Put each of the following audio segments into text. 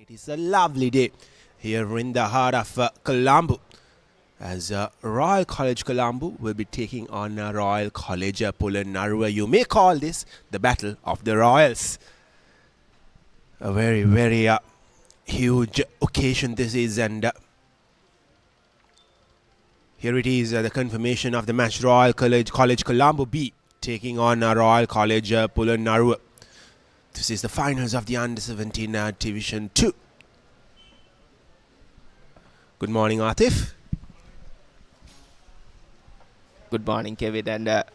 It is a lovely day here in the heart of Colombo, as Royal College Colombo will be taking on Royal College Polonnaruwa. You may call this the Battle of the Royals. A very, very huge occasion this is, and here it is, the confirmation of the match. Royal College Colombo B taking on Royal College Polonnaruwa. This is the finals of the Under-17 Division 2. Good morning, Atif. Good morning, Kevin. And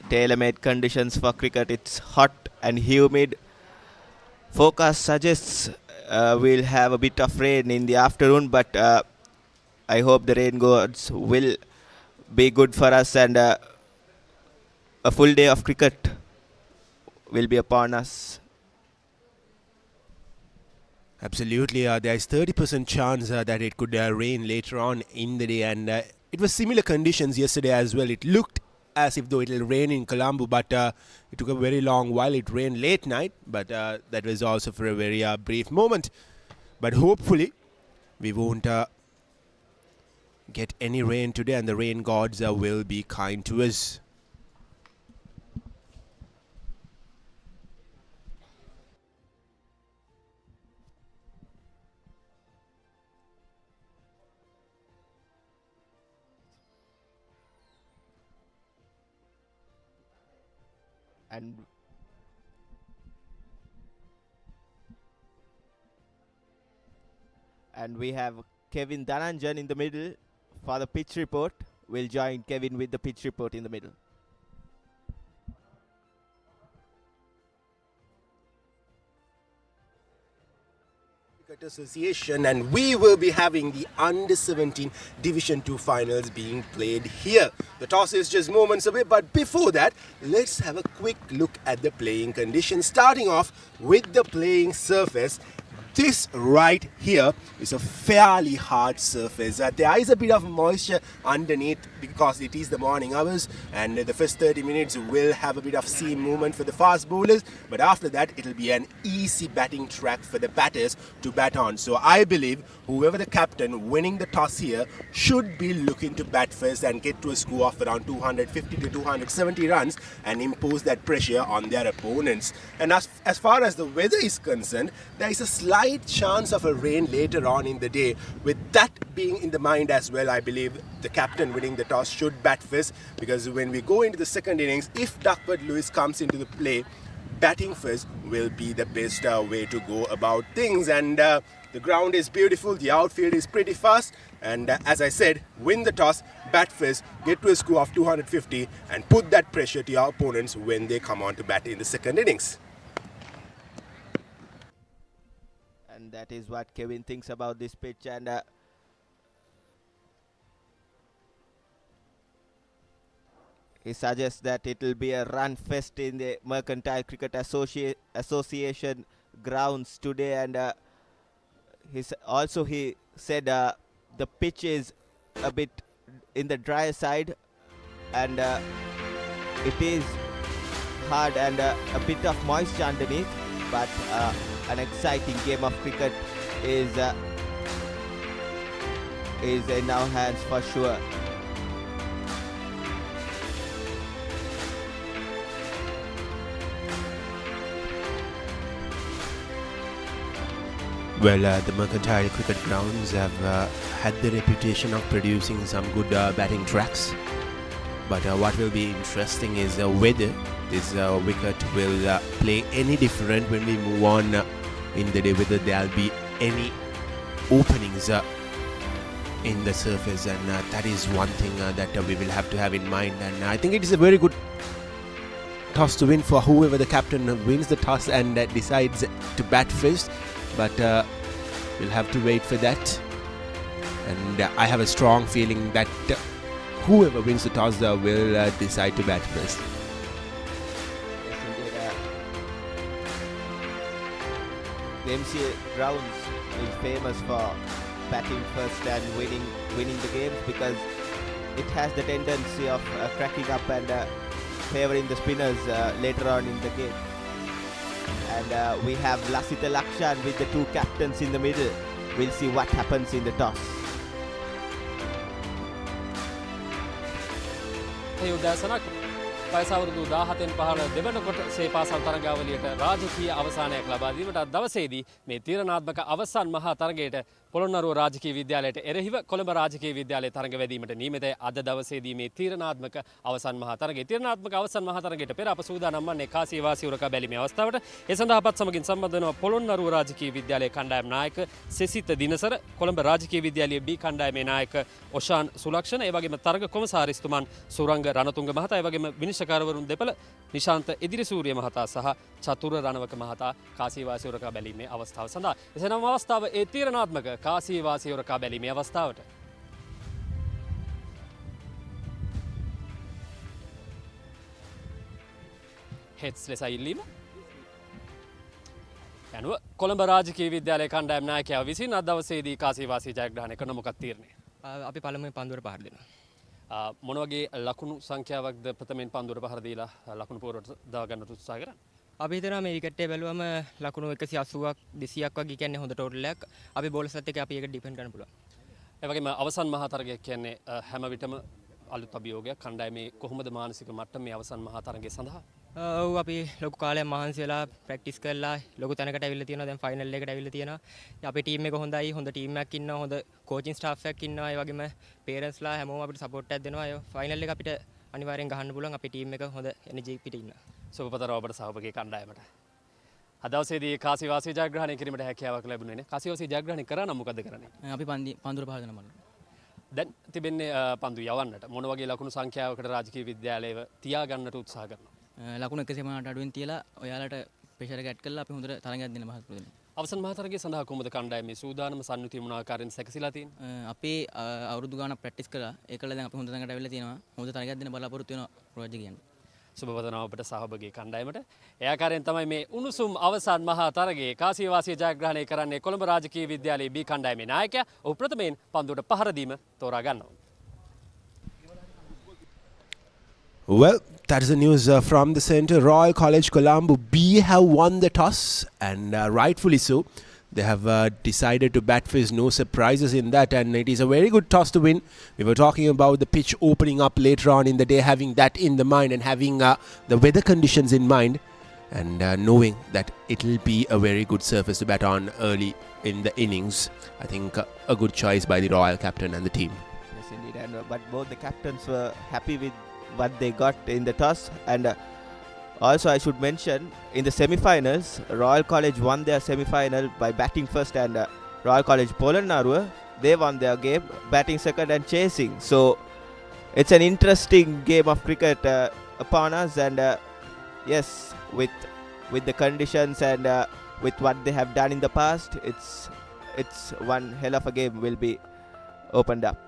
tailor-made conditions for cricket. It's hot and humid. Forecast suggests we'll have a bit of rain in the afternoon, but I hope the rain gods will be good for us, and a full day of cricket will be upon us. Absolutely, there is 30% chance that it could rain later on in the day, and it was similar conditions yesterday as well. It looked as if though it will rain in Colombo, but it took a very long while. It rained late night, but that was also for a very brief moment. But hopefully we won't get any rain today, and the rain gods will be kind to us. And we have Kevin Dhananjan in the middle for the pitch report. We'll join Kevin with the pitch report in the middle. Cricket Association, and we will be having the Under-17 Division 2 finals being played here. The toss is just moments away, but before that, let's have a quick look at the playing conditions, starting off with the playing surface. This right here is a fairly hard surface. There is a bit of moisture underneath because it is the morning hours, and the first 30 minutes will have a bit of seam movement for the fast bowlers, but after that it will be an easy batting track for the batters to bat on. So I believe whoever the captain winning the toss here should be looking to bat first and get to a score of around 250 to 270 runs and impose that pressure on their opponents. And as far as the weather is concerned, there is a slight chance of a rain later on in the day. With that being in the mind as well, I believe the captain winning the toss should bat first, because when we go into the second innings, if Duckworth Lewis comes into the play, batting first will be the best way to go about things. And the ground is beautiful, the outfield is pretty fast, and as I said, win the toss, bat first, get to a score of 250 and put that pressure to your opponents when they come on to bat in the second innings. And that is what Kevin thinks about this pitch, and he suggests that it will be a run fest in the Mercantile Cricket Association grounds today, and he said the pitch is a bit in the drier side, and it is hard and a bit of moisture underneath, but an exciting game of cricket is in our hands for sure. Well, the Mercantile Cricket Grounds have had the reputation of producing some good batting tracks. But what will be interesting is whether this wicket will play any different when we move on in the day, whether there will be any openings in the surface, and that is one thing that we will have to have in mind. And I think it is a very good toss to win for whoever the captain wins the toss and decides to bat first, but we'll have to wait for that. And I have a strong feeling that whoever wins the toss will decide to bat first. Yes, indeed. The MCA grounds is famous for batting first and winning the games, because it has the tendency of cracking up and favouring the spinners later on in the game. And we have Lasitha Lakshan with the two captains in the middle. We'll see what happens in the toss. උදෑසනක් වයස අවුරුදු 17න් පහළ දෙවන කොටසේ පාසල් තරගාවලියට රාජකීය අවසානයක් ලබා දීමට අද දවසේදී මේ තීරණාත්මක අවසන් මහා තරගයට පොළොන්නරුව රාජකීය විද්‍යාලයට එරෙහිව කොළඹ රාජකීය විද්‍යාලයේ තරග වැදීමට නියමිතයි අද දවසේදී මේ තීරණාත්මක අවසන් මහා තරගය. තීරණාත්මක අවසන් මහා තරගයට පෙර අප සූදානම් වන්නේ කාසිය වාසිය උරකා බැලීමේ අවස්ථාවට. ඒ සඳහා අපත් සමගින් සම්බන්ධ වෙනවා පොළොන්නරුව රාජකීය විද්‍යාලයේ කණ්ඩායම් නායක සෙසිත දිනසර, කොළඹ රාජකීය විද්‍යාලයේ B කණ්ඩායමේ නායක ඔෂාන් සුලක්ෂණ, ඒ වගේම තරග කොමසාරිස්තුමන් සුරංග රණතුංග මහතා, ඒ වගේම විනිශ්චයකාරවරුන් දෙපළ නිශාන්ත ඉදිරිසූරිය මහතා සහ චතුර රණවක මහතා කාසිය වාසිය උරකා බැලීමේ අවස්ථාව සඳහා. එසේනම් අවස්ථාව ඒ තීරණාත්මක කාසිය වාසිය උරකා බැලීමේ අවස්ථාවට. හෙඩ්ස් ලෙස ඉල්ලීම. යනුව කොළඹ රාජකීය විද්‍යාලයේ කණ්ඩායම් නායකයා විසින් අද දවසේදී කාසිය වාසිය ජයග්‍රහණය කරන මොකක්ද තීරණය? අපි පළමුවෙන් පන්දුවට පහර දෙනවා. මොන වගේ ලකුණු සංඛ්‍යාවක්ද ප්‍රථමයෙන් පන්දුවට පහර දීලා ලකුණු පුවරට දාගන්නට උත්සාහ කරන්නේ? අපි හිතනවා මේ විකට් එක බැලුවම ලකුණු 180ක් 200ක් වගේ කියන්නේ හොඳ ටෝටල් එකක්. අපි බෝලර්ස්ලත් එක්ක අපි ඒක ඩිෆෙන්ඩ් කරන්න පුළුවන්. ඒ වගේම අවසන් මහා තරගයක් කියන්නේ හැම විටම අලුත් අභියෝගයක්. කණ්ඩායමේ කොහොමද මානසික මට්ටම මේ අවසන් මහා තරගය සඳහා? ඔව් අපි ලොකු කාලයක් මහන්සි වෙලා ප්‍රැක්ටිස් කරලා ලොකු තැනකට ඇවිල්ලා තියෙනවා. දැන් ෆයිනල් එකට ඇවිල්ලා තියෙනවා. අපේ ටීම් එක හොඳයි. හොඳ ටීම් එකක් ඉන්නවා. හොඳ කෝචින් ස්ටාෆ් එකක් ඉන්නවා. ඒ වගේම පේරන්ට්ස්ලා හැමෝම අපිට සපෝට් එකක් දෙනවා. ඒ ෆයිනල් එක අපිට අනිවාර්යෙන් ගහන්න පුළුවන්. අපේ ටීම් එක හොඳ එනර්ජි පිට ඉන්නවා. සුබපතර ඔබට සහභාගී කණ්ඩායමට. අද දවසේදී කාසිය වාසිය ජයග්‍රහණය කිරීමට හැකියාවක් ලැබුණේ නේ. කාසිය වාසිය ජයග්‍රහණය කරා නම් මොකද කරන්නේ? අපි පන්දුවට පහර දෙනවා. දැන් තිබෙන්නේ පන්දු යවන්නට මොන වගේ ලකුණු සංඛ්‍යාවකට රාජකීය විද්‍යාලයව තියාගන්නට උත්සාහ කරනවා? ලකුණු 100කට අඩුවෙන් තියලා ඔයාලට ප්‍රෙෂර් එක ඇඩ් කරලා අපි හොඳට තරගයක් දෙන්න මහත්පුර දෙනවා. අවසන් මහා තරගය සඳහා කොහොමද කණ්ඩායමේ සූදානම සම්මුතිය මොන ආකාරයෙන් සැකසීලා තියෙන්නේ? අපි අවුරුදු ගාණක් ප්‍රැක්ටිස් කරලා ඒකල දැන් අපි හොඳ තැනකට ඇවිල්ලා තියෙනවා. හොඳ තරගයක් දෙන්න බලාපොරොත්තු වෙනවා රෝජ් කියන්නේ. සුබපතනවා ඔබට සහභාගී කණ්ඩායමට. ඒ ආකාරයෙන් තමයි මේ උණුසුම් අවසන් මහා තරගයේ කාසිය වාසිය ජයග්‍රහණය කරන්නේ කොළඹ රාජකීය විද්‍යාලයේ B කණ්ඩායමේ නායකයා. ඔහු ප්‍රථමයෙන් පන්දුවට පහර දීම තෝරා ගන්නවා. Well, that is the news from the centre. Royal College Colombo B have won the toss, and rightfully so. They have decided to bat first, no surprises in that, and it is a very good toss to win. We were talking about the pitch opening up later on in the day, having that in the mind and having the weather conditions in mind, and knowing that it will be a very good surface to bat on early in the innings. I think a good choice by the Royal captain and the team. Yes, indeed. And, but both the captains were happy with what they got in the toss. And also I should mention, in the semi-finals, Royal College won their semi-final by batting first, and Royal College Polonnaruwa, they won their game batting second and chasing. So it's an interesting game of cricket upon us, and yes, with the conditions and with what they have done in the past, it's one hell of a game will be opened up.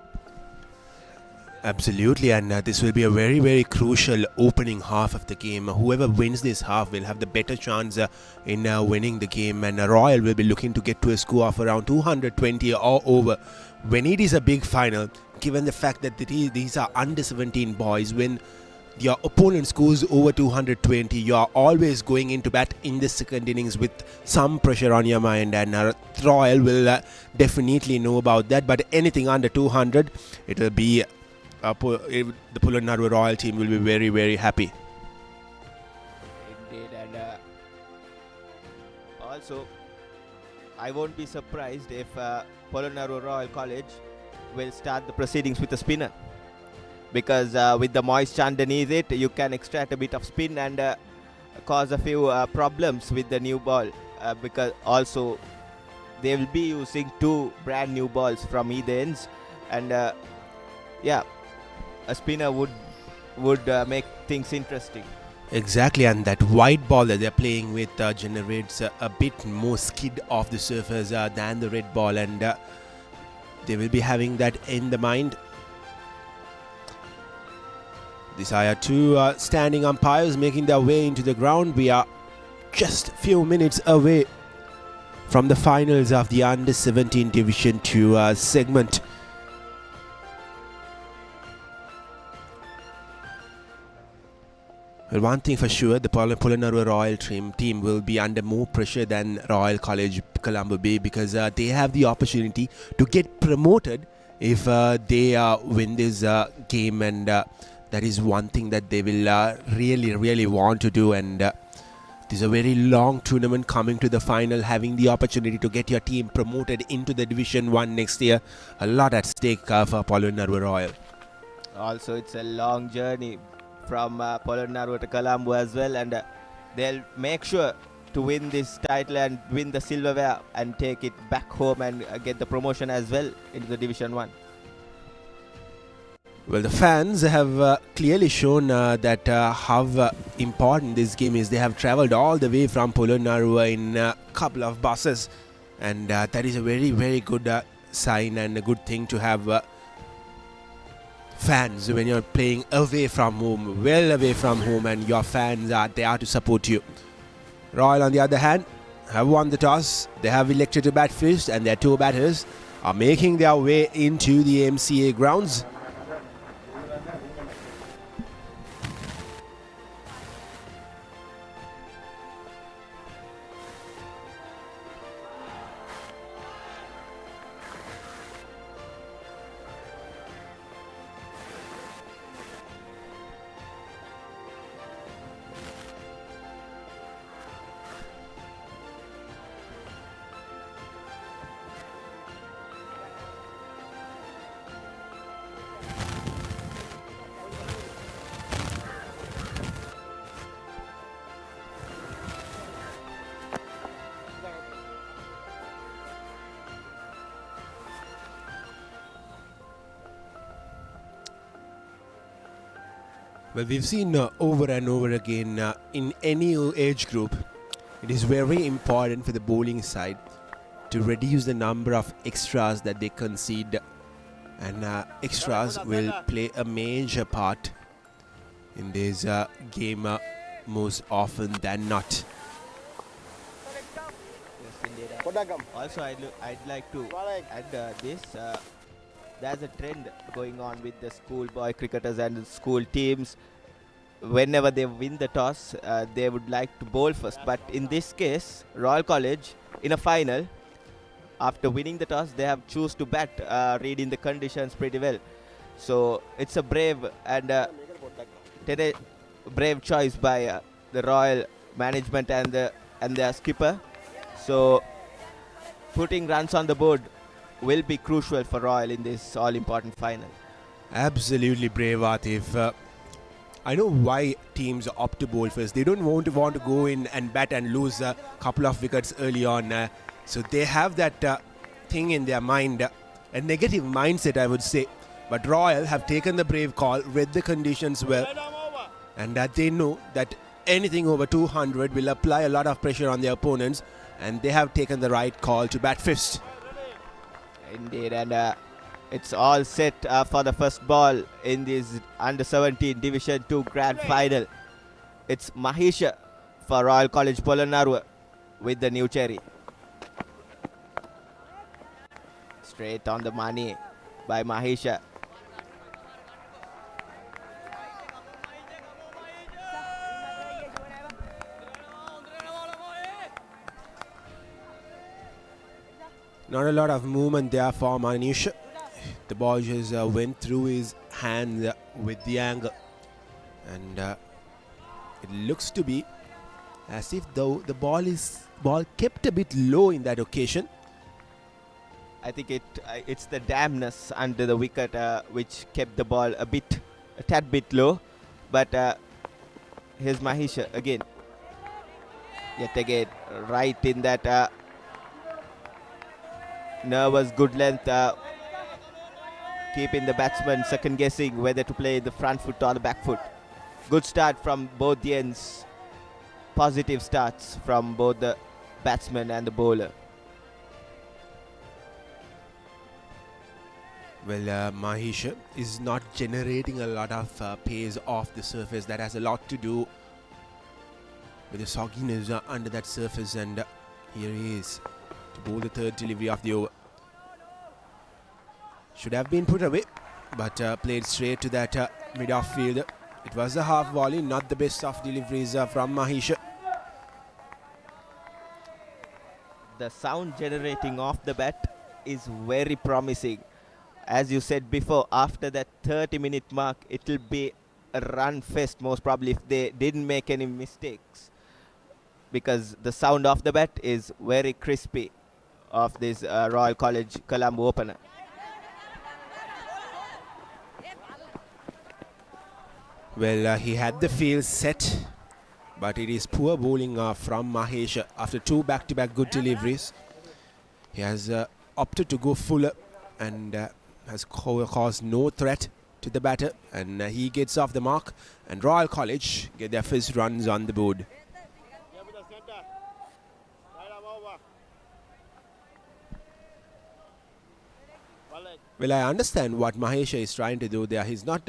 Absolutely, and this will be a very, very crucial opening half of the game. Whoever wins this half will have the better chance in winning the game, and Royal will be looking to get to a score of around 220 or over. When it is a big final, given the fact that these are under 17 boys, when your opponent scores over 220, you are always going into bat in the second innings with some pressure on your mind, and Royal will definitely know about that. But anything under 200, it will be the Polonnaruwa Royal team will be very, very happy. Indeed, and also I won't be surprised if Polonnaruwa Royal College will start the proceedings with a spinner, because with the moisture underneath it, you can extract a bit of spin and cause a few problems with the new ball, because also they will be using two brand new balls from either ends, and yeah, a spinner would make things interesting. Exactly, and that white ball that they're playing with generates a bit more skid off the surface than the red ball, and they will be having that in the mind. These are two standing umpires making their way into the ground. We are just few minutes away from the finals of the under 17 division 2 segment. Well, one thing for sure, the Polonnaruwa Royal team will be under more pressure than Royal College Colombo Bay, because they have the opportunity to get promoted if they win this game, and that is one thing that they will really want to do. And it is a very long tournament coming to the final, having the opportunity to get your team promoted into the Division 1 next year. A lot at stake for Polonnaruwa Royal. Also, it's a long journey from Polonnaruwa to Colombo as well, and they'll make sure to win this title and win the silverware and take it back home and get the promotion as well into the Division 1. Well, the fans have clearly shown that how important this game is. They have travelled all the way from Polonnaruwa in a couple of buses, and that is a very good sign and a good thing to have fans when you're playing away from home, well away from home, and your fans are there to support you. Royal, on the other hand, have won the toss. They have elected to bat first, and their two batters are making their way into the MCA grounds. Well, we've seen over and over again in any age group, it is very important for the bowling side to reduce the number of extras that they concede, and extras will play a major part in this game most often than not. Also, I'd like to add this. There's a trend going on with the schoolboy cricketers and the school teams. Whenever they win the toss, they would like to bowl first. But in this case, Royal College, in a final, after winning the toss, they have choose to bat, reading the conditions pretty well. So it's a brave and brave choice by the Royal management and their skipper. So putting runs on the board will be crucial for Royal in this all-important final. Absolutely brave, Atif. I know why teams opt to bowl first. They don't want to go in and bat and lose a couple of wickets early on. So they have that thing in their mind, a negative mindset, I would say. But Royal have taken the brave call, read the conditions well, and that they know that anything over 200 will apply a lot of pressure on their opponents, and they have taken the right call to bat first. Indeed, and it's all set for the first ball in this Under-17 Division 2 Grand Final. It's Mahisha for Royal College Polonnaruwa with the new cherry. Straight on the money by Mahisha. Not a lot of movement there for Manish. The ball just went through his hand with the angle, and it looks to be as if though the ball kept a bit low in that occasion. I think it's the dampness under the wicket which kept the ball a tad bit low. But here's Mahisha again. Yet again, right in that nervous good length, keeping the batsman second guessing whether to play the front foot or the back foot. Good start from both the ends. Positive starts from both the batsman and the bowler. Well, Mahisha is not generating a lot of pace off the surface. That has a lot to do with the sogginess under that surface, and here he is to bowl the third delivery of the over. Should have been put away, but played straight to that mid-off fielder. It was a half volley, not the best of deliveries from Mahisha. The sound generating off the bat is very promising. As you said before, after that 30-minute mark, it will be a run fest, most probably, if they didn't make any mistakes. Because the sound of the bat is very crispy of this Royal College Colombo opener. Well, he had the field set, but it is poor bowling from Mahesh after two back-to-back good deliveries. He has opted to go fuller and has caused no threat to the batter, and he gets off the mark, and Royal College get their first runs on the board. Well, I understand what Mahesh is trying to do there. He's not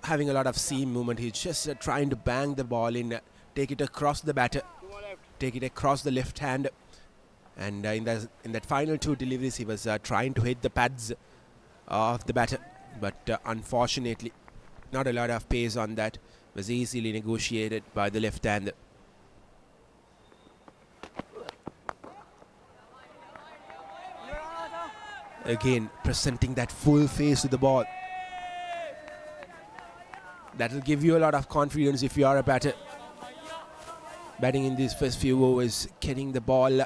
having a lot of seam movement. He's just trying to bang the ball in, take it across the batter, take it across the left hand. And in that final two deliveries, he was trying to hit the pads of the batter. But unfortunately, not a lot of pace on that. Was easily negotiated by the left hander. Again, presenting that full face to the ball. That will give you a lot of confidence if you are a batter. Batting in these first few overs, getting the ball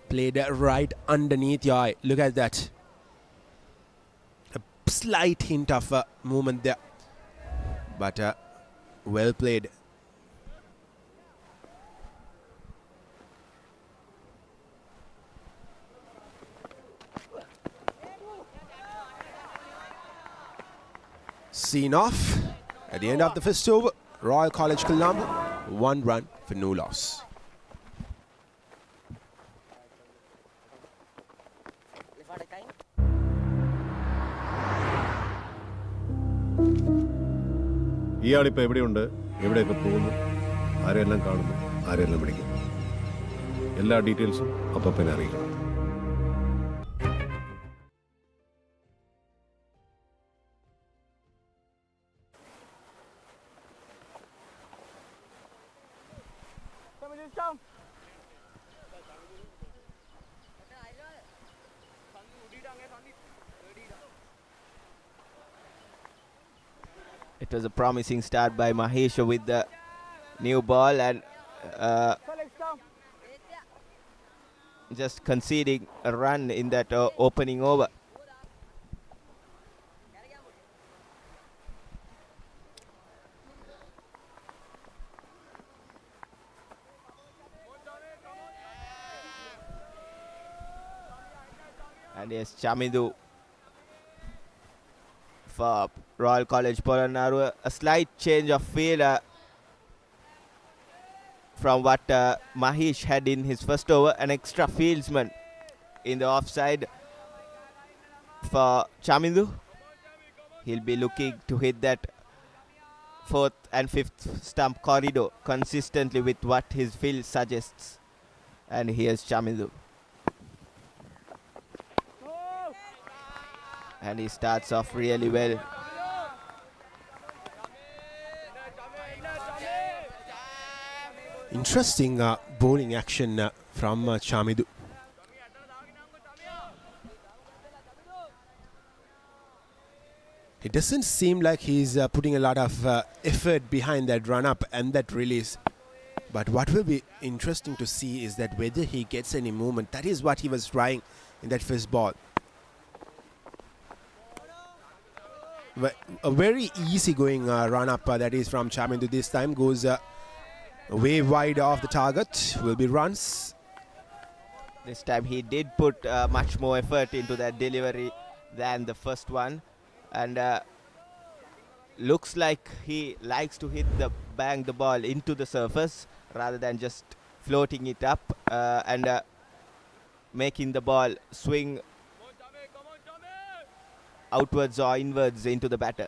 played right underneath your eye. Look at that. A slight hint of movement there. But well played. Seen off at the end of the first over. Royal College Colombo, 1 run for no loss. ഇയാളിപ്പോൾ എവിടെയുണ്ട്, എവിടെയൊക്കെ പോകുന്നു, ആരെല്ലാം കാണുന്നു, ആരെല്ലാം വിളിക്കുന്നു, എല്ലാ ഡീറ്റെയിൽസും അപ്പം അറിയിക്കണം. It was a promising start by Mahesh with the new ball and just conceding a run in that opening over. And yes, Chamidu for Royal College Polonnaruwa. A slight change of field from what Mahesh had in his first over. An extra fieldsman in the offside for Chamidu. He'll be looking to hit that fourth and fifth stump corridor consistently with what his field suggests. And here's Chamidu. And he starts off really well. Interesting bowling action from Chamidu. It doesn't seem like he's putting a lot of effort behind that run-up and that release. But what will be interesting to see is that whether he gets any movement. That is what he was trying in that first ball. A very easy-going run-up that is from Chamidu this time. Goes way wide off the target. Will be runs. This time he did put much more effort into that delivery than the first one. And looks like he likes to bang the ball into the surface rather than just floating it up and making the ball swing outwards or inwards into the batter.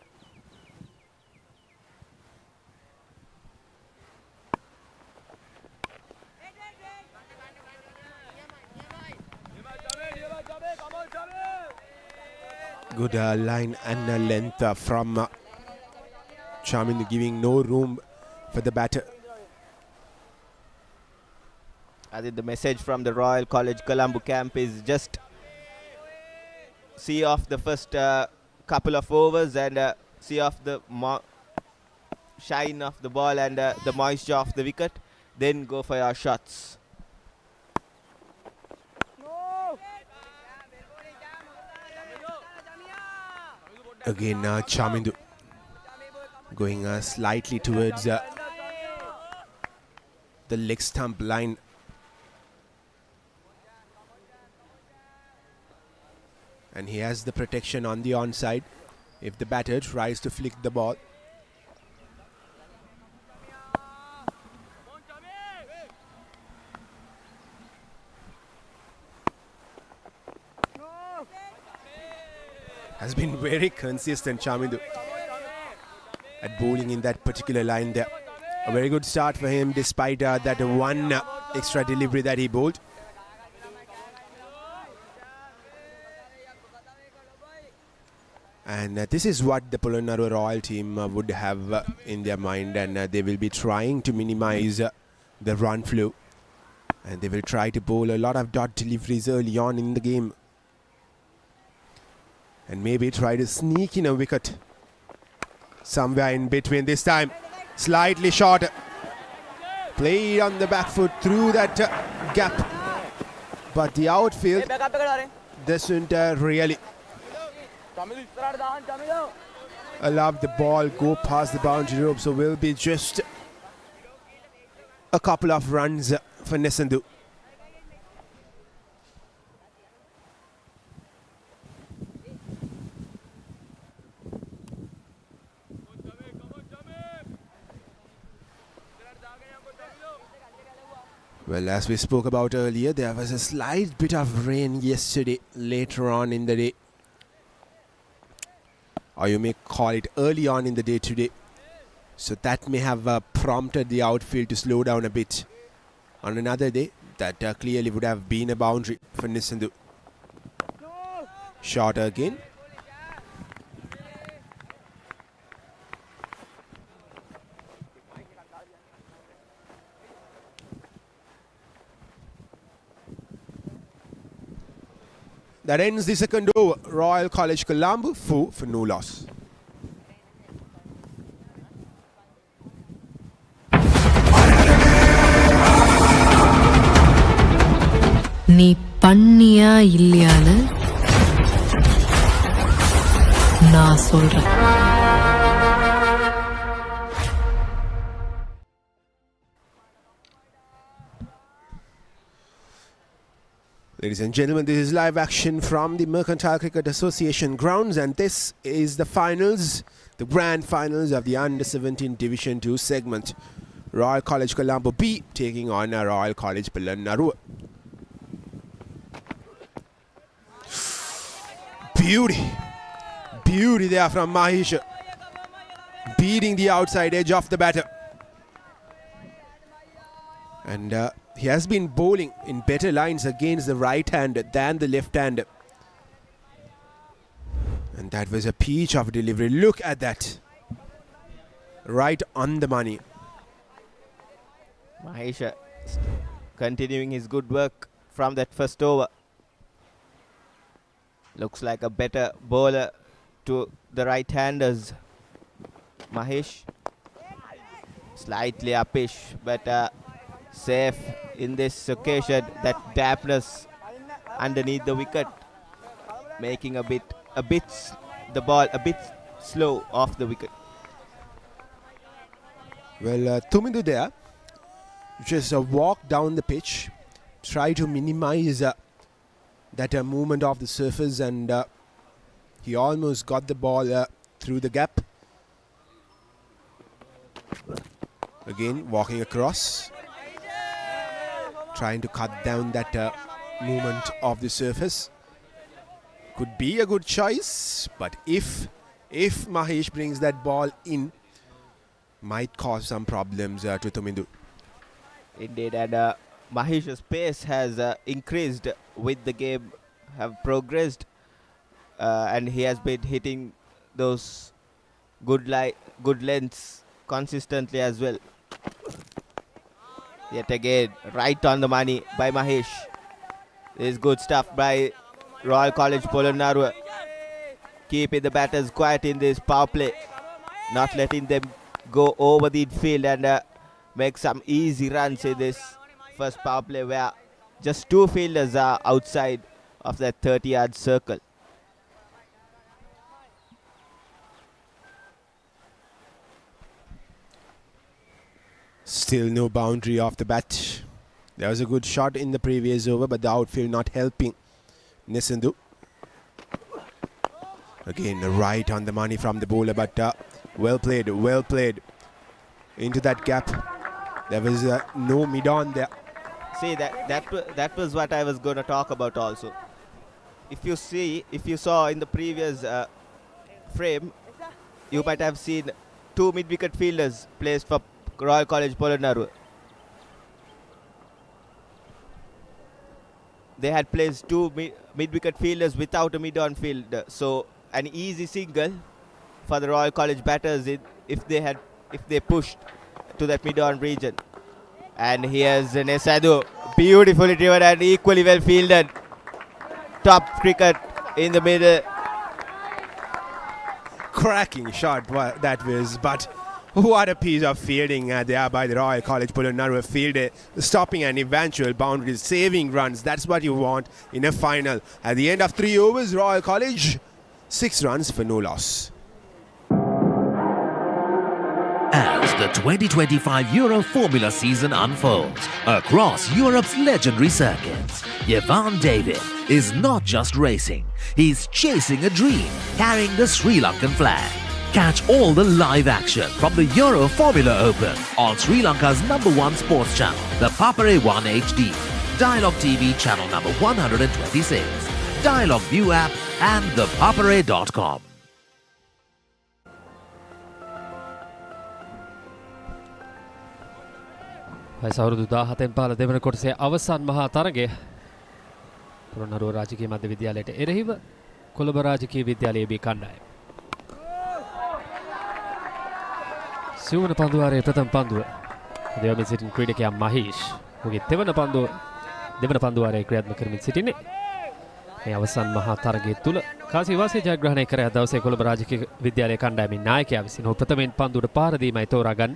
Good line and length from Chamindu giving no room for the batter. I think the message from the Royal College Colombo camp is just see off the first couple of overs and see off the shine of the ball and the moisture of the wicket, then go for your shots. Again, Chamindu going slightly towards the leg stump line. And he has the protection on the onside if the batter tries to flick the ball. Has been very consistent, Chamindu, at bowling in that particular line there. A very good start for him despite that one extra delivery that he bowled. And this is what the Polonnaruwa Royal team would have in their mind, and they will be trying to minimize the run flow, and they will try to bowl a lot of dot deliveries early on in the game, and maybe try to sneak in a wicket somewhere in between. This time slightly short, played on the back foot through that gap, but the outfield doesn't really allow the ball go past the boundary rope, so will be just a couple of runs for Nesandu. Well, as we spoke about earlier, there was a slight bit of rain yesterday later on in the day, or you may call it early on in the day today. So that may have prompted the outfield to slow down a bit. On another day, that clearly would have been a boundary for Nesandu. Short again. That ends the second over. Royal College Colombo 4 for no loss. நீ பண்ணியா இல்லையான்னு நான் சொல்றேன். Ladies and gentlemen, this is live action from the Mercantile Cricket Association grounds, and this is the finals, the grand finals of the Under-17 Division 2 segment. Royal College Colombo B taking on Royal College Polonnaruwa. Beauty there from Mahesh, beating the outside edge of the batter. And he has been bowling in better lines against the right hand than the left hand. And that was a peach of delivery. Look at that. Right on the money. Mahesh continuing his good work from that first over. Looks like a better bowler to the right-handers. Mahesh slightly uppish, but safe in this occasion. That dampness underneath the wicket, making the ball a bit slow off the wicket. Well, Tumindu there just walk down the pitch, try to minimize that movement of the surface, and he almost got the ball through the gap. Again, walking across, trying to cut down that movement of the surface. Could be a good choice, but if Mahesh brings that ball in, might cause some problems to Tumindu. Indeed, and Mahesh's pace has increased with the game, have progressed, and he has been hitting those good lengths consistently as well. Yet again, right on the money by Mahesh. This is good stuff by Royal College Polonnaruwa. Keeping the batters quiet in this power play, not letting them go over the field and make some easy runs in this first power play where just 2 fielders are outside of that 30-yard circle. Still no boundary off the bat. There was a good shot in the previous over, but the outfield not helping Nisandhu. Again, right on the money from the bowler, but well played into that gap. There was no mid-on there. See, that was what I was going to talk about also. If you saw in the previous frame, you might have seen 2 mid-wicket fielders placed for Royal College Polonnaruwa. They had placed 2 mid-wicket fielders without a mid-on fielder. So an easy single for the Royal College batters if they pushed to that mid-on region. And here's Nesadu, beautifully driven and equally well fielded. Top cricket in the middle. Cracking shot that was, but what a piece of fielding there by the Royal College Polonnaruwa fielder, stopping an eventual boundary, saving runs. That's what you want in a final. At the end of 3 overs, Royal College 6 runs for no loss. As the 2025 Euro Formula season unfolds across Europe's legendary circuits, Yevan David is not just racing, he's chasing a dream, carrying the Sri Lankan flag. Catch all the live action from the Euro Formula Open on Sri Lanka's #1 sports channel, the Papare 1 HD, Dialogue TV channel number 126, Dialogue View app and thepapare.com. වයස අවුරුදු 17න් පහළ දෙවන කොටසේ අවසන් මහා තරගය පොළොන්නරුව රාජකීය මධ්‍ය විද්‍යාලයට එරෙහිව කොළඹ රාජකීය විද්‍යාලයේ බී කණ්ඩායම. සිවුවන පන්දුවාරයේ ප්‍රථම පන්දුව දෙවමින් සිටින ක්‍රීඩකයා මහේෂ්. ඔහුගේ දෙවන පන්දුවාරයේ ක්‍රියාත්මක කරමින් සිටින්නේ. මේ අවසන් මහා තරගය තුල කාසී වාසිය ජයග්‍රහණය කර දවසේ කොළඹ රාජකීය විද්‍යාලයේ කණ්ඩායමේ නායකයා විසින් ඔහු ප්‍රථමයෙන් පන්දුවට පාර දීමයි තෝරාගන්න.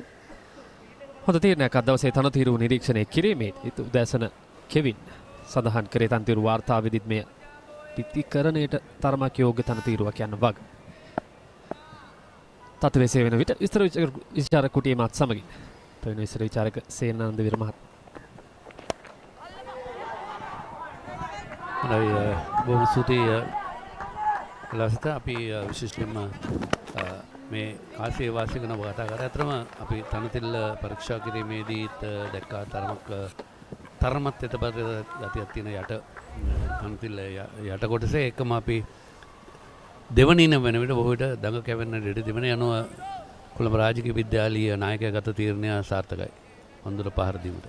හොඳ තීරණයක් අද දවසේ තනතිරු නිරීක්ෂණය කිරීමේදී උදෑසන කෙවින් සඳහන් කරේ තනතිරු වාර්තාවෙදිත් මෙය පිටිකරණයට තරමක් යෝග්‍ය තනතිරුවක් යන වග. තත්ත්වයේ වෙන විට විස්තර විචාරක කුටියේ මාත් සමගින් ප්‍රවීණ විස්තර විචාරක සේනානන්ද විර මහත්මයා. බොහොම ස්තුතියි ලසිත. අපි විශේෂයෙන්ම මේ කාසිය වාසිය ගැන කතා කරා. අතරම අපි තනතිල්ල පරීක්ෂා කිරීමේදීත් දැක්කා තරමත් එතබර ගතියක් තියෙන යට තනතිල්ල යට කොටසේ එකම අපි දෙවනින වෙන විට බොහෝ විට දඟ කැවෙන්න ඉඩ තිබෙන යනුව කොළඹ රාජකීය විද්‍යාලීය නායකයා ගත තීරණය සාර්ථකයි. පන්දුර පහර දීමට.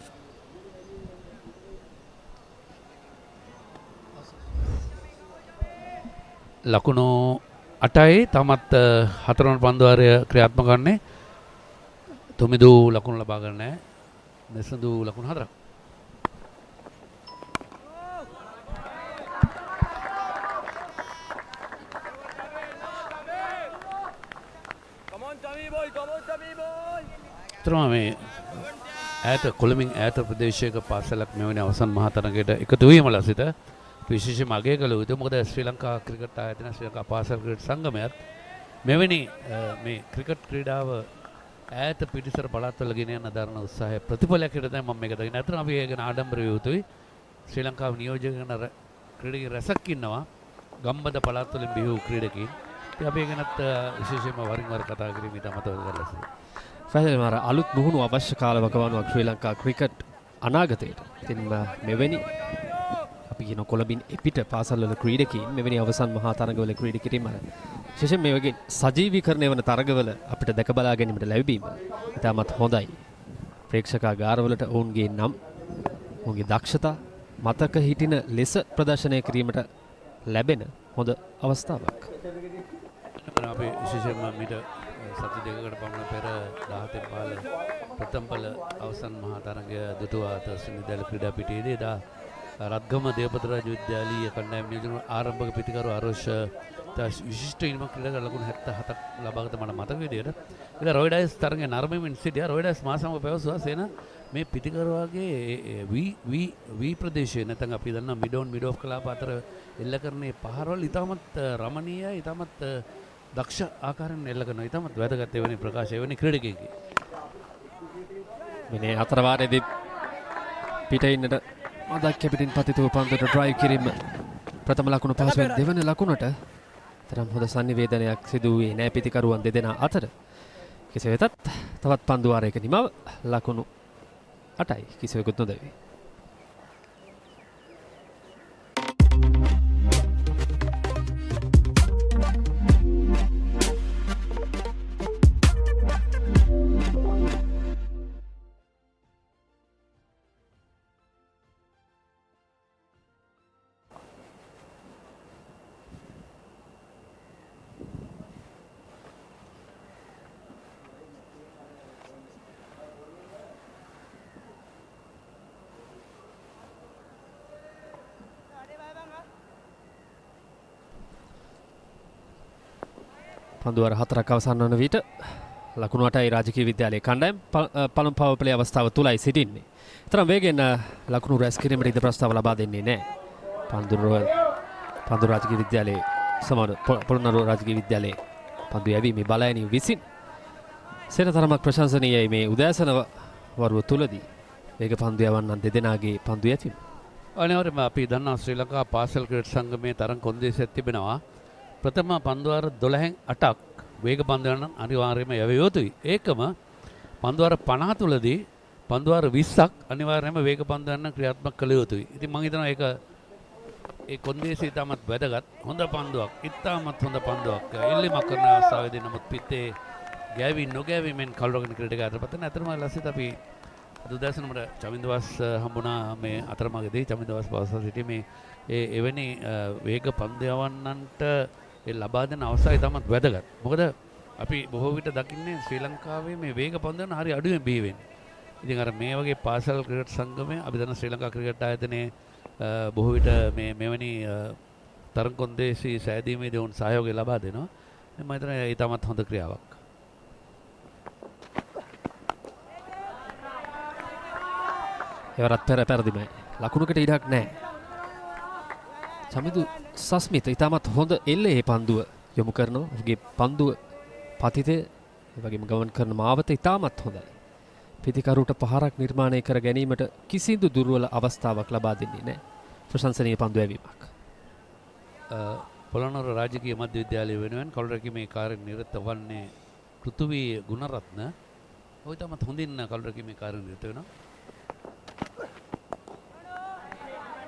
ලකුණු 8යි තමත් 4 වන පන්දුවාරය ක්‍රියාත්මක වන්නේ. තුමිදු ලකුණු ලබා ගන්න නැහැ. නිසඳු ලකුණු 4ක්. තරම මේ ඈත කොළඹින් ඈත ප්‍රදේශයක පාසලක් මෙවැනි අවසන් මහා තරගයට එකතු වීම ලසිත විශේෂයෙන්ම අගය කළ යුතු. මොකද ශ්‍රී ලංකා ක්‍රිකට් ආයතන ශ්‍රී ලංකා පාසල් ක්‍රිකට් සංගමයත් මෙවැනි මේ ක්‍රිකට් ක්‍රීඩාව ඈත පිටිසර පළාත්වල ගෙන යන දරන උත්සාහය ප්‍රතිඵලයක් හිට තමයි මම මේක දකින්නේ. අතන අපි ඒක ආඩම්බර යුතුයි. ශ්‍රී ලංකාව නියෝජනය කරන ක්‍රීඩකයන් රැසක් ඉන්නවා ගම්බද පළාත්වලින් බිහි වූ ක්‍රීඩකයන්. ඉතින් අපි ඒ ගැනත් විශේෂයෙන්ම වරින් වර කතා කිරීම ඉතාමත් වැදගත්. පැහැදිලිවම අලුත් මුහුණු අවශ්‍ය කාලවකවානුවක් ශ්‍රී ලංකා ක්‍රිකට් අනාගතයට. ඉතින් මෙවැනි අපි කියන කොළඹින් එපිට පාසල්වල ක්‍රීඩකීන් මෙවැනි අවසන් මහා තරගවල ක්‍රීඩකීන් විශේෂයෙන් මේ වගේ සජීවීකරණය වන තරගවල අපිට දැක බලා ගැනීමට ලැබීම ඉතාමත් හොඳයි. ප්‍රේක්ෂකාගාරවලට ඔවුන්ගේ නම් ඔවුන්ගේ දක්ෂතා මතක හිටින ලෙස ප්‍රදර්ශනය කිරීමට ලැබෙන හොඳ අවස්ථාවක්. අපි විශේෂයෙන්ම මිට සති දෙකකට පමණ පෙර 17 පාල ප්‍රථම පළ අවසන් මහා තරගය දුටුවා තර්සිනිදැල ක්‍රීඩා පිටියේදී එදා රත්ගම දේවපත රාජ විද්‍යාලීය කණ්ඩායම නියෝජන ආරම්භක පිටිකරු අරෝෂ විශිෂ්ට ඉනිමක් ක්‍රීඩා ලකුණු 77ක් ලබාගත මට මතක විදියට එදා රොයිඩයිස් තරගය නරඹමින් සිටියා. රොයිඩයිස් මාසම පැවසුවා සේන මේ පිටිකරුවාගේ වී ප්‍රදේශයේ නැත්නම් අපි දන්නා මිඩ් ඔෆ් කලාප අතර එල්ල කරන්නේ පහරවල් ඉතාමත් රමණීයයි ඉතාමත් දක්ෂ ආකාරයෙන් එල්ල කරනවා. ඉතාමත් වැදගත් එවැනි ප්‍රකාශ එවැනි ක්‍රීඩකයෙක්ගේ. මේ අතරවාරයේදී පිටින්නට මදක් කැපිටින් පතිතුව පන්දුවට ඩ්‍රයිව් කිරීම ප්‍රථම ලකුණු පහසුවෙන් දෙවන ලකුණට තරම් හොඳ සංනිවේදනයක් සිදු වූයේ නෑ පිටිකරුවන් දෙදෙනා අතර. කෙසේ වෙතත් තවත් පන්දු වාරයක නිමව ලකුණු 8යි කිසිවෙකුත් නොදැවේ. පන්දුවර 4ක් අවසන් වන විට ලකුණු 8යි රාජකීය විද්‍යාලයේ කණ්ඩායම පළමු පවර් ප්ලේ අවස්ථාව තුලයි සිටින්නේ. තරම් වේගෙන් ලකුණු රැස් කිරීමට ඉද ප්‍රස්තාව ලබා දෙන්නේ නැහැ. පන්දුර රාජකීය විද්‍යාලයේ සමාන පොළොන්නරුව රාජකීය විද්‍යාලයේ පන්දු යැවීමේ බලයනි විසින් සෙනතරමක් ප්‍රශංසනීයයි මේ උදෑසන වරුව තුලදී වේග පන්දු යවන්නන් දෙදෙනාගේ පන්දු යැවීම. අනිවාර්යයෙන්ම අපි දන්නා ශ්‍රී ලංකා පාසල් ක්‍රීඩා සංගමයේ තරම් කොන්දේසියක් තිබෙනවා. ප්‍රථම පන්දුවාර 12න් 8ක් වේග පන්දුවන අනිවාර්යයෙන්ම යැවිය යුතුයි. ඒකම පන්දුවාර 50 තුලදී පන්දුවාර 20ක් අනිවාර්යයෙන්ම වේග පන්දුවන ක්‍රියාත්මක කළ යුතුයි. ඉතින් මම හිතනවා ඒක ඒ කොන්දේසිය ඉතාමත් වැදගත්. හොඳ පන්දුවක්. ඉතාමත් හොඳ පන්දුවක්. එල්ලීමක් කරන අවස්ථාවේදී නමුත් පිටේ ගෑවි නොගෑවීමෙන් කල්රෝගන ක්‍රීඩක අතරපත අතරම ලසිත අපි අද උදෑසනම චමින්දවාස් හම්බුණා මේ අතරමඟදී චමින්දවාස් පවසා සිටි මේ එවැනි වේග පන්දයවන්නන්ට ලබා දෙන අවස්ථාව ඉතාමත් වැදගත්. මොකද අපි බොහෝ විට දකින්නේ ශ්‍රී ලංකාවේ මේ වේග පන්දයවන්න හරි අඩුවෙන් බිහි වෙන්නේ. ඉතින් අර මේ වගේ පාසල් ක්‍රිකට් සංගමය අපි දන්න ශ්‍රී ලංකා ක්‍රිකට් ආයතනයේ බොහෝ විට මෙවැනි තරඟ කොන්දේසි සෑදීමේදී වුන් සහයෝගය ලබා දෙනවා. මම හිතනවා ඉතාමත් හොඳ ක්‍රියාවක්. එවරත් පෙරදිමයි. ලකුණකට ඉඩක් නැහැ. චමිදු සස්මිත ඉතාමත් හොඳ එල්ලේ පන්දුව යොමු කරනවා. ඔහුගේ පන්දුව පතිතය ඒ වගේම ගමන් කරන මාවත ඉතාමත් හොඳයි. පිටිකරුට පහරක් නිර්මාණය කර ගැනීමට කිසිදු දුර්වල අවස්ථාවක් ලබා දෙන්නේ නැහැ. ප්‍රශංසනීය පන්දු යැවීමක්. පොළොන්නරුව රාජකීය මධ්‍ය විද්‍යාලය වෙනුවෙන් කළුරැකීමේ කාර්යයෙන් නිරත වන්නේ පෘථුවී ගුණරත්න. ඔහු ඉතාමත් හොඳින් කළුරැකීමේ කාර්යයෙන් නිරත වෙනවා.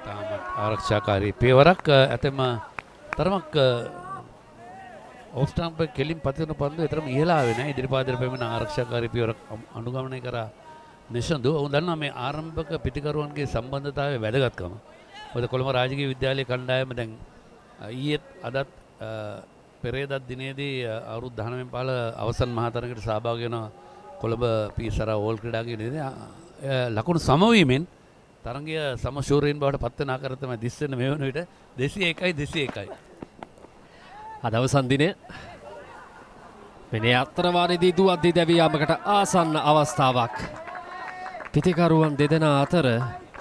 තාමත් ආරක්ෂාකාරී පියවරක් ඇතම තරමක් ඔෆ් ස්ටම්ප් එක කෙලින් පතින පන්දුව තරම ඉහළ ආවේ නැහැ. ඉදිරිපාදයට පැමිණ ආරක්ෂාකාරී පියවරක් අනුගමනය කරා නිශන්දු. ඔවුන් දන්නවා මේ ආරම්භක පිටිකරුවන්ගේ සම්බන්ධතාවය වැදගත්කම. මොකද කොළඹ රාජකීය විද්‍යාලයේ කණ්ඩායම දැන් ඊයේත් අදත් පෙරේදා දිනේදී අවුරුදු 19 පාල අවසන් මහා තරගයට සහභාගී වෙන කොළඹ පීසරා ඕල් ක්‍රීඩාංගණයේ ලකුණු සමවීමෙන් තරගය සමශූරයෙන් බවට පත් වෙන ආකාරය තමයි දිස් වෙන මේ වන විට 201යි. අද අවසන් දිනය මෙනේ අතරවාරයේදී දුවද්දී දැවී යාමකට ආසන්න අවස්ථාවක්. පිටිකරුවන් දෙදෙනා අතර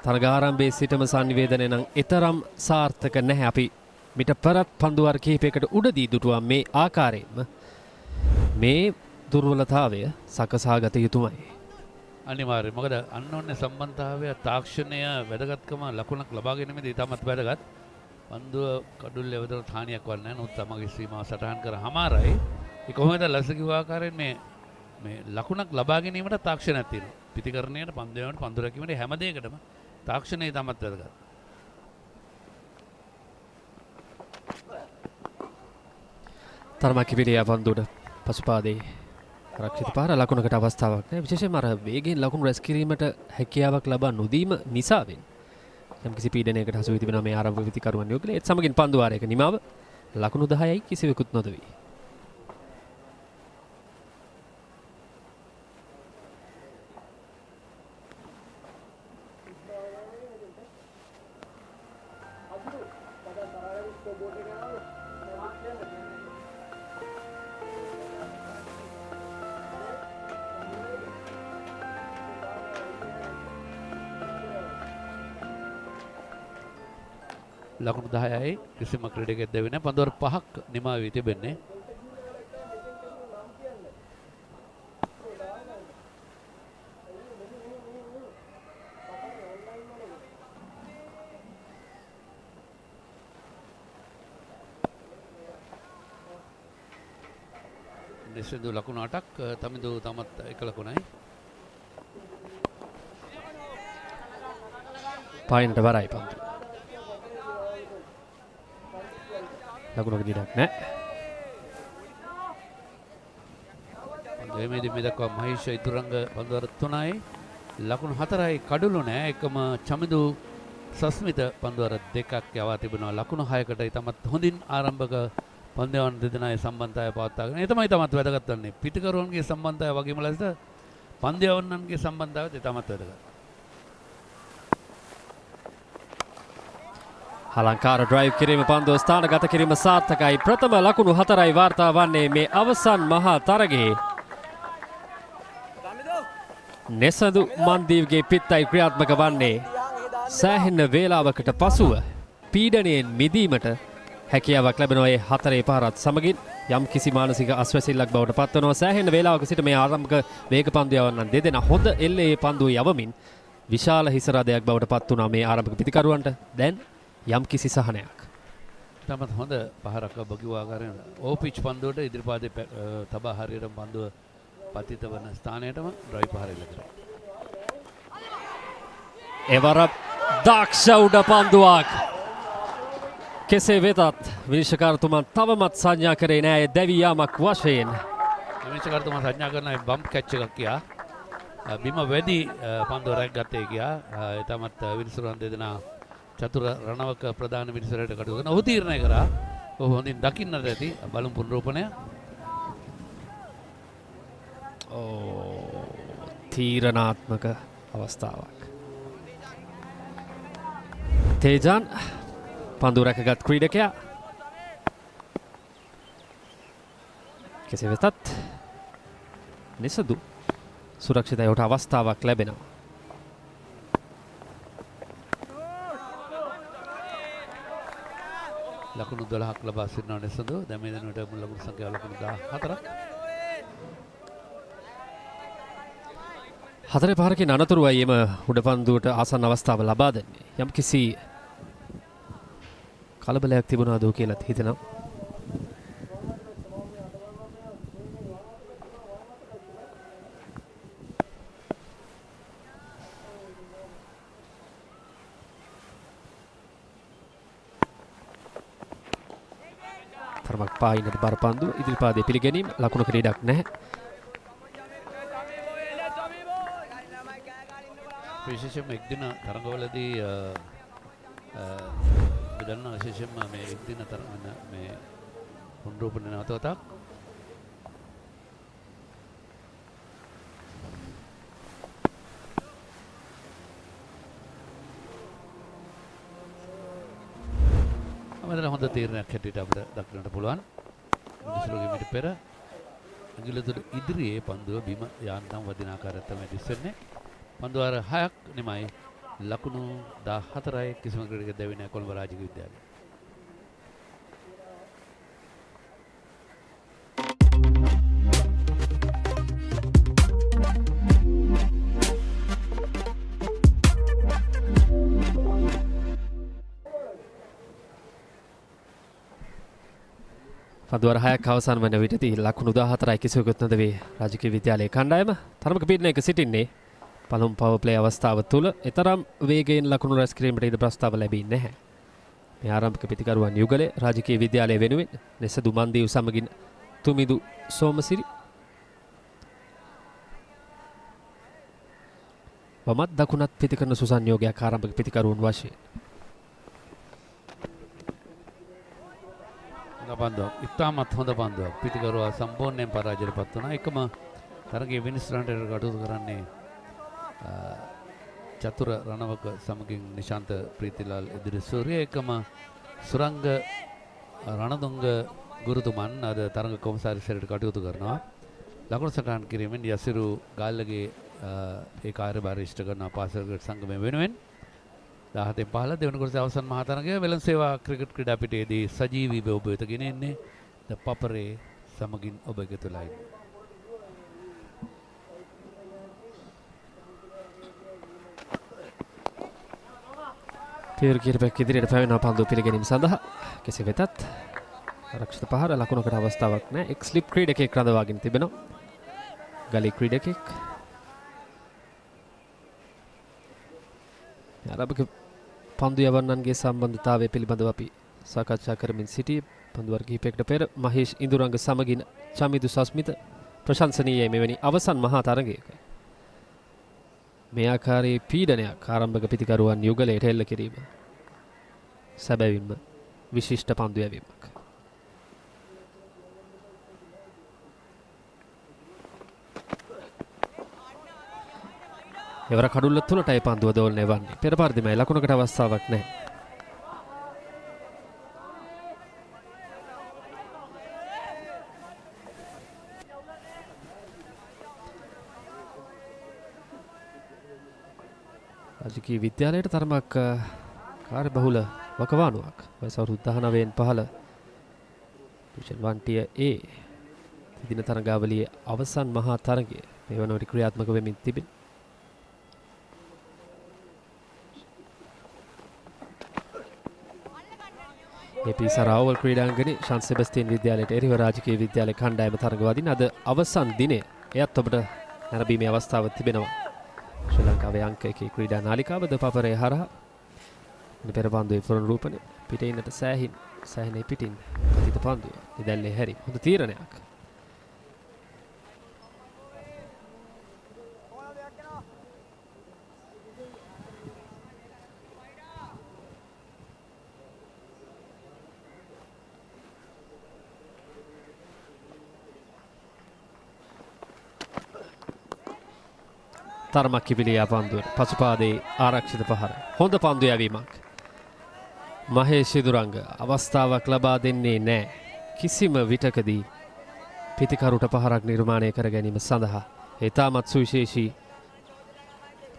තරගාරම්භයේ සිටම සංනිවේදනය නම් ඊතරම් සාර්ථක නැහැ. අපි මිට පෙරත් පන්දුවාර කිහිපයකට උඩදී දුටුවා මේ ආකාරයෙන්ම මේ දුර්වලතාවය සකසාගත යුතුමයි. අනිවාර්යයෙන්. මොකද අන්නෝන්‍ය සම්බන්ධතාවය තාක්ෂණය වැදගත්කම ලකුණක් ලබා ගැනීමේදී ඉතාමත් වැදගත්. පන්දුව කඩුල්ල එවදට හානියක් වන්නේ නැහැ. නමුත් තමගේ සීමාව සටහන් කර හමාරයි. ඒ කොහොමද ලස කිව්ව ආකාරයෙන් මේ ලකුණක් ලබා ගැනීමට තාක්ෂණයක් තියෙනවා. පිටිකරණයට පන්දුවේට පන්දු රැකීමේ හැම දෙයකටම තාක්ෂණය ඉතාමත් වැදගත්. තරමක් ඉවිලියා පන්දුවට පසුපාදේ රක්ෂිත පාර ලකුණකට අවස්ථාවක් නැහැ. විශේෂයෙන්ම අර වේගයෙන් ලකුණු රැස් කිරීමට හැකියාවක් ලබා නොදීම නිසාවෙන් යම්කිසි පීඩනයකට හසු වී තිබෙනවා මේ ආරම්භ පිටිකරුවන් යෝගලේ. ඒත් සමගින් පන්දු වාරයක නිමාව ලකුණු 10යි කිසිවෙකුත් නොදවි. ලකුණු 10යි කිසිම ක්‍රීඩකයෙක් දෙවෙන්නේ නැහැ. පන්දුවර 5ක් නිමා වී තිබෙන්නේ. නිසිදු ලකුණු 8ක් තමිදු තමත් එක ලකුණයි. පායින්ට වරයි පන්දු. ලකුණක දිඩක් නැහැ. දෙමෙදි මේ දක්වා මහේෂ් ඉතුරුංග පන්දුවර 3යි ලකුණු 4යි කඩළු නැහැ. එකම චමිදු සස්මිත පන්දුවර 2ක් යවා තිබෙනවා. ලකුණු 6කට තමත් හොඳින් ආරම්භක පන්දයන් දෙදෙනාගේ සම්බන්ධතාවය පවත්වාගෙන ඒ තමයි තමත් වැදගත් වන්නේ. පිටිකරුවන්ගේ සම්බන්ධතාවය වගේම ලෙස පන්දයවන්නන්ගේ සම්බන්ධතාවය තමත් වැදගත්. අලංකාර ඩ්‍රයිව් කිරීම පන්දුව ස්ථානගත කිරීම සාර්ථකයි. ප්‍රථම ලකුණු 4යි වාර්තා වන්නේ මේ අවසන් මහා තරගයේ. නෙසඳු මන්දීව්ගේ පිත්තයි ක්‍රියාත්මක වන්නේ සෑහෙන වේලාවකට පසුව පීඩනයෙන් මිදීමට හැකියාවක් ලැබෙනවා. ඒ 4 පාරත් සමගින් යම් කිසි මානසික අස්වැසිල්ලක් බවට පත්වනවා. සෑහෙන වේලාවක සිට මේ ආරම්භක වේග පන්දු යවන්නන් දෙදෙනා හොඳ එල්ලේ පන්දුව යවමින් විශාල හිසරදයක් බවට පත් වුණා මේ ආරම්භක පිතිකරුවන්ට. දැන් යම් කිසි සහනයක්. තමත් හොඳ පහරක් ඔබ කිව්ව ආකාරයෙන් ඕපිච් පන්දුවට ඉදිරිපාදේ තබා හරියට පන්දුව පතිත වන ස්ථානයටම ඩ්‍රයිව් පහර එල්ල කරා. එවර දක්ෂ උඩ පන්දුවක්. කෙසේ වෙතත් විනිශ්චයකාරතුමන් තවමත් සංඥා කරේ නෑ දැවී යාමක් වශයෙන්. විනිශ්චයකාරතුමා සංඥා කරන බම්ප් කැච් එකක් කියා. බිම වැඩි පන්දුව රැක් ගත්තේ කියා. ඒ තමත් විනිසුරන් දෙදෙනා චතුර රණවක ප්‍රධාන විනිසුරට කටයුතු කරන ඔහු තීරණය කරා. ඔහු හොඳින් දකින්නට ඇති බලමු පුනරූපණය. තීරණාත්මක අවස්ථාවක්. තේජාන් පන්දු රැකගත් ක්‍රීඩකයා. කෙසේ වෙතත් නිසදු සුරක්ෂිතයට අවස්ථාවක් ලැබෙනවා. ලකුණු 12ක් ලබා සිටිනවා නිසදු. දැන් මේ දිනට මුල් ලකුණු සංඛ්‍යාව ලකුණු 14ක්. 4 පාරකින් අනතුරුවයි එම උඩපන්දුවට ආසන්න අවස්ථාව ලබා දෙන්නේ. යම් කිසි කලබලයක් තිබුණාද කියලා හිතෙනවා. තරමක් පායිනට බර පන්දුව ඉදිරිපාදයේ පිළිගැනීම ලකුණකට ඉඩක් නැහැ. විශේෂයෙන්ම එක්දින තරඟවලදී දන්න විශේෂයෙන්ම මේ එක්දින තරඟ මේ පුනරූපණය නැවතවතක් අපිට හොඳ තීරණයක් හැටියට අපිට දක්නට පුළුවන්. මිනිසුන්ගේ මිට පෙර ඇඟිල්ල ඉදිරියේ පන්දුව බිම යාන්තම් වදින ආකාරයට තමයි දිස්වෙන්නේ. පන්දුවර 6ක් නෙමයි ලකුණු 14යි කිසිම ක්‍රීඩකයෙක් දෙවෙන්නේ නැහැ කොළඹ රාජික විද්‍යාලය. පන්දුවර 6ක් අවසන් වන විටදී ලකුණු 14යි කිසිවෙකුත් නොදවේ රාජික විද්‍යාලයේ කණ්ඩායම. තරමක පීඩනයක සිටින්නේ. පළමු පවර් ප්ලේ අවස්ථාව තුළ එතරම් වේගයෙන් ලකුණු රැස් කිරීමට ඉඩ ප්‍රස්තාව ලැබෙන්නේ නැහැ. මේ ආරම්භක පිතිකරුවන් යුගලේ රාජකීය විද්‍යාලය වෙනුවෙන් නෙසදු මන්දීව් සමගින් තුමිදු සෝමසිරි වමත් දකුණත් පිතිකරන සුසංයෝගයක් ආරම්භක පිතිකරුවන් වශයෙන්. පන්දුවක් ඉතාමත් හොඳ පන්දුවක්. පිතිකරුවා සම්පූර්ණයෙන් පරාජයට පත් වුණා. එකම තරගයේ විනිශ්චයන්ට කටයුතු කරන්නේ චතුර රණවක සමගින් නිශාන්ත ප්‍රීතිලාල් ඉදිරිසූරිය. එකම සුරංග රණදුංග ගුරුතුමන් අද තරග කොමසාරිස්වරයාට කටයුතු කරනවා. ලකුණු සටහන් කිරීමෙන් යසිරු ගාල්ලගේ ඒ කාර්යභාරය ඉෂ්ට කරන පාසල්ගත සංගමය වෙනුවෙන් 17 15 දෙවන කොටසේ අවසන් මහා තරගය වෙළඳ සේවා ක්‍රිකට් ක්‍රීඩා පිටියේදී සජීවීව ඔබ වෙත ගෙනෙන්නේ ද පපරේ සමගින් ඔබ එකතුලා ඉන්නේ. තීර කිරපෙක් ඉදිරියට පැවෙන පන්දු පිළිගැනීම සඳහා කෙසේ වෙතත් ආරක්ෂිත පහර ලකුණකට අවස්ථාවක් නැහැ. එක් ස්ලිප් ක්‍රීඩකයෙක් රඳවාගෙන තිබෙනවා. ගලී ක්‍රීඩකයෙක්. ආරම්භක පන්දු යවන්නන්ගේ සම්බන්ධතාවය පිළිබඳව අපි සාකච්ඡා කරමින් සිටී. පන්දු වර්ග කිහිපයකට පෙර මහේෂ් ඉඳුරංග සමගින් චමිදු සස්මිත ප්‍රශංසනීයයි මෙවැනි අවසන් මහා තරගයක. මේ ආකාරයේ පීඩනයක් ආරම්භක පිතිකරුවන් යුගලයට එල්ල කිරීම සැබවින්ම විශිෂ්ට පන්දු යැවීමක්. එවර කඩුල්ල තුනටයි පන්දුව දෝලනය වන්නේ. පෙර පරිදිමයි ලකුණකට අවස්ථාවක් නැහැ. රාජකීය විද්‍යාලයට තරමක් කාර්යබහුල වකවානුවක්. වයස අවුරුදු 19න් පහළ ඩිවිෂන් 1 ටියර් A දින තරගාවලියේ අවසන් මහා තරගය මේ වනවිට ක්‍රියාත්මක වෙමින් තිබෙන. මේ පිසරාවල් ක්‍රීඩාංගණයේ ශාන් සෙබස්තියන් විද්‍යාලයට එරෙහිව රාජකීය විද්‍යාලයේ කණ්ඩායම තරග වදින අද අවසන් දිනේ එයත් ඔබට නැරඹීමේ අවස්ථාව තිබෙනවා. ශ්‍රී ලංකාවේ අංක 1 ක්‍රීඩා නාලිකාව ද පපරේ හරහා පෙර පන්දුවේ පුනරූපණය පිටින්නට සෑහිනේ පිටින් පතිත පන්දුව නිදැල්ලේ හැරි හොඳ තීරණයක්. තරමක් කිපිලියා පන්දුවට පසුපාදේ ආරක්ෂිත පහර. හොඳ පන්දු යැවීමක්. මහේෂ් ඉඳුරංග අවස්ථාවක් ලබා දෙන්නේ නැහැ. කිසිම විටකදී පිතිකරුට පහරක් නිර්මාණය කර ගැනීම සඳහා ඉතාමත් සුවිශේෂී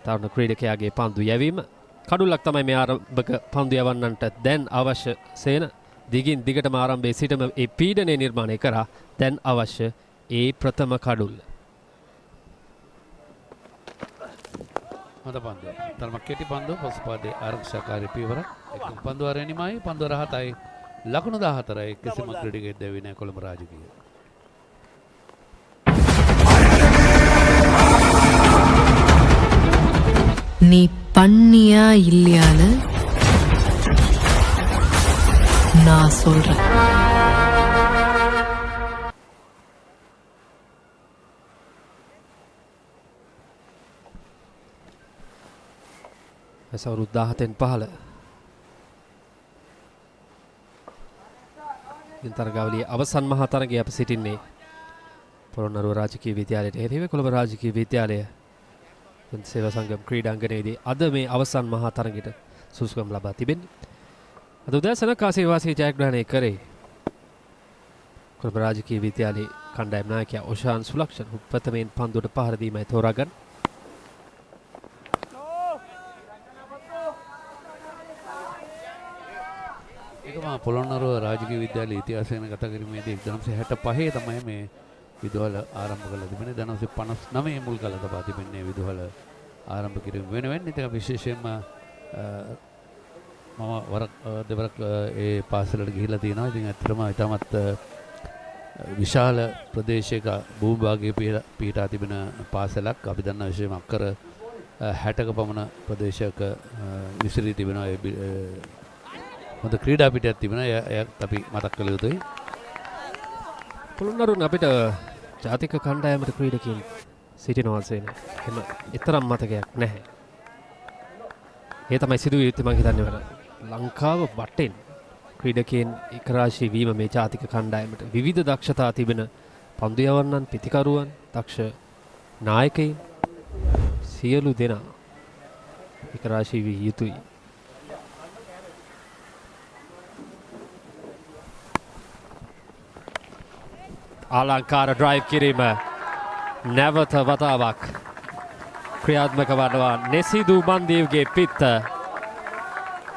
තරුණ ක්‍රීඩකයාගේ පන්දු යැවීම. කඩුල්ලක් තමයි මේ ආරම්භක පන්දු යවන්නන්ට දැන් අවශ්‍ය සේන. දිගින් දිගටම ආරම්භයේ සිටම ඒ පීඩනය නිර්මාණය කරා දැන් අවශ්‍ය ඒ ප්‍රථම කඩුල්ල. හොඳ පන්දුව. තරමක් කෙටි පන්දුව පසුපාදේ ආරක්ෂාකාරී පියවරක්. එක් පන්දුව අරෙනිමයි පන්දුව රහතයි. ලකුණු 14යි කිසිම ක්‍රීඩකයෙක් දැවි නැහැ කොළඹ රාජකීය. நீ பண்ணியா இல்லையான்னு நான் சொல்றேன். අවුරුදු 17න් පහළ තරගාවලියේ අවසන් මහා තරගයේ අප සිටින්නේ පොළොන්නරුව රාජකීය විද්‍යාලයට එරෙහිව කොළඹ රාජකීය විද්‍යාලය සේවා සංගම් ක්‍රීඩාංගණයේදී අද මේ අවසන් මහා තරගයට සුසුකම් ලබා තිබෙන්නේ. අද උදෑසන කාසිවාසී ජයග්‍රහණය කරේ කොළඹ රාජකීය විද්‍යාලයේ කණ්ඩායම් නායකයා ඔෂාන් සුලක්ෂණ ප්‍රථමයෙන් පන්දුවට පහර දීමයි තෝරාගන්න. පොළොන්නරුව රාජකීය විද්‍යාලයේ ඉතිහාසයෙන් ගත කිරීමේදී 1965 තමයි මේ විදුහල ආරම්භ කළ තිබෙන්නේ. 1959 මුල් කළ තබා තිබෙන්නේ විදුහල ආරම්භ කිරීම වෙනුවෙන්. ඉතින් විශේෂයෙන්ම මම දෙවරක් ඒ පාසලට ගිහිලා තියෙනවා. ඉතින් ඇත්තටම ඊටමත් විශාල ප්‍රදේශයක භූභාගයේ පිහිටා තිබෙන පාසලක්. අපි දන්නා විශේෂයෙන්ම අක්කර 60ක පමණ ප්‍රදේශයක විසිරී තිබෙනවා. හොඳ ක්‍රීඩා පිටියක් තිබෙනවා. එයත් අපි මතක් කළ යුතුයි. පොළොන්නරුව අපිට ජාතික කණ්ඩායමට ක්‍රීඩකයන් සිටිනවා සේන. එම තරම් මතකයක් නැහැ. ඒ තමයි සිදුවිය යුත්තේ මම හිතන්නේ වර. ලංකාව වටෙන් ක්‍රීඩකයන් එක්රාශී වීම මේ ජාතික කණ්ඩායමට විවිධ දක්ෂතා තිබෙන පන්දු යවන්නන්, පිතිකරුවන්, දක්ෂ නායකයින් සියලු දෙනා එක්රාශී වී යුතුයි. අලංකාර ඩ්‍රයිව් කිරීම නැවත වතාවක් ක්‍රියාත්මක වනවා නෙසිදු මන්දීව්ගේ පිත්ත.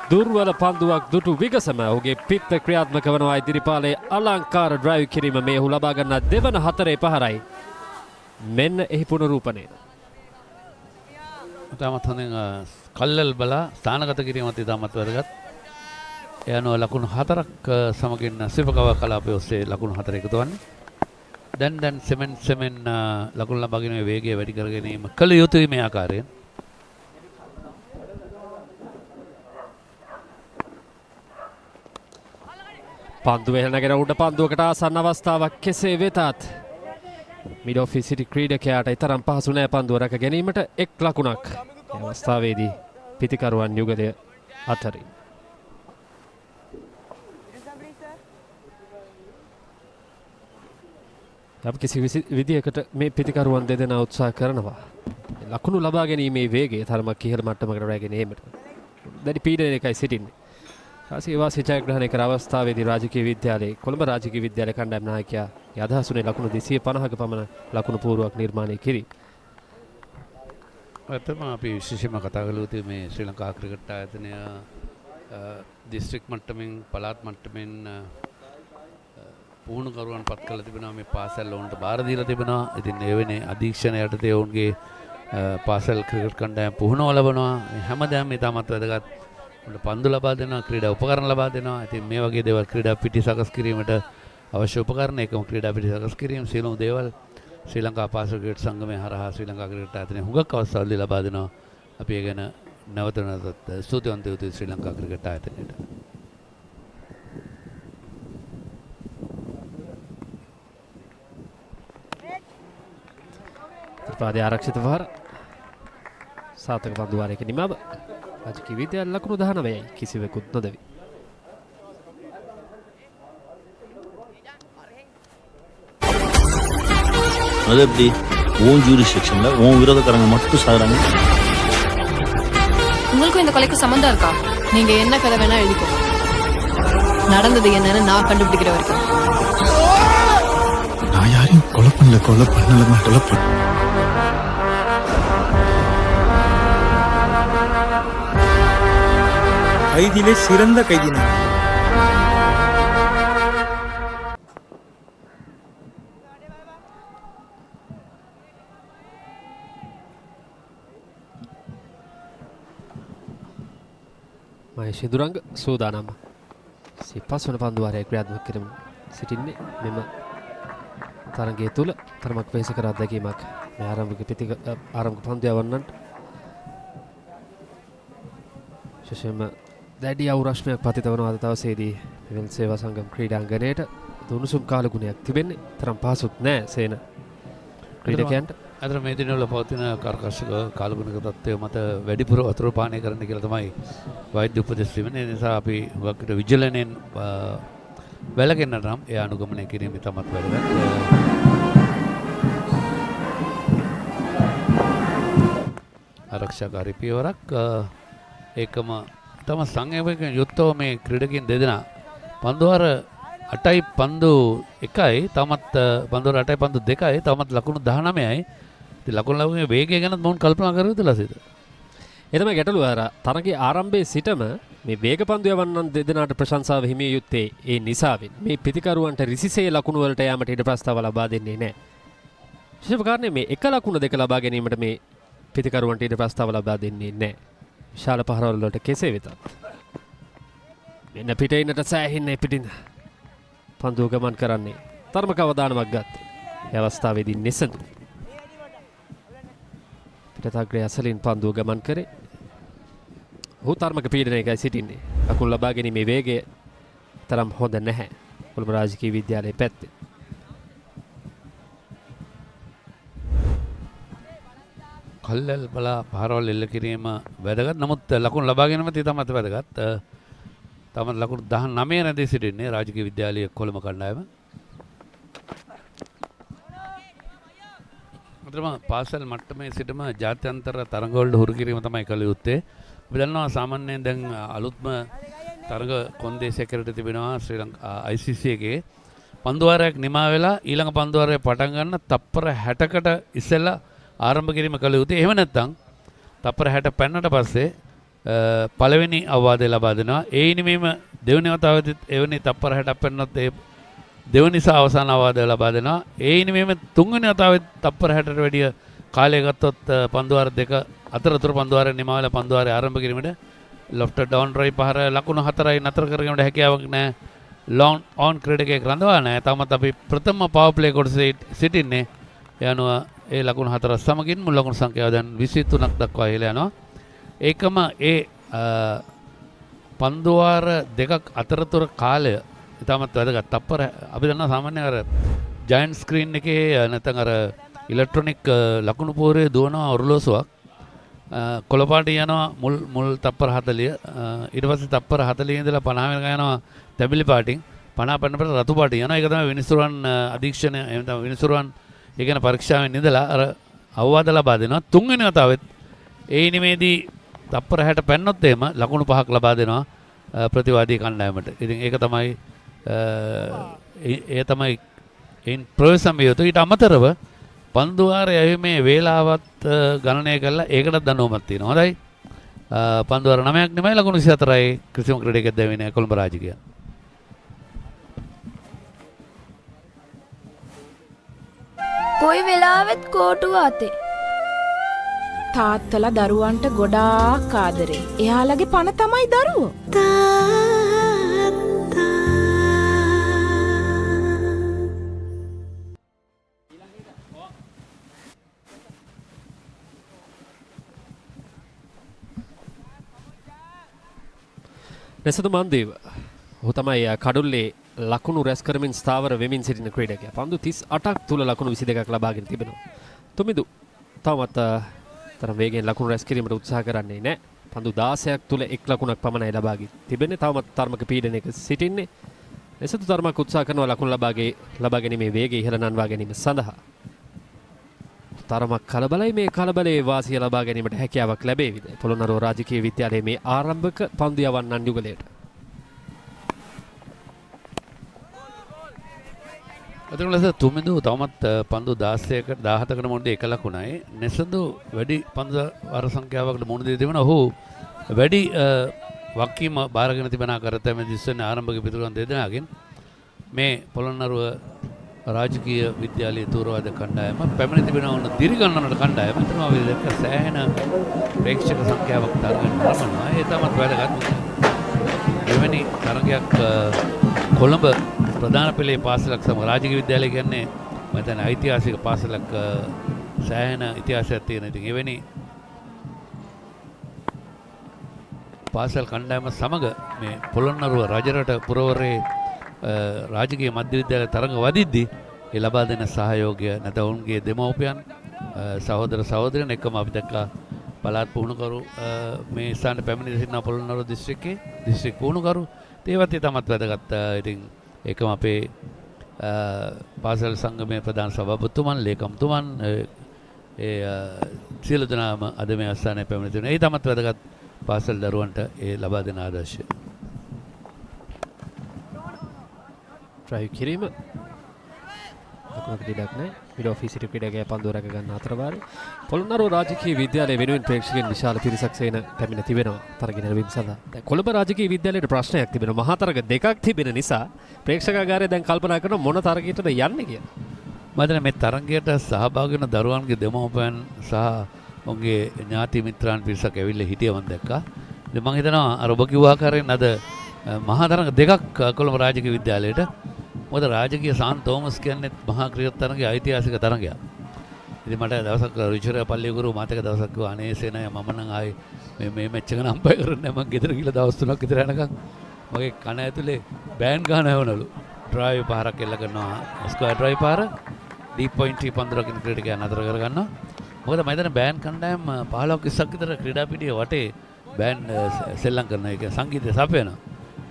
දුර්වල පන්දුවක් දුටු විගසම ඔහුගේ පිත්ත ක්‍රියාත්මක වනවා ඉදිරිපාලේ අලංකාර ඩ්‍රයිව් කිරීම මේ ඔහු ලබා ගන්නා දෙවන හතරේ පහරයි. මෙන්න එහි පුනරූපණය. ඉතාමත් හොඳින් කල්ලල් බලා ස්ථානගත කිරීමත් ඉතාමත් වැදගත්. ඒ අනුව ලකුණු 4ක් සමගින් සිපකව කලාපය ඔස්සේ ලකුණු 4 එකතු වන්නේ. දැන් සෙමෙන් ලකුණු ලබා ගැනීමේ වේගය වැඩි කර ගැනීම කළ යුතුයි මේ ආකාරයෙන්. පන්දුව එහෙල නැගෙන උඩ පන්දුවකට ආසන්න අවස්ථාවක් කෙසේ වෙතත් මිඩ් ඔෆිස් සිටි ක්‍රීඩකයාට තරම් පහසු නෑ පන්දුව රැක ගැනීමට එක් ලකුණක් මේ අවස්ථාවේදී පිතිකරුවන් යුගලය අතරින්. යම් කිසි විදියකට මේ පිතිකරුවන් දෙදෙනා උත්සාහ කරනවා ලකුණු ලබා ගැනීමේ වේගය තරමක් ඉහළ මට්ටමකට රැගෙන ඒමට. දැඩි පීඩනයකයි සිටින්නේ. වාසි ජයග්‍රහණය කර අවස්ථාවේදී රාජකීය විද්‍යාලයේ කොළඹ රාජකීය විද්‍යාලය කණ්ඩායම් නායකයා යදහසුනේ ලකුණු 250ක පමණ ලකුණු පූර්වක් නිර්මාණය කිරී. ඇත්තම අපි විශේෂයෙන්ම කතා කළේ මේ ශ්‍රී ලංකා ක්‍රිකට් ආයතනය දිස්ත්‍රික් මට්ටමින් පළාත් මට්ටමින් පුහුණුකරුවන් පත් කරලා තිබෙනවා මේ පාසල් වලට බාර දීලා තිබෙනවා. ඉතින් ඒ වෙන්නේ අධීක්ෂණය යටතේ ඔවුන්ගේ පාසල් ක්‍රිකට් කණ්ඩායම් පුහුණුව ලබනවා. හැමදාම ඉතාමත් වැදගත්. පන්දු ලබා දෙනවා, ක්‍රීඩා උපකරණ ලබා දෙනවා. ඉතින් මේ වගේ දේවල් ක්‍රීඩා පිටි සකස් කිරීමට අවශ්‍ය උපකරණ ඒකම ක්‍රීඩා පිටි සකස් කිරීම සියලුම දේවල් ශ්‍රී ලංකා පාසල් ක්‍රිකට් සංගමය හරහා ශ්‍රී ලංකා ක්‍රිකට් ආයතනය හුඟක් අවස්ථාවලදී ලබා දෙනවා. අපි ඒ ගැන නැවත නැවතත් ස්තුතිවන්ත වෙමු ශ්‍රී ලංකා ක්‍රිකට් ආයතනයට. ත්‍රිපාදයේ ආරක්ෂිත වහර සාර්ථක පන්දු වාරයක නිමව රාජකීය විද්‍යාල ලකුණු 19යි කිසිවෙකුත් නොදවි. அது எப்படி ஓன் ஜூரிஸ்டிக்ஷன்ல ஓன் விரோதக்காரங்க மட்டும் சாகுறாங்க. உங்களுக்கும் இந்த கொலைக்கு சம்பந்தம் இருக்கா? நீங்க என்ன கதை வேணா எழுதிக்கோ. நடந்தது என்னன்னு நான் கண்டுபிடிக்கிற வரைக்கும். நான் யாரையும் கொலை பண்ணலமா கொலை பண்ண. கைதியிலே சிறந்த கைதி நான். මහේෂ් ඉඳුරංග සූදානම්. සිප්පස්වන පන්දු වාරයේ ක්‍රියාත්මක කරමින් සිටින්නේ මෙම තරගය තුල තරමක් වෙහෙසකර අත්දැකීමක් මේ ආරම්භක පන්දු යවන්නන්ට විශේෂයෙන්ම දැඩි අවුරශ්මයක් පතිත වන අද දවසේදී මෙවැනි සේවා සංගම් ක්‍රීඩාංගණයට දුනුසුම් කාලගුණයක් තිබෙන්නේ තරම් පහසුත් නෑ සේන ක්‍රීඩකයන්ට. අතර මේ දිනවල පවතින කර්කශක කාලගුණික තත්ත්වය මත වැඩිපුර වතුර පානය කරන්න කියලා තමයි වෛද්‍ය උපදෙස් තිබෙන්නේ. ඒ නිසා අපි වක්කිට විජිලෙන්ෙන් වැළකෙන්න නම් ඒ අනුගමනය කිරීම ඉතාමත් වැදගත්. ආරක්ෂාකාරී පියවරක් ඒකම තම සංයමයෙන් යුක්තව මේ ක්‍රීඩකින් දෙදෙනා පන්දුවර 8යි පන්දු 1යි තමත් පන්දුවර 8යි පන්දු 2යි තමත් ලකුණු 19යි. ඉතින් ලකුණු ලැබුමේ වේගය ගැනත් මොවුන් කල්පනා කරුවද ලසිත? ඒ තමයි ගැටලුව. තරගයේ ආරම්භයේ සිටම මේ වේග පන්දු යවන්නන් දෙදෙනාට ප්‍රශංසාව හිමිය යුත්තේ ඒ නිසාවෙන් මේ පිතිකරුවන්ට රිසිසේ ලකුණු වලට යාමට ඉඩ ප්‍රස්තාව ලබා දෙන්නේ නැහැ. විශේෂ කාරණේ මේ එක ලකුණ දෙක ලබා ගැනීමට මේ පිතිකරුවන්ට ඉඩ ප්‍රස්තාව ලබා දෙන්නේ නැහැ. විශාල පහරවල වලට කෙසේ වෙතත් මෙන්න පිටින්නට සෑහෙන්නේ පිටින් පන්දුව ගමන් කරන්නේ තරමක අවධානමක් ගත්තේ. ඒ අවස්ථාවේදී නිසඳු පිටතග්‍රය අසලින් පන්දුව ගමන් කරේ. ඔහු තරමක පීඩනයකයි සිටින්නේ. ලකුණු ලබා ගැනීමේ වේගය තරම් හොඳ නැහැ කොළඹ රාජකීය විද්‍යාලයේ පැත්තේ. කල්ලල් බලා පහරවල් එල්ල කිරීම වැදගත්. නමුත් ලකුණු ලබා ගැනීමත් ඉතාමත් වැදගත්. තමත් ලකුණු 19 නැදී සිටින්නේ රාජකීය විද්‍යාලයේ කොළඹ කණ්ඩායම. අතරම පාසල් මට්ටමේ සිටම ජාත්‍යන්තර තරඟවලට හුරු කිරීම තමයි කළ යුත්තේ. අපි දන්නවා සාමාන්‍යයෙන් දැන් අලුත්ම තරඟ කොන්දේසියක් කරට තිබෙනවා ශ්‍රී ලංකා ICC එකේ. පන්දුවාරයක් නිමා වෙලා ඊළඟ පන්දුවාරය පටන් ගන්න තප්පර 60කට ඉස්සෙල්ලා ආරම්භ කිරීම කළ යුතුයි. එහෙම නැත්නම් තප්පර 60 පෙන්නට පස්සේ පළවෙනි අවවාදය ලබා දෙනවා. ඒ ඉනිමේම දෙවෙනි වතාවෙත් එවැනි තප්පර 60ක් පෙන්නොත් ඒ දෙවෙනි සහ අවසාන අවවාදය ලබා දෙනවා. ඒ ඉනිමේම තුන්වෙනි වතාවෙත් තප්පර 60ට වැඩිය කාලය ගත්තොත් පන්දුවාර දෙක අතරතුර පන්දුවාරය නිමා වෙලා පන්දුවාරය ආරම්භ කිරීමට ලොෆ්ට් ඩවුන් ඩ්‍රයිව් පහර ලකුණු 4යි නතර කරගන්නට හැකියාවක් නැහැ. ලොන් ඔන් ක්‍රීඩකයෙක් රඳවා නැහැ. තාමත් අපි ප්‍රථම පවර් ප්ලේ කොටසේ සිටින්නේ. ඒ අනුව ඒ ලකුණු 4 සමගින් මුල් ලකුණු සංඛ්‍යාව දැන් 23ක් දක්වා ඉහළ යනවා. ඒකම ඒ පන්දුවාර දෙකක් අතරතුර කාලය ඉතාමත් වැදගත්. තප්පර අපි දන්නවා සාමාන්‍ය අර ජයන්ට් ස්ක්‍රීන් එකේ නැත්නම් අර ඉලෙක්ට්‍රොනික ලකුණු පෝරේ දුවන ඔරලෝසුවක් කොළපාට යනවා මුල් තප්පර 40 ඊට පස්සේ තප්පර 40 ඉඳලා 50 වෙනකන් යනවා තැඹිලි පාටින් 50 පෙන්නපට රතු පාටින් යනවා. ඒක තමයි විනිසුරුවන් අධීක්ෂණය එහෙම තමයි විනිසුරුවන් ඒ කියන්නේ පරීක්ෂාවෙන් ඉඳලා අර අවවාද ලබා දෙනවා. තුන්වෙනි වතාවෙත් ඒ ඉනිමේදී තප්පර 60 පෙන්නොත් එහෙම ලකුණු 5ක් ලබා දෙනවා ප්‍රතිවාදී කණ්ඩායමට. ඉතින් ඒක තමයි ඒ තමයි ඉන් ප්‍රවේශම් විය යුතු. ඊට අමතරව පන්දුවාරය මේ වේලාවත් ගණනය කරලා ඒකටත් දඬුවමක් තියෙනවා. හොඳයි. පන්දුවාර 9ක් නෙමෙයි ලකුණු 24යි කිසිම ක්‍රීඩකයෙක් දැවෙන්නේ නැහැ කොළඹ රාජකීය. කොයි වෙලාවෙත් කෝටුව අතේ. තාත්තලා දරුවන්ට ගොඩාක් ආදරේ. එයාලගේ පණ තමයි දරුවෝ. නැසතු මන්දේව ඔහු තමයි කඩුල්ලේ ලකුණු රැස් කරමින් ස්ථාවර වෙමින් සිටින ක්‍රීඩකයා. පන්දු 38ක් තුල ලකුණු 22ක් ලබාගෙන තිබෙනවා. තුමිදු තවමත් තරම් වේගෙන් ලකුණු රැස් කිරීමට උත්සාහ කරන්නේ නැහැ. පන්දු 16ක් තුල එක් ලකුණක් පමණයි ලබාගෙන තිබෙන්නේ. තවමත් තරමක පීඩනයක සිටින්නේ. නැසතු තරමක් උත්සාහ කරනවා ලකුණු ලබා ගැනීමේ වේගය ඉහළ නංවා ගැනීම සඳහා. තරමක් කලබලයි. මේ කලබලයේ වාසිය ලබා ගැනීමට හැකියාවක් ලැබේවිද පොළොන්නරුව රාජකීය විද්‍යාලයේ මේ ආරම්භක පන්දු යවන්නන් යුගලයට. අතන ලෙස තුමිදු තවමත් පන්දු 16කට 17කට මොණ්ඩේ එක ලකුණයි. නැසඳු වැඩි පන්දු වාර සංඛ්‍යාවකට මුණ දී තිබෙන ඔහු වැඩි වක්කීම බාරගෙන තිබෙන ආකාරයට මේ දිස්වන්නේ ආරම්භක පිටුරන් දෙදෙනාගෙන් මේ පොළොන්නරුව රාජකීය විද්‍යාලයේ තූරවාද කණ්ඩායම පැමිණ තිබෙන ඕන දිරිගන්නනට කණ්ඩායම එතන අපි දැක්ක සෑහෙන ප්‍රේක්ෂක සංඛ්‍යාවක් තරගන්න කරනවා. ඒ තමත් වැදගත්. එවැනි තරගයක් කොළඹ ප්‍රධාන පෙළේ පාසලක් සමග රාජකීය විද්‍යාලය කියන්නේ මම හිතන්නේ ඓතිහාසික පාසලක් සෑහෙන ඉතිහාසයක් තියෙන. ඉතින් එවැනි පාසල් කණ්ඩායම සමග මේ පොළොන්නරුව රජරට පුරවරේ රාජකීය මධ්‍ය විද්‍යාලය තරඟ වදිද්දී ඒ ලබා දෙන සහයෝගය නැත්නම් ඔවුන්ගේ දෙමව්පියන් සහෝදර සහෝදරයන් එක්කම අපි දැක්කා පළාත් පුහුණුකරු මේ ස්ථානට පැමිණ සිටින පොළොන්නරුව දිස්ත්‍රික්කයේ දිස්ත්‍රික් පුහුණුකරු ඒවත් තමත් වැදගත්. ඉතින් ඒකම අපේ පාසල් සංගමයේ ප්‍රධාන සභාපතිතුමන් ලේකම්තුමන් ඒ සියලු දෙනාම අද මේ ස්ථානයේ පැමිණ සිටින ඒ තමත් වැදගත් පාසල් දරුවන්ට ඒ ලබා දෙන ආදර්ශය. ට්‍රයි කිරීම ලකුණකට ඉඩක් නැහැ. මිඩ් ඔෆ් සිටි ක්‍රීඩකයා පන්දුව රැක ගන්න අතරවාරේ පොළොන්නරුව රාජකීය විද්‍යාලයේ වෙනුවෙන් ප්‍රේක්ෂකයන් විශාල පිරිසක් සේන පැමිණ තිබෙනවා තරග නැරඹීම සඳහා. දැන් කොළඹ රාජකීය විද්‍යාලයේ ප්‍රශ්නයක් තිබෙනවා. මහා තරග දෙකක් තිබෙන නිසා ප්‍රේක්ෂකාගාරය දැන් කල්පනා කරන මොන තරගයකටද යන්නේ කියලා. මම හිතන්නේ මේ තරගයට සහභාගී වෙන දරුවන්ගේ දෙමව්පියන් සහ ඔවුන්ගේ ඥාති මිත්‍රාන් පිරිසක් ඇවිල්ලා හිටියා මම දැක්කා. ඉතින් මම හිතනවා අර ඔබ කිව්ව ආකාරයෙන් අද මහා තරග දෙකක් කොළඹ රාජකීය විද්‍යාලයට. මොකද රාජකීය සාන් තෝමස් කියන්නේ මහා ක්‍රිකට් තරගයේ ඓතිහාසික තරගයක්. ඉතින් මට දවසක් රුචිර පල්ලිය ගුරු මාතක දවසක් කිව්වා අනේ සේනය මම නම් ආයේ මේ මැච් එක නම් අම්පයර් කරන්නේ මම ගෙදර ගිහලා දවස් 3ක් විතර යනකම් මගේ කන ඇතුලේ බෑන් ගන්න හැවනලු. ඩ්‍රයිව් පාරක් එල්ල කරනවා. ස්ක්වයර් ඩ්‍රයිව් පාර ඩීප් පොයින්ට් 3 ක්‍රීඩකයන් අතර කර ගන්නවා. මොකද මම හිතන්නේ බෑන් කණ්ඩායම් 15ක් 20ක් විතර ක්‍රීඩා පිටියේ වටේ බෑන් සෙල්ලම් කරන එක සංගීතය සපයනවා.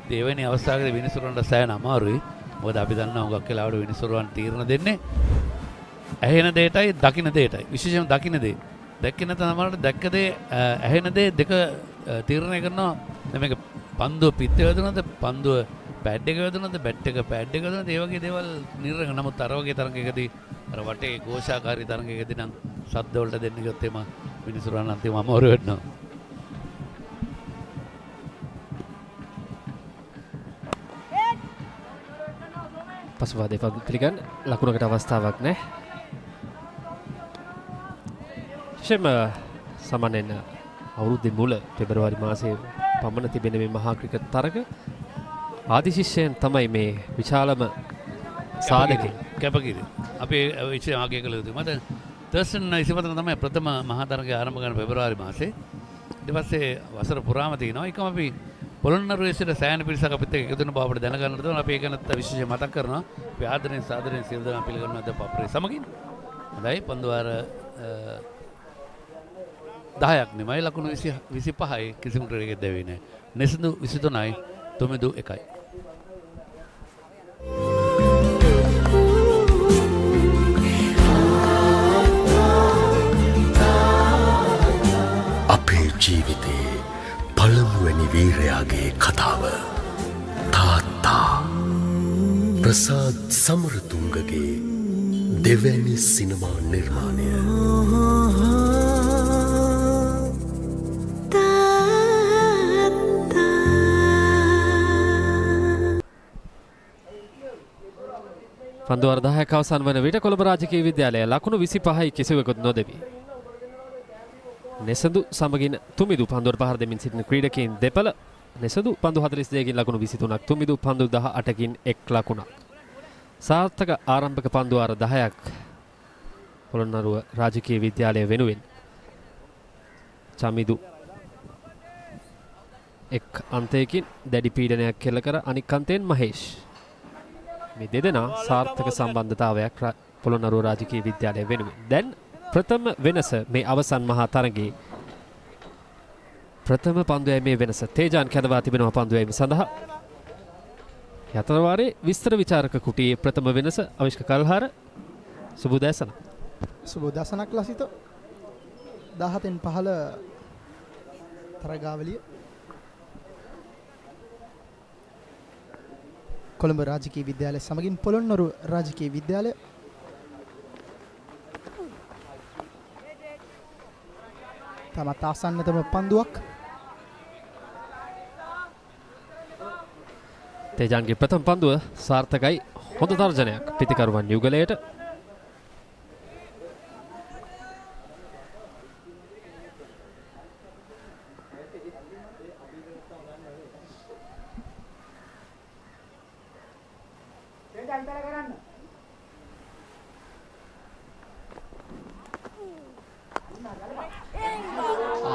ඉතින් එවැනි අවස්ථාවකදී විනිසුරුවන්ට සෑහෙන අමාරුයි. මොකද අපි දන්නවා හුඟක් වෙලාවට විනිසුරුවන් තීරණ දෙන්නේ ඇහෙන දෙයටයි දකින්න දෙයටයි. විශේෂයෙන් දකින්න දේ. දැක්කේ නැත්නම් සමහරවිට දැක්ක දේ ඇහෙන දේ දෙක තීරණය කරනවා. දැන් මේක පන්දුව පිට වැදුනද පන්දුව පැඩ් එක වැදුනද බැට් එක පැඩ් එක වැදුනද ඒ වගේ දේවල් නිර්ණය. නමුත් අර වගේ තරඟයකදී අර වටේ ഘോഷාකාරී තරඟයකදී නම් ශබ්ද වලට දෙන්න ගියොත් එම විනිසුරුවන් අන්තිම අමාරු වෙනවා. පසුවාදේ පිළිගන්න ලකුණකට අවස්ථාවක් නැහැ. විශේෂයෙන්ම සාමාන්‍යයෙන් අවුරුද්දේ මුල පෙබරවාරි මාසයේ පමණ තිබෙන මේ මහා ක්‍රිකට් තරග ආදිශිෂ්‍යයන් තමයි මේ විශාලම සාධකේ කැපකිරීම. අපි විශේෂ ආගය කළ යුතුයි. මට තර්ස්ටන් 24 තමයි ප්‍රථම මහා තරගය ආරම්භ කරන පෙබරවාරි මාසේ. ඊට පස්සේ වසර පුරාම තියෙනවා. ඒකම අපි පොළොන්නරුවේ සිට සෑහෙන පිරිසක් අපිත් එක්ක එකතු වෙන බව අපිට දැනගන්නට තියෙනවා. අපි ඒක නැත්නම් විශේෂයෙන් මතක් කරනවා. අපි ආදරයෙන් සාදරයෙන් සියලු දෙනා පිළිගන්නවා අද පප්‍රේ සමගින්. හොඳයි පන්දු වාර 10ක් නෙමෙයි ලකුණු 25යි කිසිම ක්‍රීඩකයෙක් දැවෙන්නේ නැහැ. නෙසඳු 23යි තුමිදු 1යි. අපේ ජීවිතේ පළමුවැනි වීරයාගේ කතාව තාත්තා ප්‍රසාද් සමරතුංගගේ දෙවැනි සිනමා නිර්මාණය පන්දු වාර 10ක අවසන් වන විට කොළඹ රාජකීය විද්‍යාලය ලකුණු 25යි කිසිවෙකුත් නොදෙවි. නෙසඳු සමගින් තුමිදු පන්දුවට පහර දෙමින් සිටින ක්‍රීඩකයන් දෙපළ නෙසඳු පන්දු 42කින් ලකුණු 23ක් තුමිදු පන්දු 18කින් 1 ලකුණක්. සාර්ථක ආරම්භක පන්දු වාර 10ක් පොළොන්නරුව රාජකීය විද්‍යාලය වෙනුවෙන් චමිදු එක් අන්තයකින් දැඩි පීඩනයක් කෙළ කර අනික් අන්තයෙන් මහේෂ් මේ දෙදෙනා සාර්ථක සම්බන්ධතාවයක් පොළොන්නරුව රාජකීය විද්‍යාලය වෙනුවෙන්. දැන් ප්‍රථම වෙනස මේ අවසන් මහා තරගයේ ප්‍රථම පන්දුවීමේ වෙනස තේජාන් කැඳවා තිබෙනවා පන්දුවීම සඳහා. යතර වාරේ විස්තර විචාරක කුටියේ ප්‍රථම වෙනස අවිෂ්ක කල්හාර සුබෝදෑසන. සුබෝදෑසනක් ලසිත 17න් 15 තරගාවලිය කොළඹ රාජකීය විද්‍යාලය සමගින් පොළොන්නරුව රාජකීය විද්‍යාලය තමත් ආසන්නතම පන්දුවක් තේජාන්ගේ ප්‍රථම පන්දුව සාර්ථකයි. හොඳ තර්ජනයක් පිතිකරුවන් යුගලයට.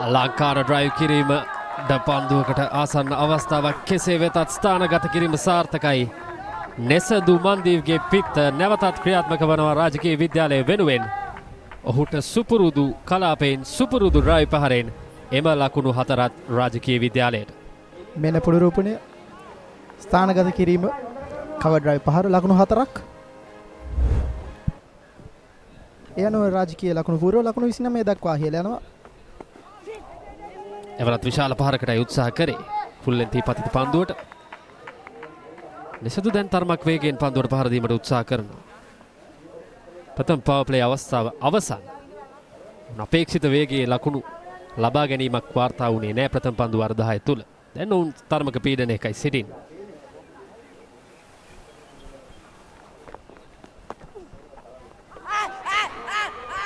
ලංකාර ඩ්‍රයිව් කිරීම ද පන්දුවකට ආසන්න අවස්ථාවක් කෙසේ වෙතත් ස්ථානගත කිරීම සාර්ථකයි. නෙසඳු මන්දීව්ගේ පිත්ත නැවතත් ක්‍රියාත්මක වනවා රාජකීය විද්‍යාලය වෙනුවෙන්. ඔහුට සුපුරුදු කලාපයෙන් සුපුරුදු ඩ්‍රයිව් පහරෙන් එම ලකුණු 4ත් රාජකීය විද්‍යාලයට. මෙන්න පුනරූපණය ස්ථානගත කිරීම කවර් ඩ්‍රයිව් පහර ලකුණු 4ක්. ඒ අනුව රාජකීය ලකුණු පූර්ව ලකුණු 29 දක්වා ඉහළ යනවා. එවරත් විශාල පහරකටයි උත්සාහ කරේ ෆුල්ලෙන්ති පතිත පන්දුවට. නෙසඳු දැන් තරමක් වේගයෙන් පන්දුවට පහර දීමට උත්සාහ කරනවා. ප්‍රථම පවර් ප්ලේ අවස්ථාව අවසන්. අපේක්ෂිත වේගයේ ලකුණු ලබා ගැනීමක් වාර්තා වුණේ නැහැ ප්‍රථම පන්දු වාර 10 තුල. දැන් උන් තරමක පීඩනයකයි සිටින්නේ.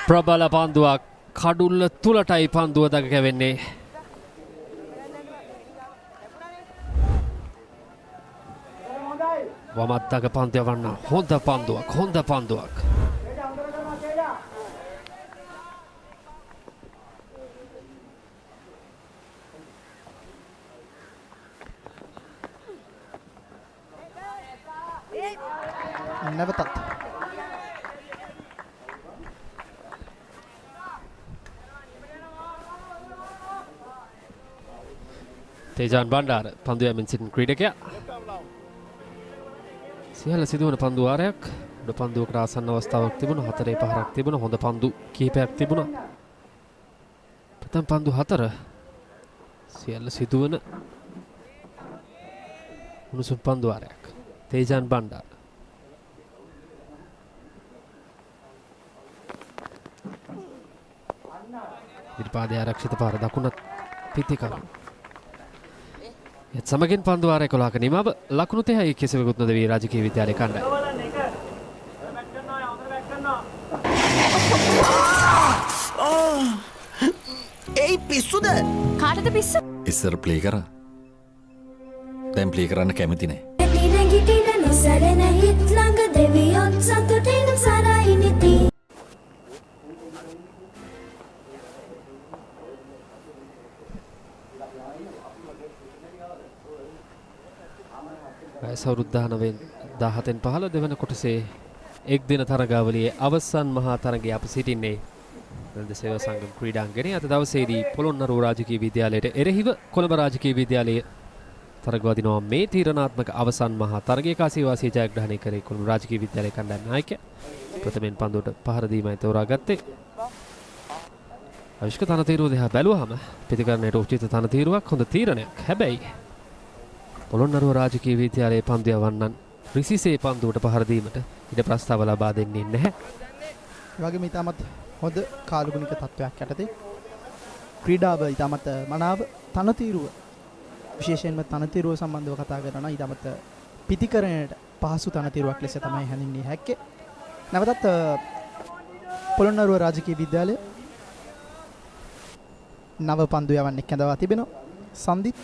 ප්‍රබල පන්දුවක් කඩුල්ල තුලටයි පන්දුව දග කැවෙන්නේ. වමත් දග පන්දු යවන්න හොඳ පන්දුවක්. නැවතත් තේජාන් බණ්ඩාර පන්දු යමින් සිටින ක්‍රීඩකයා. සියල්ල සිදුවන පන්දු වාරයක්. උඩ පන්දුවකට ආසන්න අවස්ථාවක් තිබුණා. 4 පහරක් තිබුණා. හොඳ පන්දු කීපයක් තිබුණා. ප්‍රථම පන්දු 4 සියල්ල සිදුවන උණුසුම් පන්දු වාරයක්. තේජාන් බණ්ඩාර. ඉරිපාදයේ ආරක්ෂිත පාර දකුණත් පිතිකරු. එත් සමගින් පන්දු වාරය 11ක නිමව ලකුණු 30යි කිසිවෙකුත් නොදවි රාජකීය විද්‍යාලයේ කණ්ඩායම. පිස්සුද? කාටද පිස්සු? ඉස්සර ප්ලේ කරා. දැන් ප්ලේ කරන්න කැමති නෑ. වයස අවුරුදු 17න් 15 දෙවන කොටසේ එක් දින තරගාවලියේ අවසන් මහා තරගයේ අප සිටින්නේ නන්ද සේවා සංගම ක්‍රීඩාංගණයේ. අද දවසේදී පොළොන්නරුව රාජකීය විද්‍යාලයට එරෙහිව කොළඹ රාජකීය විද්‍යාලයේ තරගවදිනවා මේ තීරණාත්මක අවසන් මහා තරගයේ කාසිවාසී ජයග්‍රහණය කරේ කොළඹ රාජකීය විද්‍යාලයේ කණ්ඩායම් නායකයා. ප්‍රථමයෙන් පන්දුවට පහර දීමයි තෝරාගත්තේ. අවිෂ්ක තනතිරුව දිහා බැලුවහම ප්‍රතිකරණයට උචිත තනතිරුවක්, හොඳ තීරණයක්. හැබැයි පොළොන්නරුව රාජකීය විද්‍යාලයේ පන්දු යවන්නන් රිසිසේ පන්දුවට පහර දීමට ඉඩ ප්‍රස්තාව ලබා දෙන්නේ නැහැ. ඒ වගේම ඉතාමත් හොඳ කාලගුණික තත්වයක් යටතේ ක්‍රීඩාව ඉතාමත් මනාව තනතිරුව, විශේෂයෙන්ම තනතිරුව සම්බන්ධව කතා කරනවා. ඉතාමත් පිතිකරණයට පහසු තනතිරුවක් ලෙස තමයි හැඳින්විය හැක්කේ. නැවතත් පොළොන්නරුව රාජකීය විද්‍යාලය නව පන්දු යවන්නේ කැඳවා තිබෙනවා. සන්දිත්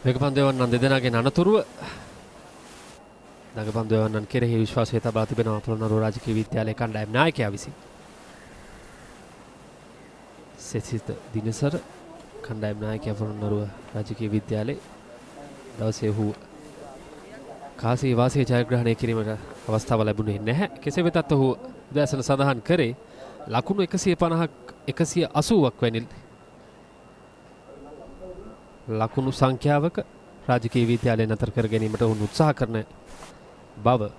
මේක පන්දු යවන්නන් දෙදෙනාගේ අනතුරුව දඟ පන්දු යවන්නන් කෙරෙහි විශ්වාසය තබා තිබෙනවා පොළොන්නරුව රාජකීය විද්‍යාලයේ කණ්ඩායම් නායකයා විසින්. සෙසිත දිනසර කණ්ඩායම් නායකයා පොළොන්නරුව රාජකීය විද්‍යාලයේ දවසේ ඔහු කාසී වාසී ජයග්‍රහණය කිරීමට අවස්ථාව ලැබුණේ නැහැ. කෙසේ වෙතත් ඔහු උදෑසන සඳහන් කරේ ලකුණු 150ක් 180ක් වැනි ලකුණු සංඛ්‍යාවක රාජකීය විද්‍යාලය නතර කර ගැනීමට ඔවුන් උත්සාහ කරන බව.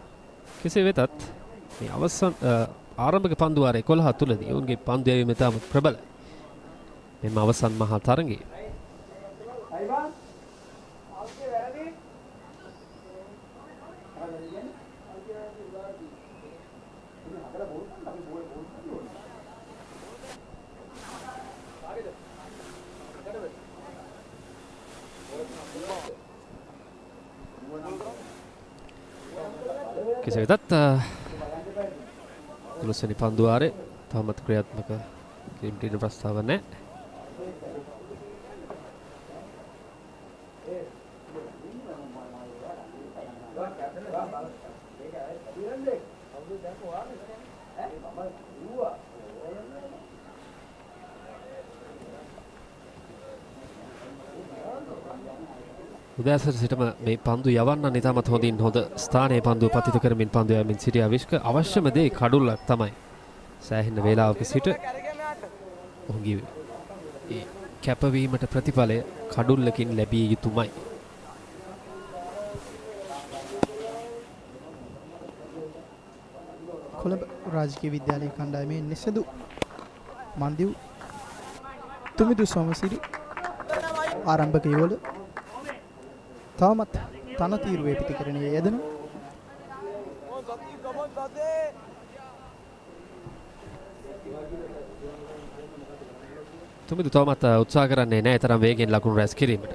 කෙසේ වෙතත් මේ අවසන් ආරම්භක පන්දු වාරයේ 11 තුලදී ඔවුන්ගේ පන්දු යැවීම ඉතාම ප්‍රබල. මෙම අවසන් මහා තරගයේ කෙසේ වෙතත් 12 වෙනි පන්දු වාරයේ තවමත් ක්‍රියාත්මක කිරීමට ඉඩ ප්‍රස්තාව නැහැ. උදෑසන සිටම මේ පන්දු යවන්න ඉතාමත් හොඳින් හොඳ ස්ථානයේ පන්දුව පතිත කරමින් පන්දු යවමින් සිටිය අවිෂ්ක අවශ්‍යම දේ කඩුල්ලක් තමයි. සෑහෙන වේලාවක සිට ඔහුගේ ඒ කැපවීමට ප්‍රතිඵලය කඩුල්ලකින් ලැබිය යුතුමයි. කොළඹ රාජකීය විද්‍යාලයේ කණ්ඩායමේ නිසදු මන්දිව් තුමිදු සෝමසිරි ආරම්භක යුවල තවමත් තනතිරුවේ පිටිකරණයේ යෙදෙනවා. තුමිදු තවමත් උත්සාහ කරන්නේ නැහැ තරම් වේගෙන් ලකුණු රැස් කිරීමට.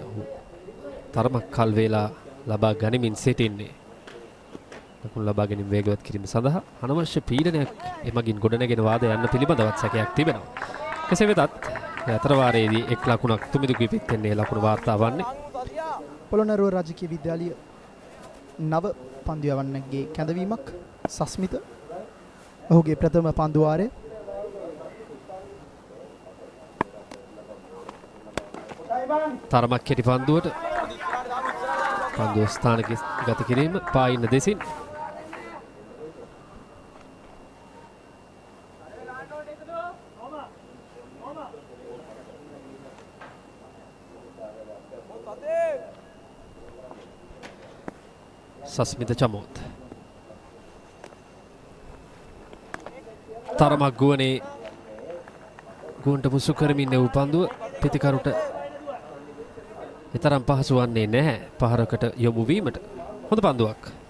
තරමක් කල් වේලා ලබා ගනිමින් සිටින්නේ. ලකුණු ලබා ගැනීම වේගවත් කිරීම සඳහා අනවශ්‍ය පීඩනයක් එමගින් ගොඩනැගෙන වාද යන්න පිළිබඳවත් සැකයක් තිබෙනවා. කෙසේ වෙතත් අතර වාරයේදී එක් ලකුණක් තුමිදුගේ පිටෙන්නේ ලකුණු වාර්තා වන්නේ. පොළොන්නරුව රාජකීය විද්‍යාලය නව පන්දු යවන්නගේ කැඳවීමක් සස්මිත ඔහුගේ ප්‍රථම පන්දු වාරය තරමක් කෙටි පන්දුවට පන්දුව ස්ථානගත කිරීම පායින්න දෙසින් සස්මිත චමෝත් තරමක් ගුවනේ ගුවන්ට මුසු කරමින් වූ පන්දුව පිතිකරුට එතරම් පහසු වන්නේ නැහැ පහරකට යොමු වීමට. හොඳ පන්දුවක්.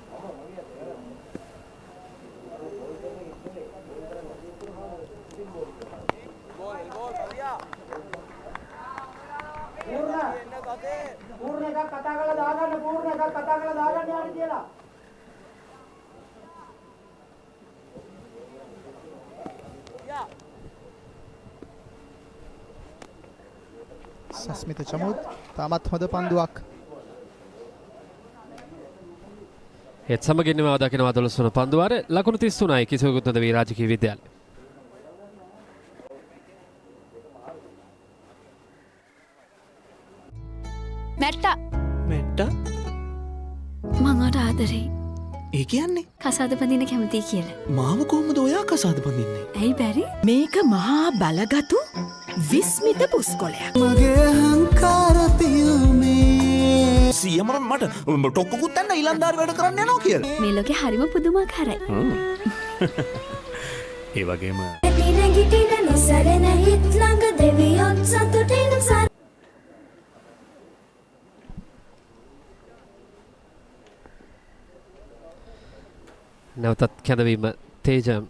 සස්මිත චමුත් තාමත් හොඳ පන්දුවක්. ඒත් සමගින්ම දකිනවා 12 වන පන්දුවාරේ ලකුණු 33යි කිසිවෙකුත් නොද වී රාජකීය විද්‍යාලය. මැට්ටා මැට්ටා මං ආදරේ. ඒ කියන්නේ කසාද බඳින්න කැමතියි කියලා. මාව කොහොමද ඔයා කසාද බඳින්නේ? ඇයි බැරි? මේක මහා බලගතු විස්මිත පුස්කොලයක්. මගේ අහංකාර පියුමේ සියමර මට ටොක්කුකුත් දැන්න ඊලන්දාරි වැඩ කරන්න යනවා කියලා. මේ ලෝකේ හරිම පුදුමාකාරයි. ඒ වගේම නැවතත් කැඳවීම තේජන්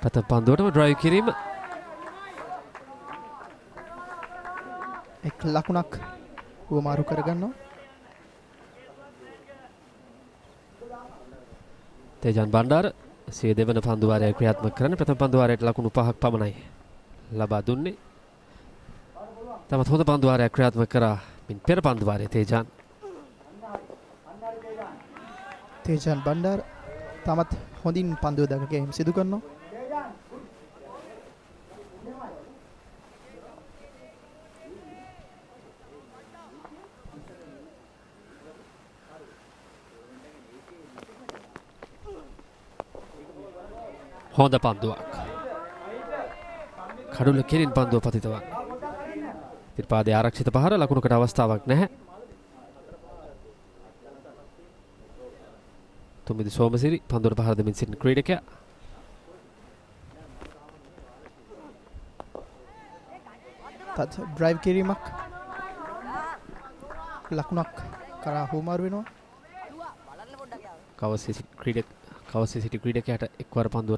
ප්‍රථම පන්දුවටම ඩ්‍රයිව් කිරීම එක් ලකුණක් වමාරු කරගන්නවා. තේජන් බණ්ඩාර සිය දෙවන පන්දුවාරය ක්‍රියාත්මක කරන ප්‍රථම පන්දුවාරයට ලකුණු 5ක් පමණයි ලබා දුන්නේ. තමත් හොඳ පන්දුවාරයක් ක්‍රියාත්මක කරා මින් පෙර පන්දුවාරයේ තේජන් බණ්ඩාර තමත් හොඳින් පන්දුව දක ගැනීම සිදු කරනවා. හොඳ පන්දුවක් කඩුල්ල කෙලින් පන්දුව පතිතවන්න. තිරපාදයේ ආරක්ෂිත පහර ලකුණුකට අවස්ථාවක් නැහැ. තුමිදි සෝමසිරි පන්දුවට පහර දෙමින් සිටින ක්‍රීඩකයා. තත් ඩ්‍රයිව් කිරීමක් ලකුණක් කරා හුමාරු වෙනවා. කවසේ සිටි ක්‍රීඩකයාට එක්වර පන්දුව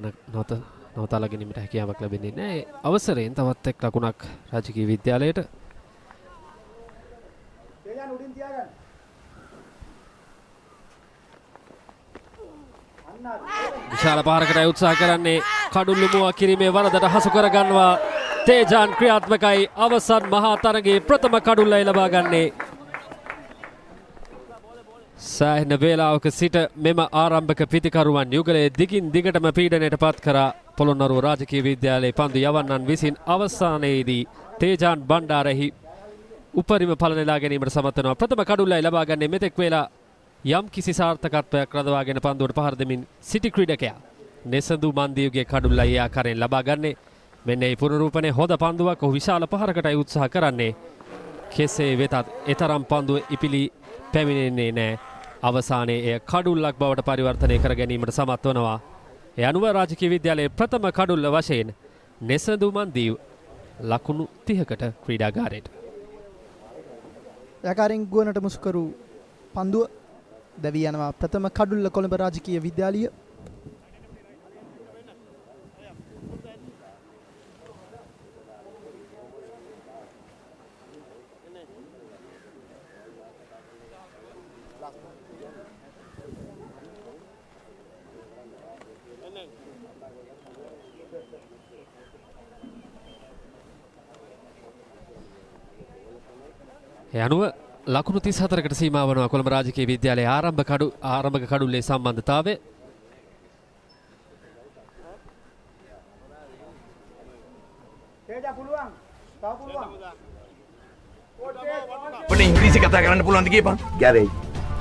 නවතාලා ගැනීමට හැකියාවක් ලැබෙන්නේ නැහැ. ඒ අවසරයෙන් තවත් එක් ලකුණක් රාජකීය විද්‍යාලයට. විශාල පහරකට උත්සාහ කරන්නේ කඩුල්ලු මුවා කිරීමේ වරදට හසු කරගන්නවා. තේජාන් ක්‍රියාත්මකයි. අවසන් මහා තරගයේ ප්‍රථම කඩුල්ලයි ලබා ගන්නේ. සෑහෙන වේලාවක සිට මෙම ආරම්භක පිතිකරුවන් යුගලයේ දිගින් දිගටම පීඩනයට පත් කරා පොළොන්නරුව රාජකීය විද්‍යාලයේ පන්දු යවන්නන් විසින් අවසානයේදී තේජාන් බණ්ඩාරෙහි උපරිම ඵල නෙලා ගැනීමට සමත් වෙනවා. ප්‍රථම කඩුල්ලයි ලබා ගන්නේ මෙතෙක් වේලා යම් කිසි සාර්ථකත්වයක් රඳවාගෙන පන්දුවට පහර දෙමින් සිටි ක්‍රීඩකයා නෙසඳු මන්දියුගේ කඩුල්ලයි ආකාරයෙන් ලබා ගන්නේ. මෙන්න මේ පුනරූපණයේ හොඳ පන්දුවක්. ඔහු විශාල පහරකටයි උත්සාහ කරන්නේ. කෙසේ වෙතත් එතරම් පන්දුව ඉපිලි පැමිණෙන්නේ නැහැ. අවසානයේ එය කඩුල්ලක් බවට පරිවර්තනය කර ගැනීමට සමත් වනවා. ඒ අනුව රාජකීය විද්‍යාලයේ ප්‍රථම කඩුල්ල වශයෙන් නෙසඳු මන්දියු ලකුණු 30කට ක්‍රීඩාගාරයට. යකාරින් ගුවනට මුස්කරු පන්දුව දැවී යනවා ප්‍රථම කඩුල්ල කොළඹ රාජකීය විද්‍යාලය. ඒ අනුව ලකුණු 34කට සීමා වනවා කොළඹ රාජකීය විද්‍යාලයේ ආරම්භක කඩුල්ලේ සම්බන්ධතාවය. අපිට ඉංග්‍රීසි කතා කරන්න පුළුවන්ද කියපන්? Garage,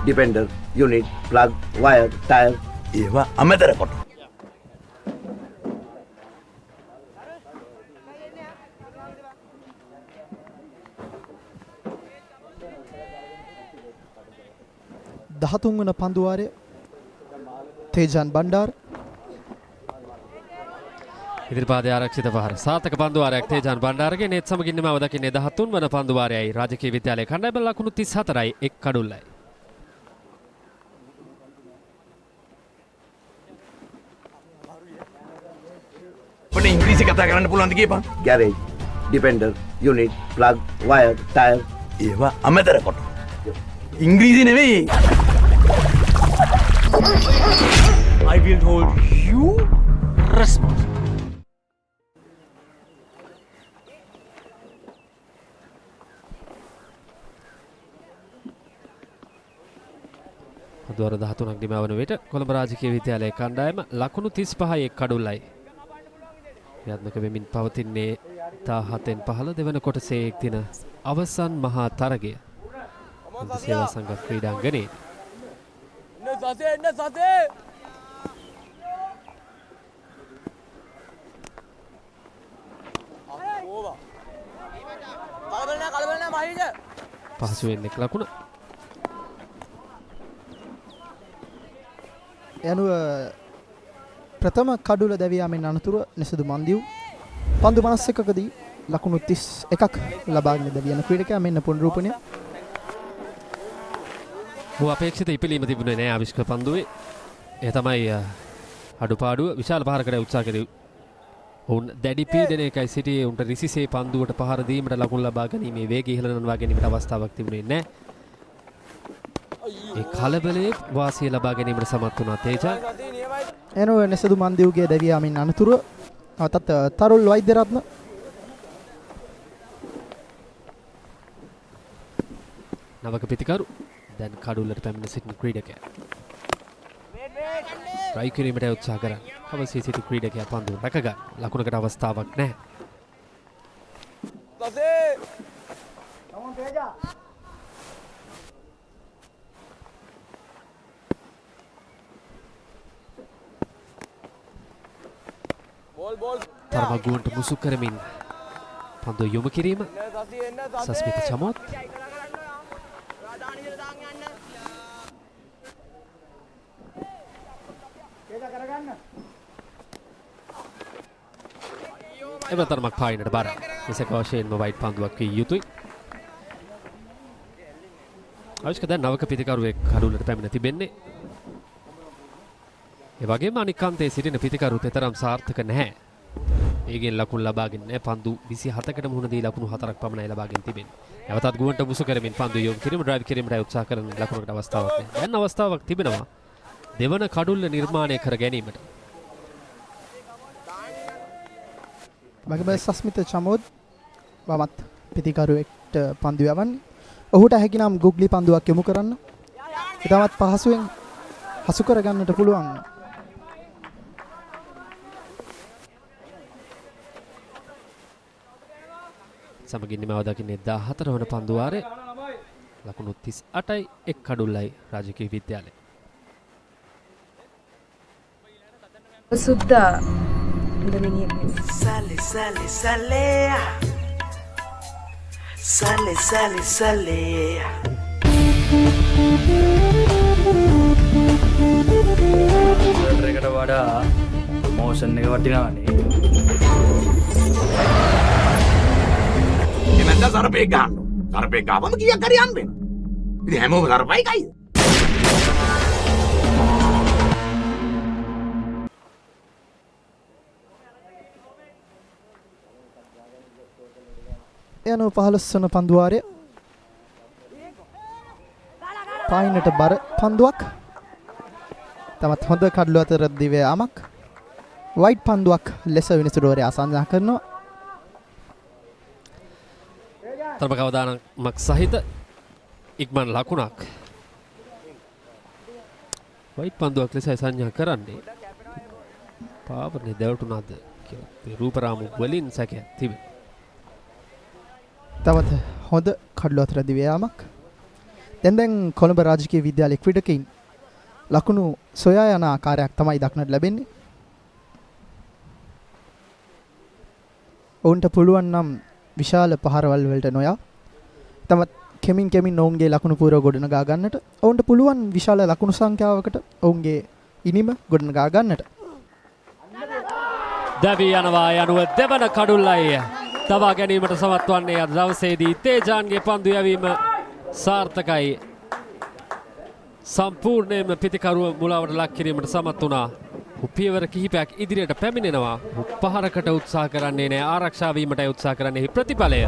defender, unit, plug, wire, tyre ඒවා අමතර කොට. දහතුන් වන පන්දුවාරය තේජන් බණ්ඩාර ඉදිරිපාදයේ ආරක්ෂිත පහර සාර්ථක පන්දුවාරයක් තේජන් බණ්ඩාරගේ නෙත් සමගින්ම අවදකින්නේ 13 වන පන්දුවාරයයි රාජකීය විද්‍යාලයේ කණ්ඩායම ලකුණු 34යි එක් කඩුල්ලයි. අපිට ඉංග්‍රීසි කතා කරන්න පුළුවන්ද කියපන්? Garage, defender, unit, plug, wire, tyre ඒවා අමතර කොට. ඉංග්‍රීසි නෙවෙයි. I will hold you responsible. පන්දුවර 13ක් නිමවන විට කොළඹ රාජකීය විද්‍යාලයේ කණ්ඩායම ලකුණු 35 එක් කඩුල්ලයි. ක්‍රියාත්මක වෙමින් පවතින්නේ 17න් 15 දෙවන කොටසේ එක් දින අවසන් මහා තරගය. සේවා සංඝ ක්‍රීඩාංගණයේ පහසුවෙන් එක් ලකුණ. යනුව ප්‍රථම කඩුල දැවියාමෙන් අනතුරුව නිසදු මන්දිව් පන්දු 51කදී ලකුණු 31ක් ලබාගෙන දැවියන ක්‍රීඩකයා මෙන්න පුනරූපණය. ඔහු අපේක්ෂිත ඉපිලීම තිබුණේ නෑ ආවිෂ්ක පන්දුවේ. ඒ තමයි අඩුපාඩුව. විශාල පහරකට උත්සාහ කළේ. ඔවුන් දැඩි පීඩනයකයි සිටියේ. උන්ට රිසිසේ පන්දුවට පහර දීමට ලකුණු ලබා ගැනීමේ වේගය ඉහළ නංවා ගැනීමට අවස්ථාවක් තිබුණේ නෑ. ඒ කලබලයේ වාසිය ලබා ගැනීමට සමත් වුණා තේජා. එනෝ නිසදු මන්දිව්ගේ දැවියාමෙන් අනතුරුව තත් තරුල් වෛද්‍යරත්න නවක පිතිකරු දැන් කඩුල්ලට පැමිණ සිටින ක්‍රීඩකයා. ට්‍රයි කිරීමට උත්සාහ කරන කවසේ සිටි ක්‍රීඩකයා පන්දුව රැකගන්න. ලකුණකට අවස්ථාවක් නැහැ. තරමගුවන්ට මුසු කරමින් පන්දුව යොමු කිරීම. සස්මිත චමෝත් එම තරමක් පායිනට බර. එසක වශයෙන්ම වයිට් පන්දුවක් විය යුතුයි. ආවිෂ්ක දැන් නවක පිතිකරුවෙක් කඩුල්ලට පැමිණ තිබෙන්නේ. ඒ වගේම අනික් අන්තයේ සිටින පිතිකරුත් තරම් සාර්ථක නැහැ. ඒගෙන් ලකුණු ලබාගෙන නැහැ. පන්දු 27කට මුහුණ දී ලකුණු 4ක් පමණයි ලබාගෙන තිබෙන්නේ. නැවතත් ගුවන්ට මුසු කරමින් පන්දු යොමු කිරීම ඩ්‍රයිව් කිරීමට උත්සාහ කරන ලකුණකට අවස්ථාවක් නැහැ. දැන් අවස්ථාවක් තිබෙනවා දෙවන කඩුල්ල නිර්මාණය කර ගැනීමට. මගේ සස්මිත චමෝද් වමත් පිතිකරුවෙක්ට පන්දු යවන්නේ. ඔහුට හැකිනම් ගුග්ලි පන්දුවක් යොමු කරන්න. ඉතාමත් පහසුවෙන් හසු කරගන්නට පුළුවන්. සමගින් නිමව දකින්නේ 14 වන පන්දු වාරයේ ලකුණු 38යි එක් කඩුල්ලයි රාජකීය විද්‍යාලය. සුද්දා Sale, sale, sale. Sale, sale, sale. එකට වඩා ප්‍රොමෝෂන් එක වටිනානේ. එමන්ද සරපේ ගන්න. සරපේ ගාවම කීයක් හරි හම්බ වෙනවා. ඉතින් හැමෝම සරපයි කයිද? යනු 15 වන පන්දු වාරය පායිනට බර පන්දුවක්. තමත් හොඳ කඩළු අතර දිව යාමක්. වයිට් පන්දුවක් ලෙස විනිසුරුවරයා අසංජා කරනවා. තරමක අවදානමක් සහිත ඉක්මන් ලකුණක්. වයිට් පන්දුවක් ලෙස සංඥා කරන්නේ. පාවරනේ දැවටුණාද කියලා රූපරාමු වලින් සැකයක් තිබේ. තවත් හොඳ කඩළු අතර දිව යාමක්. දැන් කොළඹ රාජකීය විද්‍යාලයේ ක්‍රීඩකයින් ලකුණු සොයා යන ආකාරයක් තමයි දක්නට ලැබෙන්නේ. ඔවුන්ට පුළුවන් නම් විශාල පහරවල් වලට නොයා තමත් කෙමින් ඔවුන්ගේ ලකුණු පුරව ගොඩනගා ගන්නට. ඔවුන්ට පුළුවන් විශාල ලකුණු සංඛ්‍යාවකට ඔවුන්ගේ ඉනිම ගොඩනගා ගන්නට. දැවී යනවා යනුව දෙවන කඩුල්ලයි තබා ගැනීමට සමත් වන්නේ අද දවසේදී තේජාන්ගේ පන්දු යැවීම සාර්ථකයි. සම්පූර්ණයෙන්ම පිතිකරුව මුලාවට ලක් කිරීමට සමත් වුණා. පියවර කිහිපයක් ඉදිරියට පැමිණෙනවා. පහරකට උත්සාහ කරන්නේ නැහැ. ආරක්ෂා වීමටයි උත්සාහ කරන්නේ. ප්‍රතිඵලය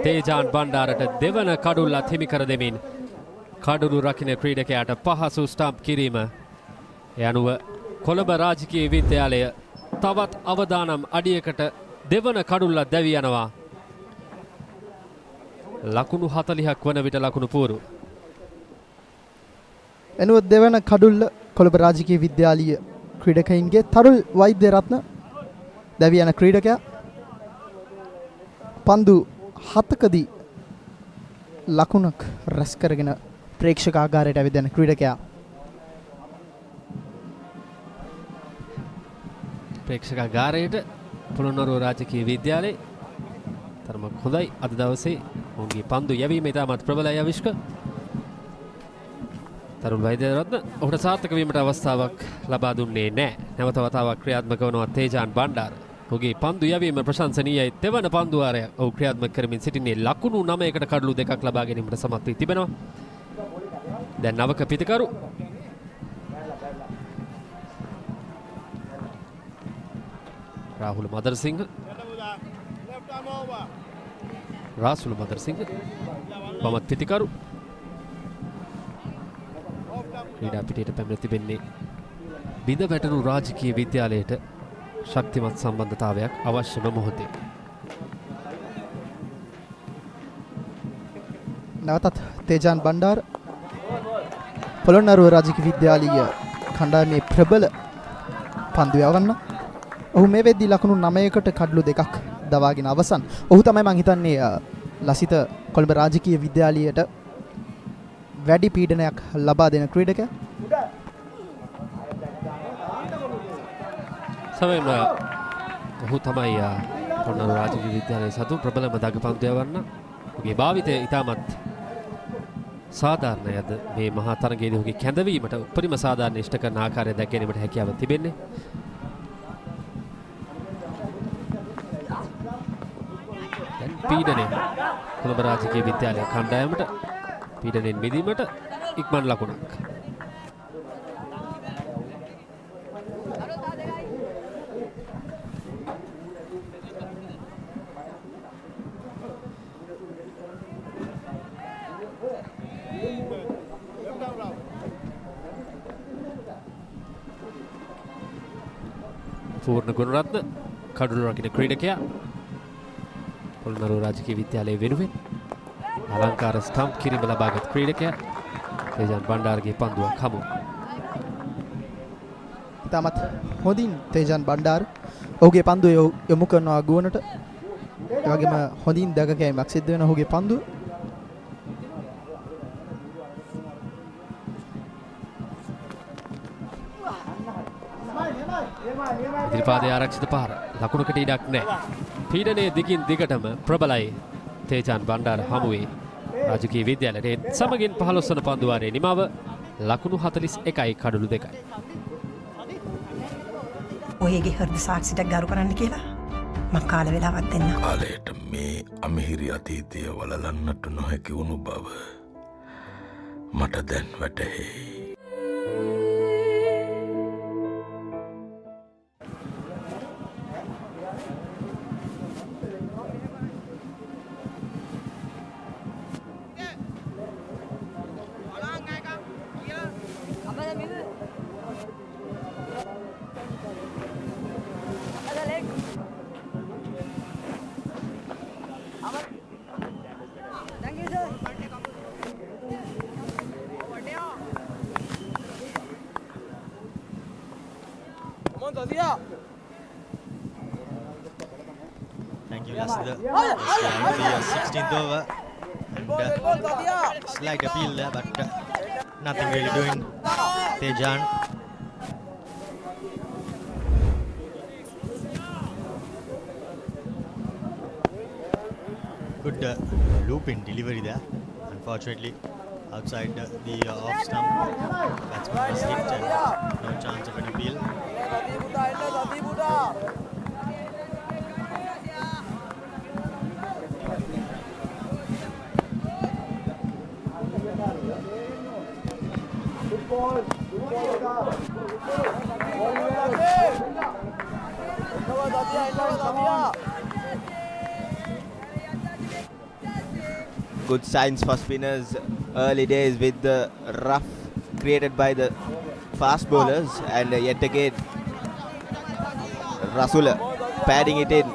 තේජාන් බණ්ඩාරට දෙවන කඩුල්ලත් හිමි කර දෙමින් කඩුළු රකින්න ක්‍රීඩකයාට පහසු ස්ටම්ප් කිරීම. ඒ අනුව කොළඹ රාජකීය විද්‍යාලය තවත් අවදානම් අඩියකට දෙවන කඩුල්ලත් දැවී යනවා. ලකුණු 40ක් වන විට ලකුණු පූරු. එනුව දෙවන කඩුල්ල කොළඹ රාජකීය විද්‍යාලීය ක්‍රීඩකයින්ගේ තරුල් වෛද්‍ය රත්න දැවි යන ක්‍රීඩකයා පන්දු 7කදී ලකුණක් රැස් කරගෙන ප්‍රේක්ෂකාගාරයට ඇවිදින ක්‍රීඩකයා ප්‍රේක්ෂකාගාරයට පොළොන්නරුව රාජකීය විද්‍යාලයේ තරමක් හොඳයි අද දවසේ ඔවුන්ගේ පන්දු යැවීම ඉතාමත් ප්‍රබලයි අවිෂ්ක. තරුණ වෛද්‍යරත්න ඔහුට සාර්ථක වීමට අවස්ථාවක් ලබා දුන්නේ නැහැ. නැවත වතාවක් ක්‍රියාත්මක වනවා තේජාන් බණ්ඩාර. ඔහුගේ පන්දු යැවීම ප්‍රශංසනීයයි. දෙවන පන්දු වාරය ඔහු ක්‍රියාත්මක කරමින් සිටින්නේ ලකුණු 9කට කඩලු 2ක් ලබා ගැනීමට සමත් වී තිබෙනවා. දැන් නවක පිතිකරු රාහුල මදරසිංහ බමත් පිතිකරු ක්‍රීඩා පිටියට පැමිණ තිබෙන්නේ බිඳ වැටුණු රාජකීය විද්‍යාලයට ශක්තිමත් සම්බන්ධතාවයක් අවශ්‍යම මොහොතේ. නැවතත් තේජාන් බණ්ඩාර පොළොන්නරුව රාජකීය විද්‍යාලීය කණ්ඩායමේ ප්‍රබල පන්දු යවන්න. ඔහු මේ වෙද්දී ලකුණු 9කට කඩලු 2ක් දවාගෙන අවසන්. ඔහු තමයි මං හිතන්නේ ලසිත කොළඹ රාජකීය විද්‍යාලයට වැඩි පීඩනයක් ලබා දෙන ක්‍රීඩකයා. සමයෙන්ම ඔහු තමයි පොළොන්නරුව රාජකීය විද්‍යාලයේ සතු ප්‍රබලම දගපන්දු යවන්න. ඔහුගේ භාවිතය ඉතාමත් සාධාරණයි. අද මේ මහා තරගයේදී ඔහුගේ කැඳවීමට උපරිම සාධාරණ ඉෂ්ට කරන ආකාරය දැක ගැනීමට හැකියාව තිබෙන්නේ. පීඩනය කොළඹ රාජකීය විද්‍යාලය කණ්ඩායමට පීඩනයෙන් මිදීමට ඉක්මන් ලකුණක්. පූර්ණ ගුණරත්න කඩුළු රකින්න ක්‍රීඩකයා පොළොන්නරුව රාජකීය විද්‍යාලයේ වෙනුවෙන් අලංකාර ස්ටම්ප් කිරීම ලබාගත් ක්‍රීඩකයා තේජාන් බණ්ඩාරගේ පන්දුවක් හමු. ඉතාමත් හොඳින් තේජාන් බණ්ඩාර ඔහුගේ පන්දුව යොමු කරනවා ගුවනට. ඒ වගේම හොඳින් දගකෑමක් සිද්ධ වෙන ඔහුගේ පන්දුව. ඉදිරිපාදයේ ආරක්ෂිත පාර ලකුණකට ඉඩක් නැහැ. පීඩනයේ දිගින් දිගටම ප්‍රබලයි තේජාන් බණ්ඩාර හමුවේ රාජකීය විද්‍යාලයේ සමගින් 15 වන පන්දු වාරයේ නිමව ලකුණු 41යි කඩලු 2යි. ඔයගේ හෘද සාක්ෂියට ගරු කරන්න කියලා මං කාල වේලාවක් දෙන්න. කාලයට මේ අමිහිරි අතීතය වලලන්නට නොහැකි වුණු බව මට දැන් වැටහෙයි. Thank you, Lasida. It's the 16th over. And slight appeal there, but nothing really doing. Tejan. Good loop in delivery there. Unfortunately, outside the off stump, batsman was hit and no chance of an appeal. Good signs for spinners early days with the rough created by the fast bowlers, and yet again Rasula padding it in,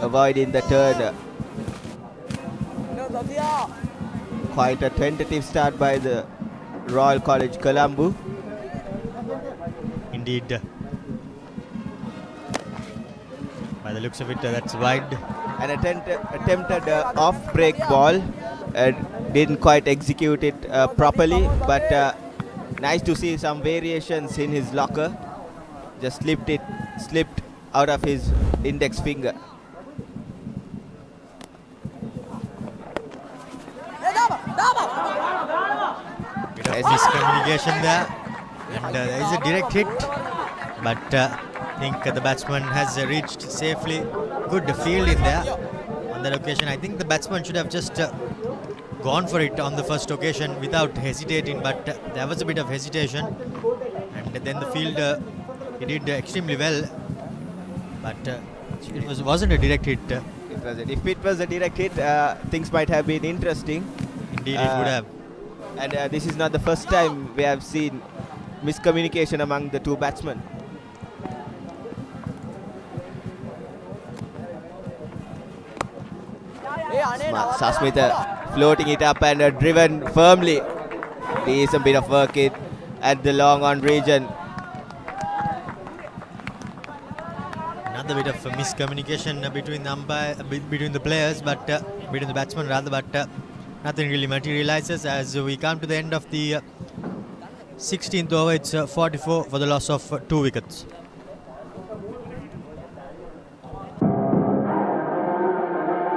avoiding the turn. Quite a tentative start by the Royal College Colombo. Indeed. By the looks of it, that's wide. An attempted off-break ball. Didn't quite execute it properly, but nice to see some variations in his locker. Just slipped out of his index finger. Bit of miscommunication there, and there is a direct hit, but I think the batsman has reached safely. Good field in there on that occasion. I think the batsman should have just gone for it on the first occasion without hesitating, but there was a bit of hesitation, and then the field he did extremely well, but it wasn't a direct hit. If it was a direct hit, things might have been interesting. Indeed, it would have. And this is not the first time we have seen miscommunication among the two batsmen. Sasmitha floating it up and driven firmly. Decent bit of work at the long on region. Another bit of miscommunication between the players, but between the batsmen rather, but nothing really materializes as we come to the end of the 16th over. It's 44 for the loss of 2 wickets.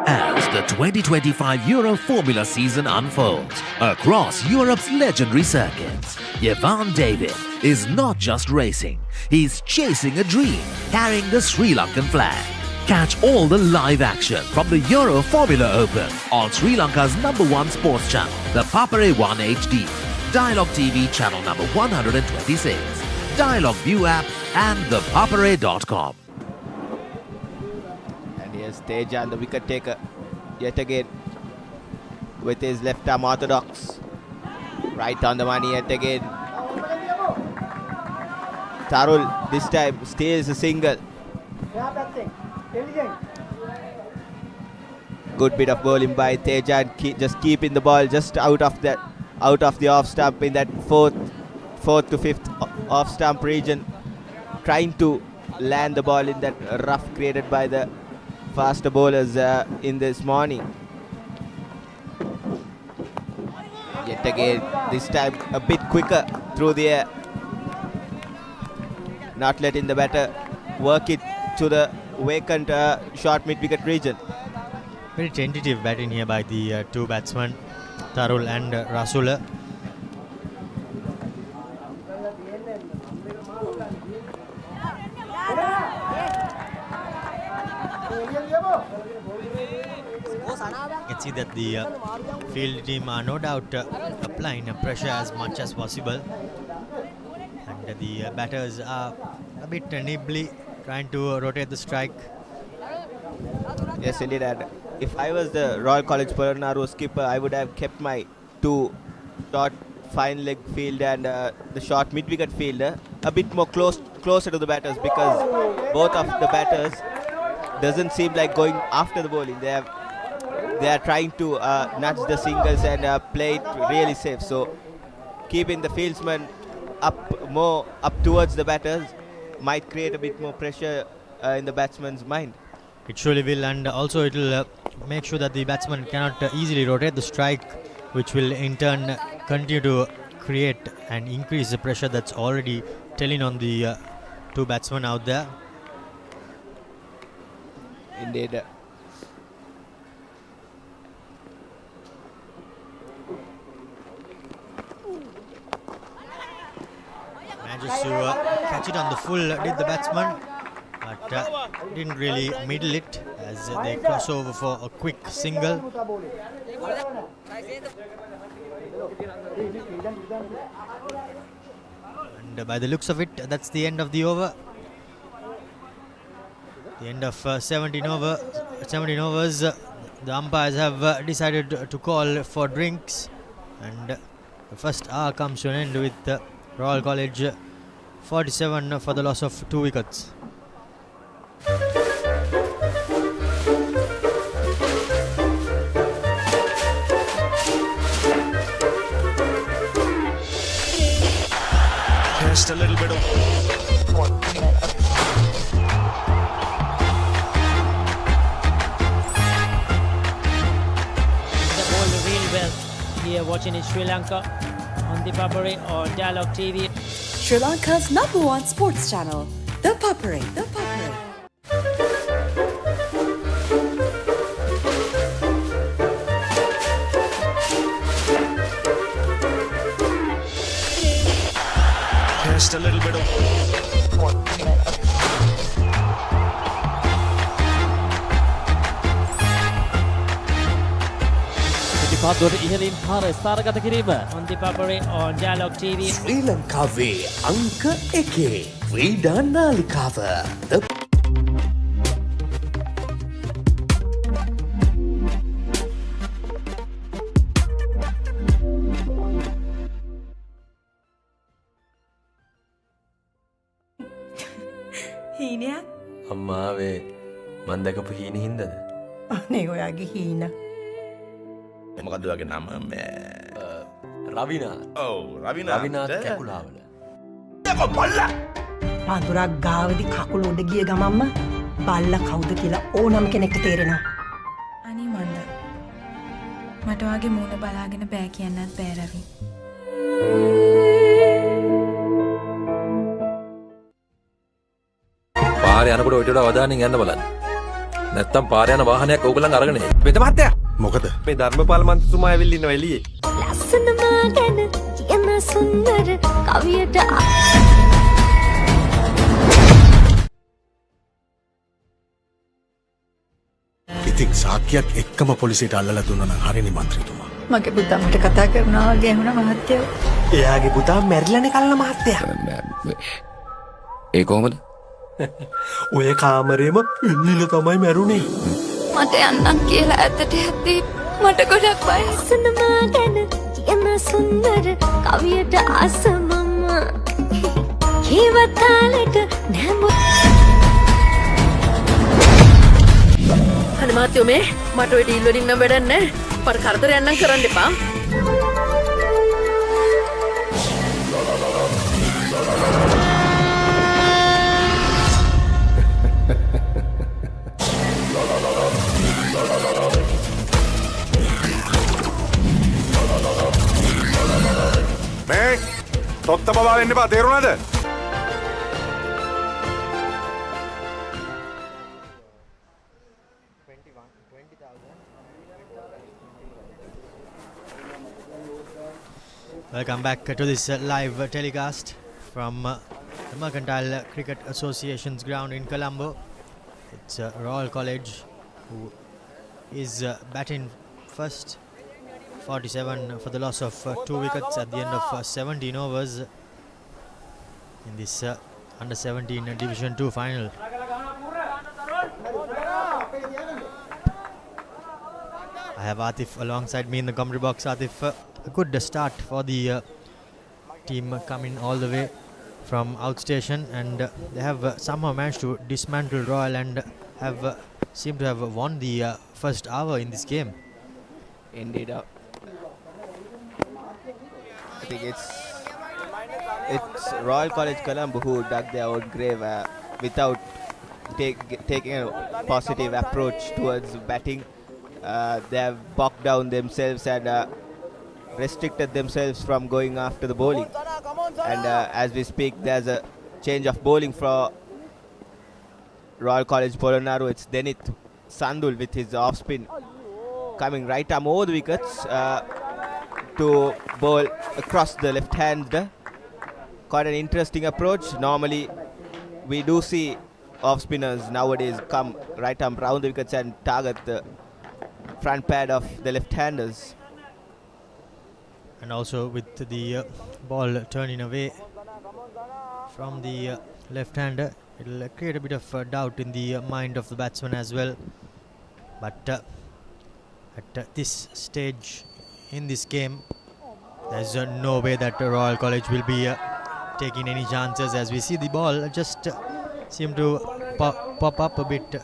As the 2025 Euro Formula season unfolds across Europe's legendary circuits, Yevan David is not just racing, he's chasing a dream, carrying the Sri Lankan flag. Catch all the live action from the Euro Formula Open on Sri Lanka's #1 sports channel, the Papare 1 HD, Dialogue TV channel number 126, Dialogue View app and thepapare.com. And here's Tejan, the wicket taker, yet again with his left arm orthodox. Right on the money yet again. Tarul this time steals a single. Good bit of bowling by Tejan, just keeping the ball just out of the off stump in that fourth to fifth off stump region, trying to land the ball in that rough created by the faster bowlers in this morning. Yet again, this time a bit quicker through the air, not letting the batter work it to the vacant short mid-wicket region. Very tentative batting here by the two batsmen, Tarul and Rasula. You can see that the field team are no doubt applying pressure as much as possible, and the batters are a bit nimbly trying to rotate the strike. Yes, indeed. And if I was the Royal College Polonnaruwa skipper, I would have kept my two short fine leg field and the short mid-wicket fielder a bit more closer to the batters, because both of the batters doesn't seem like going after the bowling. They are trying to nudge the singles and play it really safe. So keeping the fieldsman up towards the batters might create a bit more pressure in the batsman's mind. It surely will, and also it will make sure that the batsman cannot easily rotate the strike, which will in turn continue to create and increase the pressure that's already telling on the two batsmen out there. Indeed. Managed to catch it on the full, did the batsman, but didn't really middle it as they cross over for a quick single. And by the looks of it, that's the end of the over. The end of 17 overs. The umpires have decided to call for drinks, and the first hour comes to an end with Royal College 47 for the loss of 2 wickets. Just a little bit of the ball really well. Here watching in Sri Lanka on the Papare or Dialogue TV. Sri Lanka's #1 sports channel, The Papare. The Papare. just a little bit of පිටිපත්තුවට ඉහළින් පාර ස්ථානගත කිරීම on the Papare on Dialogue TV. ශ්‍රී ලංකාවේ අංක 1 ක්‍රීඩා නාලිකාව. The හීනයක් අම්මාවේ මන් දැකපු හීන හින්දද අනේ ඔයාගේ හීන මොකද වගේ නම රවිනා ඔව් රවිනාත් කැකුලාවල දෙකෝ බල්ලා පඳුරක් ගාවදි කකුල උඩ ගිය ගමම්ම බල්ලා කවුද කියලා ඕනම කෙනෙක්ට තේරෙනවා අනේ මන්ද මට වගේ මූණ බලාගෙන බෑ කියන්නත් බෑ රවි පාරේ යනකොට ඔයිට වඩා අවධානයෙන් යන්න බලන්න. නැත්තම් පාරේ යන වාහනයක් ඕගොල්ලන් අරගෙන එයි. වෙද මහත්තයා. මොකද? මේ ධර්මපාල මන්ත්‍රීතුමා ඇවිල්ලා ඉන්නවා එළියේ. ලස්සන මා ගැන කියන සුන්දර කවියට ඉතින් සාක්කියක් එක්කම පොලිසියට අල්ලලා දුන්නා නම් හරිනේ මන්ත්‍රීතුමා. මගේ පුතා මට කතා කරනවා වගේ වුණා මහත්තයෝ එයාගේ පුතා මැරිලානේ කල්ලා මහත්තයා. ඒ කොහමද? ඔය කාමරේම ඉන්නල තමයි මැරුණේ. මට යන්නම් කියලා ඇත්තට යද්දී මට ගොඩක් බයසන මා ගැන කියන සුන්දර කවියට ආස මම කීවතාලට නැඹ අනේ මාත්‍යෝ මේ මට ඔය ඩීල් වලින් නම් වැඩක් නැහැ. පර කරදරයක් නම් කරන්න එපා. මේ තොත්ත බබා වෙන්න එපා තේරුණාද? Welcome back to this live telecast from the Mercantile Cricket Association's ground in Colombo. It's Royal College who is batting first. 47 for the loss of 2 wickets at the end of 17 overs in this under 17 Division 2 final. I have Atif alongside me in the commentary box. Atif, a good start for the team coming all the way from outstation, and they have somehow managed to dismantle Royal and have seemed to have won the first hour in this game. Indeed. I think it's Royal College Colombo who dug their own grave without taking a positive approach towards batting. They have bogged down themselves and restricted themselves from going after the bowling. And as we speak, there's a change of bowling for Royal College Polonnaruwa. It's Denith Sandul with his off spin coming right arm over the wickets to bowl across the left hand. Quite an interesting approach. Normally we do see off spinners nowadays come right arm round the wickets and target the front pad of the left handers. And also with the ball turning away from the left hander, it will create a bit of doubt in the mind of the batsman as well. But at this stage in this game, there's no way that Royal College will be taking any chances, as we see the ball just seem to pop up a bit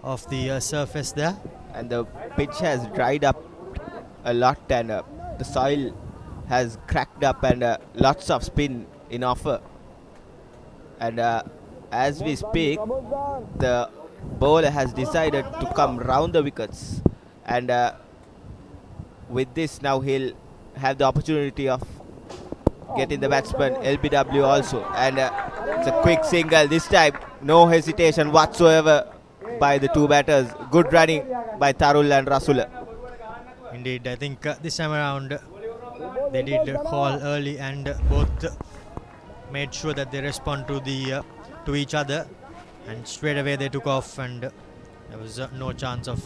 off the surface there. And the pitch has dried up a lot, and the soil has cracked up, and lots of spin in offer. And as we speak, the bowler has decided to come round the wickets, and with this now he'll have the opportunity of getting the batsman LBW also, and it's a quick single this time, no hesitation whatsoever by the two batters. Good running by Tarul and Rasula. Indeed, I think this time around they did call early, and both made sure that they respond to each other, and straight away they took off, and there was no chance of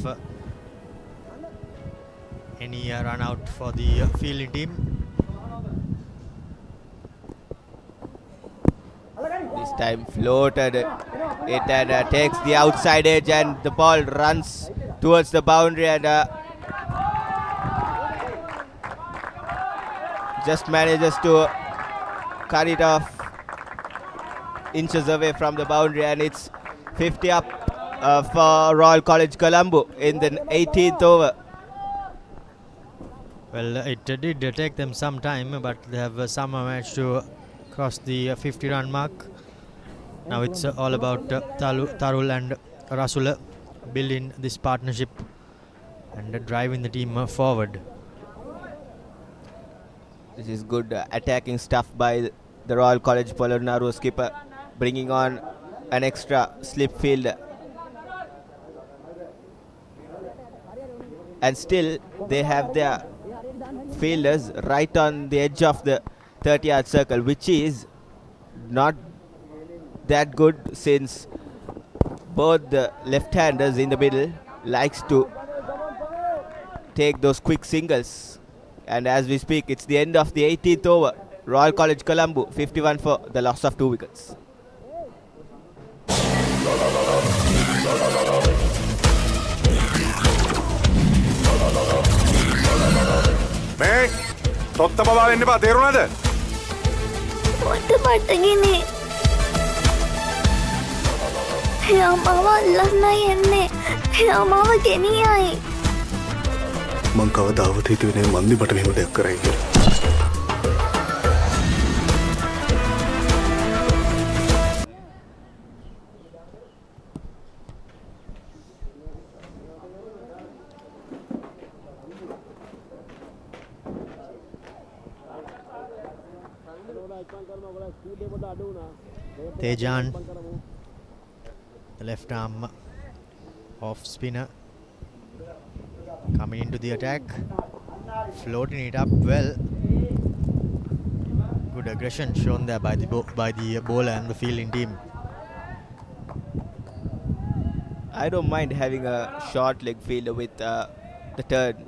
any run out for the fielding team. This time floated it and takes the outside edge, and the ball runs towards the boundary, and just manages to cut it off inches away from the boundary, and it's 50 up for Royal College Colombo in the 18th over. Well, it did take them some time, but they have somehow managed to cross the 50-run mark. Now it's all about Tarul and Rasula building this partnership and driving the team forward. This is good attacking stuff by the Royal College Polonnaruwa skipper, bringing on an extra slip fielder. And still they have their fielders right on the edge of the 30-yard circle, which is not that good, since both the left-handers in the middle likes to take those quick singles. And as we speak, it's the end of the 18th over. Royal College Colombo 51 for the loss of 2 wickets. මේ තොත්ත බබා වෙන්න එපා, තේරුණාද? මට බඩගිනි. එයා මාව අල්ලන්නයි එන්නේ. එයා මාව ගෙනියයි. මං කවදාවත් හිතුවේ නෑ මන්දි මට මෙහෙම දෙයක් කරයි කියලා. Tejan, the left arm off spinner, coming into the attack, floating it up well. Good aggression shown there by the bowler and the fielding team. I don't mind having a short leg fielder with the turn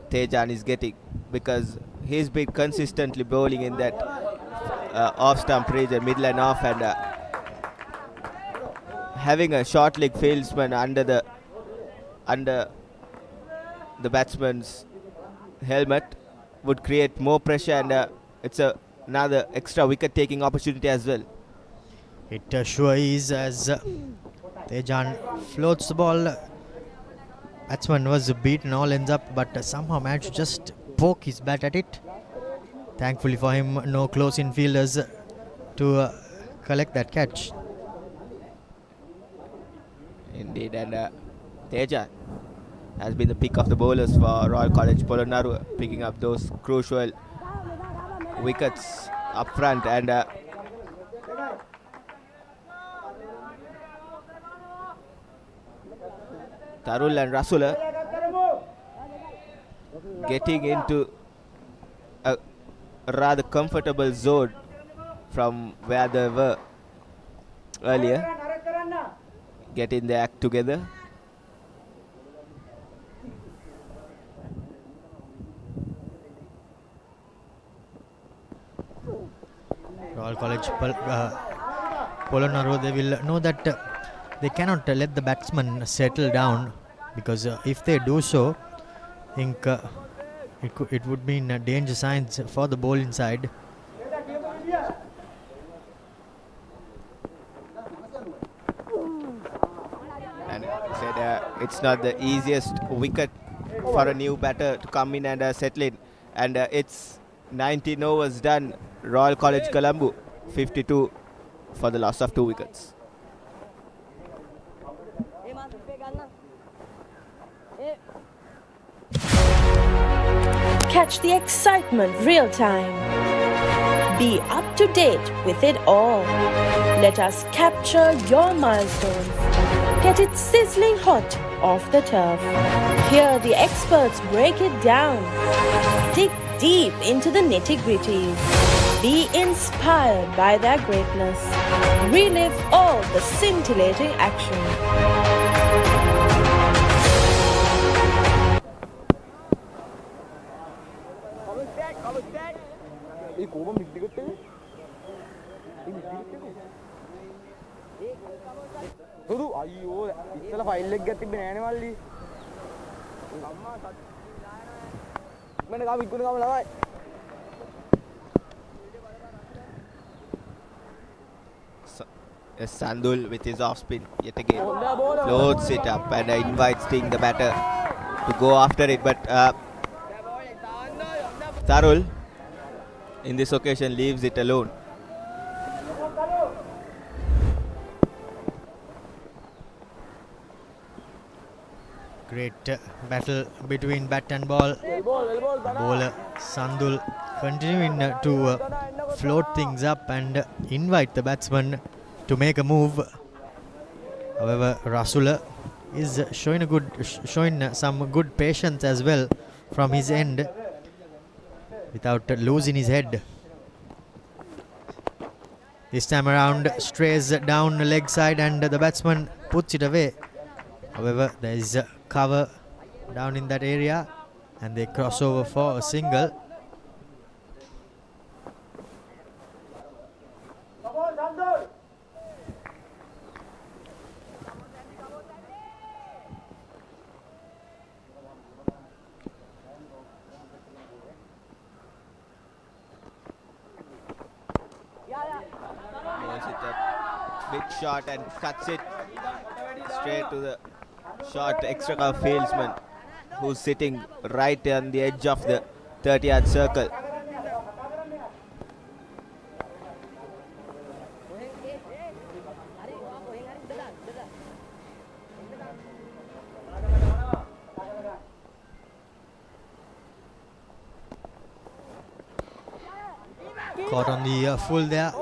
Tejan is getting, because he's been consistently bowling in that off-stump region, middle and off, and having a short leg fieldsman under the batsman's helmet would create more pressure, and it's another extra wicket-taking opportunity as well. It sure is, as Tejan floats the ball. Batsman was beaten all ends up, but somehow managed to just poke his bat at it. Thankfully for him, no close infielders to collect that catch. Indeed, and Tejan has been the pick of the bowlers for Royal College Polonnaruwa, picking up those crucial wickets up front, and Tarul and Rasula getting into a rather comfortable zone from where they were earlier, getting their act together. Royal College Polonnaruwa, they will know that they cannot let the batsman settle down, because if they do so, I think it would mean danger signs for the bowling side. And said it's not the easiest wicket for a new batter to come in and settle in, and it's 19 overs done. Royal College Colombo 52 for the loss of 2 wickets. Catch the excitement real time. Be up to date with it all. Let us capture your milestones. Get it sizzling hot off the turf. Hear the experts break it down. Dig deep into the nitty-gritties. Be inspired by their greatness. Relive all the scintillating action. Sandul with his off spin yet again floats it up and invites the batter to go after it, but Tharul in this occasion leaves it alone. Great battle between bat and ball. Bowler Sandul continuing to float things up and invite the batsman to make a move. However, Rasula is showing some good patience as well from his end without losing his head. This time around strays down the leg side and the batsman puts it away. However, there is cover down in that area and they cross over for a single. Big shot and cuts it straight to the short extra cover fieldsman who's sitting right on the edge of the 30-yard circle. Caught on the full there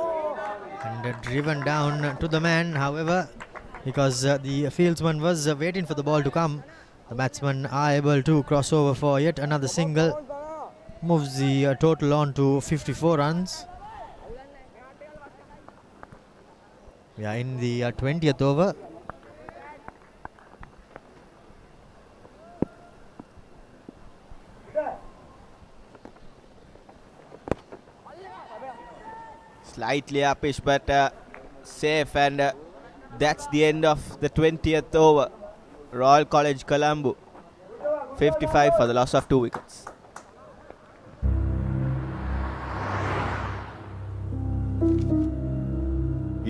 and driven down to the man. However, because the fieldsman was waiting for the ball to come, the batsmen are able to cross over for yet another single. Moves the total on to 54 runs. We are in the 20th over. Slightly uppish but safe, and that's the end of the 20th over. Royal College Colombo 55 for the loss of 2 wickets.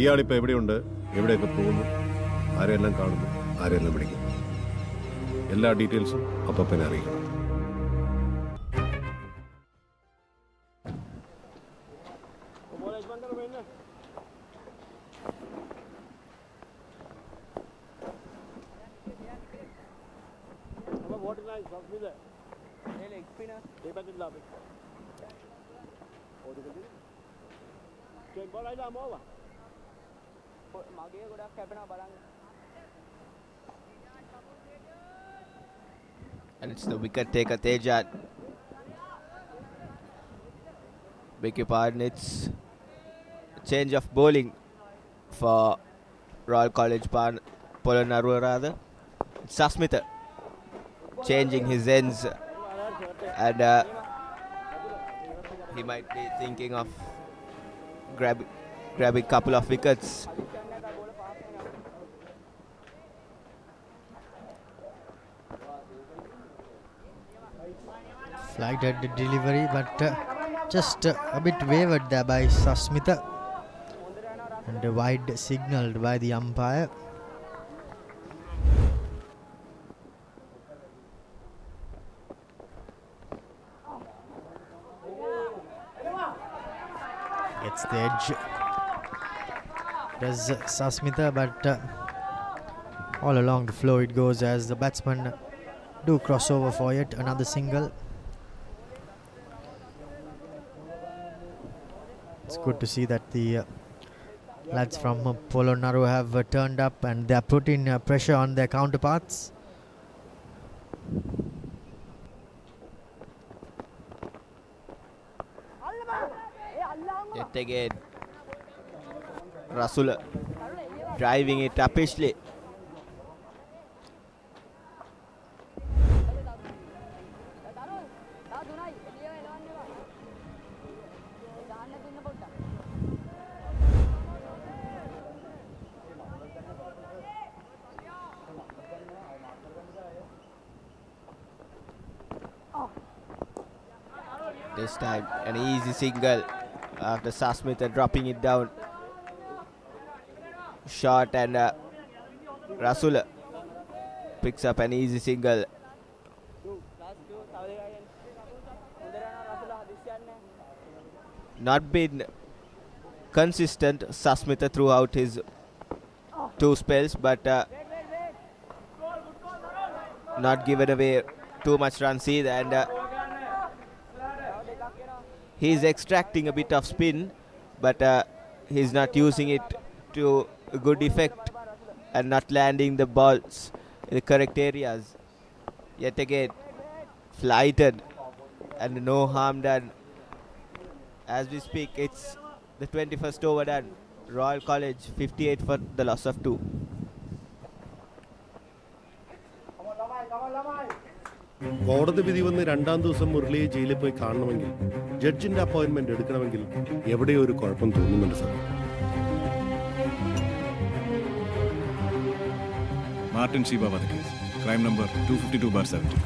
ഇയാളിപ്പോൾ എവിടെയുണ്ട്, എവിടെയൊക്കെ പോകുന്നു, ആരെല്ലാം കാണുന്നു, ആരെല്ലാം വിളിക്കുന്നു, എല്ലാ ഡീറ്റെയിൽസും അപ്പം അറിയിക്കണം. And it's the wicket taker Tejan. Beg your pardon, it's a change of bowling for Royal College Polonnaruwa rather. It's Sasmitha changing his ends, and he might be thinking of grabbing a couple of wickets. Flighted delivery, but just a bit wavered there by Sasmitha, and wide signalled by the umpire. Gets the edge. Does Sasmitha, but all along the floor it goes as the batsmen do cross over for yet another single. It's good to see that the lads from Polonnaruwa have turned up and they are putting pressure on their counterparts. Yet again, Rasula driving it uppishly. This time an easy single after Sasmitha dropping it down. Shot and Rasula picks up an easy single. Not been consistent Sasmitha throughout his two spells, but not given away too much runs either, and he's extracting a bit of spin, but he's not using it to a good effect and not landing the balls in the correct areas. Yet again, flighted and no harm done. As we speak, it's the 21st over done. Royal College 58 for the loss of 2. കോടതി വിധി വന്ന് 2ാം ദിവസം മുരളിയെ ജയിലിൽ പോയി കാണണമെങ്കിൽ ജഡ്ജിന്റെ appointment എടുക്കണമെങ്കിൽ എവിടെയോ ഒരു കുഴപ്പം തോന്നുന്നുണ്ട് sir. Martin Shiba case. Crime number 252/70.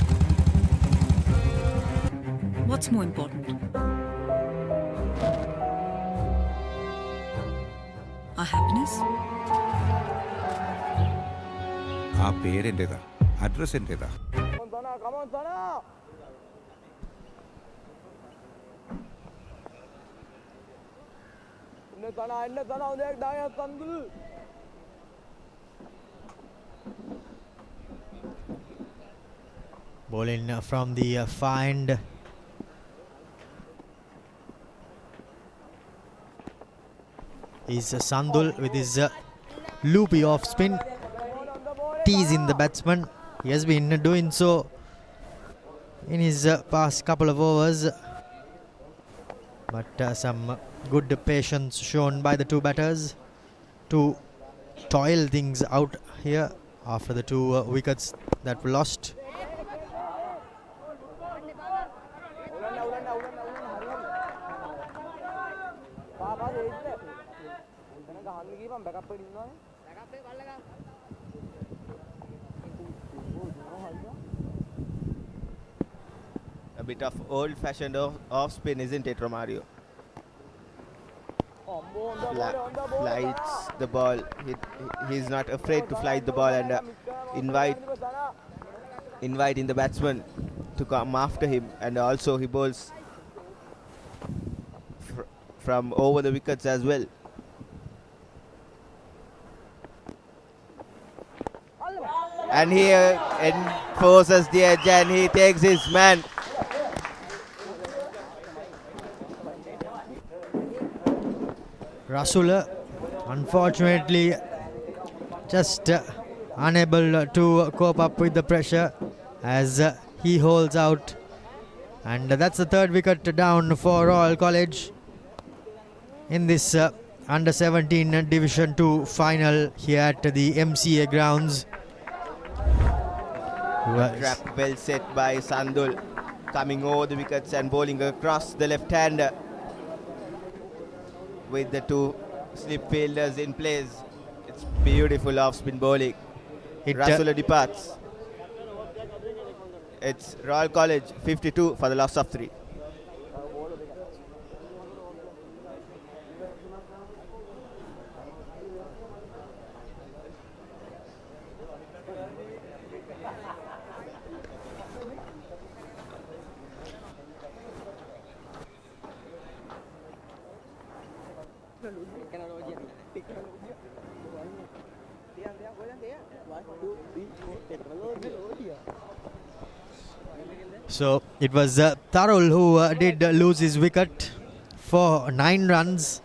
What's more important? Our happiness? ആ പേരെന്റേതാ, address എന്റേതാ. Ball in from the find. Is Sandul with his loopy off spin, teasing the batsman. He has been doing so in his past couple of overs, but some good patience shown by the two batters to toil things out here after the two wickets that were lost. A bit of old-fashioned off spin, isn't it, Romario? Flights the ball. He's not afraid to flight the ball and inviting the batsman to come after him, and also he bowls from over the wickets as well. And he enforces the edge and he takes his man. Rasula, unfortunately, just unable to cope up with the pressure as he holds out. And that's the third wicket down for Royal College in this under-17 Division 2 final here at the MCA grounds. Trap well set by Sandul, coming over the wickets and bowling across the left-hander with the two slip fielders in place. It's beautiful off-spin bowling. Rasula departs. It's Royal College 52 for the loss of 3. So it was Tarul who did lose his wicket for 9 runs,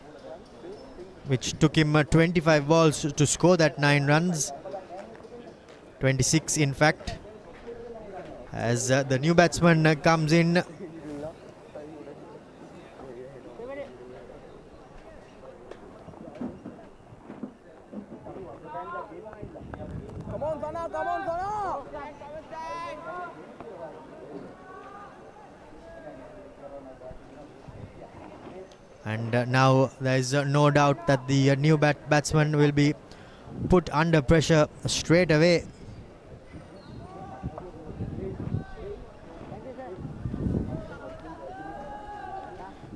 which took him 25 balls to score that 9 runs. 26 in fact, as the new batsman comes in. And now there is no doubt that the new batsman will be put under pressure straight away.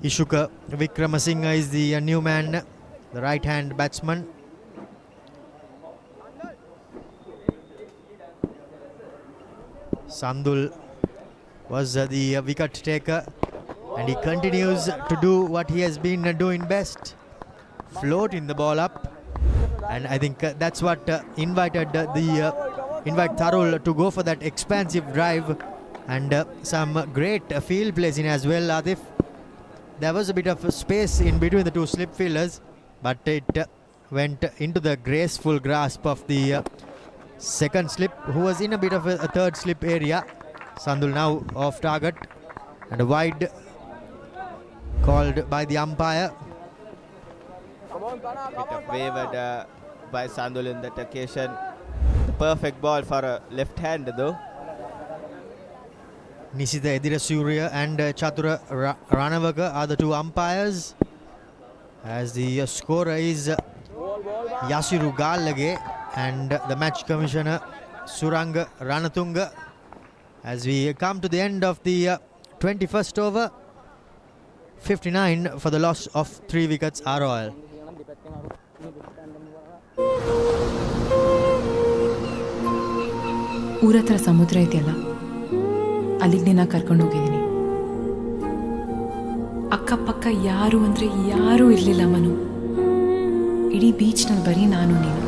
Ishuka Vikramasinghe is the new man, the right hand batsman. Sandul was the wicket taker, and he continues to do what he has been doing best, floating the ball up. And I think that's what invite Tarul to go for that expansive drive, and some great field placing as well, Adif. There was a bit of space in between the two slip fielders, but it went into the graceful grasp of the second slip, who was in a bit of a third slip area. Sandul now off target, and a wide called by the umpire. Bit of wavered by Sandul in that occasion. The perfect ball for a left hand though. Nisitha Edirasuriya and Chatura Ranawaka are the two umpires, as the scorer is Yasiru Gallage and the match commissioner Suranga Ranatunga. As we come to the end of the 21st over, 59 for the loss of 3 wickets are all. ಊರತ್ರ ಸಮುದ್ರ ಇದೆಯಲ್ಲ, ಅಲ್ಲಿಗೆ ನಿನ್ನ ಕರ್ಕೊಂಡು ಹೋಗಿದ್ದೀನಿ. ಅಕ್ಕಪಕ್ಕ ಯಾರು ಅಂದರೆ ಯಾರೂ ಇರಲಿಲ್ಲ ಮನು. ಇಡೀ ಬೀಚ್ನಲ್ಲಿ ಬರೀ ನಾನು ನೀನು.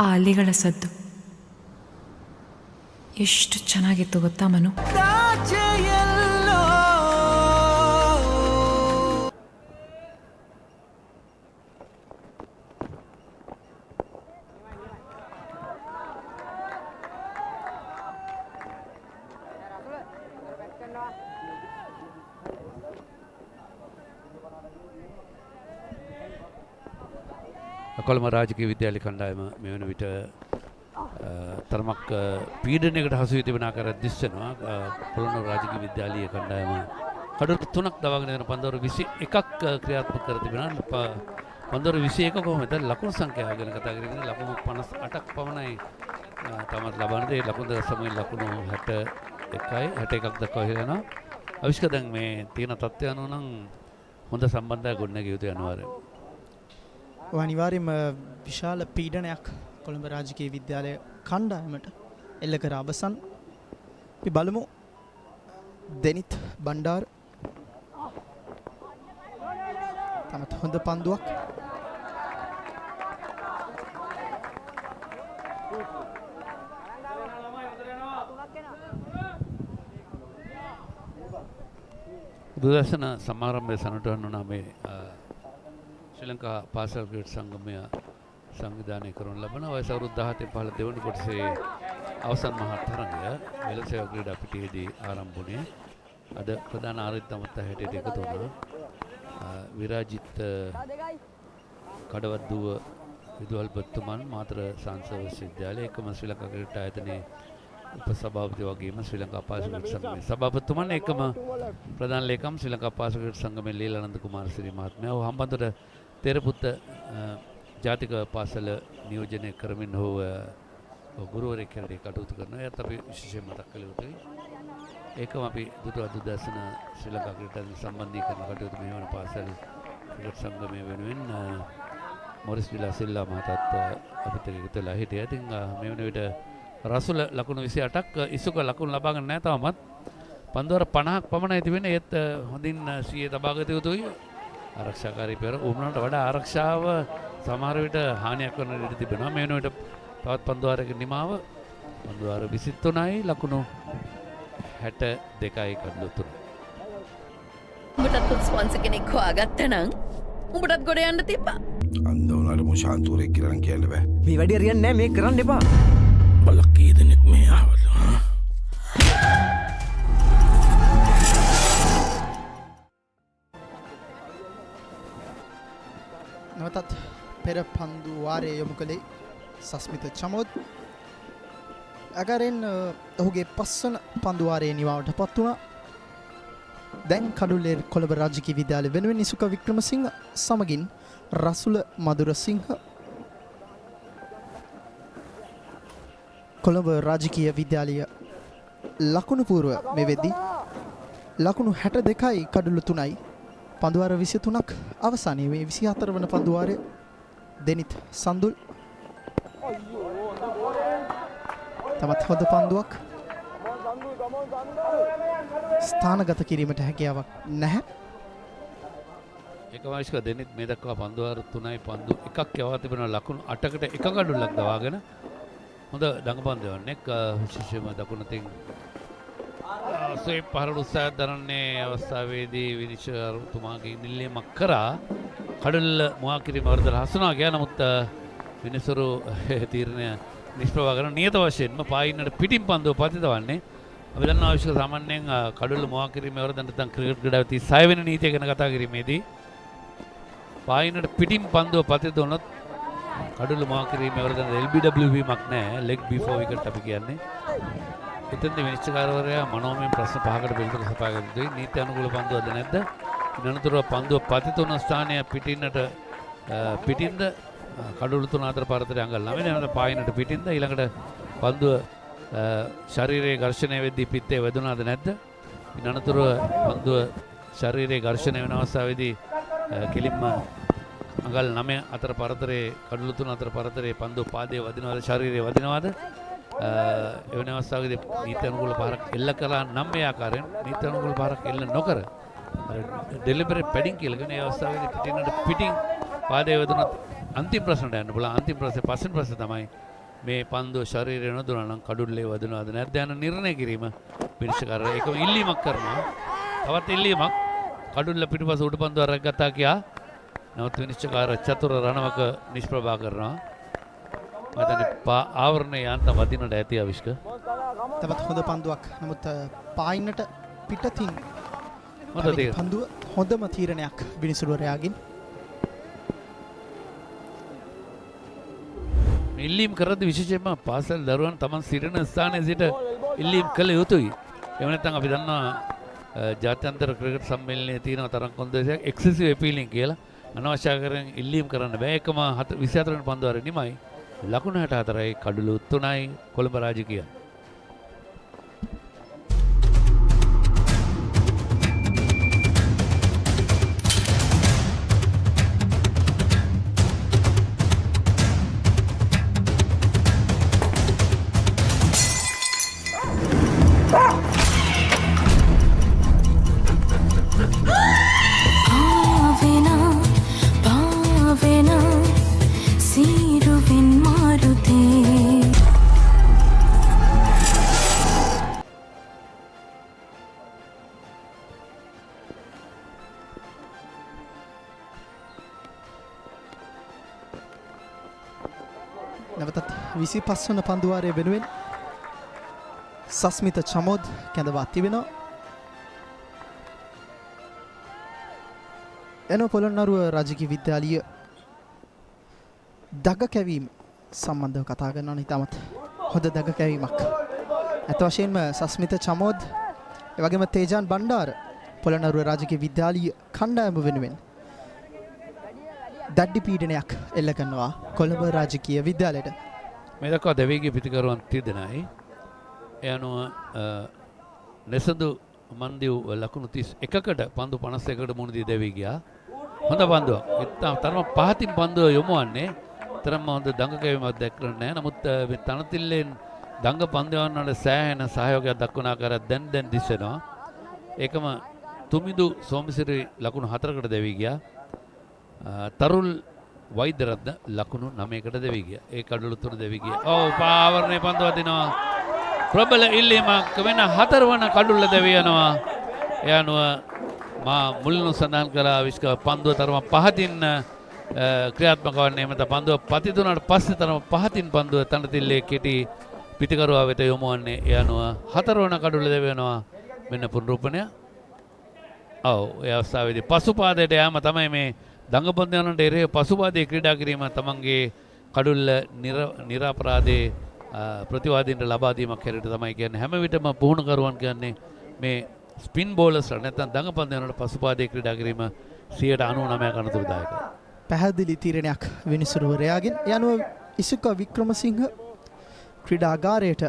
ಆ ಅಲೆಗಳ ಸದ್ದು ಎಷ್ಟು ಚೆನ್ನಾಗಿತ್ತು ಗೊತ್ತಾ ಮನು? කොළඹ රාජකීය විද්‍යාලය කණ්ඩායම මේ වන විට තරමක් පීඩනයකට හසු වී තිබෙන ආකාරයක් දිස්සනවා. පොළොන්නරුව රාජකීය විද්‍යාලීය කණ්ඩායම කඩොළු 3ක් දවාගෙන යන පන්දුවර 21ක් ක්‍රියාත්මක කර තිබෙනවා. පන්දුවර 21 කොහොමද ලකුණු සංඛ්‍යාව ගැන කතා කරගෙන ලකුණු 58ක් පමණයි තමත් ලබන්නේ. ඒ ලකුණු සමග ලකුණු 61ක් දක්වා යනවා. අවිෂ්ක දැන් මේ තියෙන තත්ත්වය අනුව නම් හොඳ සම්බන්ධයක් ගොඩනැගිය යුතු අනිවාර්යයෙන්. අනිවාර්යයෙන්ම විශාල පීඩනයක් කොළඹ රාජකීය විද්‍යාලය කණ්ඩායමට එල්ල කර අවසන්. අපි බලමු දෙනිත් බණ්ඩාර තමත් හොඳ පන්දුවක්. දුදර්ශන සමාරම්භය සනටුවන් වුණා මේ ශ්‍රී ලංකා පාසල් ක්‍රීඩා සංගමය සංවිධානය කරනු ලබන වයස අවුරුදු 17 15 දෙවන කොටසේ අවසන් මහා තරගය වෙළසේව ක්‍රීඩා පිටියේදී ආරම්භ වුණේ. අද ප්‍රධාන ආරාධිත අමත හැටියට එකතු වුණා විරාජිත් කඩවත්දුව විදුහල්පතිතුමන් මාතර සංස්කෘතික විශ්වවිද්‍යාලය එකම ශ්‍රී ලංකා ක්‍රීඩා ආයතනයේ උපසභාපති වගේම ශ්‍රී ලංකා පාසල් ක්‍රීඩා සංගමේ සභාපතිතුමන් එකම ප්‍රධාන ලේකම් ශ්‍රී ලංකා පාසල් ක්‍රීඩා සංගමේ ලීලානන්ද කුමාරසිරි මහත්මයා හම්බන්තොට තෙරපුත්ත ජාතික පාසල නියෝජනය කරමින් හෝ ගුරුවරයෙක් හැටියට කටයුතු කරනවා. ඒත් අපි විශේෂයෙන් මතක් කළ යුතුයි. ඒකම අපි දුදර්ශන ශ්‍රී ලංකා ක්‍රීඩා සම්බන්ධීකරණ කටයුතු මෙහෙවන පාසල් ක්‍රීඩා සංගමය වෙනුවෙන් මොරිස් විලා සිල්ලා මහතාත් අපිට එකතු වෙලා හිටියා. ඉතින් මේ වන විට රසුල ලකුණු 28ක් ඉසුක ලකුණු ලබා ගන්න නැහැ තාමත්. පන්දුවර 50ක් පමණයි තිබෙන්නේ. ඒත් හොඳින් සිහිය තබා ගත යුතුයි. ආරක්ෂාකාරී පෙර උමනට වඩා ආරක්ෂාව සමහර විට හානියක් කරන ඉඩ තිබෙනවා. මේ වෙනුවට තවත් පන්දුවාරයක නිමාව පන්දුවාර 23යි ලකුණු 62යි කඩලු 3. උඹටත් ස්පොන්සර් කෙනෙක් හොයාගත්තා නම් උඹටත් ගොඩ යන්න තිබ්බා. අන්ද උනාට මොෂාන්තුරේ කියලා කියන්න බෑ. මේ වැඩේ හරියන්නේ නැහැ මේක කරන්න එපා. බලක් කී දෙනෙක් මේ ආවද? නැවතත් පෙර පන්දු වාරයේ යොමු කළේ සස්මිත චමෝද්. අගරෙන් ඔහුගේ පස්වන පන්දු වාරයේ නිමාවට පත් වුණා. දැන් කඩුල්ලේ කොළඹ රාජකීය විද්‍යාලය වෙනුවෙන් ඉසුක වික්‍රමසිංහ සමගින් රසුල මధుරසිංහ කොළඹ රාජකීය විද්‍යාලය ලකුණු පූර්ව මේ වෙද්දී ලකුණු 62යි කඩුල්ල 3යි පන්දුවාර 23ක් අවසානයේ මේ 24 වන පන්දුවාරයේ දෙනිත් සඳුල් තවත් හොඳ පන්දුවක් ස්ථානගත කිරීමට හැකියාවක් නැහැ. ඒකවායිස්ක දෙනිත් මේ දක්වා පන්දුවාර 3යි පන්දු එකක් යවා තිබෙන ලකුණු 8කට එක කඩුල්ලක් දවාගෙන හොඳ දඟපන්දවන්නෙක් විශේෂයෙන්ම දකුණතින් ස්වීප් පහරට උත්සාහයක් දරන්නේ අවස්ථාවේදී විනිශ්චයතුමාගේ නිල්ලීමක් කරා කඩුල්ල මුවා කිරීම වරදට හසුනා ගියා. නමුත් විනිසුරු තීරණය නිෂ්ප්‍රභා කරන නියත වශයෙන්ම පායින්නට පිටින් පන්දුව පතිතවන්නේ. අපි දන්නා අවශ්‍ය සාමාන්‍යයෙන් කඩුල්ල මුවා කිරීම වරද නැත්නම් ක්‍රිකට් ක්‍රීඩාවේ 36 වෙනි නීතිය ගැන කතා කිරීමේදී පායින්නට පිටින් පන්දුව පතිත වුණොත් කඩුල්ල මුවා කිරීම වරද LBW වීමක් නැහැ. ලෙග් බිෆෝර් විකට් අපි කියන්නේ. එතෙන්දී විනිශ්චයකාරවරයා මනෝමය ප්‍රශ්න 5කට පිළිතුරු සපයා ගන්න යුතුයි. නීති අනුකූල පන්දුවක්ද නැද්ද? ඉනනතුරුව පන්දුව පතිත වුණ ස්ථානය පිටින්නට පිටින්ද කඩුළු 3 අතර පරතරය අඟල් 9 වෙනද පායින්නට පිටින්ද ඊළඟට පන්දුව ශරීරයේ ඝර්ෂණය වෙද්දී පිත්තේ වැදුනාද නැද්ද? ඉනනතුරුව පන්දුව ශරීරයේ ඝර්ෂණය වෙන අවස්ථාවේදී කෙලින්ම අඟල් 9 අතර පරතරයේ කඩුළු 3 අතර පරතරයේ පන්දුව පාදයේ වදිනවද ශරීරයේ වදිනවද? එවැනි අවස්ථාවකදී නීති අනුකූල පාරක් එල්ල කළා නම් මේ ආකාරයෙන් නීති අනුකූල පාරක් එල්ල නොකර ඩෙලිබරේට් පැඩින් කියලා කියන ඒ අවස්ථාවේදී පිටින් පාදයේ වැදුනත් අන්තිම ප්‍රශ්නට යන්න පුළුවන්. අන්තිම ප්‍රශ්නේ පස්වෙනි ප්‍රශ්නේ තමයි මේ පන්දුව ශරීරය නොදුනා නම් කඩුල්ලේ වදිනවද නැද්ද යන නිර්ණය කිරීම විනිශ්චයකාරයා ඒකම ඉල්ලීමක් කරනවා. තවත් ඉල්ලීමක් කඩුල්ල පිටුපස උඩ පන්දුව අරගෙන ගත්තා කියා නමුත් විනිශ්චයකාරයා චතුර රණවක නිෂ්ප්‍රභා කරනවා. ආවරණය යන්ත වදිනට ඇති අවිෂ්ක. තවත් හොඳ පන්දුවක්. නමුත් පායින්නට පිටතින් පන්දුව හොඳම තීරණයක් විනිසුරුවරයාගෙන්. ඉල්ලීම් කරද්දී විශේෂයෙන්ම පාසල් දරුවන් තමන් සිටින ස්ථානයේ සිට ඉල්ලීම් කළ යුතුයි. එහෙම නැත්නම් අපි දන්නවා ජාත්‍යන්තර ක්‍රිකට් සම්මේලනයේ තියෙන තරම් කොන්දේසියක් එක්සසිව් අපීලින් කියලා අනවශ්‍ය ආකාරයෙන් ඉල්ලීම් කරන්න බෑ. ඒකම 24 වෙනි පන්දුවාරේ නිමයි. ලකුණු 64යි කඩුළු 3යි කොළඹ රාජකීය. නැවතත් 25 වන පන්දුවාරයේ වෙනුවෙන් සස්මිත චමෝද් කැඳවා තිබෙනවා. එනෝ පොළොන්නරුව රාජකීය විද්‍යාලීය දග කැවීම සම්බන්ධව කතා කරනවා. ඉතාමත් හොඳ දග කැවීමක්. අත වශයෙන්ම සස්මිත චමෝද් එවැගේම තේජාන් බණ්ඩාර පොළොන්නරුව රාජකීය විද්‍යාලීය කණ්ඩායම වෙනුවෙන් දඩ්ඩි පීඩනයක් එල්ල කරනවා කොළඹ රාජකීය විද්‍යාලයට. මේ දක්වා දෙවිගේ පිතිකරුවන් 30 දෙනයි. ඒ අනුව නැසඳු මන්දිව් ලකුණු 31කට පන්දු 51කට මුණ දී දෙවි ගියා. හොඳ පන්දුවක්. තරම පහතින් පන්දුව යොමුවන්නේ. තරම හොඳ දඟ කැවීමක් දැක්කේ නැහැ. නමුත් මේ තනතිල්ලෙන් දඟ පන්දුවන් වල සෑහෙන සහයෝගයක් දක්වන ආකාරයක් දැන් දිස් වෙනවා. ඒකම තුමිදු සෝමසිරි ලකුණු 4කට දෙවි ගියා. තරුල් වෛද්‍යරත්න ලකුණු 9කට දෙවි ගියා. ඒ කඩළු තුන දෙවි ගියා. ඔව් පාවරණේ පන්දු වදිනවා. ප්‍රබල ඉල්ලීමක් වෙන 4 වන කඩුල්ල දෙවි යනවා. ඒ අනුව මා මුලින්ම සඳහන් කළා විශ්ක පන්දුව තරම පහතින් ක්‍රියාත්මක වන්නේ. එමෙත පන්දුව පතිතුනට පස්සේ තරම පහතින් පන්දුව තනතිල්ලේ කෙටි පිටිකරුවා වෙත යොමු වන්නේ. ඒ අනුව 4 වන කඩුල්ල දෙවි යනවා. මෙන්න පුනරුපණය. ඔව් ඒ අවස්ථාවේදී පසුපාදයට යෑම තමයි මේ දඟපන්දයන්ට එරෙහිව පසුපාදයේ ක්‍රීඩා කිරීම තමන්ගේ කඩුල්ල නිරාපරාධයේ ප්‍රතිවාදීන්ට ලබා දීමක් හැටියට තමයි කියන්නේ. හැම විටම පුහුණුකරුවන් කියන්නේ මේ ස්පින් බෝලර්ස් නැත්නම් දඟපන්දයන්ට පසුපාදයේ ක්‍රීඩා කිරීම 99% අනතුරුදායකයි. පැහැදිලි තීරණයක් විනිසුරුවරයාගෙන්. ඒ අනුව ඉසුක වික්‍රමසිංහ ක්‍රීඩාගාරයට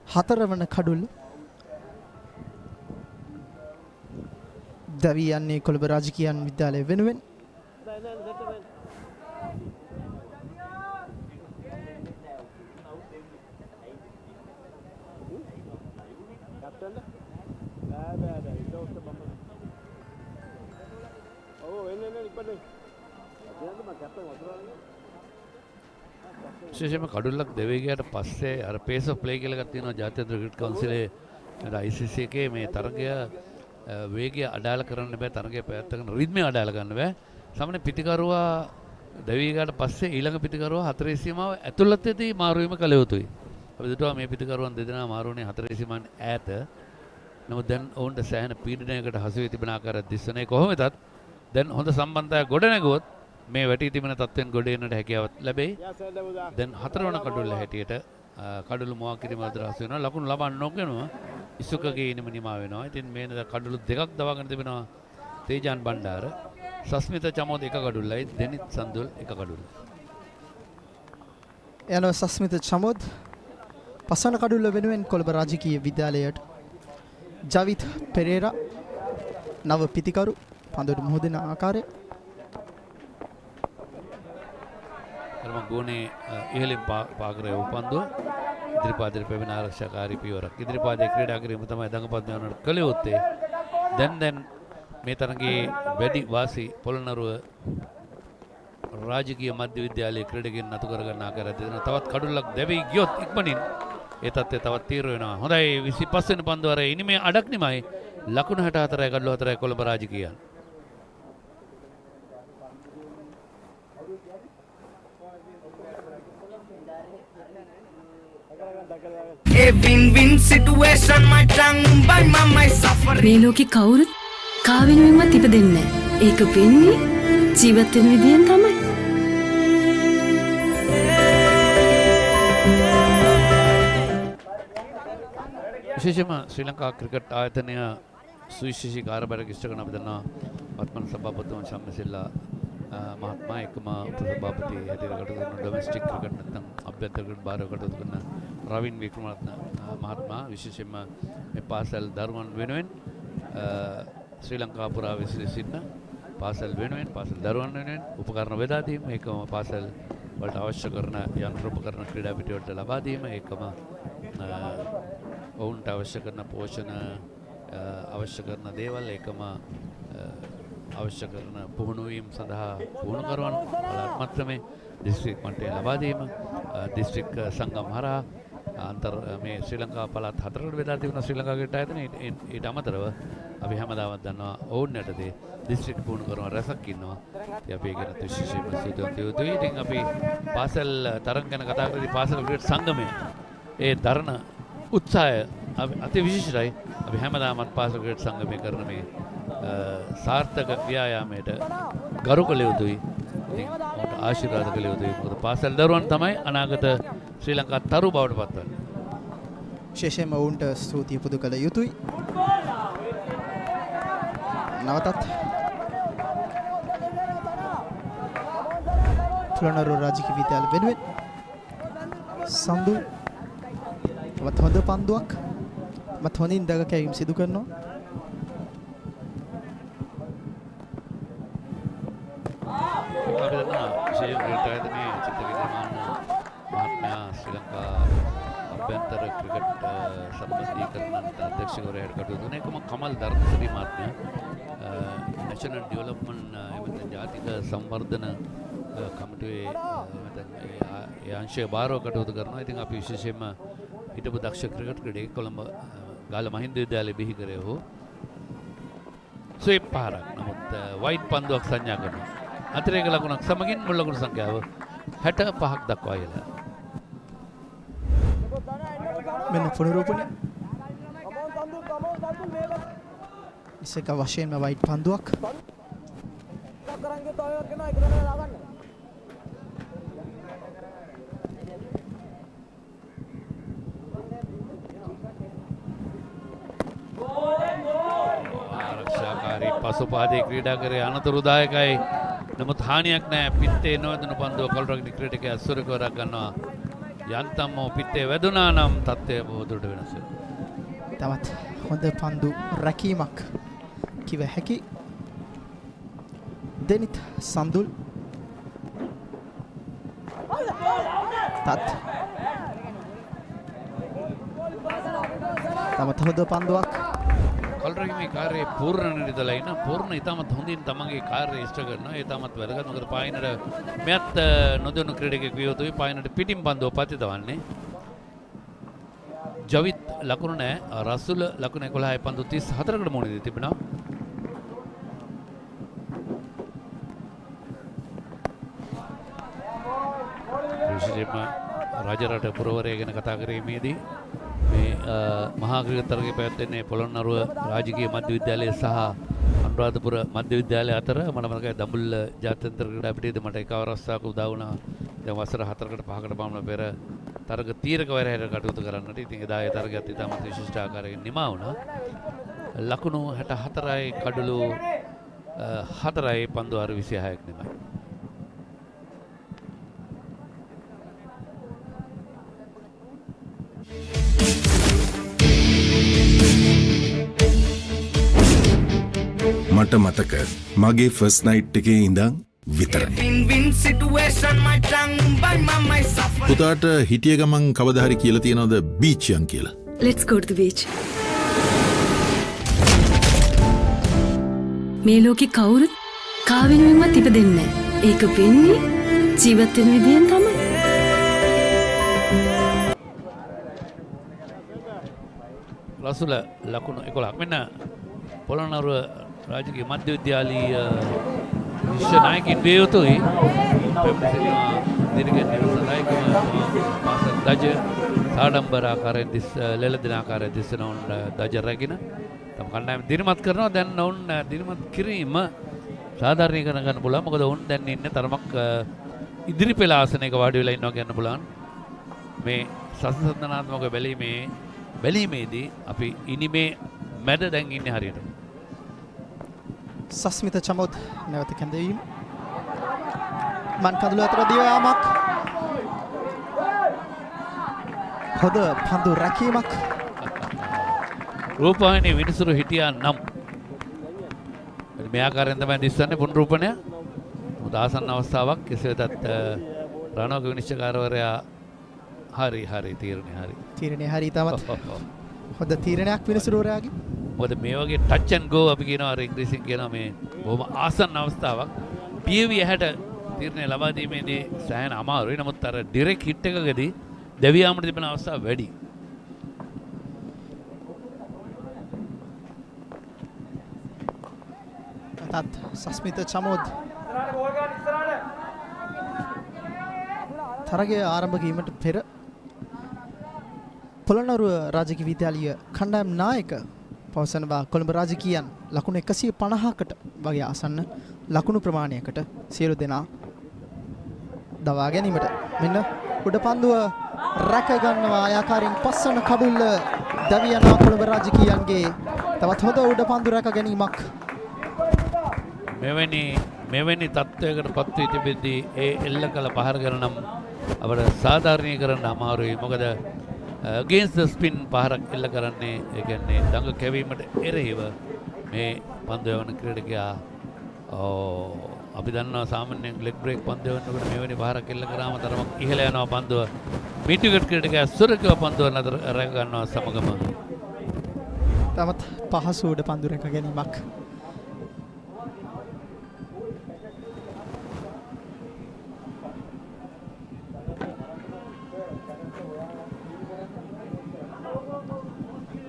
4 වන කඩුල්ල දැවී යන්නේ කොළඹ රාජකීය විද්‍යාලය වෙනුවෙන්. විශේෂයෙන්ම කඩුල්ලක් දෙවි ගියාට පස්සේ අර පේස් ඔෆ් ප්ලේ කියලා එකක් තියෙනවා ජාත්‍යන්තර ක්‍රිකට් කවුන්සිලේ ICC එකේ මේ තරගය වේගය අඩාල කරන්න බෑ. තරගය පැවැත්වගෙන රිද්මය අඩාල ගන්න බෑ. සාමාන්‍ය පිටිකරුවා දෙවි ගියාට පස්සේ ඊළඟ පිටිකරුවා 4 සීමාව ඇතුළතදී මාරු වීම කළ යුතුයි. අපි දුටුවා මේ පිටිකරුවන් දෙදෙනා මාරුනේ 4 සීමාවෙන් ඈත. නමුත් දැන් ඔවුන්ට සෑහෙන පීඩනයකට හසු වී තිබෙන ආකාරයක් දිස්සනේ. කොහොම වෙතත් දැන් හොඳ සම්බන්ධතාවයක් ගොඩ නැගුවොත් මේ වැටී තිබෙන තත්ත්වෙන් ගොඩ එන්නට හැකියාවක් ලැබෙයි. දැන් 4 වන කඩුල්ල හැටියට කඩුළු මුවා කිරීම අදහස් වෙනවා. ලකුණු ලබන්න නොගෙනම ඉසුකගේ ඉනිම නිමා වෙනවා. ඉතින් මේ කඩුළු දෙකක් දවාගෙන තිබෙනවා තේජාන් බණ්ඩාර. සස්මිත චමෝද එක කඩුල්ලයි, දෙනිත් සන්දුල් එක කඩුල්ලයි. එනවා සස්මිත චමෝද පස්වන කඩුල්ල වෙනුවෙන් කොළඹ රාජකීය විද්‍යාලයට ජවිත් පෙරේරා නව පිතිකරු පන්දුවට මුහුදෙන ආකාරය ගෝනේ ඉහළින් පාකරේ උපන්දුව ඉදිරිපාදයට පැමිණ ආරක්ෂාකාරී පියවරක්. ඉදිරිපාදයේ ක්‍රීඩා කිරීම තමයි දඟපන්දයන්ට කළ යුත්තේ. දැන් මේ තරගයේ වැඩි වාසි පොළොන්නරුව රාජකීය මධ්‍ය විද්‍යාලයේ ක්‍රීඩකයන් නතු කරගන්න ආකාරයක් දෙනවා. තවත් කඩුල්ලක් දැවි ගියොත් ඉක්මනින් ඒ තත්ත්වය තවත් තීව්‍ර වෙනවා. හොඳයි 25 වෙනි පන්දුව අර ඉනිමේ අඩක් නිමයි. ලකුණු 64යි කඩලු 4යි කොළඹ රාජකීය. මේ ලෝකේ කවුරුත් කා වෙනුවෙන්වත් ඉපදෙන්නේ නැහැ. ඒක වෙන්නේ ජීවත් වෙන විදියෙන් තමයි. විශේෂයෙන්ම ශ්‍රී ලංකා ක්‍රිකට් ආයතනය සුවිශේෂී කාර්යභාරයක් ඉෂ්ට කරන අපි දන්නවා වත්මන් සභාපතිතුමන් සම්මසිල්ලා මහත්මයා එකම උපසභාපති හැටියට කටයුතු කරන ඩොමෙස්ටික් ක්‍රිකට් නැත්නම් අභ්‍යන්තර ක්‍රිකට් භාරව කටයුතු කරන රවින් වික්‍රමරත්න මහත්මයා විශේෂයෙන්ම මේ පාසල් දරුවන් වෙනුවෙන් ශ්‍රී ලංකා පුරා විසිරී සිටින පාසල් වෙනුවෙන් පාසල් දරුවන් වෙනුවෙන් උපකරණ බෙදා දීම, ඒකම පාසල් වලට අවශ්‍ය කරන යන්ත්‍ර උපකරණ ක්‍රීඩා පිටිවලට ලබා දීම, ඒකම ඔවුන්ට අවශ්‍ය කරන පෝෂණ අවශ්‍ය කරන දේවල්, ඒකම අවශ්‍ය කරන පුහුණුවීම් සඳහා පුහුණුකරුවන් පළාත් මට්ටමේ දිස්ත්‍රික් මට්ටමේ ලබා දීම, දිස්ත්‍රික් සංගම් හරහා අන්තර් මේ ශ්‍රී ලංකා පළාත් 4කට බෙදා තිබෙන ශ්‍රී ලංකා ක්‍රිකට් ආයතනය ඊට අමතරව අපි හැමදාමත් දන්නවා ඔවුන් යටතේ දිස්ත්‍රික් පුහුණුකරුවන් රැසක් ඉන්නවා. ඉතින් අපි ඒකට විශේෂයෙන්ම සූදානම් වෙවුතුයි. ඉතින් අපි පාසල් තරඟ ගැන කතා කරද්දී පාසල් ක්‍රිකට් සංගමය ඒ දරන උත්සාහය අති විශේෂයි. අපි හැමදාමත් පාසල් ක්‍රිකට් සංගමය කරන මේ සාර්ථක ව්‍යායාමයට ගරු කළ යුතුයි. ඉතින් ඔවුන්ට ආශිර්වාද කළ යුතුයි. මොකද පාසල් දරුවන් තමයි අනාගත ශ්‍රී ලංකා තරු බවට පත්වන්නේ. විශේෂයෙන්ම ඔවුන්ට ස්තුතිය පුද කළ යුතුයි. නවතත් පොළොන්නරුව රාජකීය විද්‍යාලය වෙනුවෙන් සම්දු වත් හොඳ පන්දුවක් මත හොඳින් දග කැවීම සිදු කරනවා. අපි දන්නවා විශේෂ ක්‍රීඩා ආයතනයේ චිත්ත විද්‍යාමාන මහත්මයා ශ්‍රී ලංකා අභ්‍යන්තර ක්‍රිකට් සම්බන්ධීකරණ අධ්‍යක්ෂකවරයාට කටයුතු කරන එකම කමල් ධර්මසිරි මහත්මයා නැෂනල් ඩෙවලොප්මන්ට් එමෙතන ජාතික සංවර්ධන කමිටුවේ ඒ අංශය භාරව කටයුතු කරනවා. ඉතින් අපි විශේෂයෙන්ම හිටපු දක්ෂ ක්‍රිකට් ක්‍රීඩකයෙක් කොළඹ ගාල මහින්ද විද්‍යාලයේ බිහි කරේ ඔහු ස්වීප් පාරක්. නමුත් වයිට් පන්දුවක් සංඥා කරනවා. අතිරේක ලකුණක් සමගින් මුල් ලකුණු සංඛ්‍යාව 65ක් දක්වා ඉහළ. මෙන්න පුනරූපණය. ඉසක වශයෙන්ම වයිට් පන්දුවක්. ආරක්ෂාකාරී පසුපාදේ ක්‍රීඩා කරේ අනතුරුදායකයි. නමුත් හානියක් නැහැ. පිත්තේ නොවැදුණු පන්දුව කළුරගිනි ක්‍රීඩකයා සුරකවරක් ගන්නවා. යන්තම් පිත්තේ වැදුනා නම් තත්ත්වය බොහෝ දුරට වෙනස් වෙනවා. තවත් හොඳ පන්දු රැකීමක් කිව හැකි. දෙනිත් සම්දුල් තවත් හොඳ පන්දුවක්. කළුරගිනි කාර්යයේ පූර්ණ නිරතලා ඉන්න පූර්ණ ඉතාමත් හොඳින් තමන්ගේ කාර්යය ඉෂ්ට කරනවා. ඒ තාමත් වැදගත්. මොකද පායිනට මෙයත් නොදොනු ක්‍රීඩකයෙක් විය යුතුයි. පායිනට පිටින් පන්දුව පතිතවන්නේ. ජවිත් ලකුණු නැහැ. රසුල ලකුණු 11යි පන්දු 34කට මුහුණ දී තිබෙනවා. විශේෂයෙන්ම රජරට පුරවරය ගැන කතා කිරීමේදී මේ මහා ක්‍රිකට් තරගය පැවැත්වෙන්නේ පොළොන්නරුව රාජකීය මධ්‍ය විද්‍යාලය සහ අනුරාධපුර මධ්‍ය විද්‍යාලය අතර. මට මතකයි දඹුල්ල ජාත්‍යන්තර ක්‍රීඩා පිටියේදී මට එක අවස්ථාවක උදා වුණා. දැන් වසර 4කට 5කට පමණ පෙර තරග තීරකවරයා හැටියට කටයුතු කරන්නට. ඉතින් එදා ඒ තරගයත් ඉතාමත් විශිෂ්ට ආකාරයෙන් නිමා වුණා. ලකුණු 64යි කඩලු 4යි පන්දු 26ක් නෙමෙයි. මට මතක මගේ ෆස්ට් නයිට් එකේ ඉඳන් විතරයි. පුතාට හිටිය ගමන් කවදා හරි කියලා තියනවද බීච් යන් කියලා? Let's go to the beach. මේ ලෝකේ කවුරුත් කාවෙනුවෙන්වත් ඉපදෙන්නේ නැහැ. ඒක වෙන්නේ ජීවත් වෙන විදියෙන් තමයි. රසුල ලකුණු 11ක්. මෙන්න පොළොන්නරුව රාජකීය මධ්‍ය විද්‍යාලීය විශ්ව නායකයින් විය යුතුයි. දිනගෙන නිරසනායකම පාසල් දජ සාඩම්බර ආකාරයෙන් ලෙලදෙන ආකාරයෙන් දිස්සන උන් දජ රැගෙන තම කණ්ඩායම දිනමත් කරනවා. දැන් ඔවුන් දිනමත් කිරීම සාධාරණීකරණ ගන්න පුළුවන්. මොකද ඔවුන් දැන් ඉන්නේ තරමක් ඉදිරි පෙළ ආසනයක වාඩි වෙලා ඉන්නවා කියන්න පුළුවන්. මේ සසසන්දනාත්මක බැලීමේදී අපි ඉනිමේ මැද දැන් ඉන්නේ හරියට. සස්මිත චමොත් නැවත කැඳවීම. මන් කඳුළු අතර දිවයාමක්. හොඳ පන්දු රැකීමක්. රූපවාහිනී විනිසුරු හිටියා නම් මේ ආකාරයෙන් තමයි දිස්සන්නේ පුනරූපණය. මොකද ආසන්න අවස්ථාවක්. කෙසේ වෙතත් රණෝක විනිශ්චයකාරවරයා හරි තීරණය හරි තමත් හොඳ තීරණයක් විනිසුරුවරයාගේ. මොකද මේ වගේ ටච් ඇන්ඩ් ගෝ අපි කියනවා ඉංග්‍රීසියෙන් කියනවා මේ බොහොම ආසන්න අවස්ථාවක්. පියවි ඇහැට තීරණය ලබා දීමේදී සෑහෙන අමාරුයි. නමුත් අර ඩිරෙක්ට් හිට් එකකදී දෙවියාමට තිබෙන අවස්ථා වැඩි. තත් සස්මිත චමෝද් තරගය ආරම්භ වීමට පෙර පොළොන්නරුව රාජකීය විද්‍යාලීය කණ්ඩායම් නායක පවසනවා කොළඹ රාජකීයන් ලකුණු 150කට වගේ ආසන්න ලකුණු ප්‍රමාණයකට සියලු දෙනා දවා ගැනීමට. මෙන්න උඩ පන්දුව රැක ගන්නවා ආකාරයෙන් පස්සන කඩුල්ල දවියන කොළඹ රාජකීයන්ගේ තවත් හොඳ උඩ පන්දු රැක ගැනීමක්. මෙවැනි තත්ත්වයකට පත් වී තිබෙද්දී ඒ එල්ල කළ පහර ගන්න නම් අපට සාධාරණීකරන්න අමාරුයි. මොකද against the spin පහරක් එල්ල කරන්නේ ඒ කියන්නේ දඟ කැවීමට එරෙහිව මේ පන්දු යවන ක්‍රීඩකයා අපි දන්නවා සාමාන්‍යයෙන් ලෙග් බ්‍රේක් පන්දු වෙනකොට මෙවැනි පහරක් එල්ල කරාම තරමක් ඉහළ යනවා පන්දුව. මිඩ්විකට් ක්‍රීඩකයා සුරකිව පන්දුව නතර රැක ගන්නවා සමගම. තමත් පහසුවට පන්දු රැක ගැනීමක්.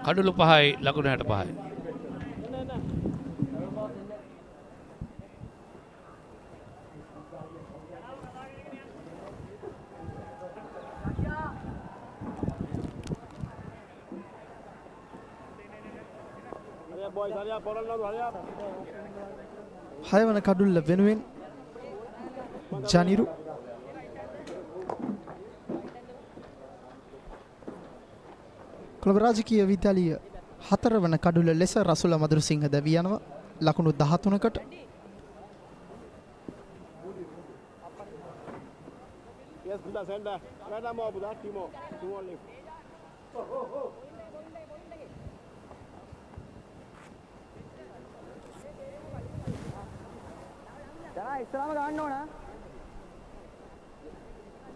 කඩුළු 5යි ලකුණු 65යි. හයවන කඩුල්ල වෙනුවෙන් ජනිරු කොළඹ රාජකීය විද්‍යාලීය 4 වන කඩුල්ල ලෙස රසුල මදුරුසිංහ දැවී යනවා ලකුණු 13කට.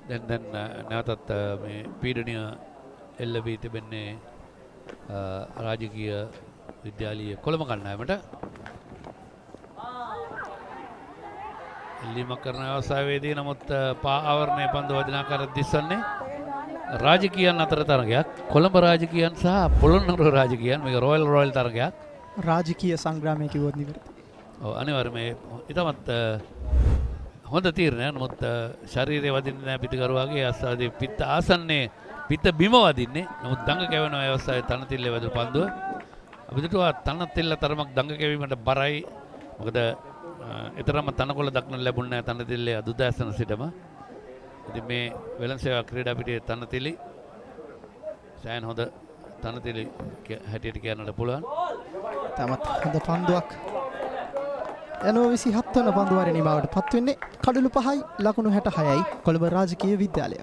දැන් නැවතත් මේ පීඩනය එල්ල වී තිබෙන්නේ රාජකීය විද්‍යාලීය කොළඹ කණ්ඩායමට. එල්ලීමක් කරන අවස්ථාවේදී නමුත් පා ආවරණය පන්දු වදිනාකාර දිස්වන්නේ රාජකීයන් අතර තරගයක්. කොළඹ රාජකීයන් සහ පොළොන්නරුව රාජකීයන් මේක රොයල් තරගයක්. රාජකීය සංග්‍රාමය කිව්වොත් නිවැරදි. ඔව් අනිවාර්යයෙන්ම ඊටමත් හොඳ තීරණයක්. නමුත් ශරීරයේ වදින්නේ නැහැ පිටිකරුවාගේ ආස්වාදයේ පිට ආසන්නේ පිට බිම වදින්නේ. නමුත් දඟ කැවෙන අවස්ථාවේ තනතිල්ලේ වැදුණු පන්දුව අපිට තනතිල්ල තරමක් දඟ කැවීමට බරයි. මොකද ඊතරම් තනකොළ දක්නට ලැබුණ නැහැ තනතිල්ලේ අදුදාසන සිටම. ඉතින් මේ වෙළඳසේවා ක්‍රීඩා පිටියේ තනතිලි සෑහෙන හොඳ තනතිලි හැටියට කියන්නට පුළුවන්. තමත් හොඳ පන්දුවක්. යනෝ 27 වන පන්දු වාරයේ නිමාවට පත් වෙන්නේ කඩලු 5යි ලකුණු 66යි කොළඹ රාජකීය විද්‍යාලය.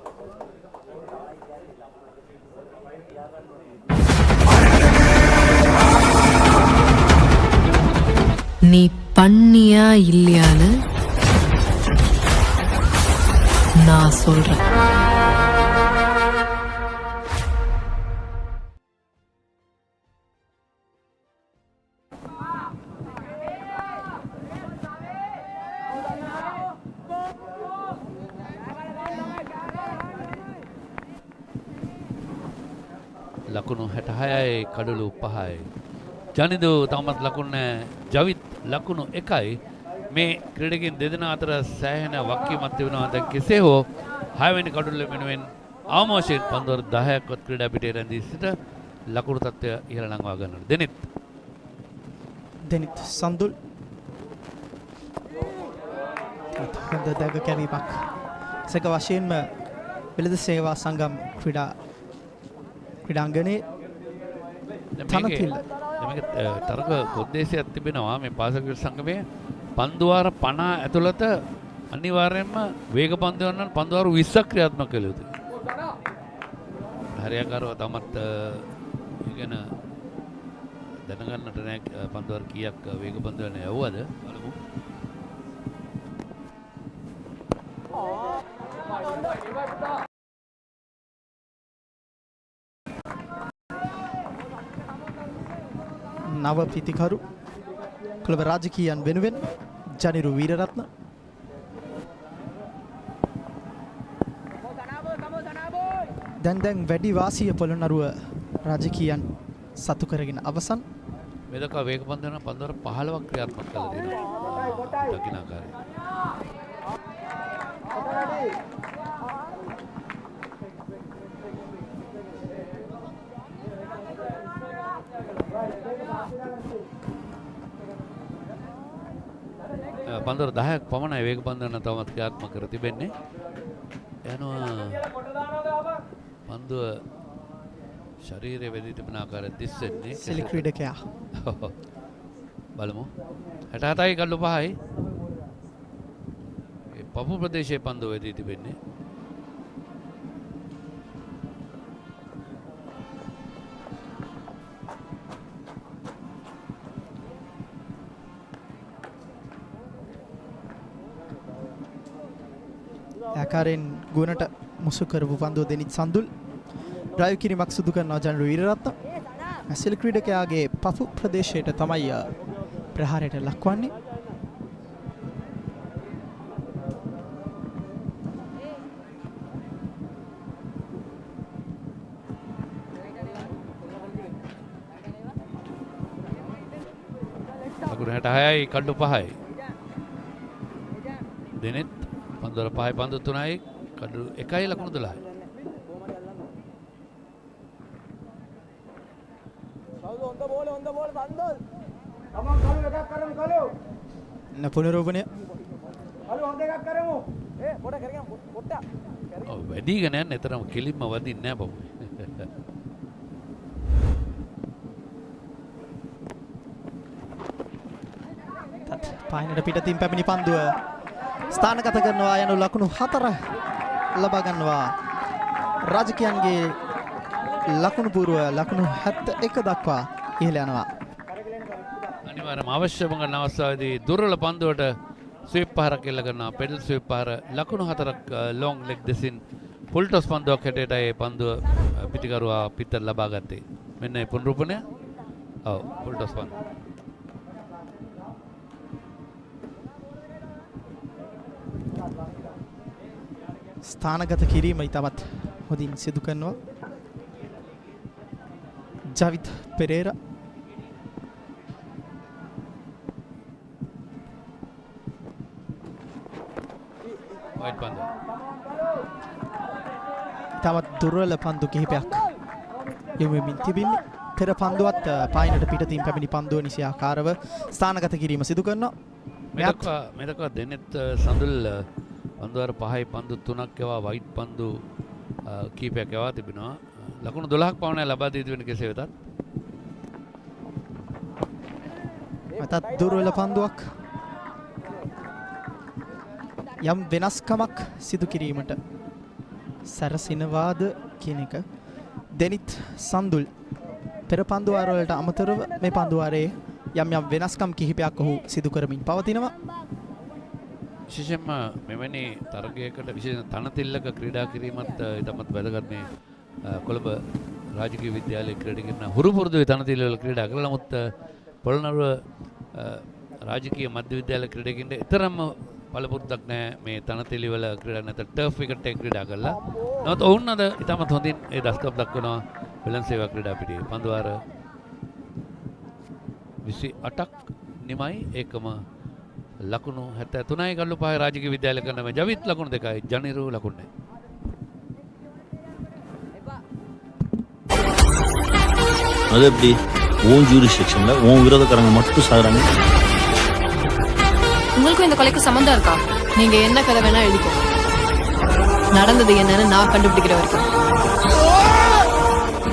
நீ பண்ணியா இல்லையான்னு நான் சொல்றேன். ලකුණු 66යි කඩලු 5යි. ජනිදු තමත් ලකුණ ජවිත් ලකුණු 1යි. මේ ක්‍රීඩකින් දෙදෙනා අතර සෑහෙන වක්කීමක් තිබෙනවා. දැන් කෙසේ හෝ 6 වෙනි කඩුල්ල වෙනුවෙන් අවමෝෂයෙන් පන්දුවර 10ක්වත් ක්‍රීඩා පිටියේ රැඳී සිට ලකුණු තත්ත්වය ඉහළ නංවා ගන්නවා. දෙනිත් සඳුල් හොඳ දැග කැවීමක්. සක වශයෙන්ම වෙළඳ සේවා සංගම් ක්‍රීඩාංගණයේ තනතිල්ල මේක තරග කොද්දේශයක් තිබෙනවා මේ පාසල් සංගමයේ පන්දුවාර 50 ඇතුළත අනිවාර්යයෙන්ම වේග පන්දුවන් නම් පන්දුවාර 20ක් ක්‍රියාත්මක කළ යුතුයි. හරියාකාරව තමත් ඉගෙන දැනගන්නට නෑ පන්දුවාර කීයක් වේග පන්දුවන් යවුවද බලමු. නව පිතිකරු කොළඹ රාජකීයන් වෙනුවෙන් ජනිරු වීරරත්න දැන් වැඩි වාසිය පොළොන්නරුව රාජකීයන් සතු කරගෙන අවසන්. මේ දක්වා වේග පන්දුවන පන්දුවර 15ක් ක්‍රියාත්මක කළ දෙනවා. දකිනාකාරයි. පන්දුවර 10ක් පමණයි වේග පන්දුවන තවමත් ක්‍රියාත්මක කර තිබෙන්නේ. යනවා පන්දුව ශරීරයේ වෙදී තිබෙන ආකාරය දිස්සෙන්නේ සෙලි ක්‍රීඩකයා. බලමු 67යි කඩලු 5යි. ඒ පපු ප්‍රදේශයේ පන්දුව වෙදී තිබෙන්නේ. ආකාරයෙන් ගුණට මුසු කරපු පන්දුව දෙනිත් සඳුල් ඩ්‍රයිව් කිරීමක් සිදු කරනවා ජනරු වීරරත්න. ඇසිල් ක්‍රීඩකයාගේ පපු ප්‍රදේශයට තමයි ප්‍රහාරයට ලක්වන්නේ. ලකුණු 66යි කඩු 5යි. දෙනෙත් පන්දුවල 5යි පන්දු 3යි කඩු 1යි ලකුණු 12යි. පුනරෝපණය වැඩිගෙන යන එතරම් කෙලින්ම වදින්නේ නැහැ බබු. පායනට පිටතින් පැමිණි පන්දුව ස්ථානගත කරනවා යනු ලකුණු 4 ලබා ගන්නවා. රාජකයන්ගේ ලකුණු පූර්ව ලකුණු 71 දක්වා ඉහළ යනවා. අනිවාර්යයෙන්ම අවශ්‍යම කරන අවස්ථාවේදී දුර්වල පන්දුවට ස්වීප් පහරක් එල්ල කරනවා. පෙඩල් ස්වීප් පහර ලකුණු 4ක් ලොං ලෙග් දෙසින් ෆුල් ටොස් පන්දුවක් හැටියට ඒ පන්දුව පිටිකරුවා පිටර ලබා ගත්තේ. මෙන්න ඒ පුනරුපණය. ඔව් ෆුල් ටොස් පන්දුව. ස්ථානගත කිරීම ඉතවත් හොඳින් සිදු කරනවා. ජවිත් පෙරේරා වයිට් පන්දුව. තවත් දුර්වල පන්දු කිහිපයක් යොමු වෙමින් තිබෙන්නේ. පෙර පන්දුවත් පායනට පිටතින් පැමිණි පන්දුව නිසි ආකාරව ස්ථානගත කිරීම සිදු කරනවා. මෙතක දෙනෙත් සඳුල් පන්දුවර 5යි පන්දු 3ක් යවා වයිට් පන්දු කීපයක් යවා තිබෙනවා. ලකුණු 12ක් පමණ ලබා දී තිබෙන කෙසේ වෙතත් මතත් දුර්වල පන්දුවක් යම් වෙනස්කමක් සිදු කිරීමට සැරසිනවාද කියන එක දෙනිත් සඳුල් පෙර පන්දුවාර වලට අමතරව මේ පන්දුවාරයේ යම් යම් වෙනස්කම් කිහිපයක් ඔහු සිදු කරමින් පවතිනවා. විශේෂයෙන්ම මෙවැනි තරගයකට විශේෂ තනතිල්ලක ක්‍රීඩා කිරීමත් ඉතාමත් වැදගත්. මේ කොළඹ රාජකීය විද්‍යාලයේ ක්‍රීඩකින් හුරු පුරුදු තනතිල්ල වල ක්‍රීඩා කළා. නමුත් පොළොන්නරුව රාජකීය මධ්‍ය විද්‍යාලයේ ක්‍රීඩකින්ට තරම්ම පළපුරුද්දක් නැහැ මේ තනතිලි වල ක්‍රීඩා නැත ටර්ෆ් එකට ක්‍රීඩා කළා. නමුත් ඔවුන් අද ඉතාමත් හොඳින් ඒ දස්කම් දක්වනවා වෙළඳ සේවා ක්‍රීඩා පිටියේ. පන්දුවාර 28ක් නිමයි ඒකම ලකුණු 73යි කල්ලු 5 රාජකීය විද්‍යාලය කරන මේ ජවිත් ලකුණු 2යි ජනිරු ලකුණු 1යි. அது எப்படி ஓன் ஜூரிஸ்டிக்ஷன்ல ஓன் விரோதக்காரங்க மட்டும் சாகுறாங்க. உங்களுக்கும் இந்த கொலைக்கு சம்மந்தம் இருக்கா? நீங்க என்ன கதை வேணா எழுதிக்கோ. நடந்தது என்னன்னு நான் கண்டுபிடிக்கிற வரைக்கும்.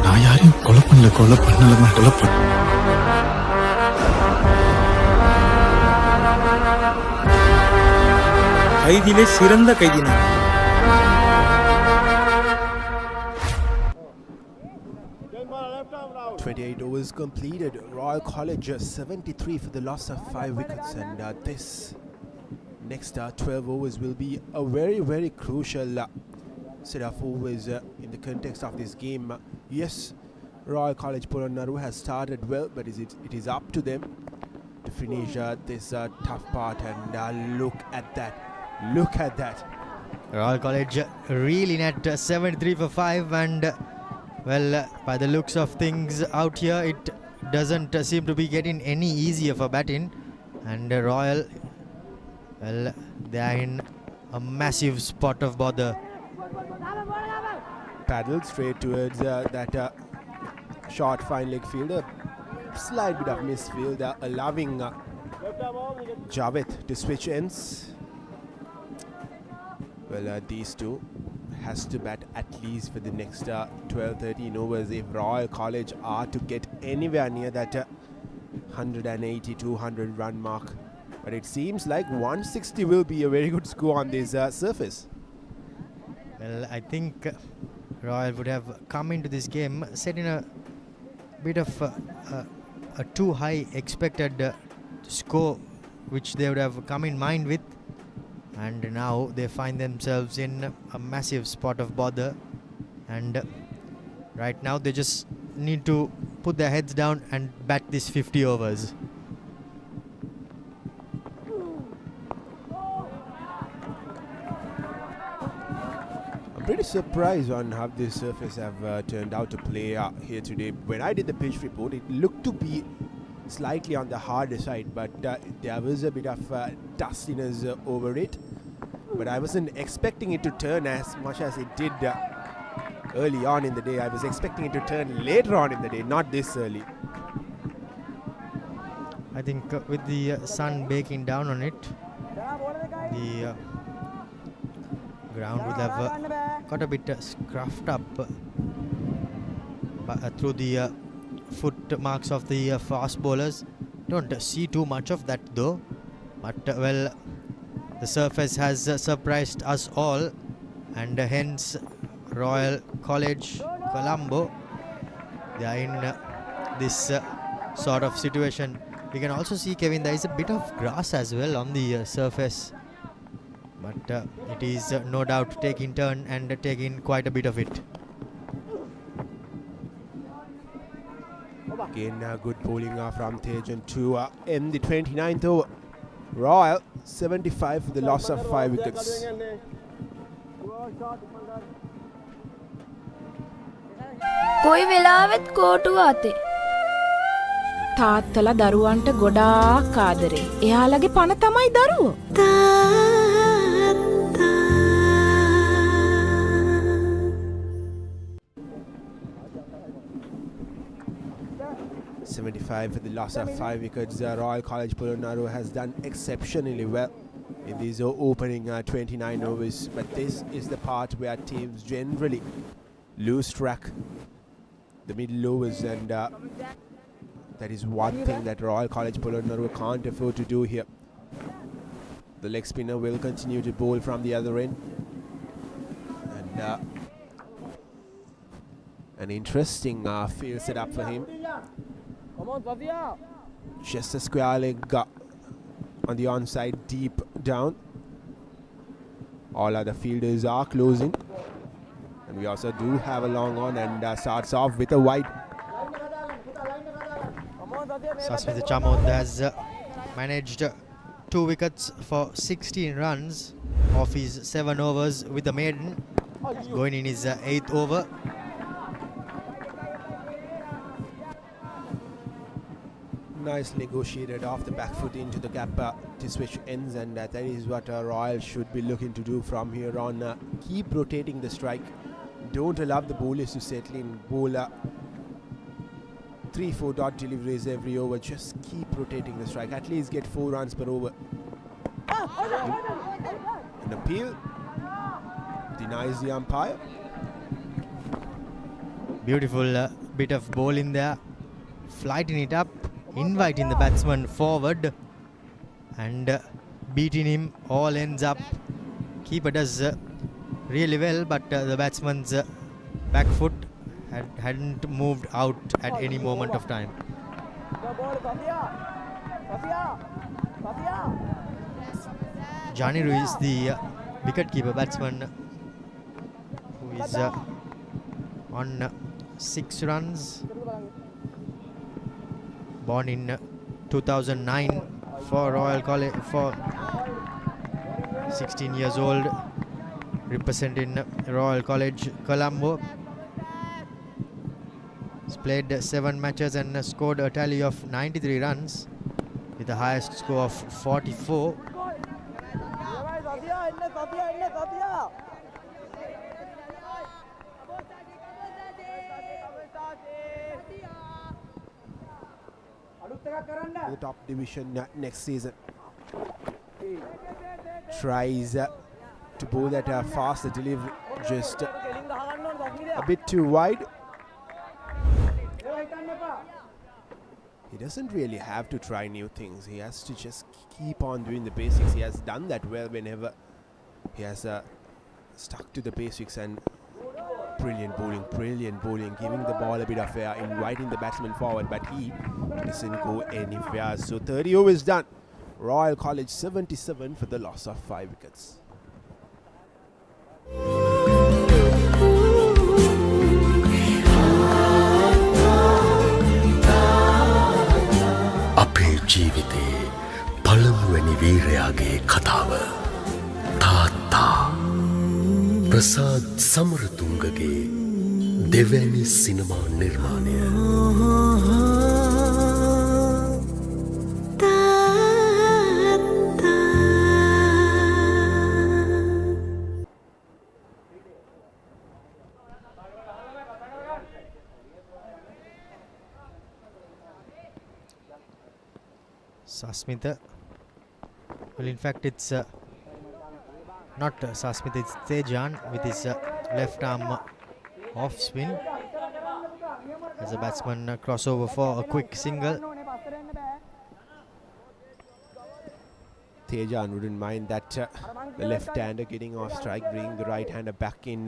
நான் யாரையும் கொலை பண்ணல. கைதிலே சிறந்த கைதினா. .28 overs completed. Royal College 73 for the loss of 5 wickets, and this next 12 overs will be a very crucial set of overs in the context of this game. Yes, Royal College Polonnaruwa has started well, but it is up to them to finish this tough part, and look at that. Royal College reeling at 73 for 5, and well, by the looks of things out here, it doesn't seem to be getting any easier for batting. And Royal, well, they are in a massive spot of bother. Paddled straight towards that short fine leg fielder. Slight bit of misfield, allowing Javed to switch ends. Well, these two has to bat at least for the next 12-13 overs if Royal College are to get anywhere near that 180-200 run mark. But it seems like 160 will be a very good score on this surface. Well, I think Royal would have come into this game setting a bit of a too high expected score, which they would have come in mind with. and now they find themselves in a massive spot of bother, and right now they just need to put their heads down and bat this 50 overs. I'm pretty surprised on how this surface have turned out to play here today. When I did the pitch report, it looked to be slightly on the harder side, but there was a bit of dustiness over it. But I wasn't expecting it to turn as much as it did early on in the day. I was expecting it to turn later on in the day, not this early. I think with the sun baking down on it, the ground would have got a bit scruffed up through the foot marks of the fast bowlers. Don't see too much of that though, but well, the surface has surprised us all, and hence Royal College Colombo, they are in this sort of situation. We can also see, Kevin, there is a bit of grass as well on the surface, but it is no doubt taking turn and taking quite a bit of it. Again, good bowling from Tejan to end the 29th over. Royal 75 for the loss of 5 wickets. කොයි වෙලාවෙත් කෝටුව අතේ. තාත්තලා දරුවන්ට ගොඩාක් ආදරේ. එයාලගේ පණ තමයි දරුවෝ. 75 for the loss of 5 wickets. Royal College Polonnaruwa has done exceptionally well in these opening 29 overs, but this is the part where teams generally lose track, the middle overs, and that is one thing that Royal College Polonnaruwa can't afford to do here. The leg spinner will continue to bowl from the other end, and an interesting field set up for him. Just a square leg on the onside, deep down. All other fielders are closing, and we also do have a long on, and starts off with a wide. Sasmita Chamod has managed 2 wickets for 16 runs off his 7 overs with the maiden, going in his 8th over. Nice negotiated off the back foot into the gap to switch ends, and that is what Royal should be looking to do from here on. Keep rotating the strike. Don't allow the bowlers to settle in. Bowler 3-4 dot deliveries every over. Just keep rotating the strike. At least get 4 runs per over. An appeal denies the umpire. Beautiful bit of ball in there, flighting it up, inviting the batsman forward and beating him all ends up. Keeper does really well, but the batsman's back foot hadn't moved out at any moment of time. Janiru is the wicket-keeper batsman who is on 6 runs. Born in 2009 for Royal College, for 16 years old, representing Royal College Colombo. He's played 7 matches and scored a tally of 93 runs with the highest score of 44. The top division next season. Tries to bowl that faster delivery, just a bit too wide. He doesn't really have to try new things. He has to just keep on doing the basics. He has done that well whenever he has stuck to the basics, and brilliant bowling, giving the ball a bit of air, inviting the batsman forward, but he doesn't go anywhere. So 30 overs done. Royal College 77 for the loss of 5 wickets. අපේ ජීවිතේ පළමුවැනි වීරයාගේ කතාව තාත්තා ප්‍රසාද් සමරතුංගගේ දෙවැනි සිනමා නිර්මාණය Sasmitha. Well, in fact, it's not Sasmitha, it's Tejan with his left arm off spin. As a batsman crossover for a quick single. Tejan wouldn't mind that the left-hander getting off strike, bringing the right-hander back in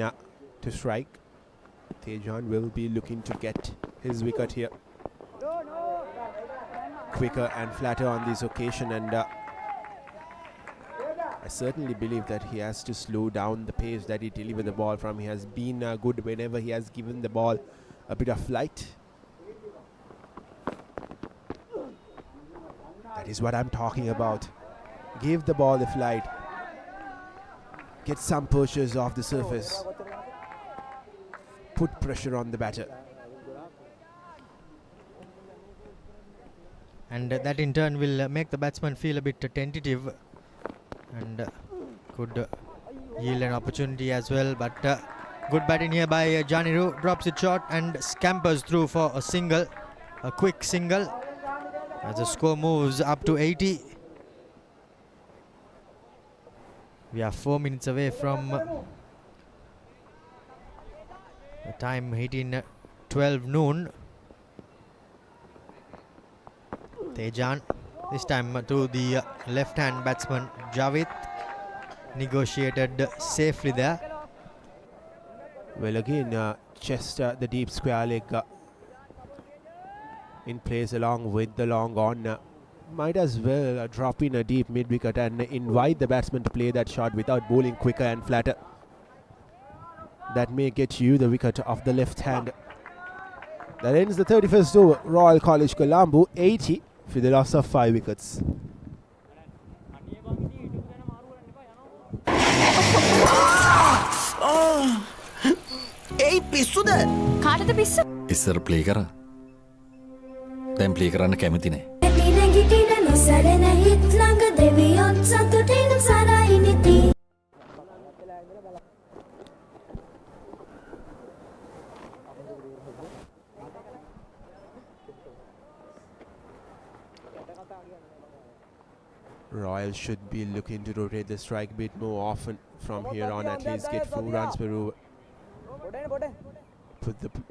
to strike. Tejan will be looking to get his wicket here. Quicker and flatter on this occasion, and I certainly believe that he has to slow down the pace that he delivers the ball from. He has been good whenever he has given the ball a bit of flight. That is what I'm talking about. Give the ball the flight. Get some pushes off the surface. Put pressure on the batter. And that in turn will make the batsman feel a bit tentative and could yield an opportunity as well. But good batting here by Janiru, drops it short and scampers through for a single, a quick single, as the score moves up to 80. We are 4 minutes away from the time hitting 12 noon. Tejan, this time to the left-hand batsman Javed, negotiated safely there. Well, again, just the deep square leg in place along with the long on. Might as well drop in a deep mid-wicket and invite the batsman to play that shot without bowling quicker and flatter. That may get you the wicket of the left hand. That ends the 31st over. Royal College Colombo 80 for the loss of 5 wickets. Hey, පිස්සුද? කාටද පිස්සු? ඉස්සර play කරා. දැන් play කරන්න කැමති නෑ. Royal should be looking to rotate the strike a bit more often from here on, at least get 4 runs per over.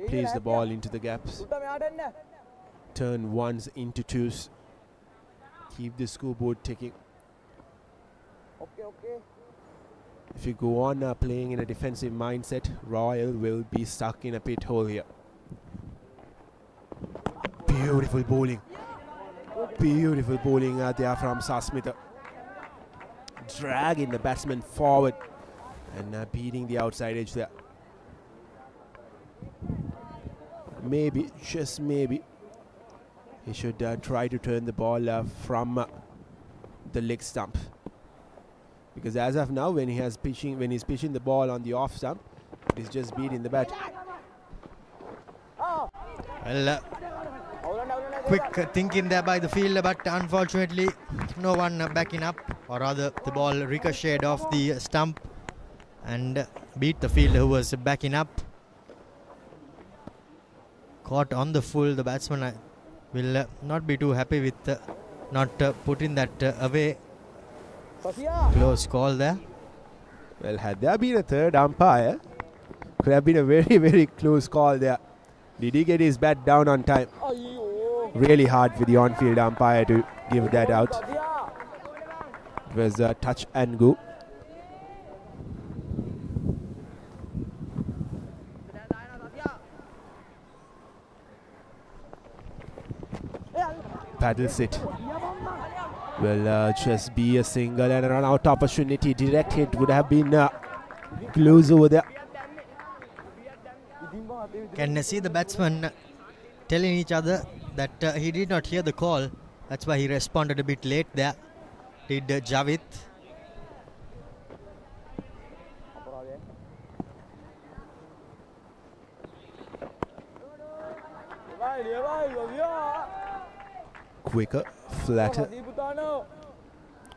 Place the ball into the gaps. Turn ones into twos. Keep the scoreboard ticking. If you go on playing in a defensive mindset, Royal will be stuck in a pit hole here. Beautiful bowling. Beautiful bowling there from Sasmitha. Dragging the batsman forward and beating the outside edge there. Maybe, just maybe, he should try to turn the ball from the leg stump. Because as of now, when he's pitching the ball on the off stump, he's just beating the bat. Well, quick thinking there by the fielder, but unfortunately no one backing up, or rather the ball ricocheted off the stump and beat the fielder who was backing up. Caught on the full, the batsman will not be too happy with not putting that away. Close call there. Well, had there been a third umpire, could have been a very, very close call there. Did he get his bat down on time? Really hard for the on-field umpire to give that out. It was a touch and go. Paddle sit. will just be a single and a run out opportunity. Direct hit would have been close over there. Can see the batsman telling each other that he did not hear the call. That's why he responded a bit late there. Did Javit. Quicker, flatter.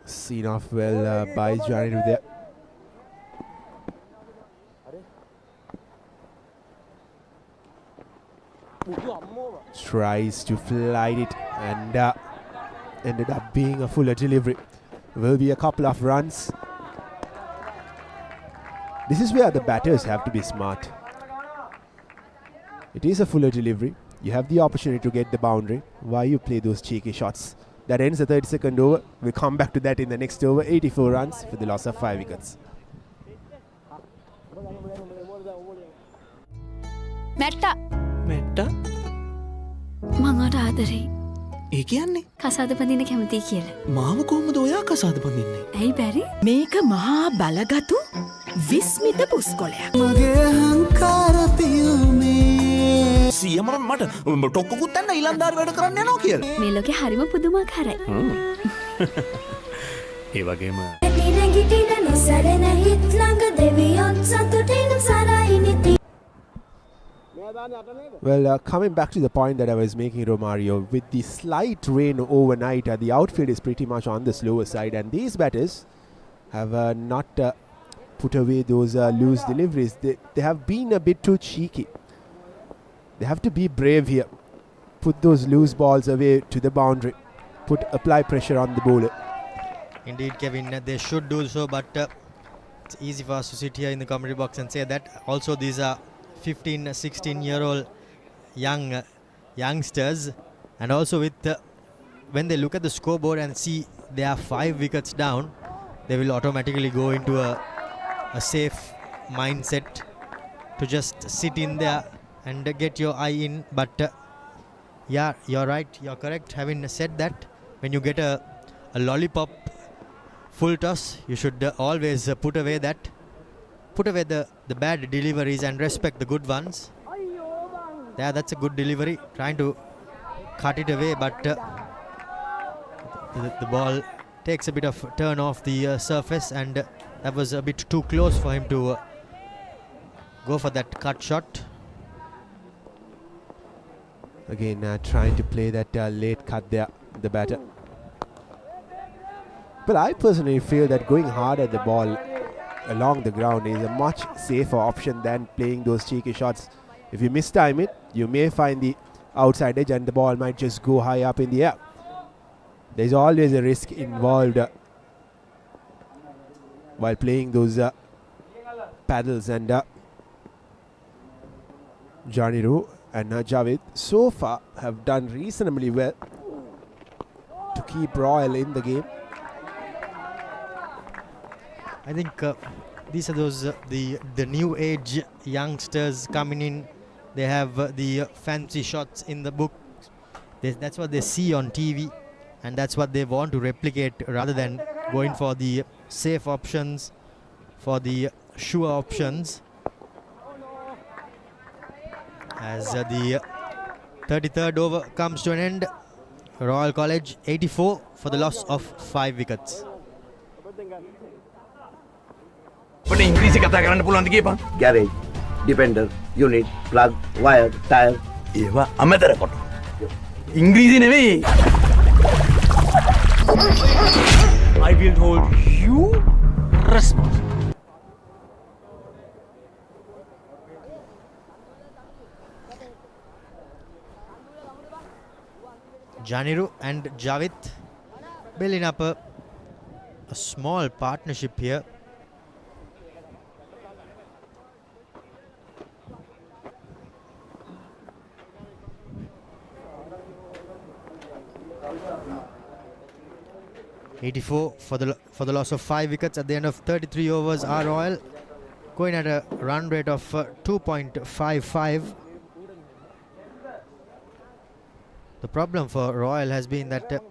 Seen off well by Janiru there. Tries to flight it and ended up being a fuller delivery. Will be a couple of runs. This is where the batters have to be smart. It is a fuller delivery. You have the opportunity to get the boundary. Why you play those cheeky shots? That ends the 32nd over. We'll come back to that in the next over. 84 runs for the loss of 5 wickets. Metta. Metta? මං ආදරේ. ඒ කියන්නේ කසාද බඳින්න කැමතියි කියලා. මාව කොහොමද ඔයා කසාද බඳින්නේ? ඇයි බැරි? මේක මහා බලගතු විස්මිත පුස්කොලයක්. මගේ අහංකාර පියුමේ සියමර මට ටොක්කුකුත් දැන්න ඊලන්දාරි වැඩ කරන්න යනවා කියලා. මේ ලෝකේ හරිම පුදුමාකාරයි. ඒ වගේම නැගිටින නොසරණ හිත් ළඟ දෙවියොත් සතුටින් සරයි නිති. Well, coming back to the point that I was making, Romario, with the slight rain overnight, the outfield is pretty much on the slower side, and these batters have not put away those loose deliveries. They have been a bit too cheeky. They have to be brave here. Put those loose balls away to the boundary. Apply pressure on the bowler. Indeed, Kevin, they should do so, but it's easy for us to sit here in the commentary box and say that. Also, these are 15, 16-year-old youngsters, and also with when they look at the scoreboard and see they are 5 wickets down, they will automatically go into a safe mindset to just sit in there and get your eye in. But yeah, you're right, you're correct. Having said that, when you get a lollipop full toss, you should always put away the bad deliveries and respect the good ones. Yeah, that's a good delivery. Trying to cut it away, but the ball takes a bit of turn off the surface, and that was a bit too close for him to go for that cut shot. Again, trying to play that late cut there, the batter. But I personally feel that going hard at the ball along the ground is a much safer option than playing those cheeky shots. If you mistime it, you may find the outside edge and the ball might just go high up in the air. There's always a risk involved while playing those paddles, and Janiru and Javed so far have done reasonably well to keep Royal in the game. I think these are those the new age youngsters coming in. They have the fancy shots in the book. That's what they see on TV, and that's what they want to replicate rather than going for the safe options, for the sure options. As the 33rd over comes to an end, Royal College 84 for the loss of 5 wickets. But ඉංග්‍රීසි කතා කරන්න පුළුවන්ද කියපන්? Garage, depender, unit, plug, wire, tire. ඒවා අමතර කොට. ඉංග්‍රීසි නෙවෙයි. I will hold you responsible. Janiru and Javit building up a small partnership here. .84 for the loss of 5 wickets at the end of 33 overs. Are Royal going at a run rate of 2.55. The problem for Royal has been that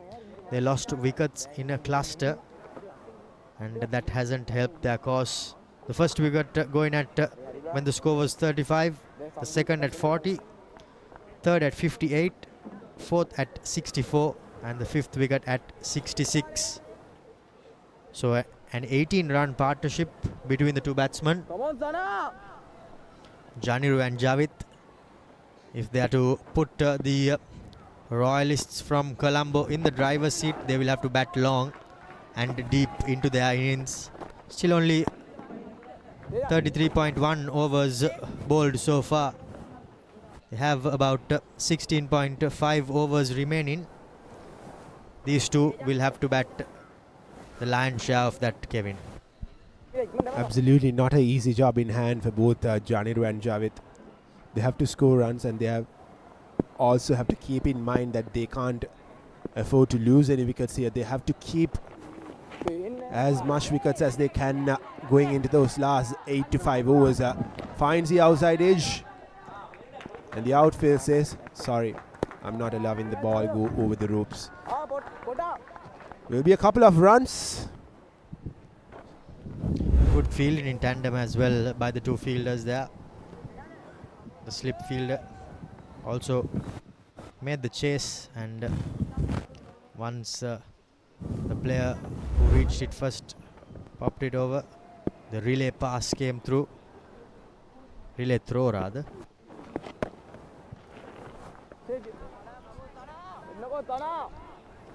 They lost wickets in a cluster, and that hasn't helped their cause. The first wicket going at when the score was 35, the second at 40, third at 58, fourth at 64, and the fifth wicket at 66. So an 18-run partnership between the two batsmen, Janiru and Javit. If they are to put the Royalists from Colombo in the driver's seat, they will have to bat long and deep into their innings. Still only 33.1 overs bowled so far. They have about 16.5 overs remaining. These two will have to bat the lion's share of that, Kevin. Absolutely not an easy job in hand for both Janiru and Javit. They have to score runs, and they also have to keep in mind that they can't afford to lose any wickets here. They have to keep as much wickets as they can going into those last 8 to 5 overs. Finds the outside edge, and the outfield says, sorry, I'm not allowing the ball go over the ropes. Will be a couple of runs. Good fielding in tandem as well by the two fielders there. The slip fielder also made the chase, and once the player who reached it first popped it over, the relay pass came through. Relay throw rather.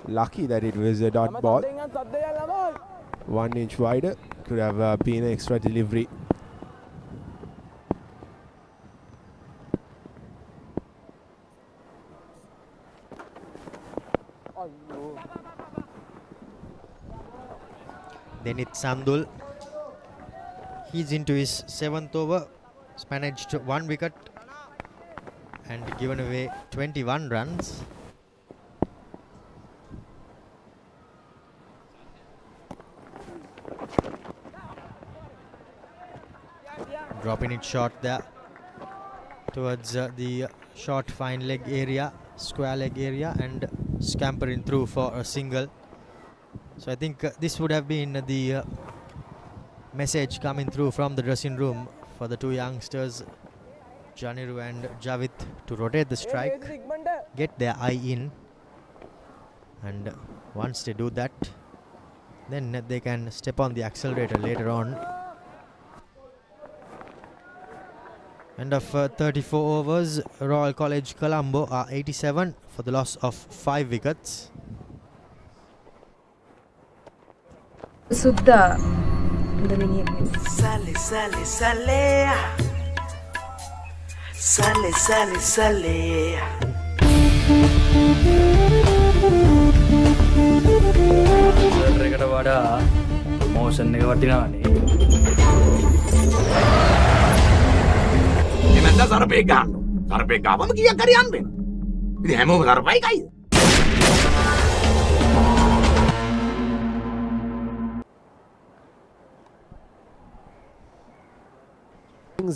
Lucky that it was a dot ball. 1 inch wider. Could have been an extra delivery. Then it's Sandul. He's into his 7th over. He's managed 1 wicket and given away 21 runs. Dropping it short there towards the short fine leg area, square leg area, and scampering through for a single. So I think this would have been the message coming through from the dressing room for the two youngsters, Janiru and Javit, to rotate the strike, get their eye in, and once they do that, then they can step on the accelerator later on. End of 34 overs, Royal College Colombo are 87 for the loss of 5 wickets. Sudda Sale, sale, sale. Sale, sale, sale. එකට වඩා promotion එක වටිනවනේ. එමන්ද සරපේ ගන්න. සරපේ ගාවම කීයක් හරි යන්න වෙන. ඉතින් හැමෝම සරපයි කයිද?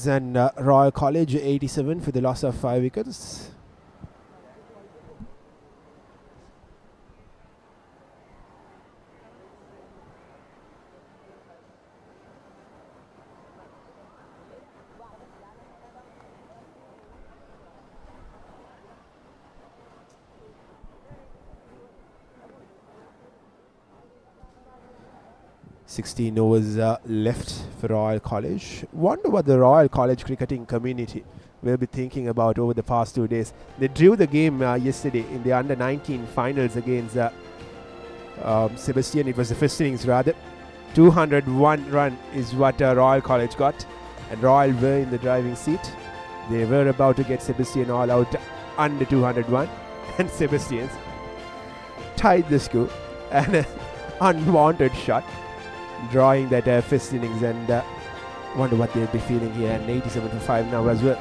And Royal College 87 for the loss of 5 wickets. $16 overs left for Royal College. Wonder what the Royal College cricketing community will be thinking about over the past 2 days. They drew the game yesterday in the under-19 finals against Sebastian. It was the first innings rather. 201 run is what Royal College got, and Royal were in the driving seat. They were about to get Sebastian all out under 201, and Sebastian's tied the score, and an unwanted shot, drawing that first innings, and wonder what they'll be feeling here. And 87 for 5 now as well.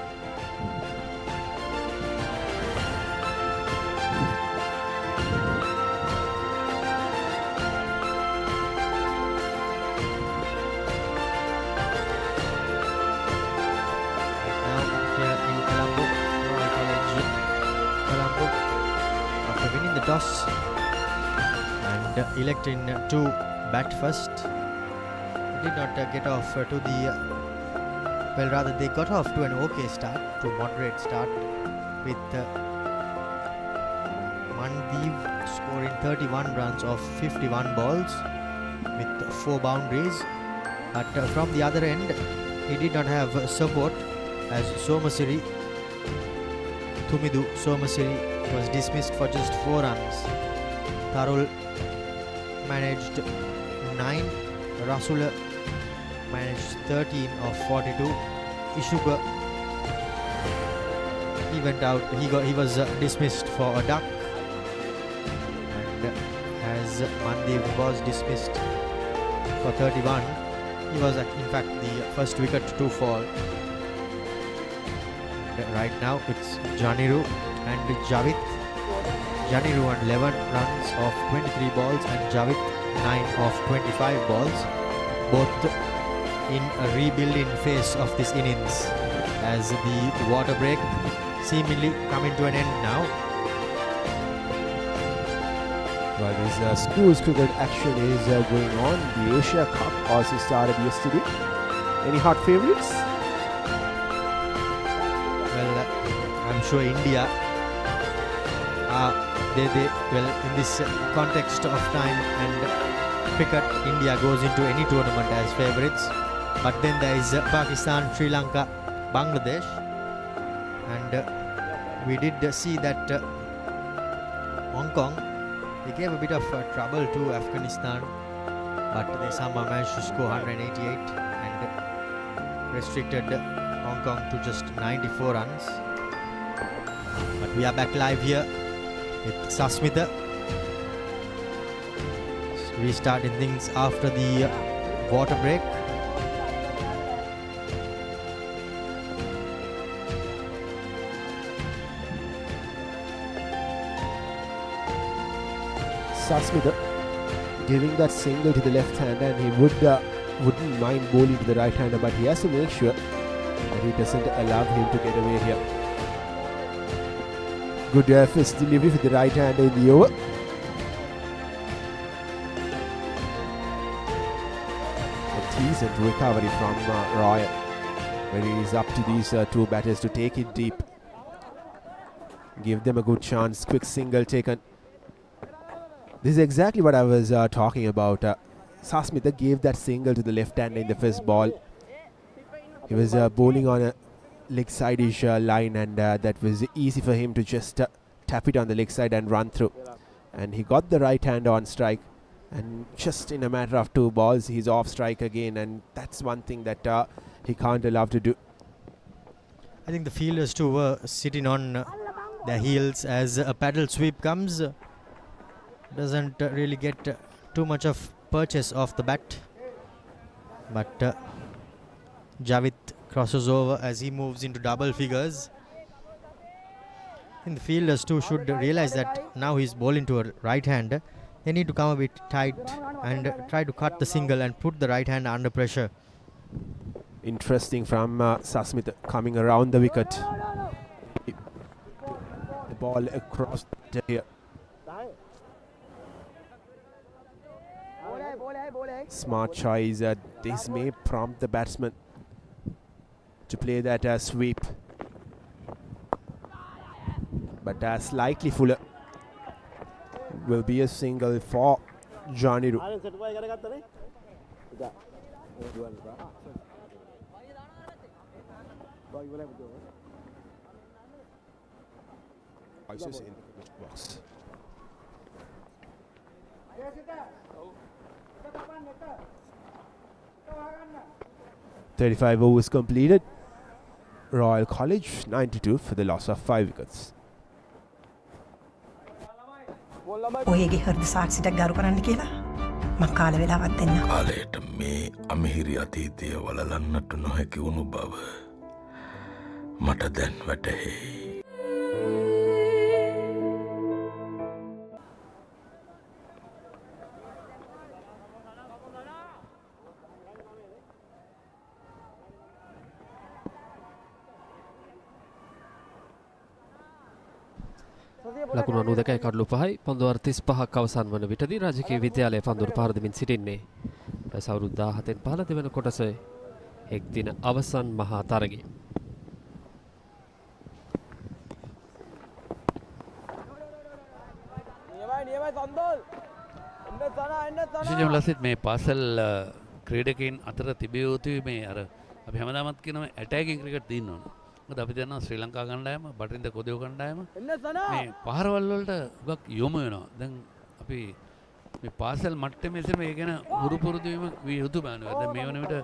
and electing to bat first. Did not get off to the well, rather they got off to an okay start, to moderate start, with Mandeep scoring 31 runs off 51 balls with 4 boundaries. But from the other end, he did not have support, as Thumidu Somasiri was dismissed for just 4 runs. Tharul managed 9, Rasula managed 13 of 42. Ishuga, he went out, he was dismissed for a duck, and as Mandeep was dismissed for 31, he was in fact the first wicket to fall. Right now it's Janiru and Javit. Janiru on 11 runs of 23 balls and Javit 9 of 25 balls, both in a rebuilding phase of this innings, as the water break seemingly coming to an end now. While this schools cricket action is going on, the Asia Cup also started yesterday. Any hot favourites? Well, I'm sure India, well, in this context of time and cricket, India goes into any tournament as favourites. But then there is Pakistan, Sri Lanka, Bangladesh, and we did see that Hong Kong, they gave a bit of trouble to Afghanistan, but they somehow managed to score 188 and restricted Hong Kong to just 94 runs. But we are back live here with Sasmitha, restarting things after the water break. Sasmitha giving that single to the left hander, and he wouldn't mind bowling to the right hander, but he has to make sure that he doesn't allow him to get away here. Good fist delivery for the right hander in the over. A decent recovery from Roy, but it is up to these two batters to take it deep, give them a good chance. Quick single taken. This is exactly what I was talking about. Sasmitha gave that single to the left-hander in the first ball. He was bowling on a leg side-ish line, and that was easy for him to just tap it on the leg side and run through. And he got the right-hander on strike, and just in a matter of 2 balls, he's off strike again, and that's one thing that he can't allow to do. I think the fielders too were sitting on their heels as a paddle sweep comes. Doesn't really get too much of purchase off the bat, but Javit crosses over as he moves into double figures. And the fielders too should realize that now he's bowling to a right hander. They need to come a bit tight and try to cut the single and put the right hand under pressure. Interesting from Sasmitha coming around the wicket. The ball across here. Smart choice. This may prompt the batsman to play that sweep, but slightly fuller will be a single for Janiru. Box. 35 overs completed. Royal College 92 for the loss of 5 wickets. ඔයගේ හෘද සාක්ෂියට ගරු කරන්න කියලා මම කාල වේලාවක් දෙන්න. කාලයට මේ අමිහිරි අතීතය වලලන්නට නොහැකි වුණු බව මට දැන් වැටහෙයි. ලකුණු 92යි කඩලු 5යි පන්දුවර 35ක් අවසන් වන විටදී රාජකීය විද්‍යාලයේ පන්දුර පහර දෙමින් සිටින්නේ. වයස අවුරුදු 17න් පහළ දෙවන කොටසේ එක් දින අවසන් මහා තරගය. විශේෂයෙන්ම ලසිත් මේ පාසල් ක්‍රීඩකයන් අතර තිබිය යුතුයි මේ අර අපි හැමදාමත් කියනවා ඇටැකින් ක්‍රිකට් දින්න ඕන. මොකද අපි දන්නවා ශ්‍රී ලංකා කණ්ඩායම බටින්ද කොදියෝ කණ්ඩායම මේ පහරවල් වලට උගක් යොමු වෙනවා. දැන් අපි මේ පාසල් මට්ටමේ ඉතින් මේ ගැන හුරු පුරුදු වීම විය යුතු බෑනේ. දැන් මේ වන විට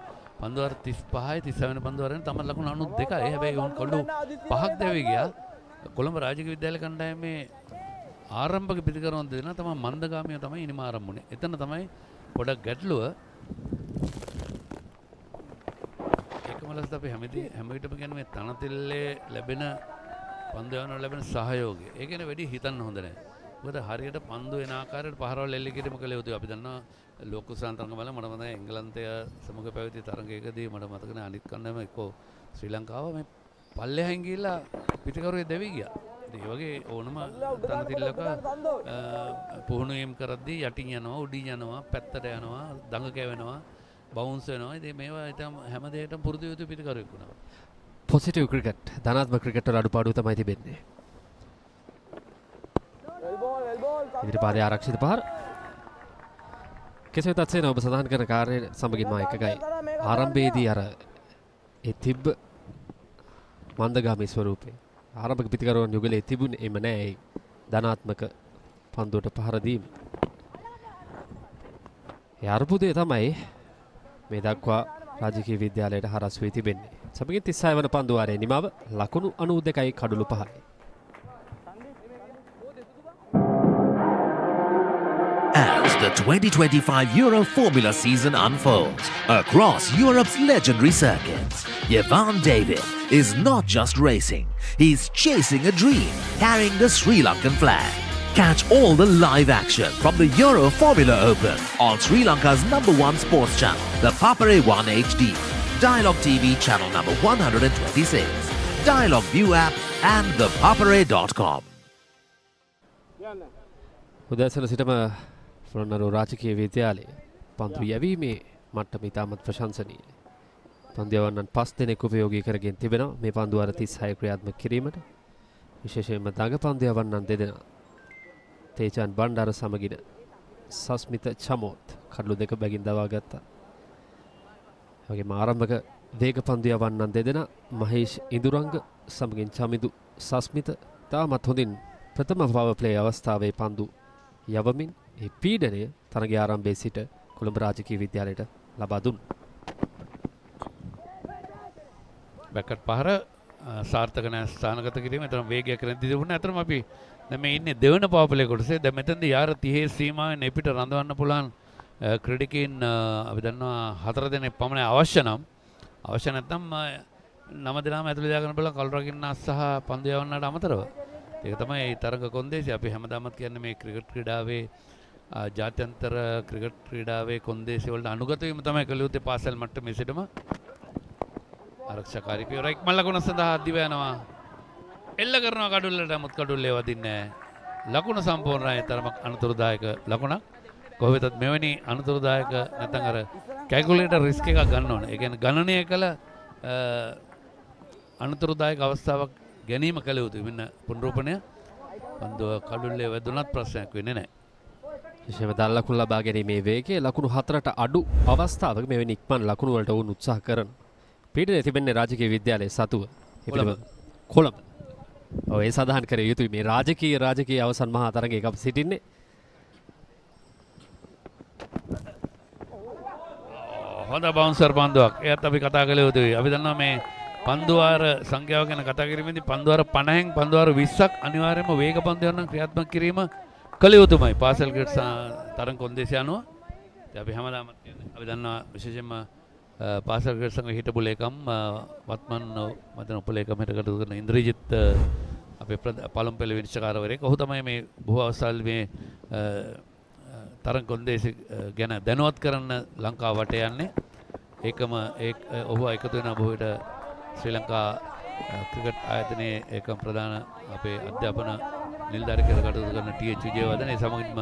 පන්දුවර 35යි 37 වෙනි පන්දුවරෙන් තමයි ලකුණු 92යි. හැබැයි උන් කඩු 5ක් දැවි ගියා. කොළඹ රාජකීය විද්‍යාල කණ්ඩායමේ ආරම්භක පිටිකරන දෙන තමයි මන්දගාමිය තමයි ඉනිම ආරම්භුනේ. එතන තමයි පොඩක් ගැටලුව. ඒකමලස් අපි හැම විටම කියන්නේ මේ තනතිල්ලේ ලැබෙන පන්දු යවන ලැබෙන සහයෝගය. ඒ කියන්නේ වැඩි හිතන්න හොඳ නැහැ. මොකද හරියට පන්දු එන ආකාරයට පහරවල් එල්ල කිරීම කළ යුතුයි. අපි දන්නවා ලෝක කුසලාන්තරංග වල මට මතකයි එංගලන්තය සමග පැවති තරගයකදී මට මතක නැහැ අනිත් කණ්ඩායම එක්කෝ ශ්‍රී ලංකාව මේ පල්ලෙහායින් ගිහිල්ලා පිටිකරුවේ දෙවි ගියා. ඒ වගේ ඕනම තනතිල්ලක පුහුණු වීම කරද්දී යටින් යනවා උඩින් යනවා පැත්තට යනවා දඟ කැවෙනවා බවුන්ස් වෙනවා. ඉතින් මේවා ඉතින් හැම දෙයකටම පුරුදු යුතු පිටිකරුවෙක් වුණා. පොසිටිව් ක්‍රිකට් ධනාත්මක ක්‍රිකට් වල අඩුපාඩු තමයි තිබෙන්නේ. ඉදිරිපාදයේ ආරක්ෂිත පහර. කෙසේ වෙතත් සේන ඔබ සඳහන් කරන කාර්යය සමගින්ම එකයි. ආරම්භයේදී අර ඒ තිබ්බ මන්දගාමී ස්වරූපේ ආරම්භක පිටිකරුවන් යුගලේ තිබුණේ එම නෑ. ඒ ධනාත්මක පන්දුවට පහර දීම. ඒ අර්බුදය තමයි මේ දක්වා රාජකීය විද්‍යාලයට හරස් වී තිබෙන්නේ. සමගින් 36 වන පන්දු වාරයේ නිමාව ලකුණු 92යි කඩලු 5යි. As the 2025 Euro Formula season unfolds across Europe's legendary circuits, Jevan David is not just racing, he's chasing a dream, carrying the Sri Lankan flag. Catch all the live action from the Euro Formula Open on Sri Lanka's #1 sports channel, the Papare 1 HD, Dialogue TV channel number 126, Dialogue View app and thepapare.com. උදෑසන සිටම පොළොන්නරුව රාජකීය විද්‍යාලයේ පන්දු යැවීමේ මට්ටම ඉතාමත් ප්‍රශංසනීයයි. පන්දු යවන්නන් 5 දෙනෙක් උපයෝගී කරගෙන තිබෙනවා මේ පන්දු වාර 36 ක්‍රියාත්මක කිරීමට. විශේෂයෙන්ම දඟ පන්දු යවන්නන් දෙදෙනා තේජාන් බණ්ඩාර සමගින සස්මිත චමෝත් කඩලු 2 බැගින් දවා ගත්තා. වගේම ආරම්භක වේග පන්දු යවන්නන් දෙදෙනා මහේෂ් ඉඳුරංග සමගින් චමිදු සස්මිත තාමත් හොඳින් ප්‍රථම පවර් ප්ලේ අවස්ථාවේ පන්දු යවමින් ඒ පීඩනය තරගයේ ආරම්භයේ සිට කොළඹ රාජකීය විද්‍යාලයට ලබා දුන්නා. බැකට් පහර සාර්ථක නැ ස්ථානගත කිරීම එතරම් වේගයක් කරන් තිබුණා. අතරම අපි දැන් මේ ඉන්නේ දෙවන පවර් ප්ලේ කොටසේ. දැන් මෙතනදී යාර 30 සීමාවෙන් එපිට රඳවන්න පුළුවන් ක්‍රීඩකයන් අපි දන්නවා 4 දෙනෙක් පමණ අවශ්‍ය නම් අවශ්‍ය නැත්නම් 9 දෙනාම ඇතුළේ දාගන්න බලන කලුරකින්න සහ පන්දු යවන්නට අමතරව ඒක තමයි තරග කොන්දේසි. අපි හැමදාමත් කියන්නේ මේ ක්‍රිකට් ක්‍රීඩාවේ ජාත්‍යන්තර ක්‍රිකට් ක්‍රීඩාවේ කොන්දේසි වලට අනුගත වීම තමයි කළ යුත්තේ පාසල් මට්ටමේ සිටම. ආරක්ෂාකාරී පියවර ඉක්මන් ලකුණ සඳහා දිව යනවා. එල්ල කරනවා කඩුල්ලට. නමුත් කඩුල්ලේ වදින්නේ නැහැ. ලකුණ සම්පූර්ණයි. තරමක් අනුතුරුදායක ලකුණක්. කොහොමද මෙවැනි අනුතුරුදායක නැත්නම් අර කැල්කියුලේටර් රිස්ක් එකක් ගන්න ඕනේ. ඒ කියන්නේ ගණනය කළ අනුතුරුදායක අවස්ථාවක් ගැනීම කළ යුතුයි. මෙන්න පුනරූපණය පන්දුව කඩුල්ලේ වැදුනත් ප්‍රශ්නයක් වෙන්නේ නැහැ. විශේෂයෙන්ම දල් ලකුණු ලබා ගැනීමේ වේගය ලකුණු 4ට අඩු අවස්ථාවක මෙවැනි ඉක්මන් ලකුණු වලට වුන් උත්සාහ කරන පීඩනය තිබෙන්නේ රාජකීය විද්‍යාලයේ සතුව කොළඹ. ඔය සඳහන් කර යුතුයි මේ රාජකීය අවසන් මහා තරගයක අපි සිටින්නේ. හොඳ බවුන්සර් පන්දුවක්. එයත් අපි කතා කළ යුතුයි. අපි දන්නවා මේ පන්දුවාර සංඛ්‍යාව ගැන කතා කිරීමේදී පන්දුවාර 50න් පන්දුවාර 20ක් අනිවාර්යයෙන්ම වේග පන්දු යන ක්‍රියාත්මක කිරීම කළ යුතුමයි පාසල් ක්‍රිකට් තරඟ කොන්දේසි අනුව. අපි හැමදාම අපි දන්නවා විශේෂයෙන්ම පාසල් ක්‍රිකට් සංඝ හිටපු ලේකම් වත්මන් මදන උපලේකම් හිට කටයුතු කරන ඉන්ද්‍රජිත් අපේ පළමු පෙළ විනිශ්චයකාරවරයෙක්. ඔහු තමයි මේ බොහෝ අවස්ථාවල මේ තරඟ කොන්දේසි ගැන දැනුවත් කරන්න ලංකාව වට යන්නේ. ඒකම ඔහු එකතු වෙන බොහෝ විට ශ්‍රී ලංකා ක්‍රිකට් ආයතනයේ ඒකම ප්‍රධාන අපේ අධ්‍යාපන නිලධාරී කියලා කටයුතු කරන TH විජේවර්ධන ඒ සමගින්ම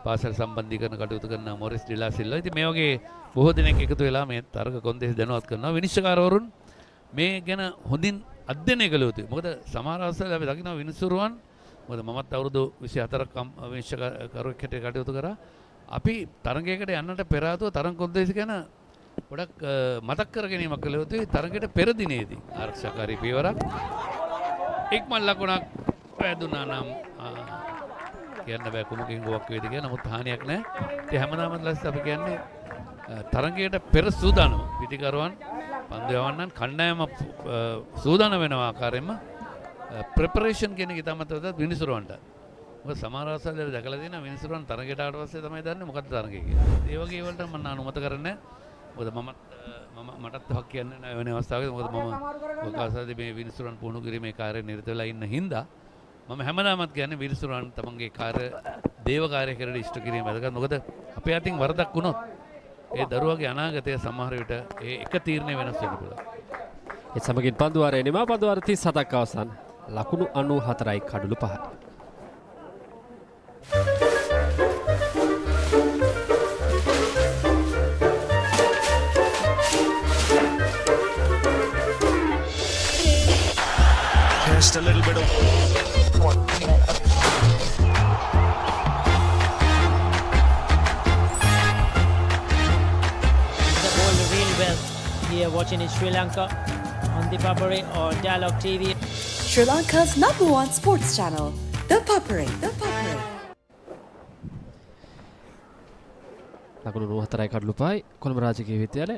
පාසල් සම්බන්ධීකරණ කටයුතු කරන මොරිස් ඩිලා සිල්වා. ඉතින් මේ වගේ බොහෝ දෙනෙක් එකතු වෙලා මේ තරග කොන්දේසි දැනුවත් කරනවා. විනිශ්චයකාරවරුන් මේ ගැන හොඳින් අධ්‍යයනය කළ යුතුයි. මොකද සමහර අවස්ථාවල අපි දකිනවා විනිසුරුවන් මොකද මමත් අවුරුදු 24ක් විනිශ්චයකාරයෙක් හැටියට කටයුතු කරා. අපි තරගයකට යන්නට පෙර ආතුව තරග කොන්දේසි ගැන ගොඩක් මතක් කර ගැනීමක් කළ යුතුයි. තරගයට පෙර දිනේදී ආරක්ෂාකාරී පියවරක් ඉක්මන් ලකුණක් වැදුනා නම් කියන්න බෑ කුමකින් ගොක් වේද කියලා. නමුත් හානියක් නැහැ. ඉතින් හැමදාම ලස්ස අපි කියන්නේ තරගයට පෙර සූදානම පිටිකරුවන් පන්දු යවන්නන් කණ්ඩායම සූදානම් වෙන ආකාරයෙන්ම ප්‍රෙපරේෂන් කියන එක තමයි තවත් විනිසුරුවන්ට. මොකද සමහර අවස්ථාවල දැකලා තියෙනවා විනිසුරුවන් තරගයට ආවට පස්සේ තමයි දන්නේ මොකක්ද තරගය කියලා. ඒ වගේ වලට මම අනුමත කරන්නේ මොකද මටත් හක් කියන්නේ නැහැ වෙන අවස්ථාවක. මොකද මම ඔකාසාවේ මේ විනිසුරුවන් පුහුණු කිරීමේ කාර්යය නිරත වෙලා ඉන්න හින්දා මම හැමදාමත් කියන්නේ විනිසුරුවන් තමන්ගේ කාර්ය දේව කාර්ය කරලා ඉෂ්ට කිරීම වැදගත්. මොකද අපේ අතින් වරදක් වුණොත් ඒ දරුවගේ අනාගතය සමහර විට ඒ එක තීරණය වෙනස් වෙන්න පුළුවන්. ඒ සමගින් පන්දු වාරය නිමා පන්දු වාර 37ක් අවසන්. ලකුණු 94යි කඩලු 5යි. Just a little bit of here watching in Sri Lanka on the Papare on Dialogue TV. Sri Lanka's #1 sports channel, The Papare. ලකුණු 94යි කඩලු 5යි කොළඹ රාජකීය විද්‍යාලය.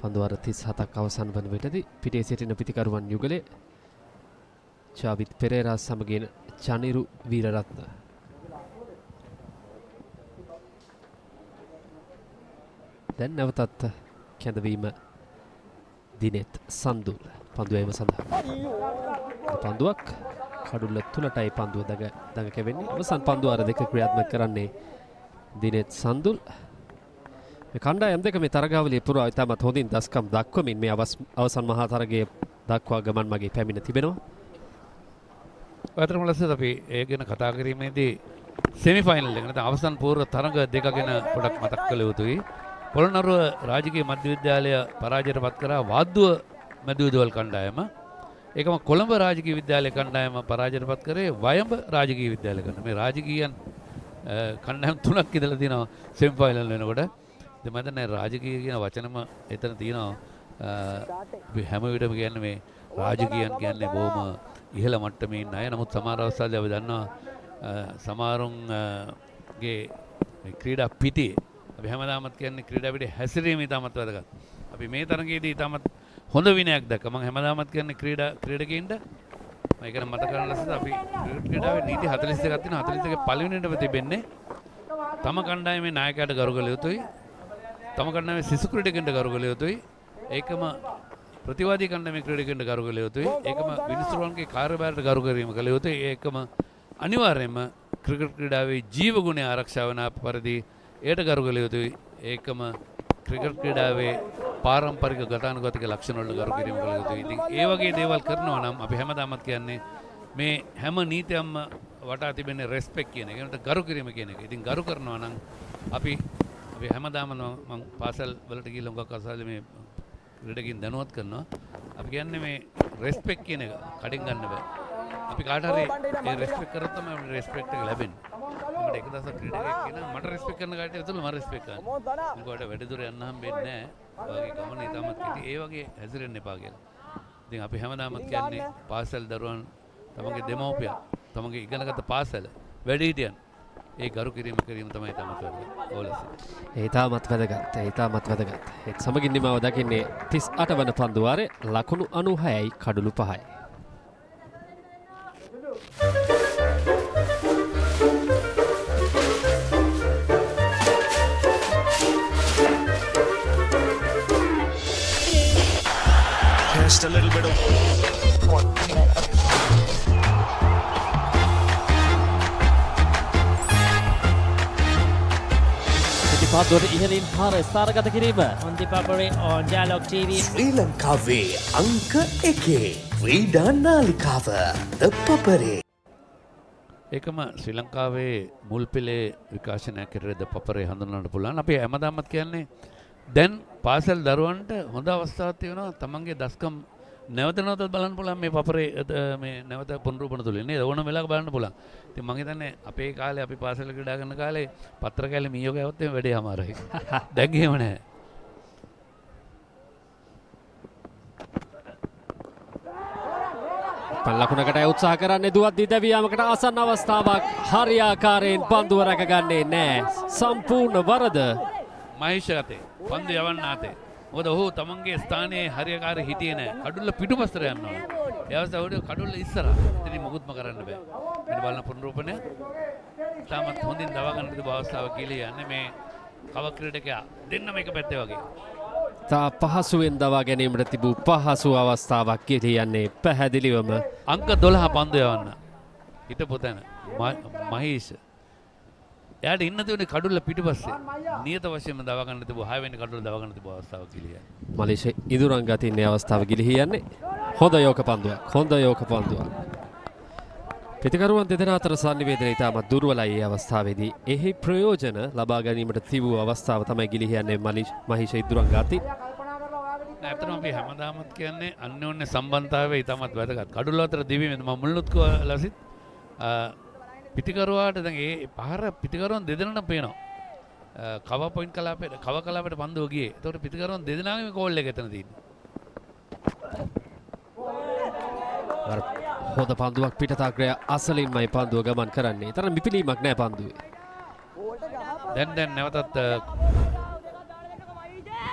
පන්දු වාර 37ක් අවසන් වන විටදී පිටේ සිටින පිටිකරුවන් යුගලේ චාවිත් පෙරේරා සමගින් චනිරු වීරරත්න. දැන් නැවතත් කැඳවීම දිනෙත් සන්දුල් පන්දුවේම සඳහා. පන්දුවක් කඩුල්ල තුලටයි පන්දුව දඟ කැවෙන්නේ. අවසන් පන්දු වාර දෙක ක්‍රියාත්මක කරන්නේ දිනෙත් සන්දුල්. මේ කණ්ඩායම් දෙක මේ තරගාවලිය පුරා ඉතාමත් හොඳින් දස්කම් දක්වමින් මේ අවසන් මහා තරගයේ දක්වා ගමන් මගේ පැමිණ තිබෙනවා. අතරම ලස්සට අපි ඒ ගැන කතා කිරීමේදී සෙමි ෆයිනල් එක නැත්නම් අවසන් පූර්ව තරග දෙක ගැන පොඩක් මතක් කළ යුතුයි. පොළොන්නරුව රාජකීය මධ්‍ය විද්‍යාලය පරාජයට පත් කරා වාද්දුව මැදි විදුහල් කණ්ඩායම. ඒකම කොළඹ රාජකීය විද්‍යාලය කණ්ඩායම පරාජයට පත් කරේ වයඹ රාජකීය විද්‍යාලය කණ්ඩායම. මේ රාජකීයන් කණ්ඩායම් තුනක් ඉඳලා තියෙනවා සෙමි ෆයිනල් වෙනකොට. ඉතින් මම දන්නේ රාජකීය කියන වචනම එතන තියෙනවා. අපි හැම විටම කියන්නේ මේ රාජකීයන් කියන්නේ බොහොම ඉහළ මට්ටමේ ඉන්න අය. නමුත් සමහර අවස්ථාවලදී අපි දන්නවා සමහරුන්ගේ මේ ක්‍රීඩා පිටියේ අපි හැමදාමත් කියන්නේ ක්‍රීඩා පිටියේ හැසිරීම ඉතාමත් වැදගත්. අපි මේ තරගයේදී ඉතාමත් හොඳ විනයක් දැක්කා. මම හැමදාමත් කියන්නේ ක්‍රීඩකයින්ට මම ඒක මතක කරගන්න ලස්සට අපි ක්‍රීඩාවේ නීති 42ක් තියෙනවා. 42 පළවෙනියටම තිබෙන්නේ තම කණ්ඩායමේ නායකයාට ගරු කළ යුතුයි. තම කණ්ඩායමේ සිසු ක්‍රීඩකයන්ට ගරු කළ යුතුයි. ඒකම ප්‍රතිවාදී කණ්ඩායමේ ක්‍රීඩකයන්ට ගරු කළ යුතුයි. ඒකම විනිසුරුවන්ගේ කාර්යභාරයට ගරු කිරීම කළ යුතුයි. ඒකම අනිවාර්යයෙන්ම ක්‍රිකට් ක්‍රීඩාවේ ජීව ගුණය ආරක්ෂා වන පරිදි ඒට ගරු කළ යුතුයි. ඒකම ක්‍රිකට් ක්‍රීඩාවේ පාරම්පරික ගතානුගතික ලක්ෂණ වලට ගරු කිරීම කළ යුතුයි. ඉතින් ඒ වගේ දේවල් කරනවා නම් අපි හැමදාමත් කියන්නේ මේ හැම නීතියක්ම වටා තිබෙන රෙස්පෙක්ට් කියන එක. ඒකට ගරු කිරීම කියන එක. ඉතින් ගරු කරනවා නම් අපි හැමදාම මම පාසල් වලට ගිහලා උගක් අසාලේ මේ ක්‍රීඩකින් දැනුවත් කරනවා. අපි කියන්නේ මේ රෙස්පෙක්ට් කියන එක කඩින් ගන්න බෑ. අපි කාට හරි ඒ රෙස්පෙක්ට් කරොත් තමයි අපිට රෙස්පෙක්ට් එක ලැබෙන්නේ. මට එක දවසක් ක්‍රීඩකයෙක් කියනවා මට රෙස්පෙක්ට් කරන කාට විතර මම රෙස්පෙක්ට් කරනවා. මොකද වැඩි දුර යන්න හම්බෙන්නේ නැහැ. ඔයගේ ගමන ඉතාමත් කිටි. ඒ වගේ හැසිරෙන්න එපා කියලා. ඉතින් අපි හැමදාමත් කියන්නේ පාසල් දරුවන් තමන්ගේ දෙමව්පියන් තමන්ගේ ඉගෙනගත්ත පාසල වැඩිහිටියන් ඒ ගරු කිරීම තමයි තමත් වැදගත්. ඕලස. ඒ තාමත් වැදගත්. ඒ තාමත් වැදගත්. ඒත් සමගින් නිමාව දකින්නේ 38 වන පන්දු වාරේ ලකුණු 96යි කඩලු 5යි. Just a little bit of පාදුවට ඉහළින් පාර ස්ථාරගත කිරීම on the Papare on Dialogue TV. ශ්‍රී ලංකාවේ අංක 1 ක්‍රීඩා නාලිකාව ද පපරේ. ඒකම ශ්‍රී ලංකාවේ මුල් පෙළේ විකාශනය කෙරෙද්ද පපරේ හඳුන්වන්නට පුළුවන්. අපි හැමදාමත් කියන්නේ දැන් පාසල් දරුවන්ට හොඳ අවස්ථාවක් තියෙනවා තමන්ගේ දස්කම් නැවත නැවතත් බලන්න පුළුවන් මේ පපරේ මේ නැවත පුනරුපන තුලින් නේද ඕනම වෙලාවක බලන්න පුළුවන්. ඉතින් මම හිතන්නේ අපේ කාලේ අපි පාසල් ක්‍රීඩා කරන කාලේ පත්‍ර කැලේ මීයෝ ගෑවොත් එimhe වැඩේ අමාරුයි. දැන් එහෙම නැහැ. පල්ලකුණකට උත්සාහ කරන්නේ දුවද්දී දැවියාමකට ආසන්න අවස්ථාවක් හරියාකාරයෙන් පන්දුව රැකගන්නේ නැහැ. සම්පූර්ණ වරද මහේෂ අතේ පන්දු යවන්න අතේ. මොකද ඔහු තමන්ගේ ස්ථානයේ හරියාකාරී හිටියේ නැහැ. කඩුල්ල පිටුපස්සට යන්න ඕන. ඒ අවස්ථාවේ කඩුල්ල ඉස්සරහ. ඉතින් මොකුත්ම කරන්න බෑ. මෙන්න බලන පුනරුපණය. තාමත් හොඳින් දවා ගන්න තිබු අවස්ථාව කියලා යන්නේ මේ කව ක්‍රීඩකයා දෙන්නම එක පැත්තේ වගේ. තා පහසුවෙන් දවා ගැනීමට තිබූ පහසු අවස්ථාවක් කියන්නේ පැහැදිලිවම අංක 12 පන්දු යවන්න. හිටපු තැන මහේෂ්. එයාට ඉන්න තියෙන්නේ කඩුල්ල පිටුපස්සේ. නියත වශයෙන්ම දවා ගන්න තිබු 6 වෙනි කඩුල්ල දවා ගන්න තිබු අවස්ථාවක් කියලා. මලේෂ ඉදුරන් ගතින් මේ අවස්ථාව ගිලිහී යන්නේ. හොඳ යෝක පන්දුවක්. හොඳ යෝක පන්දුවක්. පිටිකරුවන් දෙදෙනා අතර සංනිවේදනය ඉතාමත් දුර්වලයි මේ අවස්ථාවේදී. එහි ප්‍රයෝජන ලබා ගැනීමට තිබූ අවස්ථාව තමයි ගිලිහී යන්නේ මහේෂ ඉදුරන් ගතින්. ඇත්තටම අපි හැමදාමත් කියන්නේ අන්‍යෝන්‍ය සම්බන්ධතාවය ඉතාමත් වැදගත්. කඩුල්ල අතර දිවීමෙන් මම මුල්නුත් ලසිත් පිටිකරුවාට දැන් ඒ පහර පිටිකරුවන් දෙදෙනාට පේනවා. කව පොයින්ට් කලාපයට කව කලාපයට පන්දුව ගියේ. ඒතකොට පිටිකරුවන් දෙදෙනාගේම කෝල් එක එතන තියෙන්නේ. හොඳ පන්දුවක් පිටතාග්‍රය අසලින්මයි පන්දුව ගමන් කරන්නේ. තරම් මිපිලීමක් නෑ පන්දුවේ. දැන් නැවතත්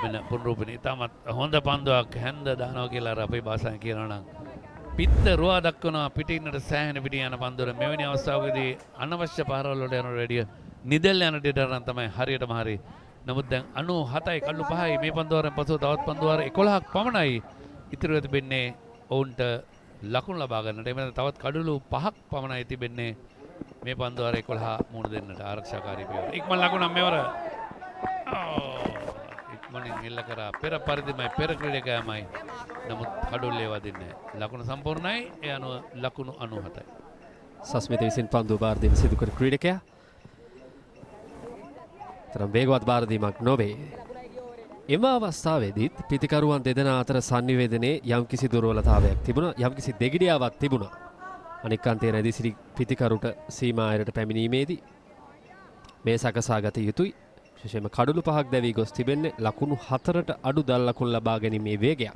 වෙන පුනරුපණය. ඉතාමත් හොඳ පන්දුවක් හැන්ද දානවා කියලා අර අපේ භාෂාවෙන් කියනවා නම් පිත්ත රුවා දක්වනවා පිටින්නට සෑහෙන පිටින් යන පන්දුවල මෙවැනි අවස්ථාවකදී අනවශ්‍ය පාරවල් වලට යන රෙඩිය නිදෙල් යන ඩේටරන් තමයි හරියටම හරි. නමුත් දැන් 97යි කඩු 5යි මේ පන්දුවරෙන් පසුව තවත් පන්දුවර 11ක් පමණයි ඉතුරු වෙ තිබෙන්නේ ඔවුන්ට ලකුණු ලබා ගන්නට. එමෙන්න තවත් කඩලු 5ක් පමණයි තිබෙන්නේ මේ පන්දුවර 11 මුණ දෙන්නට ආරක්ෂාකාරී පියවර. ඉක්මන් ලකුණක් මෙවර. ඉක්මනින් එල්ල කරා පෙර පරිදිමයි පෙර ක්‍රීඩකයාමයි. නමුත් කඩුල්ලේ වදින්නේ නැහැ. ලකුණු සම්පූර්ණයි. ඒ අනුව ලකුණු 97යි. සස්මිත විසින් පන්දුව බාර දීම සිදු කර ක්‍රීඩකයා. තරම් වේගවත් බාර දීමක් නොවේ. එම අවස්ථාවේදීත් පිතිකරුවන් දෙදෙනා අතර සංනිවේදනයේ යම්කිසි දුර්වලතාවයක් තිබුණා. යම්කිසි දෙගිඩියාවක් තිබුණා. අනික් අන්තයේ නැදිසිරි පිතිකරුට සීමා අයරට පැමිණීමේදී මේ සකසා ගත යුතුයි. විශේෂයෙන්ම කඩුළු 5ක් දැවී ගොස් තිබෙන්නේ ලකුණු 4ට අඩු දල් ලකුණු ලබා ගැනීමේ වේගයක්.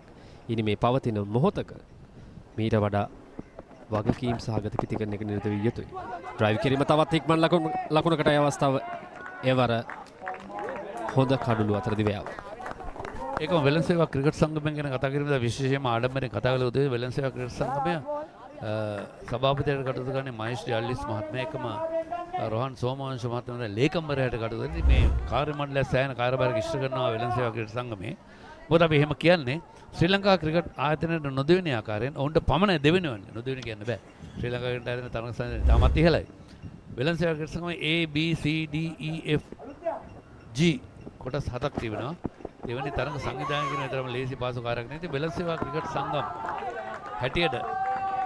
ඉනි මේ පවතින මොහොතක මීට වඩා වගකීම් සහගත පිතිකරණයක නිරත විය යුතුයි. ඩ්‍රයිව් කිරීම තවත් ඉක්මන් ලකුණකට අවස්ථාව එවර හොඳ කඩුළු අතර දිවයාව. ඒකම වෙළඳසේවා ක්‍රිකට් සංගමයෙන් ගැන කතා කිරීමද විශේෂයෙන්ම ආඩම්බරෙන් කතා කළ උදේ වෙළඳසේවා ක්‍රිකට් සංගමය සභාපතියට කටයුතු කරන්නේ මහේෂ් ජල්ලිස් මහත්මයා එකම රෝහන් සෝමවංශ මහත්මයා ලේකම්වරයාට කටයුතු කරන්නේ මේ කාර්ය මණ්ඩලය සෑහෙන කාර්යභාරයක් ඉෂ්ට කරනවා වෙළඳසේවා ක්‍රිකට් සංගමයේ. මොකද අපි එහෙම කියන්නේ ශ්‍රී ලංකා ක්‍රිකට් ආයතනයේ නොදෙවෙනි ආකාරයෙන් ඔවුන්ට පමණයි දෙවෙනි වන්නේ. නොදෙවෙනි කියන්න බෑ. ශ්‍රී ලංකා ක්‍රිකට් ආයතනයේ තරඟ සංවිධානය තාමත් ඉහළයි. වෙළඳසේවා cricket සංගමයේ A B C D E F G කොටස් 7ක් තිබෙනවා. දෙවෙනි තරඟ සංවිධානය කියන විතරම ලේසි පාසු කාර්යයක් නෙවෙයි. වෙළඳසේවා ක්‍රිකට් සංගම් හැටියට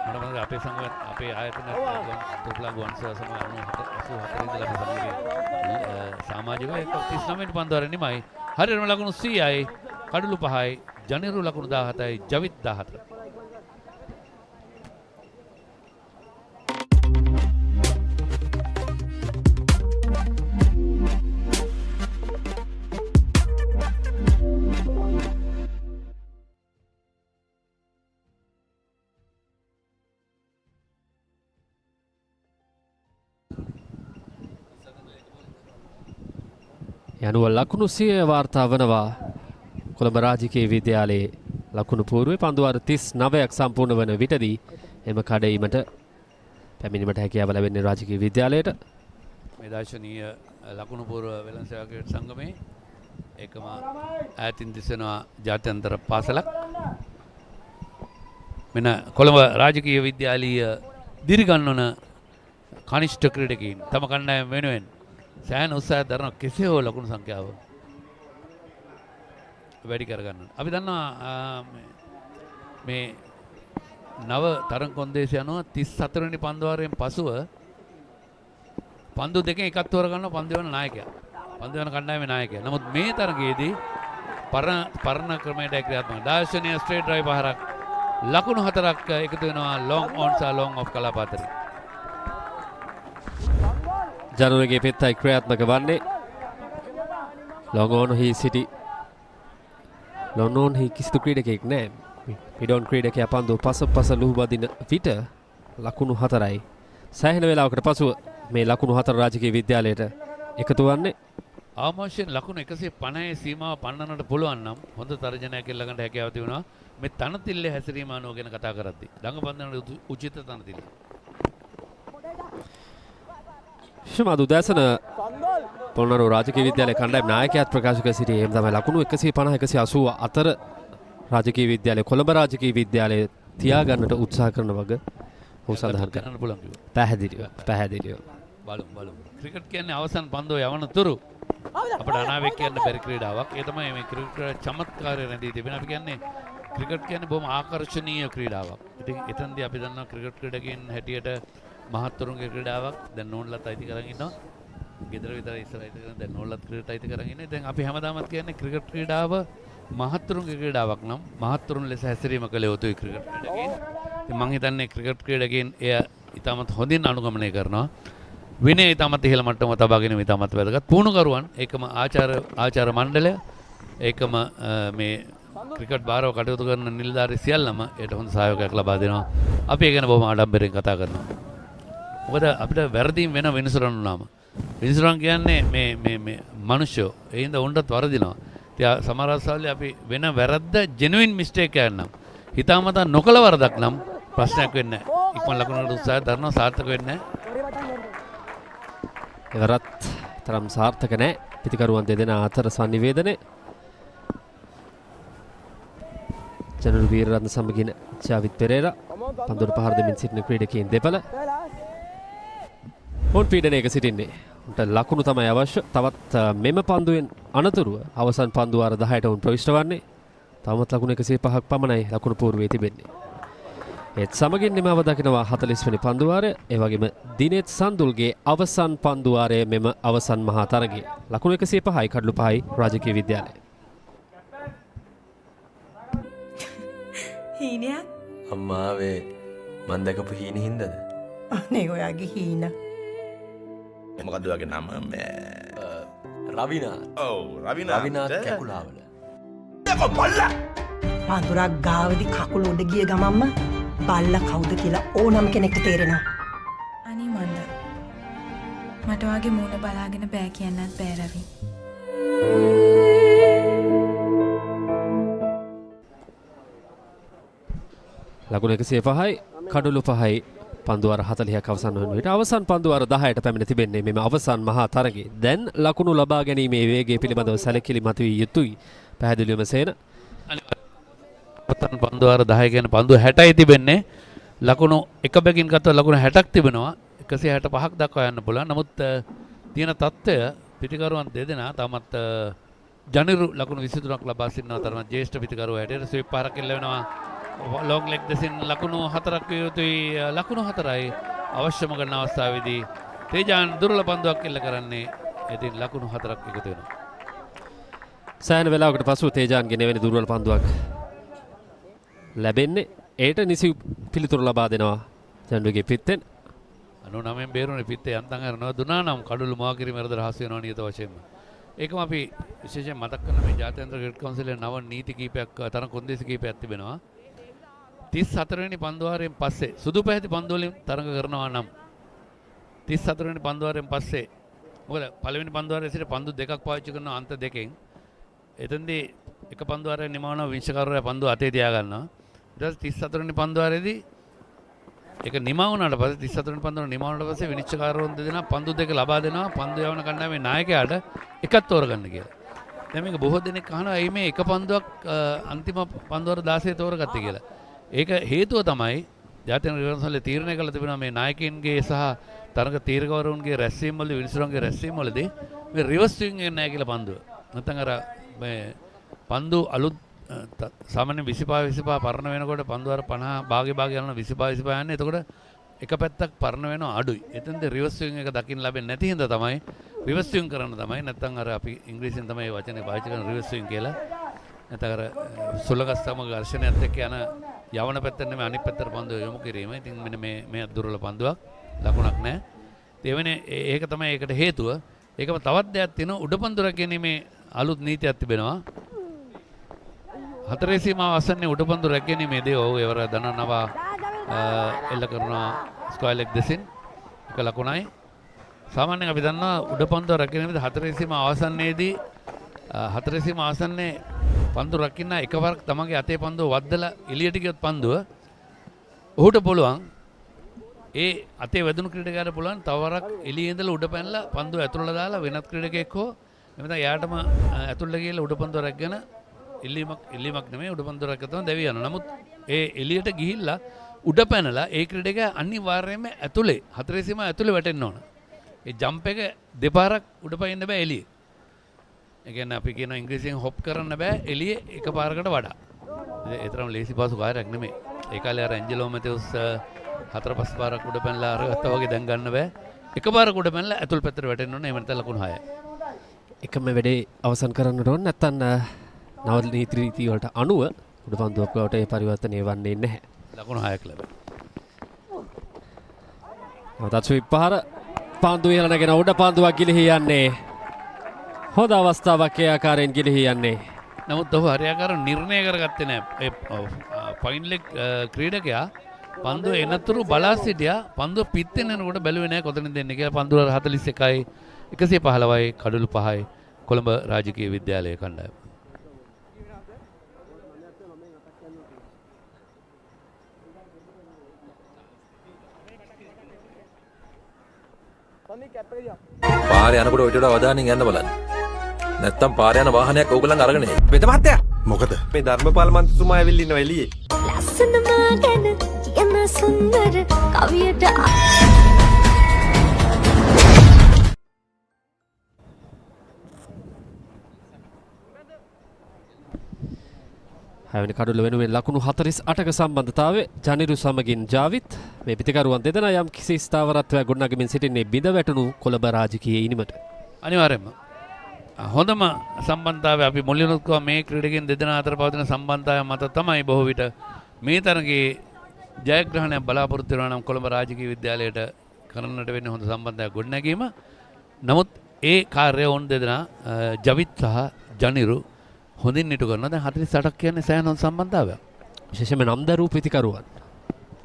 මට මතකයි අපේ සංගමයේ අපේ ආයතන තුප්ලා ගුවන් සේවා සමග 84 ඉඳලා අපි සංගමයේ සමාජික 39 පන්දුවර නිමයි. හරියටම ලකුණු 100යි. කඩලු 5යි. ජනිරු ලකුණු 17යි. ජවිත් 14. යනුව ලකුණු 100 වාර්තා වනවා කොළඹ රාජකීය විද්‍යාලයේ ලකුණු පූර්වයේ පන්දුවාර 39ක් සම්පූර්ණ වන විටදී එම කඩයිමට පැමිණීමට හැකියාව ලැබෙන්නේ රාජකීය විද්‍යාලයට. මේ දාර්ශනීය ලකුණු පූර්ව වෙළඳසේවා ක්‍රීඩා සංගමයේ එකම ඈතින් දිසෙනවා ජාත්‍යන්තර පාසලක්. මෙන්න කොළඹ රාජකීය විද්‍යාලීය දිරිගන්වන කනිෂ්ඨ ක්‍රීඩකයින් තම කණ්ඩායම වෙනුවෙන් සෑහෙන උත්සාහයක් දරන කෙසේ හෝ ලකුණු සංඛ්‍යාව වැඩි කරගන්න. අපි දන්නවා මේ නව තරඟ කොන්දේසි අනුව 34 වෙනි පන්දුවාරයෙන් පසුව පන්දු දෙකෙන් එකක් තෝරගන්න පන්දු වෙන නායකයා. පන්දු වෙන කණ්ඩායමේ නායකයා. නමුත් මේ තරගයේදී පරණ ක්‍රමයට ක්‍රියාත්මක දාර්ශනික ස්ට්‍රේට් ඩ්‍රයිව් පහරක් ලකුණු 4ක් එකතු වෙනවා ලොං ඔන් සහ ලොං ඔෆ් කලාපාතරේ. ජනුවගේ පෙත්තයි ක්‍රියාත්මක වන්නේ ලොං ඔන් හි සිටි ලොං ඔන් හි කිසිදු ක්‍රීඩකයෙක් නැහැ. පිඩොන් ක්‍රීඩකයා පන්දු පස ලුහුබදින විට ලකුණු 4යි. සෑහෙන වේලාවකට පසුව මේ ලකුණු 4 රාජකීය විද්‍යාලයට එකතු වන්නේ. අවශ්‍යයෙන් ලකුණු 150 සීමාව පන්නන්නට පුළුවන් නම් හොඳ තර්ජනයක් එල්ල ගන්න හැකියාව තිබුණා. මේ තනතිල්ලේ හැසිරීම අනුව ගැන කතා කරද්දී දඟපන්දනට උචිත තනතිල්ල. ශමාදු දැසන පොළොන්නරුව රාජකීය විද්‍යාලයේ කණ්ඩායම් නායකයාත් ප්‍රකාශ කර සිටියේ එහෙම තමයි ලකුණු 150 180 අතර රාජකීය විද්‍යාලය කොළඹ රාජකීය විද්‍යාලය තියාගන්නට උත්සාහ කරන වගේ ඔහු සඳහන් කරන්න පුළුවන්. පැහැදිලිව. බලමු. ක්‍රිකට් කියන්නේ අවසන් පන්දුව යවන තුරු අපිට අනාවැක කියන්න බැරි ක්‍රීඩාවක්. ඒ තමයි මේ ක්‍රිකට් චමත්කාරය රැඳී තිබෙන. අපි කියන්නේ ක්‍රිකට් කියන්නේ බොහොම ආකර්ෂණීය ක්‍රීඩාවක්. ඉතින් එතනදී අපි දන්නවා ක්‍රිකට් ක්‍රීඩකයන් හැටියට මහත්තුරුන්ගේ ක්‍රීඩාවක්. දැන් නෝන්ලත් අයිති කරගෙන ඉන්නවා. ගෙදර විතර ඉස්සර අයිති කරගෙන දැන් නෝන්ලත් ක්‍රීඩට අයිති කරගෙන ඉන්නේ. දැන් අපි හැමදාමත් කියන්නේ ක්‍රිකට් ක්‍රීඩාව මහත්තුරුන්ගේ ක්‍රීඩාවක් නම් මහත්තුරුන් ලෙස හැසිරීම කළ යුතුයි ක්‍රිකට් ක්‍රීඩකයන්. ඉතින් මම හිතන්නේ ක්‍රිකට් ක්‍රීඩකයන් එය ඉතාමත් හොඳින් අනුගමනය කරනවා. විනය ඉතාමත් ඉහළ මට්ටම තබා ගැනීම ඉතාමත් වැදගත්. පුහුණුකරුවන් ඒකම ආචාර මණ්ඩලය ඒකම මේ ක්‍රිකට් භාරව කටයුතු කරන නිලධාරී සියල්ලම ඒට හොඳ සහයෝගයක් ලබා දෙනවා. අපි ඒ ගැන බොහොම ආඩම්බරෙන් කතා කරනවා. මොකද අපිට වැරදීම් වෙන විනිසුරන් වුණාම විනිසුරන් කියන්නේ මේ මිනිස්සු. ඒ හින්දා උන්ටත් වරදිනවා. ඉතින් සමහර අවස්ථාවලදී අපි වෙන වැරද්ද ජෙනුයින් මිස්ටේක් එකක් නම් හිතාමතා නොකල වරදක් නම් ප්‍රශ්නයක් වෙන්නේ නැහැ. ඉක්මන් ලකුණකට උත්සාහ දරනවා සාර්ථක වෙන්නේ නැහැ. එවරත් තරම් සාර්ථක නැහැ. පිතිකරුවන් දෙදෙනා අතර සංනිවේදනයේ ජනරු වීරරත්න සමගින් ජාවිත් පෙරේරා පන්දුවට පහර දෙමින් සිටින ක්‍රීඩකයන් දෙපළ ඔවුන් පීඩනයක සිටින්නේ. උන්ට ලකුණු තමයි අවශ්‍ය. තවත් මෙම පන්දුවෙන් අනතුරුව අවසන් පන්දු වාර 10ට උන් ප්‍රවිෂ්ඨ වන්නේ. තවමත් ලකුණු 105ක් පමණයි ලකුණු පූර්වයේ තිබෙන්නේ. ඒත් සමගින් නිමව දකිනවා 40 වෙනි පන්දු වාරය. ඒ වගේම දිනෙත් සන්දුල්ගේ අවසන් පන්දු වාරයේ මෙම අවසන් මහා තරගයේ ලකුණු 105යි කඩලු 5යි රාජකීය විද්‍යාලය. හීනයක් අම්මාවේ මන් දැකපු හීන හින්දද? අනේ ඔයාගේ හීන. මොකද්ද ඔයාගේ නම? රවිනා. ඔව් රවිනා කැකුලාවල. දැකෝ බල්ලා. පඳුරක් ගාවදී කකුල උඩ ගිය ගමන්ම බල්ලා කවුද කියලා ඕනම කෙනෙක්ට තේරෙනවා. අනේ මන්ද මට වගේ මූණ බලාගෙන බෑ කියන්නත් බෑ රවි. ලකුණු 105යි කඩලු 5යි පන්දුවාර 40ක් අවසන් වන විට අවසන් පන්දුවාර 10ට පැමිණ තිබෙන්නේ මෙම අවසන් මහා තරගයේ. දැන් ලකුණු ලබා ගැනීමේ වේගය පිළිබඳව සැලකිලිමත් විය යුතුයි. පැහැදිලිවම සේන. අවසන් පන්දුවාර 10 කියන්නේ පන්දු 60යි තිබෙන්නේ. ලකුණු එක බැගින් ගත්තොත් ලකුණු 60ක් තිබෙනවා. 165ක් දක්වා යන්න පුළුවන්. නමුත් තියෙන තත්ත්වය පිටිකරුවන් දෙදෙනා තමත් ජනිරු ලකුණු 23ක් ලබා සිටිනවා. තරම ජ්‍යෙෂ්ඨ පිටිකරුවා හැටියට ස්විප් පහරක් එල්ල වෙනවා. ලොං ලෙග් දෙසින් ලකුණු 4ක් විය යුතුයි. ලකුණු 4යි අවශ්‍යම කරන අවස්ථාවේදී තේජාන් දුර්වල පන්දුවක් එල්ල කරන්නේ. ඉතින් ලකුණු 4ක් එකතු වෙනවා. සෑහෙන වෙලාවකට පසු තේජාන්ගේ නෙවෙයි දුර්වල පන්දුවක් ලැබෙන්නේ. ඒට නිසි පිළිතුරු ලබා දෙනවා ජන්ඩුගේ පිත්තෙන්. 99 බේරුනේ පිත්තේ යන්තම් අර නොදුනා නම් කඩළු මවා කිරීම වරද රහස් වෙනවා නියත වශයෙන්ම. ඒකම අපි විශේෂයෙන් මතක් කරන මේ ජාත්‍යන්තර ක්‍රිකට් කවුන්සිලේ නව නීති කීපයක් තරම් කොන්දේසි කීපයක් තිබෙනවා. 34 වෙනි පන්දුවාරයෙන් පස්සේ සුදු පැහැති පන්දු වලින් තරඟ කරනවා නම් 34 වෙනි පන්දුවාරයෙන් පස්සේ මොකද පළවෙනි පන්දුවාරයේ සිට පන්දු දෙකක් පාවිච්චි කරන අන්ත දෙකෙන් එතෙන්දී එක පන්දුවාරයක් නිමවන විංශකරුවයා පන්දුව අතේ තියා ගන්නවා. ඊට පස්සේ 34 වෙනි පන්දුවාරයේදී ඒක නිමව වුණාට පස්සේ 34 වෙනි පන්දුව නිමව වුණාට පස්සේ විනිශ්චයකාරවරුන් දෙදෙනා පන්දු දෙක ලබා දෙනවා පන්දු යවන කණ්ඩායමේ නායකයාට එකක් තෝරගන්න කියලා. දැන් මේක බොහෝ දෙනෙක් අහනවා ඇයි මේ එක පන්දුවක් අන්තිම පන්දුවර 16 තෝරගත්තේ කියලා. ඒක හේතුව තමයි ජාත්‍යන්තර ක්‍රිකට් කවුන්සිලේ තීරණය කළ තිබෙනවා මේ නායකයින්ගේ සහ තරඟ තීරකවරුන්ගේ රැස්වීම් වලදී විනිසුරුන්ගේ රැස්වීම් වලදී මේ රිවර්ස් ස්විං එක නැහැ කියලා පන්දුව. නැත්නම් අර මේ පන්දු අලුත් සාමාන්‍ය 25 පරණ වෙනකොට පන්දු අර 50 භාගය යන 25 යන්නේ. එතකොට එක පැත්තක් පරණ වෙනවා අඩුයි. එතෙන්ද රිවර්ස් ස්විං එක දකින්න ලැබෙන්නේ නැති හින්දා තමයි රිවර්ස් ස්විං කරන්න තමයි. නැත්නම් අර අපි ඉංග්‍රීසියෙන් තමයි වචනේ පාවිච්චි කරන රිවර්ස් ස්විං කියලා. නැත්නම් අර සුලගස් සමග ඝර්ෂණයත් එක්ක යන යවන පැත්තට නෙමෙයි අනිත් පැත්තට පන්දුව යොමු කිරීම. ඉතින් මෙන්න මේ දුර්වල පන්දුවක් ලකුණක් නැහැ. දෙවෙනි ඒක තමයි ඒකට හේතුව. ඒකම තවත් දෙයක් තියෙනවා. උඩ පන්දුර ගැනීමේ අලුත් නීතියක් තිබෙනවා. හතරේ සීමාව අසන්නේ උඩ පන්දුර ගැනීමේදී ඔව් ඒවර දනනවා එල්ල කරනවා ස්ක්වයර් ලෙග් දෙසින් එක ලකුණයි. සාමාන්‍යයෙන් අපි දන්නවා උඩ පන්දුව රැකීමේදී හතරේ සීමාව අවසන්නයේදී හතරේ සීමාව ආසන්නයේ පන්දු රකින්න එකවරක් තමන්ගේ අතේ පන්දුව වද්දලා එළියට ගියොත් පන්දුව ඔහුට පුළුවන් ඒ අතේ වැදුණු ක්‍රීඩකයාට පුළුවන් තව වරක් එළියේ ඉඳලා උඩ පැනලා පන්දුව ඇතුළට දාලා වෙනත් ක්‍රීඩකයෙක් හෝ එමෙතන යාටම ඇතුළට ගිහලා උඩ පන්දුව රැකගෙන එල්ලීමක් නෙමෙයි උඩ පන්දුව රැක තමයි දැවි යනවා. නමුත් ඒ එළියට ගිහිල්ලා උඩ පැනලා ඒ ක්‍රීඩකයා අනිවාර්යයෙන්ම ඇතුළේ හතරේ සීමාව ඇතුළේ වැටෙන්න ඕන. ඒ ජම්ප් එක දෙපාරක් උඩ පයින්න බෑ එළියේ. ඒ කියන්නේ අපි කියන ඉංග්‍රීසියෙන් හොප් කරන්න බෑ එළියේ එකපාරකට වඩා. ඒ තරම් ලේසි පාසු කාර්යයක් නෙමෙයි. ඒ කාලේ අර ඇන්ජලෝ මැතිව්ස් 4-5 පාරක් උඩ පැනලා අරගත්තා වගේ දැන් ගන්න බෑ. එකපාරක් උඩ පැනලා ඇතුල් පැත්තට වැටෙන්න ඕනේ. එහෙම නැත්නම් ලකුණු 6යි. එකම වැඩේ අවසන් කරන්න ඕන නැත්නම් නව නීති රීති වලට අනුව උඩ පන්දුවක් බවට ඒ පරිවර්තනය වෙන්නේ නැහැ. ලකුණු 6ක් ලැබෙනවා. නවතත් ස්විප් පහර පන්දුව ඉහළ නැගෙන උඩ පන්දුවක් ගිලිහි යන්නේ. හොඳ අවස්ථාවක් ඒ ආකාරයෙන් ගිලිහි යන්නේ. නමුත් ඔහු හරියාකාර නිර්ණය කරගත්තේ නැහැ. ඒ ෆයින් ලෙග් ක්‍රීඩකයා පන්දුව එනතුරු බලා සිටියා. පන්දුව පිටෙන් යනකොට බැලුවේ නැහැ කොතනින්ද එන්නේ කියලා. පන්දුව 41යි 115යි කඩලු 5යි කොළඹ රාජකීය විද්‍යාලයේ කණ්ඩායම. පාරේ යනකොට ඔය ටික අවධානයෙන් යන්න බලන්න. නැත්තම් පාරේ යන වාහනයක් ඕගොල්ලන් අරගෙන එයි. වෙද මහත්තයා. මොකද? මේ ධර්මපාල මන්ත්‍රීතුමා ඇවිල්ලා ඉන්නවා එළියේ. ලස්සනම ගැන කියන සුන්දර කවියට හැවෙනි කඩුල වෙනුවෙන් ලකුණු 48ක සම්බන්ධතාවය ජනිරු සමගින් ජාවිත් මේ පිටිකරුවන් දෙදෙනා යම් කිසි ස්ථාවරත්වයක් ගොඩනගමින් සිටින්නේ බිඳ වැටුණු කොළඹ රාජකීය ඉනිමට. අනිවාර්යයෙන්ම හොඳම සම්බන්ධතාවය අපි මුලිනුත් කිව්වා මේ ක්‍රීඩකයන් දෙදෙනා අතර පවතින සම්බන්ධතාවය මත තමයි බොහෝ විට මේ තරගයේ ජයග්‍රහණයක් බලාපොරොත්තු වෙනවා නම් කොළඹ රාජකීය විද්‍යාලයට කරන්නට වෙන්නේ හොඳ සම්බන්ධයක් ගොඩනැගීම. නමුත් ඒ කාර්යය වුන් දෙදෙනා ජවිත් සහ ජනිරු හොඳින් ඉටු කරනවා. දැන් 48ක් කියන්නේ සෑහෙන හොඳ සම්බන්ධතාවයක්. විශේෂයෙන්ම නම්දරු ප්‍රතිකරුවන්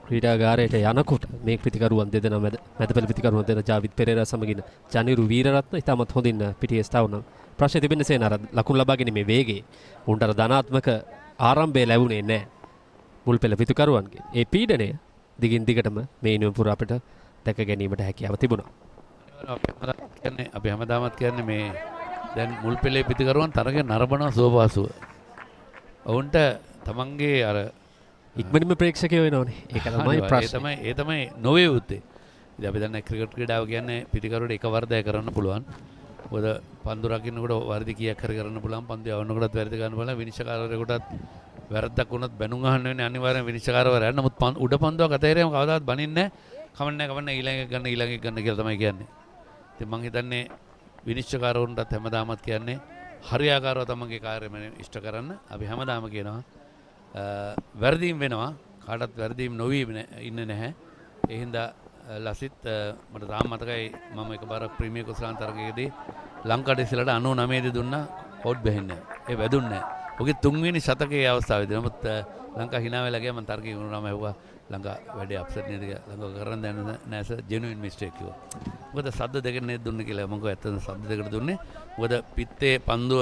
ක්‍රීඩාගාරයට යනකොට මේ ප්‍රතිකරුවන් දෙදෙනා මැදපෙළ ප්‍රතිකරුවන් දෙදෙනා ජාවිත් පෙරේරා සමගින් ජනිරු වීරරත්න ඉතාමත් හොඳින් පිටියේ ස්ථාවන ප්‍රශ්න තිබෙන්නේ සේනාර ලකුණු ලබා ගැනීමේ වේගයේ උන්ට ධනාත්මක ආරම්භය ලැබුණේ නැහැ මුල් පෙළ ප්‍රතිකරුවන්ගේ. ඒ පීඩනය දිගින් දිගටම මේ ඉනිම පුර අපිට දැක ගැනීමට හැකියාව තිබුණා. අපි හැමදාමත් කියන්නේ මේ දැන් මුල් පෙළේ පිටිකරුවන් තරගය නරඹනවා සෝපාසුව. ඔවුන්ට තමන්ගේ අර ඉක්මනින්ම ප්‍රේක්ෂකයෝ වෙනවනේ. ඒක තමයි ප්‍රශ්නේ. ඒ තමයි නොවේ යුත්තේ. ඉතින් අපි දන්නේ ක්‍රිකට් ක්‍රීඩාව කියන්නේ පිටිකරුවට එක වර්ධය කරන්න පුළුවන්. මොකද පන්දු රකින්නකොට වර්ධි කීයක් හරි කරන්න පුළුවන්. පන්දු යවන්නකොටත් වැරදි කරන්න පුළුවන්. විනිශ්චයකාරයෙකුටත් වැරද්දක් වුණොත් බැනුම් අහන්න වෙන්නේ අනිවාර්යෙන් විනිශ්චයකාරවරයා. නමුත් උඩ පන්දුවක් අතහැරියම කවදාවත් බනින්නේ නැහැ. කමන්නේ ඊළඟ එක ගන්න කියලා තමයි කියන්නේ. ඉතින් මම හිතන්නේ විනිශ්චයකාරවරුන්ටත් හැමදාමත් කියන්නේ හරියාකාරව තමන්ගේ කාර්යම ඉෂ්ට කරන්න. අපි හැමදාම කියනවා වැරදීම් වෙනවා. කාටත් වැරදීම් නොවී ඉන්නේ නැහැ. ඒ හින්දා ලසිත් මට තාම මතකයි මම එකපාරක් ප්‍රීමියර් කුසලාන් තරගයේදී ලංකාවට ඉස්සෙල්ලට 99 දී දුන්නා කෝඩ් බැහැන්නේ. ඒ වැදුන්නේ නැහැ. ඔගේ තුන්වෙනි ශතකයේ අවස්ථාවේදී නමුත් ලංකා hina වෙලා ගියා. මම තරගයේ වුණාම ඇහුවා ලංකා වැඩේ අප්සෙට් නේද කියලා. ලංකා කරන්න දැන නැහැ සර් ජෙනුයින් මිස්ටේක් කිව්වා. මොකද සද්ද දෙකට නේද දුන්නේ කියලා. මම කිව්වා ඇත්තටම සද්ද දෙකට දුන්නේ. මොකද පිත්තේ පන්දුව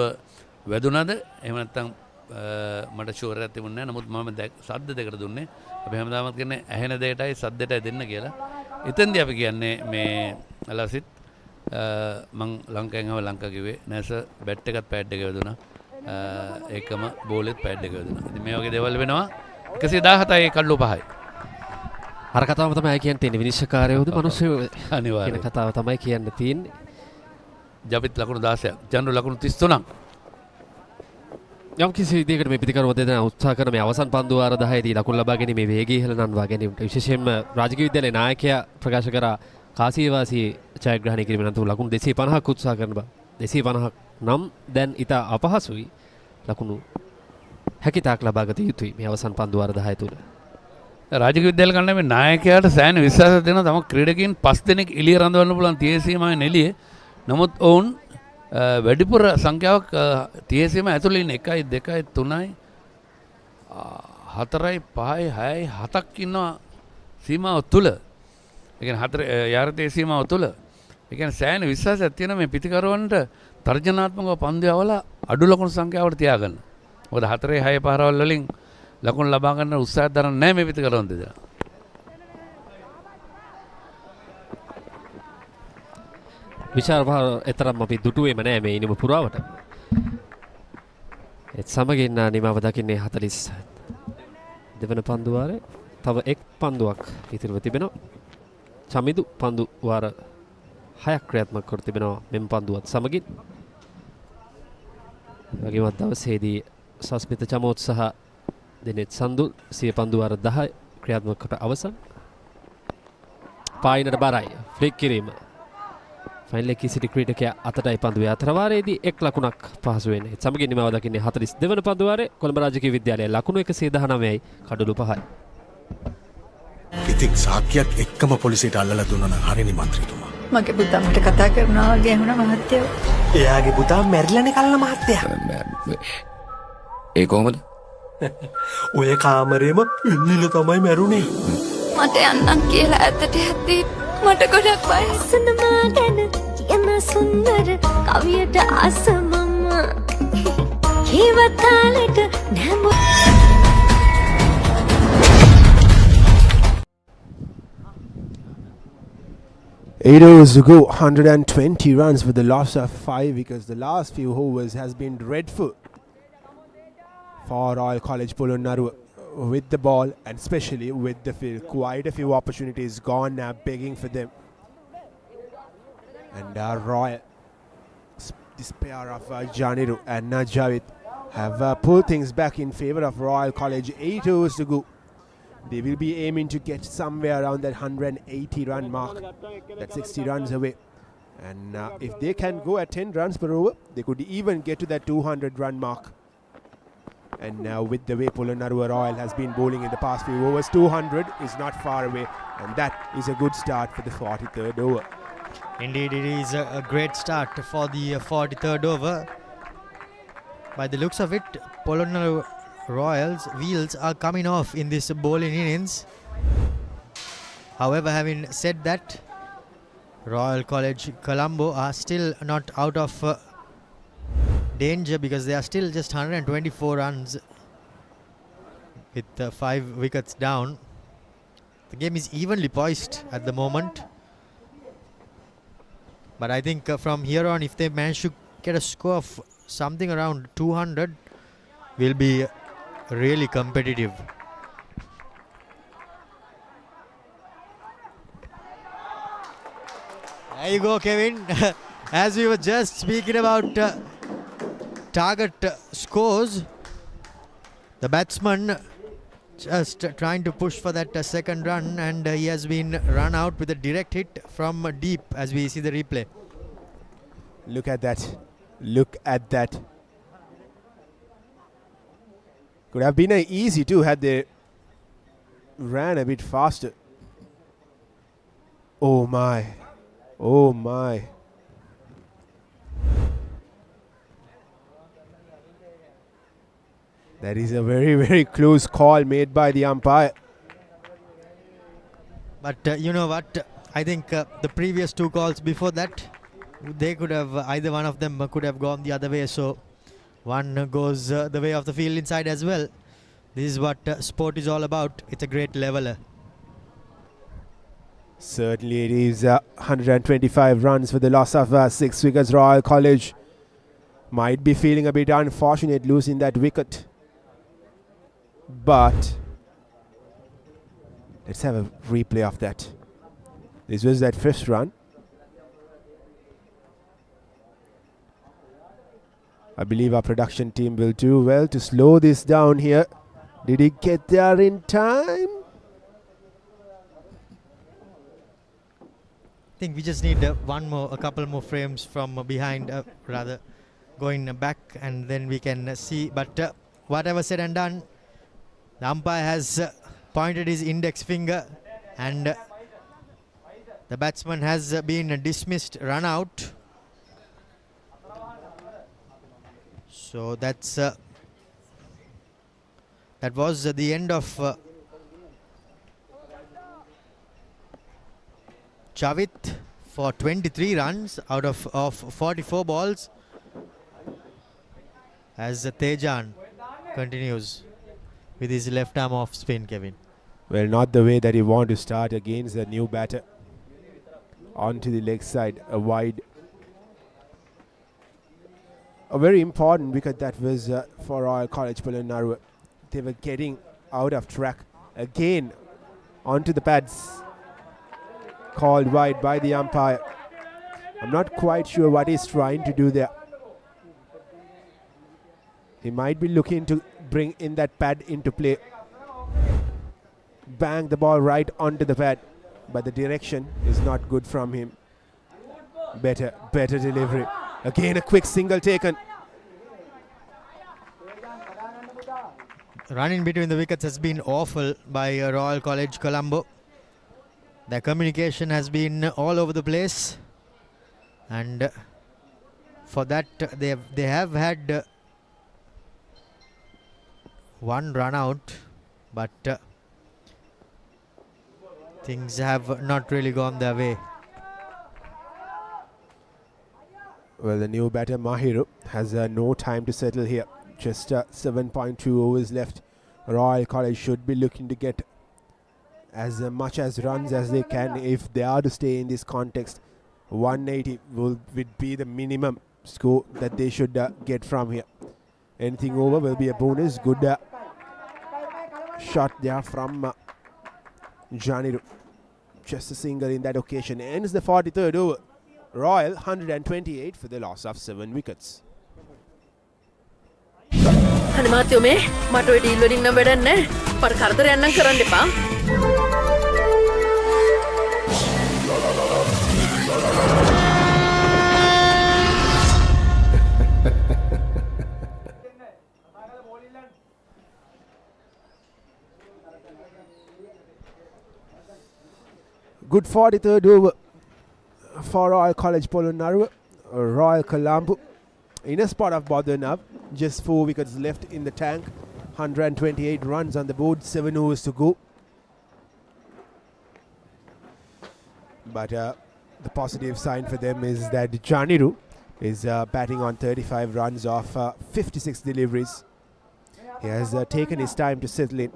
වැදුනද එහෙම නැත්නම් මට ෂුවර් එකක් තිබුණේ නැහැ. නමුත් මම සද්ද දෙකට දුන්නේ. අපි හැමදාමත් කියන්නේ ඇහෙන දෙයටයි සද්දෙටයි දෙන්න කියලා. එතෙන්දී අපි කියන්නේ මේ ලසිත් මං ලංකාවෙන් ආව ලංකා කිව්වේ නෑ සර් බැට් එකත් පෑඩ් එක වැදුනා. ඒකම බෝලෙත් පෑඩ් එක වැදුනා. ඉතින් මේ වගේ දේවල් වෙනවා. 117යි කඩලු 5යි. අර කතාව තමයි කියන්න තියෙන්නේ. විනිශ්චයකාරයෝද මිනිස්සු අනිවාර්යයෙන්. කියන කතාව තමයි කියන්න තියෙන්නේ. ජවිත් ලකුණු 16ක්. ජනරු ලකුණු 33ක්. යම් කිසි විදිහකට මේ පිටිකරුව දෙදෙනා උත්සාහ කරන මේ අවසන් පන්දු වාර 10දී ලකුණු ලබා ගැනීමේ වේගය ඉහළ නංවා ගැනීමට විශේෂයෙන්ම රාජකීය විද්‍යාලයේ නායකයා ප්‍රකාශ කරා කාසියවාසී ජයග්‍රහණය කිරීම නැතුව ලකුණු 250ක් උත්සාහ කරන බව. 250ක් නම් දැන් ඉතා අපහසුයි. ලකුණු හැකිතාක් ලබාගත යුතුයි මේ අවසන් පන්දු වාර 10 තුල. රාජකීය විද්‍යාල කණ්ඩායමේ නායකයාට සෑහෙන විශ්වාසයක් දෙනවා තම ක්‍රීඩකයන් 5 දෙනෙක් එළිය රඳවන්න පුළුවන් තියසීමාවෙන් එළියේ. නමුත් ඔවුන් වැඩිපුර සංඛ්‍යාවක් තියසීම ඇතුළේ ඉන්න 1යි 2යි 3යි 4යි 5යි 6යි 7ක් ඉන්නවා සීමාව තුල. ඒ කියන්නේ 4 යාරතේ සීමාව තුල. ඒ කියන්නේ සෑහෙන විශ්වාසයක් තියෙනවා මේ පිටිකරුවන්ට තර්ජනාත්මකව පන්දු යවලා අඩු ලකුණු සංඛ්‍යාවට තියාගන්න. මොකද 4 6 පාරවල් වලින් ලකුණු ලබා ගන්න උත්සාහ දරන්නේ නැහැ මේ පිටිකරුවන් දෙදෙනා. විචාර භාර එතරම් අපි දුටුවේම නෑ මේ ඉනිම පුරාවට. ඒත් සමගින් නිමාව දකින්නේ 40 දෙවන පන්දු වාරේ තව එක් පන්දුවක් ඉතිරිව තිබෙනවා. චමිදු පන්දු වාර 6ක් ක්‍රියාත්මක කර තිබෙනවා මෙම පන්දුවත් සමගින්. වගේම දවසේදී සස්මිත චමෝත් සහ දිනෙත් සන්දුල් සිය පන්දු වාර 10 ක්‍රියාත්මක කොට අවසන්. පායිනට බරයි ෆ්ලික් කිරීම. ෆයිනල් එකේ සිටි ක්‍රීඩකයා අතටයි පන්දුවේ අතර වාරයේදී එක් ලකුණක් පහසු වෙන්නේ. සමගින් නිමාව දකින්නේ 42 වන පන්දු වාරේ කොළඹ රාජකීය විද්‍යාලයේ ලකුණු 119යි කඩලු 5යි. ඉතින් සාක්කියක් එක්කම පොලිසියට අල්ලලා දුන්නා නම් හරිනේ මන්ත්‍රීතුමා. මගේ පුතා මට කතා කරනවා වගේ වුණා මහත්තයෝ. එයාගේ පුතා මැරිලානේ කල්ලා මහත්තයා. ඒ කොහමද? ඔය කාමරේම ඉන්නිල තමයි මැරුණේ. මට යන්නම් කියලා ඇත්තට යද්දී මට ගොඩක් බයසනවා ගැන කියන සුන්දර කවියට ආසමම කීවතාලට නැම 8 overs to go, 120 runs with the loss of 5 because the last few overs has been dreadful for Royal College Polonnaruwa with the ball and especially with the field. Quite a few opportunities gone now begging for them. And Royal, this pair of Janiru and Najavit have pulled things back in favour of Royal College. 8 overs to go. They will be aiming to get somewhere around that 180 run mark. That's 60 runs away. And if they can go at 10 runs per over, they could even get to that 200 run mark. And now with the way Polonnaruwa Royal has been bowling in the past few overs, 200 is not far away. And that is a good start for the 43rd over. Indeed, it is a great start for the 43rd over. By the looks of it, Polonnaruwa Royals' wheels are coming off in this bowling innings. However, having said that, Royal College Colombo are still not out of danger because they are still just 124 runs with 5 wickets down. The game is evenly poised at the moment. But I think from here on, if they manage to get a score of something around 200, will be really competitive. There you go, Kevin. As we were just speaking about target scores, the batsman just trying to push for that second run, and he has been run out with a direct hit from deep as we see the replay. Look at that. Look at that. Could have been easy too had they ran a bit faster. Oh my. Oh my. That is a very, very close call made by the umpire. But you know what? I think the previous two calls before that, they could have, either one of them could have gone the other way. So one goes the way of the field inside as well. This is what sport is all about. It's a great leveler. Certainly it is 125 runs for the loss of 6 wickets. Royal College might be feeling a bit unfortunate losing that wicket. But let's have a replay of that. This was that first run. I believe our production team will do well to slow this down here. Did he get there in time? I think we just need a couple more frames from behind, rather going back, and then we can see. But whatever said and done, the umpire has pointed his index finger, and the batsman has been dismissed, run out. So that was the end of Javit for 23 runs out of 44 balls, as Tejan continues with his left arm off spin, Kevin. Well, not the way that he wanted to start against the new batter. Onto the leg side, a wide. A very important wicket that was for Royal College Polonnaruwa. They were getting out of track again onto the pads. Called wide by the umpire. I'm not quite sure what he's trying to do there. He might be looking to bring in that pad into play. Bang the ball right onto the pad, but the direction is not good from him. Better delivery. Again a quick single taken. Run in between the wickets has been awful by Royal College Colombo. Their communication has been all over the place, and for that they have had one run out, but things have not really gone their way. Well, the new batter Mahiru has no time to settle here. Just 7.2 overs left. Royal College should be looking to get as much as runs as they can if they are to stay in this context. 180 would be the minimum score that they should get from here. Anything over will be a bonus. Good shot there from Janiru. Just a single in that occasion. Ends the 43rd over. Royal 128 for the loss of 7 wickets. අනිමාත්‍යෝ මේ මට ඔය deal වලින් නම් වැඩක් නැහැ. පර කරදරයක් නම් කරන්න එපා. Good 43rd over for Royal College Polonnaruwa. Royal Colombo in a spot of bother now. Just 4 wickets left in the tank. 128 runs on the board. 7 overs to go. But the positive sign for them is that Janiru is batting on 35 runs off 56 deliveries. He has taken his time to settle in.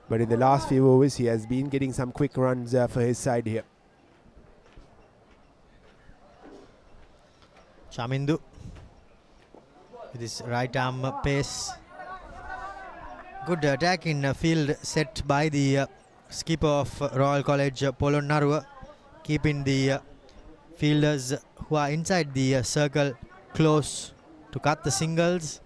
But in the last few overs, he has been getting some quick runs for his side here. Chamindu with his right arm pace. Good attack in field set by the skipper of Royal College Polonnaruwa, keeping the fielders who are inside the circle close to cut the singles.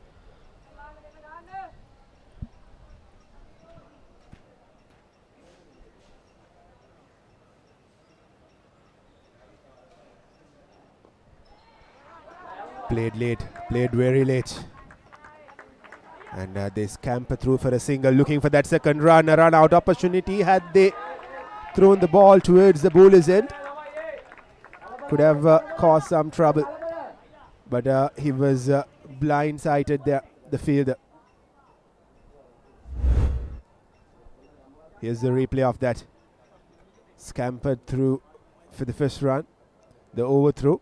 Played late, played very late. And they scamper through for a single, looking for that second run, a run out opportunity. Had they thrown the ball towards the bowler's end, could have caused some trouble. But he was blindsided there, the fielder. Here's the replay of that. Scampered through for the first run, the overthrow.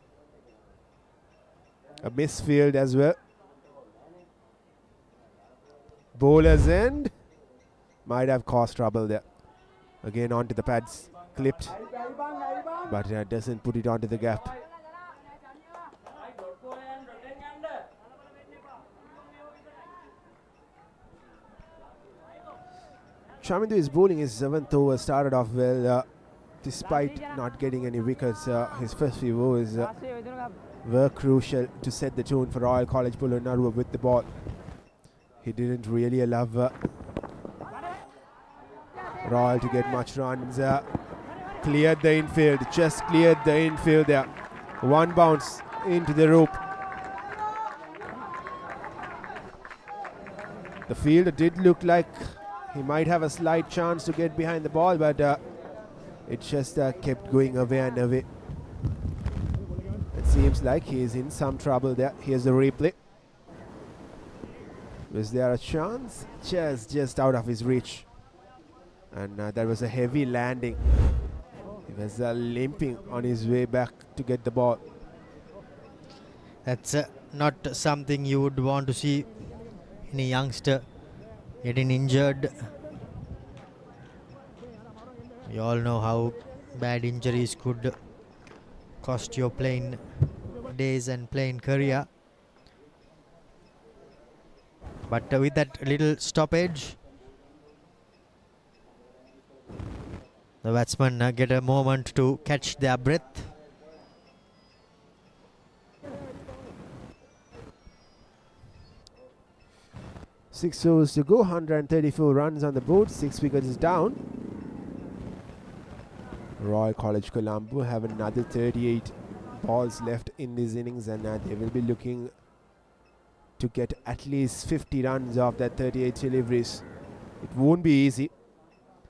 A misfield as well. Bowler's end. Might have caused trouble there. Again onto the pads. Clipped. But doesn't put it onto the gap. Chamindu is bowling his 7th over. Started off well. Despite not getting any wickets, his first few overs were crucial to set the tone for Royal College Polonnaruwa with the ball. He didn't really allow Royal to get much runs. Cleared the infield, just cleared the infield there. One bounce into the rope. The fielder did look like he might have a slight chance to get behind the ball, but it just kept going away and away. It seems like he is in some trouble there. Here's the replay. Was there a chance? Just out of his reach. And that was a heavy landing. He was limping on his way back to get the ball. That's not something you would want to see in a youngster getting injured. We all know how bad injuries could cost your playing days and playing career. But with that little stoppage, the batsmen get a moment to catch their breath. Six overs to go, 134 runs on the board, 6 wickets down. Royal College Colombo have another 38 balls left in this innings, and they will be looking to get at least 50 runs off that 38 deliveries. It won't be easy.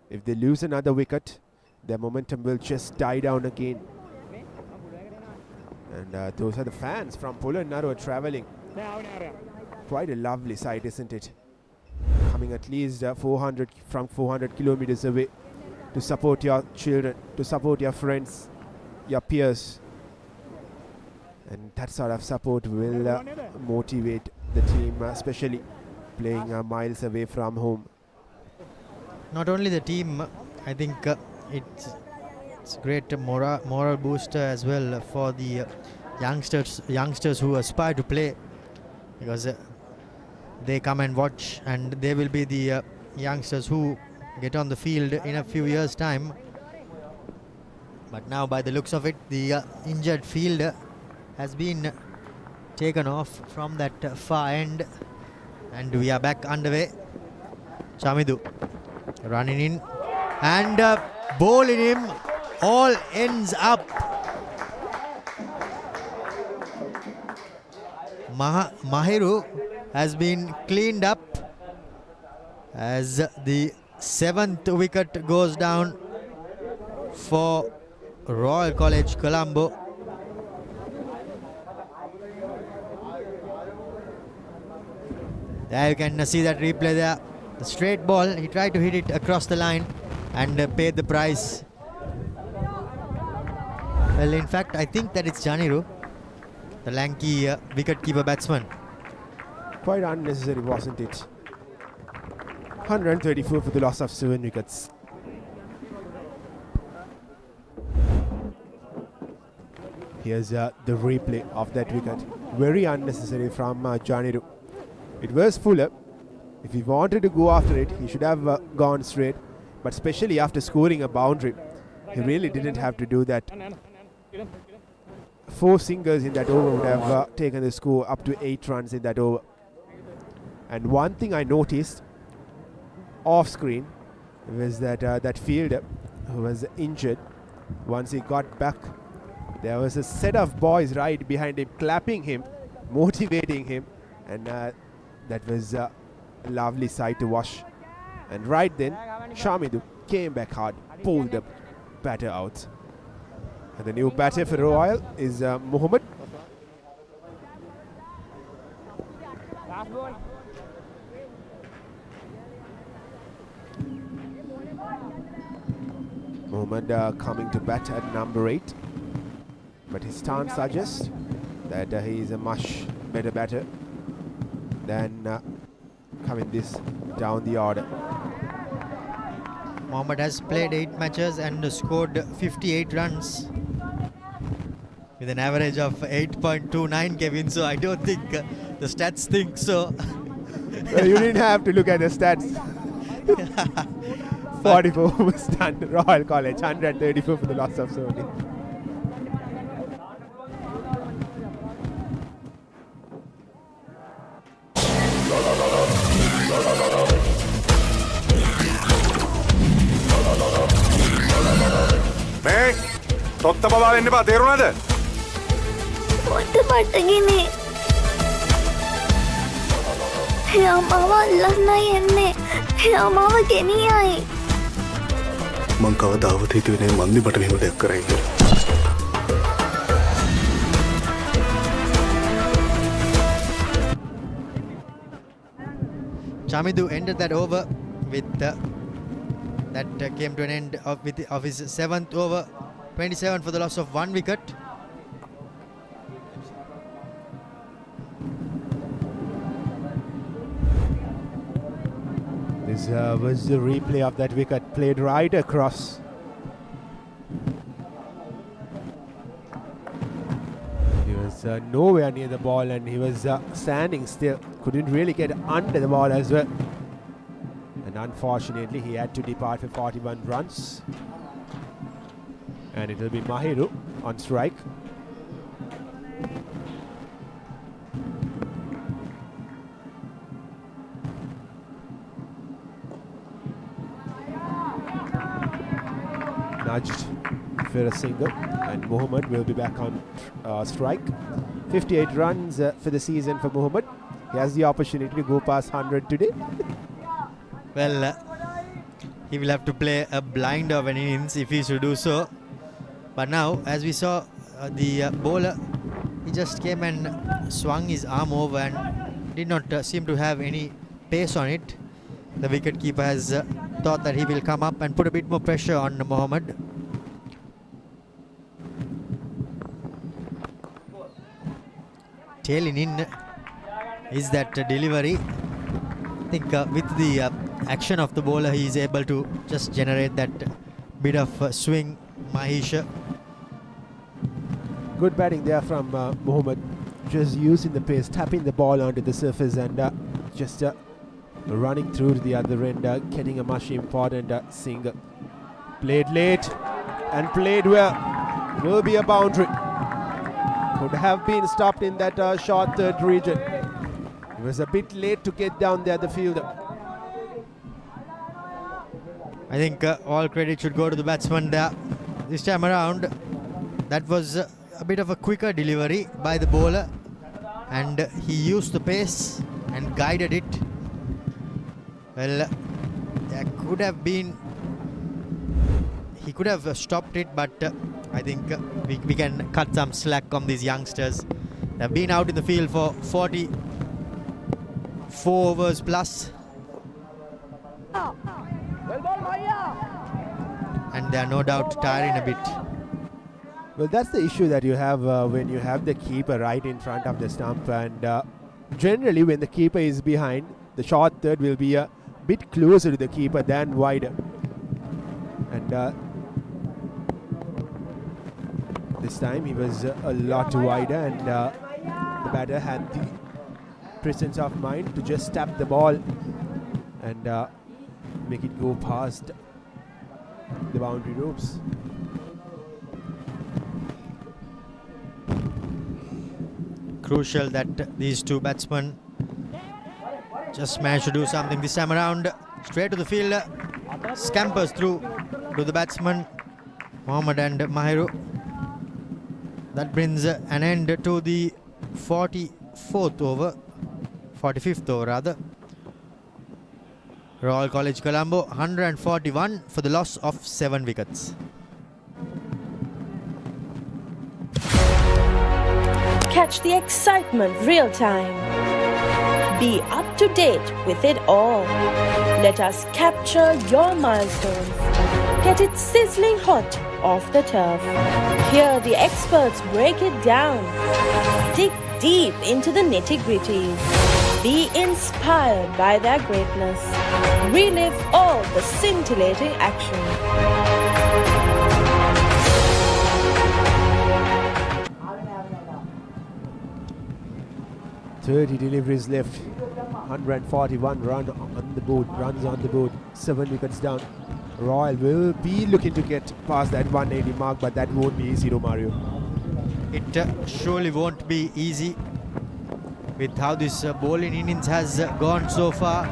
If they lose another wicket, their momentum will just die down again. And those are the fans from Polonnaruwa travelling. Quite a lovely sight, isn't it? Coming at least 400 kilometers away to support your children, to support your friends, your peers. And that sort of support will motivate the team, especially playing miles away from home. Not only the team, I think it's great moral booster as well for the youngsters who aspire to play, because they come and watch, and they will be the youngsters who get on the field in a few years' time. But now, by the looks of it, the injured fielder has been taken off from that far end, and we are back underway. Chamidu running in and bowling him. All ends up. Mahiru has been cleaned up as the 7th wicket goes down for Royal College Colombo. There you can see that replay there. The straight ball, he tried to hit it across the line and paid the price. Well, in fact, I think that it's Janiru, the lanky wicket-keeper batsman. Quite unnecessary, wasn't it? 134 for the loss of 7 wickets. Here's the replay of that wicket. Very unnecessary from Janiru. It was fuller. If he wanted to go after it, he should have gone straight. But especially after scoring a boundary, he really didn't have to do that. 4 singers in that over would have taken the score up to 8 runs in that over. And one thing I noticed off screen was that that fielder who was injured, once he got back, there was a set of boys right behind him, clapping him, motivating him, and that was a lovely sight to watch. And right then, Chamidu came back hard, pulled the batter out. And the new batter for Royal is Mohammed. Mohammed coming to bat at number 8. But his stance suggests that he is a much better batter than coming this down the order. Mohammed has played 8 matches and scored 58 runs with an average of 8.29, Kevin. So I don't think the stats think so. Well, you didn't have to look at the stats. 44 was done. Royal College 134 for the loss of 70. තොත්ත බබා වෙන්න එපා තේරුණාද? මට බඩගිනි. එයා මාව අල්ලන්නයි එන්නේ. එයා මාව ගෙනියයි. මං කවදාවත් හිතුවේ නෑ මන්දි මට මෙහෙම දෙයක් කරයි කියලා. Chamidu ended that over with that came to an end of his 7th over, 27 for the loss of 1 wicket. This was the replay of that wicket, played right across. He was nowhere near the ball and he was standing still, couldn't really get under the ball as well. And unfortunately he had to depart for 41 runs. And it will be Mahiru on strike. Nudged for a single, and Mohammad will be back on strike. 58 runs for the season for Mohammad. He has the opportunity to go past 100 today. Well, he will have to play a blind of an innings if he should do so. But now, as we saw, the bowler, he just came and swung his arm over and did not seem to have any pace on it. The wicket keeper has thought that he will come up and put a bit more pressure on Mohammad. Tailing in is that delivery. I think with the action of the bowler, he is able to just generate that bit of swing. Mahish. Good batting there from Mohammad, just using the pace, tapping the ball onto the surface and just running through to the other end, getting a much important single. Played late and played well. Will be a boundary. Could have been stopped in that short third region. He was a bit late to get down there, the fielder. I think all credit should go to the batsman there. This time around, that was a bit of a quicker delivery by the bowler, and he used the pace and guided it. Well, there could have been, he could have stopped it, but I think we can cut some slack on these youngsters. They've been out in the field for 44 overs plus. And they are no doubt tiring a bit. Well, that's the issue that you have when you have the keeper right in front of the stump, and generally when the keeper is behind, the short third will be a bit closer to the keeper than wider. And this time he was a lot wider, and the batter had the presence of mind to just tap the ball and make it go past the boundary ropes. Crucial that these two batsmen just managed to do something this time around. Straight to the field, scampers through to the batsman Mohammad and Mahiru. That brings an end to the 45th over rather. Royal College Colombo 141 for the loss of 7 wickets. Catch the excitement real time. Be up to date with it all. Let us capture your milestones. Get it sizzling hot off the turf. Hear the experts break it down. Dig deep into the nitty-gritties. Be inspired by their greatness. Relive all the scintillating action. 30 deliveries left, 141 runs on the board, 7 wickets down. Royal will be looking to get past that 180 mark, but that won't be easy, Mario. It surely won't be easy with how this bowling innings has gone so far.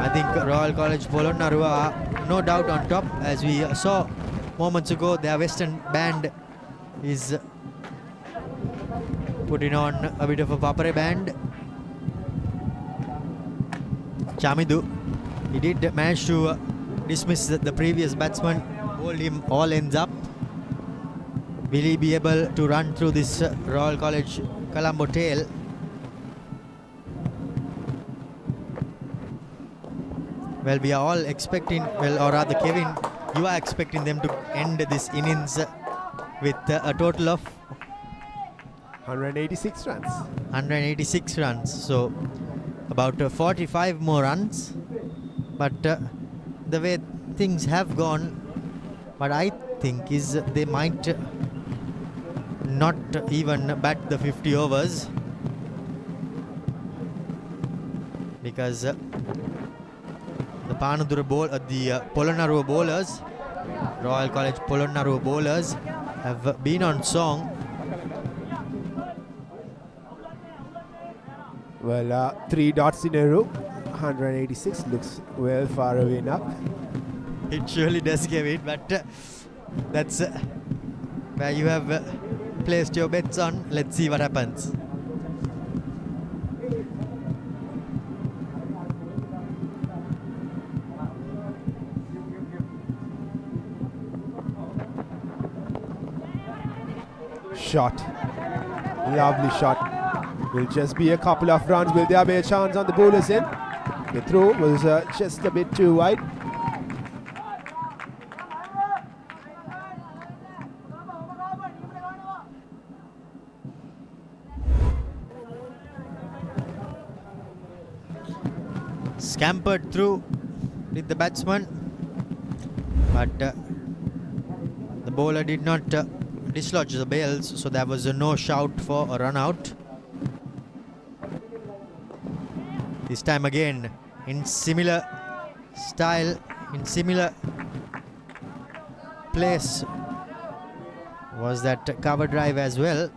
I think Royal College Polonnaruwa are no doubt on top. As we saw moments ago, their western band is putting on a bit of a papare band. Chamidu, he did manage to dismiss the previous batsman, hold him all ends up. Will he be able to run through this Royal College Colombo tail? Well, we are all expecting, well, or rather Kevin, you are expecting them to end this innings with a total of 186 runs. 186 runs, so about 45 more runs. But the way things have gone, what I think is they might not even bat the 50 overs, because the Polonnaruwa bowlers, Royal College Polonnaruwa bowlers, have been on song. Well, 3 dots in a row. 186 looks well far away now. It surely does, Kevin, but that's where you have placed your bets on. Let's see what happens. Shot. Lovely shot. Will just be a couple of runs. Will there be a chance on the bowler's end? The throw was just a bit too wide. Scampered through with the batsman, but the bowler did not dislodge the bails, so there was no shout for a run out. This time again, in similar style, in similar place, was that cover drive as well.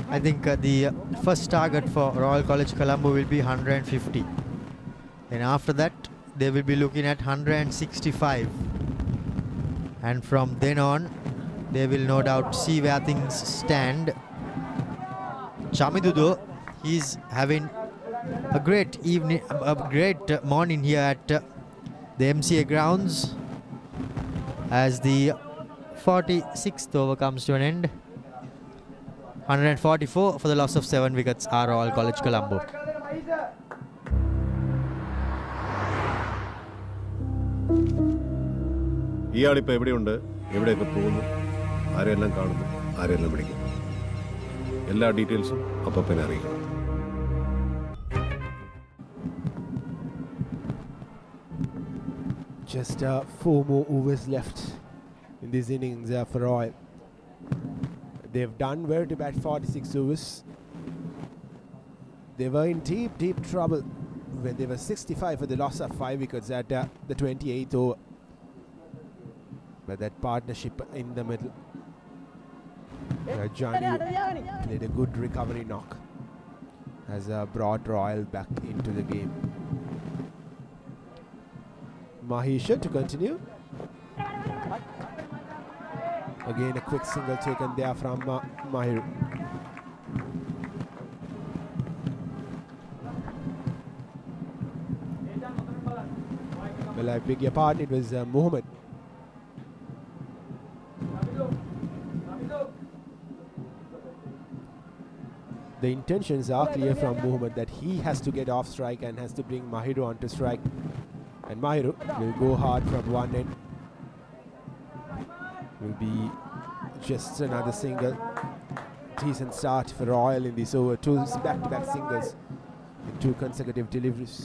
I think the first target for Royal College Colombo will be 150. Then after that, they will be looking at 165. And from then on, they will no doubt see where things stand. Chamidu, though, he's having a great evening, a great morning here at the MCA grounds as the 46th over comes to an end. 144 for the loss of 7 wickets are Royal College Colombo. ഇയാളിപ്പോൾ എവിടെയുണ്ട്, എവിടെയൊക്കെ പോകുന്നു, ആരെല്ലാം കാണുന്നു, ആരെല്ലാം വിളിക്കുന്നു, എല്ലാ ഡീറ്റെയിൽസും അപ്പം അറിയിക്കണം. Just 4 more overs left in this innings for Royal. They've done well to bat 46 overs. They were in deep trouble when they were 65 for the loss of 5 wickets at the 28th over. But that partnership in the middle, Johnny played a good recovery knock, has brought Royal back into the game. Mahisha to continue. Again, a quick single taken there from Mahiru. Well, I beg your pardon, it was Mohammed. The intentions are clear from Mohammed that he has to get off strike and has to bring Mahiru onto strike. And Mahiru will go hard from one end. Will be just another single. Decent start for Royal in this over. 2 back-to-back singles in 2 consecutive deliveries.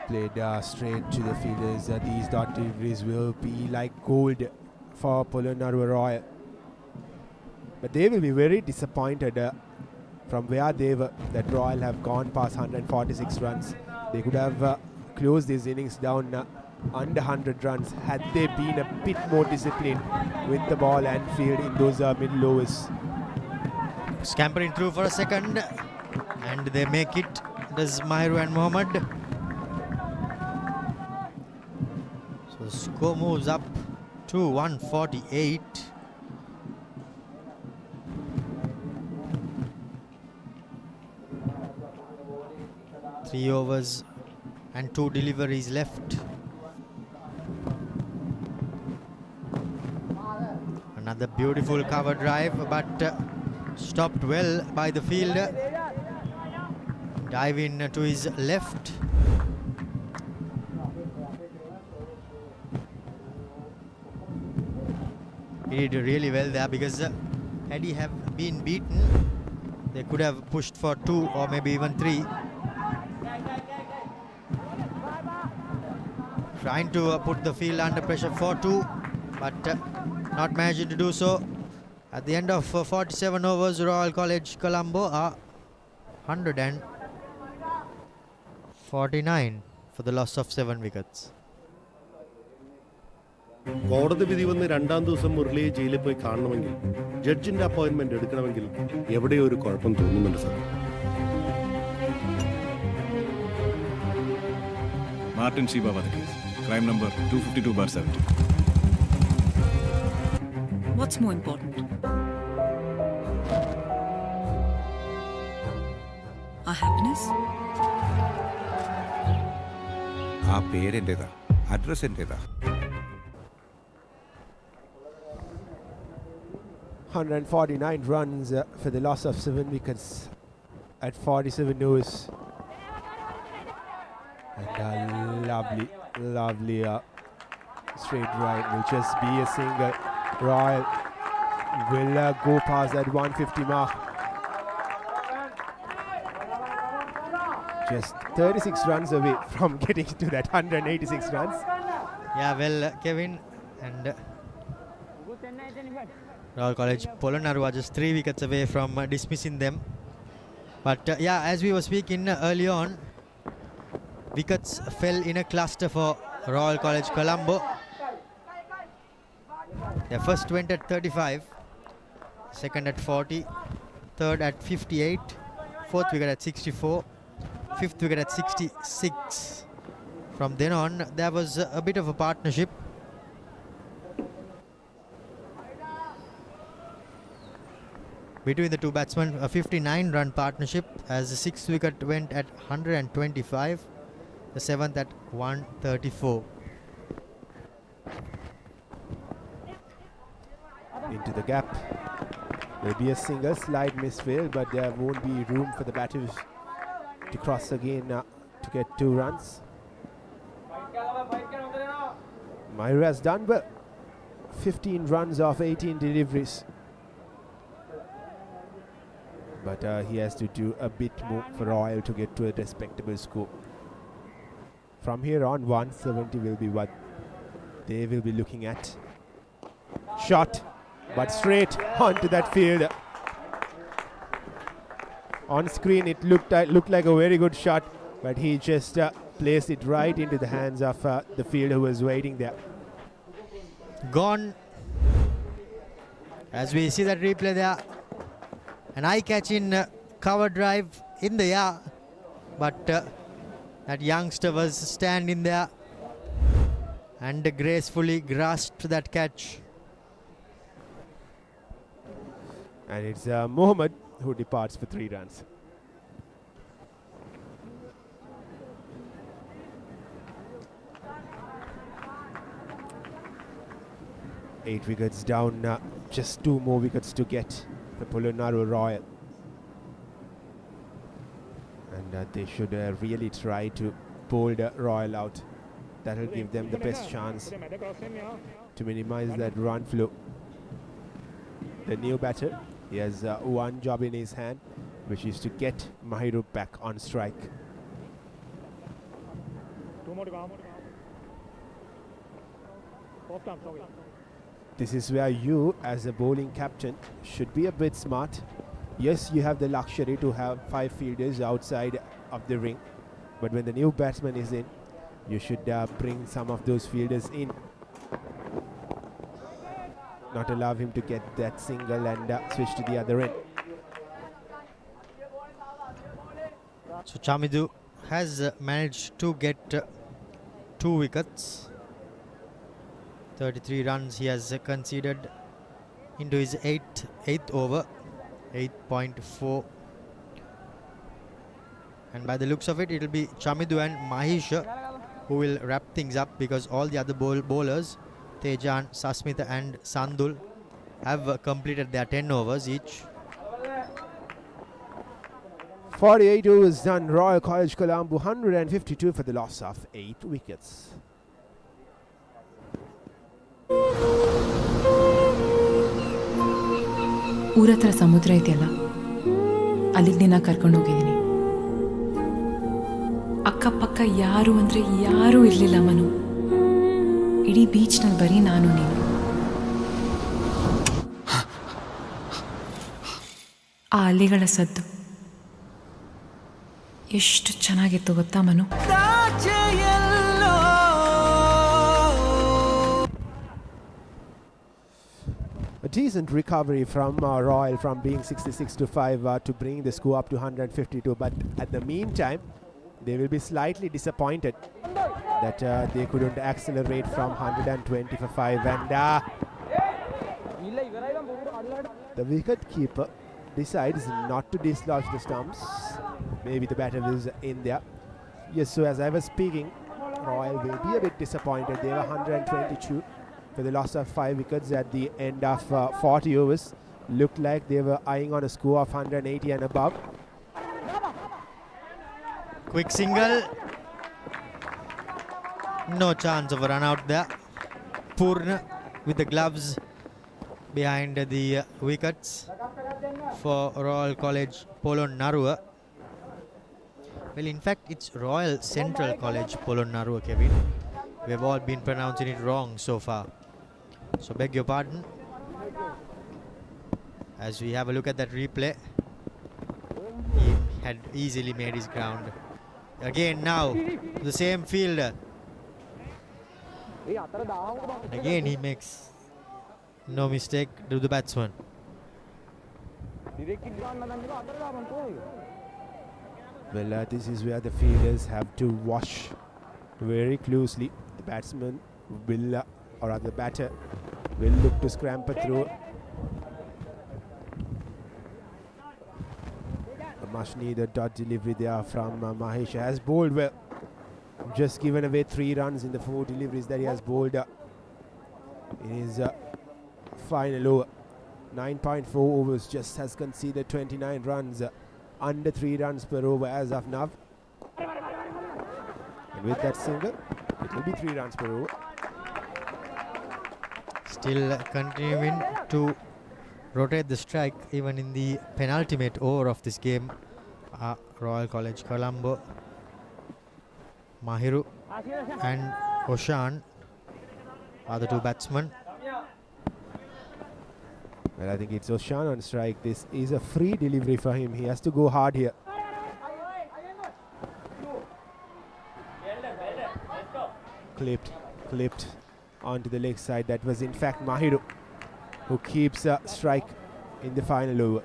Played straight to the fielders. These dot deliveries will be like gold for Polonnaruwa Royal. But they will be very disappointed from where they were, that Royal have gone past 146 runs. They could have closed these innings down under 100 runs had they been a bit more disciplined with the ball and field in those middle overs. Scampering through for a second, and they make it. There's Mahiru and Mohammed. So the score moves up to 148. Three overs and 2 deliveries left. Another beautiful cover drive, but stopped well by the fielder. Dive in to his left. He did really well there, because had he have been beaten, they could have pushed for 2 or maybe even 3. Trying to put the field under pressure for 2, but not managing to do so. At the end of 47 overs, Royal College Colombo are 149 for the loss of 7 wickets. കോടതി വിധി വന്ന് 2ാം ദിവസം മുരളിയെ ജയിലിൽ പോയി കാണണമെങ്കിൽ ജഡ്ജിന്റെ appointment എടുക്കണമെങ്കിൽ എവിടെയോ ഒരു കുഴപ്പം തോന്നുന്നുണ്ട് sir. Martin Shiba case. Crime number 252/70. What's more important? Our happiness? ആ പേരെന്റേതാ, address എന്റേതാ. 149 runs for the loss of 7 wickets at 47 overs. And a lovely straight right will just be a single. Royal will go past that 150 mark. Just 36 runs away from getting to that 186 runs. Yeah, well, Kevin, and Royal College Polonnaruwa just 3 wickets away from dismissing them. But yeah, as we were speaking early on, wickets fell in a cluster for Royal College Colombo. Their first went at 35, second at 40, third at 58, fourth wicket at 64, fifth wicket at 66. From then on, there was a bit of a partnership. Between the two batsmen, a 59-run partnership, as the 6th wicket went at 125, the 7th at 134. Into the gap. There'll be a single, slight misfield, but there won't be room for the batters to cross again to get 2 runs. Mahiru has done well. 15 runs off 18 deliveries. But he has to do a bit more for Royal to get to a respectable score. From here on, 170 will be what they will be looking at. Shot, but straight onto that field. On screen, it looked like a very good shot, but he just placed it right into the hands of the fielder who was waiting there. Gone. As we see that replay there, an eye-catching cover drive in the air, but that youngster was standing there and gracefully grasped that catch. And it's Mohammed who departs for 3 runs. Eight wickets down, just 2 more wickets to get for Polonnaruwa Royal. And they should really try to bowl the Royal out. That will give them the best chance to minimize that run flow. The new batter, he has one job in his hand, which is to get Mahiru back on strike. This is where you, as a bowling captain, should be a bit smart. Yes, you have the luxury to have 5 fielders outside of the ring, But when the new batsman is in, you should bring some of those fielders in. Not allow him to get that single and switch to the other end. So Chamidu has managed to get 2 wickets. 33 runs he has conceded into his eighth over, 8.4. And by the looks of it, it will be Chamidu and Mahesh who will wrap things up, because all the other bowlers, Tejan, Sasmitha and Sandul, have completed their 10 overs each. 48 overs done. Royal College Colombo 152 for the loss of 8 wickets. ಊರ ಹತ್ರ ಸಮುದ್ರ ಇದೆಯಲ್ಲ, ಅಲ್ಲಿಗೆ ದಿನ ಕರ್ಕೊಂಡು ಹೋಗಿದ್ದೀನಿ. ಅಕ್ಕಪಕ್ಕ ಯಾರು ಅಂದರೆ ಯಾರೂ ಇರಲಿಲ್ಲ ಮನು. ಇಡೀ ಬೀಚ್ನಲ್ಲಿ ಬರೀ ನಾನು ನೀನು. ಆ ಅಲೆಗಳ ಸದ್ದು ಎಷ್ಟು ಚೆನ್ನಾಗಿತ್ತು ಗೊತ್ತಾ Manu? A decent recovery from Royal from being 66 to 5 to bring the score up to 152. But at the meantime, they will be slightly disappointed that they couldn't accelerate from 120 for 5. And the wicket keeper decides not to dislodge the stumps. Maybe the batter was in there. Yes, so as I was speaking, Royal will be a bit disappointed. They were 122 for the loss of 5 wickets at the end of 40 overs. Looked like they were eyeing on a score of 180 and above. Quick single. No chance of a run out there. Purna with the gloves behind the wickets for Royal College Polonnaruwa. Well, in fact, it's Royal Central College Polonnaruwa, Kevin. We have all been pronouncing it wrong so far. So beg your pardon. As we have a look at that replay, he had easily made his ground. Again now, the same fielder. Again he makes no mistake to the batsman. Well, this is where the fielders have to watch very closely. The batsman will, or rather the batter, will look to scamper through. A much needed dot delivery there from Mahesh. Has bowled well. Just given away 3 runs in the 4 deliveries that he has bowled in his final over. 9.4 overs, just has conceded 29 runs, under 3 runs per over as of now. And with that single, it will be 3 runs per over. Still continuing to rotate the strike even in the penultimate over of this game. Royal College Colombo, Mahiru and Oshan are the 2 batsmen. Well, I think it's Oshan on strike. This is a free delivery for him. He has to go hard here. Clipped onto the leg side. That was in fact Mahiru who keeps a strike in the final over.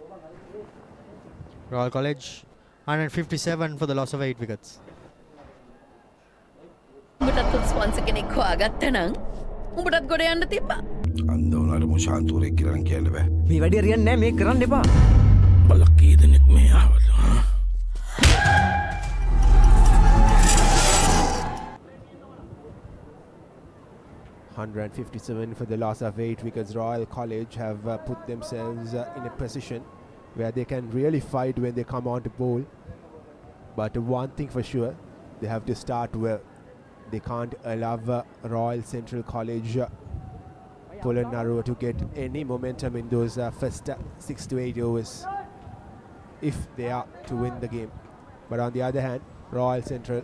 Royal College 157 for the loss of 8 wickets. උඹටත් sponsor කෙනෙක් හොයාගත්තා නම් උඹටත් ගොඩ යන්න තිබ්බා. අන්ද උනාට මුෂාන්තුරේ කියලා කියන්න බෑ. මේ වැඩි හරියන්නේ නැහැ, මේක කරන්න එපා. බලක් කී දෙනෙක් මේ ආවද? 157 for the loss of 8 wickets. Royal College have put themselves in a position where they can really fight when they come on to bowl. But one thing for sure, they have to start well. They can't allow Royal Central College Polonnaruwa to get any momentum in those first 6 to 8 overs if they are to win the game. But on the other hand, Royal Central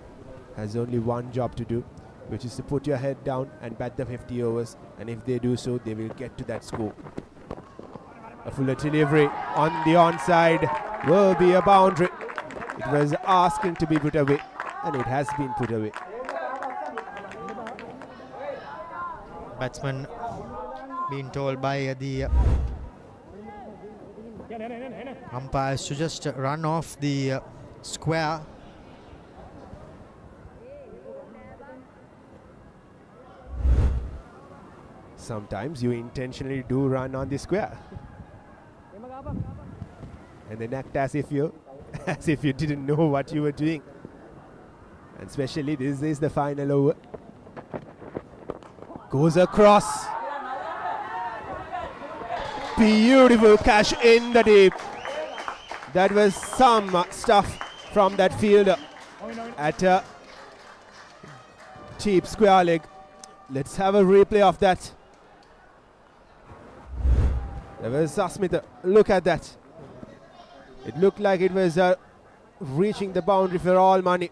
has only one job to do, which is to put your head down and bat the 50 overs, and if they do so, they will get to that score. A fuller delivery on the onside will be a boundary. It was asking to be put away. and it has been put away. Batsman being told by the umpires to just run off the square. Sometimes you intentionally do run on the square and then act as if you didn't know what you were doing. And especially this is the final over. Goes across. Beautiful catch in the deep. That was some stuff from that fielder at a cheap square leg. Let's have a replay of that. There was Sasmitha. Look at that. It looked like it was reaching the boundary for all money.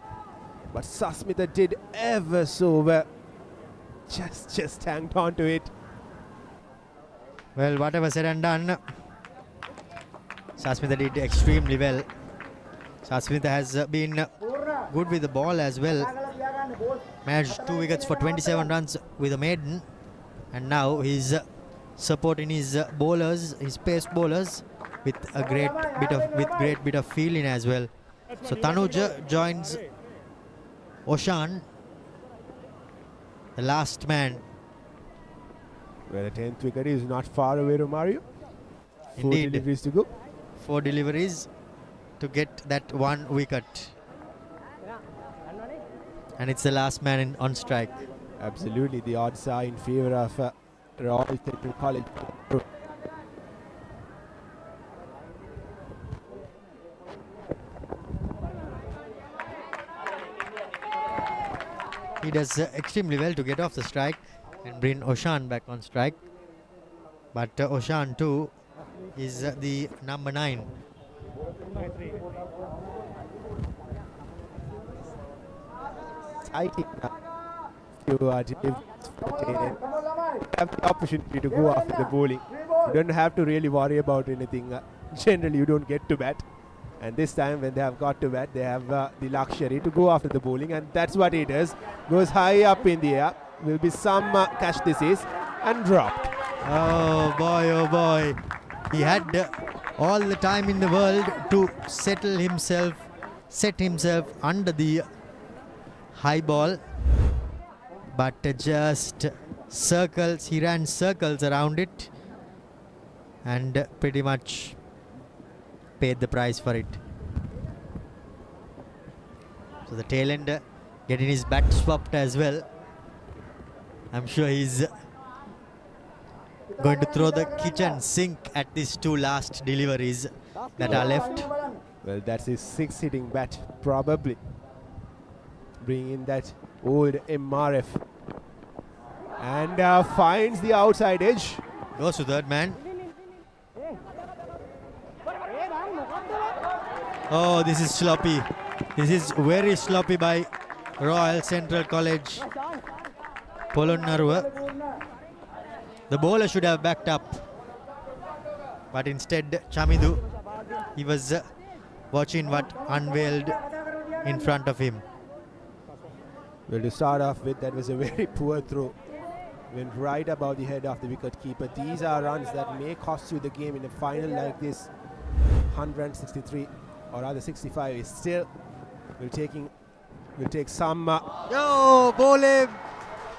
But Sasmitha did ever so well. Just hanged on to it. Well, whatever said and done, Sasmitha did extremely well. Sasmitha has been good with the ball as well. Managed 2 wickets for 27 runs with a maiden. And now he's supporting his bowlers, his pace bowlers, with a great bit of feeling as well. So Tanuj joins Oshan, the last man. Well, the 10th wicket is not far away, Romario. Indeed. 4 deliveries to go. 4 deliveries to get that 1 wicket. And it's the last man on strike. Absolutely, the odds are in favour of Royal Technical College. He does extremely well to get off the strike and bring Oshan back on strike. But Oshan too is the number 9. I think you have the opportunity to go after the bowling. You don't have to really worry about anything. Generally, you don't get to bat. And this time when they have got to bat, they have the luxury to go after the bowling, and that's what he does. Goes high up in the air. Will be some catch this is, and dropped. Oh boy. He had all the time in the world to set himself under the high ball, but just circles, he ran circles around it and pretty much paid the price for it. So the tail ender getting his bat swapped as well. I'm sure he's going to throw the kitchen sink at these 2 last deliveries that are left. Well, that's his 6th hitting bat, probably. Bring in that old MRF. And finds the outside edge. Goes to third man. Oh, this is sloppy. This is very sloppy by Royal Central College. Polonnaruwa. The bowler should have backed up. But instead, Chamidu, he was watching what unveiled in front of him. Well, to start off with, that was a very poor throw. Went right above the head of the wicket keeper. These are runs that may cost you the game in a final like this. 163 or rather 65 is still will take some. Oh, bowling!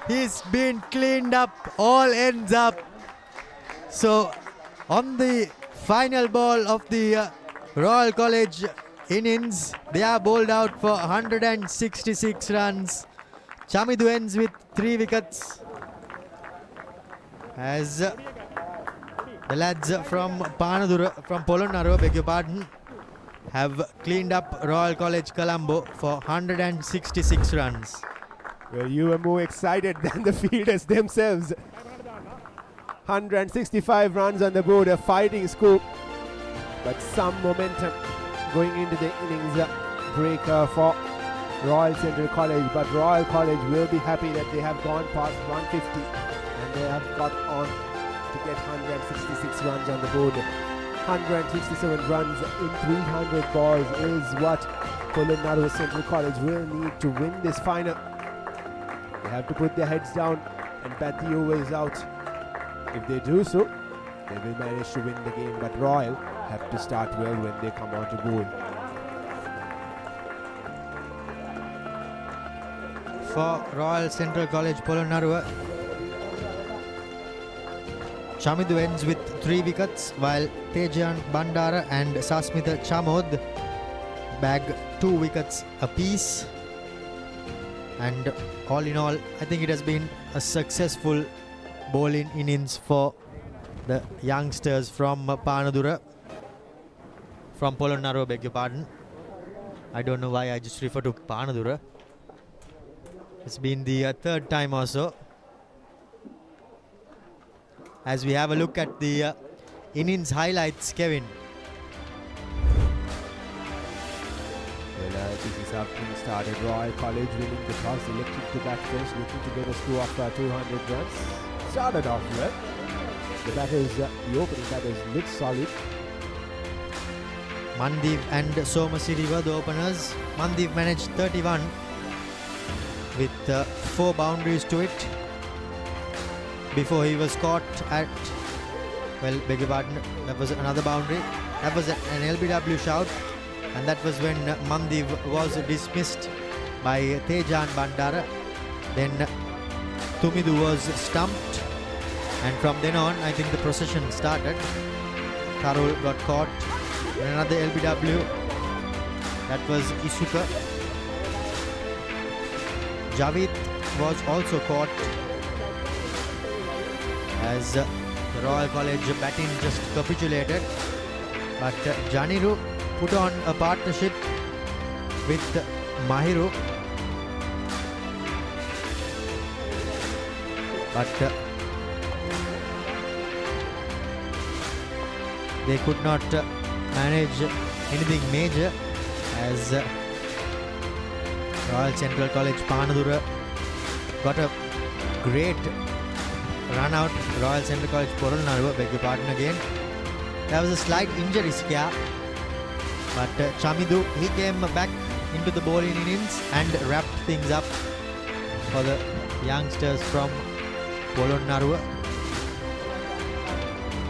He's been cleaned up, all ends up. So on the final ball of the Royal College innings, they are bowled out for 166 runs. Chamidu ends with 3 wickets. As the lads from Polonnaruwa, beg your pardon, have cleaned up Royal College Colombo for 166 runs. Well, you were more excited than the fielders themselves. 165 runs on the board, a fighting scoop, but some momentum going into the innings breaker for Royal Central College. But Royal College will be happy that they have gone past 150 and they have got on to get 166 runs on the board. 167 runs in 300 balls is what Polonnaruwa Central College will need to win this final. They have to put their heads down and bat the overs out. If they do so, they will manage to win the game, but Royal have to start well when they come on to bowl. For Royal Central College Polonnaruwa, Chamidu ends with 3 wickets, while Tejan Bandara and Sasmitha Chamod bag 2 wickets apiece. And all in all, I think it has been a successful bowling innings for the youngsters from Polonnaruwa, from Polonnaruwa, beg your pardon. I don't know why I just refer to Polonnaruwa. It's been the third time or so. As we have a look at the innings highlights, Kevin. Well, this is how things started. Royal College winning the toss, elected to bat first, looking to get a score of 200 runs. Started off well. The batters, the opening batters looked solid. Mandeep and Somasiri were the openers. Mandeep managed 31 with 4 boundaries to it before he was caught at, well, beg your pardon, that was another boundary. That was an LBW shout, and that was when Mandeep was dismissed by Tejan Bandara. Then Tumidu was stumped, and from then on I think the procession started. Karul got caught, and another LBW, that was Isuka. Javed was also caught, as the Royal College batting just capitulated. But Janiru put on a partnership with Mahiru. But they could not manage anything major, as Royal Central College Polonnaruwa got a great run out. Royal Central College Polonnaruwa, beg your pardon again. There was a slight injury scare, but Chamidu, he came back into the bowling innings and wrapped things up for the youngsters from Polonnaruwa,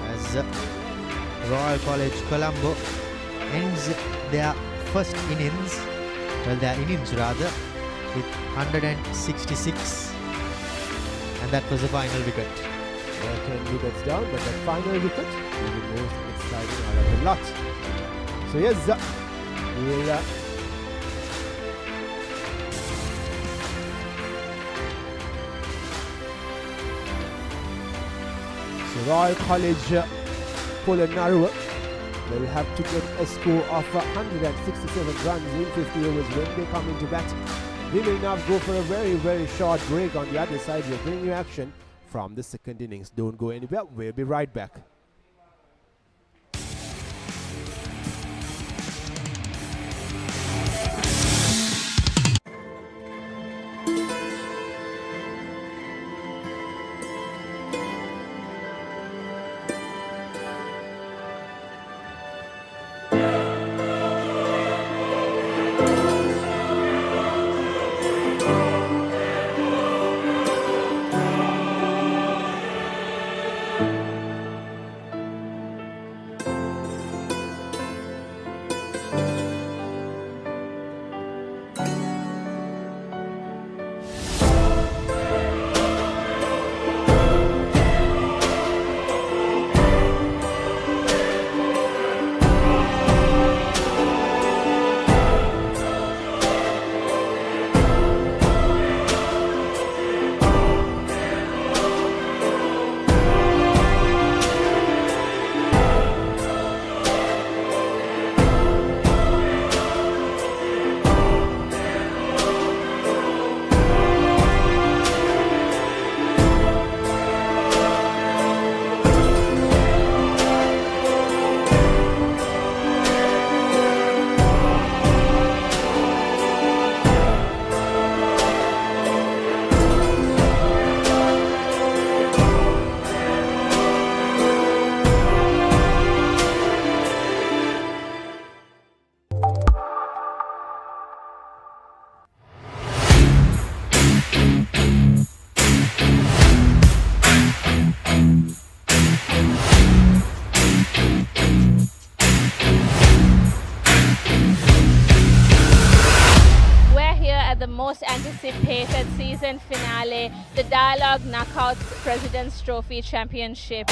as Royal College Colombo ends their first innings, well, their innings rather, with 166, and that was the final wicket. Well, 10 wickets down, but that final wicket will be most exciting out of the lot. So yes, we will so Royal College Polonnaruwa will have to get a score of 167 runs in 50 overs when they come into bat. We will now go for a very, very short break. On the other side, we'll bring you action from the second innings. Don't go anywhere. We'll be right back. anticipated season finale, the Dialogue Knockouts President's Trophy Championship.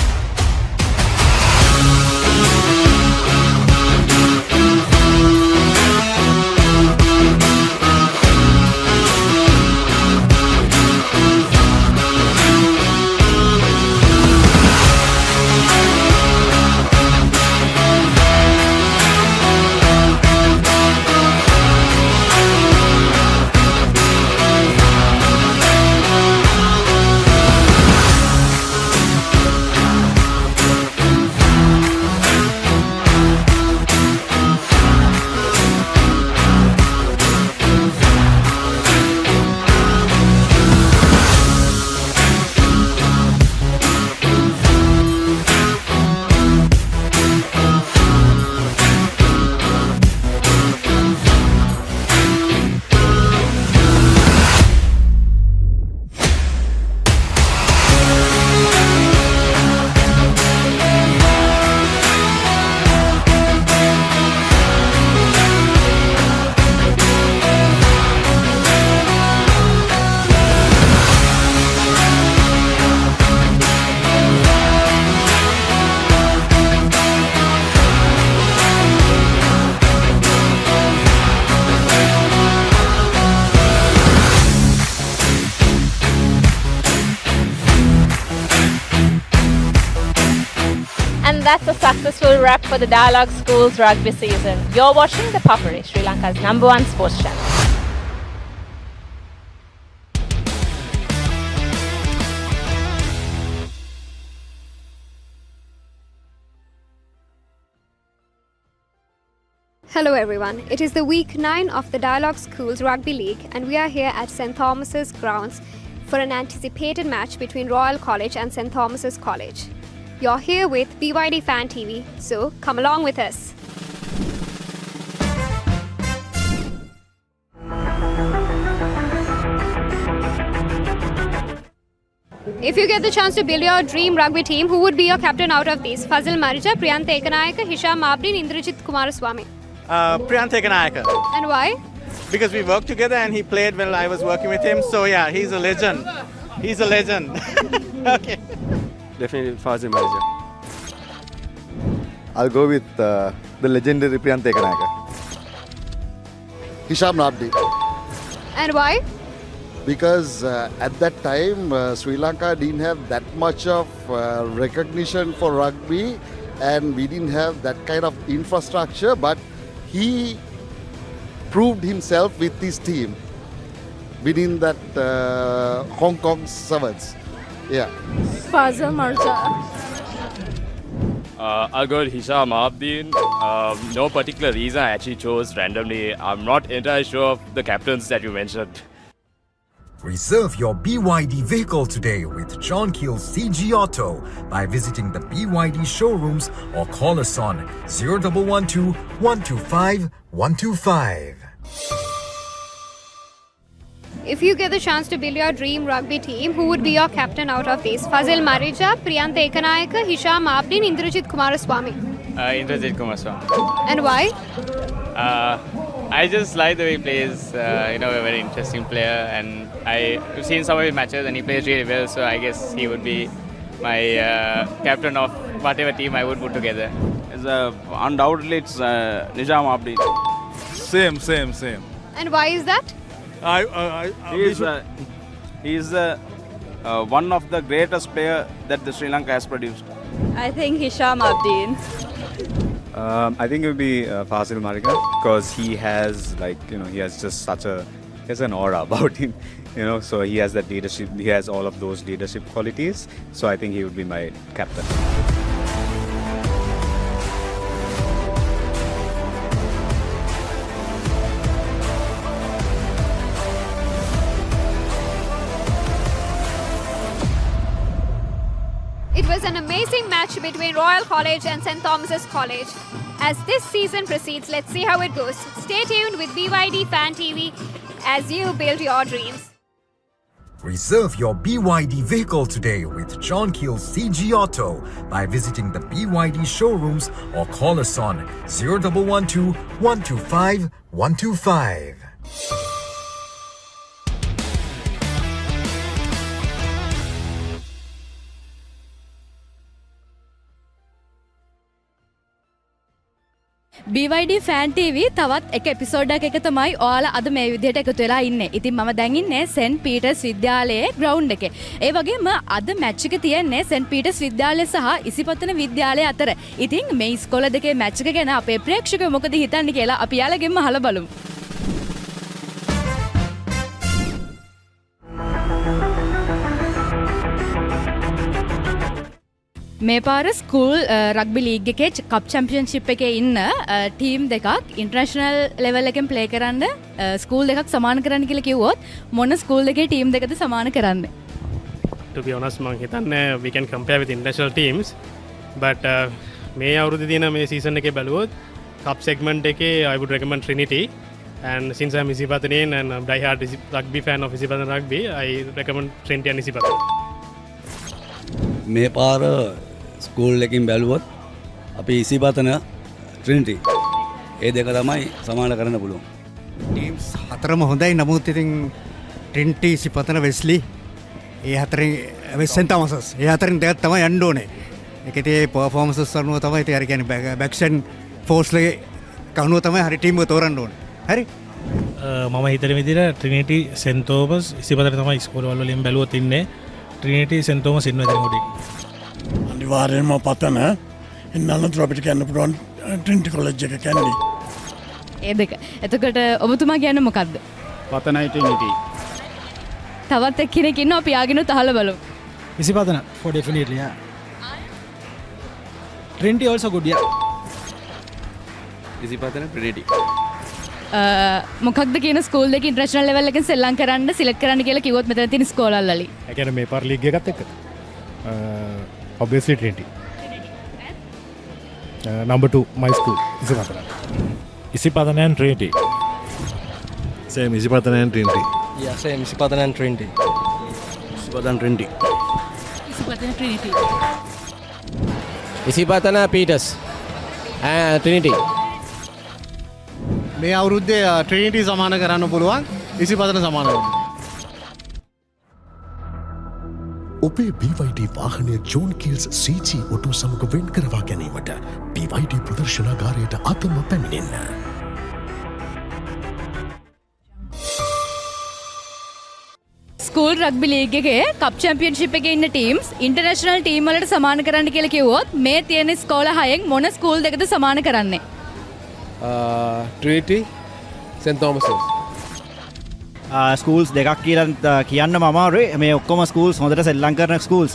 And that's a successful wrap for the Dialogue Schools rugby season. You're watching The Papare, Sri Lanka's #1 sports channel. Hello everyone, it is the week 9 of the Dialogue Schools Rugby League and we are here at St. Thomas's grounds for an anticipated match between Royal College and St. Thomas's College. You're here with BYD Fan TV, so come along with us. If you get the chance to build your dream rugby team, who would be your captain out of these? Fazil Marija, Priyantha Ekanayaka, Hisham Abdin, Indrajit Kumaraswamy. Priyantha Ekanayaka. And why? Because we worked together and he played when I was working with him. So yeah, he's a legend. He's a legend. Okay. Definitely Fazil Marija. I'll go with the legendary Priyantha Ekanayaka. Hisham Abdi. And why? Because at that time, Sri Lanka didn't have that much of recognition for rugby and we didn't have that kind of infrastructure, but he proved himself with his team within that Hong Kong Sevens. Yeah. Fazil Marja. I'll go with Hisham Abdin. No particular reason, I actually chose randomly. I'm not entirely sure of the captains that you mentioned. Reserve your BYD vehicle today with John Keel's CG Auto by visiting the BYD showrooms or call us on 0112 125 125. If you get the chance to build your dream rugby team, who would be your captain out of these? Fazil Marija, Priyantha Ekanayaka, Hisham Abdin, Indrajit Kumaraswamy. Indrajit Kumaraswamy. And why? I just like the way he plays, a very interesting player, and I've seen some of his matches and he plays really well, so I guess he would be my captain of whatever team I would put together. Undoubtedly it's Nizam Abdi. Same. And why is that? He's one of the greatest player that the Sri Lanka has produced. I think Hisham Abdin. I think it would be Fazil Marija because he has an aura about him, so he has that leadership, he has all of those leadership qualities, so I think he would be my captain. It was an amazing match between Royal College and St. Thomas's College. As this season proceeds, let's see how it goes. Stay tuned with BYD Fan TV as you build your dreams. Reserve your BYD vehicle today with John Keel's CG Auto by visiting the BYD showrooms or call us on 0112 125 125. BYD Fan TV තවත් එක episode එක තමයි ඔයාලා අද මේ විදිහට එකතු වෙලා ඉන්නේ. ඉතින් මම දැන් ඉන්නේ සෙන්ට් පීටර්ස් විද්‍යාලයේ ග්‍රවුන්ඩ් එකේ. ඒ වගේම අද මැච් එක තියෙන්නේ සෙන්ට් පීටර්ස් විද්‍යාලය සහ ඉසිපතන විද්‍යාලය අතර. ඉතින් මේ ඉස්කෝල දෙකේ මැච් එක ගැන අපේ ප්‍රේක්ෂකයෝ මොකද හිතන්නේ කියලා අපි යාළුවගෙන්ම අහලා බලමු. මේ පාර ස්කූල් රග්බි ලීග් එකේ කප් චැම්පියන්ෂිප් එකේ ඉන්න ටීම් දෙකක් ඉන්ටර්නැෂනල් ලෙවල් එකෙන් ප්ලේ කරන්න ස්කූල් දෙකක් සමාන කරන්න කියලා කිව්වොත් මොන ස්කූල් දෙකේ ටීම් දෙකද සමාන කරන්නේ? To be honest මම හිතන්නේ we can compare with international teams but මේ අවුරුද්දේ තියෙන මේ සීසන් එකේ බැලුවොත් කප් segment එකේ I would recommend Trinity and since I'm Isipathanian and I'm die-hard rugby fan of Isipathan rugby I recommend Trinity and Isipathan. මේ පාර ස්කූල් එකකින් බැලුවොත් අපි ඉසිපතන ට්‍රිනිටි ඒ දෙක තමයි සමාන කරන්න පුළුවන්. ටීම්ස් හතරම හොඳයි. නමුත් ඉතින් ට්‍රිනිටි ඉසිපතන වෙස්ලි ඒ හතරෙන් සෙන්ට් තෝමසස් ඒ හතරෙන් දෙකක් තමයි යන්න ඕනේ. ඒකේ ඒ පර්ෆෝමන්සස් අනුව තමයි ඉතින් අර කියන්නේ බැක්ෂන් ෆෝර්ස්ලගේ කනුව තමයි හරි ටීම් එක තෝරන්න ඕනේ. හරි. මම හිතන විදිහට ට්‍රිනිටි සෙන්ට් තෝමස් ඉසිපතන තමයි ස්කෝර් වලින් බැලුවොත් ඉන්නේ. ට්‍රිනිටි සෙන්ට් තෝමස් ඉන්න දෙන කොටින් අනිවාර්යෙන්ම පතන එන්නනතර අපිට කියන්න පුළුවන් ට්‍රිනිටි කොලෙජ් එක කැන්ඩි. ඒ දෙක. එතකොට ඔබතුමා කියන්නේ මොකද්ද? පතනයි ට්‍රිනිටි. තවත් එක්කෙනෙක් ඉන්නවා අපි යාගෙනුත් අහලා බලමු. Isipatana for definitely yeah. Trinity also good yeah. Isipatana Trinity. මොකක්ද කියන ස්කූල් දෙක ඉන්ටර්නැෂනල් ලෙවල් එකෙන් සෙල්ලම් කරන්න සිලෙක්ට් කරන්න කියලා කිව්වොත් මෙතන තියෙන ස්කෝලල් වලින්. ඒ කියන්නේ මේ පාර ලීග් එකත් එක්ක. Obviously Trinity. Number 2 my school Isipatana. Isipathan and Trinity. Same Isipatana and Trinity. Yeah, same Isipatana and Trinity. Isipatana Trinity. Isipatana Trinity. Isipatana Peter's and Trinity. මේ අවුරුද්දේ ට්‍රිනිටි සමාන කරන්න පුළුවන් ඉසිපතන සමාන කරන්න. ඔබේ BYD වාහනය ජෝන් කිල්ස් CG ඔටෝ සමග වෙන් කරවා ගැනීමට BYD ප්‍රදර්ශනාගාරයට අතම පැමිණෙන්න. ස්කූල් රග්බි ලීග් එකේ කප් චැම්පියන්ෂිප් එකේ ඉන්න ටීම්ස් ඉන්ටර්නැෂනල් ටීම් වලට සමාන කරන්න කියලා කිව්වොත් මේ තියෙන ස්කෝල හයෙන් මොන ස්කූල් දෙකද සමාන කරන්නේ? Trinity scent Thomas. ස්කූල්ස් දෙකක් කියලා කියන්න අමාරුයි. මේ ඔක්කොම ස්කූල්ස් හොඳට සෙල්ලම් කරන ස්කූල්ස්.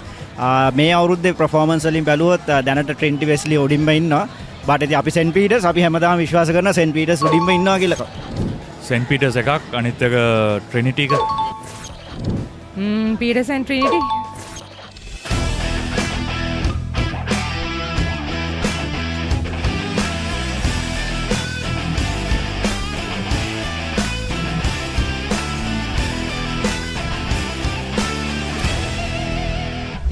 මේ අවුරුද්දේ පර්ෆෝමන්ස් වලින් බැලුවොත් දැනට ට්‍රිනිටි වෙස්ලි උඩින්ම ඉන්නවා. බට් ඉතින් අපි සෙන්ට් පීටර්ස් අපි හැමදාම විශ්වාස කරනවා සෙන්ට් පීටර්ස් උඩින්ම ඉන්නවා කියලා. සෙන්ට් පීටර්ස් එකක් අනිත් එක ට්‍රිනිටි එක. Peters and Trinity.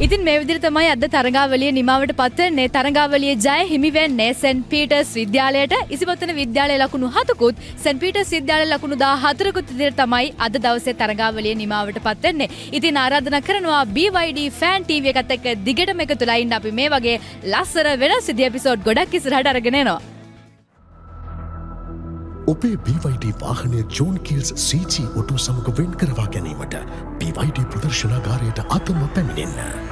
ඉතින් මේ විදිහට තමයි අද තරඟාවලිය නිමාවට පත් වෙන්නේ. තරඟාවලියේ ජය හිමි වෙන්නේ සෙන්ට් පීටර්ස් විද්‍යාලයට. ඉසිපතන විද්‍යාලයේ ලකුණු 7කුත් සෙන්ට් පීටර්ස් විද්‍යාලයේ ලකුණු 14කුත් විදිහට තමයි අද දවසේ තරඟාවලිය නිමාවට පත් වෙන්නේ. ඉතින් ආරාධනා කරනවා BYD Fan TV එකත් එක්ක දිගටම එකතුලා ඉන්න. අපි මේ වගේ ලස්සන වෙනස් විදිහ එපිසෝඩ් ගොඩක් ඉස්සරහට අරගෙන එනවා. ඔබේ BYD වාහනය ජෝන් කිල්ස් CG ඔටෝ සමග වෙන් කරවා ගැනීමට BYD ප්‍රදර්ශනාගාරයට අතම පැමිණෙන්න.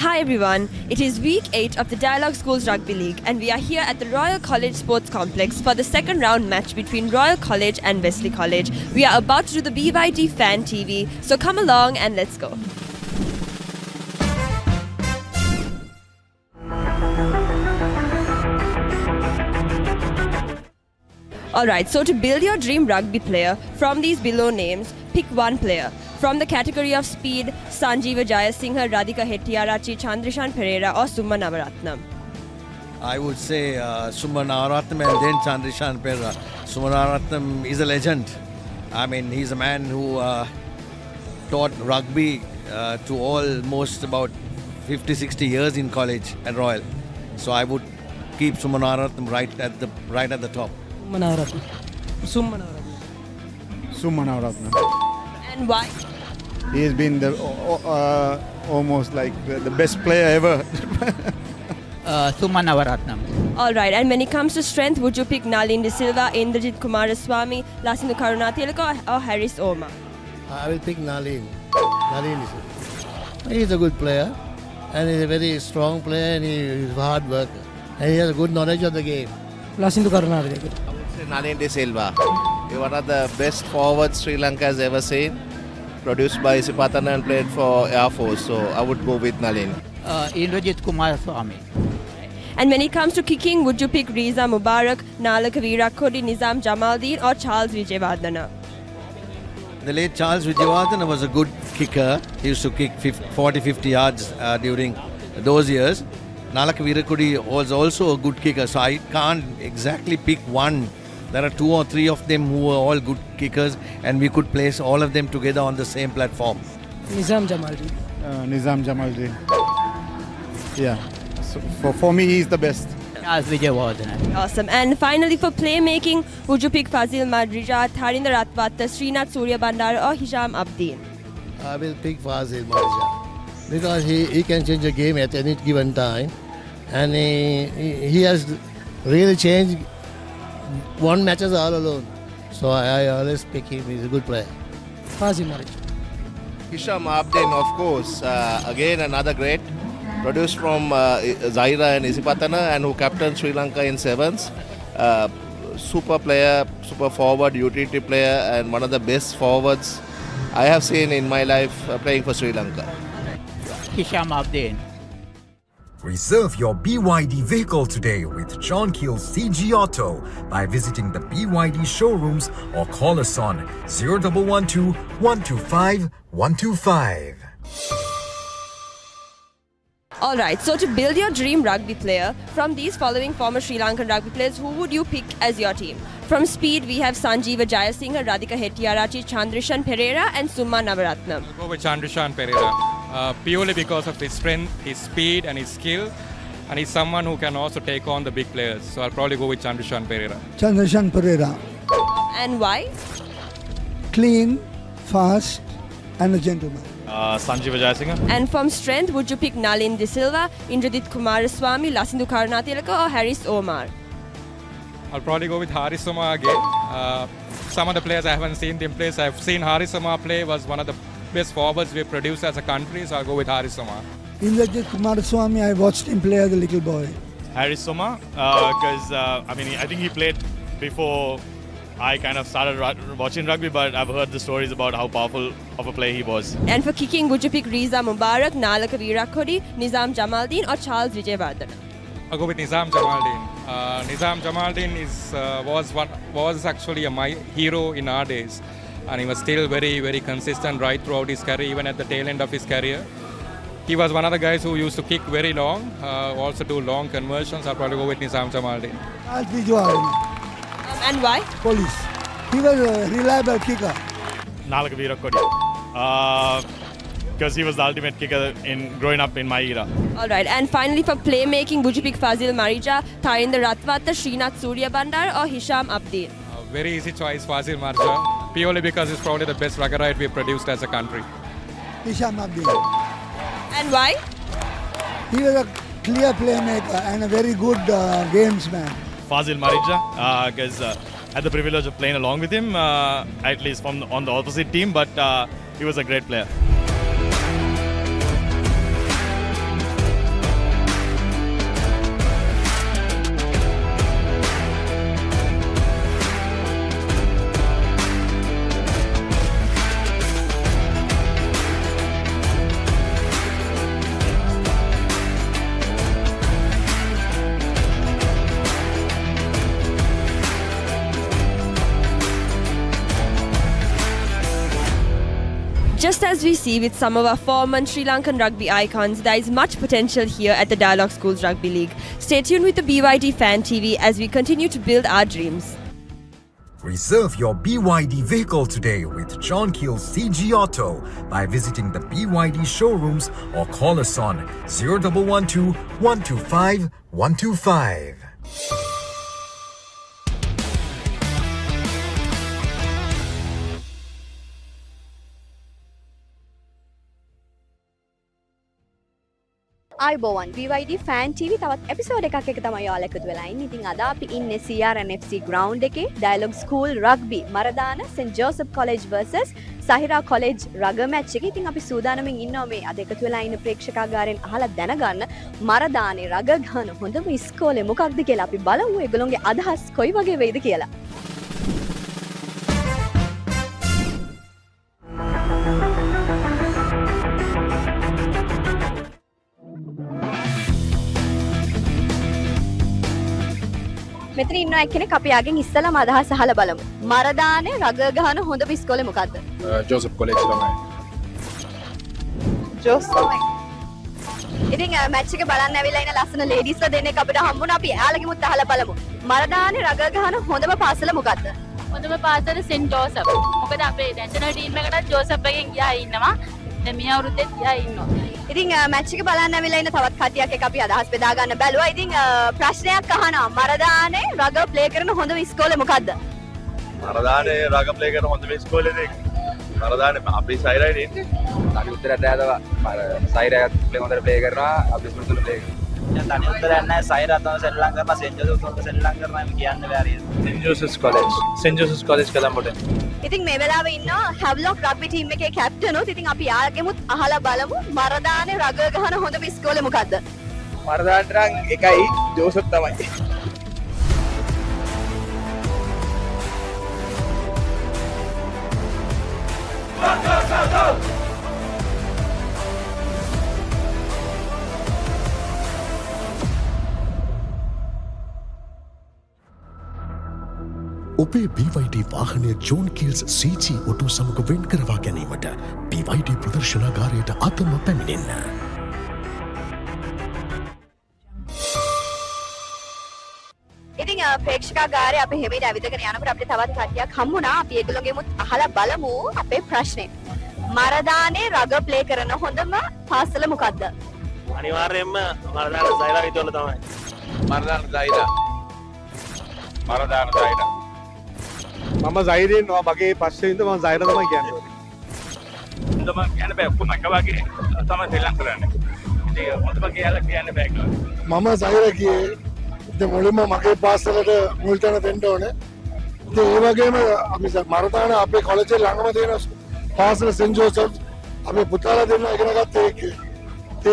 Hi everyone, it is week 8 of the Dialogue Schools Rugby League and we are here at the Royal College Sports Complex for the second round match between Royal College and Wesley College. We are about to do the BYD Fan TV, so come along and let's go. Alright, so to build your dream rugby player from these below names, pick one player. From the category of speed, Sanjeeva Jayasinghe, Radhika Hettiarachchi, Chandrishan Pereira or Summa Navaratnam? I would say Summa Navaratnam and then Chandrishan Pereira. Summa Navaratnam is a legend. I mean, he's a man who taught rugby to almost about 50-60 years in college at Royal. So I would keep Summa Navaratnam right at the top. Sumanaratnam. And why? He has been the almost like the best player ever. Sumanaratnam. All right, and when it comes to strength, would you pick Nalin De Silva, Indrajit Kumaraswamy, Lasindu Karunatilaka, or Harris Omar? I will pick Nalin. Nalin is a good player, and he's a very strong player, and he is hard worker, and he has a good knowledge of the game. Lasindu Karunatilaka. I would say Nalin De Silva. He's one of the best forwards Sri Lanka has ever seen. Produced by Sipatana and played for Air Force, so I would go with Nalin. Indrajit Kumaraswamy. And when it comes to kicking, would you pick Riza Mubarak, Nalaka Virakodi, Nizam Jamaldeen, or Charles Vijayawardena? The late Charles Vijayawardena was a good kicker. He used to kick 40-50 yards during those years. Nalaka Virakodi was also a good kicker, so I can't exactly pick one. There are 2 or 3 of them who were all good kickers, and we could place all of them together on the same platform. Nizam Jamaldeen. Nizam Jamaldeen. Yeah. So for me, he's the best. Charles Vijayawardena. Awesome. And finally, for playmaking, would you pick Fazil Madrija, Tharinder Ratwatta, Srinath Suryabandar, or Hisham Abdeen? I will pick Fazil Marja because he can change the game at any given time, and he has really changed one matches all alone. So I always pick him. He's a good player. Fazil Marja. Hisham Abdeen, of course, again another great. Produced from Zaira and Isipatana, and who captained Sri Lanka in sevens. Super player, super forward, utility player, and one of the best forwards I have seen in my life playing for Sri Lanka. Hisham Abdeen. Reserve your BYD vehicle today with John Keel's CG Auto by visiting the BYD showrooms or call us on 0112 125 125. Alright, so to build your dream rugby player, from these following former Sri Lankan rugby players, who would you pick as your team? From speed, we have Sanjeeva Jayasinghe, Radhika Hettiarachchi, Chandrishan Pereira, and Summa Navaratnam. I'll go with Chandrishan Pereira, purely because of his strength, his speed, and his skill. And he's someone who can also take on the big players. So I'll probably go with Chandrishan Pereira. Chandrishan Pereira. And why? Clean, fast, and a gentleman. Sanjeeva Jayasinghe. And from strength, would you pick Nalin De Silva, Indrajit Kumaraswamy, Lasindu Karunatilaka, or Harris Omar? I'll probably go with Harris Omar again. Some of the players I haven't seen them play. So I've seen Harris Omar play, was one of the best forwards we've produced as a country, so I'll go with Harris Omar. Indrajit Kumaraswamy, I watched him play as a little boy. Harris Omar, because I think he played before I kind of started watching rugby, but I've heard the stories about how powerful of a player he was. And for kicking, would you pick Riza Mubarak, Nalaka Virakodi, Nizam Jamaldeen, or Charles Vijayawardena? I'll go with Nizam Jamaldeen. Nizam Jamaldeen was actually my hero in our days, and he was still very, very consistent right throughout his career, even at the tail end of his career. He was one of the guys who used to kick very long, also do long conversions. I'll probably go with Nizam Jamaldeen. Charles Vijayawardena. And why? Police. He was a reliable kicker. Nalaka Virakodi. Because he was the ultimate kicker in growing up in my era. Alright, and finally for playmaking, would you pick Fazil Marija, Tharinder Ratwatta, Srinath Suryabandar, or Hisham Abdeen? Very easy choice, Fazil Marja. Purely because he's probably the best ruggerite we've produced as a country. Hisham Abdeen. And why? He was a clear playmaker and a very good gamesman. Fazil Marija, because I had the privilege of playing along with him, at least on the opposite team, but he was a great player. Just as we see with some of our former Sri Lankan rugby icons, there is much potential here at the Dialogue Schools Rugby League. Stay tuned with the BYD Fan TV as we continue to build our dreams. Reserve your BYD vehicle today with John Keel's CG Auto by visiting the BYD showrooms or call us on 0112 125 125. අයිබෝවන් BYD fan TV තවත් episode එකක් එක තමයි ඔයාලා එකතු වෙලා ඉන්නේ. ඉතින් අද අපි ඉන්නේ CRNFC ග්‍රවුන්ඩ් එකේ Dialog school rugby Maradana Saint Joseph College vs Zahira College රග මැච් එකේ. ඉතින් අපි සූදානමින් ඉන්නවා මේ අද එකතු වෙලා ඉන්න ප්‍රේක්ෂකාගාරයෙන් අහලා දැනගන්න මරදානේ රග ගහන හොඳම ඉස්කෝලේ මොකක්ද කියලා. අපි බලමු ඒගොල්ලෝගේ අදහස් කොයි වගේ වෙයිද කියලා. මෙතන ඉන්න එක්කෙනෙක් අපි ආගෙන් ඉස්සලම අදහස් අහලා බලමු. මරදානේ රග ගහන හොඳම ඉස්කෝලේ මොකද්ද? ජෝසප් කොලෙජ් තමයි. ජෝසප්. ඉතින් මැච් එක බලන්න ඇවිල්ලා ඉන්න ලස්සන ලේඩීස්ලා දෙන්නෙක් අපිට හම්බුණා. අපි එයාලගෙමුත් අහලා බලමු. මරදානේ රග ගහන හොඳම පාසල මොකද්ද? හොඳම පාසල සෙන්ට් ජෝසප්. මොකද අපේ නැෂනල් ටීම් එකටත් ජෝසප් එකෙන් ගියා ඉන්නවා. දැන් මේ අවුරුද්දෙත් ගියා ඉන්නවා. ඉතින් මැච් එක බලන්න ඇවිල්ලා ඉන්න තවත් කට්ටියක් එක්ක අපි අදහස් බෙදා ගන්න බැලුවා. ඉතින් ප්‍රශ්නයක් අහනවා. මරදානේ රග ප්ලේ කරන හොඳම ඉස්කෝලේ මොකද්ද? මරදානේ රග ප්ලේ කරන හොඳම ඉස්කෝලේ මරදානේ අපි සයිරයි ඉන්නේ. තනි උත්තරයක් දැදවා. සයිරයත් ප්ලේ හොඳට ප්ලේ කරනවා. අපි ස්මුතුල ප්ලේ කරනවා. තනි උත්තරයක් නැහැ. සයිරා තමයි සෙල්ලම් කරනවා. සෙන්ට් ජෝසප් උන්ට සෙල්ලම් කරනවා. එමු කියන්න බැරි. Saint Joseph's College. Saint Joseph's College කොලම්බෝට. ඉතින් මේ වෙලාවේ ඉන්නවා හැව්ලොක් රග්බි ටීම් එකේ කැප්ටන් උත්. ඉතින් අපි යාගෙමුත් අහලා බලමු මරදානේ රග ගහන හොඳම ඉස්කෝලේ මොකද්ද? මරදානට නම් එකයි ජෝසප් තමයි. ඔබේ BYD වාහනය ජෝන් කිල්ස් CG ඔටෝ සමග වෙන් කරවා ගැනීමට BYD ප්‍රදර්ශනාගාරයට අතම පැමිණෙන්න. ඉතින් ප්‍රේක්ෂකාගාරය අපි හැමෙට ඇවිදගෙන යනකොට අපිට තවත් කට්ටියක් හම්බුණා. අපි ඒගොල්ලෝගෙමුත් අහලා බලමු අපේ ප්‍රශ්නේ. මරදානේ රග ප්ලේ කරන හොඳම පාසල මොකද්ද? අනිවාර්යයෙන්ම මරදාන සයිරා විදුවල තමයි. මරදාන සයිරා. මරදාන සයිරා. මම සයිරෙන් නවා මගේ පස්සේ ඉඳන් මම සයිරා තමයි කියන්නේ. හොඳම කියන්න බෑ ඔක්කොම එක වගේ තමයි සෙල්ලම් කරන්නේ. ඉතින් හොඳම කියලා කියන්න බෑ කියලා. මම සයිරා කියේ ඉතින් මුලින්ම මගේ පාසලට මුල් තැන දෙන්න ඕනේ. ඉතින් ඒ වගේම අපි මරදාන අපේ කොලෙජ් එකේ ළඟම තියෙන පාසල සෙන්ට් ජෝසප්ස් අපේ පුතාලා දෙන්න ඉගෙන ගත්ත එකේ.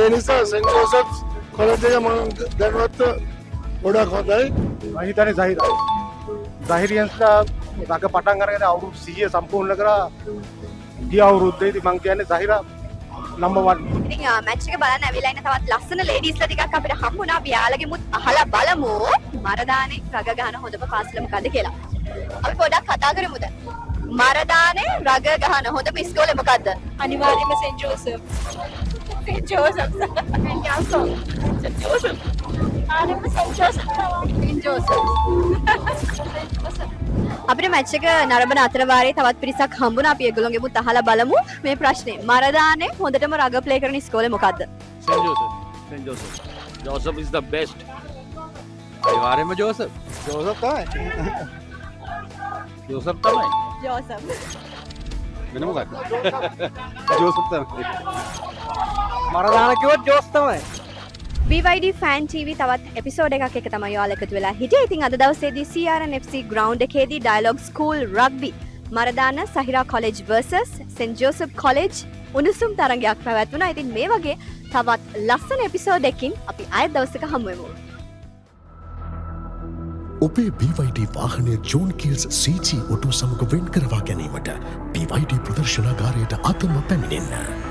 ඒ නිසා සෙන්ට් ජෝසප්ස් කොලෙජ් එක මම දැනුවත් ගොඩක් හොඳයි. මම හිතන්නේ සහිරා. සහිරියන්ස්ලා රග පටන් අරගෙන අවුරුදු 100 සම්පූර්ණ කරා. ගිය අවුරුද්දේදී මම කියන්නේ සහිරා නම්බර් 1. ඉතින් මැච් එක බලන්න ඇවිල්ලා ඉන්න තවත් ලස්සන ලේඩීස්ලා ටිකක් අපිට හම්බුණා. අපි යාළගෙමුත් අහලා බලමු මරදානේ රග ගහන හොඳම පාසල මොකද්ද කියලා. අපි පොඩ්ඩක් කතා කරමුද? මරදානේ රග ගහන හොඳම ඉස්කෝලේ මොකද්ද? අනිවාර්යයෙන්ම Saint Joseph. Saint Joseph. Saint Joseph. Saint Joseph. ආනෙම සෙන්ට් ජෝසප් තමයි. Saint Joseph. අපිට මැච් එක නරඹන අතර වාරේ තවත් පිරිසක් හම්බුණා. අපි ඒගොල්ලෝගෙමුත් අහලා බලමු මේ ප්‍රශ්නේ. මරදානේ හොඳටම රග ප්ලේ කරන ඉස්කෝලේ මොකද්ද? Scent Joseph. Saint Joseph. Joseph is the best. අනිවාර්යයෙන්ම ජෝසප්. ජෝසප් තමයි. ජෝසප් තමයි. ජෝසප්. වෙන මොකක්ද? ජෝසප් තමයි. මරදාන කිව්වොත් ජෝස් තමයි. BYD ෆෑන් TV තවත් එපිසෝඩ් එකක් එක තමයි ඔයාලා එකතු වෙලා හිටියේ. ඉතින් අද දවසේදී CRNFC ග්‍රවුන්ඩ් එකේදී Dialog school rugby Maradana Zahira college vs saint Joseph college උණුසුම් තරගයක් පැවැත්වුණා. ඉතින් මේ වගේ තවත් ලස්සන එපිසෝඩ් එකකින් අපි ආයෙත් දවසක හමු වෙමු. ඔබේ BYD වාහනය ජෝන් කිල්ස් CG ඔටෝ සමග වෙන් කරවා ගැනීමට BYD ප්‍රදර්ශනාගාරයට අතම පැමිණෙන්න.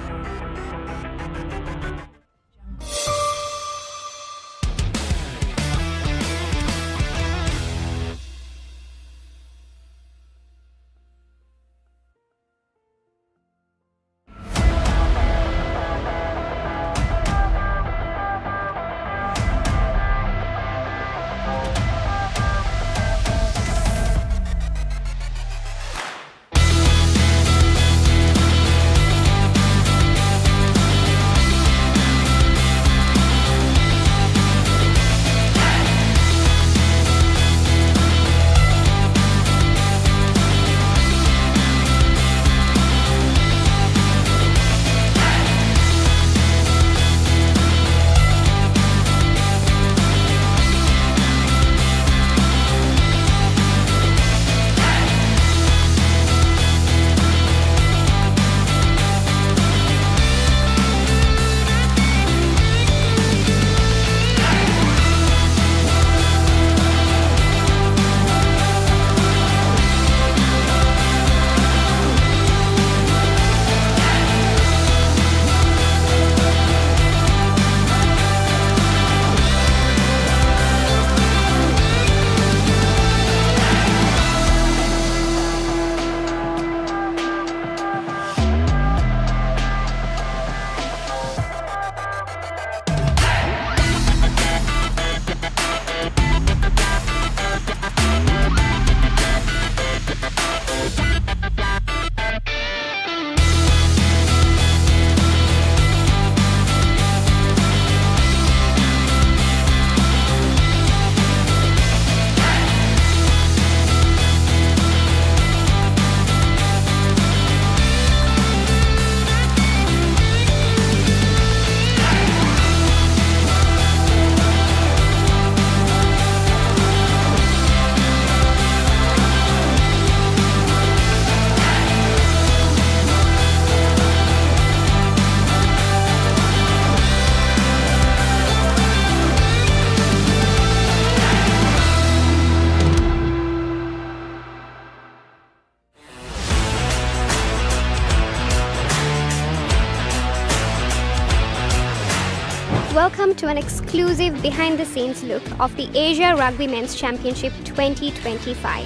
to an exclusive behind-the-scenes look of the Asia Rugby Men's Championship 2025.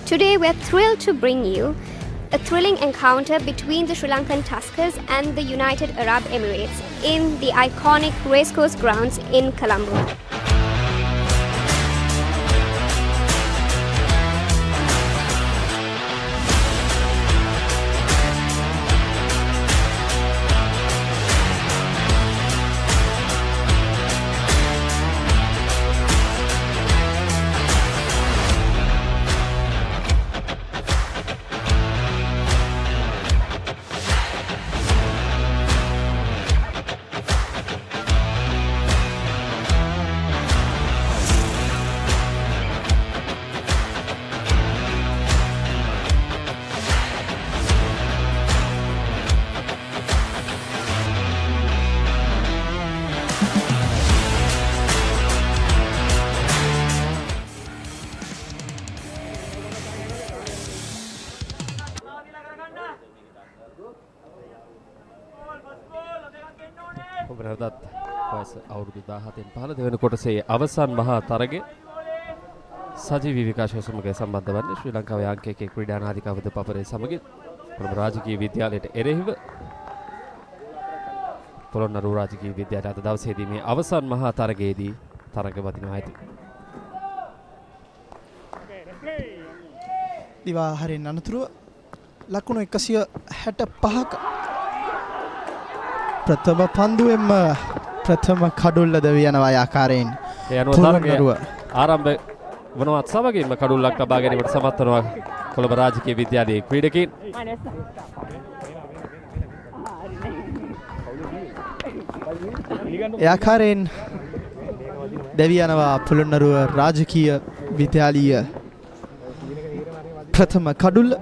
Today we're thrilled to bring you a thrilling encounter between the Sri Lankan Tuskers and the United Arab Emirates in the iconic racecourse grounds in Colombo. ඔබරදත් වයස අවුරුදු 17න් පහළ දෙවන කොටසේ අවසන් මහා තරගය සජීවී විකාශය සමග සම්බන්ධ වන්නේ ශ්‍රී ලංකාවේ අංක 1 ක්‍රීඩා නාලිකාවද පපරේ සමගින් කොළඹ රාජකීය විද්‍යාලයට එරෙහිව පොළොන්නරුව රාජකීය විද්‍යාලය අද දවසේදී මේ අවසන් මහා තරගයේදී තරග වදිනවා ඇති. දිවා හරින් අනතුරුව ලකුණු 165ක ප්‍රථම පන්දුවෙන්ම ප්‍රථම කඩුල්ල දෙවි යන ආකාරයෙන් පොළොන්නරුව ආරම්භ වනවත් සමගින්ම කඩුල්ලක් ලබා ගැනීමට සමත් වනවා කොළඹ රාජකීය විද්‍යාලයේ ක්‍රීඩකයින්. ඒ ආකාරයෙන් දෙවි යනවා පොළොන්නරුව රාජකීය විද්‍යාලීය ප්‍රථම කඩුල්ල.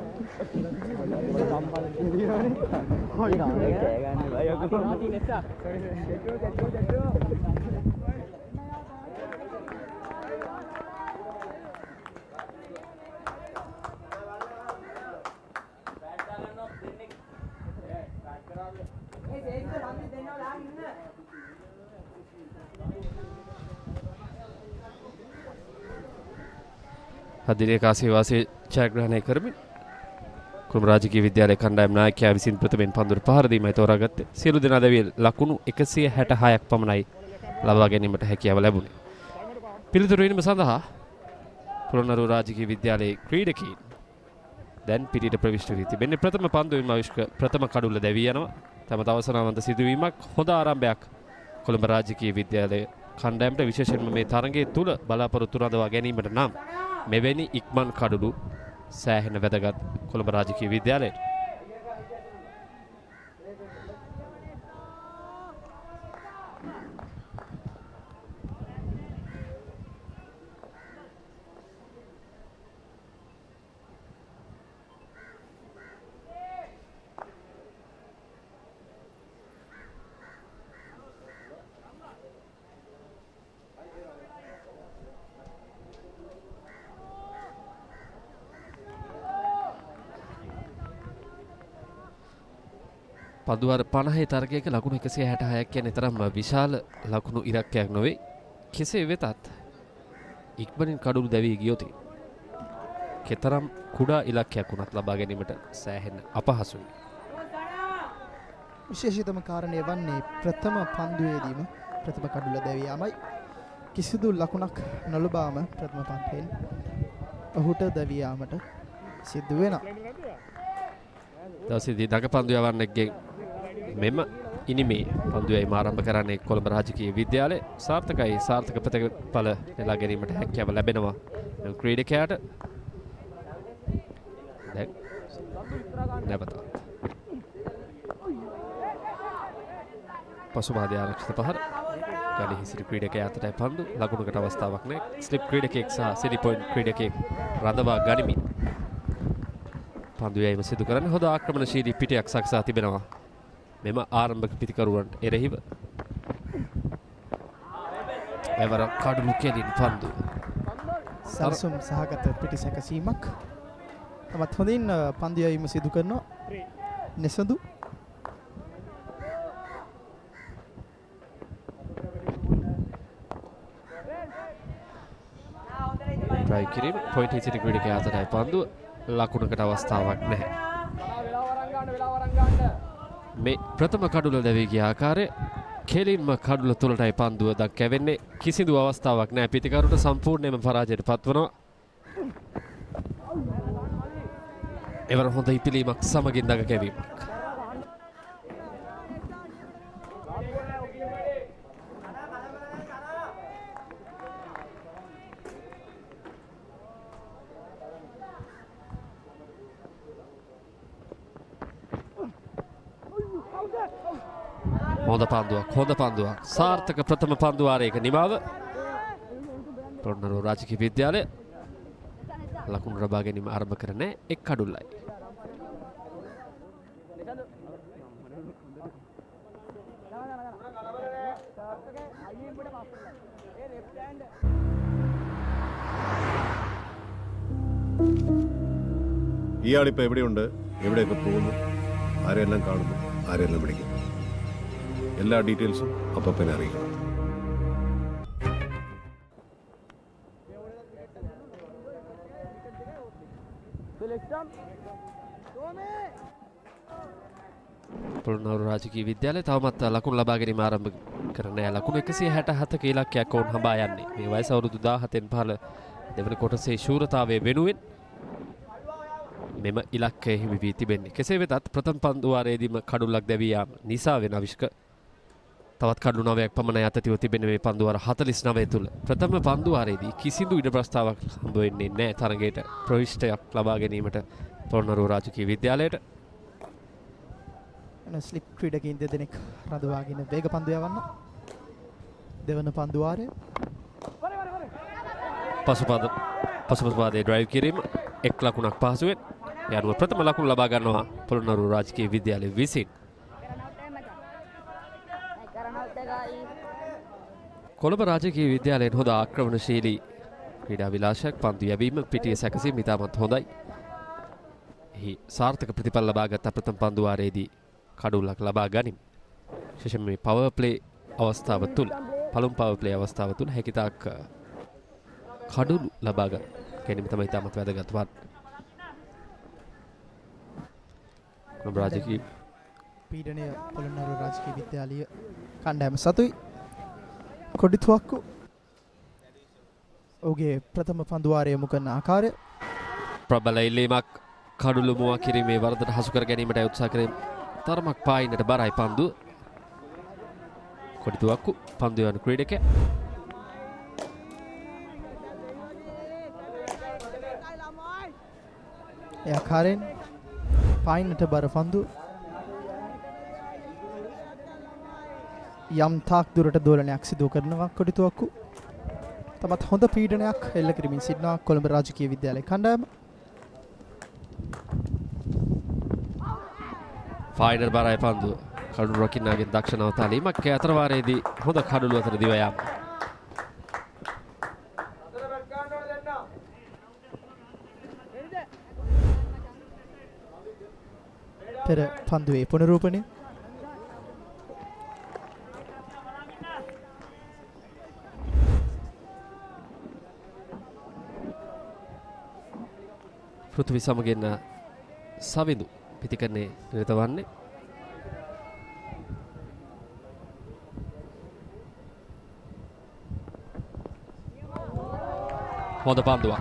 හදිරිය කාසිය වාසී ජයග්‍රහණය කරමින් කොළඹ රාජකීය විද්‍යාලයේ කණ්ඩායම් නායකයා විසින් ප්‍රථමයෙන් පන්දුවට පහර දීමයි තෝරාගත්තේ. සියලු දෙනා දැවිය ලකුණු 166ක් පමණයි ලබා ගැනීමට හැකියාව ලැබුණේ. පිළිතුරු වීම සඳහා පොළොන්නරුව රාජකීය විද්‍යාලයේ ක්‍රීඩකයින් දැන් පිටිට ප්‍රවිෂ්ඨ වී තිබෙන්නේ. ප්‍රථම පන්දුවෙන්ම ආවිෂ්ක ප්‍රථම කඩුල්ල දැවී යනවා. තම අවසනාවන්ත සිදුවීමක් හොඳ ආරම්භයක් කොළඹ රාජකීය විද්‍යාලයේ කණ්ඩායමට විශේෂයෙන්ම මේ තරගයේ තුල බලාපොරොත්තු රඳවා ගැනීමට නම් මෙවැනි ඉක්මන් කඩුළු සෑහෙන වැදගත් කොළඹ රාජකීය විද්‍යාලයට. පන්දුවාර 50 තරගයක ලකුණු 166ක් කියන්නේ තරම් විශාල ලකුණු ඉලක්කයක් නොවේ. කෙසේ වෙතත් ඉක්මනින් කඩුළු දැවී ගියොත් කෙතරම් කුඩා ඉලක්කයක් වුණත් ලබා ගැනීමට සෑහෙන අපහසුයි. විශේෂිතම කාරණය වන්නේ ප්‍රථම පන්දුවේදීම ප්‍රථම කඩුල්ල දැවී යමයි. කිසිදු ලකුණක් නොලබාම ප්‍රථම පන්දුවෙන් ඔහුට දැවී යාමට සිදු වෙනවා. දවසේදී දඟ පන්දු යවන්නෙක්ගෙන් මෙම ඉනිමේ පන්දුවයි ආරම්භ කරන්නේ කොළඹ රාජකීය විද්‍යාලය. සාර්ථකයි. සාර්ථක ප්‍රතිඵල නෙලා ගැනීමට හැකියාව ලැබෙනවා ක්‍රීඩකයාට. දැන් නැවතත් පසුබාධ ආරක්ෂිත පහර ගලි හිසිරි ක්‍රීඩකයා අතට පන්දු ලකුණකට අවස්ථාවක් නැහැ. ස්ලිප් ක්‍රීඩකයෙක් සහ සිටි පොයින්ට් ක්‍රීඩකයෙක් රඳවා ගනිමින් පන්දු යැවීම සිදු කරන්නේ. හොඳ ආක්‍රමණශීලී පිටයක් සකසා තිබෙනවා මෙම ආරම්භක පිතිකරුවන්ට එරෙහිව. එවර කඩුළු කෙලින් පන්දු සරසුම් සහගත පිටිසැකසීමක් තමත් හොඳින් පන්දු යැවීම සිදු කරනවා නෙසඳු. ඩ්‍රයිව් කිරීම පොයින්ට් හිසිට ක්‍රීඩකයා අතරයි පන්දුව ලකුණකට අවස්ථාවක් නැහැ. මේ ප්‍රථම කඩුල දැවී ගිය ආකාරය කෙලින්ම කඩුල තුලටයි පන්දුව දක්වන්නේ කිසිදු අවස්ථාවක් නැහැ. පිටිකරුට සම්පූර්ණයෙන්ම පරාජයට පත්වනවා. එවර හොඳ ඉපිලීමක් සමගින් දඟ කැවීමක්. හොඳ පන්දුවක් සාර්ථක ප්‍රථම පන්දුවාරයක නිමාව. පොළොන්නරුව රාජකීය විද්‍යාලය ලකුණු ලබා ගැනීම ආරම්භ කරන එක් කඩුල්ලයි. ഇയാളിപ്പോൾ എവിടെയുണ്ട്, എവിടെയൊക്കെ പോകുന്നു, ആരെല്ലാം കാണുന്നു, ആരെല്ലാം വിളിക്കുന്നു, എല്ലാ ഡീറ്റെയിൽസും അപ്പം അറിയിക്കണം. පොළොන්නරුව රාජකීය විද්‍යාලය තවමත් ලකුණු ලබා ගැනීම ආරම්භ කරන ලකුණු 167ක ඉලක්කයක් ඔවුන් හඹා යන්නේ. මේ වයස අවුරුදු 17න් පහළ දෙවන කොටසේ ශූරතාවයේ වෙනුවෙන් මෙම ඉලක්කය හිමි වී තිබෙන්නේ. කෙසේ වෙතත් ප්‍රථම පන්දුවාරයේදීම කඩුල්ලක් දැවී යාම නිසා වෙන අවිෂ්ක තවත් කඩුළු 9ක් පමණ යටතිව තිබෙන මේ පන්දුවාර 49 තුල ප්‍රථම පන්දුවාරයේදී කිසිදු ඉඩ ප්‍රස්තාවක් හම්බ වෙන්නේ නැහැ තරගයට ප්‍රවිෂ්ටයක් ලබා ගැනීමට පොළොන්නරුව රාජකීය විද්‍යාලයට. ස්ලිප් ක්‍රීඩකයින් දෙදෙනෙක් රඳවාගෙන වේග පන්දු යවන්න. දෙවන පන්දුවාරය පසුපසපාදයේ ඩ්‍රයිව් කිරීම එක් ලකුණක් පහසුවෙන් යනුව ප්‍රථම ලකුණු ලබා ගන්නවා පොළොන්නරුව රාජකීය විද්‍යාලය විසින්. කොළඹ රාජකීය විද්‍යාලයෙන් හොඳ ආක්‍රමණශීලී ක්‍රීඩා විලාසයක් පන්දු යැවීම පිටියේ සැකසීම ඉතාමත් හොඳයි. එහි සාර්ථක ප්‍රතිඵල ලබාගත් ප්‍රථම පන්දුවාරයේදී කඩුල්ලක් ලබා ගනිමු. විශේෂයෙන්ම මේ පවර් ප්ලේ අවස්ථාව තුල පළමු පවර් ප්ලේ අවස්ථාව තුල හැකිතාක් කඩුළු ලබා ගැනීම තමයි ඉතාමත් වැදගත් වන්නේ. කොළඹ රාජකීය පීඩනය පොළොන්නරුව රාජකීය විද්‍යාලීය කණ්ඩායම සතුයි. කොඩිතුවක්කු ඔහුගේ ප්‍රථම පන්දුවාරය යොමු කරන ආකාරය ප්‍රබල ඉල්ලීමක් කඩුළු මුවා කිරීමේ වරදට හසු කර ගැනීමට උත්සාහ කරේ තරමක් පායින්නට බරයි පන්දුව. කොඩිතුවක්කු පන්දු යවන ක්‍රීඩකයා ඒ ආකාරයෙන් පායින්නට බර පන්දු යම් තාක් දුරට දෝලනයක් සිදු කරනවා කොඩිතුවක්කු. තමත් හොඳ පීඩනයක් එල්ල කරමින් සිටිනවා කොළඹ රාජකීය විද්‍යාලයේ කණ්ඩායම. ෆයිනල් බරයි පන්දුව කඩුළු රකින්නාගෙන් දක්ෂ නවතාලීමක් ඒ අතර වාරයේදී හොඳ කඩුළු අතර දිව යාම. පෙර පන්දුවේ පුනරූපණය පෘථිවි සමගින් සවිඳු පිටිකරණේ නිරත වන්නේ. හොඳ පන්දුවක්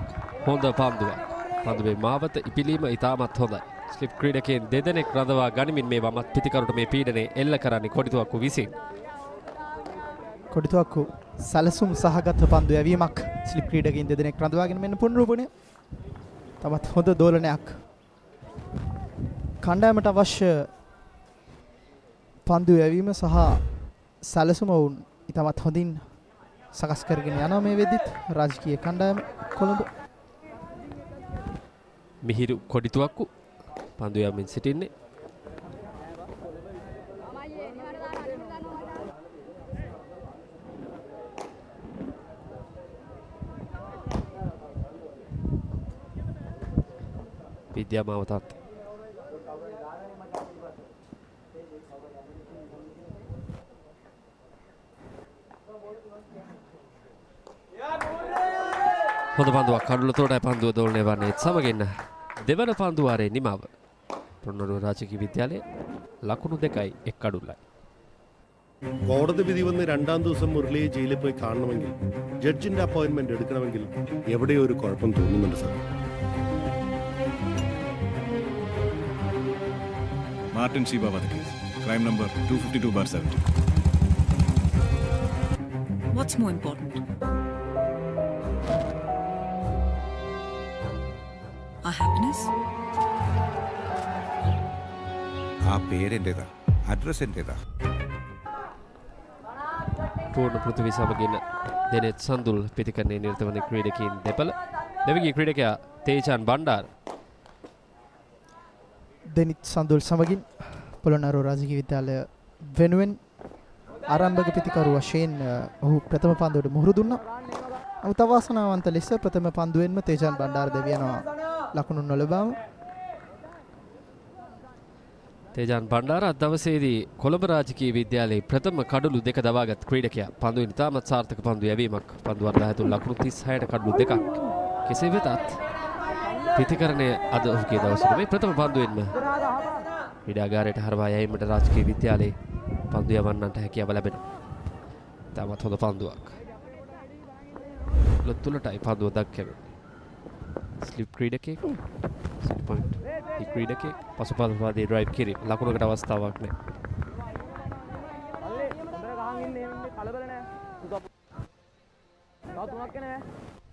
පන්දුවේ මාවත ඉපිලීම ඉතාමත් හොඳයි. ස්ලිප් ක්‍රීඩකයන් දෙදෙනෙක් රඳවා ගනිමින් මේ වමත් පිටිකරුට මේ පීඩනය එල්ල කරන්නේ කොඩිතුවක්කු විසින්. කොඩිතුවක්කු සැලසුම් සහගත පන්දු යැවීමක් ස්ලිප් ක්‍රීඩකයන් දෙදෙනෙක් රඳවාගෙන මෙන්න පුනරූපණය. තමත් හොඳ දෝලනයක් කණ්ඩායමට අවශ්‍ය පන්දු යැවීම සහ සැලසුම වුන් ඉතාමත් හොඳින් සකස් කරගෙන යනවා මේ වෙද්දිත් රාජකීය කණ්ඩායම කොළඹ. මිහිරු කොඩිතුවක්කු පන්දු යමින් සිටින්නේ. විද්‍යා මාවතත් හොඳ පන්දුවක් කඩුල තෝරයි පන්දුව දෝලණය වන්නේ සමගින් දෙවන පන්දු වාරයේ නිමාව. පොළොන්නරුව රාජකීය විද්‍යාලයේ ලකුණු 2යි 1 කඩුලයි. കോടതി വിധി വന്ന് 2ാം ദിവസം മുരളിയെ ജയിലിൽ പോയി കാണണമെങ്കിൽ ജഡ്ജിന്റെ അപ്പോയിന്റ്മെന്റ് എടുക്കണമെങ്കിൽ എവിടെയോ ഒരു കുഴപ്പം തോന്നുന്നുണ്ട് sir. Martin Shiba case. Crime number 252/70. What's more important? Our happiness? ആ പേരെന്റേതാ, അഡ്രസ് എന്റേതാ. පූර්ණ පෘථිවි සමගින් දෙනෙත් සඳුල් පිතිකරණයේ නිරත වන ක්‍රීඩකයින් දෙපළ. දෙවිගේ ක්‍රීඩකයා තේජාන් බණ්ඩාර. දෙනිත් සඳුල් සමගින් පොළොන්නරුව රාජකීය විද්‍යාලය වෙනුවෙන් ආරම්භක පිතිකරු වශයෙන් ඔහු ප්‍රථම පන්දුවට මුහුරු දුන්නා. නමුත් අවාසනාවන්ත ලෙස ප්‍රථම පන්දුවෙන්ම තේජාන් බණ්ඩාර දෙවියනවා ලකුණු නොලබාම. තේජාන් බණ්ඩාර අද දවසේදී කොළඹ රාජකීය විද්‍යාලයේ ප්‍රථම කඩලු දෙක දවාගත් ක්‍රීඩකයා. පන්දුවෙන් ඉතාමත් සාර්ථක පන්දු යැවීමක්. පන්දු වර්ධය තුළ ලකුණු 36ට කඩලු දෙකක්. කෙසේ වෙතත් පිතිකරණය අද ඔහුගේ දවසට මේ ප්‍රථම පන්දුවෙන්ම ක්‍රීඩාගාරයට හරවා යැවීමට රාජකීය විද්‍යාලයේ පන්දු යවන්නන්ට හැකියාව ලැබෙනවා. තාමත් හොඳ පන්දුවක්. තුලටයි පන්දුව දක්වන්නේ. ස්ලිප් ක්‍රීඩකෙක්. Slip point. ඒ ක්‍රීඩකෙක් පසුපසුවාදී ඩ්‍රයිව් කිරීම. ලකුණකට අවස්ථාවක් නැහැ.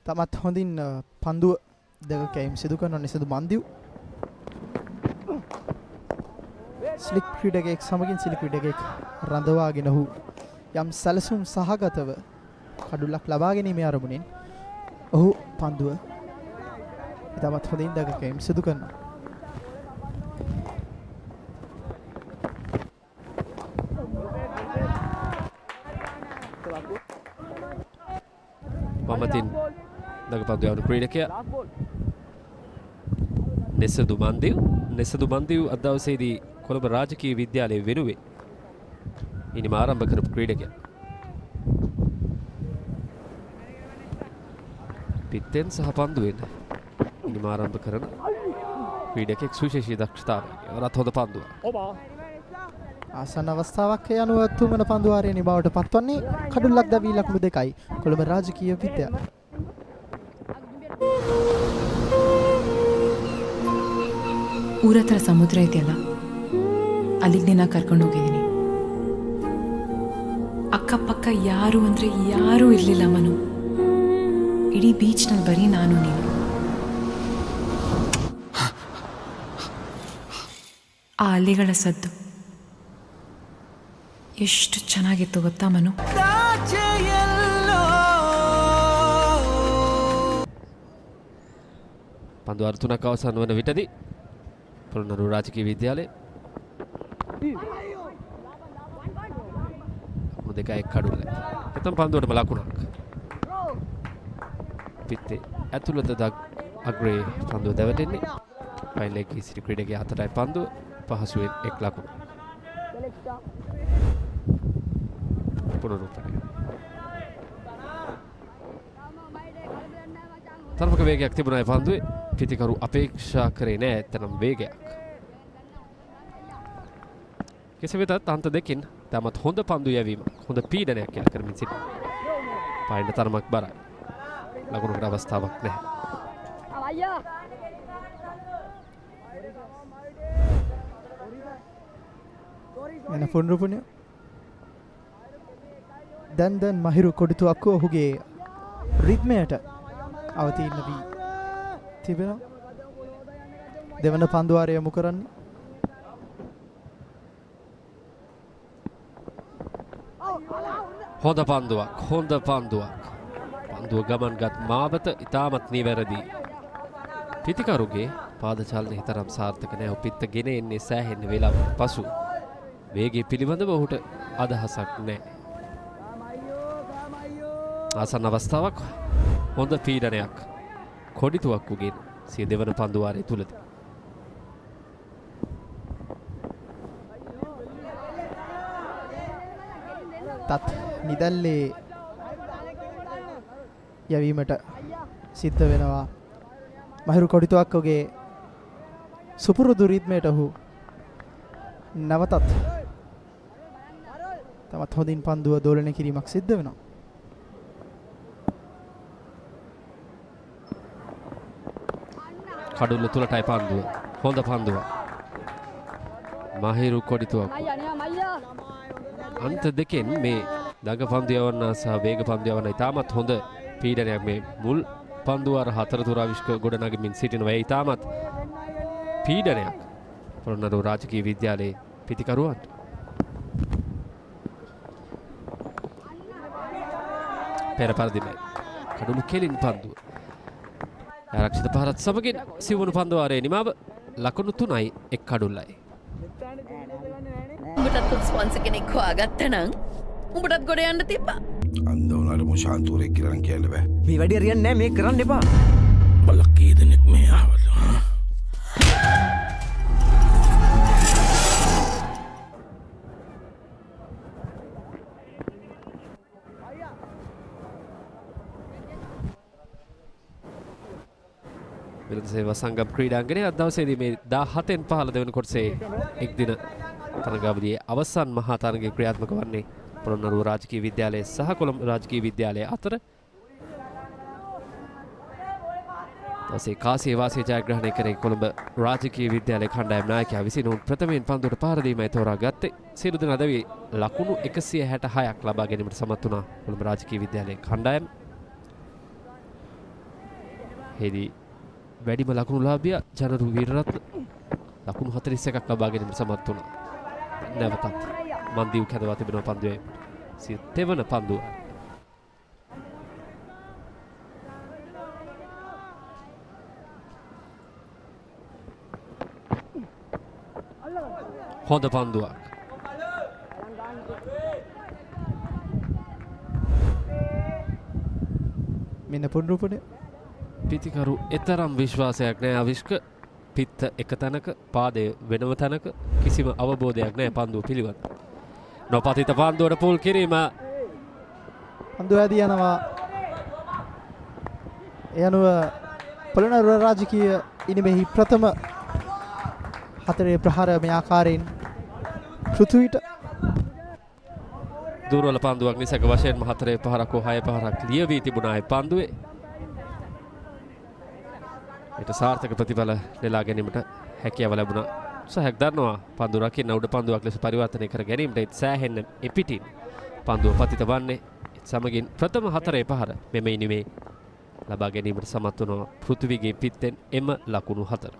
තමත් හොඳින් පන්දුව දෙක කැයිම් සිදු කරන නිසදු මන්දිව්. ස්ලික් ක්‍රීඩකයෙක් සමගින් සිලි ක්‍රීඩකයෙක් රඳවාගෙන ඔහු යම් සැලසුම් සහගතව කඩුලක් ලබා ගැනීමේ අරමුණෙන් ඔහු පන්දුව ඉතාමත් හොඳින් දෙක කැයිම් සිදු කරනවා. මමතින් දගපන්දු යවන ක්‍රීඩකයා නෙසදු මන්දිව් අද දවසේදී කොළඹ රාජකීය විද්‍යාලයේ වෙනුවෙන් ඉනිම ආරම්භ කරපු ක්‍රීඩකයා. පිත්තෙන් සහ පන්දුවෙන් ඉනිම ආරම්භ කරන ක්‍රීඩකෙක් සුවිශේෂී දක්ෂතාවය. වරත් හොඳ පන්දුවක්. ආසන්න අවස්ථාවක් යනුව තුන්වන පන්දු වාරයේ නිමාවට පත්වන්නේ කඩුල්ලක් දැවී ලකුණු 2යි කොළඹ රාජකීය විද්‍යාලය. ಊರತ್ರ ಸಮುದ್ರ ಇದೆಯಲ್ಲ ಅಲ್ಲಿಗೆ ನಿನ್ನ ಕರ್ಕೊಂಡು ಹೋಗಿದ್ದೀನಿ. ಅಕ್ಕಪಕ್ಕ ಯಾರು ಅಂದರೆ ಯಾರೂ ಇರಲಿಲ್ಲ ಮನು. ಇಡೀ ಬೀಚ್ನಲ್ಲಿ ಬರೀ ನಾನು ನೀನು. ಆ ಅಲೆಗಳ ಸದ್ದು ಎಷ್ಟು ಚೆನ್ನಾಗಿತ್ತು ಗೊತ್ತಾ ಮನು. පන්දු අර 3ක් අවසන් වන විටදී පොළොන්නරුව රාජකීය විද්‍යාලයේ ලකුණු 2යි 1 කඩුල්ල. එතන පන්දුවටම ලකුණක්. පිත්තේ ඇතුළත අග්‍රේ පන්දුව දැවටෙන්නේ. ෆයිනල් එකේ සිටි ක්‍රීඩකයා 4යි පන්දුව පහසුවෙන් 1 ලකුණු. පුනරුත්පන්නය. තරමක වේගයක් තිබුණා ඒ පන්දුවේ. පිතිකරු අපේක්ෂා කරේ නෑ එතරම් වේගයක්. කෙසේ වෙතත් අන්ත දෙකින් තමත් හොඳ පන්දු යැවීම හොඳ පීඩනයක් කියලා කරමින් සිටින. පායින්ට තරමක් බරයි. ලකුණකට අවස්ථාවක් නැහැ. එන පුනරුපුණය දැන් මහිරු කොඩිතුවක්ව ඔහුගේ රිද්මයට අවතීර්ණ වී තිබෙනවා. දෙවන පන්දු වාරය යොමු කරන්නේ. හොඳ පන්දුවක්. පන්දුව ගමන්ගත් මාවත ඉතාමත් නිවැරදි. පිතිකරුගේ පාද චලනය තරම් සාර්ථක නැහැ. පිත්ත ගෙන එන්නේ සෑහෙන වෙලාවකට පසු. වේගය පිළිබඳව ඔහුට අදහසක් නැහැ. ආසන්න අවස්ථාවක්. හොඳ පීඩනයක්. කොඩිතුවක්කුගෙන් සිය දෙවන පන්දු වාරය තුලදී. තත් නිදල්ලේ යැවීමට සිද්ධ වෙනවා. මහිරු කොඩිතුවක්කගේ සුපුරුදු රිද්මයට ඔහු නැවතත් තමත් හොඳින් පන්දුව දෝලනය කිරීමක් සිද්ධ වෙනවා. කඩුල්ල තුලටයි පන්දුව. හොඳ පන්දුව. මහිරු කොඩිතුවක්ක. අන්ත දෙකෙන් මේ දඟ පන්දු යවන්න සහ වේග පන්දු යවන්න ඉතාමත් හොඳ පීඩනයක් මේ මුල් පන්දු අර හතර තුරාවිෂ්ක ගොඩනගමින් සිටිනවා. ඒ ඉතාමත් පීඩනයක් පොළොන්නරුව රාජකීය විද්‍යාලයේ පිතිකරුවන්ට. පෙර පරිදිමයි කඩුළු කෙලින් පන්දුව. ආරක්ෂිත පහරත් සමගින් සිවුණු පන්දුවාරයේ නිමාව ලකුණු 3යි එක් කඩුල්ලයි. උඹටත් ස්පොන්සර් කෙනෙක් හොයාගත්තා නම් උඹටත් ගොඩ යන්න තිබ්බා. අන්ද උනාට මොෂාන්තුරේ කියලා කියන්න බෑ. මේ වැඩේ හරියන්නේ නැහැ මේක කරන්න එපා. බලක් කී දෙනෙක් මේ ආවද? විරුද්ධ සේවා සංගම් ක්‍රීඩාංගණයේ අද දවසේදී මේ 17න් 15 දෙවන කොටසේ එක් දින තරගාවලියේ අවසන් මහා තරගයේ ක්‍රියාත්මක වන්නේ පොළොන්නරුව රාජකීය විද්‍යාලය සහ කොළඹ රාජකීය විද්‍යාලය අතර. තවසේ කාසිය වාසිය ජයග්‍රහණය කරේ කොළඹ රාජකීය විද්‍යාලයේ කණ්ඩායම් නායකයා විසින් උන් ප්‍රථමයෙන් පන්දුවට පාර දීමයි තෝරාගත්තේ. සියලු දෙනා දැවි ලකුණු 166ක් ලබා ගැනීමට සමත් වුණා කොළඹ රාජකීය විද්‍යාලයේ කණ්ඩායම. හෙදී වැඩිම ලකුණු ලාභියා ජනරු වීරරත්න ලකුණු 41ක් ලබා ගැනීමට සමත් වුණා. නැවතත් මන්දිව් කැඳවා තිබෙන පන්දුවේ තෙවන පන්දුව. හොඳ පන්දුවක්. මෙන්න පුනරුපනේ පිතිකරු එතරම් විශ්වාසයක් නෑ අවිෂ්ක. පිත්ත එක තැනක පාදය වෙනම තැනක කිසිම අවබෝධයක් නෑ පන්දුව පිළිබඳ. නොපතිත පන්දුවට පුල් කිරීම. පන්දුව ඇදී යනවා. ඒ අනුව පොළොන්නරුව රාජකීය ඉනිමෙහි ප්‍රථම හතරේ ප්‍රහාර මේ ආකාරයෙන් පෘථුවිට දුර්වල පන්දුවක් නිසක වශයෙන්ම හතරේ පහරක් හෝ හය පහරක් ලියවී තිබුණා ඒ පන්දුවේ. ඊට සාර්ථක ප්‍රතිඵල නෙලා ගැනීමට හැකියාව ලැබුණා. උත්සාහයක් දරනවා පන්දු රකින්න උඩ පන්දුවක් ලෙස පරිවර්තනය කර ගැනීමට සෑහෙන්න එපිටින් පන්දුව පතිත වන්නේ. සමගින් ප්‍රථම හතරේ පහර මෙම ඉනිමේ ලබා ගැනීමට සමත් වුණා පෘථිවිගේ පිත්තෙන් එම ලකුණු 4.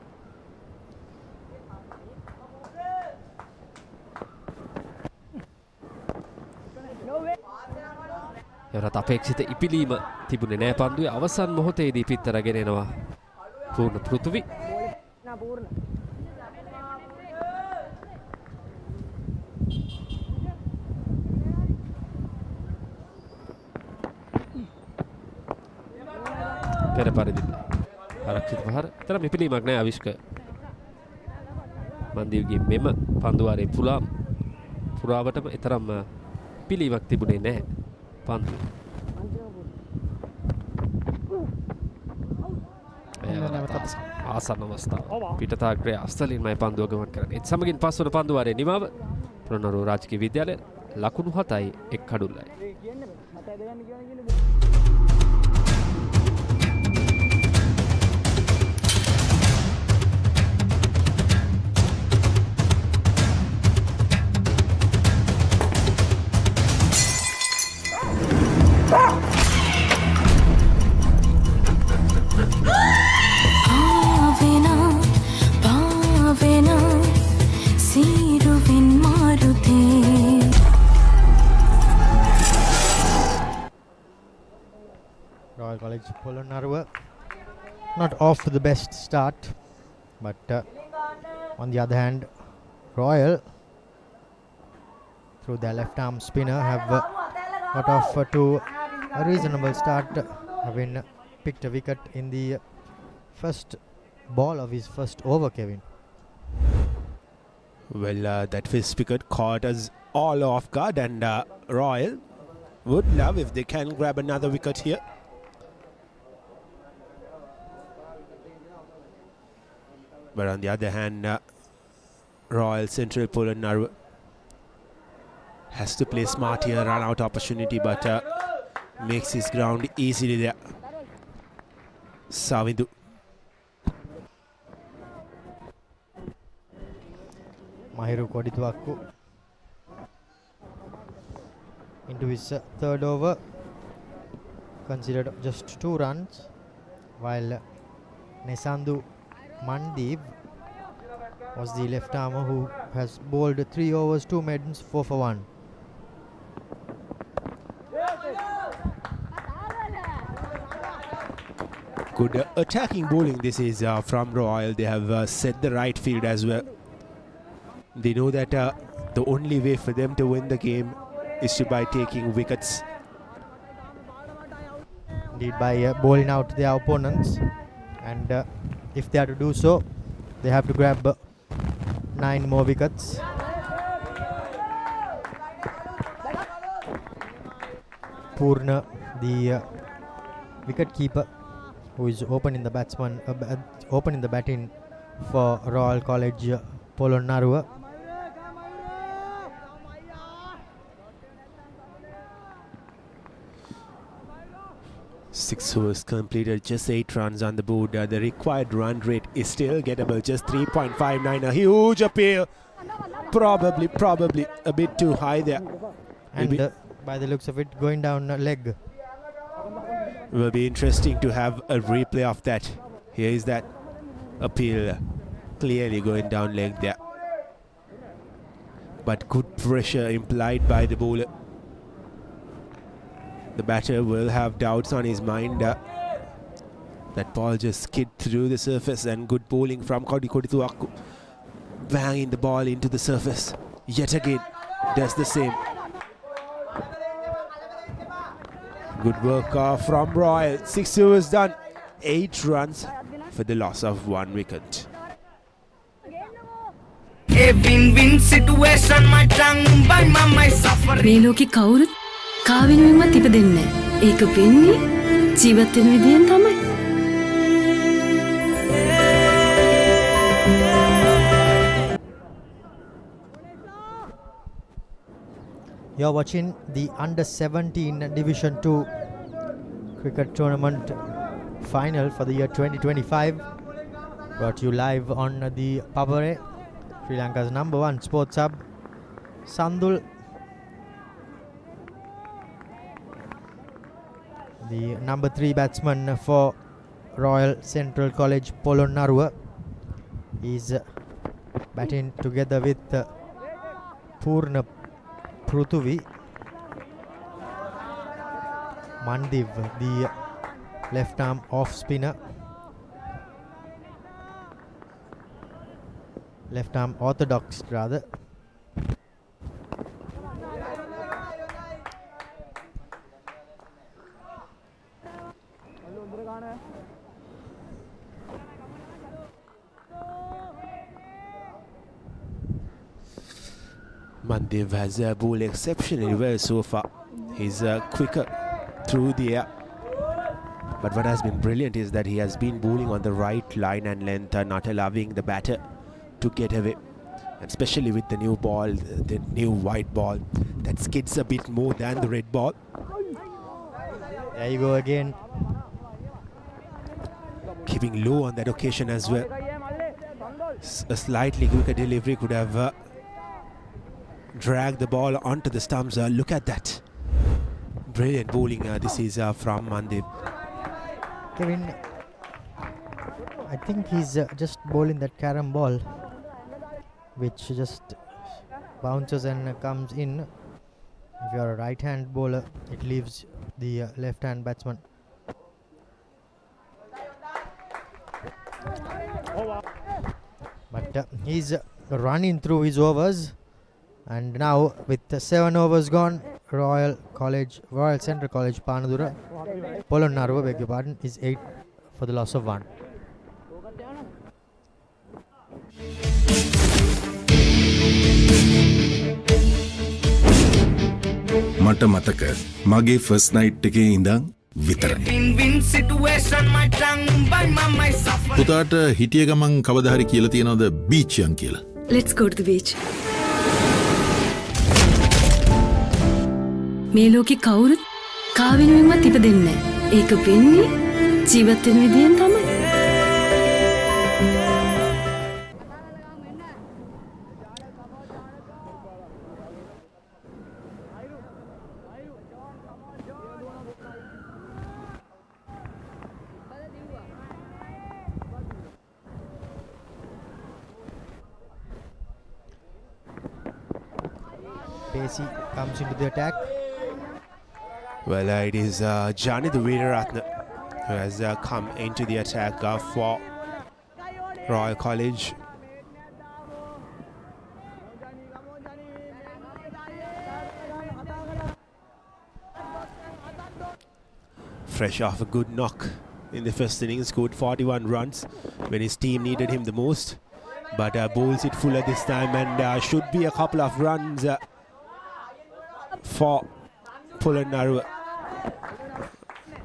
එවරත් අපේක්ෂිත ඉපිලීම තිබුණේ නෑ පන්දුවේ. අවසන් මොහොතේදී පිත්ත රැගෙන එනවා පූර්ණ පෘථිවි. පෙර පරිදි ආරක්ෂිත පහර. තරම් ඉපිලීමක් නෑ අවිෂ්ක. මන්දිව්ගේ මෙම පන්දුවාරේ පුරාවටම තරම් පිලීමක් තිබුණේ නැහැ පන්දු. ආසන්න අවස්ථාව පිටතාග්‍රය අස්තලින්මයි පන්දුව ගමන් කරන්නේ. ඒත් සමගින් පස්වන පන්දුවාරේ නිමාව පොළොන්නරුව රාජකීය විද්‍යාලය ලකුණු 7යි එක් කඩුල්ලයි. Royal College Polonnaruwa not off to the best start, but on the other hand, Royal through their left arm spinner have got off to a reasonable start, having picked a wicket in the first ball of his first over, Kevin. Well, that first wicket caught us all off guard, and Royal would love if they can grab another wicket here. But on the other hand, Royal Central Polonnaruwa has to play smart here, run out opportunity, but makes his ground easily there. Savindu. Mahiru Kodituakku into his third over, considered just 2 runs, while Nesandu Mandeep was the left armer who has bowled 3 overs, 2 maidens, 4 for 1. Good attacking bowling this is from Royal. They have set the right field as well. They know that the only way for them to win the game is by taking wickets. Indeed, by bowling out their opponents, and if they are to do so, they have to grab 9 more wickets. Purna, the wicket keeper, who is opening the batting for Royal College Polonnaruwa. Six overs completed, just 8 runs on the board. The required run rate is still gettable, just 3.59. A huge appeal, probably a bit too high there. And by the looks of it, going down a leg. Will be interesting to have a replay of that. Here is that appeal, clearly going down leg there. But good pressure implied by the bowler. The batter will have doubts on his mind. That ball just skid through the surface, and good bowling from Kodituakku. Banging the ball into the surface. Yet again, does the same. Good work from Royal. 6 overs done. 8 runs for the loss of 1 wicket. මේ ලෝකෙ කවුරුත් කාවෙනුවෙන්වත් ඉපදෙන්නේ නැහැ. ඒක වෙන්නේ ජීවත් වෙන විදියෙන් තමයි. You're watching the Under-17 Division 2 cricket tournament final for the year 2025. Brought to you live on the Pabare, Sri Lanka's #1 sports hub. Sandul, the number 3 batsman for Royal Central College Polonnaruwa, is batting together with Purna Pruthuvi. Mandiv, the left arm off spinner, left arm orthodox rather. Mandev has bowled exceptionally well so far. He's quicker through the air. But what has been brilliant is that he has been bowling on the right line and length, not allowing the batter to get away. And especially with the new ball, the new white ball, that skids a bit more than the red ball. There you go again. Keeping low on that occasion as well. A slightly quicker delivery could have dragged the ball onto the stumps. Look at that. Brilliant bowling. This is from Mandev. Kevin, I think he's just bowling that carom ball, which just bounces and comes in. If you're a right-hand bowler, it leaves the left-hand batsman. But he's running through his overs, and now with 7 overs gone, Royal Central College Polonnaruwa, beg your pardon, is 8 for the loss of 1. මට මතක මගේ first night එකේ ඉඳන් විතරයි. පුතාට හිටිය ගමන් කවදාහරි කියලා තියෙනවද බීච් යන් කියලා? Let's go to the beach. මේ ලෝකෙ කවුරුත් කා වෙනුවෙන්වත් ඉපදෙන්නේ නැහැ. ඒක වෙන්නේ ජීවත් වෙන විදියෙන් තමයි. Pacey comes into the attack. Well, it is Johnny the Veeraratna who has come into the attack for Royal College. Fresh off a good knock in the first innings, scored 41 runs when his team needed him the most. But bowls it fuller this time, and should be a couple of runs for Polonnaruwa,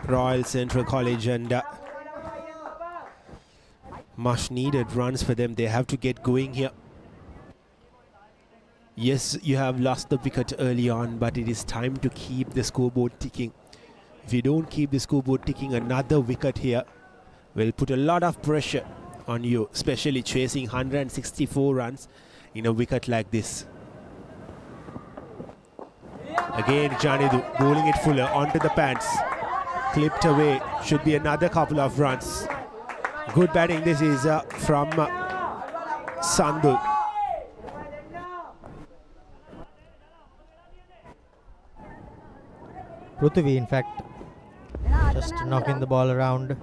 Royal Central College, and much needed runs for them. They have to get going here. Yes, you have lost the wicket early on, but it is time to keep the scoreboard ticking. If you don't keep the scoreboard ticking, another wicket here will put a lot of pressure on you, especially chasing 164 runs in a wicket like this. Again, Janidu bowling it fuller onto the pants. Clipped away. Should be another couple of runs. Good batting. This is from Sandhu. Prithvi, in fact, just knocking the ball around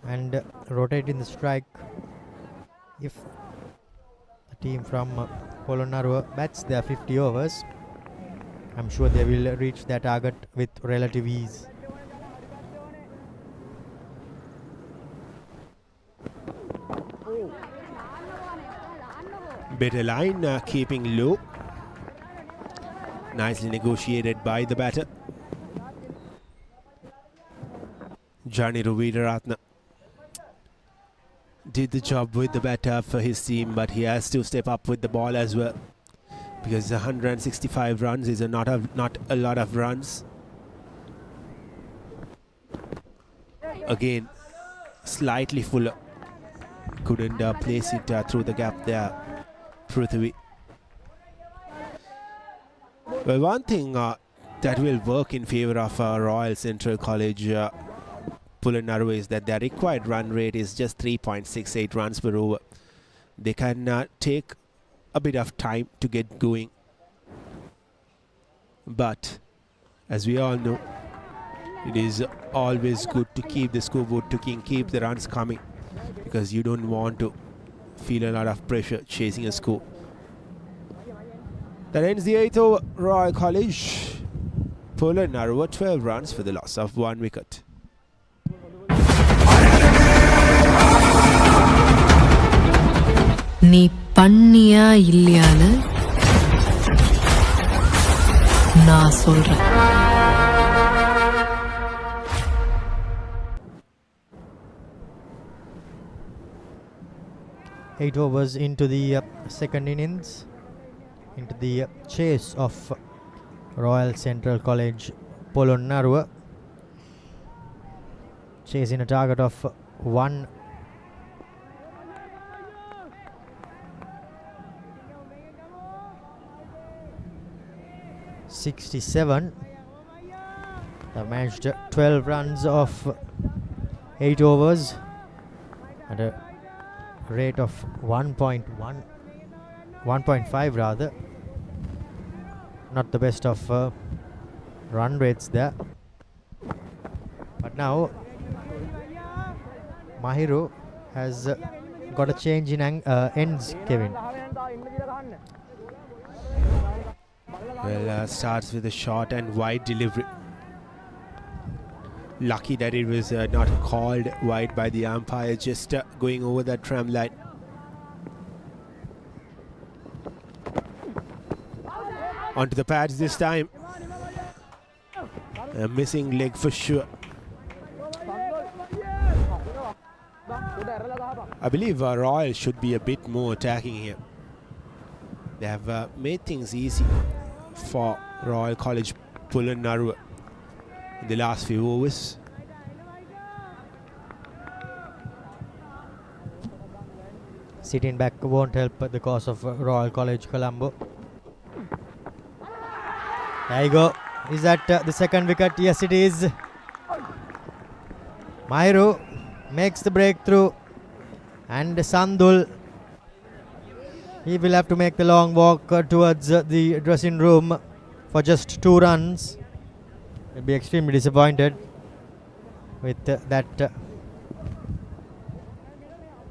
and rotating the strike. If the team from Polonnaruwa bats their 50 overs, I'm sure they will reach their target with relative ease. Better line, keeping low. Nicely negotiated by the batter. Johnny Veeraratna did the job with the batter for his team, but he has to step up with the ball as well, because 165 runs is not a lot of runs. Again, slightly fuller. Couldn't place it through the gap there, Prithvi. Well, one thing that will work in favor of Royal Central College Polonnaruwa is that their required run rate is just 3.68 runs per over. They can take a bit of time to get going. But as we all know, it is always good to keep the scoreboard ticking, keep the runs coming, because you don't want to feel a lot of pressure chasing a score. That ends the 8th over. Royal College Polonnaruwa 12 runs for the loss of 1 wicket. நீ பண்ணியா இல்லையான்னு நான் சொல்றேன். Eight overs into the second innings, into the chase of Royal Central College Polonnaruwa, chasing a target of 167. They managed 12 runs of 8 overs at a rate of 1.5 rather. Not the best of run rates there. But now Mahiru has got a change in ends, Kevin. Well, starts with a short and wide delivery. Lucky that it was not called wide by the umpire, just going over that tram line. Onto the pads this time. A missing leg for sure. I believe Royal should be a bit more attacking here. They have made things easy for Royal College Polonnaruwa in the last few overs. Sitting back won't help the cause of Royal College Colombo. There you go. Is that the second wicket? Yes, it is. Mairu makes the breakthrough, and Sandul, he will have to make the long walk towards the dressing room for just 2 runs. He'll be extremely disappointed with that.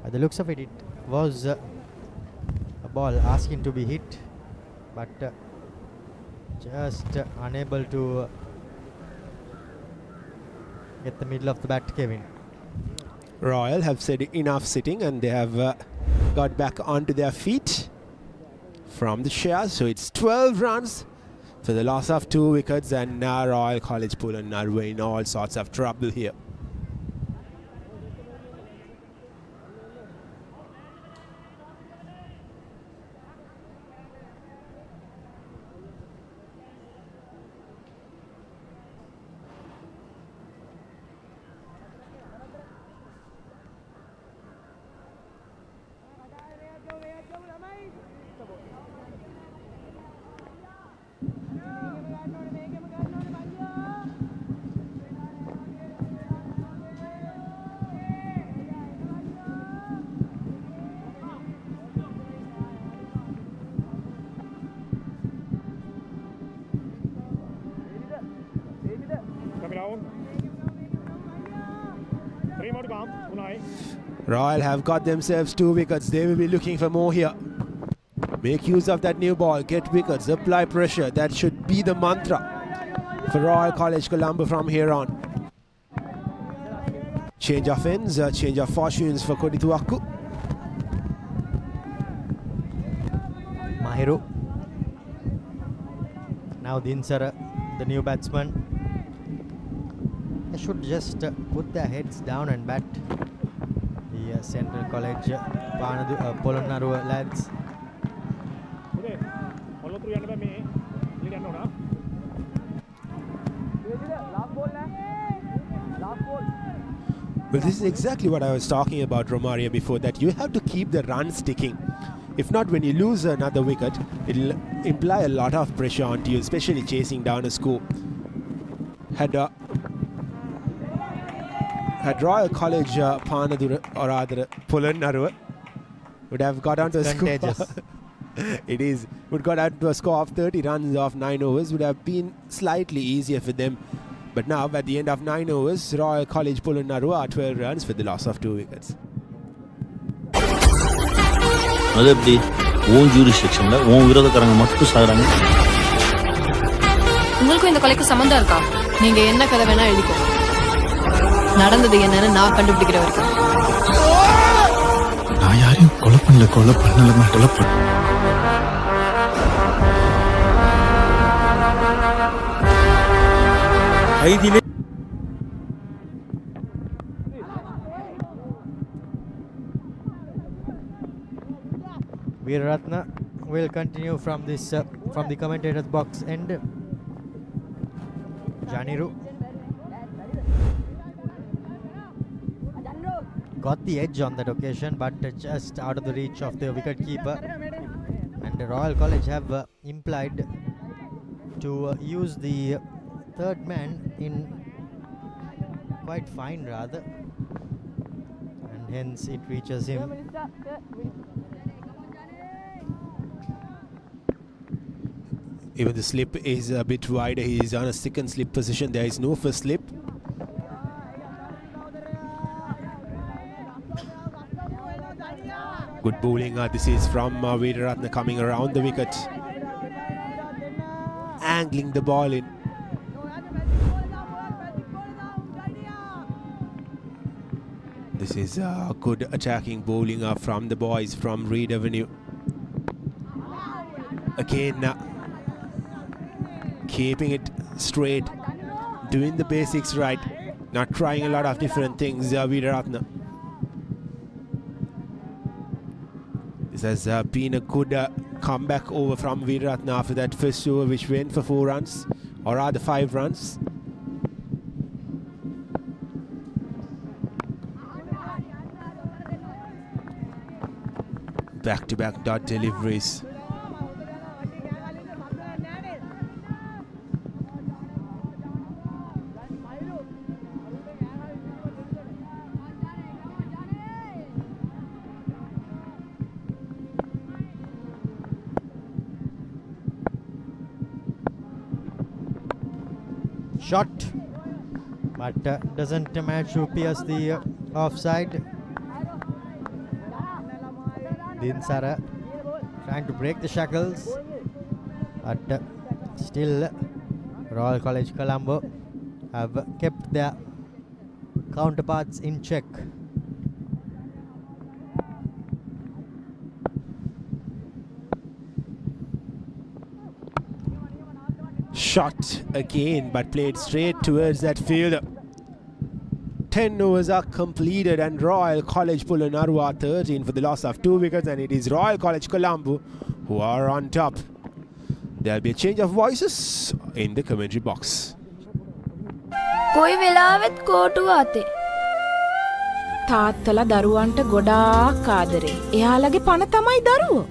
By the looks of it, it was a ball asking to be hit, but just unable to get the middle of the bat, Kevin. Royal have said enough sitting, and they have got back onto their feet from the share. So it's 12 runs for the loss of 2 wickets, and now Royal College Polonnaruwa in all sorts of trouble here. Royal have got themselves 2 wickets. They will be looking for more here. Make use of that new ball, get wickets, apply pressure. That should be the mantra for Royal College Colombo from here on. Change of ends, change of fortunes for Kodituaku. Mahiru. Now Dinsara, the new batsman. They should just put their heads down and bat. The Central College Polonnaruwa lads. Well, this is exactly what I was talking about, Romaria, before that. You have to keep the run sticking. If not, when you lose another wicket, it'll imply a lot of pressure onto you, especially chasing down a score. Had Royal College Polonnaruwa would have got onto a score. It is. Would got onto a score of 30 runs off 9 overs. Would have been slightly easier for them. But now, at the end of 9 overs, Royal College Polonnaruwa are 12 runs for the loss of 2 wickets. உங்களுக்கும் இந்த கொலைக்கு சம்பந்தம் இருக்கா? நீங்க என்ன கதை வேணா எழுதிக்கோ. நடந்தது என்னன்னு நான் கண்டுபிடிக்கிற வரைக்கும். நான் யாரையும் கொலை பண்ணல. Veeratna will continue from this from the commentator's box end. Janiru got the edge on that occasion, but just out of the reach of the wicket keeper. And the Royal College have implied to use the third man in quite fine rather, and hence it reaches him. Even the slip is a bit wider. He is on a second slip position. There is no first slip. Good bowling. This is from Veeratna coming around the wicket. Angling the ball in. This is good attacking bowling from the boys from Reed Avenue. Again, keeping it straight, doing the basics right, not trying a lot of different things, Veeratna. This has been a good comeback over from Veeratna after that first over, which went for 4 runs, or rather 5 runs. Back-to-back dot deliveries. Shot, but doesn't manage to pierce the offside. Dinsara trying to break the shackles, but still Royal College Colombo have kept their counterparts in check. Shot again, but played straight towards that field. 10 overs are completed, and Royal College Polonnaruwa 13 for the loss of 2 wickets, and it is Royal College Colombo who are on top. There'll be a change of voices in the commentary box. කොයි වෙලාවෙත් කෝටුව අතේ. තාත්තලා දරුවන්ට ගොඩාක් ආදරේ. එයාලගේ පණ තමයි දරුවෝ.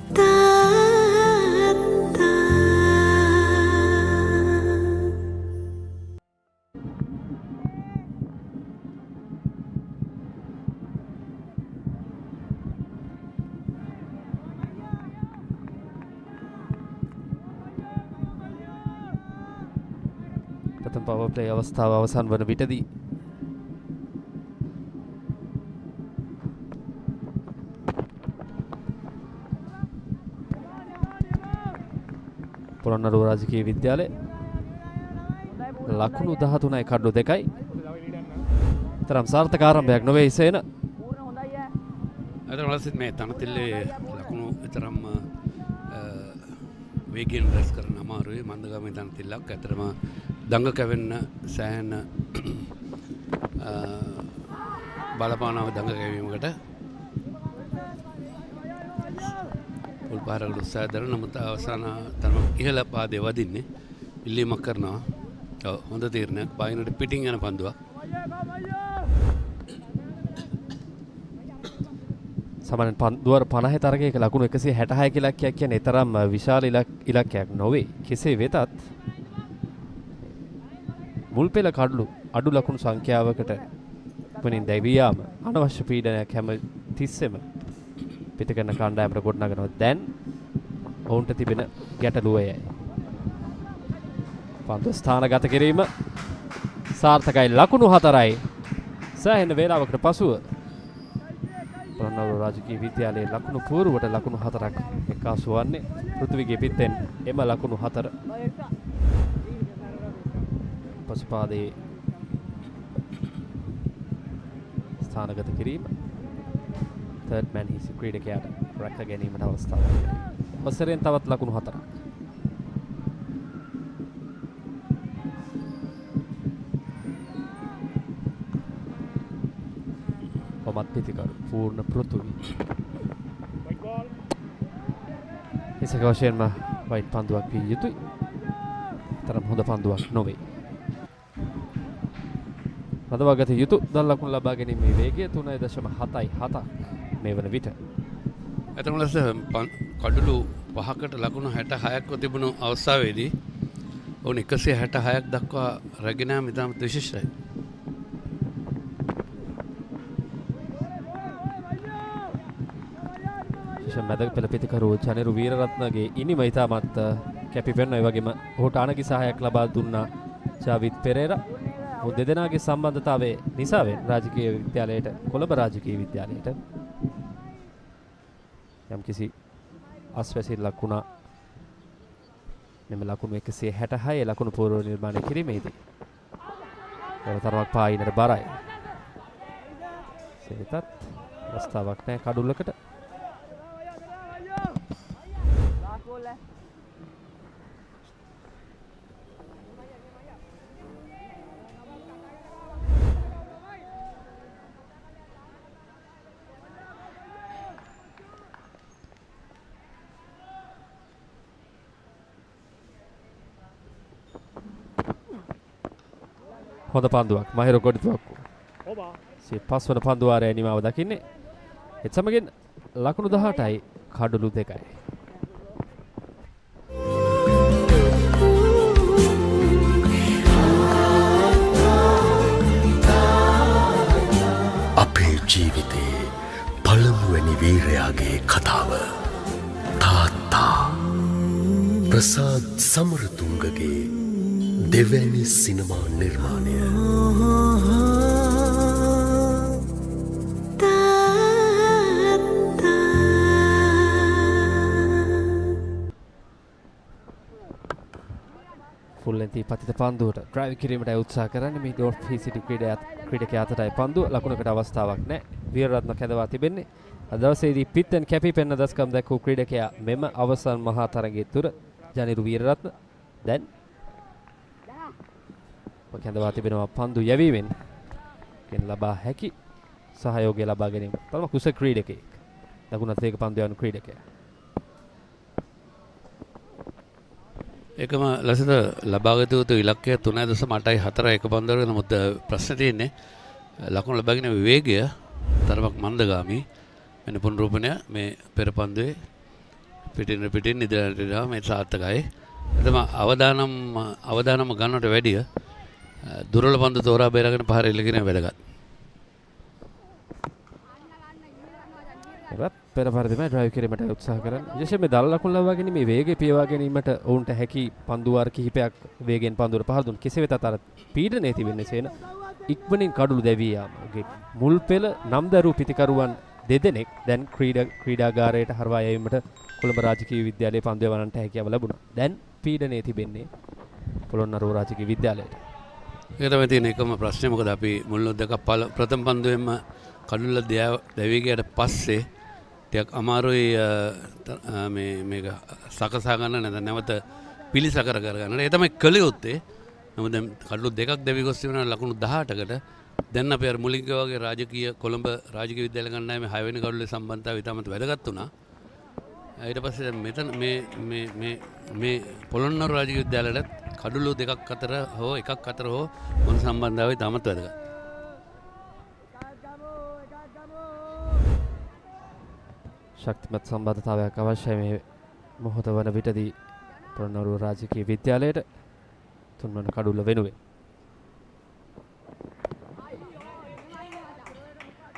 ප්‍රථම පවර් ප්ලේ අවස්ථාව අවසන් වන විටදී පොළොන්නරුව රාජකීය විද්‍යාලය ලකුණු 13යි කඩලු 2යි. තරම් සාර්ථක ආරම්භයක් නොවේ ඉසේන. අද වලසිට මේ තනතිල්ලේ ලකුණු තරම් වේගයෙන් රැස් කරන අමාරුයි. මන්දගාමී තනතිල්ලක් ඇතරම දඟ කැවෙන්න සෑහෙන බලපානාව දඟ කැවීමකට උල්පාරකට උත්සාහ දරන නමුත් අවසාන තරම ඉහළ පාදේ වදින්නේ ඉල්ලීමක් කරනවා. හොඳ තීරණයක්. බයිනට පිටින් යන පන්දුවක්. සමහරවිට පන්දුවර 50 තරගයක ලකුණු 166 කියලා කියන්නේ තරම් විශාල ඉලක්කයක් නොවේ. කෙසේ වෙතත් මුල් පෙළ කඩලු අඩු ලකුණු සංඛ්‍යාවකට වලින් දැවියාම අනවශ්‍ය පීඩනයක් හැම තිස්සෙම පිට කරන කණ්ඩායමට ගොඩනගනවා. දැන් ඔවුන්ට තිබෙන ගැටලුව එයයි. පන්දු ස්ථානගත කිරීම සාර්ථකයි. ලකුණු 4යි. සෑහෙන වේලාවකට පසුව පොළොන්නරුව රාජකීය විද්‍යාලයේ ලකුණු පූර්වට ලකුණු 4ක් එක්කාසු වන්නේ. පෘථිවිගේ පිටෙන් එම ලකුණු 4 පසුපාදයේ ස්ථානගත කිරීම තර්ඩ් මැන් හිස් ක්‍රීඩකයාට රැක ගැනීමට අවස්ථාවක්. ඔසරෙන් තවත් ලකුණු 4ක්. ඔමත් පිතිකරු පූර්ණ පෘථිවි. එසේක වශයෙන්ම වයිට් පන්දුවක් විය යුතුයි. තරම් හොඳ පන්දුවක් නොවේ. රඳවාගත යුතු දල් ලකුණු ලබා ගැනීමේ වේගය 3.77ක් මේ වන විට. ඇතම ලෙස කඩලු 5කට ලකුණු 66ක්ව තිබුණු අවස්ථාවේදී ඔවුන් 166ක් දක්වා රැගෙන යාම ඉතාමත් විශේෂයි. මැද පෙළ පිතිකරු චනිරු වීරරත්නගේ ඉනිම ඉතාමත් කැපි පෙනෙනවා. ඒ වගේම ඔහුට අනගි සහායක් ලබා දුන්නා ජාවිත් පෙරේරා. ඔහු දෙදෙනාගේ සම්බන්ධතාවය නිසාවෙන් රාජකීය විද්‍යාලයට කොළඹ රාජකීය විද්‍යාලයට යම්කිසි අස්වැසිල්ලක් වුණා. මෙම ලකුණු 166 ලකුණු පූර්ව නිර්මාණය කිරීමේදී තරමක් පායිනට බරයි. සේතත් අවස්ථාවක් නැහැ කඩුල්ලකට. හොඳ පන්දුවක් මහිර කොඩිතුවක්කු. පස්වන පන්දුවාරය නිමාව දකින්නේ. එත් සමගින් ලකුණු 18යි කඩුළු 2යි. අපේ ජීවිතයේ පළමුවැනි වීරයාගේ කතාව තාත්තා ප්‍රසාද් සමරතුංගගේ දෙවැනි සිනමා නිර්මාණය ෆුල්ලෙන්ති පතිත පන්දුවට ඩ්‍රයිව් කිරීමට උත්සාහ කරන්නේ මේ ඩෝට් පීසිටි ක්‍රීඩකයා අතරයි පන්දුව ලකුණකට අවස්ථාවක් නැහැ. වීරරත්න කැඳවා තිබෙන්නේ. අද දවසේදී පිත්තෙන් කැපී පෙනෙන දස්කම් දැක්වූ ක්‍රීඩකයා මෙම අවසන් මහා තරගයේ තුර ජනිරු වීරරත්න දැන් කැඳවා තිබෙනවා පන්දු යැවීමෙන් ලබා හැකි සහයෝගය ලබා ගැනීම. තම කුස ක්‍රීඩකයෙක්. දකුණත් වේග පන්දු යවන ක්‍රීඩකයා. ඒකම ලසිත ලබාගත යුතු ඉලක්කය 3.84 එක පන්දුවක. නමුත් ප්‍රශ්නේ තියෙන්නේ ලකුණු ලබාගෙන වේගය තරමක් මන්දගාමී. මෙන්න පුනරූපණය මේ පෙර පන්දුවේ පිටින් ඉදිරියට මේ සාර්ථකයි. එතම අවදානම ගන්නට වැඩිය දුර්වල පන්දු තෝරා බේරගෙන පහර එල්ලගෙන වැදගත්. පෙර පරිදිම ඩ්‍රයිව් කිරීමට උත්සාහ කරන විශේෂයෙන් මේ දල ලකුණු ලබා ගැනීම මේ වේගය පියවා ගැනීමට ඔවුන්ට හැකි පන්දු වාර කිහිපයක් වේගෙන් පන්දුවට පහර දුන්. කෙසේ වෙතත් අර පීඩනයේ තිබෙන්නේ සේන ඉක්මනින් කඩුළු දැවී යාම. මුල් පෙළ නම් දරු පිතිකරුවන් දෙදෙනෙක් දැන් ක්‍රීඩාගාරයට හරවා යැවීමට කොළඹ රාජකීය විද්‍යාලයේ පන්දු යවන්නට හැකියාව ලැබුණා. දැන් පීඩනයේ තිබෙන්නේ පොළොන්නරුව රාජකීය විද්‍යාලයට. ඒක තමයි තියෙන එකම ප්‍රශ්නේ. මොකද අපි මුල් දෙක ප්‍රථම පන්දුවෙන්ම කඩුල්ල දැවී ගියට පස්සේ ටිකක් අමාරුයි මේක සකසා ගන්න නැවත පිළිසකර කරගන්න. ඒ තමයි කළ යුත්තේ. නමුත් දැන් කඩුළු දෙකක් දැවි ගොස් තිබුණා ලකුණු 18කට. දැන් අපි අර මුලින්ක වගේ රාජකීය කොළඹ රාජකීය විද්‍යාලය කණ්ඩායමේ 6 වෙනි කඩුල්ලේ සම්බන්ධතාවය ඉතාමත් වැදගත් වුණා. ඊට පස්සේ මෙතන මේ පොළොන්නරුව රාජකීය විද්‍යාලයට කඩුළු දෙකක් අතර හෝ එකක් අතර හෝ මොන සම්බන්ධතාවය ඉතාමත් වැදගත්. ශක්තිමත් සම්බන්ධතාවයක් අවශ්‍යයි මේ මොහොත වන විටදී පොළොන්නරුව රාජකීය විද්‍යාලයට තුන්වන කඩුල්ල වෙනුවෙන්.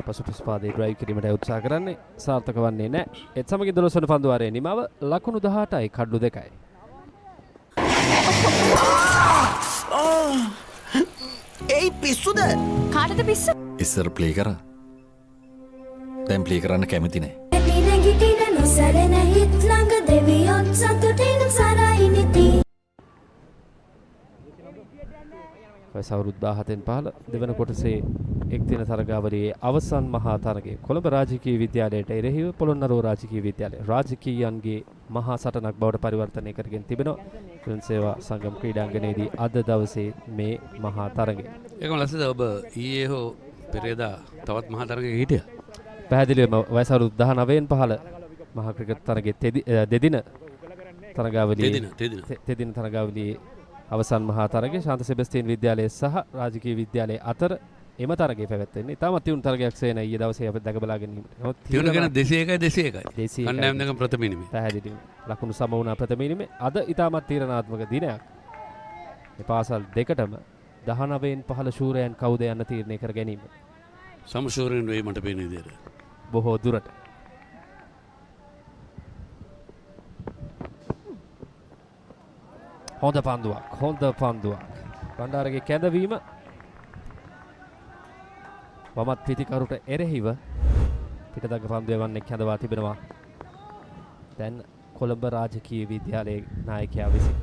පසුපස පාදයේ ඩ්‍රයිව් කිරීමට උත්සාහ කරන්නේ සාර්ථක වන්නේ නැහැ. ඒත් සමගින් 12 වන පන්දුවාරයේ නිමාව ලකුණු 18යි කඩුළු 2යි. ඒයි පිස්සුද? කාටද පිස්සු? ඉස්සර ප්ලේ කරා. දැන් ප්ලේ කරන්න කැමති නැහැ. වයස අවුරුදු 17න් පහළ දෙවන කොටසේ එක් දින තරගාවලියේ අවසන් මහා තරගයේ කොළඹ රාජකීය විද්‍යාලයට එරෙහිව පොළොන්නරුව රාජකීය විද්‍යාලය රාජකීයන්ගේ මහා සටනක් බවට පරිවර්තනය කරගෙන තිබෙනවා. කුලන් සේවා සංගම් ක්‍රීඩාංගණයේදී අද දවසේ මේ මහා තරගය. ඒකම ලස්සද ඔබ ඊයේ හෝ පෙරේදා තවත් මහා තරගයක හිටියා? පැහැදිලිවම වයස අවුරුදු 19න් පහළ මහා ක්‍රිකට් තරගයේ දෙදින තරගාවලියේ අවසන් මහා තරගයේ ශාන්ත සෙබස්තියන් විද්‍යාලය සහ රාජකීය විද්‍යාලය අතර එම තරගය පැවැත්වෙන්නේ. තාමත් තියුණු තරගයක් සේන ඊයේ දවසේ අපි දැක බලා ගැනීමට. තියුණු ගැන 201යි. කණ්ඩායම් දෙක ප්‍රථම ඉනිමේ. පැහැදිලිව. ලකුණු සම වුණා ප්‍රථම ඉනිමේ. අද ඊටමත් තීරණාත්මක දිනයක්. මේ පාසල් දෙකටම 19න් පහළ ශූරයන් කවුද යන්න තීරණය කර ගැනීම. සමශූරයන් වෙයි මට පේන විදියට. බොහෝ දුරට. හොඳ පන්දුවක්. බණ්ඩාරගේ කැඳවීම වමත් පිතිකරුට එරෙහිව පිටදග පන්දු යවන්නේ කැඳවා තිබෙනවා. දැන් කොළඹ රාජකීය විද්‍යාලයේ නායකයා විසින්.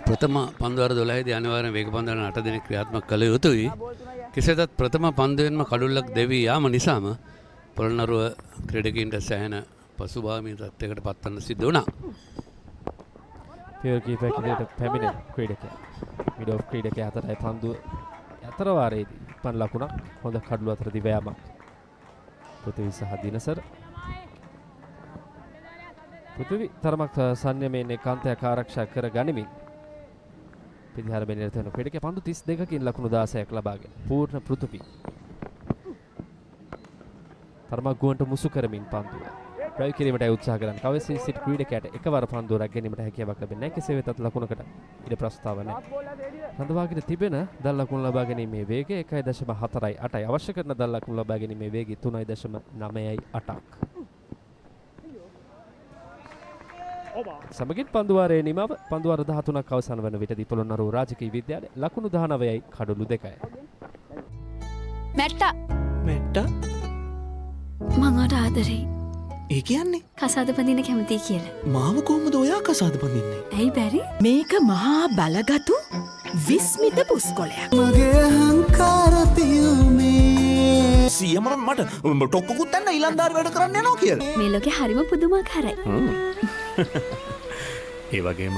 ප්‍රථම පන්දුවර 12දී අනිවාර්යෙන් වේග පන්දුවන 8 දිනක් ක්‍රියාත්මක කළ යුතුයි. කෙසේ වෙතත් ප්‍රථම පන්දුවෙන්ම කඩුල්ලක් දෙවී යාම නිසාම පොළොන්නරුව ක්‍රීඩකයින්ට සෑහෙන පසුබාමී තත්යකට පත්වන්න සිද්ධ වුණා. පියවර කීපයක් ඉදිරියට පැමිණෙන ක්‍රීඩකයා. මිඩ් ඔෆ් ක්‍රීඩකයා අතරයි පන්දුව අතර වාරයේදී පන් ලකුණක් හොඳ කඩුළු අතර දිව යාමක්. පෘථිවි සහ දිනසර පෘථිවි තරමක් සංයමයෙන් කාන්තයක් ආරක්ෂා කර ගනිමින් පිළිහරමේ නිරත වෙන ක්‍රීඩකයා පන්දු 32කින් ලකුණු 16ක් ලබාගෙන පූර්ණ පෘථිවි තරමක් ගුවන්ට මුසු කරමින් පන්දුව ප්‍රයෝග කිරීමට උත්සාහ කරන කවසේ සිට ක්‍රීඩකයාට එකවර පන්දුව රැක ගැනීමට හැකියාවක් ලැබෙන්නේ නැහැ. කෙසේ වෙතත් ලකුණකට ඉඩ ප්‍රස්තාව නැහැ. රඳවාගෙන තිබෙන දල් ලකුණු ලබා ගැනීමේ වේගය 1.48යි. අවශ්‍ය කරන දල් ලකුණු ලබා ගැනීමේ වේගය 3.9යි 8ක්. සමගින් පන්දුවාරයේ නිමව පන්දුවාර 13ක් අවසන් වන විටදී පොළොන්නරුව රාජකීය විද්‍යාලය ලකුණු 19යි කඩලු 2යි. මැට්ටා මං ඔයාට ආදරෙයි. ඒ කියන්නේ කසාද බඳින්න කැමතියි කියලා. මාව කොහොමද ඔයා කසාද බඳින්නේ? ඇයි බැරි? මේක මහා බලගතු විස්මිත පුස්කොලයක්. මගේ අහංකාර පියුමේ සියමරන් මට ටොක්කුකුත් තැන්න ඊලන්දාරි වැඩ කරන්න යනවා කියලා. මේ ලෝකේ හරිම පුදුමාකාරයි. ඒ වගේම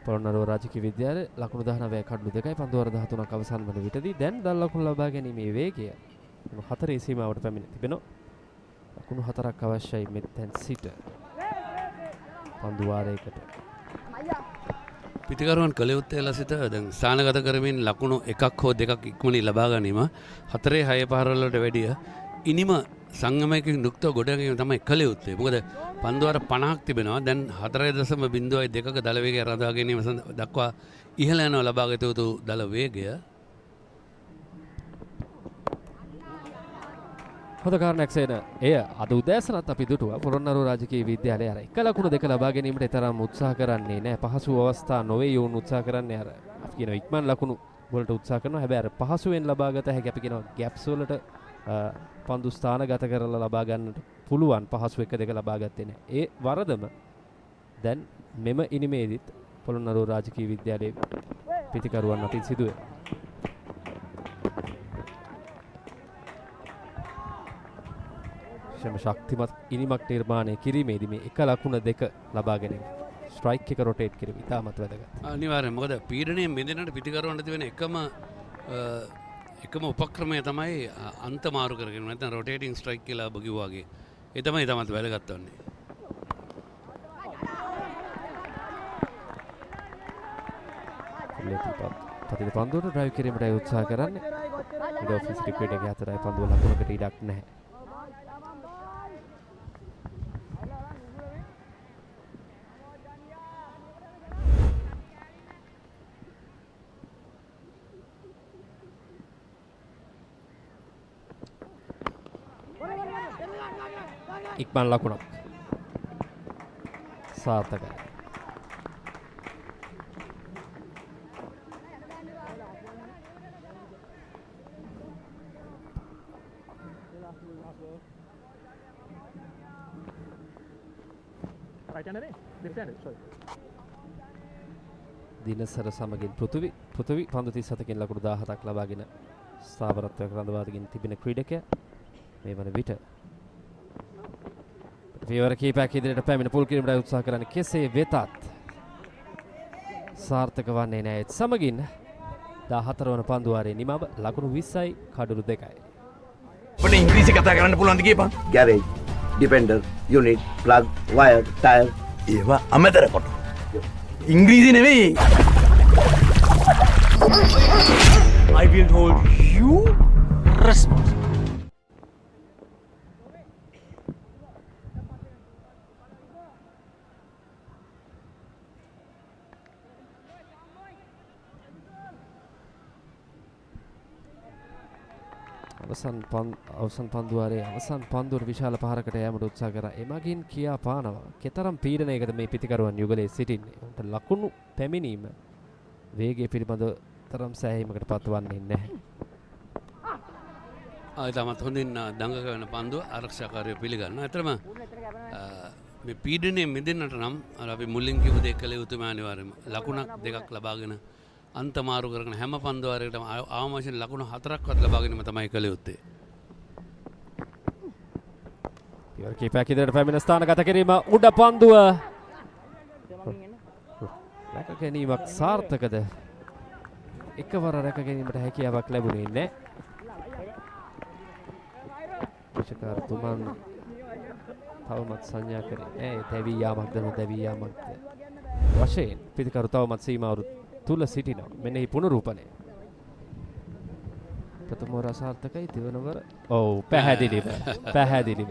පොළොන්නරුව රාජකීය විද්‍යාලය ලකුණු 19යි කඩලු 2යි පන්දුවාර 13ක් අවසන් වන විටදී දැන් දල් ලකුණු ලබා ගැනීමේ වේගය 4 සීමාවට පැමිණ තිබෙනවා. ලකුණු 4ක් අවශ්‍යයි මෙතෙන් සිට පන්දුවාරයකට. පිටිකරුවන් කළ යුත්තේ ලසිත දැන් ස්ථානගත කරමින් ලකුණු 1ක් හෝ 2ක් ඉක්මනින් ලබා ගැනීම 4-6 පාරවලට වැඩිය ඉනිම සංගමයකින් යුක්තව ගොඩ ගැනීම තමයි කළ යුත්තේ. මොකද පන්දුවාර 50ක් තිබෙනවා. දැන් 4.02ක දල වේගය රඳවා ගැනීම දක්වා ඉහළ යනවා ලබාගත යුතු දල වේගය. හොඳ කාරණයක් සේන. එය අද උදෑසනත් අපි දුටුවා පොළොන්නරුව රාජකීය විද්‍යාලය අර එක ලකුණු 2 ලබා ගැනීමට තරම් උත්සාහ කරන්නේ නැහැ. පහසු අවස්ථා නොවේ යොවුන් උත්සාහ කරන්නේ අර අපි කියන ඉක්මන් ලකුණු වලට උත්සාහ කරනවා. හැබැයි අර පහසුවෙන් ලබාගත හැකි අපි කියනවා ගැප්ස් වලට පන්දු ස්ථානගත කරලා ලබා ගන්නට පුළුවන් පහසු 1-2 ලබා ගත්තේ නැහැ. ඒ වරදම දැන් මෙම ඉනිමේදීත් පොළොන්නරුව රාජකීය විද්‍යාලයේ පිටිකරුවන් අතින් සිදුවේ. ශක්තිමත් ඉනිමක් නිර්මාණය කිරීමේදී මේ එක ලකුණ 2 ලබා ගැනීම ස්ට්‍රයික් එක රොටේට් කිරීම ඉතාමත් වැදගත්. අනිවාර්යයෙන් මොකද පීඩනයෙන් බෙදෙන්නට පිටිකරුවන්ට තියෙන එකම උපක්‍රමය තමයි අන්ත මාරු කරගෙන නැත්නම් රොටේටිංగ్ ස්ට්‍රයික් කියලා ඔබ කිව්වා වගේ. ඒ තමයි තමත් වැදගත් වන්නේ. පතිත පන්දුවට ඩ්‍රයිව් කිරීමට උත්සාහ කරන්නේ. ඊට ඔෆිස් ක්‍රිකට් අතරයි පන්දුව ලකුණකට ඉඩක් නැහැ. ඉක්මන් ලකුණක් සාර්ථකයි. දිනසර සමගින් පෘථිවි පන්දු 37කින් ලකුණු 17ක් ලබාගෙන ස්ථාවරත්වයක් රඳවාගෙන තිබෙන ක්‍රීඩකයා මේ වන විට පියවර කීපයක් ඉදිරියට පැමිණ පුල් කිරීමට උත්සාහ කරන්නේ. කෙසේ වෙතත් සාර්ථක වන්නේ නැහැ. සමගින් 14 වන පන්දුවාරයේ නිමව ලකුණු 20යි කඩලු 2යි. ඔබට ඉංග්‍රීසි කතා කරන්න පුළුවන්ද කියපන්? Garage, defender, unit, plug, wire, tyre ඒවා අමතර කොට. ඉංග්‍රීසි නෙවෙයි. I will hold you responsible. අවසන් පන්දුවාරයේ අවසන් පන්දුවට විශාල පහරකට යෑමට උත්සාහ කරා. එමගින් කියා පානවා කෙතරම් පීඩනයකද මේ පිටිකරුවන් යුගලයේ සිටින්නේ. උන්ට ලකුණු පැමිණීම වේගය පිළිබඳ තරම් සෑහීමකට පත්වන්නේ නැහැ. තමත් හොඳින් දඟක වෙන පන්දුව ආරක්ෂාකාරයෝ පිළිගන්නවා. ඇත්තටම මේ පීඩනයෙන් මිදෙන්නට නම් අර අපි මුලින් කිව්ව දේ කළ යුතුම අනිවාර්යයෙන්ම ලකුණක් 2ක් ලබාගෙන අන්තමාරු කරගෙන හැම පන්දුවාරයකටම ආවම වශයෙන් ලකුණු 4ක්වත් ලබා ගැනීම තමයි කළ යුත්තේ. පියවර කීපයක් ඉදිරියට පැමිණ ස්ථානගත කිරීම උඩ පන්දුව රැක ගැනීමක් සාර්ථකද? එකවර රැක ගැනීමට හැකියාවක් ලැබුණේ නැහැ. විශේෂකාරතුමන් තවමත් සංඥා කරේ නැහැ. දැවී යාමක්ද නොදැවී යාමක්ද වශයෙන් පිතිකරු තවමත් සීමාව තුල සිටිනවා. මෙනෙහි පුනරූපණය. ප්‍රථම වර අසාර්ථකයි, දෙවන වර ඔව් පැහැදිලිව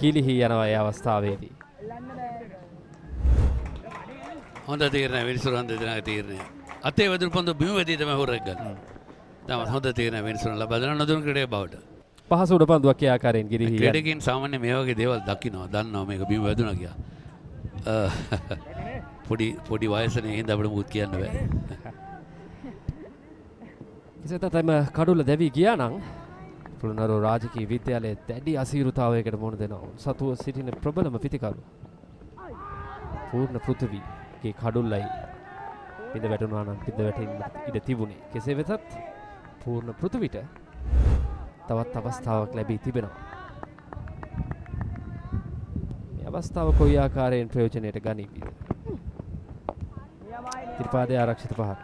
කිලිහි යනවා ඒ අවස්ථාවේදී. හොඳ තීරණය විනිසුරන් දෙදෙනාගේ තීරණය. අතේ වැදුණු පන්දු බිම වැදී තමයි හොරෙක් ගන්න. තමත් හොඳ තීරණය විනිසුරන් ලබා දෙන නොදුන් ක්‍රීඩේ බවට. පහසු උඩ පන්දුවක් ඒ ආකාරයෙන් ගිලිහි යනවා. ක්‍රීඩකයන් සාමාන්‍ය මේ වගේ දේවල් දකිනවා, දන්නවා මේක බිම වැදුණා කියලා. පොඩි වයසනේ හින්දා අපිට මුකුත් කියන්න බෑ. කිසිතම කඩුල දැවි ගියා නම් පොළොන්නරුව රාජකීය විද්‍යාලයේ දැඩි අසීරුතාවයකට මුහුණ දෙනවා. සතුව සිටින ප්‍රබලම පිතිකරු. පූර්ණ පෘථිවිගේ කඩුල්ලයි පිට වැටුණා නම් පිට වැටෙන්න ඉඩ තිබුණේ. කෙසේ වෙතත් පූර්ණ පෘථිවිට තවත් අවස්ථාවක් ලැබී තිබෙනවා. මේ අවස්ථාව කොයි ආකාරයෙන් ප්‍රයෝජනයට ගනිවීද? ත්‍රිපාදයේ ආරක්ෂිත පහර.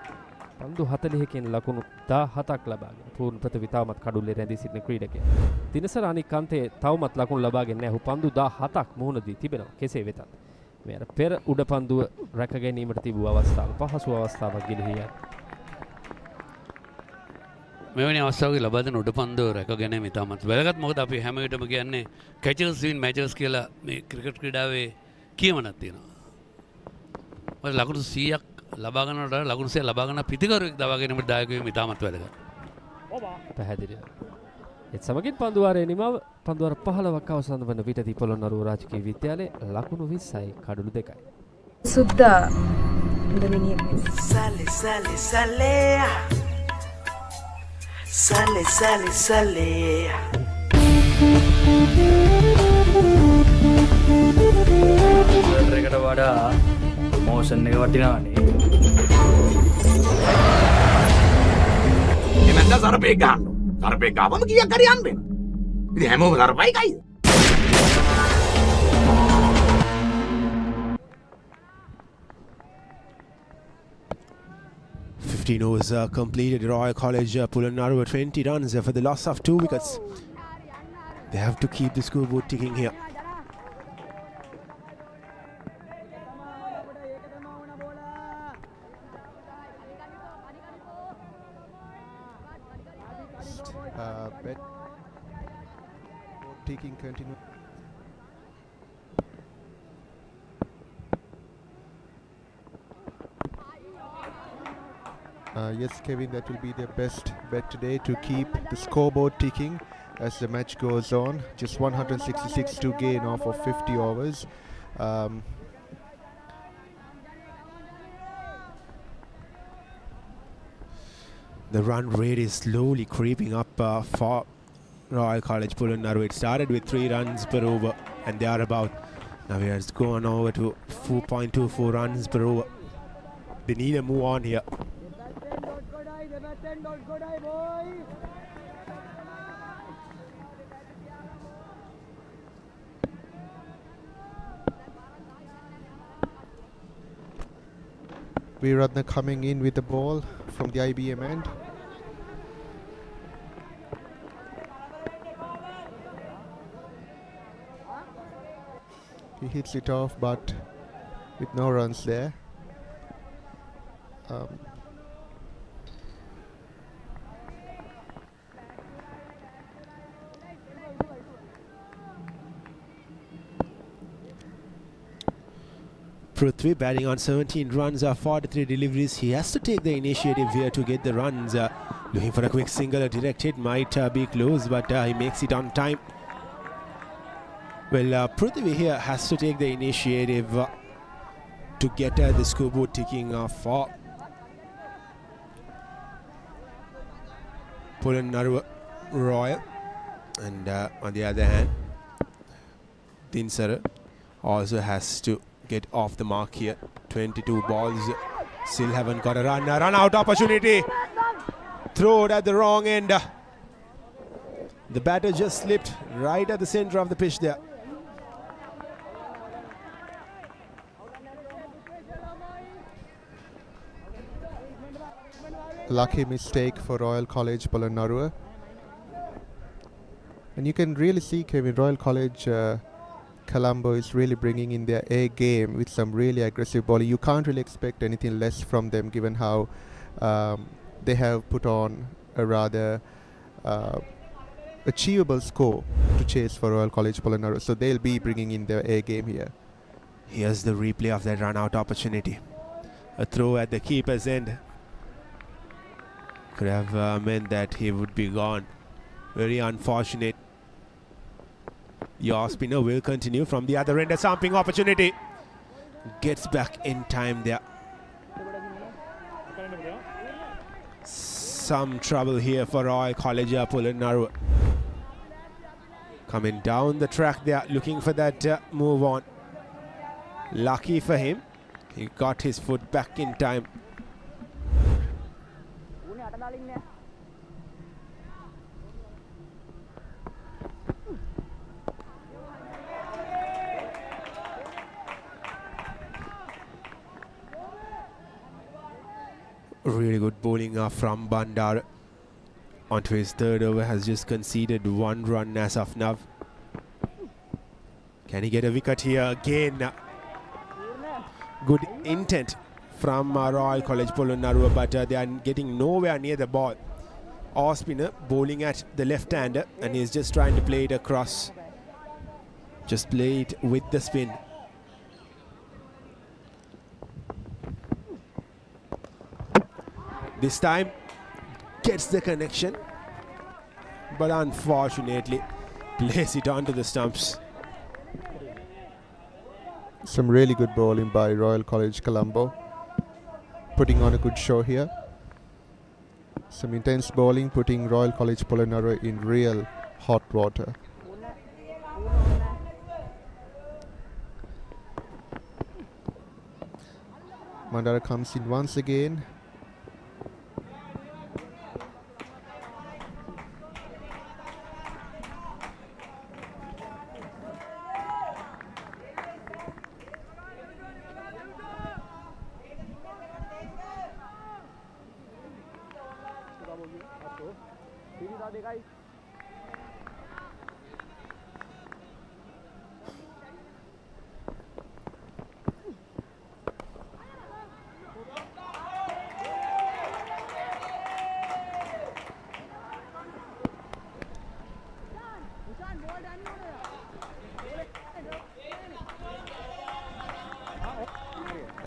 පන්දු 40කින් ලකුණු 17ක් ලබාගෙන පූර්ණ පෘථිවි තවමත් කඩුල්ලේ රැඳී සිටින ක්‍රීඩකයා. දිනසර අනික් අන්තයේ තවමත් ලකුණු ලබාගෙන නැහැ. ඔහු පන්දු 17ක් මුහුණ දී තිබෙනවා. කෙසේ වෙතත් මේ පෙර උඩ පන්දුව රැක ගැනීමට තිබූ අවස්ථාව පහසු අවස්ථාවක් ගිලිහි යන. මෙවැනි අවස්ථාවක ලබා දෙන උඩ පන්දුව රැක ගැනීම ඉතාමත් වැදගත්. මොකද අපි හැම විටම කියන්නේ කැචර්ස් වින් මැචර්ස් කියලා මේ ක්‍රිකට් ක්‍රීඩාවේ කියමනක් තියෙනවා. මොකද ලකුණු 100ක් ලබා ගන්නට ලකුණු 100 ලබා ගන්න පිටිකරුවෙක් දවා ගැනීමට දායක වීම ඉතාමත් වැදගත්. පැහැදිලිව. ඒත් සමගින් පන්දුවාරයේ නිමව පන්දුවාර 15ක් අවසන් වන විටදී පොළොන්නරුව රාජකීය විද්‍යාලයේ ලකුණු 20යි කඩුළු 2යි. සුද්දා ඩොමිනික් සල්ලි සල්ලි සල්ලේ සල්ලි සල්ලි සල්ලේ එකට වඩා ප්‍රොමෝෂන් එක වටිනවනේ. එමන්ද සරපේ ගන්න. සරපේ ගාවම කීයක් හරි හම්බ වෙනවා. ඉතින් හැමෝම සරපයි කයිද? Overs completed. Royal College Polonnaruwa 20 runs for the loss of 2 wickets. They have to keep the scoreboard ticking here. Bet ticking continue. Yes, Kevin, that will be their best bet today to keep the scoreboard ticking as the match goes on. Just 166 to gain off of 50 overs. The run rate is slowly creeping up for Royal College Polonnaruwa. It started with 3 runs per over and they are about, now it has gone over to 4.24 runs per over. They need a move on here. Veeratna coming in with the ball from the IBM end. He hits it off, but with no runs there. Prithvi batting on 17 runs, 43 deliveries. He has to take the initiative here to get the runs. Looking for a quick single, a direct hit might be close, but he makes it on time. Well, Prithvi here has to take the initiative to get the scoreboard ticking for Polonnaruwa Royal. And on the other hand, Dinsara also has to get off the mark here. 22 balls, still haven't got a run. A run out opportunity. Thrown at the wrong end. The batter just slipped right at the center of the pitch there. lucky mistake for Royal College Polonnaruwa. And you can really see, Kevin, Royal College Colombo is really bringing in their A game with some really aggressive bowling. You can't really expect anything less from them given how they have put on a rather achievable score to chase for Royal College Polonnaruwa. So they'll be bringing in their A game here. Here's the replay of that run out opportunity. A throw at the keeper's end. Could have meant that he would be gone. Very unfortunate. Your spinner will continue from the other end. A sampling opportunity. Gets back in time there. Some trouble here for Royal College Polonnaruwa. Coming down the track there, looking for that move on. Lucky for him, he got his foot back in time. Really good bowling from Bandar. Onto his third over, has just conceded 1 run as of now. Can he get a wicket here again? Good intent from Royal College Polonnaruwa, but they are getting nowhere near the ball. Off spinner bowling at the left-hander, and he's just trying to play it across. Just play it with the spin. This time gets the connection, but unfortunately plays it onto the stumps. Some really good bowling by Royal College Colombo, putting on a good show here. Some intense bowling, putting Royal College Polonnaruwa in real hot water. Mandara comes in once again.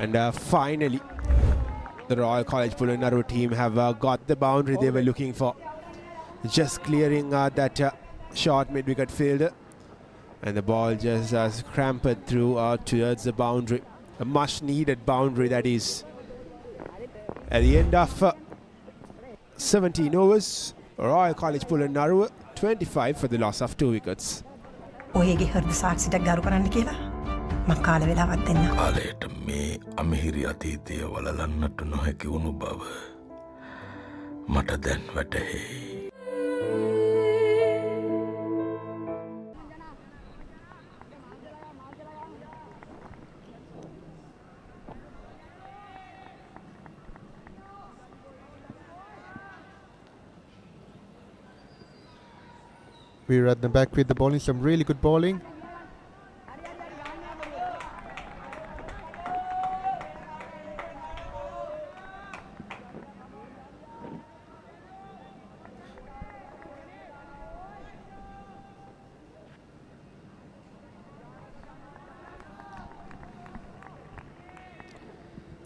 And finally, the Royal College Polonnaruwa team have got the boundary they were looking for. Just clearing that short mid-wicket fielder. And the ball just scrambled through towards the boundary. A much-needed boundary, that is. At the end of 17 overs, Royal College Polonnaruwa 25 for the loss of 2 wickets. කාලයට මේ අමිහිරි අතීතය වලලන්නට නොහැකි වුණු බව මට දැන් වැටහෙයි. We're at the back with the bowling, some really good bowling.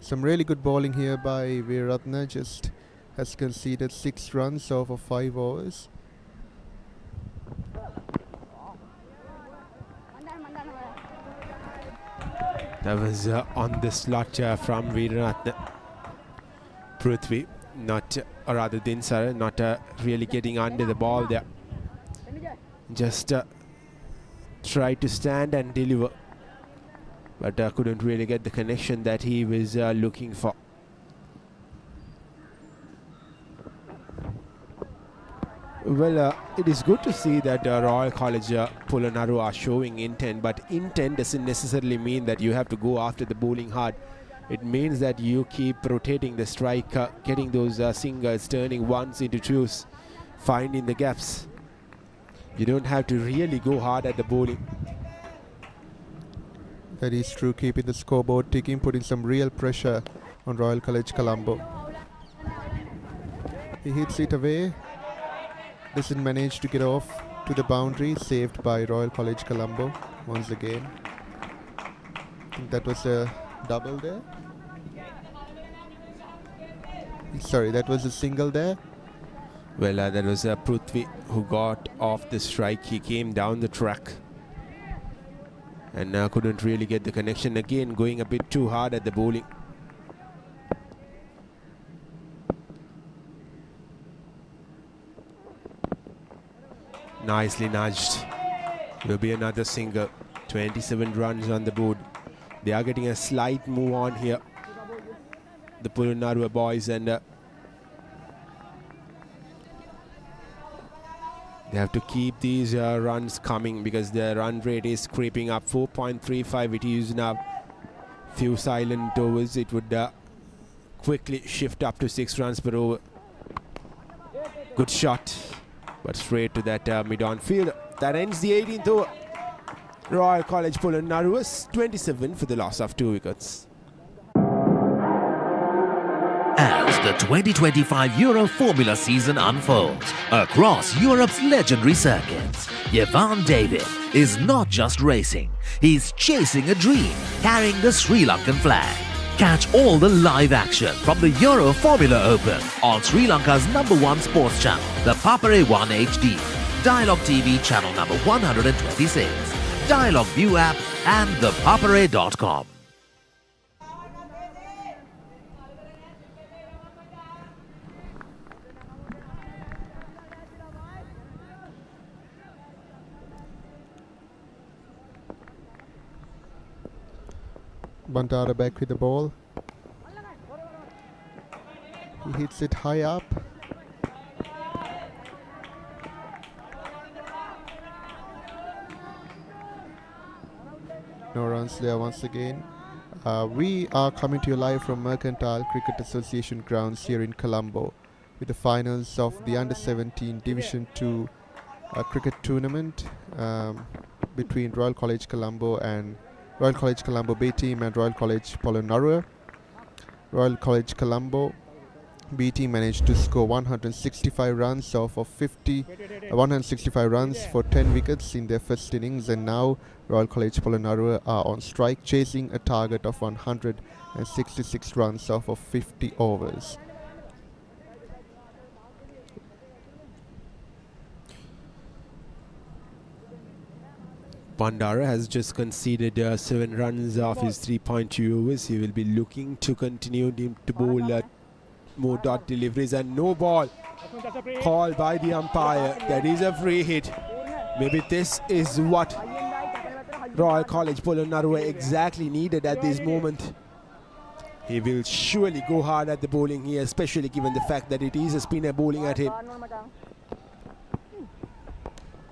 Some really good bowling here by Veeratna, just has conceded 6 runs over 5 overs. That was on the slot from Veeratna. Prithvi, not, or rather Dinsar, not really getting under the ball there. Just tried to stand and deliver, but couldn't really get the connection that he was looking for. Well, it is good to see that Royal College Polonnaruwa are showing intent, but intent doesn't necessarily mean that you have to go after the bowling hard. It means that you keep rotating the striker, getting those singles, turning ones into twos, finding the gaps. You don't have to really go hard at the bowling. That is true, keeping the scoreboard ticking, putting some real pressure on Royal College Colombo. He hits it away, doesn't manage to get off to the boundary, saved by Royal College Colombo once again. I think that was a double there. Sorry, that was a single there. Well, that was Prithvi who got off the strike. He came down the track and couldn't really get the connection. Again, going a bit too hard at the bowling. Nicely nudged. Will be another single. 27 runs on the board. They are getting a slight move on here, the Polonnaruwa boys, and they have to keep these runs coming because the run rate is creeping up. 4.35 it is now. Few silent overs, it would quickly shift up to 6 runs per over. Good shot, but straight to that mid-on field. That ends the 18th over. Royal College Polonnaruwa 27 for the loss of 2 wickets. As the 2025 Euro Formula season unfolds across Europe's legendary circuits, Yvonne David is not just racing, he's chasing a dream, carrying the Sri Lankan flag. Catch all the live action from the Euro Formula Open on Sri Lanka's #1 sports channel, the Papare 1 HD, Dialogue TV channel number 126, Dialogue View app and thepapare.com. Bandara back with the ball. He hits it high up. No runs there once again. We are coming to you live from Mercantile Cricket Association grounds here in Colombo with the finals of the Under-17 Division 2 cricket tournament between Royal College Colombo and Royal College Colombo B team and Royal College Polonnaruwa. Royal College Colombo B team managed to score 165 runs off of 165 runs for 10 wickets in their first innings, and now Royal College Polonnaruwa are on strike, chasing a target of 166 runs off of 50 overs. Bandara has just conceded 7 runs off his 3.2 overs. He will be looking to continue to bowl more dot deliveries, and no ball called by the umpire. That is a free hit. Maybe this is what Royal College Polonnaruwa exactly needed at this moment. He will surely go hard at the bowling here, especially given the fact that it is a spinner bowling at him.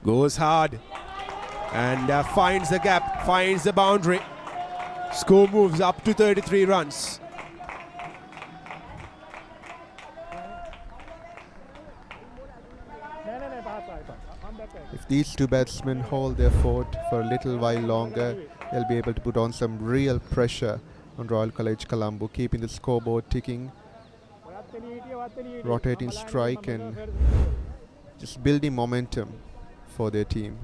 Goes hard and finds the gap, finds the boundary. Score moves up to 33 runs. If these two batsmen hold their fort for a little while longer, they'll be able to put on some real pressure on Royal College Colombo, keeping the scoreboard ticking, rotating strike and just building momentum for their team.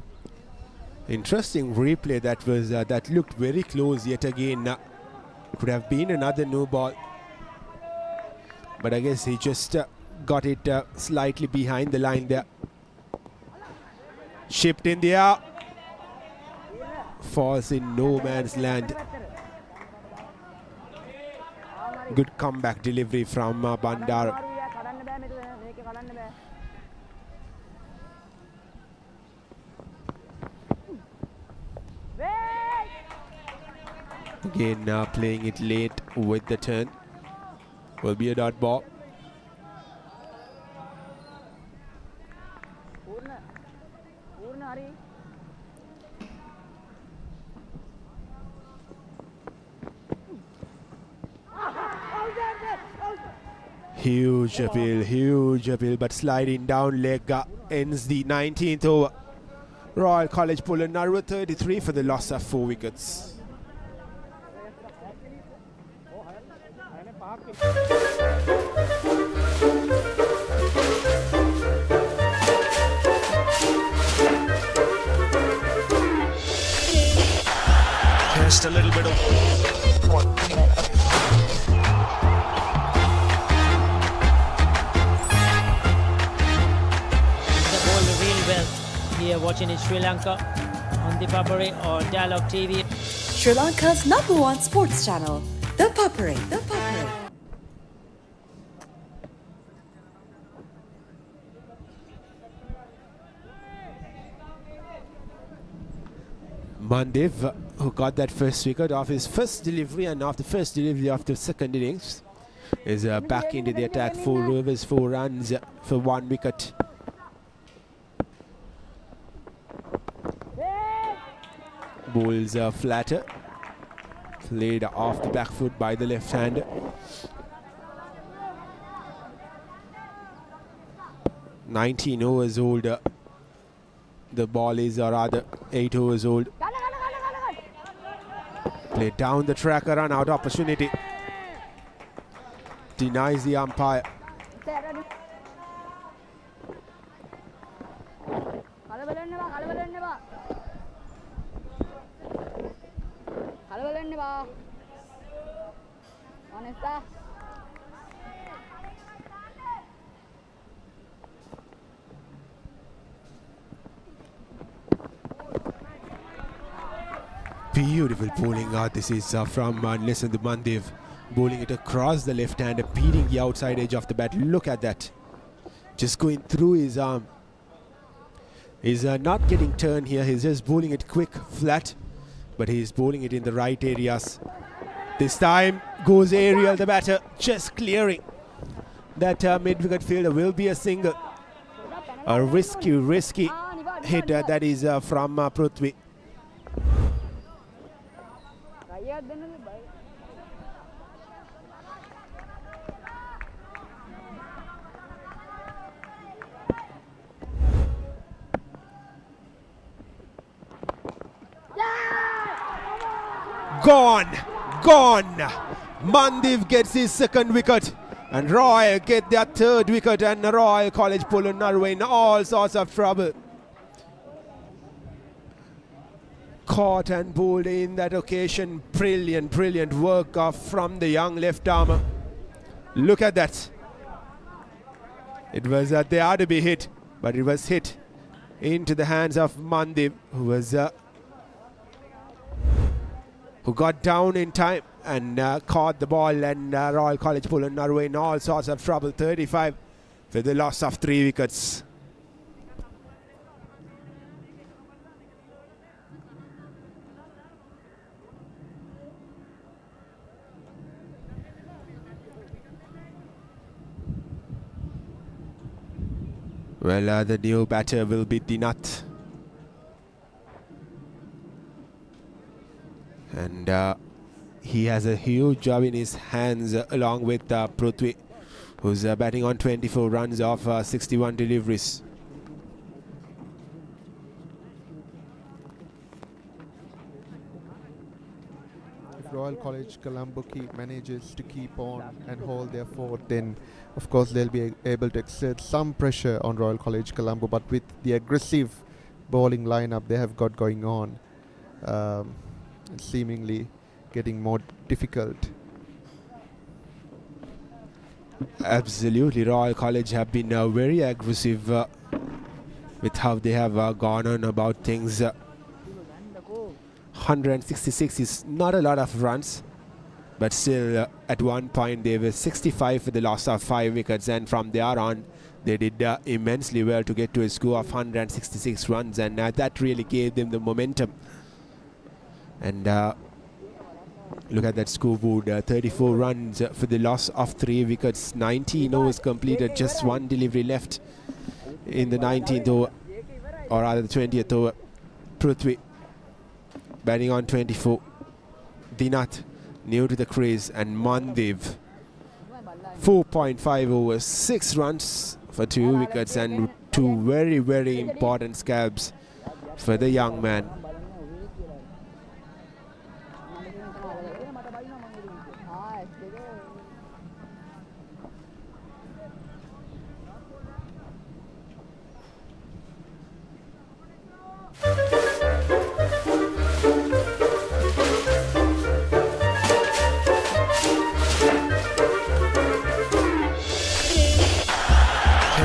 Interesting replay that was that looked very close yet again. Could have been another no ball, but I guess he just got it slightly behind the line there. Shipped in the air, falls in no man's land. Good comeback delivery from Bandara. Again playing it late with the turn. Will be a dot ball. Huge appeal, but sliding down leg ends the 19th over. Royal College Polonnaruwa 33 for the loss of 4 wickets. Just a little bit of here watching in Sri Lanka on the Papare or Dialogue TV. Sri Lanka's #1 sports channel, The Papare. Mandev, who got that first wicket off his first delivery and after first delivery of the second innings, is back into the attack. 4 overs, 4 runs for 1 wicket. Bowls flatter, played off the back foot by the left hander. "19 overs old. The ball is rather 8 overs old. Played down the track, a run out opportunity. Denies the umpire. Beautiful bowling. This is from Listen to Mandev, bowling it across the left hand, beating the outside edge of the bat. Look at that, just going through his arm. He's not getting turned here, he's just bowling it quick, flat, but he's bowling it in the right areas. This time goes aerial, the batter just clearing that mid-wicket fielder. Will be a single. A risky hit that is from Prithvi. Gone. Mandev gets his second wicket and Royal get their third wicket, and Royal College Polonnaruwa in all sorts of trouble. Caught and bowled in that occasion. Brilliant work from the young left armer. Look at that. It was there had to be hit, but it was hit into the hands of Mandev, who got down in time and caught the ball, and Royal College Polonnaruwa in all sorts of trouble. 35 for the loss of 3 wickets. Well, the new batter will be Dinath. And he has a huge job in his hands along with Prithvi, who's batting on 24 runs off 61 deliveries. If Royal College Colombo manages to keep on and hold their fort, then of course they'll be able to exert some pressure on Royal College Colombo. But with the aggressive bowling lineup they have got going on, it's seemingly getting more difficult. Absolutely, Royal College have been very aggressive with how they have gone on about things. 166 is not a lot of runs, but still at one point they were 65 for the loss of 5 wickets, and from there on they did immensely well to get to a score of 166 runs, and that really gave them the momentum. And look at that scoreboard, 34 runs for the loss of 3 wickets, 19 overs completed, just 1 delivery left in the 19th over, or rather the 20th over. Prithvi batting on 24. Dinath new to the crease, and Mandev 4.5 over 6 runs for 2 wickets and 2 very, very important scabs for the young man.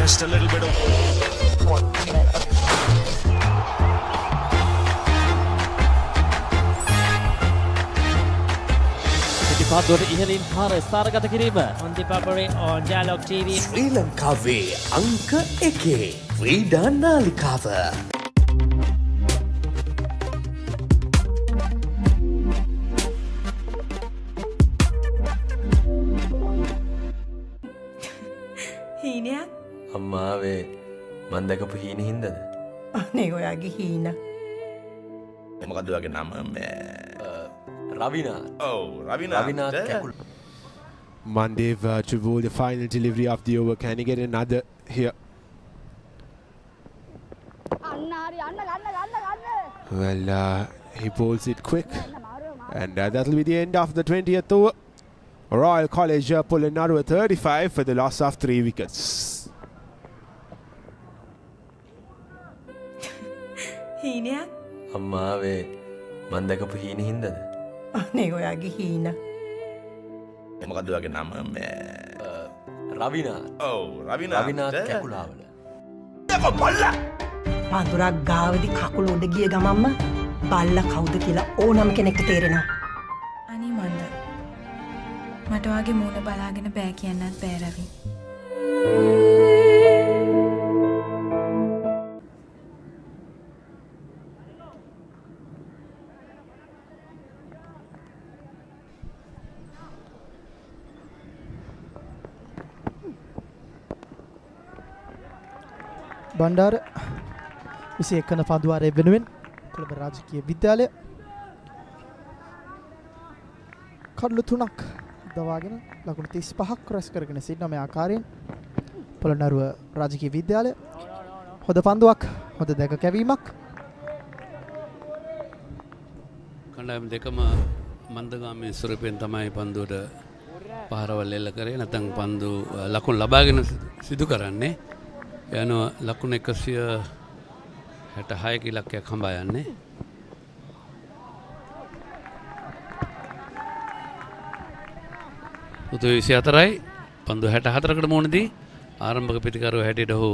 Just a little bit of පිටිපත්වලට ඉහළින් පාර ස්ථානගත කිරීම on the Papare on Dialog TV ශ්‍රී ලංකාවේ අංක 1 ක්‍රීඩා නාලිකාව. හීනයක් අම්මාවේ මන් දැකපු හීන හින්දද? අනේ ඔයාගේ හීන. මොකද්ද ඔයාගේ නම? රවිනාත්. ඔව් රවිනාත් කැකුල. Mandev to bowl the final delivery of the over. Can he get another here? Well, he bowls it quick. And that'll be the end of the 20th over. Royal College Polonnaruwa 35 for the loss of 3 wickets. හීනයක් අම්මාවේ මන් දැකපු හීන හින්දද? අනේ ඔයාගේ හීන. මොකද්ද ඔයාගේ නම? රවිනාත්. ඔව් රවිනාත් කැකුලාවල. දෙක බල්ලා. පඳුරක් ගාවදී කකුල උඩ ගිය ගමන්ම බල්ලා කවුද කියලා ඕනම කෙනෙක්ට තේරෙනවා. අනේ මන්ද මට වාගේ මූණ බලාගෙන බෑ කියන්නත් බෑ රවි. බණ්ඩාර 21 වන පන්දුවාරය වෙනුවෙන් කොළඹ රාජකීය විද්‍යාලය කඩලු 3ක් දවාගෙන ලකුණු 35ක් රැස් කරගෙන සිටින මේ ආකාරයෙන් පොළොන්නරුව රාජකීය විද්‍යාලය හොඳ පන්දුවක් හොඳ දැක කැවීමක් කණ්ඩායම් දෙකම මන්දගාමී ස්වරූපයෙන් තමයි පන්දුවට පහරවල් එල්ල කරේ නැත්නම් පන්දු ලකුණු ලබාගෙන සිදු කරන්නේ යනවා ලකුණු 166ක ඉලක්කයක් හඹා යන්නේ. උතුරු 24යි පන්දු 64කට මුහුණදී ආරම්භක ප්‍රතිකාරව හැටියට ඔහු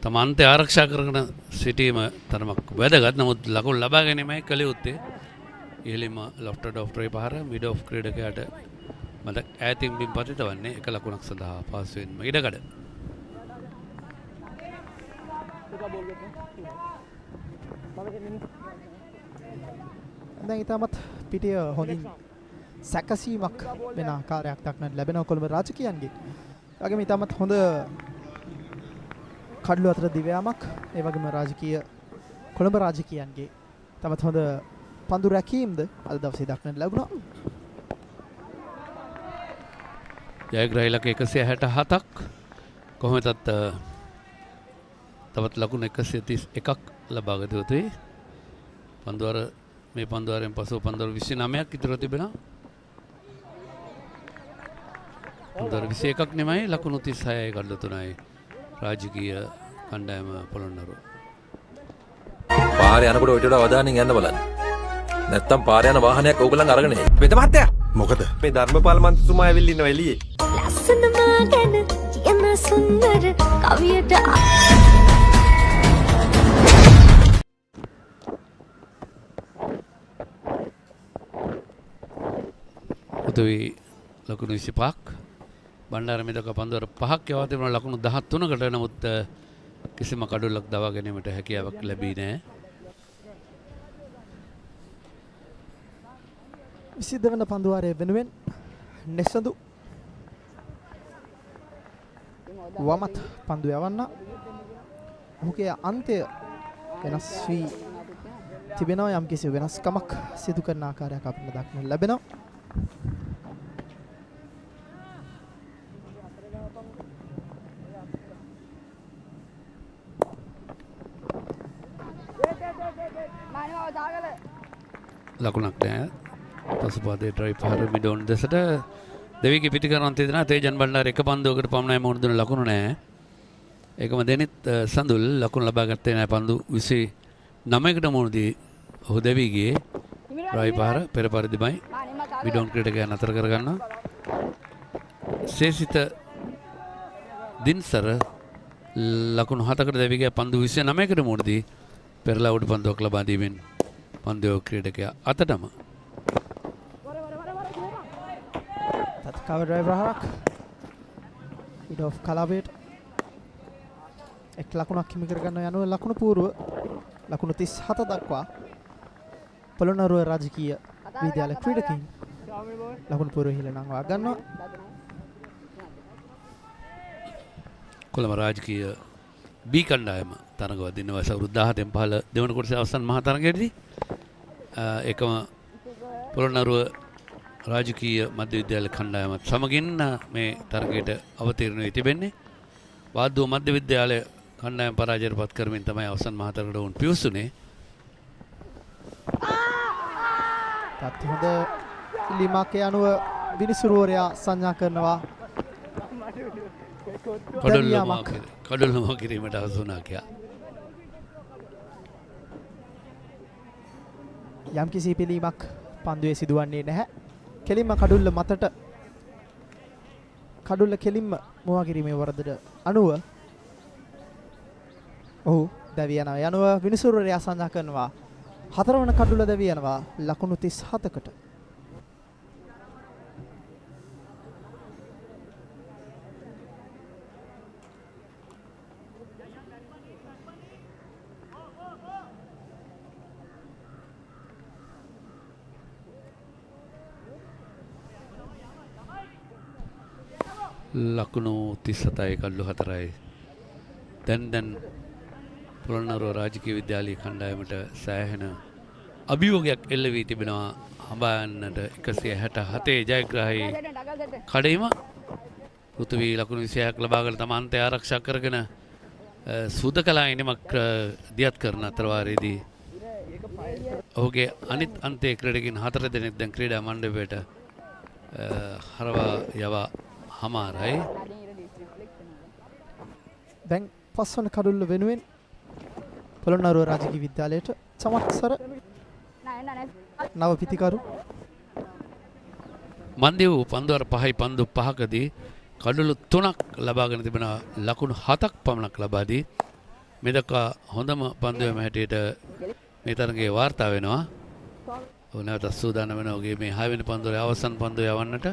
තම අන්තය ආරක්ෂා කරගෙන සිටීම තරමක් වැදගත්. නමුත් ලකුණු ලබා ගැනීමයි කළ යුත්තේ. ඉහළින්ම ලොෆ්ටඩ් ඔෆ් ට්‍රේ පහර මිඩ් ඔෆ් ක්‍රීඩකයාට මට ඈතින් බිම් පතිත වන්නේ එක ලකුණක් සඳහා පාසුවෙන්ම ඉඩකඩ. දැන් ඉතාමත් පිටිය හොඳින් සැකසීමක් වෙන ආකාරයක් දක්නට ලැබෙනවා කොළඹ රාජකීයන්ගේ. ඒ වගේම ඉතාමත් හොඳ කඩලු අතර දිවයාමක් ඒ වගේම රාජකීය කොළඹ රාජකීයන්ගේ ඉතාමත් හොඳ පන්දු රැකීම්ද අද දවසේ දක්නට ලැබුණා. ජයග්‍රහී ඉලක්ක 167ක් කොහොමදත් තවත් ලකුණු 131ක් ලබා ගත යුතුයි. පන්දුවර මේ පන්දුවරෙන් පසුව පන්දුවර 29ක් ඉතුරු තිබෙනවා. පන්දුවර 21ක් නෙමෙයි ලකුණු 36යි කඩලු 3යි රාජකීය කණ්ඩායම පොළොන්නරුව. පාරේ යනකොට ඔයිට වඩා අවධානයෙන් යන්න බලන්න. නැත්තම් පාරේ යන වාහනයක් ඕගොල්ලන් අරගෙන එයි. වෙද මහත්තයා. මොකද? මේ ධර්මපාල මන්ත්‍රීතුමා ඇවිල්ලා ඉන්නවා එළියේ. ලස්සන මාගෙන කියන සුන්දර කවියට උතුයි ලකුණු 25ක් බණ්ඩාර මෙදක පන්දුවර 5ක් යවා තිබුණා ලකුණු 13කට. නමුත් කිසිම කඩුල්ලක් දවා ගැනීමට හැකියාවක් ලැබී නැහැ. 22 වන පන්දුවාරය වෙනුවෙන් නෙසඳු වමත් පන්දු යවන්න ඔහුගේ අන්තය වෙනස් වී තිබෙනවා. යම් කිසි වෙනස්කමක් සිදු කරන ආකාරයක් අපිට දක්නට ලැබෙනවා. ලකුණක් නෑ. පසුපාදේ ඩ්‍රයිව් පහර මිඩෝන් දෙසට දෙවිගේ පිටිකරන් තියනවා. තේජන් බණ්ඩාර එක පන්දුවකට පමණයි මුහුණ දුන්න ලකුණු නෑ. ඒකම දෙනිත් සඳුල් ලකුණු ලබා ගත්තේ නෑ. පන්දු 29කට මුහුණ දී ඔහු දෙවිගේ ඩ්‍රයිව් පහර පෙර පරිදිමයි මිඩෝන් ක්‍රීඩකයන් අතර කරගන්නවා. සේසිත දින්සර ලකුණු 7කට දෙවිගේ පන්දු 29කට මුහුණ දී පෙරලා උඩු පන්දුවක් ලබා දීමෙන් පන්දු ක්‍රීඩකයා අතටම cover driver harak bit of kalabet එක් ලකුණක් හිමි කර ගන්න යනුව ලකුණු පූර්ව ලකුණු 37 දක්වා පොළොන්නරුව රාජකීය විද්‍යාල ක්‍රීඩකයින් ලකුණු පූර්ව හිල නංවා ගන්නවා. කොළඹ රාජකීය B කණ්ඩායම තරඟ වදිනවා සවුරුදු 17න් පහළ දෙවන කොටසේ අවසන් මහා තරඟයේදී එකම පොළොන්නරුව රාජකීය මධ්‍ය විද්‍යාල කණ්ඩායමත් සමගින් මේ තරගයට අවතීර්ණ වී තිබෙන්නේ. වාද්දුව මධ්‍ය විද්‍යාලය කණ්ඩායම පරාජයට පත් කරමින් තමයි අවසන් මහා තරගයට වුන් පිවිසුනේ. තාත් හොඳ ඉලිමක් යනුව විනිසුරුවරයා සංඥා කරනවා. කඩොල්ලම කිරීමට අවශ්‍ය වුණා කියා. යම් කිසි පිළීමක් පන්දුවේ සිදුවන්නේ නැහැ. කෙලින්ම කඩුල්ල මතට කඩුල්ල කෙලින්ම මුවා කිරීමේ වරදට අනුව ඔහු දැවී යනවා. යනුව විනිසුරුවරයා සංඥා කරනවා. හතරවන කඩුල්ල දැවී යනවා ලකුණු 37කට. ලකුණු 37යි කඩලු 4යි. දැන් පොළොන්නරුව රාජකීය විද්‍යාලීය කණ්ඩායමට සෑහෙන අභියෝගයක් එල්ල වී තිබෙනවා. හඹා යන්නට 167 ජයග්‍රාහී කඩේම පෘථිවි ලකුණු 26ක් ලබාගෙන තම අන්තය ආරක්ෂා කරගෙන සුදකලා ඉනිමක් දියත් කරන අතරවාරයේදී ඔහුගේ අනිත් අන්තයේ ක්‍රීඩකින් 4 දෙනෙක් දැන් ක්‍රීඩා මණ්ඩපයට හරවා යවා හමාරයි. දැන් පස්වන කඩුල්ල වෙනුවෙන් පොළොන්නරුව රාජකීය විද්‍යාලයට චමත්සර නව පිතිකරු මන්දිව් පන්දුවර 5යි පන්දු 5කදී කඩුළු 3ක් ලබාගෙන තිබෙන ලකුණු 7ක් පමණක් ලබා දී මේ දක්වා හොඳම පන්දුවේම හැටියට මේ තරගයේ වාර්තා වෙනවා. ඔව් නැවත සූදානම් වෙනවා ඔහුගේ මේ 6 වෙනි පන්දුවේ අවසන් පන්දුව යවන්නට.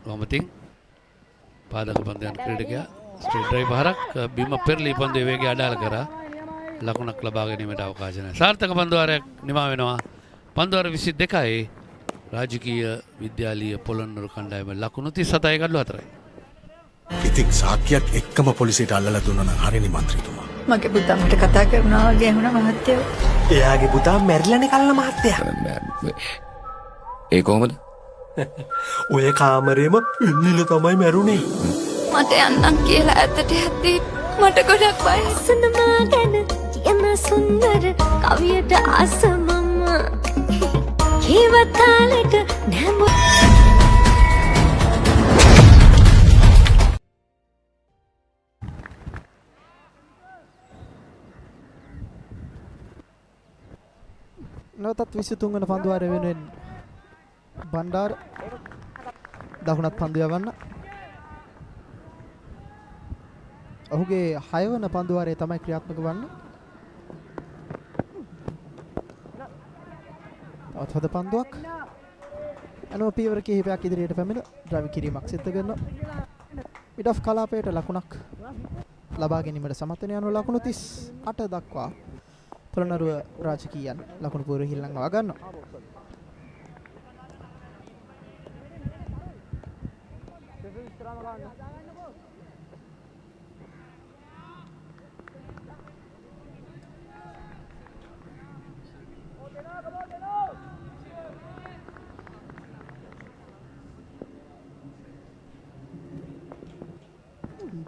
වමතින් පාදක පන්දයන් ක්‍රීඩකයා ස්ට්‍රීට් ඩ්‍රයිව් පහරක් බිම පෙරලී පන්දුවේ වේගය අඩාල කරා ලකුණක් ලබා ගැනීමට අවකාශ නැහැ. සාර්ථක පන්දුවාරයක් නිමා වෙනවා. පන්දුවාර 22යි රාජකීය විද්‍යාලීය පොළොන්නරුව කණ්ඩායම ලකුණු 37යි කඩලු 4යි. ඉතින් සාක්කියක් එක්කම පොලිසියට අල්ලලා දුන්නා නම් හරිනේ මන්ත්‍රීතුමා. මගේ පුතා මට කතා කරනවා වගේ වුණා මහත්තයෝ. එයාගේ පුතා මැරිලානේ කල්ල මහත්තයා. ඒ කොහමද? ඔය කාමරේම ඉන්නිල තමයි මැරුණේ. මට යන්නම් කියලා ඇත්තට යද්දී මට ගොඩක් බයසනවා ගැන යන සුන්දර කවියට ආසමම කීවතාලට නැඹ නැවතත් 23 වන පන්දුවාරය වෙනුවෙන් බණ්ඩාර දකුණත් පන්දු යවන්න. ඔහුගේ 6 වන පන්දුවාරය තමයි ක්‍රියාත්මක වන්නේ. තවත් හොඳ පන්දුවක්. අනෝ පීවර කිහිපයක් ඉදිරියට පැමිණ ඩ්‍රයිව් කිරීමක් සිදු කරනවා. මිඩ් ඔෆ් කලාපයට ලකුණක් ලබා ගැනීමට සමත් වෙන යන ලකුණු 38 දක්වා පොළොන්නරුව රාජකීයන් ලකුණු පූර්ව හිල්ලංගවා ගන්නවා.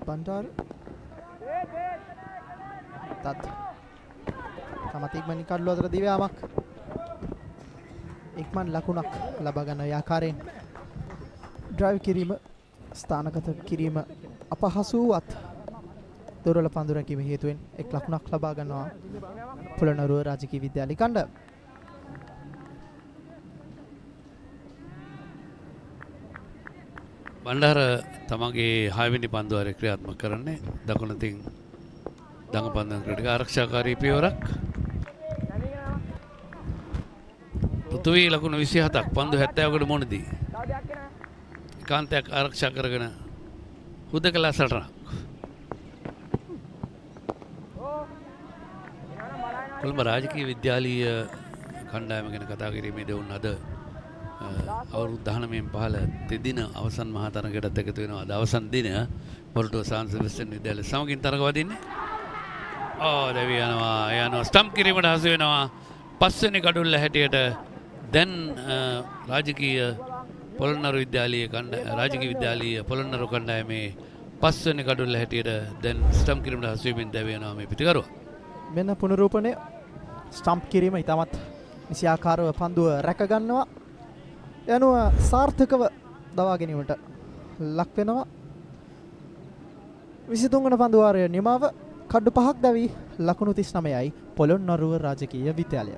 බණ්ඩාර තත් තමත් ඉක්මනින් කඩළු අතර දිව්‍යාමක්. ඉක්මන් ලකුණක් ලබා ගන්න ආකාරයෙන් ඩ්‍රයිව් කිරීම ස්ථානගත කිරීම අපහසු වුවත් දොරල පන්දු රැකීම හේතුවෙන් එක් ලකුණක් ලබා ගන්නවා පොළොන්නරුව රාජකීය විද්‍යාලය කණ්ඩායම. බණ්ඩාර තමගේ 6 වෙනි පන්දුවාරය ක්‍රියාත්මක කරන්නේ දකුණතින් දඟපන්දම් ක්‍රීඩක ආරක්ෂාකාරී පියවරක්. පෘථිවි ලකුණු 27ක් පන්දු 70කට මුණදී ඒකාන්තයක් ආරක්ෂා කරගෙන හුදකලා සටනක්. කොළඹ රාජකීය විද්‍යාලීය කණ්ඩායම ගැන කතා කිරීමේදී වුණ අද අවුරුදු 19න් පහළ දෙදින අවසන් මහා තරගයටත් එකතු වෙනවා. අද අවසන් දින මොරටුව සාංශ විද්‍යාලය සමගින් තරග වදින්නේ. දැවි යනවා ස්ටම්ප් කිරීමට හසු වෙනවා. පස්වෙනි කඩුල්ල හැටියට දැන් රාජකීය පොළොන්නරු විද්‍යාලීය පොළොන්නරු කණ්ඩායමේ පස්වෙනි කඩුල්ල හැටියට දැන් ස්ටම්ප් කිරීමට හසු වෙමින් දැවි යනවා මේ පිටිකරුවා. මෙන්න පුනරූපණය ස්ටම්ප් කිරීම ඉතාමත් නිසියාකාරව පන්දුව රැක ගන්නවා. යනුව සාර්ථකව දවා ගැනීමට ලක් වෙනවා. 23 වන පන්දුවාරය නිමාව කඩු 5ක් දැවි ලකුණු 39යි පොළොන්නරුව රාජකීය විද්‍යාලය.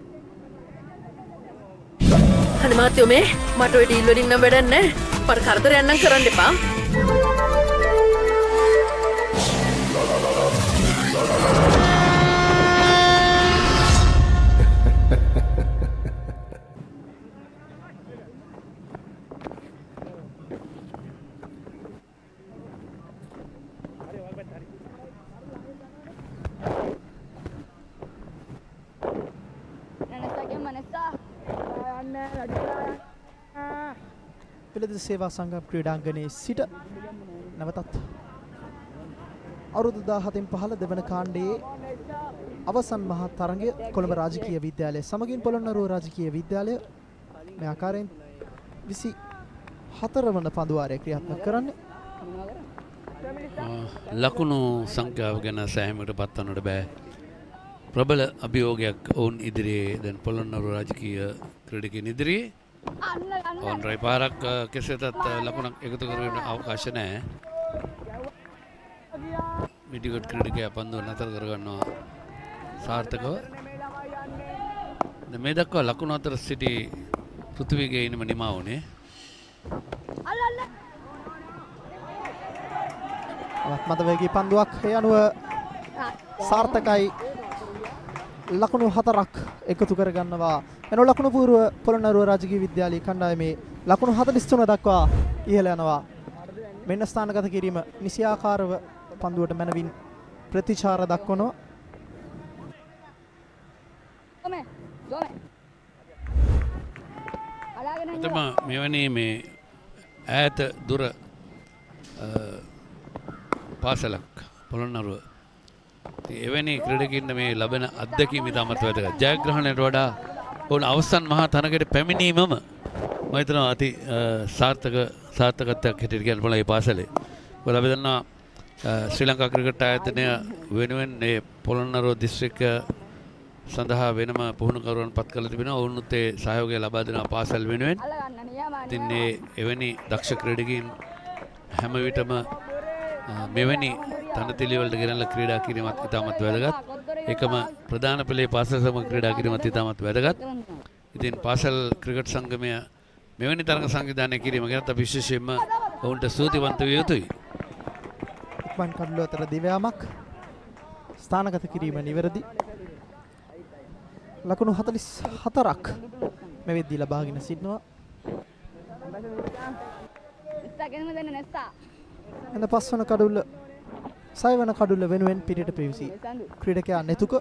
අනේ මාත්‍යෝ මේ මට ඔය ඩීල් වලින් නම් වැඩක් නැහැ. පර කරදරයක් නම් කරන්න එපා. පෙළද සේවා සංගම් ක්‍රීඩාංගණයේ සිට නැවතත් අවුරුදු 17න් පහළ දෙවන කාණ්ඩයේ අවසන් මහා තරගය කොළඹ රාජකීය විද්‍යාලය සමගින් පොළොන්නරුව රාජකීය විද්‍යාලය මේ ආකාරයෙන් 24 වන පන්දුවාරය ක්‍රියාත්මක කරන්නේ. ලකුණු සංඛ්‍යාව ගැන සෑහීමකට පත්වන්නට බෑ. ප්‍රබල අභියෝගයක් ඔවුන් ඉදිරියේ දැන් පොළොන්නරුව රාජකීය ක්‍රීඩකයන් ඉදිරියේ ඔවුන් රයි පාරක් කෙසේතත් ලකුණක් එකතු කරගෙන අවකාශ නැහැ. මිඩිගොඩ් ක්‍රීඩකයා පන්දුව නතර කරගන්නවා සාර්ථකව. මේ දක්වා ලකුණු අතර සිටි පෘථිවිගේ ඉනිම නිමා වුණේ. මතවේගී පන්දුවක් යනුව සාර්ථකයි ලකුණු 4ක් එකතු කරගන්නවා. එන ලකුණු පූර්ව පොළොන්නරුව රාජකීය විද්‍යාලයේ කණ්ඩායමේ ලකුණු 43 දක්වා ඉහළ යනවා. මෙන්න ස්ථානගත කිරීම නිසියාකාරව පන්දුවට මැනවින් ප්‍රතිචාර දක්වනවා. මෙවැනි මේ ඈත දුර පාසලක් පොළොන්නරුව එවැනි ක්‍රීඩකින්න මේ ලබන අත්දැකීම ඉතාමත් වැදගත්. ජයග්‍රහණයට වඩා ඔවුන් අවසන් මහා තරගයට පැමිණීමම මම හිතනවා අති සාර්ථකත්වයක් හැටියට කියන්න පුළුවන් මේ පාසලේ. මොකද අපි දන්නවා ශ්‍රී ලංකා ක්‍රිකට් ආයතනය වෙනුවෙන් මේ පොළොන්නරුව දිස්ත්‍රික්කය සඳහා වෙනම පුහුණුකරුවන් පත් කළ තිබෙනවා. ඔවුන්ත් ඒ සහයෝගය ලබා දෙනවා පාසල් වෙනුවෙන්. ඉතින් මේ එවැනි දක්ෂ ක්‍රීඩකයන් හැම විටම මෙවැනි තනතිලි වලට ගෙනල්ලා ක්‍රීඩා කිරීමත් ඉතාමත් වැදගත්. එකම ප්‍රධාන පෙළේ පාසල් සමග ක්‍රීඩා කිරීමත් ඉතාමත් වැදගත්. ඉතින් පාසල් ක්‍රිකට් සංගමය මෙවැනි තරග සංවිධානය කිරීම ගැනත් අපි විශේෂයෙන්ම ඔවුන්ට ස්තුතිවන්ත විය යුතුයි. ඉක්මන් කඩළු අතර දිව්‍යාමක් ස්ථානගත කිරීම නිවැරදි. ලකුණු 44ක් මේ වෙද්දී ලබාගෙන සිටිනවා. එන පස්වන කඩුල්ල 6 වන කඩුල්ල වෙනුවෙන් පිටට පිවිසි ක්‍රීඩකයා නෙතුක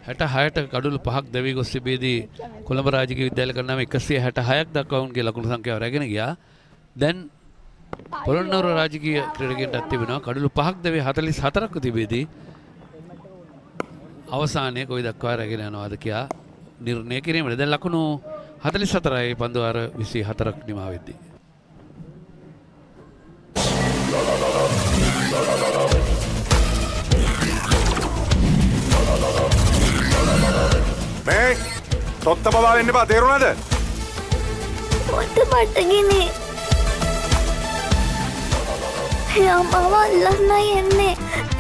66ට කඩුළු 5ක් දැවී ගොස් තිබෙදී කොළඹ රාජකීය විද්‍යාලය කණ්ඩායම 166ක් දක්වා ඔවුන්ගේ ලකුණු සංඛ්‍යාව රැගෙන ගියා. දැන් පොළොන්නරුව රාජකීය ක්‍රීඩකයන්ටත් තිබෙනවා කඩුළු 5ක් දැවී 44ක් තිබෙදී අවසානයේ කොයි දක්වා රැගෙන යනවාද කියලා නිර්ණය කිරීමට දැන් ලකුණු 44යි පන්දුවාර 24ක් නිමා වෙද්දී. මේ තොත්ත බබා වෙන්න එපා තේරුණාද? පොත මටගිනේ. එයා මාව අල්ලන්නයි එන්නේ.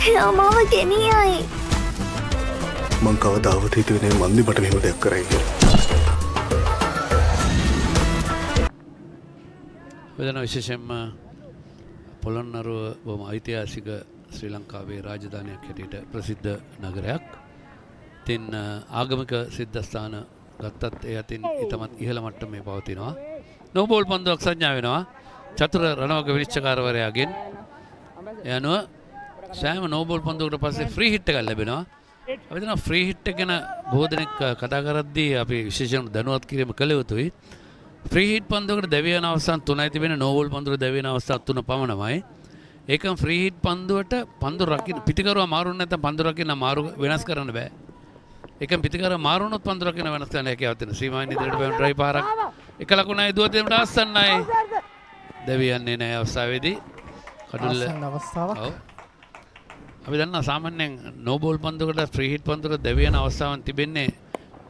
එයා මාව ගෙනියයි. මං කවදාවත් හිතුවේ නෑ මන්දි මට මෙහෙම දෙයක් කරයි කියලා. වෙන විශේෂයෙන්ම පොළොන්නරුව බොහොම ඓතිහාසික ශ්‍රී ලංකාවේ රාජධානියක් හැටියට ප්‍රසිද්ධ නගරයක්. ඉතින් ආගමික සිද්ධස්ථාන ගත්තත් ඒ අතින් ඊටමත් ඉහළ මට්ටමේ පවතිනවා. නෝබෝල් පන්දුවක් සංඥා වෙනවා චතුර රණවක විනිශ්චයකාරවරයාගෙන්. ඒ අනුව සෑම නෝබෝල් පන්දුවකට පස්සේ ෆ්‍රී හිට් එකක් ලැබෙනවා. අපි දන්නවා ෆ්‍රී හිට් එක ගැන බොහෝ දෙනෙක් කතා කරද්දී අපි විශේෂයෙන් දැනුවත් කිරීම කළ යුතුයි. ෆ්‍රී හිට් පන්දුවකට දැවිය යන අවස්ථා 3යි තිබෙන නෝබෝල් පන්දුවකට දැවිය යන අවස්ථා 3 පමණයි. ඒකම ෆ්‍රී හිට් පන්දුවට පන්දු රකින්න පිටිකරුවා මාරුනේ නැත්නම් පන්දු රකින්න මාරු වෙනස් කරන්න බෑ. ඒකම පිටිකරුවා මාරු වුණොත් පන්දු රකින්න වෙනස් කරන්න හැකියාවක් තියෙනවා. සීමාවෙන් ඉදිරියට බෑම ඩ්‍රයිව් පාරක් එක ලකුණයි දුව දෙන්නට ආසන්නයි. දැවියන්නේ නැහැ අවස්ථාවේදී. කඩුල්ල අවස්ථාවක්. ඔව්. අපි දන්නා සාමාන්‍යයෙන් නෝබෝල් පන්දුවකට ෆ්‍රී හිට් පන්දුවකට දැවිය යන අවස්ථාවන් තිබෙන්නේ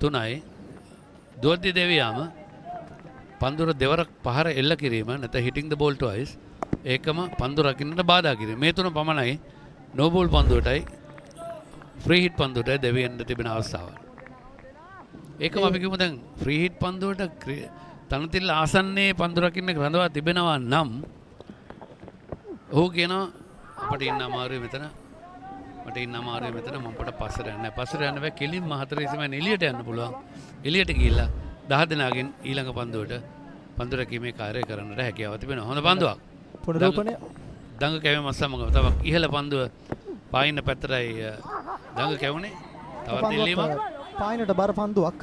3යි. දුවද්දී දැවියාම පන්දුර දෙවරක් පහර එල්ල කිරීම නැත්නම් හිටින් ද බෝල් ට්වයිස් ඒකම පන්දු රකින්නට බාධා කිරීම. මේ තුන පමණයි නෝබෝල් පන්දුවටයි ෆ්‍රී හිට් පන්දුවටයි දෙවියන්ට තිබෙන අවස්ථාවල්. ඒකම අපි කියමු දැන් ෆ්‍රී හිට් පන්දුවට තනතිල්ල ආසන්නයේ පන්දු රකින්න රඳවා තිබෙනවා නම් ඔහු කියනවා අපට ඉන්න අමාරුයි මෙතන. මට ඉන්න අමාරුයි මෙතන මම පොඩ පස්සට යන්න. පස්සට යන්න බෑ කෙලින්ම 4 ඉසමෙන් එළියට යන්න පුළුවන්. එළියට ගිහිල්ලා 10 දෙනාගෙන් ඊළඟ පන්දුවට පන්දු රැකීමේ කාර්යය කරන්නට හැකියාව තිබෙනවා. හොඳ පන්දුවක්. පුනරූපණය දඟ කැවීම සමග තව ඉහළ පන්දුව පායින්න පැත්තටයි දඟ කැවුනේ. තවත් එල්ලීමක්. පායිනට බර පන්දුවක්.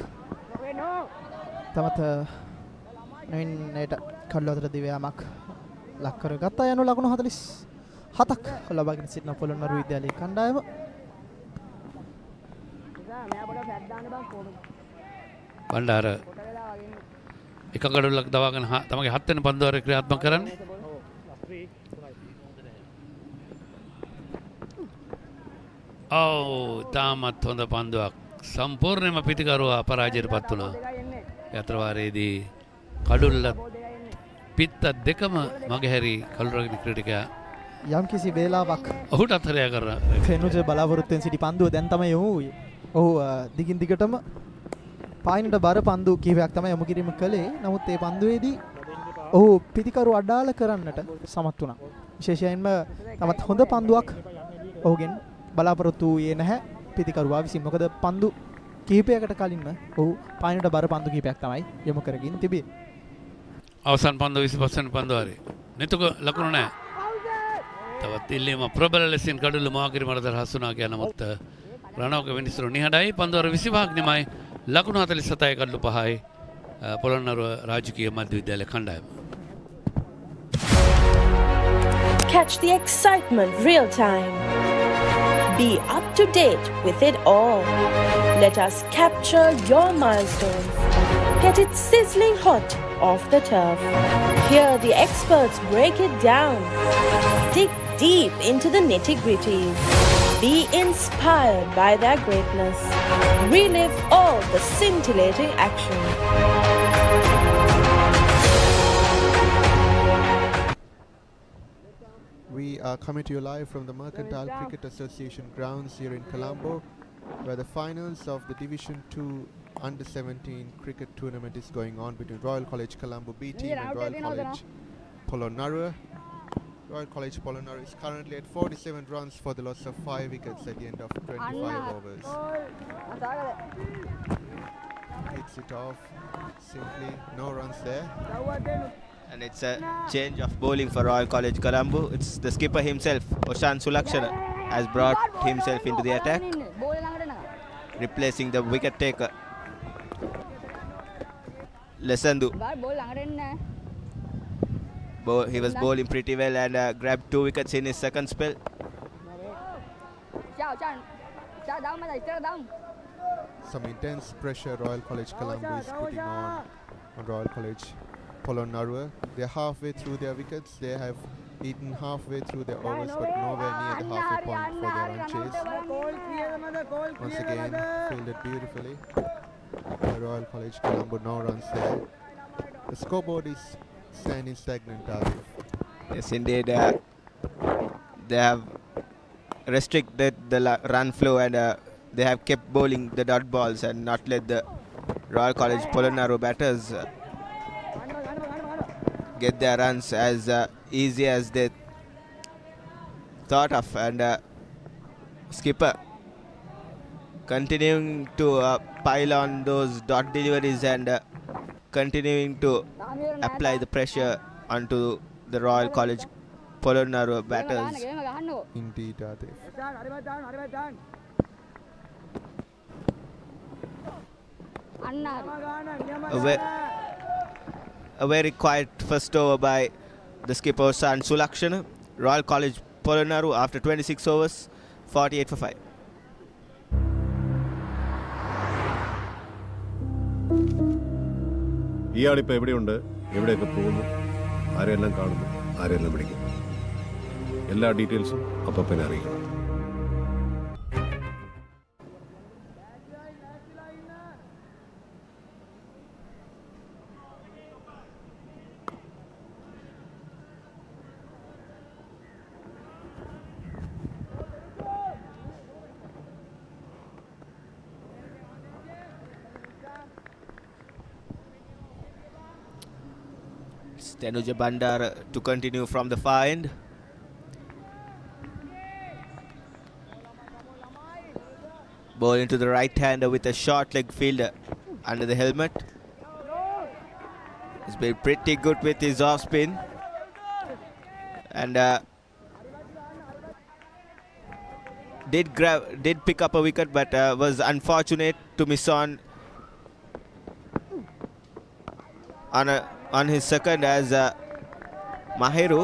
තමත නයින්ට කඩළු අතර දිවයාමක් ලක් කරගත්තා. යනු ලකුණු 47ක් ලබාගෙන සිටින පොළොන්නරුව විද්‍යාලයේ කණ්ඩායම. බණ්ඩාර එක කඩුල්ලක් දවාගෙන තමගේ 7 වෙනි පන්දුවර ක්‍රියාත්මක කරන්නේ. තාමත් හොඳ පන්දුවක්. සම්පූර්ණයෙන්ම පිටිකරුවා පරාජයටපත් වුණා. යතර වාරයේදී කඩුල්ල පිත්ත දෙකම මගහැරි කළුරගිනි ක්‍රීඩකයා යම් කිසි වේලාවක් ඔහුට අත්හැරයා කරා. ෆෙනුජ බලාපොරොත්තුෙන් සිටි පන්දුව දැන් තමයි යොමු වුයේ. ඔහු දිගින් දිගටම පායිනට බර පන්දු කිහිපයක් තමයි යොමු කිරීම කළේ. නමුත් ඒ පන්දුවේදී ඔහු පිටිකරු අඩාල කරන්නට සමත් වුණා. විශේෂයෙන්ම තමත් හොඳ පන්දුවක් ඔහුගෙන් බලාපොරොත්තු වූයේ නැහැ පිටිකරුවා විසින්. මොකද පන්දු කිහිපයකට කලින්ම ඔහු පායිනට බර පන්දු කිහිපයක් තමයි යොමු කරගෙන තිබේ. අවසන් පන්දුව 25 වෙනි පන්දුවාරේ. නිතුක ලකුණු නැහැ. තවත් ඉල්ලීම ප්‍රබල ලෙසින් කඩුල්ල මහා කිරීමට දරහස් වුණා කියන නමුත් රණවක විනිසුරු නිහඬයි. පන්දුවර 25ක් නිමයි. ලකුණු 47යි කඩලු 5යි පොළොන්නරුව රාජකීය මධ්‍ය විද්‍යාලය කණ්ඩායම. Catch the excitement real time. Be up to date with it all. Let us capture your milestones. Get it sizzling hot off the turf. Hear the experts break it down. Dig deep into the nitty-gritties. Be inspired by their greatness. Relive all the scintillating action. We are coming to you live from the Mercantile Cricket Association grounds here in Colombo, where the finals of the Division 2 Under-17 cricket tournament is going on between Royal College Colombo B team and Royal College Polonnaruwa. Royal College Polonnaruwa is currently at 47 runs for the loss of 5 wickets at the end of 25 overs. Hits it off simply, no runs there. And it's a change of bowling for Royal College Colombo. It's the skipper himself, Oshan Sulakshana, has brought himself into the attack, replacing the wicket taker Lesandu. He was bowling pretty well and grabbed 2 wickets in his second spell. Some intense pressure Royal College Colombo is putting on Royal College Polonnaruwa. They're halfway through their wickets. They have eaten halfway through their overs, but nowhere near the halfway point for their run chase. Once again, fielded beautifully. Royal College Colombo, no runs there. The scoreboard is standing stagnant, Arif. Yes, indeed. They have restricted the run flow and they have kept bowling the dot balls and not let the Royal College Polonnaruwa batters get their runs as easy as they thought of. And skipper continuing to pile on those dot deliveries and continuing to apply the pressure onto the Royal College Polonnaruwa batters. Indeed, Arif. A very quiet first over by the skipper Osan Sulakshana. Royal College Polonnaruwa after 26 overs, 48 for 5. ഇയാളിപ്പോൾ എവിടെയുണ്ട്, എവിടെയൊക്കെ പോകുന്നു, ആരെല്ലാം കാണുന്നു, ആരെല്ലാം വിളിക്കുന്നു, എല്ലാ ഡീറ്റെയിൽസും അപ്പം അറിയിക്കണം. Tanuja Bandar to continue from the far end. Ball into the right hander with a short leg fielder under the helmet. He's been pretty good with his off spin. And did pick up a wicket, but was unfortunate to miss on his second, as Mahiru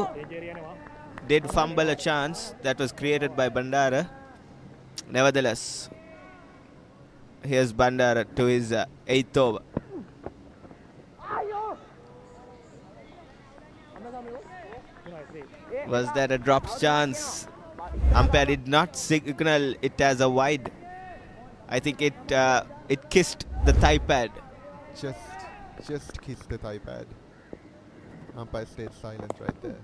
did fumble a chance that was created by Bandara. Nevertheless, here's Bandara to his 8th over. Was that a dropped chance? Umpire did not signal it as a wide. I think it kissed the thigh pad. Just kissed the thigh pad. Umpire stayed silent right there.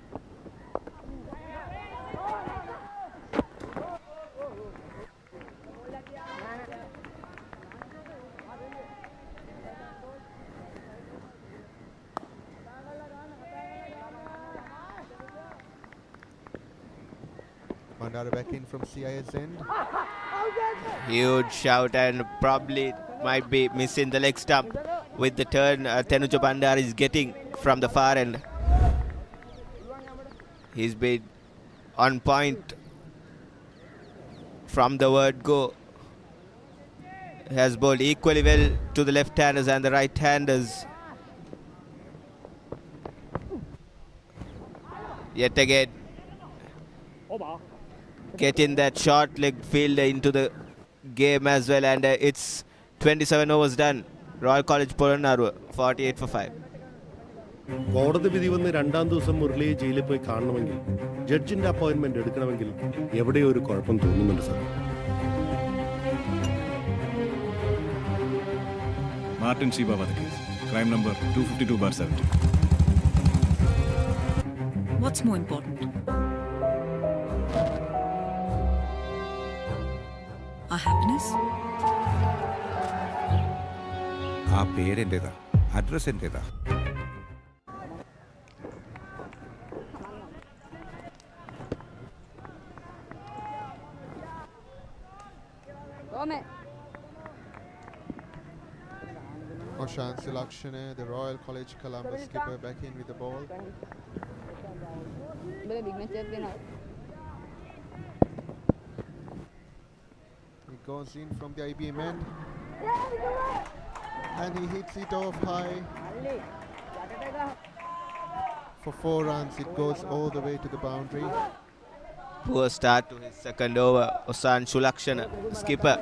Bandara back in from CIS end. Huge shout, and probably might be missing the leg stump with the turn Tanuja Bandar is getting from the far end. He's been on point from the word go. He has bowled equally well to the left-handers and the right-handers. Yet again, getting that short leg fielder into the game as well, and it's 27 overs done. Royal College Polonnaruwa 48 for 5. കോടതി വിധി വന്ന് 2ാം ദിവസം മുരളിയെ ജയിലിൽ പോയി കാണണമെങ്കിൽ, ജഡ്ജിന്റെ appointment എടുക്കണമെങ്കിൽ എവിടെയോ ഒരു കുഴപ്പം തോന്നുന്നുണ്ട് sir. Martin Shiba case, crime number 252/70. What's more important? Our happiness? ആ പേരെന്റേതാ, address എന്റേതാ. Oshan Sulakshana, the Royal College Colombo skipper, back in with the ball. He goes in from the IBM end, and he hits it off high for 4 runs. It goes all the way to the boundary. Poor start to his second over. Osan Sulakshana, skipper,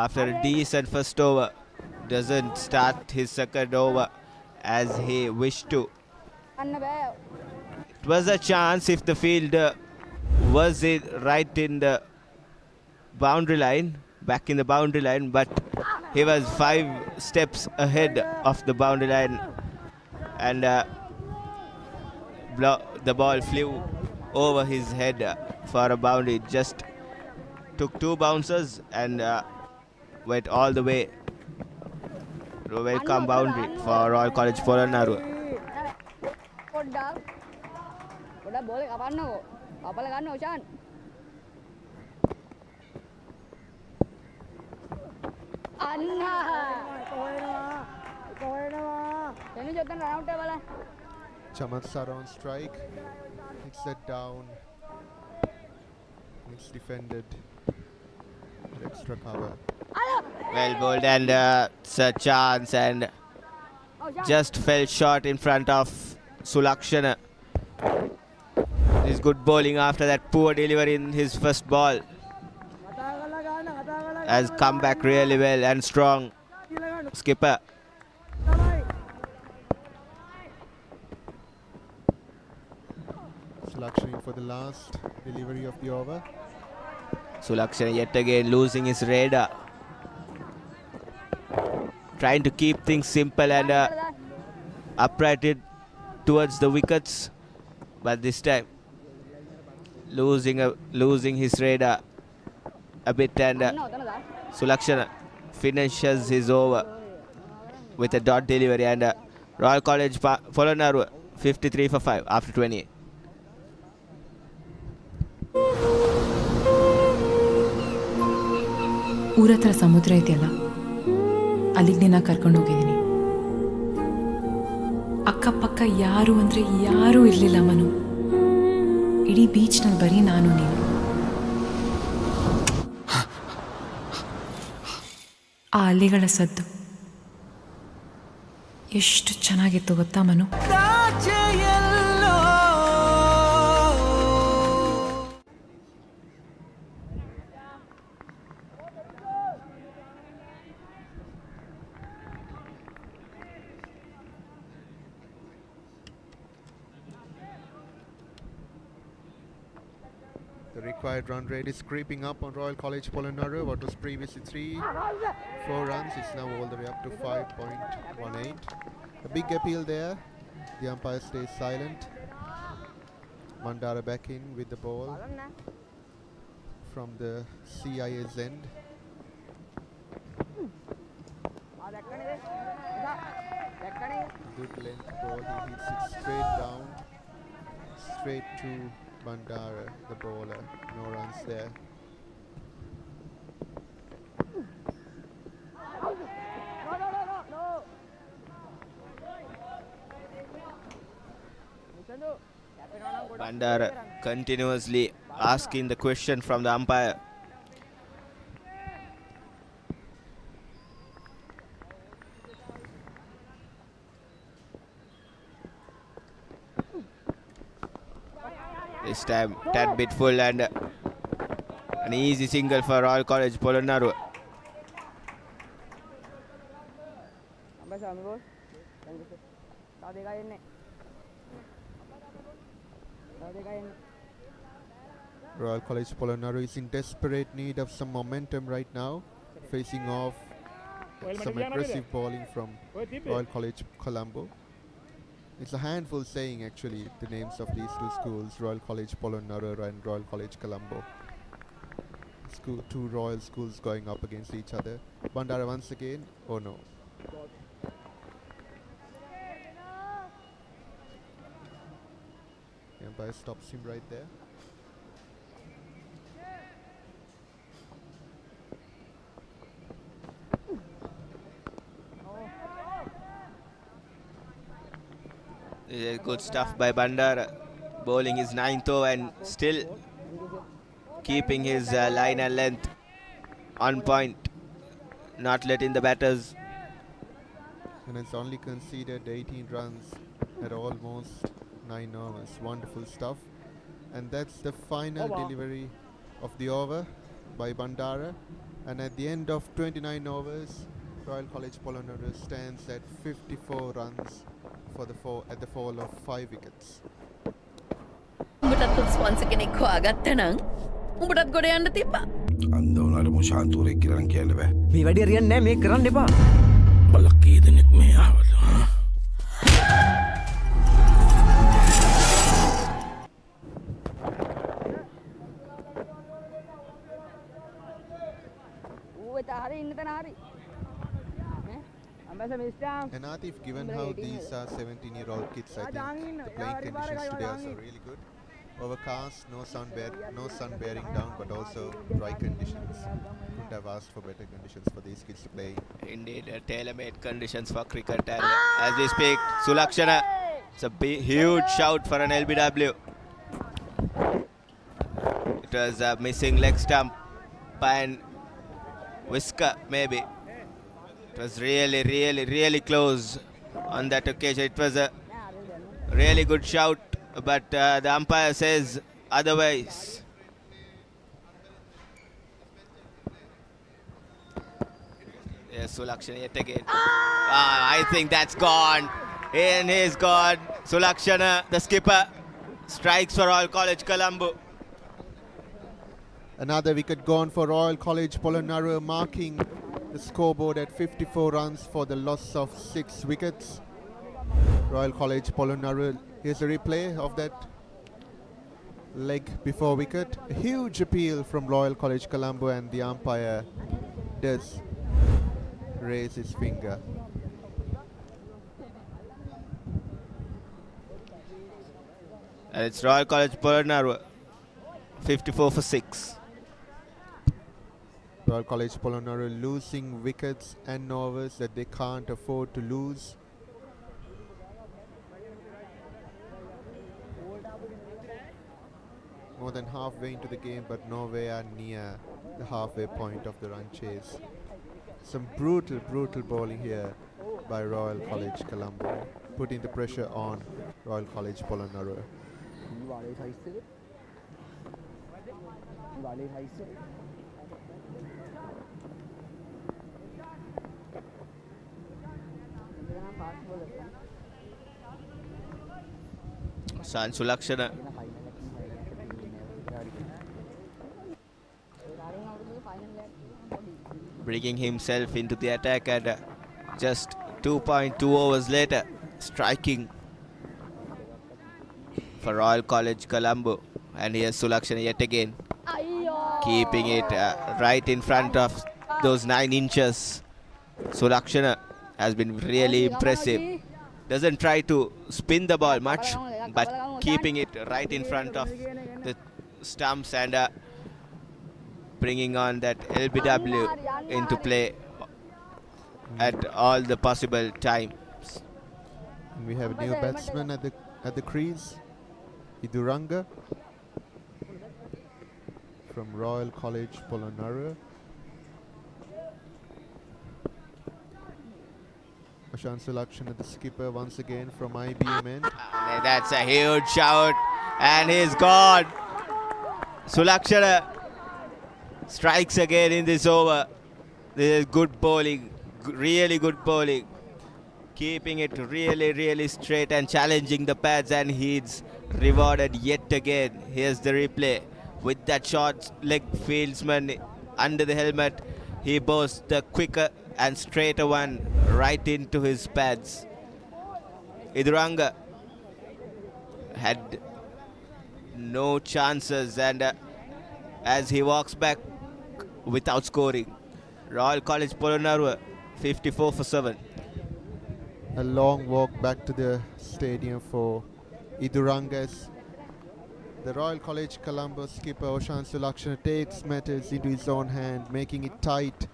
after a decent first over, doesn't start his second over as he wished to. It was a chance if the fielder was right in the boundary line, back in the boundary line, but he was 5 steps ahead of the boundary line, and the ball flew over his head for a boundary. Just took 2 bounces and went all the way to a welcome boundary for Royal College Polonnaruwa. boleh kapan no? Apa lagi no, Chan? Anna. Ini jotan round table. Chamatsar on strike. Takes that down. It's defended. Extra cover. Well bowled, and it's a chance, and just fell short in front of Sulakshana. His good bowling after that poor delivery in his first ball has come back really well and strong. Skipper. Sulakshana for the last delivery of the over. Sulakshana yet again losing his radar. Trying to keep things simple and uprighted towards the wickets, but this time losing his radar a bit, and Sulakshana finishes his over with a dot delivery, and Royal College Polonnaruwa 53 for 5 after 28. ಊರತ್ರ ಸಮುದ್ರ ಇದೆಯಲ್ಲ, ಅಲ್ಲಿಗೆ ನಿನ್ನ ಕರ್ಕೊಂಡು ಹೋಗಿದ್ದೀನಿ. ಅಕ್ಕಪಕ್ಕ ಯಾರು ಅಂದರೆ ಯಾರೂ ಇರಲಿಲ್ಲ ಮನು. ಇಡೀ ಬೀಚ್ನಲ್ಲಿ ಬರೀ ನಾನು ನೀನು. ಆ ಅಲೆಗಳ ಸದ್ದು ಎಷ್ಟು ಚೆನ್ನಾಗಿತ್ತು ಗೊತ್ತಾ Manu? The required run rate is creeping up on Royal College Polonnaruwa. What was previously 3-4 runs, it's now all the way up to 5.18. A big appeal there. The umpire stays silent. Bandara back in with the ball from the CIA's end. Good length ball. He hits it straight down, straight to Bandara, the bowler. No runs there. Bandara continuously asking the question from the umpire. This time tad bit full, and an easy single for Royal College Polonnaruwa. Royal College Polonnaruwa is in desperate need of some momentum right now, facing off some aggressive bowling from Royal College Colombo. It's a handful saying actually the names of these two schools, Royal College Polonnaruwa and Royal College Colombo. Two royal schools going up against each other. Bandara once again. Oh no. The umpire stops him right there. Good stuff by Bandara, bowling his 9th over and still keeping his line and length on point, not letting the batters. And it's only conceded 18 runs at almost 9 overs. Wonderful stuff. And that's the final delivery of the over by Bandara. And at the end of 29 overs, Royal College Polonnaruwa stands at 54 runs at the fall of 5 wickets. උඹටත් sponsor කෙනෙක් හොයාගත්තා නම් උඹටත් ගොඩ යන්න තිබ්බා. අන්ද වුණාට මුෂාන්තුරේ කියලා කියන්න බෑ. මේ වැඩේ හරියන්නේ නැහැ මේ කරන්න එපා. බලක් කී දෙනෙක් මේ ආවද? And Atif, given how these are 17-year-old kids, I think the playing conditions today are also really good. Overcast, no sun bearing down, but also dry conditions. Couldn't have asked for better conditions for these kids to play. Indeed, tailor-made conditions for cricket. And as we speak, Sulakshana, it's a huge shout for an LBW. It was a missing leg stump and whisker, maybe. It was really close on that occasion. It was a really good shout, but the umpire says otherwise. Yes, Sulakshana yet again. I think that's gone. And he's gone. Sulakshana, the skipper, strikes for Royal College Colombo. Another wicket gone for Royal College Polonnaruwa, marking the scoreboard at 54 runs for the loss of 6 wickets. Royal College Polonnaruwa, here's a replay of that leg before wicket. A huge appeal from Royal College Colombo, and the umpire does raise his finger. And it's Royal College Polonnaruwa, 54 for 6. Royal College Polonnaruwa losing wickets and overs that they can't afford to lose. More than halfway into the game, but nowhere near the halfway point of the run chase. Some brutal bowling here by Royal College Colombo, putting the pressure on Royal College Polonnaruwa. San Sulakshana bringing himself into the attack, and just 2.2 overs later striking for Royal College Colombo. And here's Sulakshana yet again, keeping it right in front of those 9 inches. Sulakshana has been really impressive. Doesn't try to spin the ball much, but keeping it right in front of the stumps and bringing on that LBW into play at all the possible times. And we have a new batsman at the crease, Iduranga from Royal College Polonnaruwa. Ashan Sulakshana, the skipper, once again from IBM end. That's a huge shout, and he's gone. Sulakshana strikes again in this over. This is good bowling, really good bowling. Keeping it really straight and challenging the pads, and he's rewarded yet again. Here's the replay. With that short leg fieldsman under the helmet, he bows the quicker and straighter one right into his pads. Iduranga had no chances, and as he walks back without scoring, Royal College Polonnaruwa 54 for 7. A long walk back to the stadium for Idurangas. The Royal College Colombo skipper Oshan Sulakshana takes matters into his own hand, making it tight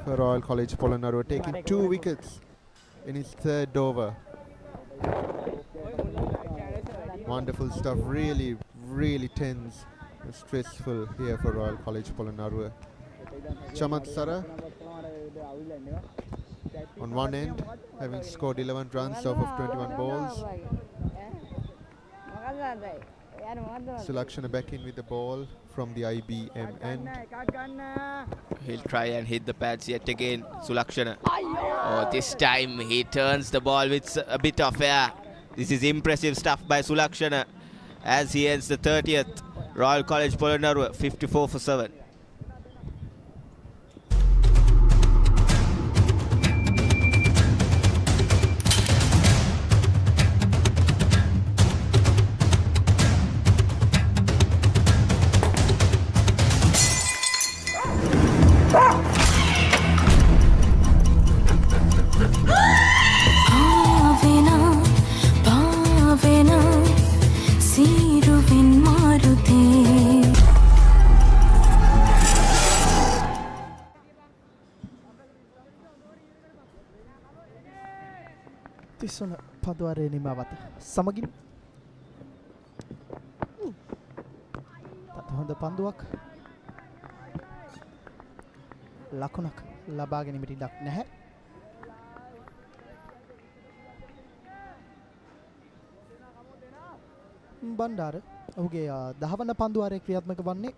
for Royal College Polonnaruwa, taking 2 wickets in his 3rd over. Wonderful stuff, really tense and stressful here for Royal College Polonnaruwa. Chamat Sara on one end, having scored 11 runs off of 21 balls. Sulakshana back in with the ball from the IBM end. He'll try and hit the pads yet again, Sulakshana. Oh, this time he turns the ball with a bit of air. This is impressive stuff by Sulakshana as he ends the 30th. Royal College Polonnaruwa 54 for 7. තිස්සන පදුවාරේ නිමාවත සමගින් තත් හොඳ පන්දුවක් ලකුණක් ලබා ගැනීමට ඉඩක් නැහැ. බණ්ඩාර ඔහුගේ 10 වන පන්දුවාරයේ ක්‍රියාත්මක වන්නේ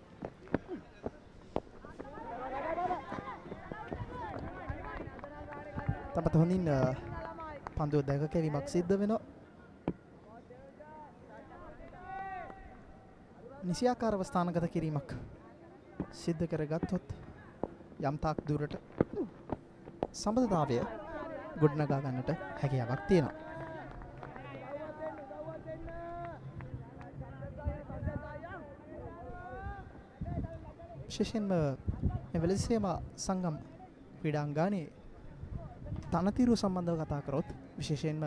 තමත හොඳින් පන්දුව දැක කැවීමක් සිද්ධ වෙනවා. නිසියාකාරව ස්ථානගත කිරීමක් සිද්ධ කරගත්තොත් යම් තාක් දුරට සම්බන්ධතාවය ගොඩනගා ගන්නට හැකියාවක් තියෙනවා. විශේෂයෙන්ම මේ වෙලෙසේම සංගම් ක්‍රීඩාංගණයේ තනතිරු සම්බන්ධව කතා කරොත් විශේෂයෙන්ම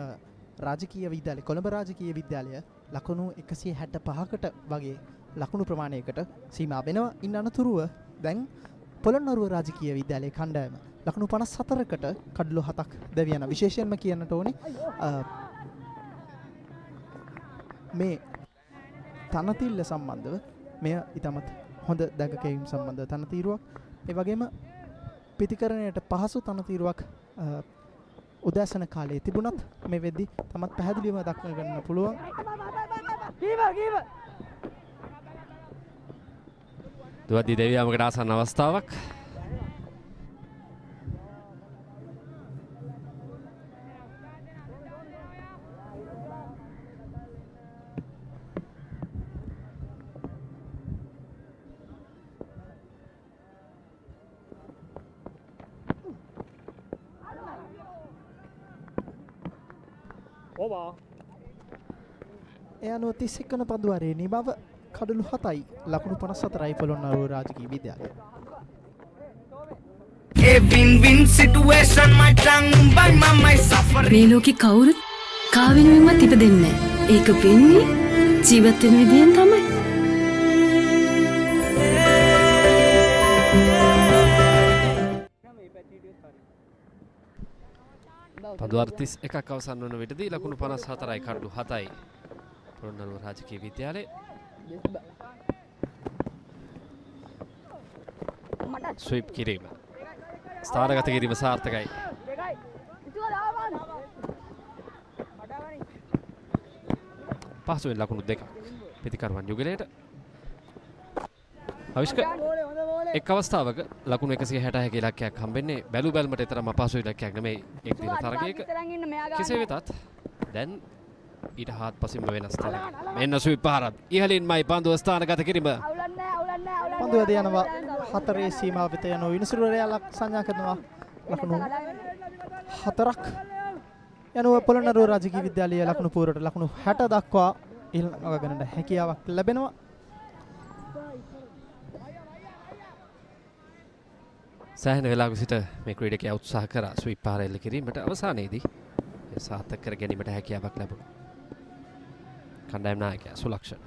රාජකීය විද්‍යාලය කොළඹ රාජකීය විද්‍යාලය ලකුණු 165කට වගේ ලකුණු ප්‍රමාණයකට සීමා වෙනවා. ඉන් අනතුරුව දැන් පොළොන්නරුව රාජකීය විද්‍යාලයේ කණ්ඩායම ලකුණු 54කට කඩලු 7ක් දැවියන. විශේෂයෙන්ම කියන්නට ඕනේ මේ තනතිල්ල සම්බන්ධව මෙය ඉතාමත් හොඳ දැකකැවීම් සම්බන්ධ තනතිරුවක්. ඒ වගේම පිතිකරණයට පහසු තනතිරුවක් උදෑසන කාලයේ තිබුණත් මේ වෙද්දි තමත් පැහැදිලිවම දක්න ගන්න පුළුවන්. දුවද්දි දෙවියමකට ආසන්න අවස්ථාවක්. ඒ අනුව 31 වන පන්දුවාරයේ නිමව කඩලු 7යි ලකුණු 54යි පොළොන්නරුව රාජකීය විද්‍යාලය. මේ ලෝකේ කවුරුත් කා වෙනුවෙන්වත් ඉපදෙන්නේ නැහැ. ඒක වෙන්නේ ජීවත් වෙන විදියෙන් තමයි. පන්දුවාර 31ක් අවසන් වන විටදී ලකුණු 54යි කඩලු 7යි පොළොන්නරුව රාජකීය විද්‍යාලය. ස්වීප් කිරීම ස්ථානගත කිරීම සාර්ථකයි. පහසුවෙන් ලකුණු 2ක් පිතිකරුවන් යුගලයට. අවිෂ්ක එක් අවස්ථාවක ලකුණු 161 ඉලක්කයක් හම්බෙන්නේ බැලු බැලමට තරම් අපහසු ඉලක්කයක් නෙමෙයි එක් දින තරගයක. කෙසේ වෙතත් දැන් ඊට හාත්පසින්ම වෙනස් තරගයක්. මෙන්න ස්වීප් පාරක් ඉහළින්මයි පන්දුව ස්ථානගත කිරීම. පන්දුව ද යනවා 4 සීමාව වෙත යන විනිසුරුවරයා සංඥා කරනවා ලකුණු 4ක් යනවා පොළොන්නරුව රාජකීය විද්‍යාලයේ ලකුණු පුවරට ලකුණු 60 දක්වා ඉහළම ගන්නට හැකියාවක් ලැබෙනවා. සෑහෙන වෙලාවක සිට මේ ක්‍රීඩකයා උත්සාහ කරා ස්වීප් පාර එල්ල කිරීමට. අවසානයේදී ඒ සාර්ථක කර ගැනීමට හැකියාවක් ලැබුණා. කණ්ඩායම් නායකයා සුලක්ෂණ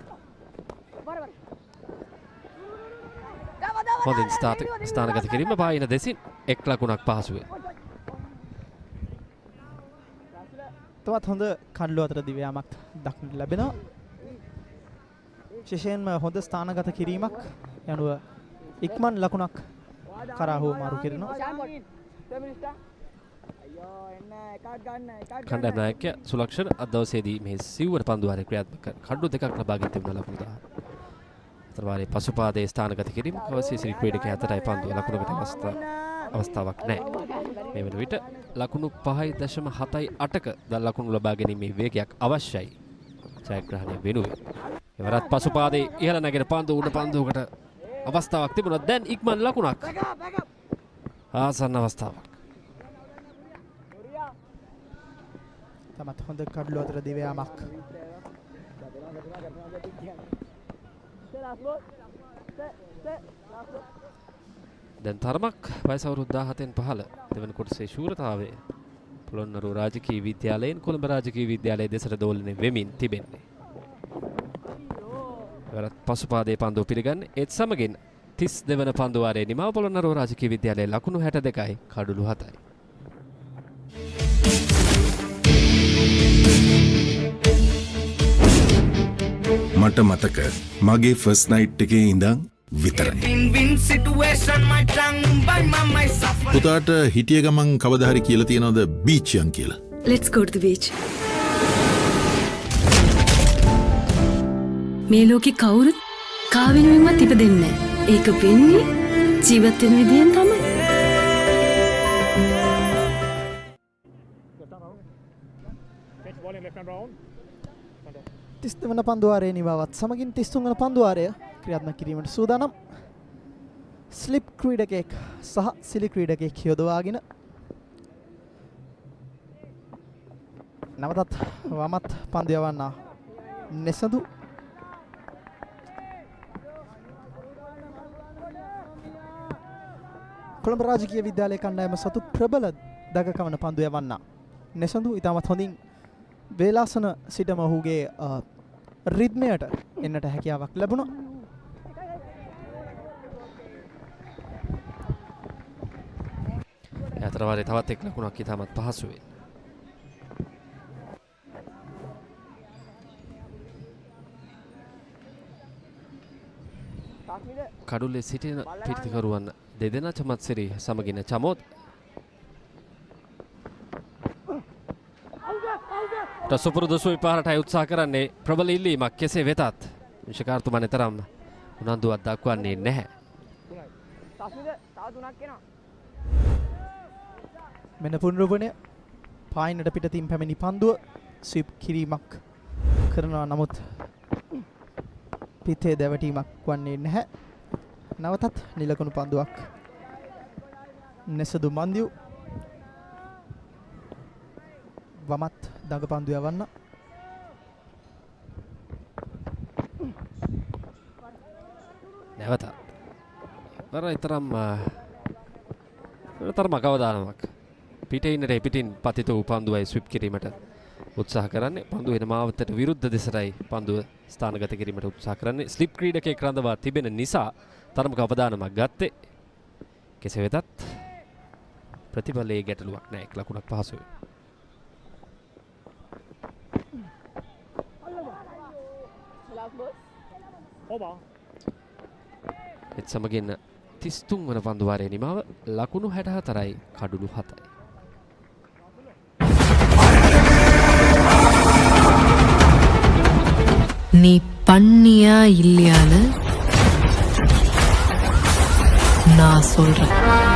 හොඳින් ස්ථානගත කිරීම පායින දෙසින් එක් ලකුණක් පහසුවේ. තවත් හොඳ කඩලු අතර දිව්‍යාමක් දක්නට ලැබෙනවා. විශේෂයෙන්ම හොඳ ස්ථානගත කිරීමක් යනුව ඉක්මන් ලකුණක් කරා හෝ මාරු කරනවා. කණ්ඩායම් නායකයා සුලක්ෂණ අද දවසේදී මේ සිව්වන පන්දුවාරයේ ක්‍රියාත්මක කඩලු දෙකක් ලබා ගෙන තිබුණා ලකුණු 10. අතරවාරයේ පසුපාදයේ ස්ථානගත කිරීම කවසිසිරි ක්‍රීඩකයා අතරයි පන්දුව ලකුණකට අවස්ථාවක් නැහැ. මේ වන විට ලකුණු 5.78ක දල් ලකුණු ලබා ගැනීමේ වේගයක් අවශ්‍යයි ජයග්‍රහණය වෙනුවෙන්. එවරත් පසුපාදයේ ඉහළ නැගෙන පන්දුව උඩ පන්දුවකට අවස්ථාවක් තිබුණා. දැන් ඉක්මන් ලකුණක් ආසන්න අවස්ථාවක්. තමත් හොඳ කඩලු අතර දිව්‍යාමක්. දැන් තරමක් වයස අවුරුදු 17න් පහළ දෙවන කොටසේ ශූරතාවය පොළොන්නරුව රාජකීය විද්‍යාලයෙන් කොළඹ රාජකීය විද්‍යාලයේ දෙසට දෝලනය වෙමින් තිබෙන්නේ. එවරත් පසුපාදයේ පන්දුව පිළිගන්නේ ඒත් සමගින් 32 වන පන්දුවාරයේ නිමාව පොළොන්නරුව රාජකීය විද්‍යාලයේ ලකුණු 62යි කඩලු 7යි. මට මතක මගේ ෆස්ට් නයිට් එකේ ඉඳන් විතරයි. පුතාට හිටිය ගමන් කවදා හරි කියලා තියනවද බීච් යන් කියලා? Let's go to the beach. මේ ලෝකේ කවුරුත් කාවිනුවෙන්වත් ඉපදෙන්නේ නැහැ. ඒක වෙන්නේ ජීවත් වෙන විදියෙන් තමයි. තිස්තුවන පන්දුවාරයේ නිවාවත් සමගින් 33 වන පන්දුවාරය ක්‍රියාත්මක කිරීමට සූදානම්. ස්ලිප් ක්‍රීඩකයෙක් සහ සිලි ක්‍රීඩකයෙක් යොදවාගෙන නැවතත් වමත් පන්දු යවන්නා නෙසඳු. කොළඹ රාජකීය විද්‍යාලයේ කණ්ඩායම සතු ප්‍රබල දගකවන පන්දු යවන්නා නෙසඳු. ඉතාමත් හොඳින් වේලාසන සිටම ඔහුගේ රිද්මයට එන්නට හැකියාවක් ලැබුණා. අතරවාරේ තවත් එක් ලකුණක් ඉතාමත් පහසුවෙන්. කඩුල්ලේ සිටින පිරිතිකරුවන් දෙදෙනා චමත්සිරි සමගින චමෝත් රසපුරුදු සුවි පාරටයි උත්සාහ කරන්නේ ප්‍රබල ඉල්ලීමක්. කෙසේ වෙතත් විශකාර්තුමා තරම් උනන්දුවක් දක්වන්නේ නැහැ. මෙන්න පුනරුවණය පායිනට පිටතින් පැමිණි පන්දුව ස්විප් කිරීමක් කරනවා. නමුත් පිතේ දැවටීමක් වන්නේ නැහැ. නවතත් නිලකුණු පන්දුවක් නෙසදු මන්දියු වමත් දඟ පන්දු යවන්න. නැවතත් තරම් කවදානමක් පිටේ ඉන්නට පිටින් පතිත වූ පන්දුවයි ස්විප් කිරීමට උත්සාහ කරන්නේ. පන්දුව එන මාවතට විරුද්ධ දෙසටයි පන්දුව ස්ථානගත කිරීමට උත්සාහ කරන්නේ. ස්ලිප් ක්‍රීඩකයෙක් රඳවා තිබෙන නිසා තරමක අවධානමක් ගත්තේ. කෙසේ වෙතත් ප්‍රතිඵලයේ ගැටලුවක් නැහැ. එක් ලකුණක් පහසුයි. එත් සමගින් 33 වන පන්දුවාරයේ නිමාව ලකුණු 64යි කඩුළු 7යි. நீ பண்ணியா இல்லையான்னு நான் சொல்றேன்.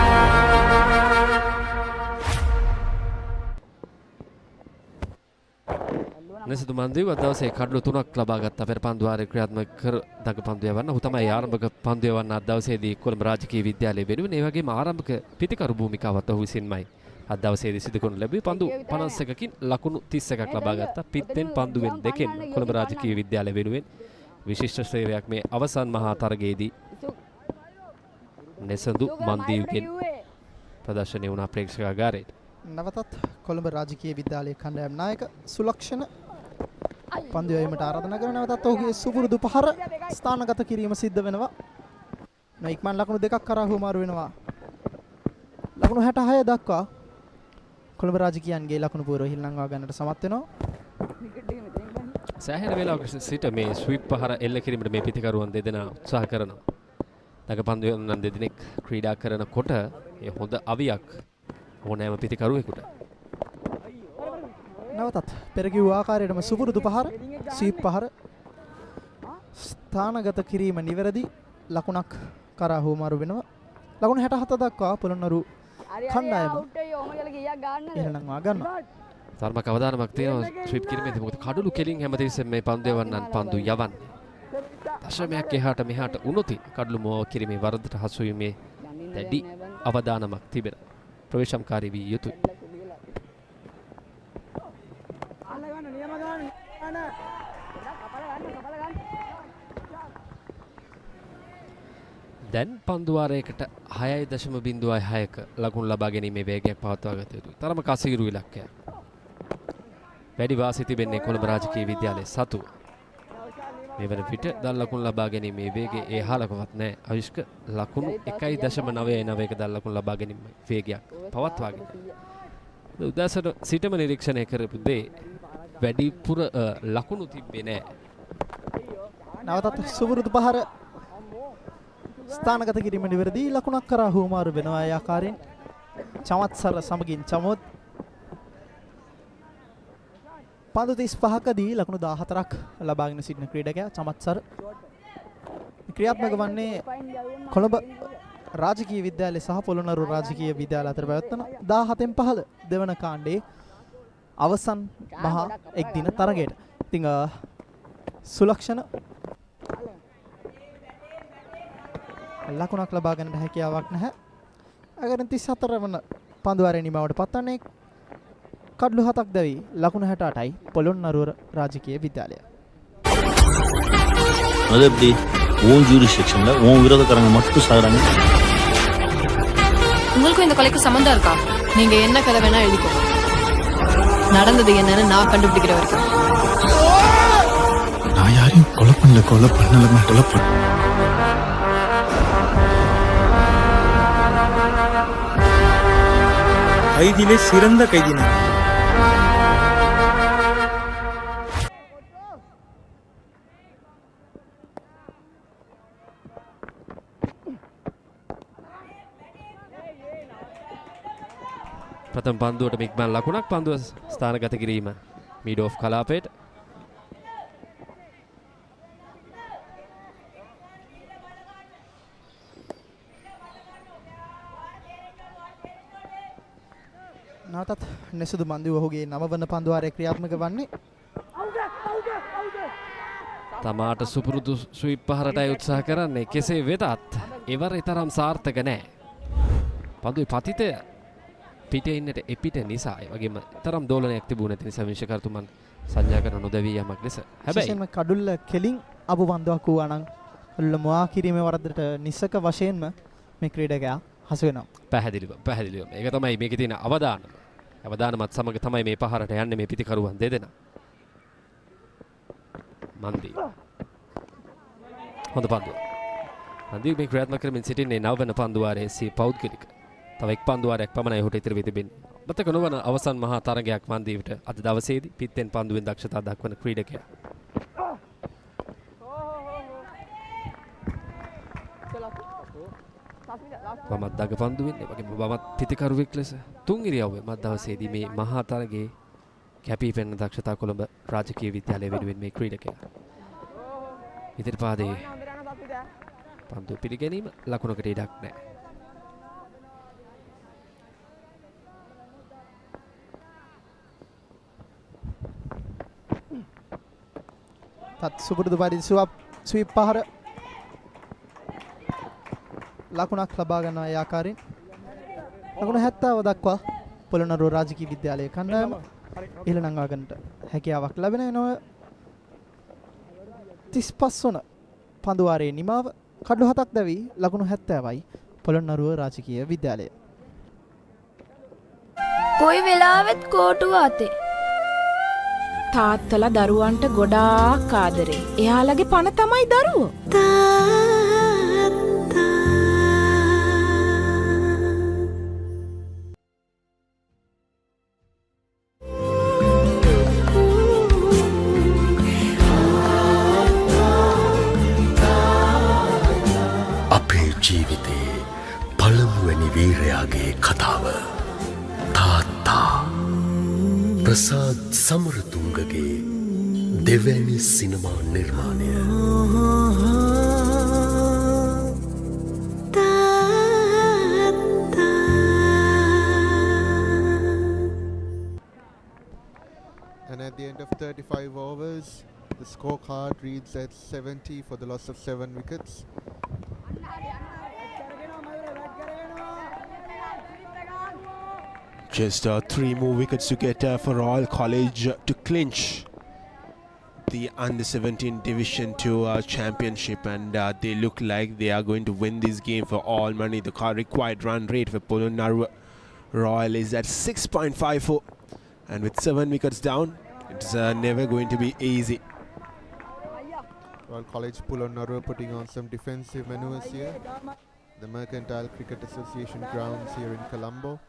නෙසදු මන්දිව දවසේ කඩලු 3ක් ලබා ගත්ත පෙර පන්දුවාරයේ ක්‍රියාත්මක කර දඟ පන්දු යවන්න. ඔහු තමයි ආරම්භක පන්දු යවන්න අද දවසේදී කොළඹ රාජකීය විද්‍යාලයේ වෙනුවෙන්. ඒ වගේම ආරම්භක පිතිකරු භූමිකාවත් ඔහු විසින්මයි අද දවසේදී සිදු කරනු ලැබුවේ. පන්දු 51කින් ලකුණු 31ක් ලබා ගත්තා. පිත්තෙන් පන්දුවෙන් දෙකෙන් කොළඹ රාජකීය විද්‍යාලය වෙනුවෙන් විශිෂ්ට සේවයක් මේ අවසන් මහා තරගයේදී නෙසදු මන්දිව්ගෙන් ප්‍රදර්ශනය වුණා ප්‍රේක්ෂකාගාරයට. නවතත් කොළඹ රාජකීය විද්‍යාලයේ කණ්ඩායම් නායක සුලක්ෂණ පන්දු යවීමට ආරාධනා කරන. නැවතත් ඔහුගේ සුපුරුදු පහර ස්ථානගත කිරීම සිද්ධ වෙනවා. ඉක්මන් ලකුණු දෙකක් කරා හුමාරු වෙනවා. ලකුණු 66 දක්වා කොළඹ රාජකීයන්ගේ ලකුණු පුරව හිල්ලංවා ගන්නට සමත් වෙනවා. සෑහෙන වේලාවක සිට මේ ස්විප් පහර එල්ල කිරීමට මේ පිතිකරුවන් දෙදෙනා උත්සාහ කරනවා. දඟපන්දු යවන්නන් දෙදෙනෙක් ක්‍රීඩා කරනකොට ඒ හොඳ අවියක් ඕනෑම පිතිකරුවෙකුට. නවතත් පෙර කිව්ව ආකාරයටම සුපුරුදු පහර ස්විප් පහර ස්ථානගත කිරීම නිවැරදි ලකුණක් කරා හුමාරු වෙනවා. ලකුණු 67 දක්වා පොළොන්නරු කණ්ඩායම ඉහළනවා ගන්නවා. තරමක අවධානමක් තියෙනවා ස්විප් කිරීමේදී. මොකද කඩුළු කෙලින් හැමතිස්සෙම මේ පන්දු යවන්නන් පන්දු යවන්නේ. දශමයක් එහාට මෙහාට වුණොත් කඩුළු මෝව කිරීමේ වරදට හසු වීමේ දැඩි අවධානමක් තිබෙන ප්‍රවේශම්කාරී විය යුතුයි. දැන් පන්දුවාරයකට 6.06ක ලකුණු ලබා ගැනීමේ වේගයක් පවත්වා ගත යුතුයි. තරමක අසීරු ඉලක්කයක්. වැඩි වාසි තිබෙන්නේ කොළඹ රාජකීය විද්‍යාලයේ සතු. මේ වන විට දල් ලකුණු ලබා ගැනීමේ වේගය ඒ හාලකවත් නැහැ. අවිෂ්ක ලකුණු 1.99ක දල් ලකුණු ලබා ගැනීමේ වේගයක් පවත්වාගෙන. උදෑසන සිටම නිරීක්ෂණය කරපු දේ වැඩිපුර ලකුණු තිබ්බේ නැහැ. නැවතත් සුවරුදු පහර ස්ථානගත කිරීම නිවැරදි ලකුණක් කරා හුමාරු වෙනවා. ඒ ආකාරයෙන් චමත්සර සමගින් චමොත් පන්දු 35කදී ලකුණු 14ක් ලබාගෙන සිටින ක්‍රීඩකයා චමත්සර. ක්‍රියාත්මක වන්නේ කොළඹ රාජකීය විද්‍යාලය සහ පොළොන්නරුව රාජකීය විද්‍යාලය අතර පැවැත්වෙන 17න් 15 දෙවන කාණ්ඩයේ අවසන් මහා එක් දින තරගයට. ඉතින් සුලක්ෂණ ලකුණක් ලබා ගන්නට හැකියාවක් නැහැ. අගරන් 34 වන පන්දුවාරේ නිමවට පත්වන්නේ කඩලු 7ක් දැවි ලකුණු 68යි පොළොන්නරුව රාජකීය විද්‍යාලය. அது ஓன் ஜூரிஸ்டிக்ஷன்ல ஓன் விரோதக்காரங்க மட்டும் சாகுறாங்க. உங்களுக்கும் இந்த கொலைக்கு சம்மந்தம் இருக்கா? நீங்க என்ன கதை வேணா எழுதிக்கோ. நடந்தது என்னன்னு நான் கண்டுபிடிக்கிற வரைக்கும். நான் யாரையும் கொலை பண்ணல கைதிலே சிறந்த கைதி நான். ප්‍රථම පන්දුවට මික්මන් ලකුණක් පන්දුව ස්ථානගත කිරීම මීඩ් ඔෆ් කලාපයට. නැවතත් නෙසුදු මන්දිව ඔහුගේ 9 වන පන්දුවාරයේ ක්‍රියාත්මක වන්නේ. තමාට සුපුරුදු ස්වීප් පහරටයි උත්සාහ කරන්නේ. කෙසේ වෙතත් එවර තරම් සාර්ථක නැහැ. පන්දුවේ පතිතය පිටේ ඉන්නට එපිට නිසා ඒ වගේම තරම් දෝලනයක් තිබුණ නැති නිසා විනිශ්චයකරුතුමන් සංඥා කරන නොදැවී යමක් ලෙස. හැබැයි කඩුල්ල කෙලින් අබු බන්දුවක් වූ අනං කඩුල්ල මොවා කිරීමේ වරදට නිසක වශයෙන්ම මේ ක්‍රීඩකයා හසු වෙනවා. පැහැදිලිව. ඒක තමයි මේකේ තියෙන අවදානම. අවදානමත් සමග තමයි මේ පහරට යන්නේ මේ පිටිකරුවන් දෙදෙනා. මන්දි. හොඳ පන්දුව. මන්දි මේ ක්‍රියාත්මක කරමින් සිටින්නේ 9 වෙනි පන්දුවාරයේ සී පෞද්ගලික. තව එක් පන්දුවාරයක් පමණයි ඔහුට ඉතිරි වී තිබෙන්නේ. මතක නොවන අවසන් මහා තරගයක් මන්දීවට අද දවසේදී පිත්තෙන් පන්දුවෙන් දක්ෂතා දක්වන ක්‍රීඩකයා. වමත් දග පන්දුවෙන් ඒ වගේම වමත් පිටිකරුවෙක් ලෙස තුන් ඉරියව්වේ මත් දවසේදී මේ මහා තරගයේ කැපී පෙනෙන දක්ෂතා කොළඹ රාජකීය විද්‍යාලය වෙනුවෙන් මේ ක්‍රීඩකයා. ඉදිරිපාදේ පන්දුව පිළිගැනීම ලකුණකට ඉඩක් නැහැ. තත් සුපුරුදු පරිදි ස්වීප් පහර ලකුණක් ලබා ගන්න ආ ආකාරයෙන් ලකුණු 70 දක්වා පොළොන්නරුව රාජකීය විද්‍යාලයේ කණ්ඩායම ඉහළ නංවා ගන්නට හැකියාවක් ලැබෙනවා. 35 වන පන්දුවාරයේ නිමාව කඩලු 7ක් දැවි ලකුණු 70යි පොළොන්නරුව රාජකීය විද්‍යාලය. කොයි වෙලාවෙත් කෝටුව අතේ තාත්තලා දරුවන්ට ගොඩාක් ආදරේ. එයාලගේ පණ තමයි දරුවෝ. අපේ ජීවිතේ පළමුවැනි වීරයාගේ කතාව තාත්තා ප්‍රසාද් සමරතුංගගේ දෙවැනි සිනමා නිර්මාණය. And at the end of 35 overs, the scorecard reads at 70 for the loss of 7 wickets. Just 3 more wickets to get for Royal College to clinch the Under-17 Division 2 championship, and they look like they are going to win this game for all money. The required run rate for Polonnaruwa Royal is at 6.54, and with 7 wickets down, it's never going to be easy. Royal College Polonnaruwa putting on some defensive maneuvers here. The Mercantile Cricket Association grounds here in Colombo.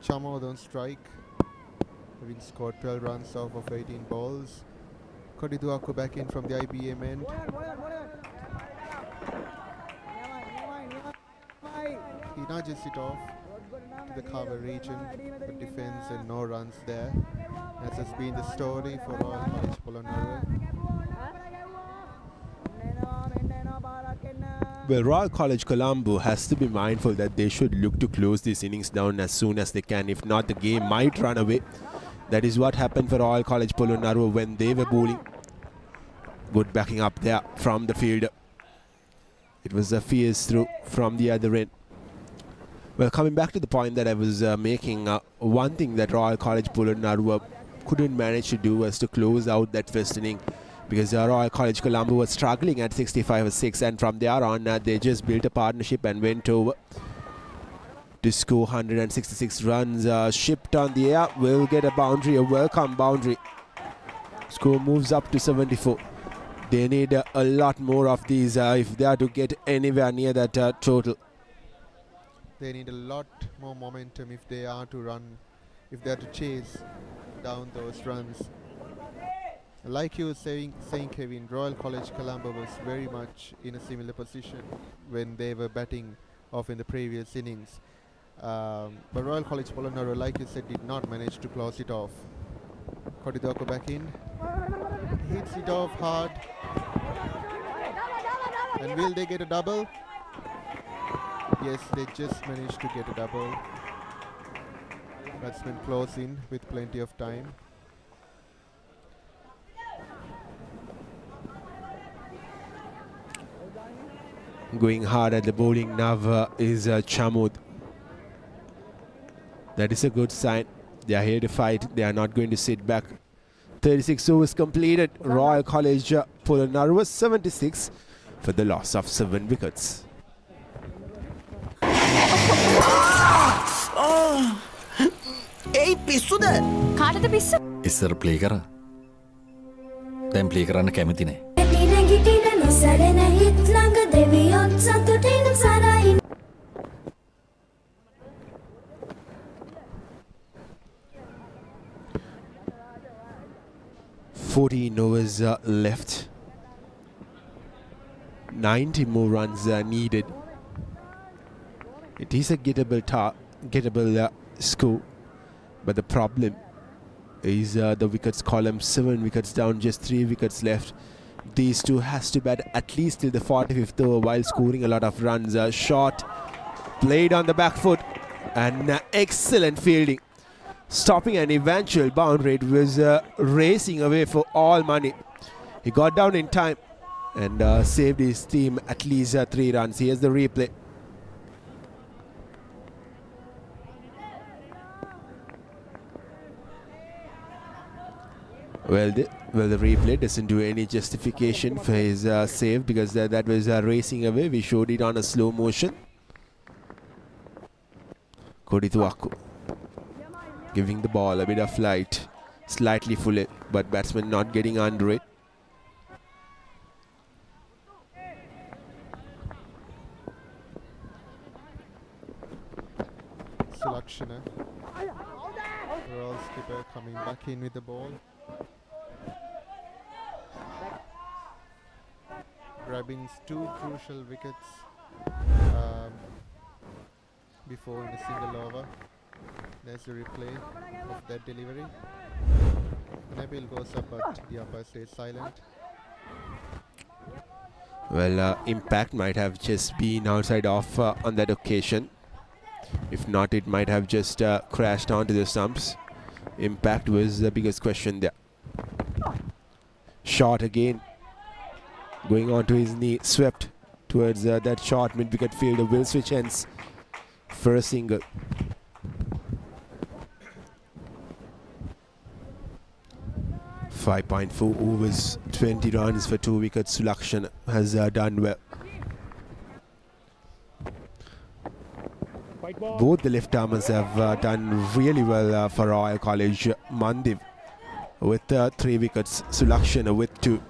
Chamod on strike. having scored 12 runs off of 18 balls. Kodiduaku back in from the IBM end. He nudges it off to the cover region, but defends and no runs there. As has been the story for Royal College Polonnaruwa. Well, Royal College Colombo has to be mindful that they should look to close these innings down as soon as they can. If not, the game might run away. That is what happened for Royal College Polonnaruwa when they were bowling. Good backing up there from the fielder. It was a fierce throw from the other end. Well, coming back to the point that I was making, one thing that Royal College Polonnaruwa couldn't manage to do was to close out that first inning, because Royal College Colombo was struggling at 65-6, and from there on they just built a partnership and went over to score 166 runs. Shipped on the air, will get a boundary, a welcome boundary. Score moves up to 74. They need a lot more of these if they are to get anywhere near that total. They need a lot more momentum if they are to run, if they are to chase down those runs. Like you were saying Kevin, Royal College Colombo was very much in a similar position when they were batting off in the previous innings. But Royal College Polonnaruwa, like you said, did not manage to close it off. Kodiduaku back in. Hits it off hard. And will they get a double? Yes, they just managed to get a double. Batsmen close in with plenty of time. Going hard at the bowling now is Chamud. That is a good sign. They are here to fight. They are not going to sit back. 36 overs completed. Royal College Polonnaruwa 76 for the loss of 7 wickets. Hey, පිස්සුද? කාටද පිස්සු? ඉස්සර play කරා. දැන් play කරන්න කැමති නෑ. $14 overs left. 90 more runs needed. It is a gettable score, but the problem is the wickets column. 7 wickets down, just 3 wickets left. These two has to bat at least till the 45th over while scoring a lot of runs. Shot played on the back foot and excellent fielding, stopping an eventual boundary. It was racing away for all money. He got down in time and saved his team at least 3 runs. Here's the replay. Well, the replay doesn't do any justification for his save, because that was racing away. We showed it on a slow motion. Kodiduaku giving the ball a bit of flight, slightly full, but batsman not getting under it. Sulakshana, Royal skipper, coming back in with the ball. Grabbing 2 crucial wickets before in a single over. There's the replay of that delivery. Nabil goes up, but the umpire stays silent. Well, impact might have just been outside off on that occasion. If not, it might have just crashed onto the stumps. Impact was the biggest question there. Shot again, going on to his knee, swept towards that short mid-wicket fielder. Will switch ends for a single. .4 overs, 20 runs for 2 wickets. Sulakshana has done well. Both the left-armers have done really well for Royal College. Mandiv with 3 wickets, Sulakshana with 2.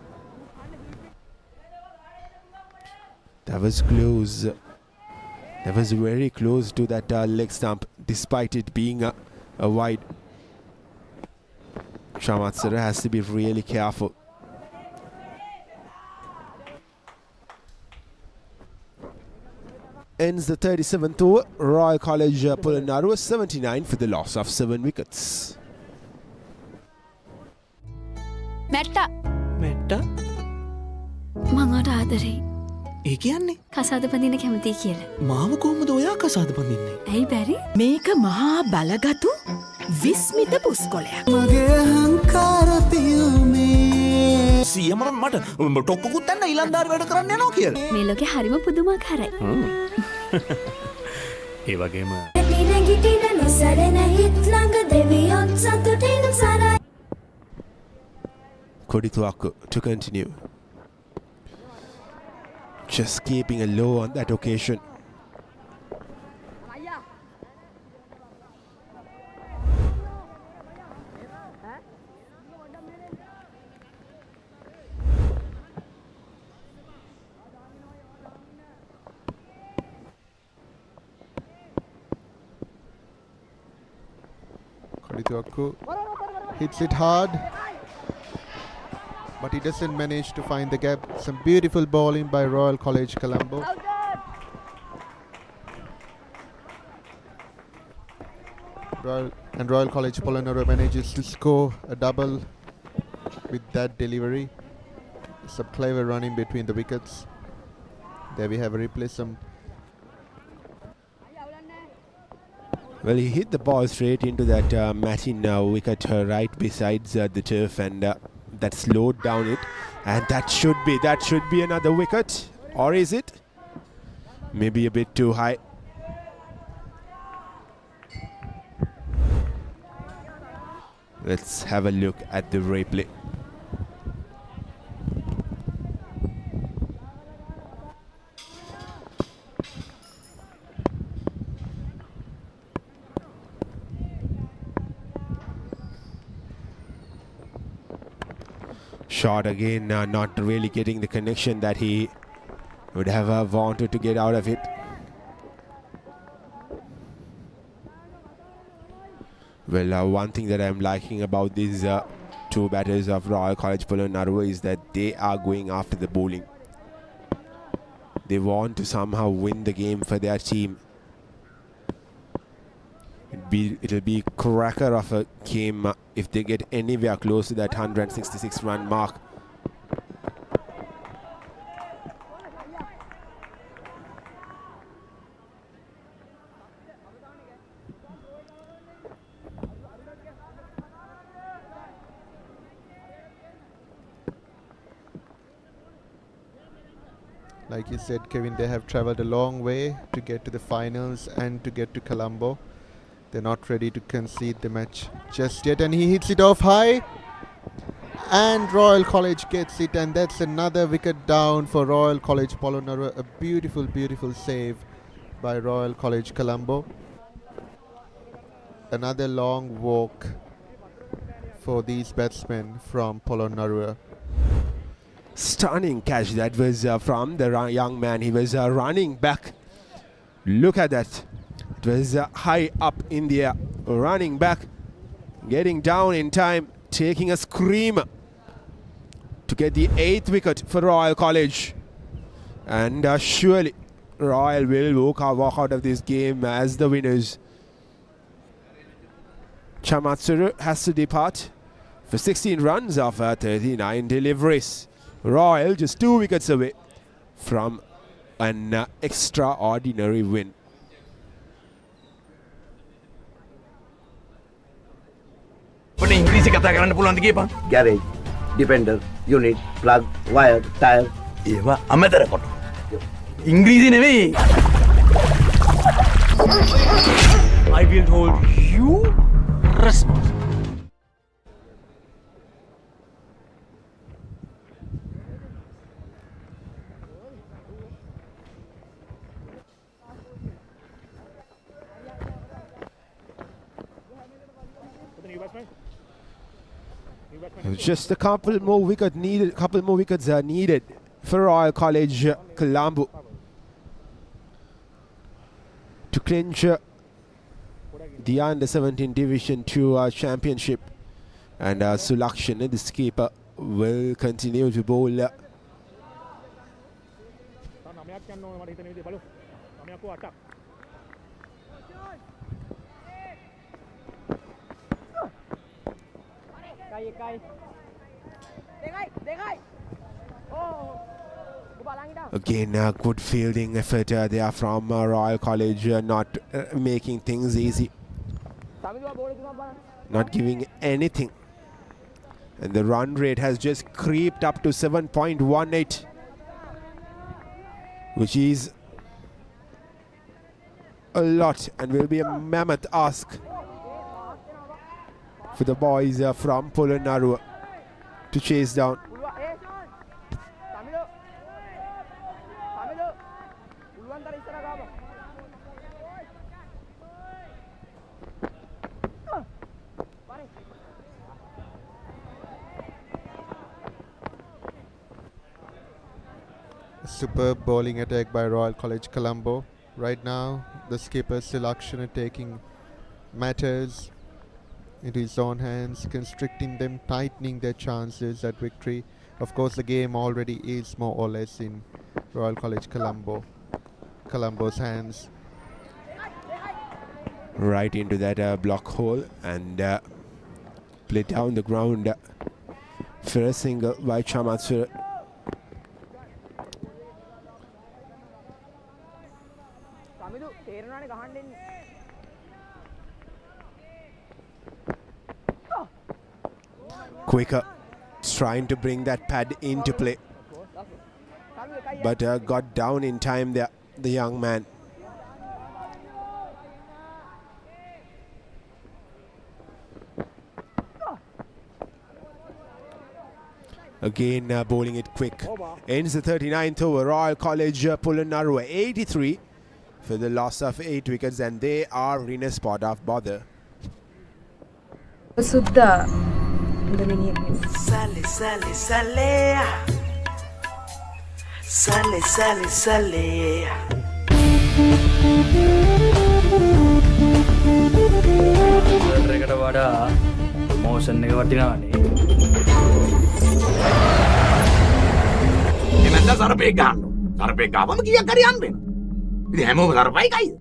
That was close. That was very close to that leg stump, despite it being a wide. Shamatsura has to be really careful. Ends the 37th over. Royal College Polonnaruwa 79 for the loss of 7 wickets. මැට්ටා මැට්ටා මං ආදරේ ඒ කියන්නේ කසාද බඳින්න කැමතියි කියලා. මාව කොහොමද ඔයා කසාද බඳින්නේ? ඇයි බැරි? මේක මහා බලගතු විස්මිත පුස්කොලයක්. මගේ අහංකාර පියුමේ සියමරන් මට ටොක්කුකුත් දැන්න ඊලන්දාර වැඩ කරන්න යනවා කියලා. මේ ලෝකේ හරිම පුදුමාකාරයි. ඒ වගේම Kodituaku to continue. Just keeping a low on that occasion. Kodituaku hits it hard, but he doesn't manage to find the gap. Some beautiful bowling by Royal College Colombo. Royal College Polonnaruwa manages to score a double with that delivery. Some clever running between the wickets. There we have a replay. Well, he hit the ball straight into that matching wicket right besides the turf, and that slowed down it. And that should be another wicket, or is it? Maybe a bit too high. Let's have a look at the replay. Shot again, not really getting the connection that he would have wanted to get out of it. Well, one thing that I'm liking about these two batters of Royal College Polonnaruwa is that they are going after the bowling. They want to somehow win the game for their team. It'll be cracker of a game if they get anywhere close to that 166 run mark. Like you said, Kevin, they have travelled a long way to get to the finals and to get to Colombo. They're not ready to concede the match just yet, and he hits it off high, and Royal College gets it, and that's another wicket down for Royal College Polonnaruwa. A beautiful, beautiful save by Royal College Colombo. Another long walk for these batsmen from Polonnaruwa. Stunning catch that was from the young man. He was running back. Look at that. It was high up in the air, running back, getting down in time, taking a scream to get the 8th wicket for Royal College. And surely Royal will walk out of this game as the winners. Chamatsuru has to depart for 16 runs of 39 deliveries. Royal just 2 wickets away from an extraordinary win. ඉංග්‍රීසි කතා කරන්න පුළුවන්ද කියපන්? Garage, depender, unit, plug, wire, tire. ඒවා අමතර කොට. ඉංග්‍රීසි නෙවෙයි. I will hold you responsible. Just a couple more wickets are needed for Royal College Colombo to clinch the under-17 Division 2 championship, And Sulakshana, the skipper, will continue to bowl. Again, good fielding effort there from Royal College, not making things easy, not giving anything. And the run rate has just creeped up to 7.18, which is a lot and will be a mammoth ask for the boys from Polonnaruwa to chase down. Superb bowling attack by Royal College Colombo. Right now, the skipper Sulakshana taking matters into his own hands, constricting them, tightening their chances at victory. Of course, the game already is more or less in Royal College Colombo's hands. Right into that block hole and play down the ground for a single by Chamatsura. Quicker, trying to bring that pad into play, but got down in time there, the young man. Again bowling it quick. Ends the 39th over. Royal College Polonnaruwa 83 for the loss of 8 wickets, and they are in a spot of bother. Sudda. Sale, sale, sale. Sale, sale, sale. Motion එක වටිනවනේ. එමෙන්ද සර්පෙක් ගන්නවා. සර්පෙක් ගාවම කීයක් හරි යන්න වෙනවා. ඉතින් හැමෝම සර්පයි කයිද?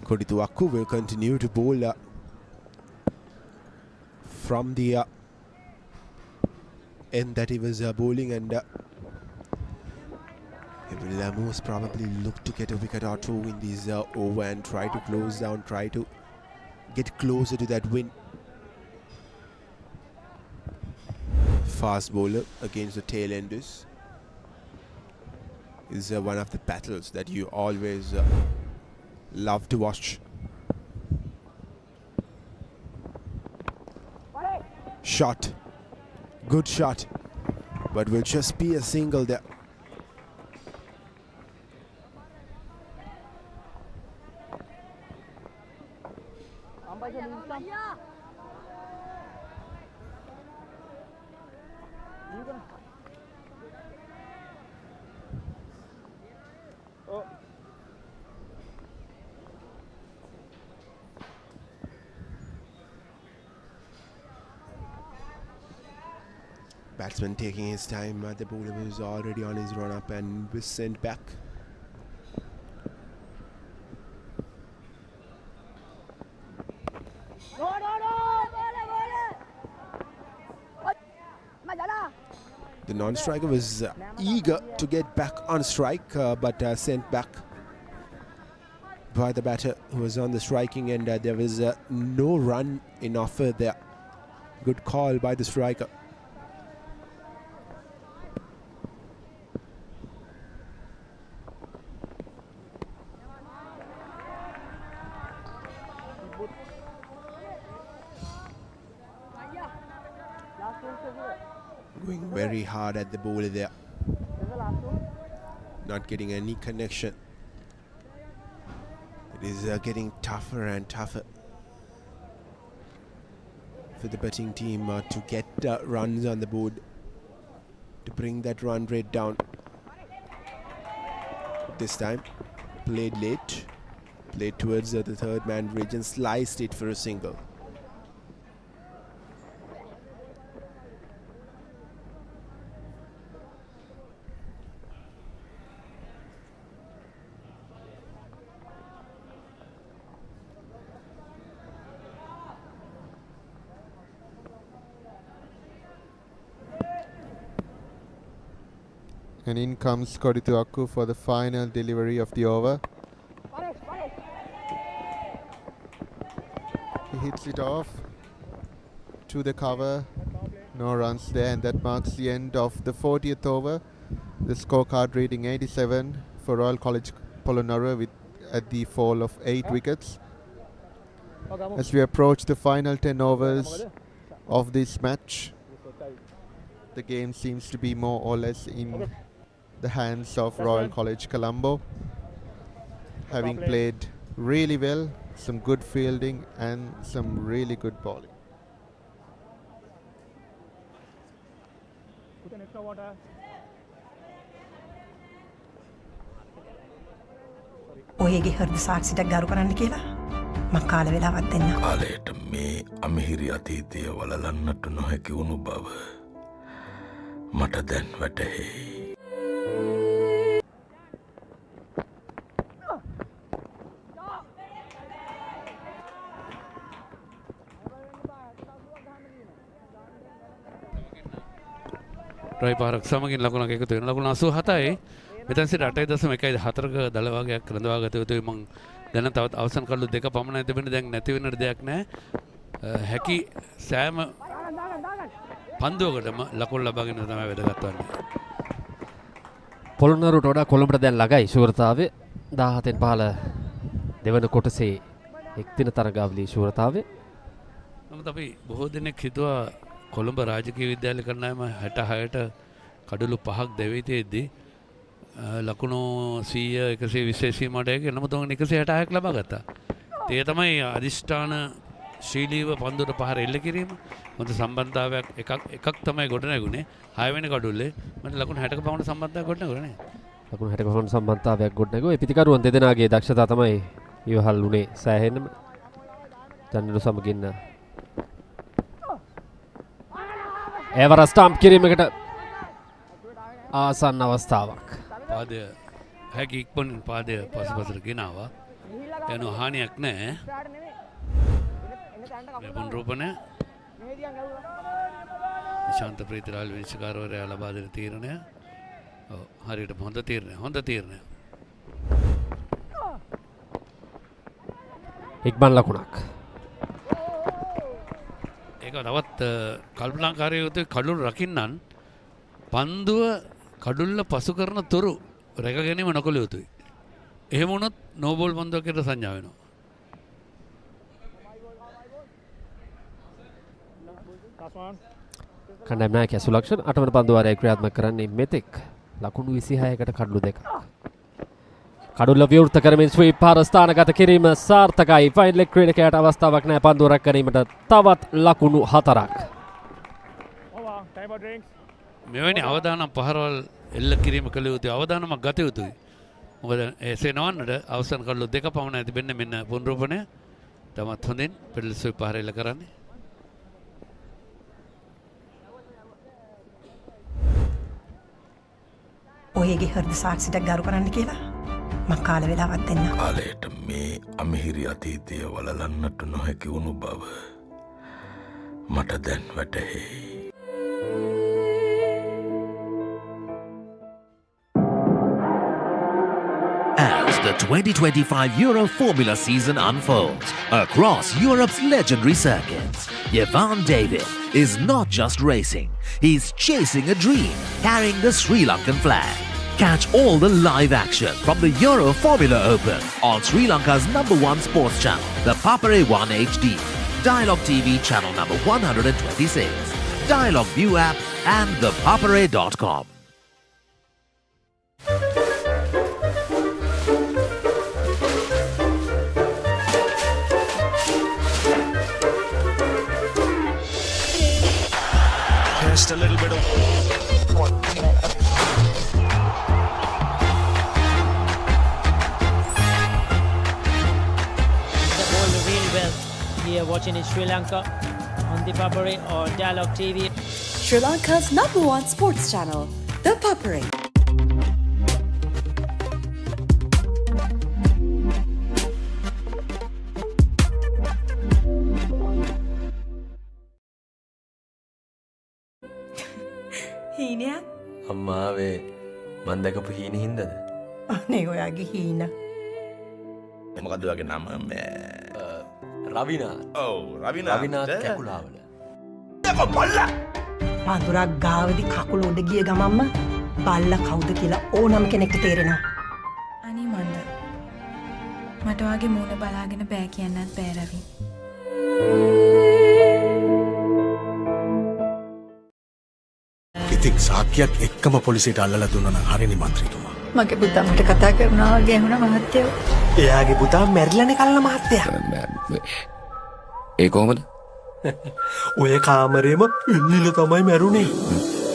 Kodituaku will continue to bowl from the end that he was bowling, and he will most probably look to get a wicket or two in this over and try to close down, try to get closer to that win. Fast bowler against the tail enders is one of the battles that you always love to watch. Shot, good shot, but will just be a single there. Batsman taking his time, the bowler was already on his run up and was sent back. The non-striker was eager to get back on strike, but sent back by the batter who was on the striking end. There was no run in offer there. Good call by the striker. Going very hard at the bowler there. Not getting any connection. It is getting tougher and tougher for the batting team to get runs on the board, to bring that run rate down. this time. Played late. Played towards the third man bridge and sliced it for a single. And in comes Kodituaku for the final delivery of the over. He hits it off to the cover. No runs there, and that marks the end of the 40th over. The scorecard reading 87 for Royal College Polonnaruwa with at the fall of 8 wickets. As we approach the final 10 overs of this match, the game seems to be more or less in the hands of Royal College Colombo, having played really well, some good fielding and some really good bowling. ඔයගේ හෘද සාක්ෂියක් ගරු කරන්න කියලා මම කාල වේලාවක් දෙන්න. කාලයට මේ අමිහිරි අතීතය වලලන්නට නොහැකි වුණු බව මට දැන් වැටහෙයි. රයි පාරක් සමගින් ලකුණක් එකතු වෙන ලකුණ 87යි. මෙතන සිට 8.1.4ක දල වර්ගයක් රඳවා ගත යුතුයි. මම දැන් තවත් අවසන් කල්ලු දෙක පමණයි තිබෙන්නේ. දැන් නැති වෙන දෙයක් නැහැ. හැකි සෑම පන්දුවකටම ලකුණු ලබා ගැනීම තමයි වැදගත් වන්නේ. පොළොන්නරුවට වඩා කොළඹට දැන් ළඟයි ශූරතාවය. 17න් 15 දෙවන කොටසේ එක් දින තරගාවලියේ ශූරතාවය. නමුත් අපි බොහෝ දෙනෙක් හිතුවා කොළඹ රාජකීය විද්‍යාලය කරනාම 66ට කඩලු 5ක් දෙවිතේදී ලකුණු 100 120 සීමාවට ඒක නමුත් 166ක් ලබා ගත්තා. ඒ තමයි අදිෂ්ඨාන ශීලීව පන්දුවට පහර එල්ල කිරීම. මොකද සම්බන්ධතාවයක් එකක් තමයි ගොඩ නැගුණේ. 6 වෙනි කඩුල්ලේ මට ලකුණු 60ක පමණ සම්බන්ධතාවයක් ගොඩ නැගුණේ. ලකුණු 60ක පමණ සම්බන්ධතාවයක් ගොඩ නැගුවා. ඒ පිටිකරුවන් දෙදෙනාගේ දක්ෂතා තමයි ඉවහල් වුණේ සෑහෙනම. ජන්නරු සමගින් එවර ස්ටම්ප් කිරීමකට ආසන්න අවස්ථාවක්. පාදය හැකි ඉක්මනින් පාදය පසුපසට ගෙනාවා. එනු හානියක් නැහැ. මේ පුනරූපණය නිශාන්ත ප්‍රීතිලාල් විනිශ්චයකාරවරයා ලබා දෙන තීරණය. ඔව් හරියටම හොඳ තීරණය. ඉක්මන් ලකුණක්. ඒක තවත් කල්පනාකාරී යුතු කඩුළු රකින්නන් පන්දුව කඩුල්ල පසු කරන තුරු රැක ගැනීම නොකළ යුතුයි. එහෙම වුණොත් නෝබෝල් පන්දුවකට සංඥා වෙනවා. කණ්ඩායම් නායකයා සුලක්ෂණ 8 වන පන්දුවාරය ක්‍රියාත්මක කරන්නේ මෙතෙක් ලකුණු 26කට කඩලු දෙකක්. කඩුල්ල විවෘත කරමින් ස්වීප් පාර ස්ථානගත කිරීම සාර්ථකයි. ෆයින් ලෙග් ක්‍රීඩකයාට අවස්ථාවක් නැහැ පන්දුව රැක ගැනීමට. තවත් ලකුණු 4ක්. මෙවැනි අවදානම් පහරවල් එල්ල කිරීම කළ යුතුයි. අවදානමක් ගත යුතුයි. මොකද එසේ නොවන්නට අවසන් කඩලු දෙක පමණයි තිබෙන්නේ. මෙන්න පුනරූපණය. තමත් හොඳින් පෙඩල් ස්වීප් පාර එල්ල කරන්නේ. ඔයගේ හෘද සාක්ෂියක් ගරු කරන්න කියලා මම කාල වේලාවක් දෙන්න. කාලයට මේ අමිහිරි අතීතය වලලන්නට නොහැකි වුණු බව මට දැන් වැටහෙයි. As the 2025 Euro Formula season unfolds across Europe's legendary circuits, Yevan David is not just racing, he's chasing a dream, carrying the Sri Lankan flag. Catch all the live action from the Euro Formula Open on Sri Lanka's #1 sports channel, the Papare 1 HD, Dialogue TV channel number 126, Dialogue View app and thepapare.com. Just a little bit of are watching in Sri Lanka on the Papare or Dialogue TV. Sri Lanka's #1 sports channel, The Papare. හීනයක්? අම්මාවේ මන් දැකපු හීන හින්දද? අනේ ඔයාගේ හීන. මොකද්ද ඔයාගේ නම? රවිනාත්. ඔව් රවිනාත් කැකුලාවල. දෙක බල්ලා. පඳුරක් ගාවදි කකුල උඩ ගිය ගමන්ම බල්ලා කවුද කියලා ඕනම කෙනෙක්ට තේරෙනවා. අනේ මන්ද. මට ඔයාගේ මූණ බලාගෙන බෑ කියන්නත් බෑ රවි. ඉතින් සාක්කියක් එක්කම පොලිසියට අල්ලලා දුන්නා නම් හරිනේ මන්ත්‍රීතුමා. මගේ පුතා මට කතා කරනවා වගේ ඇහුණා මහත්තයෝ. එයාගේ පුතා මැරිලානේ කල්ලා මහත්තයා. ඒ කොහමද? ඔය කාමරේම පිල්ලිල තමයි මැරුණේ.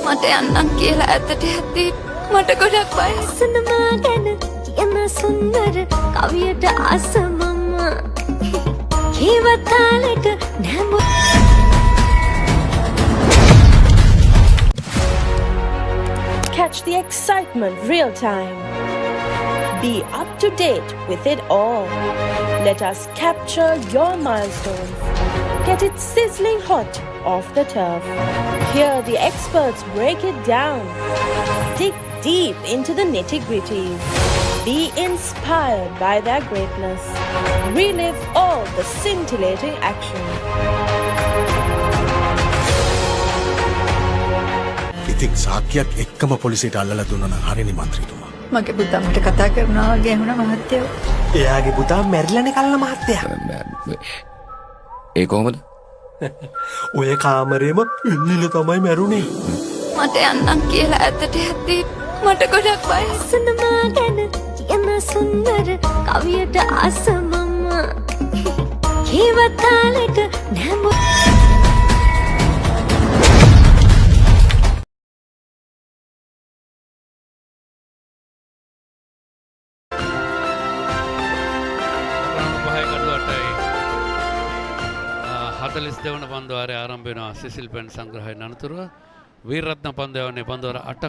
මට යන්නම් කියලා ඇත්තට හැද්දී මට ගොඩක් බයයි. සුනමා ගැන කියන සුන්දර කවියට ආසමම කීවතාලට නැම Catch the excitement real time. Be up to date with it all. Let us capture your milestones. Get it sizzling hot off the turf. Hear the experts break it down. Dig deep into the nitty-gritties. Be inspired by their greatness. Relive all the scintillating action. ඉතින් සාක්කියක් එක්කම පොලිසියට අල්ලලා දුන්නා නම් හරිනේ මන්ත්‍රීතුමා. මගේ පුතා මට කතා කරනවා වගේ ඇහුණා මහත්තයෝ. එයාගේ පුතා මැරිලානේ කල්ලා මහත්තයා. ඒ කොහමද? ඔය කාමරේම පිල්ලිල තමයි මැරුණේ. මට යන්නම් කියලා ඇත්තට හැද්දී මට ගොඩක් බයයි. සුනමා ගැන කියන සුන්දර කවියට ආසමම කීවතාලට නැම දෙවන පන්දුවාරය ආරම්භ වෙනවා සිසිල් පැන් සංග්‍රහයෙන් අනතුරුව වීරරත්න පන්දුවන්නේ පන්දුවර 8ක්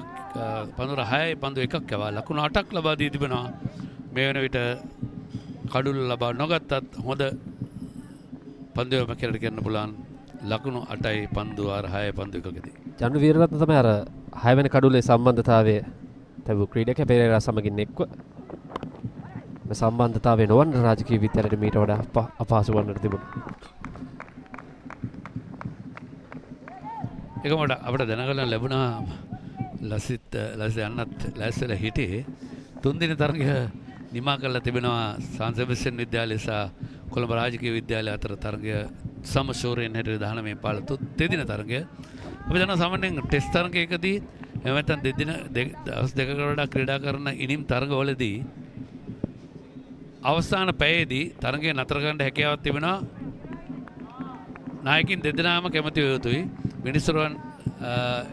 පන්දුවර 6යි පන්දු 1ක් යවා ලකුණු 8ක් ලබා දී තිබෙනවා මේ වෙන විට කඩුල්ල ලබා නොගත්තත් හොඳ පන්දුවම කෙරට කරන්න පුළුවන් ලකුණු 8යි පන්දුවාර 6යි පන්දු 1කදී ජනු වීරරත්න තමයි අර 6 වෙනි කඩුල්ලේ සම්බන්ධතාවය තව ක්‍රීඩක පෙරේරා සමගින් එක්ව මේ සම්බන්ධතාවය නොවන රාජකීය විද්‍යාලයට මීට වඩා අපහසු වන්නට තිබුණා. එකමට අපට දැනගන්න ලැබුණා ලසිත් යන්නත් ලැස්සලා හිටියේ තුන්දින තරගය නිමා කරලා තිබෙනවා සංසෙබස්ටන් විද්‍යාලය සහ කොළඹ රාජකීය විද්‍යාලය අතර තරගය සමශූරයෙන් හැටියට 19 පාල දෙදින තරගය අපි දන්නවා සාමාන්‍යයෙන් ටෙස්ට් තරගයකදී එහෙම නැත්නම් දවස් දෙකකට වඩා ක්‍රීඩා කරන ඉනිම් තරගවලදී අවසාන පැයේදී තරගය නතර කරන්න හැකියාවක් තිබෙනවා නායකින් දෙදෙනාම කැමති යුතුයි මිනිස්සුන්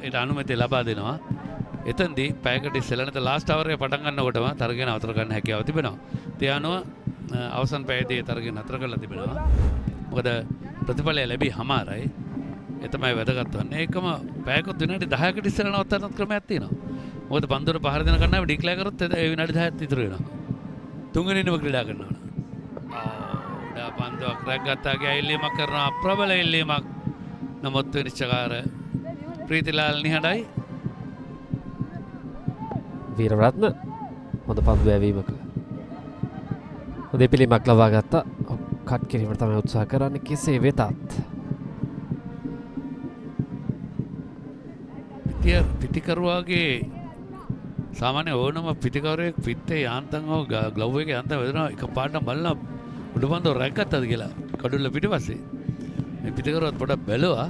ඊට අනුමැතිය ලබා දෙනවා. එතෙන්දී පැයකට ඉස්සෙල්ලා නැත්නම් ලාස්ට් අවර් එක පටන් ගන්නකොටම තරගය නතර කරන්න හැකියාව තිබෙනවා. ඒ අනුව අවසන් පැයේදී තරගය නතර කරලා තිබෙනවා. මොකද ප්‍රතිඵලය ලැබී හමාරයි. ඒ තමයි වැදගත් වන්නේ. ඒකම පැයකට විනාඩි 10කට ඉස්සෙල්ලා නවත්තන ක්‍රමයක් තියෙනවා. මොකද පන්දුර පහර දෙන කන්නාව ඩික්ලෙයාර් කරොත් ඒ විනාඩි 10ක් ඉතුරු වෙනවා. තුන්වෙනිම ක්‍රීඩා කරනවා. පන්දුවක් රැග්ගත්තාගේ ඇල්ලීමක් කරනවා ප්‍රබල ඇල්ලීමක් නමුත් විනිශ්චයකාර ප්‍රීතිලාල් නිහඬයි වීරරත්න හොඳ පන්දු ඇවීමක හොඳ පිළිමක් ලබා ගත්තා කට් කිරීමට තමයි උත්සාහ කරන්නේ කෙසේ වෙතත් පිටිකරුවාගේ සාමාන්‍ය ඕනම පිටිකරුවෙක් පිටේ යාන්තම් හෝ ග්ලව් එකේ යාන්තම් වෙනවා එකපාරටම බලනවා උඩපන්දුව රැග්ගත්තද කියලා කඩුල්ල පිටිපස්සේ මේ පිටිකරුවත් පොඩක් බැලුවා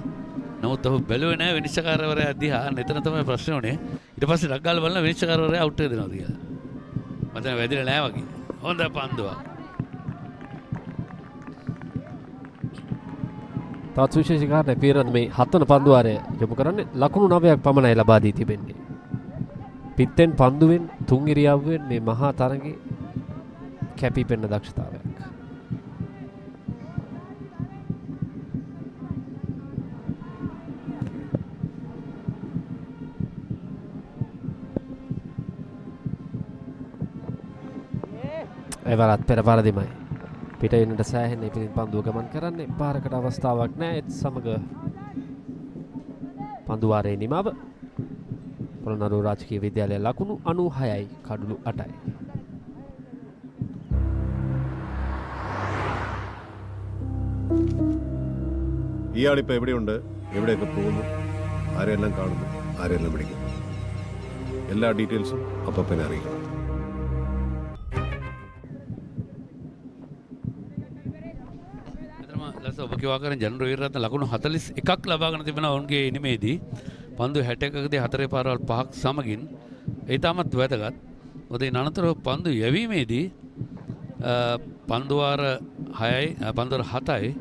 නමුත් ඔහු බැලුවේ නැහැ විනිශ්චයකාරවරයා දිහා එතන තමයි ප්‍රශ්නේ උනේ ඊට පස්සේ රක් ගාලා බලන විනිශ්චයකාරවරයා අවුට් එක දෙනවද කියලා මතන වැදිලා නැහැ වගේ හොඳ පන්දුවක් තවත් විශේෂ කාරණයක් පීරන් මේ 7 වන පන්දුවාරය යොමු කරන්නේ ලකුණු 9ක් පමණයි ලබා දී තිබෙන්නේ පිත්තෙන් පන්දුවෙන් තුන් ඉරියව්වෙන් මේ මහා තරඟේ කැපී පෙනෙන දක්ෂතාවයක් එවරත් පෙර පරදිමයි. පිට එන්නට සෑහෙන පිටින් පන්දුව ගමන් කරන්නේ. පාරකට අවස්ථාවක් නැහැ. ඒත් සමග පන්දුවාරේ නිමව. පොළොන්නරුව රාජකීය විද්‍යාලය ලකුණු 96යි කඩලු 8යි. ഇയാളിപ്പോൾ എവിടെയുണ്ട്, എവിടെയൊക്കെ പോകുന്നു, ആരെല്ലാം കാണുന്നു, ആരെല്ലാം വിളിക്കുന്നു, എല്ലാ ഡീറ്റെയിൽസും അപ്പം തന്നെ അറിയിക്കണം. ඔබ කිව්වා කරන ජනරල් වීරරත්න ලකුණු 41ක් ලබාගෙන තිබෙනවා ඔවුන්ගේ ඉනිමේදී. පන්දු 61කදී 4 පාරවල් 5ක් සමගින් ඒ තාමත් වැදගත්. මොකද ඒ අනතුරුව පන්දු යැවීමේදී පන්දුවාර 7යි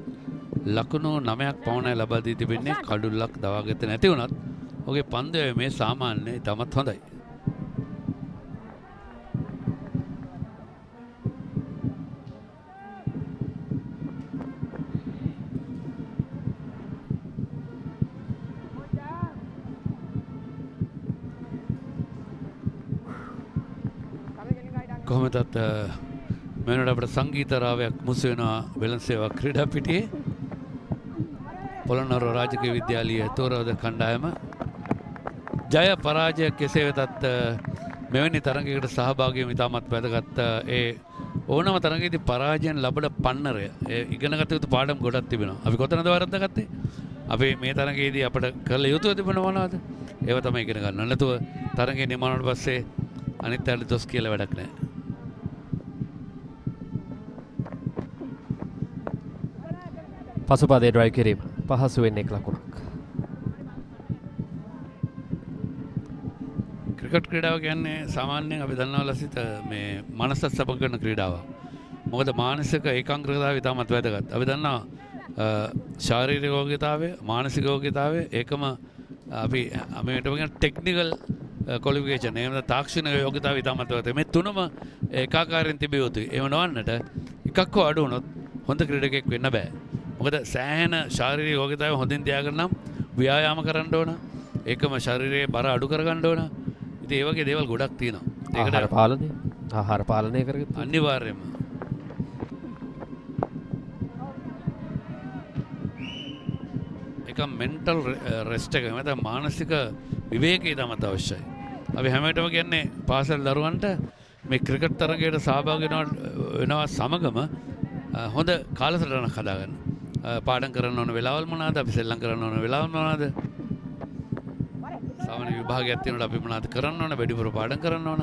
ලකුණු 9ක් පමණයි ලබා දී තිබෙන්නේ. කඩුල්ලක් දවාගත්තේ නැති වුණත් ඔහුගේ පන්දු යැවීමේ සාමාන්‍ය තාමත් හොඳයි. කොහොමදත් මෙන්නට අපට සංගීත රාවයක් මුසු වෙනවා වෙළඳසේවා ක්‍රීඩා පිටියේ. පොළොන්නරුව රාජකීය විද්‍යාලීය තෝරවද කණ්ඩායම ජය පරාජය කෙසේ වෙතත් මෙවැනි තරගයකට සහභාගී වීම ඉතාමත් වැදගත්. ඒ ඕනම තරගයකදී පරාජයෙන් ලබන පන්නරය ඒ ඉගෙනගත යුතු පාඩම් ගොඩක් තිබෙනවා. අපි කොතනද වරද්දාගත්තේ? අපි මේ තරගයේදී අපිට කළ යුතු තිබෙන මොනවද? ඒව තමයි ඉගෙන ගන්න. නැතුව තරගයේ නිමානට පස්සේ අනිත් අයට දොස් කියලා වැඩක් නැහැ. පසුපාදේ ඩ්‍රයිව් කිරීම පහසු වෙන්නේ එක් ලකුණක්. ක්‍රිකට් ක්‍රීඩාව කියන්නේ සාමාන්‍යයෙන් අපි දන්නවා ලසිත මේ මනසත් සබ කරන ක්‍රීඩාවක්. මොකද මානසික ඒකාග්‍රතාවය ඉතාමත් වැදගත්. අපි දන්නවා ශාරීරික යෝග්‍යතාවය, මානසික යෝග්‍යතාවය ඒකම අපි මේකට කියන ටෙක්නිකල් ක්වොලිෆිකේෂන් එහෙම නැත්නම් තාක්ෂණික යෝග්‍යතාවය ඉතාමත් වැදගත්. මේ තුනම ඒකාකාරයෙන් තිබිය යුතුයි. එහෙම නොවන්නට එකක් හෝ අඩු වුණොත් හොඳ ක්‍රීඩකයෙක් වෙන්න බෑ. මොකද සෑහෙන ශාරීරික යෝග්‍යතාවය හොඳින් තියාගන්න නම් ව්‍යායාම කරන්න ඕන. ඒකම ශරීරයේ බර අඩු කරගන්න ඕන. ඉතින් ඒ වගේ දේවල් ගොඩක් තියෙනවා. ඒකට ආහාර පාලනය කරගන්න අනිවාර්යයෙන්ම. ඒක මෙන්ටල් රෙස්ට් එක නැත්නම් මානසික විවේකී තමයි අවශ්‍යයි. අපි හැමෝටම කියන්නේ පාසල් දරුවන්ට මේ ක්‍රිකට් තරගයට සහභාගී වෙනවා සමගම හොඳ කාලසටහනක් හදාගන්න. පාඩම් කරන්න ඕන වෙලාවල් මොනවාද? අපි සෙල්ලම් කරන්න ඕන වෙලාවල් මොනවාද? සාමාන්‍ය විභාගයක් තියෙනකොට අපි මොනවද කරන්න ඕන? වැඩිපුර පාඩම් කරන්න ඕන.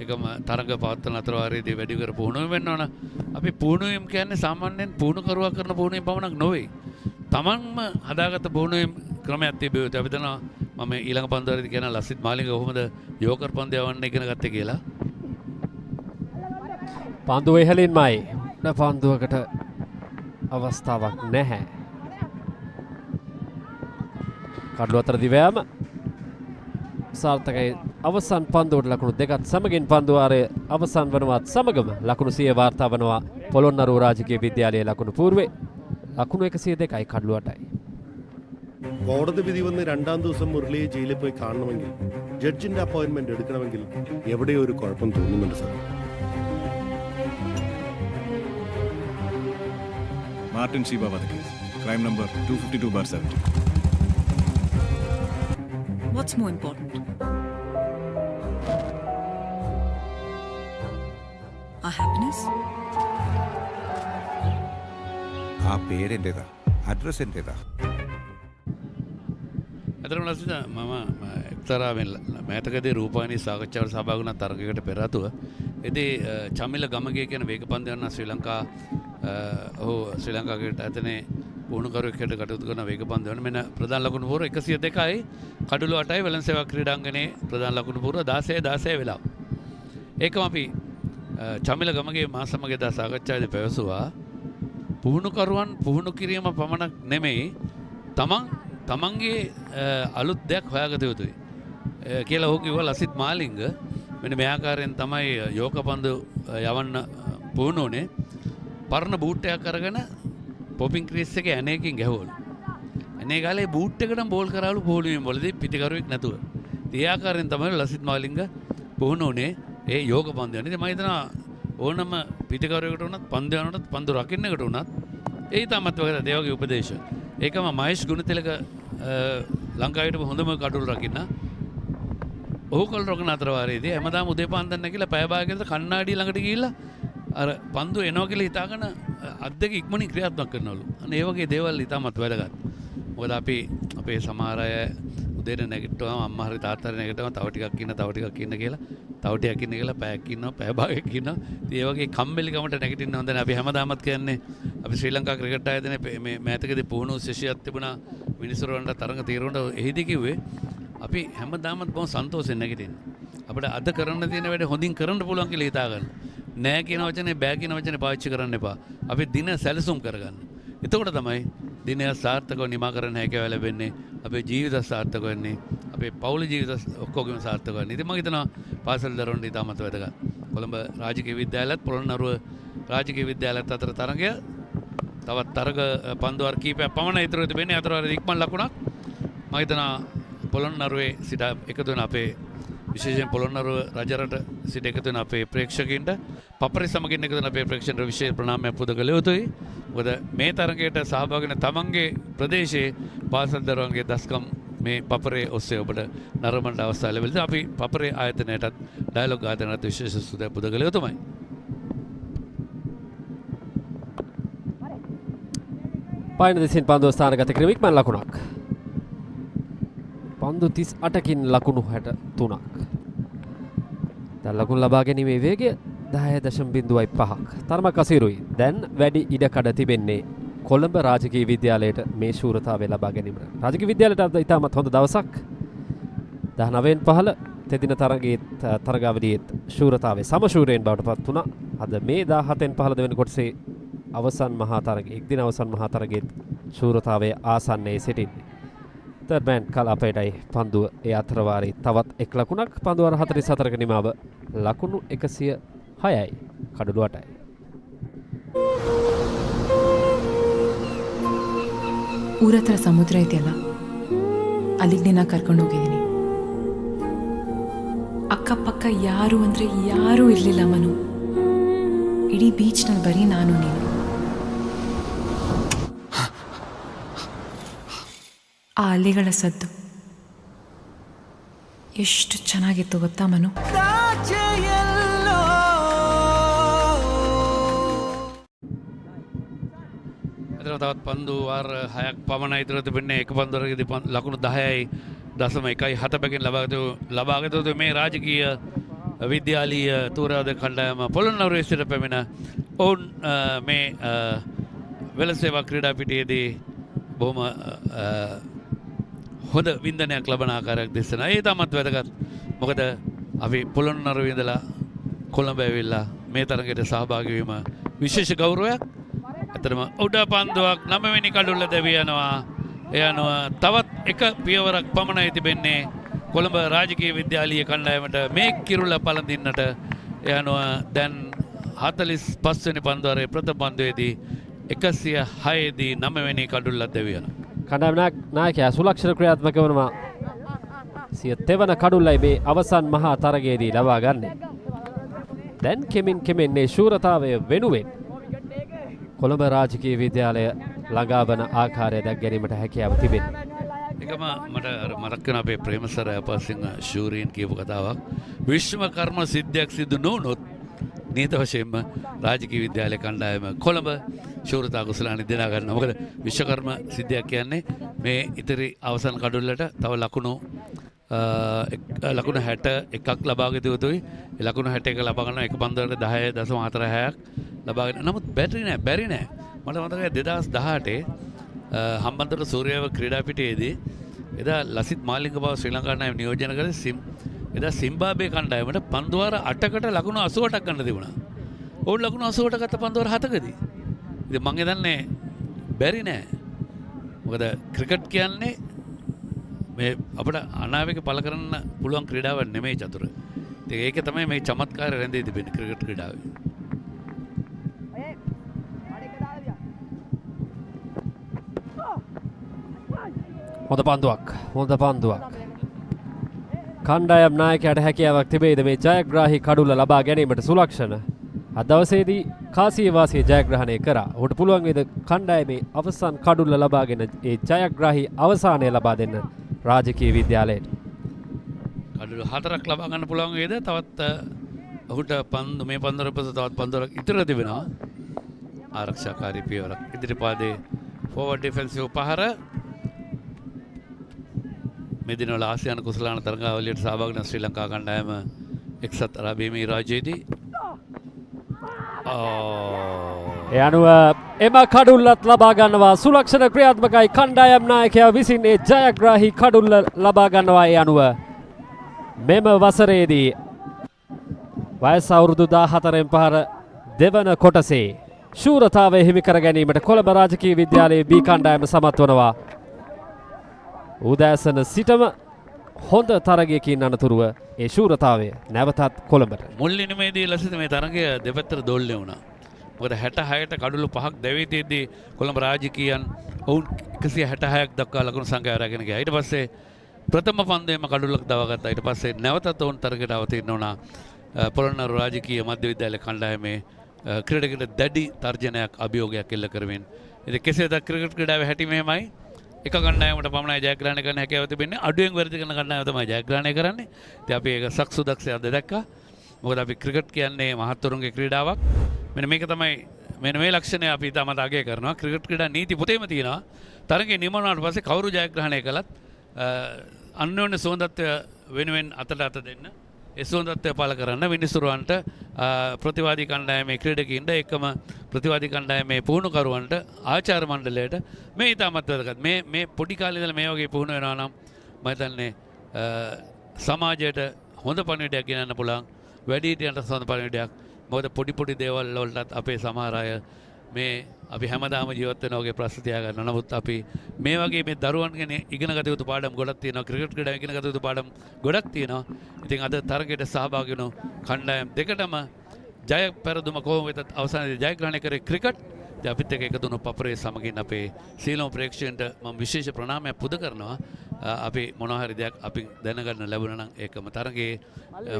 ඒකම තරඟ පවත්වන අතර වාරයේදී වැඩි කර පුහුණුවීම් වෙන්න ඕන. අපි පුහුණුවීම් කියන්නේ සාමාන්‍යයෙන් පුහුණු කරුවා කරන පුහුණුවීම් පමණක් නොවේ. තමන්ම හදාගත්ත පුහුණුවීම් ක්‍රමයක් තිබිය යුතුයි. අපි දන්නවා මම ඊළඟ පන්දුවේදී කියන ලසිත් මාලිංග කොහොමද යෝකර් පන්දු යවන්න ඉගෙන ගත්තේ කියලා. පන්දුව ඉහළින්මයි. පන්දුවකට අවස්ථාවක් නැහැ. කඩලු අතර දිවෑම සාර්ථකයි. අවසන් පන්දුවට ලකුණු දෙකත් සමගින් පන්දුවාරය අවසන් වනවත් සමගම ලකුණු 100 වාර්තා වනවා පොළොන්නරුව රාජකීය විද්‍යාලයේ ලකුණු പൂർവ്വේ ලකුණු 102යි කඩලු 8යි. കോടതി വിധി വന്ന് 2ാം ദിവസം മുരളിയെ ജയിലിൽ പോയി കാണണമെങ്കിൽ ജഡ്ജിന്റെ അപ്പോയിന്റ്മെന്റ് എടുക്കണമെങ്കിൽ എവിടെയോ ഒരു കുഴപ്പം തോന്നുന്നുണ്ട് sir. Martin Shiba case. Crime number 252/70. What's more important? Our happiness? ആ പേരെന്റേതാ, അഡ്രസ് എന്റേതാ. අතරම ලසිත මම එක්තරා මෑතකදී රූපවාහිනී සාකච්ඡාවට සහභාගී වුණ තරගයකට පෙර ආතුව එදී චමිල ගමගේ කියන වේගපන්දු යන ශ්‍රී ලංකාවට ඇතනේ පුහුණුකරුවෙක් හැටියට කටයුතු කරන වේගපන්දු යන මෙන්න ප්‍රධාන ලකුණු පුරව 102යි කඩලු 8යි වෙළඳසේවා ක්‍රීඩාංගණයේ ප්‍රධාන ලකුණු පුරව 16 වෙලාව. ඒකම අපි චමිල ගමගේ මා සමග එදා සාකච්ඡාවේදී පැවසුවා පුහුණුකරුවන් පුහුණු කිරීම පමණක් නෙමෙයි තමන්ගේ අලුත් දෙයක් හොයාගත යුතුයි කියලා ඔහු කිව්වා. ලසිත් මාලිංග මෙන්න මේ ආකාරයෙන් තමයි යෝක පන්දු යවන්න පුහුණු වුණේ. පරණ බූට් එකක් අරගෙන පොපින් ක්‍රීස් එකේ ඇනේකින් ගැහුවලු. ඇනේ ගාලේ බූට් එකටම බෝල් කරාලු පොලිමෙන් වලදී පිටිකරුවෙක් නැතුව. ඒ ආකාරයෙන් තමයි ලසිත් මාලිංග පුහුණු වුණේ ඒ යෝක පන්දු යන. ඉතින් මම හිතනවා ඕනම පිටිකරුවෙකුට වුණත් පන්දු යනකොට පන්දු රකින්නකට වුණත් ඒ තාමත් වගේ ඒ වගේ උපදේශ. ඒකම මහේෂ් ගුණතිලක ලංකාවේ හොඳම කඩුළු රකින්න. ඔහු කල් රොකන අතර වාරයේදී හැමදාම උදේ පාන්දර නැගිලා පැය භාගයකට කණ්ණාඩිය ළඟට ගිහිල්ලා අර පන්දු එනවා කියලා හිතාගෙන අත් දෙක ඉක්මනින් ක්‍රියාත්මක කරනවලු. අනේ ඒ වගේ දේවල් ඉතාමත් වැදගත්. මොකද අපි අපේ සමහර අය උදේට නැගිට්ටුවාම අම්මා හරි තාත්තා හරි නැගිට්ටුවාම තව ටිකක් ඉන්න කියලා තව ටිකක් ඉන්න කියලා පැයක් ඉන්නවා පැය භාගයක් ඉන්නවා. ඉතින් ඒ වගේ කම්මැලිකමට නැගිටින්න හොඳ නැහැ. අපි හැමදාමත් කියන්නේ අපි ශ්‍රී ලංකා ක්‍රිකට් ආයතනයේ මේ මෑතකදී පුහුණු ශිෂ්‍යයෙක් තිබුණා මිනිස්සුරවන්ට තරඟ තීරවන්ට එහිදී කිව්වේ අපි හැමදාමත් බොහොම සන්තෝෂෙන් නැගිටින්න. අපිට අද කරන්න තියෙන වැඩ හොඳින් කරන්න පුළුවන් කියලා හිතා ගන්න. නෑ කියන වචනේ බෑ කියන වචනේ පාවිච්චි කරන්න එපා. අපි දින සැලසුම් කරගන්න. එතකොට තමයි දිනය සාර්ථකව නිමා කරන්න හැකියාව ලැබෙන්නේ. අපේ ජීවිත සාර්ථක වෙන්නේ. අපේ පෞල ජීවිත ඔක්කොගෙම සාර්ථක වෙන්නේ. ඉතින් මම හිතනවා පාසල් දරුවන්ට ඉතාමත් වැදගත්. කොළඹ රාජකීය විද්‍යාලයත් පොළොන්නරුව රාජකීය විද්‍යාලයත් අතර තරගය තවත් තරග පන්දුවර කීපයක් පමණ ඉතුරු තිබෙන්නේ. අතර ඉක්මන් ලකුණක් මම හිතනවා පොළොන්නරුවේ සිට එකතු වෙන අපේ විශේෂයෙන් පොළොන්නරුව රජරට සිට එකතු වෙන අපේ ප්‍රේක්ෂකයින්ට පපරි සමගින් එකතු වෙන අපේ ප්‍රේක්ෂකයන්ට විශේෂ ප්‍රණාමයක් පුද කළ යුතුයි. මොකද මේ තරගයට සහභාගී වෙන තමන්ගේ ප්‍රදේශයේ පාසල් දරුවන්ගේ දස්කම් මේ පපරේ ඔස්සේ ඔබට නරඹන්න අවස්ථාව ලැබෙනවා. අපි පපරේ ආයතනයටත් ඩයලොග් ආයතනයටත් විශේෂ සුදයක් පුද කළ යුතුමයි. පයින් දෙසින් පන්දුව ස්ථානගත කිරීම ඉක්මන් ලකුණක්. පන්දු 38කින් ලකුණු 63ක්. දැන් ලකුණු ලබා ගැනීමේ වේගය 10.5ක්. තරමක් අසීරුයි. දැන් වැඩි ඉඩකඩ තිබෙන්නේ කොළඹ රාජකීය විද්‍යාලයට මේ ශූරතාවය ලබා ගැනීමට. රාජකීය විද්‍යාලයට අද ඉතාමත් හොඳ දවසක්. 19න් 15 තෙදින තරගාවලියේත් ශූරතාවය සමශූරයෙන් බවට පත් වුණා. අද මේ 17න් 15 වෙනි කොටසේ අවසන් මහා තරගයේ එක්දින අවසන් මහා තරගයේ ශූරතාවය ආසන්නයේ සිටින්නේ. තර්මෑන් කලාපයටයි පන්දුව ඒ අතර වාරේ තවත් එක් ලකුණක්. පන්දුවර 44ක නිමාව ලකුණු 106යි කඩළු 8යි. ಊರತ್ರ ಸಮುದ್ರ ಇದೆಯಲ್ಲ ಅಲ್ಲಿಗೆ ನಿನ್ನ ಕರ್ಕೊಂಡು ಹೋಗಿದ್ದೀನಿ. ಅಕ್ಕಪಕ್ಕ ಯಾರು ಅಂದರೆ ಯಾರೂ ಇರಲಿಲ್ಲ ಮನು. ಇಡೀ ಬೀಚ್ನಲ್ಲಿ ಬರೀ ನಾನು ನೀನು. ಆ ಅಲೆಗಳ ಸದ್ದು ಎಷ್ಟು ಚೆನ್ನಾಗಿತ್ತು ಗೊತ್ತಾ ಮನು. තවත් පන්දු වාර 6ක් පමණ ඉතුරු තිබෙන්නේ. එක පන්දුවකදී ලකුණු 10.1 බැගින් ලබාගත මේ රාජකීය විද්‍යාලීය තූරාද කණ්ඩායම පොළොන්නරුවේ සිට පැමිණ ඔවුන් මේ වෙළසේවා ක්‍රීඩා පිටියේදී බොහොම හොඳ වින්දනයක් ලබන ආකාරයක් දිස්සනවා. ඒ තමත් වැදගත්. මොකද අපි පොළොන්නරුවේ ඉඳලා කොළඹ ඇවිල්ලා මේ තරගයට සහභාගී වීම විශේෂ ගෞරවයක්. ඇත්තටම උඩ පන්දුවක් 9 වෙනි කඩුල්ල දෙවි යනවා. ඒ අනුව තවත් එක පියවරක් පමණයි තිබෙන්නේ කොළඹ රාජකීය විද්‍යාලීය කණ්ඩායමට මේ කිරුළ පළඳින්නට. ඒ අනුව දැන් 45 වෙනි පන්දුවරේ ප්‍රථම පන්දුවේදී 106 දී 9 වෙනි කඩුල්ලක් දෙවි යනවා. කණ්ඩායම නායකයා සුලක්ෂණ ක්‍රියාත්මක වනවා. සිය තෙවන කඩුල්ලයි මේ අවසන් මහා තරගයේදී ලබා ගන්නේ. දැන් කෙමෙන්නේ ශූරතාවය වෙනුවෙන් කොළඹ රාජකීය විද්‍යාලය ළඟා වන ආකාරය දැක් ගැනීමට හැකියාව තිබෙනවා. එකම මට මතක් වෙන අපේ ප්‍රේමසර අපසිංහ ශූරීන් කියපු කතාවක්. විශ්වකර්ම සිද්ධියක් සිදු නොවුනොත් නීත වශයෙන්ම රාජකීය විද්‍යාලය කණ්ඩායම කොළඹ ශූරතා කුසලානි දෙනා ගන්නවා. මොකද විශ්වකර්ම සිද්ධියක් කියන්නේ මේ ඉතිරි අවසන් කඩුල්ලට තව ලකුණු 61ක් ලබාගත යුතුයි. ඒ ලකුණු 61 ලබා ගන්න එක පන්දුවකට 10.46ක් ලබාගෙන. නමුත් බැරි නෑ. මට මතකයි 2018 හම්බන්තොට සූර්යව ක්‍රීඩා පිටියේදී එදා ලසිත් මාලිංග බව ශ්‍රී ලංකා නායක නියෝජනය කළේ එදා සිම්බාබ්වේ කණ්ඩායමට පන්දුවර 8කට ලකුණු 88ක් ගන්න තිබුණා. ඔවුන් ලකුණු 88 ගත්ත පන්දුවර 7කදී. ඉතින් මම හිතන්නේ බැරි නෑ. මොකද ක්‍රිකට් කියන්නේ මේ අපිට අනාවේක පළ කරන්න පුළුවන් ක්‍රීඩාවක් නෙමෙයි චතුර. ඉතින් ඒක තමයි මේ චමත්කාරය රැඳී තිබෙන්නේ ක්‍රිකට් ක්‍රීඩාවේ. හොඳ පන්දුවක්. කණ්ඩායම් නායකයාට හැකියාවක් තිබෙයිද මේ ජයග්‍රාහී කඩුල්ල ලබා ගැනීමට? සුලක්ෂණ අද දවසේදී කාසිය වාසිය ජයග්‍රහණය කරා. ඔහුට පුළුවන් වේද කණ්ඩායමේ අවසන් කඩුල්ල ලබාගෙන ඒ ජයග්‍රාහී අවසානය ලබා දෙන්න රාජකීය විද්‍යාලයට. කඩුළු 4ක් ලබා ගන්න පුළුවන් වේද? තවත් ඔහුට පන්දු මේ පන්දුවර පසු තවත් පන්දුවරක් ඉතුරු තිබෙනවා. ආරක්ෂාකාරී පියවරක් ඉදිරිපාදේ ෆෝවර්ඩ් ඩිෆෙන්සිව් පහර මේ දිනවල ආසියානු කුසලාන තරගාවලියට සහභාගී වන ශ්‍රී ලංකා කණ්ඩායම එක්සත් අරාබි එමිරාජයේදී ඒ අනුව එම කඩුල්ලත් ලබා ගන්නවා. සුලක්ෂණ ක්‍රියාත්මකයි කණ්ඩායම් නායකයා විසින් ඒ ජයග්‍රාහී කඩුල්ල ලබා ගන්නවා. ඒ අනුව මෙම වසරේදී වයස අවුරුදු 14න් පහර දෙවන කොටසේ ශූරතාවය හිමි කර ගැනීමට කොළඹ රාජකීය විද්‍යාලයේ B කණ්ඩායම සමත් වනවා. උදෑසන සිටම හොඳ තරගයකින් අනතුරුව ඒ ශූරතාවය නැවතත් කොළඹට. මුල් ඉනිමේදී ලසිත මේ තරගය දෙපැත්තට දෝල්ලේ වුණා. මොකද 66ට කඩුළු 5ක් දැවී තියද්දී කොළඹ රාජකීයන් ඔවුන් 166ක් දක්වා ලකුණු සංඛ්‍යාව රැගෙන ගියා. ඊට පස්සේ ප්‍රථම පන්දුවේම කඩුල්ලක් දවාගත්තා. ඊට පස්සේ නැවතත් ඔවුන් තරගයට අවතීර්ණ වුණා. පොළොන්නරුව රාජකීය මධ්‍ය විද්‍යාලය කණ්ඩායමේ ක්‍රීඩකයට දැඩි තර්ජනයක් අභියෝගයක් එල්ල කරමින්. ඉතින් කෙසේද ක්‍රිකට් ක්‍රීඩාවේ හැටි මෙහෙමයි. එක කණ්ඩායමකට පමණයි ජයග්‍රහණය කරන්න හැකියාව තිබෙන්නේ. අඩුවෙන් වැරදි කරන කණ්ඩායම තමයි ජයග්‍රහණය කරන්නේ. ඉතින් අපි ඒක සක්සුදක්ෂය අද දැක්කා. මොකද අපි ක්‍රිකට් කියන්නේ මහත්තුරුන්ගේ ක්‍රීඩාවක්. මෙන්න මේක තමයි මෙන්න මේ ලක්ෂණය අපි තමට අගය කරනවා. ක්‍රිකට් ක්‍රීඩා නීති පොතේම තියෙනවා. තරගයේ නිම වුණාට පස්සේ කවුරු ජයග්‍රහණය කළත් අන්‍යෝන්‍ය සුවඳත්වය වෙනුවෙන් අතට අත දෙන්න. ඒ සුවඳත්වය පාල කරන්න විනිසුරුවන්ට ප්‍රතිවාදී කණ්ඩායමේ ක්‍රීඩකයින්ට එකම ප්‍රතිවාදී කණ්ඩායමේ පුහුණුකරුවන්ට ආචාර මණ්ඩලයට මේ ඉතාමත් වැදගත්. මේ පොඩි කාලේ ඉඳලා මේ වගේ පුහුණු වෙනවා නම් මම හිතන්නේ සමාජයට හොඳ පණිවිඩයක් ගෙනන්න පුළුවන්. වැඩිහිටියන්ට හොඳ පණිවිඩයක්. මොකද පොඩි දේවල් වලටත් අපේ සමහර අය මේ අපි හැමදාම ජීවත් වෙන වගේ ප්‍රශ්න තියාගන්න. නමුත් අපි මේ වගේ මේ දරුවන්ගෙන ඉගෙන ගත යුතු පාඩම් ගොඩක් තියෙනවා. ක්‍රිකට් ක්‍රීඩාව ඉගෙන ගත යුතු පාඩම් ගොඩක් තියෙනවා. ඉතින් අද තරගයට සහභාගී වුණු කණ්ඩායම් දෙකටම ජය පෙරදුම කොහොම වෙතත් අවසානයේදී ජයග්‍රහණය කරේ ක්‍රිකට්. ඉතින් අපිත් එක්ක එකතු වුණු පපරේ සමගින් අපේ සීලොම් ප්‍රේක්ෂකයන්ට මම විශේෂ ප්‍රණාමයක් පුද කරනවා. අපි මොනවා හරි දෙයක් අපි දැනගන්න ලැබුණා නම් ඒකම තරගයේ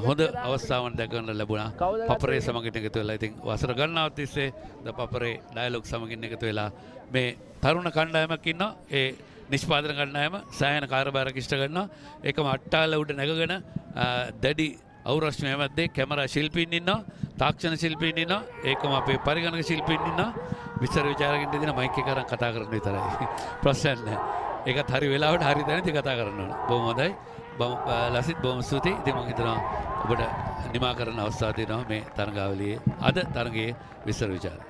හොඳ අවස්ථාවක් දැක ගන්න ලැබුණා. පපරේ සමගින් එකතු වෙලා ඉතින් වසර ගණනාවක් තිස්සේ ද පපරේ ඩයලොග් සමගින් එකතු වෙලා මේ තරුණ කණ්ඩායමක් ඉන්නවා. ඒ නිෂ්පාදන කණ්ඩායම සෑහෙන කාර්යභාරයක් ඉෂ්ට කරනවා. ඒකම අට්ටාල උඩ නැගගෙන දැඩි අවුරශ්මය මැද්දේ කැමරා ශිල්පීන් ඉන්නවා. තාක්ෂණ ශිල්පීන් ඉන්නවා. ඒකම අපේ පරිගණක ශිල්පීන් ඉන්නවා. විස්තර විචාරකින් දෙන මයික් එක අරන් කතා කරන්න විතරයි. ප්‍රශ්න නැහැ. ඒකත් හරි වෙලාවට හරි දැනට කතා කරන්න ඕන. බොහොම හොඳයි. ලසිත් බොහොම ස්තුතියි. ඉතින් මම හිතනවා ඔබට නිමා කරන්න අවස්ථාව දෙනවා මේ තරගාවලියේ අද තරගයේ විස්තර විචාරය.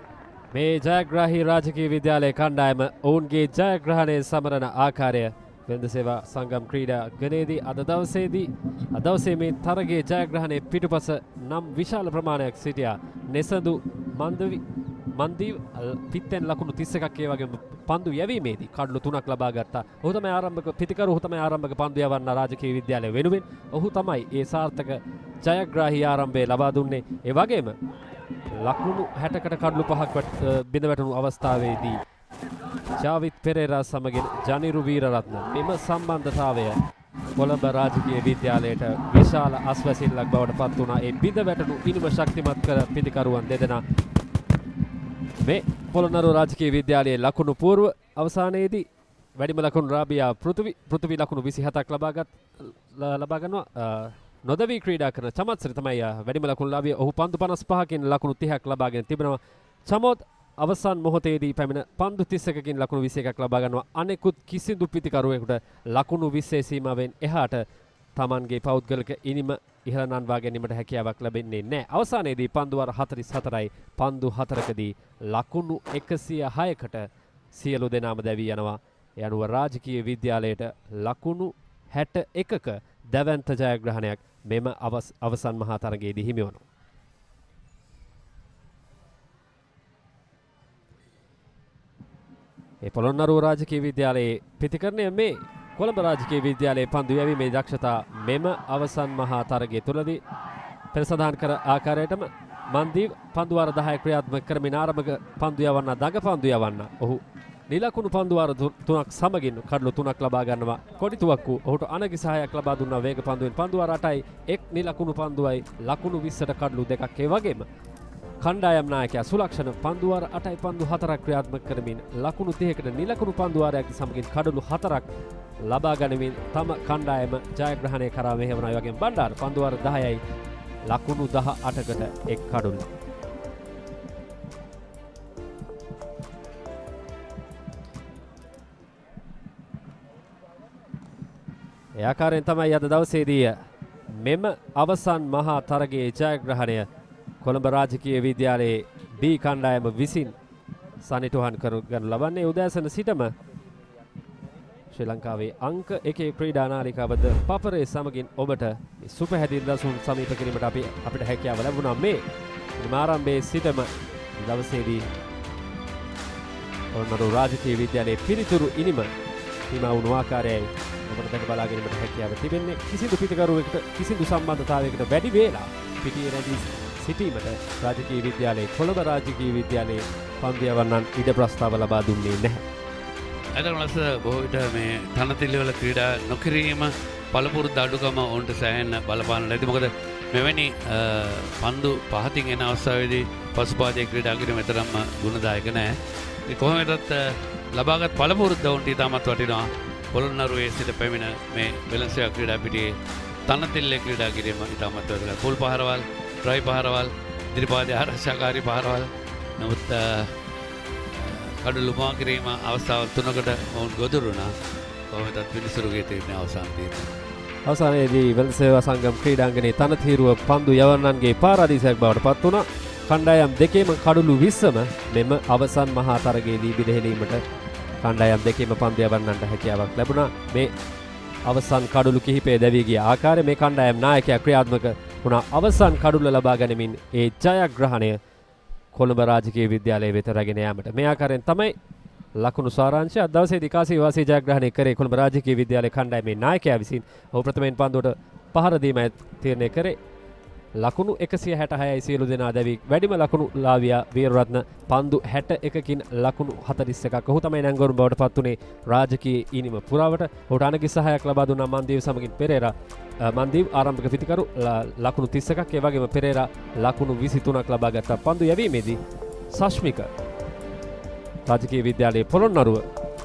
මේ ජයග්‍රාහී රාජකීය විද්‍යාලයේ කණ්ඩායම ඔවුන්ගේ ජයග්‍රහණය සමරන ආකාරය වෙළඳ සේවා සංගම් ක්‍රීඩා ගණයේදී අද දවසේ මේ තරගයේ ජයග්‍රහණයේ පිටුපස නම් විශාල ප්‍රමාණයක් සිටියා. නෙසඳු මන්දීව් පිත්තෙන් ලකුණු 31ක් ඒ වගේම පන්දු යැවීමේදී කඩලු 3ක් ලබා ගත්තා. ඔහු තමයි ආරම්භක පිතිකරු, ඔහු තමයි ආරම්භක පන්දු යවන්න රාජකීය විද්‍යාලය වෙනුවෙන්. ඔහු තමයි ඒ සාර්ථක ජයග්‍රාහී ආරම්භය ලබා දුන්නේ. ඒ වගේම ලකුණු 60කට කඩලු 5ක් බිඳ වැටුණු අවස්ථාවේදී ජාවිත් පෙරේරා සමගින් ජනිරු වීරරත්න මෙම සම්බන්ධතාවය කොළඹ රාජකීය විද්‍යාලයට විශාල අස්වැසිල්ලක් බවට පත් වුණා. ඒ බිඳ වැටුණු ඉනිම ශක්තිමත් කර පිතිකරුවන් දෙදෙනා මේ පොළොන්නරුව රාජකීය විද්‍යාලයේ ලකුණු පූර්ව අවසානයේදී වැඩිම ලකුණු රාබියා පෘථිවි ලකුණු 27ක් ලබා ගන්නවා. නොදවී ක්‍රීඩා කරන චමත්සරි තමයි වැඩිම ලකුණු ලාභිය. ඔහු පන්දු 55කින් ලකුණු 30ක් ලබාගෙන තිබෙනවා. චමෝත් අවසන් මොහොතේදී පැමිණ පන්දු 31කින් ලකුණු 21ක් ලබා ගන්නවා. අනෙකුත් කිසිදු පිතිකරුවෙකුට ලකුණු 20 සීමාවෙන් එහාට තමන්ගේ පෞද්ගලික ඉනිම ඉහළ නන්වා ගැනීමට හැකියාවක් ලැබෙන්නේ නැහැ. අවසානයේදී පන්දු වාර 44යි පන්දු 4කදී ලකුණු 106කට සියලු දෙනාම දැවී යනවා. ඒ අනුව රාජකීය විද්‍යාලයට ලකුණු 61ක දැවැන්ත ජයග්‍රහණයක් මෙම අවසන් මහා තරගයේදී හිමි වනවා. ඒ පොළොන්නරුව රාජකීය විද්‍යාලයේ පිතිකරණය මේ කොළඹ රාජකීය විද්‍යාලයේ පන්දු යැවීමේ දක්ෂතා මෙම අවසන් මහා තරගය තුළදී පෙර සඳහන් කර ආකාරයටම මන්දීව් පන්දු වාර 10 ක්‍රියාත්මක කරමින් ආරම්භක පන්දු යවන්න දඟ පන්දු යවන්න ඔහු නිලකුණු පන්දු වාර 3ක් සමගින් කඩලු 3ක් ලබා ගන්නවා. කොඩි තුවක්කු ඔහුට අනගි සහායක් ලබා දුන්නා වේග පන්දුවෙන්. පන්දු වාර 8යි එක් නිලකුණු පන්දුවයි ලකුණු 20ට කඩලු 2ක්. ඒ වගේම කණ්ඩායම් නායකයා සුලක්ෂණ පන්දුවාර 8යි පන්දු 4ක් ක්‍රියාත්මක කරමින් ලකුණු 30කට නිලකුණු පන්දුවාරයක් සමගින් කඩලු 4ක් ලබා ගනිමින් තම කණ්ඩායම ජයග්‍රහණය කරා මෙහෙවනවා. ඒ වගේම බණ්ඩාර පන්දුවාර 10යි ලකුණු 18කට එක් කඩලු. ඒ ආකාරයෙන් තමයි අද දවසේදී මෙම අවසන් මහා තරගයේ ජයග්‍රහණය කොළඹ රාජකීය විද්‍යාලයේ B කණ්ඩායම විසින් සනිටුහන් කරගනු ලබන්නේ. උදෑසන සිටම ශ්‍රී ලංකාවේ අංක 1 ක්‍රීඩා නාලිකාවද පපරේ සමගින් ඔබට සුපහැදිලි දසුන් සමීප කිරීමට අපිට හැකියාව ලැබුණා. මේ ආරම්භයේ සිටම දවසේදී පොළොන්නරුව රාජකීය විද්‍යාලයේ පිළිතුරු ඉනිම හිමා වුණු ආකාරයයි ඔබට දැක බලා ගැනීමට හැකියාව තිබෙන්නේ. කිසිදු පිටකරුවෙකුට කිසිදු සම්බන්ධතාවයකට වැඩි වේලා පිටියේ රැඳී සිටීමට රාජකීය විද්‍යාලයේ කොළඹ රාජකීය විද්‍යාලයේ පන්දියවන්නන් ඉඩ ප්‍රස්තාව ලබා දුන්නේ නැහැ. ඇතනලස බොහෝ විට මේ තනතිල්ලවල ක්‍රීඩා නොකිරීම පළපුරුදු අඩුකම ඔවුන්ට සෑහෙන බලපාන ඇති. මොකද මෙවැනි පන්දු පහතින් එන අවස්ථාවේදී පසුපාදයේ ක්‍රීඩා කිරීම තරම්ම ගුණදායක නැහැ. කොහොම වෙතත් ලබාගත් පළපුරුද්ද ඔවුන්ට ඉතාමත් වටිනවා. පොළොන්නරුවේ සිට පැමිණ මේ වෙළඳසේවා ක්‍රීඩා පිටියේ තනතිල්ලේ ක්‍රීඩා කිරීම ඉතාමත් වැදගත්. පොල් පහරවල්, ට්‍රයි පහරවල්, ඉදිරිපාදයේ ආරක්ෂාකාරී පහරවල්, නමුත් කඩලු මා කිරීම අවස්ථාවල් 3කට ඔවුන් ගොදුරු වුණා. කොහොම වෙතත් පිළිසුරුගේ තියෙන අවසාන තීරණය. අවසානයේදී වෙළඳසේවා සංගම් ක්‍රීඩාංගණයේ තනතිරුව පන්දු යවන්නන්ගේ පාරාදීසයක් බවට පත් වුණා. කණ්ඩායම් දෙකේම කඩලු 20ම මෙම අවසන් මහා තරගයේදී බිඳහෙලීමට කණ්ඩායම් දෙකේම පන්දු යවන්නන්ට හැකියාවක් ලැබුණා. මේ අවසන් කඩලු කිහිපය දැවී ගිය ආකාරය මේ කණ්ඩායම් නායකයා ක්‍රියාත්මක වුණා. අවසන් කඩුල්ල ලබා ගැනීමෙන් ඒ ජයග්‍රහණය කොළඹ රාජකීය විද්‍යාලයේ වෙත රැගෙන යාමට මේ ආකාරයෙන් තමයි ලකුණු සාරාංශය අද දවසේදී කාසී වාසී ජයග්‍රහණය කරේ කොළඹ රාජකීය විද්‍යාලයේ කණ්ඩායමේ නායකයා විසින්. ඔහු ප්‍රථමයෙන් පන්දුවට පහර දීමයි තීරණය කරේ. ලකුණු 166යි සියලු දෙනා දැවී වැඩිම ලකුණු ලාවියා වීරරත්න පන්දු 61කින් ලකුණු 41ක්. ඔහු තමයි නැංගොරු බවට පත් වුණේ රාජකීය ඉනිම පුරාවට. ඔහුට අනගි සහායක් ලබා දුන්නා මන්දීව් සමගින් පෙරේරා. මන්දීව් ආරම්භක පිතිකරු ලකුණු 31ක්. ඒ වගේම පෙරේරා ලකුණු 23ක් ලබා ගත්තා. පන්දු යැවීමේදී සශ්මික රාජකීය විද්‍යාලයේ පොළොන්නරුව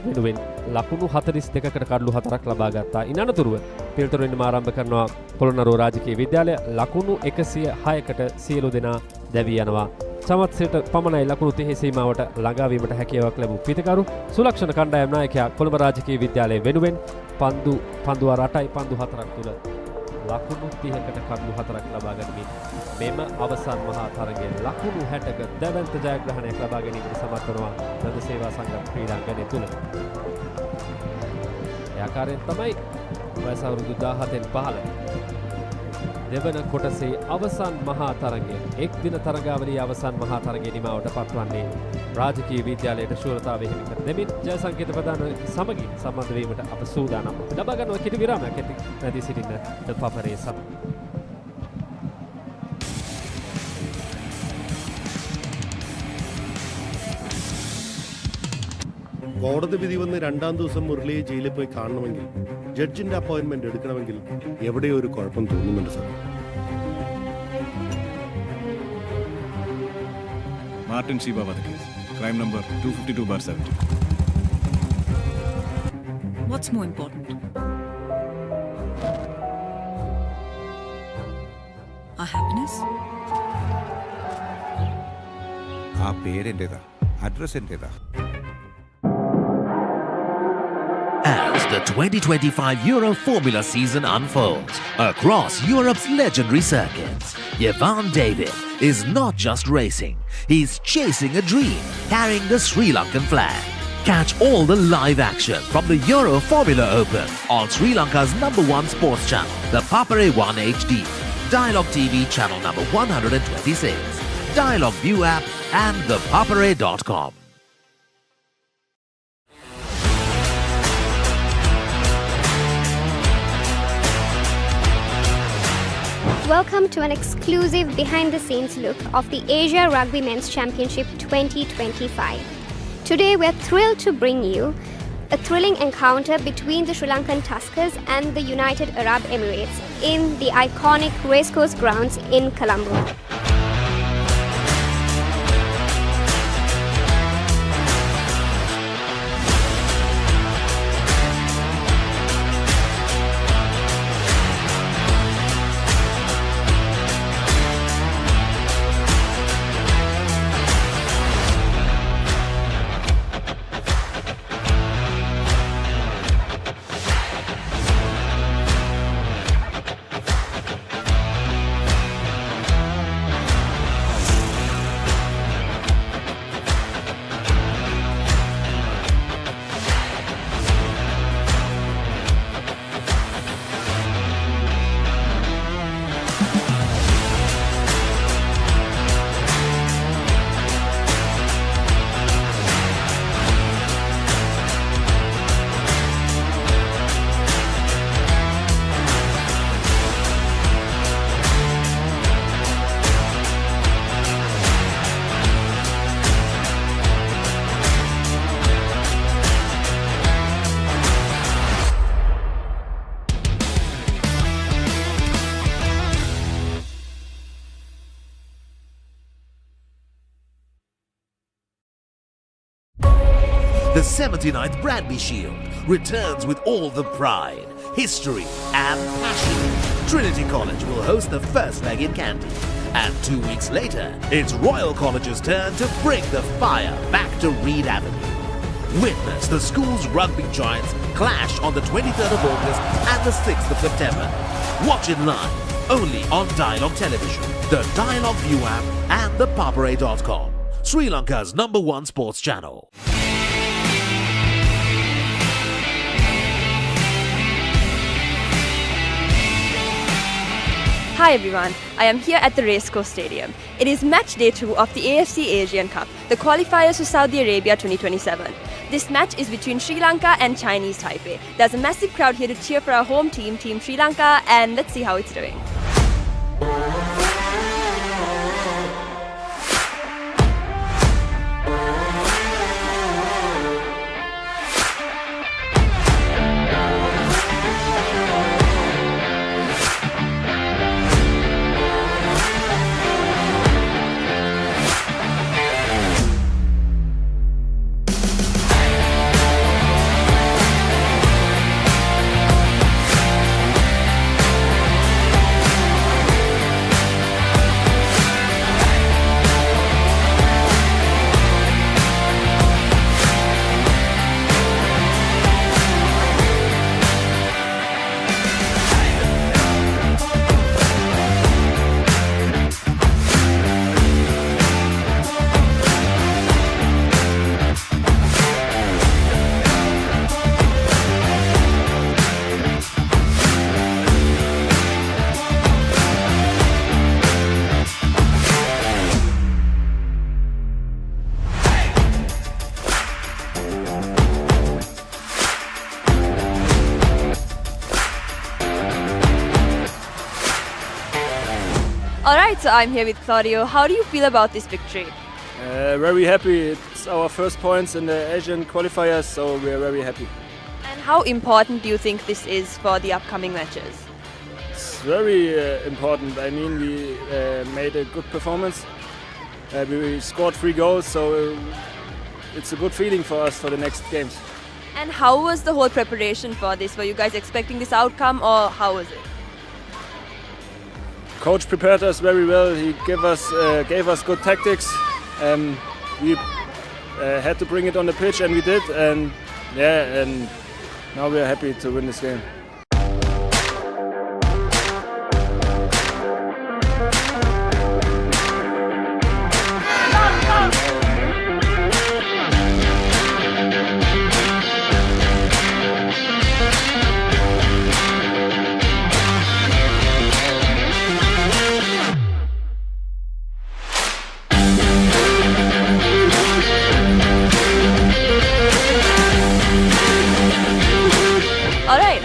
වෙනුවෙන් ලකුණු 42කට කඩලු 4ක් ලබා ගත්තා. ඉන් අනතුරුව පිළිතුරින්ම ආරම්භ කරනවා පොළොන්නරුව රාජකීය විද්‍යාලය. ලකුණු 106කට සියලු දෙනා දැවී යනවා. සමත්සයට පමණයි ලකුණු 30 සීමාවට ළඟා වීමට හැකියාවක් ලැබූ පිතිකරු සුලක්ෂණ කණ්ඩායම් නායකයා කොළඹ රාජකීය විද්‍යාලයේ වෙනුවෙන් පන්දුවාර 8යි පන්දු 4ක් තුල ලකුණු 30කට කඩලු 4ක් ලබා ගනිමින් මෙම අවසන් මහා තරගයේ ලකුණු 60ක දැවැන්ත ජයග්‍රහණයක් ලබා ගැනීමට සමත් වනවා වෙළඳසේවා සංගම් ක්‍රීඩාංගණය තුල. ඒ ආකාරයෙන් තමයි වයස අවුරුදු 17න් පහළ දෙවන කොටසේ අවසන් මහා තරගය එක් දින තරගාවලියේ අවසන් මහා තරගයේ නිමාවට පත්වන්නේ රාජකීය විද්‍යාලයට ශූරතාවය හිමි කර දෙමින් ජය සංකේත ප්‍රදාන සමගින් සම්බන්ධ වීමට අප සූදානම්. ලබා ගන්නවා කෙටි විරාමයක් ඇති නැති සිටින්න පපරේ සමග. കോടതി വിധി വന്ന് 2ാം ദിവസം മുരളിയെ ജയിലിൽ പോയി കാണണമെങ്കിൽ ജഡ്ജിന്റെ അപ്പോയിന്റ്മെന്റ് എടുക്കണമെങ്കിൽ എവിടെയോ ഒരു കുഴപ്പം തോന്നുന്നുണ്ട് sir. Martin Shiba case. Crime number 252/70. What's more important? Our happiness? ആ പേരെന്റേതാ, address എന്റേതാ. As the 2025 Euro Formula season unfolds across Europe's legendary circuits, Jevan David is not just racing, he's chasing a dream, carrying the Sri Lankan flag. Catch all the live action from the Euro Formula Open on Sri Lanka's #1 sports channel, the Papare 1 HD, Dialogue TV channel number 126, Dialogue View app and thepapare.com. Welcome to an exclusive behind-the-scenes look of the Asia Rugby Men's Championship 2025. Today we're thrilled to bring you a thrilling encounter between the Sri Lankan Tuskers and the United Arab Emirates in the iconic racecourse grounds in Colombo. the 79th Bradby Shield returns with all the pride, history and passion. Trinity College will host the first leg in Candy. And 2 weeks later, it's Royal College's turn to bring the fire back to Reed Avenue. Witness the school's rugby giants clash on the 23rd of August and the 6th of September. Watch it live, only on Dialogue Television, the Dialogue View app and the papare.com, Sri Lanka's #1 sports channel. Hi everyone, I am here at the Racecourse Stadium. It is match day 2 of the AFC Asian Cup, the qualifiers for Saudi Arabia 2027. This match is between Sri Lanka and Chinese Taipei. There's a massive crowd here to cheer for our home team, Team Sri Lanka, and let's see how it's doing. Alright, so I'm here with Claudio. How do you feel about this victory? Very happy. It's our first points in the Asian qualifiers, so we're very happy. And how important do you think this is for the upcoming matches? It's very important. I mean, we made a good performance. We scored 3 goals, so it's a good feeling for us for the next games. And how was the whole preparation for this? Were you guys expecting this outcome, or how was it? Coach prepared us very well. He gave us good tactics. We had to bring it on the pitch, and we did. And now we are happy to win this game.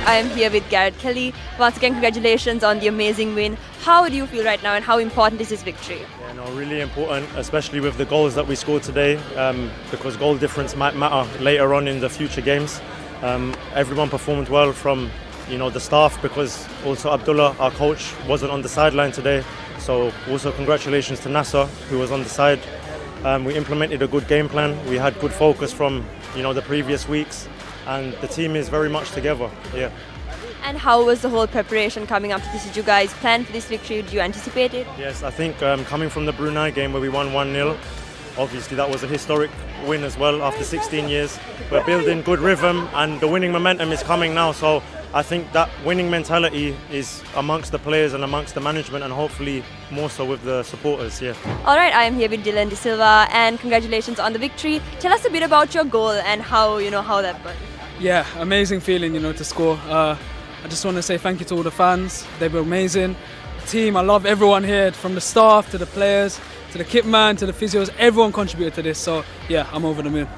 I am here with Garrett Kelly. Once again, congratulations on the amazing win. How do you feel right now, and how important is this victory? Yeah, no, really important, especially with the goals that we scored today, because goal difference might matter later on in the future games. Everyone performed well from the staff, because also Abdullah, our coach, wasn't on the sideline today. So also congratulations to Nasser, who was on the side. We implemented a good game plan. We had good focus from the previous weeks. And the team is very much together, yeah. And how was the whole preparation coming up to this? Did you guys plan for this victory? Did you anticipate it? Yes, I think coming from the Brunei game where we won 1-0, obviously that was a historic win as well after 16 years. We're building good rhythm and the winning momentum is coming now. So I think that winning mentality is amongst the players and amongst the management, and hopefully more so with the supporters, yeah. All right, I am here with Dylan De Silva, and congratulations on the victory. Tell us a bit about your goal and how that went. Yeah, amazing feeling, to score. I just want to say thank you to all the fans. They were amazing. The team, I love everyone here, from the staff to the players, to the kit man, to the physios. Everyone contributed to this. So yeah, I'm over the moon.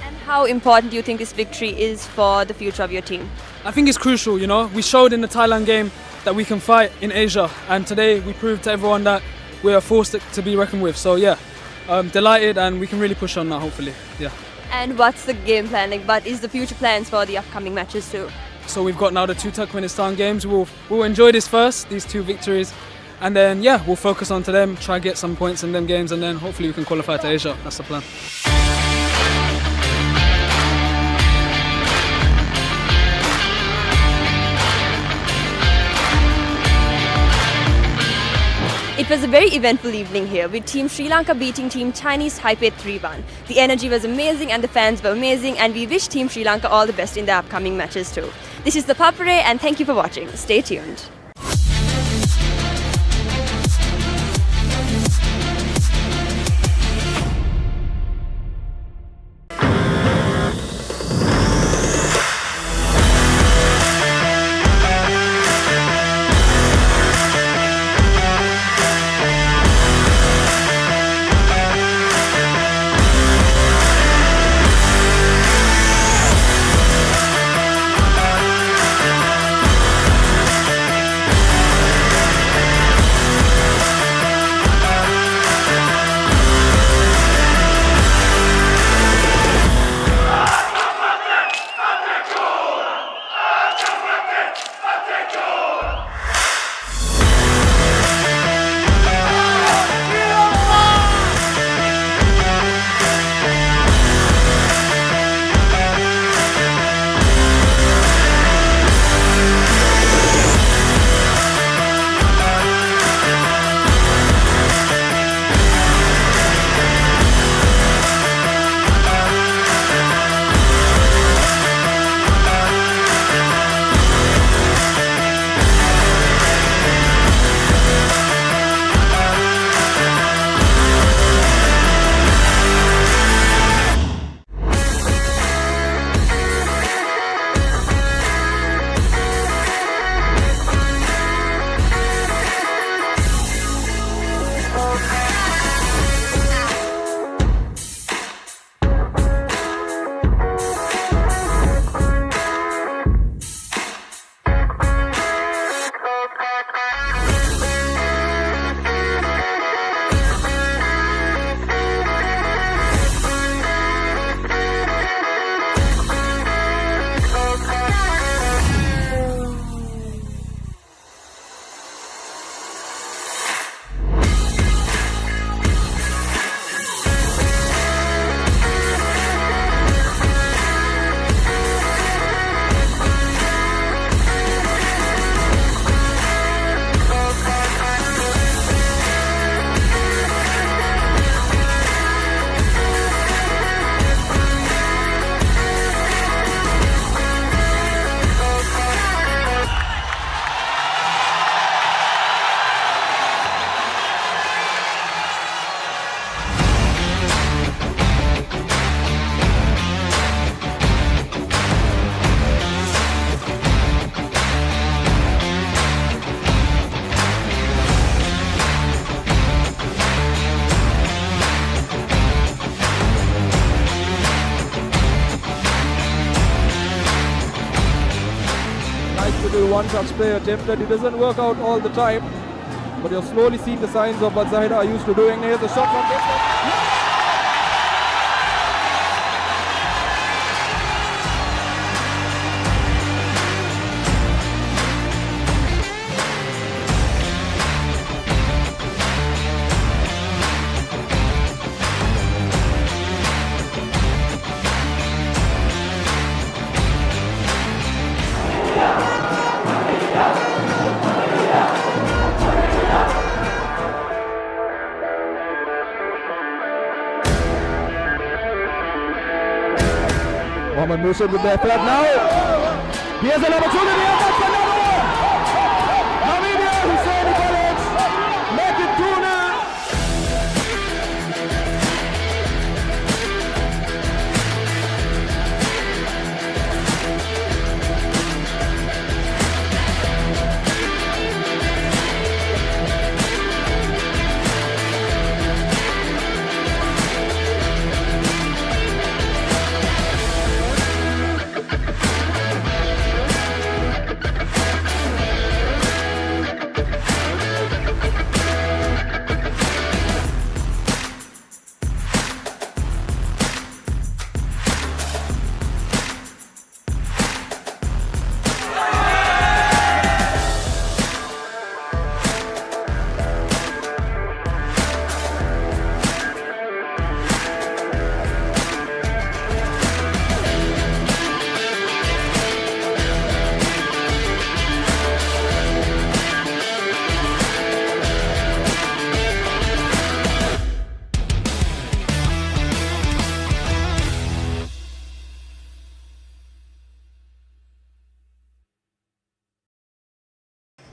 And how important do you think this victory is for the future of your team? I think it's crucial, We showed in the Thailand game that we can fight in Asia. And today we proved to everyone that we are forced to be reckoned with. So yeah, I'm delighted, and we can really push on now, hopefully. Yeah. And what's the game plan like? What is the future plans for the upcoming matches too? So we've got now the 2 Turkmenistan games. We'll enjoy this first, these 2 victories, and then we'll focus on to them, try get some points in them games, and then hopefully we can qualify to Asia. That's the plan. was a very eventful evening here with Team Sri Lanka beating Team Chinese Taipei 3-1. The energy was amazing and the fans were amazing, and we wish Team Sri Lanka all the best in the upcoming matches too. This is the Papare and thank you for watching. Stay tuned. one-touch play attempted. It doesn't work out all the time, but you're slowly seeing the signs of what Zahida are used to doing. Here's the shot from this. Mohammad Musa with their third now. Here's an opportunity, and that's another one. Namibia Hussein College make it 2-0.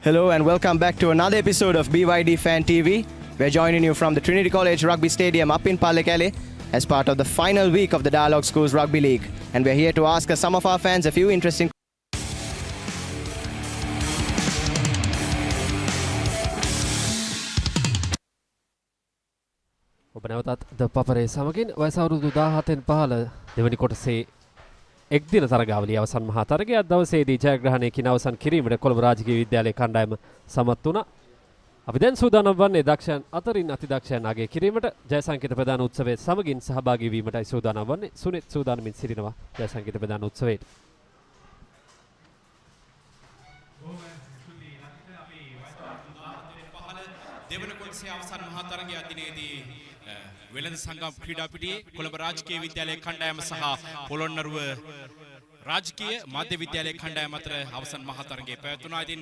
Hello and welcome back to another episode of BYD Fan TV. We're joining you from the Trinity College Rugby Stadium up in Pallekele as part of the final week of the Dialogue Schools Rugby League. And we're here to ask some of our fans a few interesting ඔබ නැවතත් ද පපරේ සමගින් වයස අවුරුදු 17න් පහළ දෙවැනි කොටසේ එක් දින තරගාවලිය අවසන් මහා තරගය දවසේදී ජයග්‍රහණයකින් අවසන් කිරීමට කොළඹ රාජකීය විද්‍යාලයේ කණ්ඩායම සමත් වුණා. අපි දැන් සූදානම් වන්නේ දක්ෂයන් අතරින් අතිදක්ෂයන් අගය කිරීමට ජයසංකේත ප්‍රදාන උත්සවයේ සමගින් සහභාගී වීමටයි සූදානම් වන්නේ. සුනිත් සූදානමින් සිටිනවා ජයසංකේත ප්‍රදාන උත්සවයට. දෙවන කොටසේ අවසන් මහා තරගය දිනේදී වෙළඳ සංගම් ක්‍රීඩා පිටියේ කොළඹ රාජකීය විද්‍යාලයේ කණ්ඩායම සහ පොළොන්නරුව රාජකීය මාධ්‍ය විද්‍යාලයේ කණ්ඩායම අතර අවසන් මහා තරගය පැවැතුණා. ඉතින්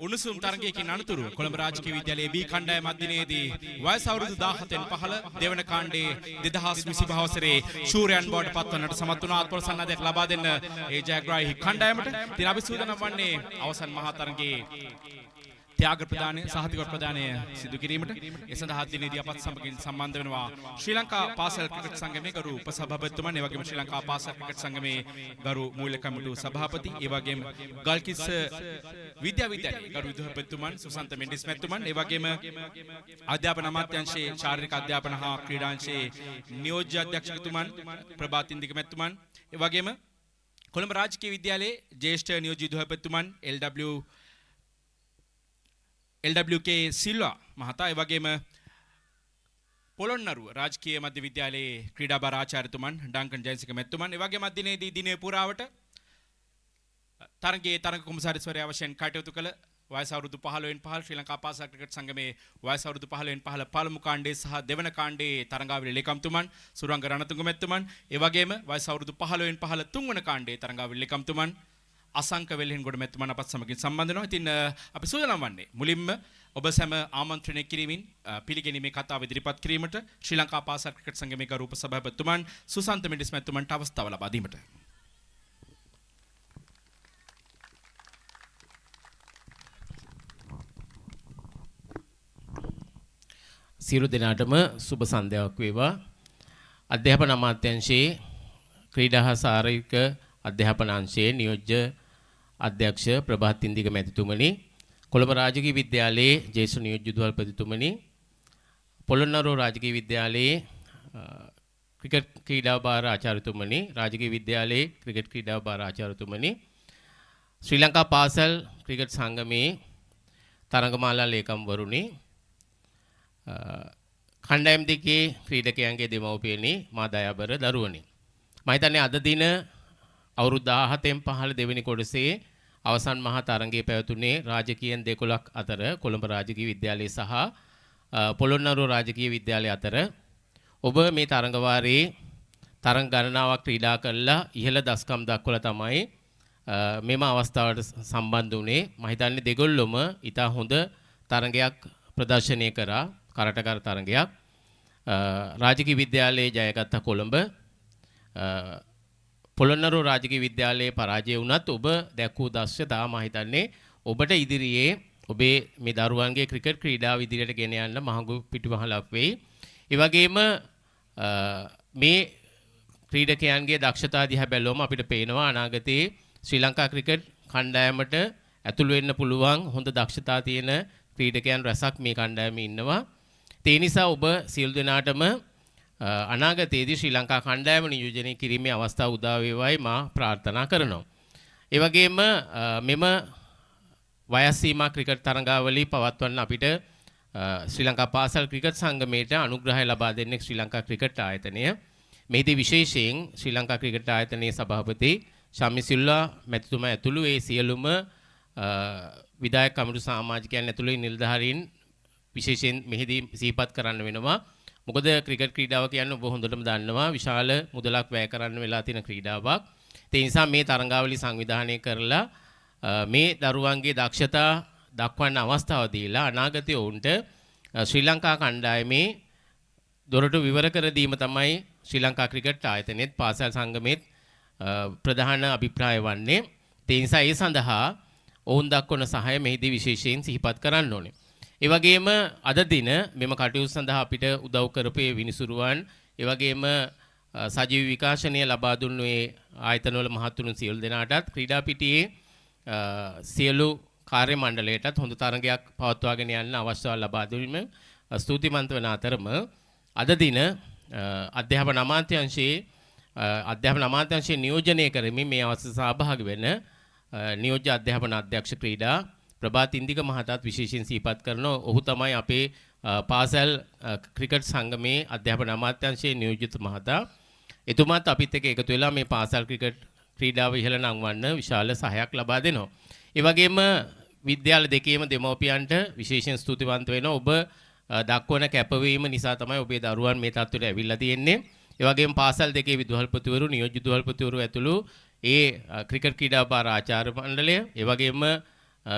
උණුසුම් තරගයකින් අනතුරුව කොළඹ රාජකීය විද්‍යාලයේ B කණ්ඩායම දිනේදී වයස අවුරුදු 17න් පහළ දෙවන කාණ්ඩයේ 2025 වසරේ ශූරයන් බවට පත්වන්නට සමත් වුණා. අත්පොළ සන්නද්ධයක් ලබා දෙන්න ඒ ජයග්‍රාහී කණ්ඩායමට. ඉතින් අපි සූදානම් වන්නේ අවසන් මහා තරගයේ ත්‍යාග ප්‍රදානය සහතික ප්‍රදානය සිදු කිරීමට. ඒ සඳහා දිනේදී අපත් සමගින් සම්බන්ධ වෙනවා ශ්‍රී ලංකා පාසල් ක්‍රිකට් සංගමේ ගරු උපසභාපතිතුමන්, ඒ වගේම ශ්‍රී ලංකා පාසල් ක්‍රිකට් සංගමේ ගරු මූල්‍ය කමිටු සභාපති, ඒ වගේම ගල්කිස්ස විද්‍යාලයේ ගරු විදුහල්පතිතුමන් සුසන්ත මෙන්ඩිස් මැතිතුමන්, ඒ වගේම අධ්‍යාපන අමාත්‍යාංශයේ ශාරීරික අධ්‍යාපන හා ක්‍රීඩාංශයේ නියෝජ්‍ය අධ්‍යක්ෂකතුමන් ප්‍රභාතින්දික මැතිතුමන්, ඒ වගේම කොළඹ රාජකීය විද්‍යාලයේ ජ්‍යෙෂ්ඨ නියෝජ්‍ය විදුහල්පතිතුමන් LWK සිල්වා මහතා, ඒ වගේම පොළොන්නරුව රාජකීය මධ්‍ය විද්‍යාලයේ ක්‍රීඩා බාර ආචාර්යතුමන් ඩංකන් ජයසිංහ මැතිතුමන්, ඒ වගේම දිනේදී දිනේ පුරාවට තරගයේ තරග කොමසාරිස්වරයා වශයෙන් කටයුතු කළ වයස අවුරුදු 15න් පහළ ශ්‍රී ලංකා පාසල් ක්‍රිකට් සංගමේ වයස අවුරුදු 15න් පහළ පළමු කාණ්ඩයේ සහ දෙවන කාණ්ඩයේ තරඟාවලියේ ලේකම්තුමන් සුරංග රණතුංග මැතිතුමන්, ඒ වගේම වයස අවුරුදු 15න් පහළ තුන්වන කාණ්ඩයේ තරඟාවලියේ ලේකම්තුමන් අසංක වෙල්හෙන්ගොඩ මැතිතුමන් අපත් සමගින් සම්බන්ධ වෙනවා. ඉතින් අපි සූදානම් වන්නේ මුලින්ම ඔබ සැම ආමන්ත්‍රණය කිරීමෙන් පිළිගැනීමේ කතාව ඉදිරිපත් කිරීමට ශ්‍රී ලංකා පාසල් ක්‍රිකට් සංගමේ ගරු උපසභාපතිතුමන් සුසන්ත මෙන්ඩිස් මැතිතුමන්ට අවස්ථාව ලබා දීමට. සියලු දෙනාටම සුබ සන්ධ්‍යාවක් වේවා. අධ්‍යාපන අමාත්‍යාංශයේ ක්‍රීඩා හා ශාරීරික අධ්‍යාපන අංශයේ නියෝජ්‍ය අධ්‍යක්ෂ ප්‍රභාතින්දික මැතිතුමනි, කොළඹ රාජකීය විද්‍යාලයේ ජ්‍යෙෂ්ඨ නියෝජ්‍ය විදුහල්පතිතුමනි, පොළොන්නරුව රාජකීය විද්‍යාලයේ ක්‍රිකට් ක්‍රීඩා බාර ආචාර්යතුමනි, රාජකීය විද්‍යාලයේ ක්‍රිකට් ක්‍රීඩා බාර ආචාර්යතුමනි, ශ්‍රී ලංකා පාසල් ක්‍රිකට් සංගමේ තරඟමාලා ලේකම්වරුනි, කණ්ඩායම් දෙකේ ක්‍රීඩකයන්ගේ දෙමව්පියනි, මා දයාබර දරුවනි. මම හිතන්නේ අද දින අවුරුදු 17න් පහළ දෙවෙනි කොටසේ අවසන් මහා තරගයේ පැවතුනේ රාජකීයන් 12ක් අතර කොළඹ රාජකීය විද්‍යාලය සහ පොළොන්නරුව රාජකීය විද්‍යාලය අතර. ඔබ මේ තරඟ වාරයේ තරඟ ගණනාවක් ක්‍රීඩා කළා ඉහළ දස්කම් දක්වලා තමයි මෙම අවස්ථාවට සම්බන්ධ වුණේ. මම හිතන්නේ දෙගොල්ලොම ඉතා හොඳ තරඟයක් ප්‍රදර්ශනය කරා, කරටකර තරඟයක්. රාජකීය විද්‍යාලයේ ජයගත්ත කොළඹ, පොළොන්නරුව රාජකීය විද්‍යාලයේ පරාජය වුණත් ඔබ දැක්වූ දක්ෂතාව මම හිතන්නේ ඔබට ඉදිරියේ ඔබේ මේ දරුවන්ගේ ක්‍රිකට් ක්‍රීඩාව ඉදිරියට ගෙන යන්න මහඟු පිටුපහලක් වෙයි. ඒ වගේම මේ ක්‍රීඩකයන්ගේ දක්ෂතා දිහා බැලුවම අපිට පේනවා අනාගතයේ ශ්‍රී ලංකා ක්‍රිකට් කණ්ඩායමට ඇතුළු වෙන්න පුළුවන් හොඳ දක්ෂතා තියෙන ක්‍රීඩකයන් රැසක් මේ කණ්ඩායමේ ඉන්නවා. ඒ නිසා ඔබ සියලු දෙනාටම අනාගතයේදී ශ්‍රී ලංකා කණ්ඩායම නියෝජනය කිරීමේ අවස්ථාව උදා වේවායි මා ප්‍රාර්ථනා කරනවා. ඒ වගේම මෙම වයස් සීමා ක්‍රිකට් තරඟාවලිය පවත්වන්න අපිට ශ්‍රී ලංකා පාසල් ක්‍රිකට් සංගමයට අනුග්‍රහය ලබා දෙන්නේ ශ්‍රී ලංකා ක්‍රිකට් ආයතනය. මෙහිදී විශේෂයෙන් ශ්‍රී ලංකා ක්‍රිකට් ආයතනයේ සභාපති ශම්මි සිල්වා මැතිතුමා ඇතුළු ඒ සියලුම විධායක කමිටු සමාජිකයන් ඇතුළු නිලධාරීන් විශේෂයෙන් මෙහිදී සිහිපත් කරන්න වෙනවා. මොකද ක්‍රිකට් ක්‍රීඩාව කියන්නේ ඔබ හොඳටම දන්නවා විශාල මුදලක් වැය කරන්න වෙලා තියෙන ක්‍රීඩාවක්. ඒ නිසා මේ තරඟාවලිය සංවිධානය කරලා මේ දරුවන්ගේ දක්ෂතා දක්වන්න අවස්ථාව දීලා අනාගතයේ ඔවුන්ට ශ්‍රී ලංකා කණ්ඩායමේ දොරටු විවර කර දීම තමයි ශ්‍රී ලංකා ක්‍රිකට් ආයතනයේත් පාසල් සංගමයේත් ප්‍රධාන අභිප්‍රාය වන්නේ. ඒ නිසා ඒ සඳහා ඔවුන් දක්වන සහාය මෙහිදී විශේෂයෙන් සිහිපත් කරන්න ඕනේ. ඒ වගේම අද දින මෙම කටයුතු සඳහා අපිට උදව් කරපේ විනිසුරුවන්, ඒ වගේම සජීව විකාශනය ලබා දුන්නු ඒ ආයතනවල මහත්තුරුන් සියලු දෙනාටත් ක්‍රීඩා පිටියේ සියලු කාර්ය මණ්ඩලයටත් හොඳ තරගයක් පවත්වාගෙන යන්න අවස්ථාව ලබා දීම ස්තුතිමන්ත වන අතරම අද දින අධ්‍යාපන අමාත්‍යාංශයේ නියෝජනය කරමින් මේ අවස්ථාවේ සහභාගී වෙන නියෝජ්‍ය අධ්‍යාපන අධ්‍යක්ෂ ක්‍රීඩා ප්‍රභාත් ඉන්දික මහතාත් විශේෂයෙන් සිහිපත් කරනවා. ඔහු තමයි අපේ පාසල් ක්‍රිකට් සංගමේ අධ්‍යාපන අමාත්‍යාංශයේ නියෝජිත මහතා. එතුමාත් අපිත් එක්ක එකතු වෙලා මේ පාසල් ක්‍රිකට් ක්‍රීඩාව ඉහළ නංවන්න විශාල සහයක් ලබා දෙනවා. ඒ වගේම විද්‍යාල දෙකේම දෙමව්පියන්ට විශේෂයෙන් ස්තුතිවන්ත වෙනවා. ඔබ දක්වන කැපවීම නිසා තමයි ඔබේ දරුවන් මේ තත්ත්වයට ඇවිල්ලා තියෙන්නේ. ඒ වගේම පාසල් දෙකේ විදුහල්පතිවරු, නියෝජ්‍ය විදුහල්පතිවරු ඇතුළු ඒ ක්‍රිකට් ක්‍රීඩා භාර ආචාර්ය මණ්ඩලය, ඒ වගේම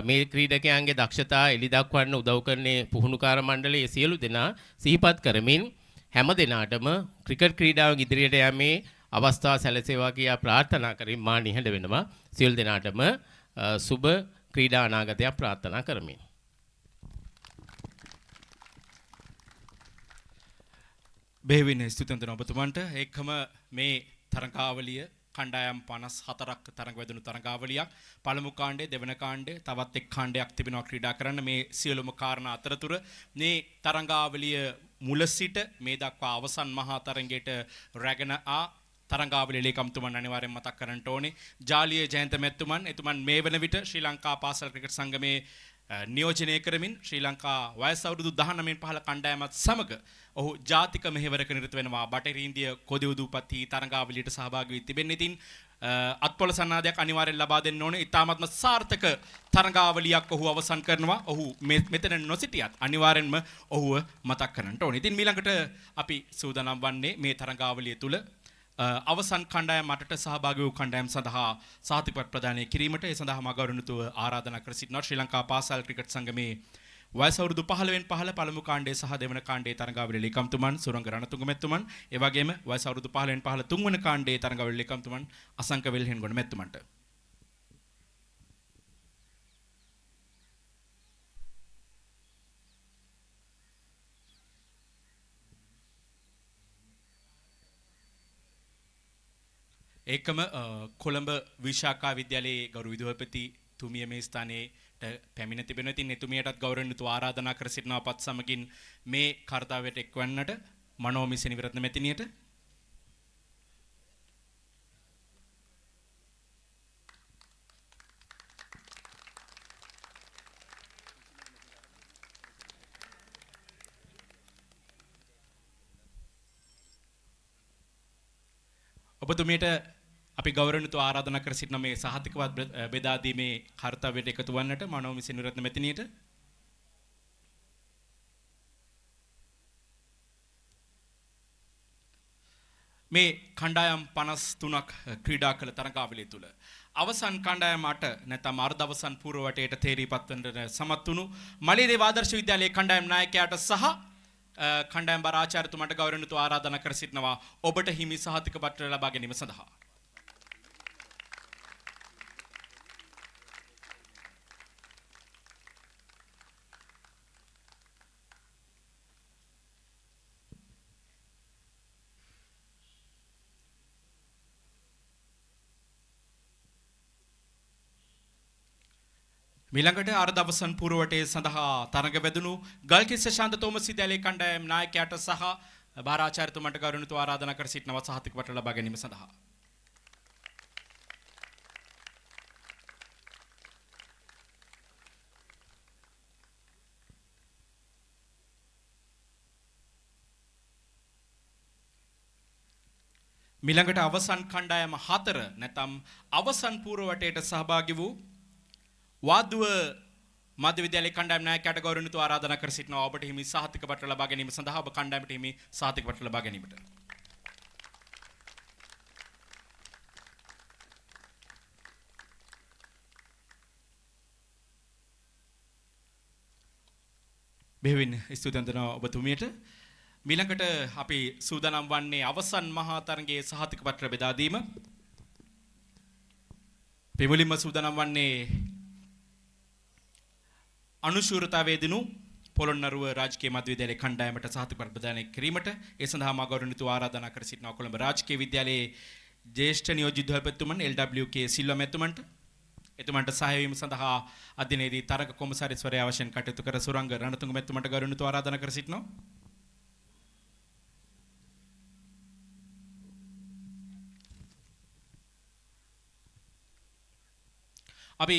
මේ ක්‍රීඩකයන්ගේ දක්ෂතා එලි දක්වන්න උදව් කරන්නේ පුහුණුකාර මණ්ඩලයේ සියලු දෙනා සිහිපත් කරමින් හැම දිනාටම ක්‍රිකට් ක්‍රීඩාව ඉදිරියට යෑමේ අවස්ථාව සැලසේවා කියා ප්‍රාර්ථනා කරමින් මා නිහඬ වෙනවා. සියලු දෙනාටම සුබ ක්‍රීඩා අනාගතයක් ප්‍රාර්ථනා කරමින්. බෙහෙවින් ස්තුතිවන්ත වෙනවා ඔබතුමන්ට. ඒකම මේ තරඟාවලිය කණ්ඩායම් 54ක් තරඟ වැදුණු තරඟාවලියක්. පළමු කාණ්ඩය, දෙවන කාණ්ඩය, තවත් එක් කාණ්ඩයක් තිබෙනවා ක්‍රීඩා කරන්න. මේ සියලුම කාරණා අතරතුර මේ තරඟාවලිය මුල සිට මේ දක්වා අවසන් මහා තරඟයට රැගෙන තරඟාවලියේ ලේකම්තුමන් අනිවාර්යෙන් මතක් කරන්න ඕනේ. ජාලිය ජයන්ත මැතිතුමන්, එතුමන් මේ වන විට ශ්‍රී ලංකා පාසල් ක්‍රිකට් සංගමේ නියෝජනය කරමින් ශ්‍රී ලංකා වයස අවුරුදු 19 15 කණ්ඩායමත් සමග ඔහු ජාතික මෙහෙවරක නිරත වෙනවා. බටහිර ඉන්දිය කොදි උදුපති තරඟාවලියට සහභාගී වී තිබෙන්නේ. ඉතින් අත්පොළ සන්නාදයක් අනිවාර්යෙන් ලබා දෙන්න ඕනේ. ඉතාමත්ම සාර්ථක තරඟාවලියක් ඔහු අවසන් කරනවා. ඔහු මෙතන නොසිටියත් අනිවාර්යෙන්ම ඔහුව මතක් කරන්න ඕනේ. ඉතින් ඊළඟට අපි සූදානම් වන්නේ මේ තරඟාවලිය තුල අවසන් කණ්ඩායම් 8ට සහභාගී වූ කණ්ඩායම් සඳහා සහතිකපත් ප්‍රදානය කිරීමට ඒ සඳහා මගවරුණුතුව ආරාධනා කර සිටිනවා. ශ්‍රී ලංකා පාසල් ක්‍රිකට් සංගමේ වයස අවුරුදු 15 15 පළමු කාණ්ඩයේ සහ දෙවන කාණ්ඩයේ තරඟාවලියේ ලේකම්තුමන් සුරංග රණතුංග මැතිතුමන්, ඒ වගේම වයස අවුරුදු 15 15 තුන්වන කාණ්ඩයේ තරඟාවලියේ ලේකම්තුමන් අසංක වෙල්හෙන්ගොඩ මැතිතුමන්ට. ඒකම කොළඹ විශාඛා විද්‍යාලයේ ගෞරව විදුහල්පති තුමිය මේ ස්ථානයේ පැමිණ තිබෙනවා. ඉතින් එතුමියටත් ගෞරවණීයව ආරාධනා කර සිටිනවා පත් සමගින් මේ කාර්යාවයට එක්වන්නට මනෝමි සෙනවිරත්න මැතිණියට. ඔබතුමියට අපි ගෞරවණීයව ආරාධනා කර සිටින මේ සහතිකවත් බෙදා දීමේ කාර්යයට එකතු වන්නට මනෝමි සෙනවිරත්න මැතිණියට. මේ කණ්ඩායම් 53ක් ක්‍රීඩා කළ තරඟාවලිය තුල අවසන් කණ්ඩායම 8 නැත්නම් අර්ධ අවසන් පූර්ව වටේට තේරීපත් වන්නට සමත් වුණු මලියදේව ආදර්ශ විද්‍යාලයේ කණ්ඩායම් නායකයාට සහ කණ්ඩායම් බාර ආචාර්යතුමාට ගෞරවණීයව ආරාධනා කර සිටිනවා ඔබට හිමි සහතික පත්‍රය ලබා ගැනීම සඳහා. මිලඟට අර්ධ අවසන් පූර්ව වටේ සඳහා තරඟ වැදුණු ගල්කිස්ස ශාන්ත තෝමස් විද්‍යාලයේ කණ්ඩායම් නායකයාට සහ බාර ආචාර්යතුමාට ගෞරවණීයව ආරාධනා කර සිටිනවා සහතික පත්‍ර ලබා ගැනීම සඳහා. මිලඟට අවසන් කණ්ඩායම 4 නැත්නම් අවසන් පූර්ව වටේට සහභාගී වූ වාදුව මධ්‍ය විද්‍යාලයේ කණ්ඩායම් නායකයාට ගෞරවණීයව ආරාධනා කර සිටිනවා ඔබට හිමි සහතික පත්‍ර ලබා ගැනීම සඳහා ඔබ කණ්ඩායමට හිමි සහතික පත්‍ර ලබා ගැනීමට. බෙහෙවින් ස්තුතිවන්ත වෙනවා ඔබතුමියට. ඊළඟට අපි සූදානම් වන්නේ අවසන් මහා තරගයේ සහතික පත්‍ර බෙදා දීම. පෙමුලින්ම සූදානම් වන්නේ අනුශූරතාවයේ දිනු පොළොන්නරුව රාජකීය මධ්‍ය විද්‍යාලයේ කණ්ඩායමට සහතික ප්‍රදානය කිරීමට ඒ සඳහා මා ගෞරවනීය ආරාධනා කර සිටිනවා කොළඹ රාජකීය විද්‍යාලයේ ජ්‍යෙෂ්ඨ නියෝජිත විදුහල්පතිතුමන් LWK සිල්වා මැතිතුමන්ට එතුමන්ට සහාය වීම සඳහා අධිනේදී තරක කොමසාරිස්වරයා වශයෙන් කටයුතු කර සුරංග රණතුංග මැතිතුමන්ට ගෞරවනීය ආරාධනා කර සිටිනවා. අපි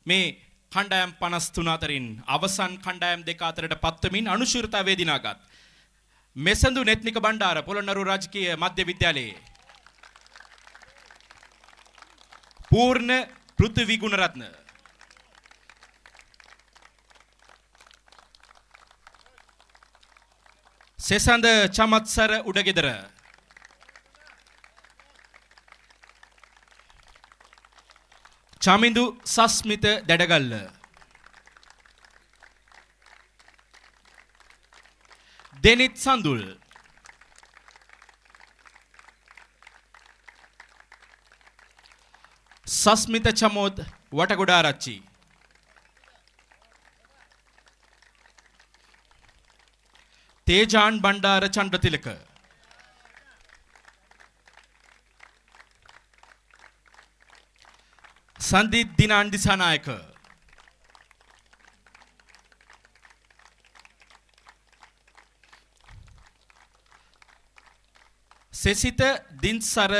මේ කණ්ඩායම් 53 අතරින් අවසන් කණ්ඩායම් දෙක අතරට පත්වමින් අනුශූරතාවයේ දිනාගත් මෙසඳු නෙත්නික බණ්ඩාර පොළොන්නරුව රාජකීය මධ්‍ය විද්‍යාලයේ පූර්ණ පෘථිවි ගුණරත්න සෙසඳ චමත්සර උඩගෙදර චමින්දු සස්මිත දැඩගල්ල දෙනිත් සඳුල් සස්මිත චමෝද් වටගොඩාරච්චි තේජාන් බණ්ඩාර චන්ද්‍රතිලක සන්දිත් දිනාන් දිසානායක සෙසිත දින්සර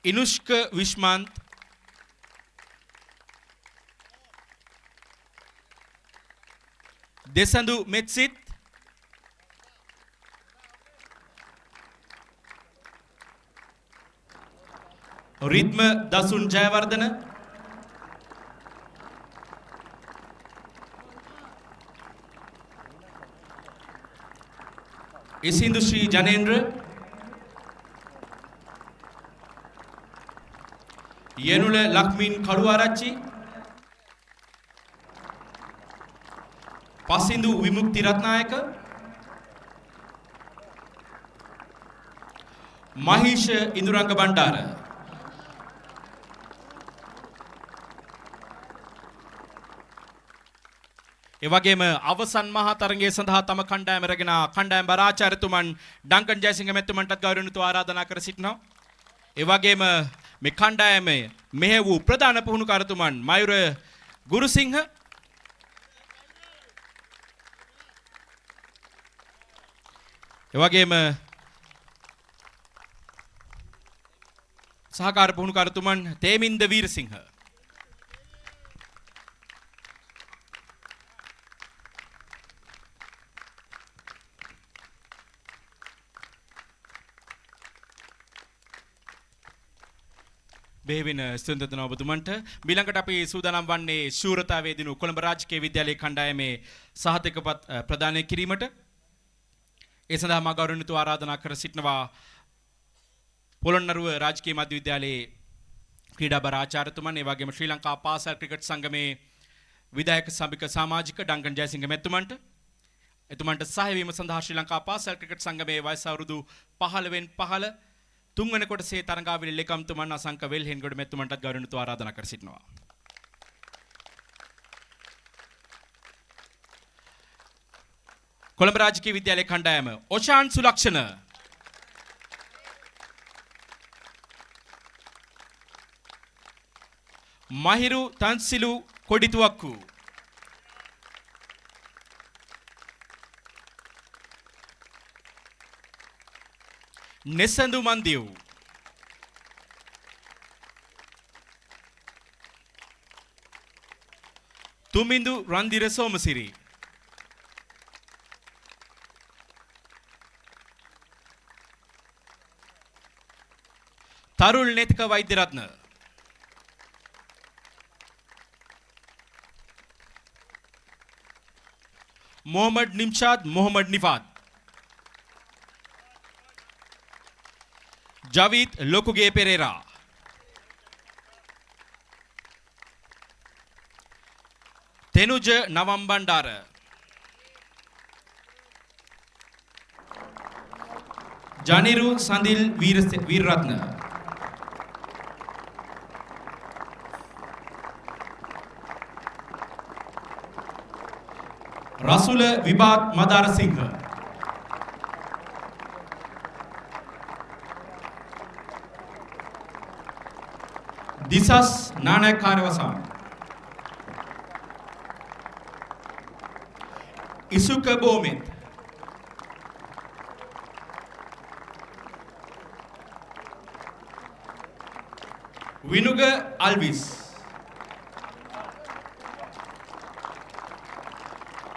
ඉනුෂ්ක විශ්මන්ත් දෙසඳු මෙත්සිත් රිද්ම දසුන් ජයවර්ධන ඉසින්දු ශ්‍රී ජනේන්ද්‍ර යනුල ලක්මින් කළුආරච්චි පසින්දු විමුක්ති රත්නායක මහීෂ ඉඳුරංග බණ්ඩාර ඒ වගේම අවසන් මහා තරගයේ සඳහා තම කණ්ඩායම රැගෙන කණ්ඩායම් බරාචාර්යතුමන් ඩංකන් ජයසිංහ මැතිතුමන්ටත් ගෞරවණීය ආරාධනා කර සිටිනවා. ඒ වගේම මේ කණ්ඩායමේ මෙහෙ වූ ප්‍රධාන පුහුණුකාරතුමන් මයුර ගුරුසිංහ ඒ වගේම සහකාර පුහුණුකාරතුමන් තේමින්ද වීරසිංහ බෙහෙවින ස්තුතිවන්තන ඔබතුමන්ට ඊළඟට අපි සූදානම් වන්නේ ශූරතාවයේ දිනු කොළඹ රාජකීය විද්‍යාලයේ කණ්ඩායමේ සහතිකපත් ප්‍රදානය කිරීමට ඒ සඳහා මා ගෞරවනීය ආරාධනා කර සිටිනවා පොළොන්නරුව රාජකීය මධ්‍ය විද්‍යාලයේ ක්‍රීඩා බර ආචාර්යතුමන් ඒ වගේම ශ්‍රී ලංකා පාසල් ක්‍රිකට් සංගමේ විධායක සභික සමාජික ඩංකන් ජයසිංහ මැතිතුමන්ට එතුමන්ට සහාය වීම සඳහා ශ්‍රී ලංකා පාසල් ක්‍රිකට් සංගමේ වයස අවුරුදු 15 15 තුන්වන කොටසේ තරඟාවලි ලේකම්තුමන් අසංක වෙල්හෙන්ගොඩ මැතිතුමන්ටත් ගෞරවනීය ආරාධනා කර සිටිනවා. කොළඹ රාජකීය විද්‍යාලයේ කණ්ඩායම ඔෂාන් සුලක්ෂණ මහිරු තන්සිලු කොඩිතුවක්කු නෙසඳු මන්දියු තුමින්දු රන්දිර සෝමසිරි තරුල් නේතික වෛද්‍යරත්න मोहम्मद निमशाद मोहम्मद निफाद जावीद लोकुगे पेरेरा तेनुज नवंबंडार जानिरु संदिल वीररत्न රසුල විභාත් මදාරසිංහ. දිසස් නානාකාරවසාන. ඉසුක බෝමෙත්. විනුග අල්විස්.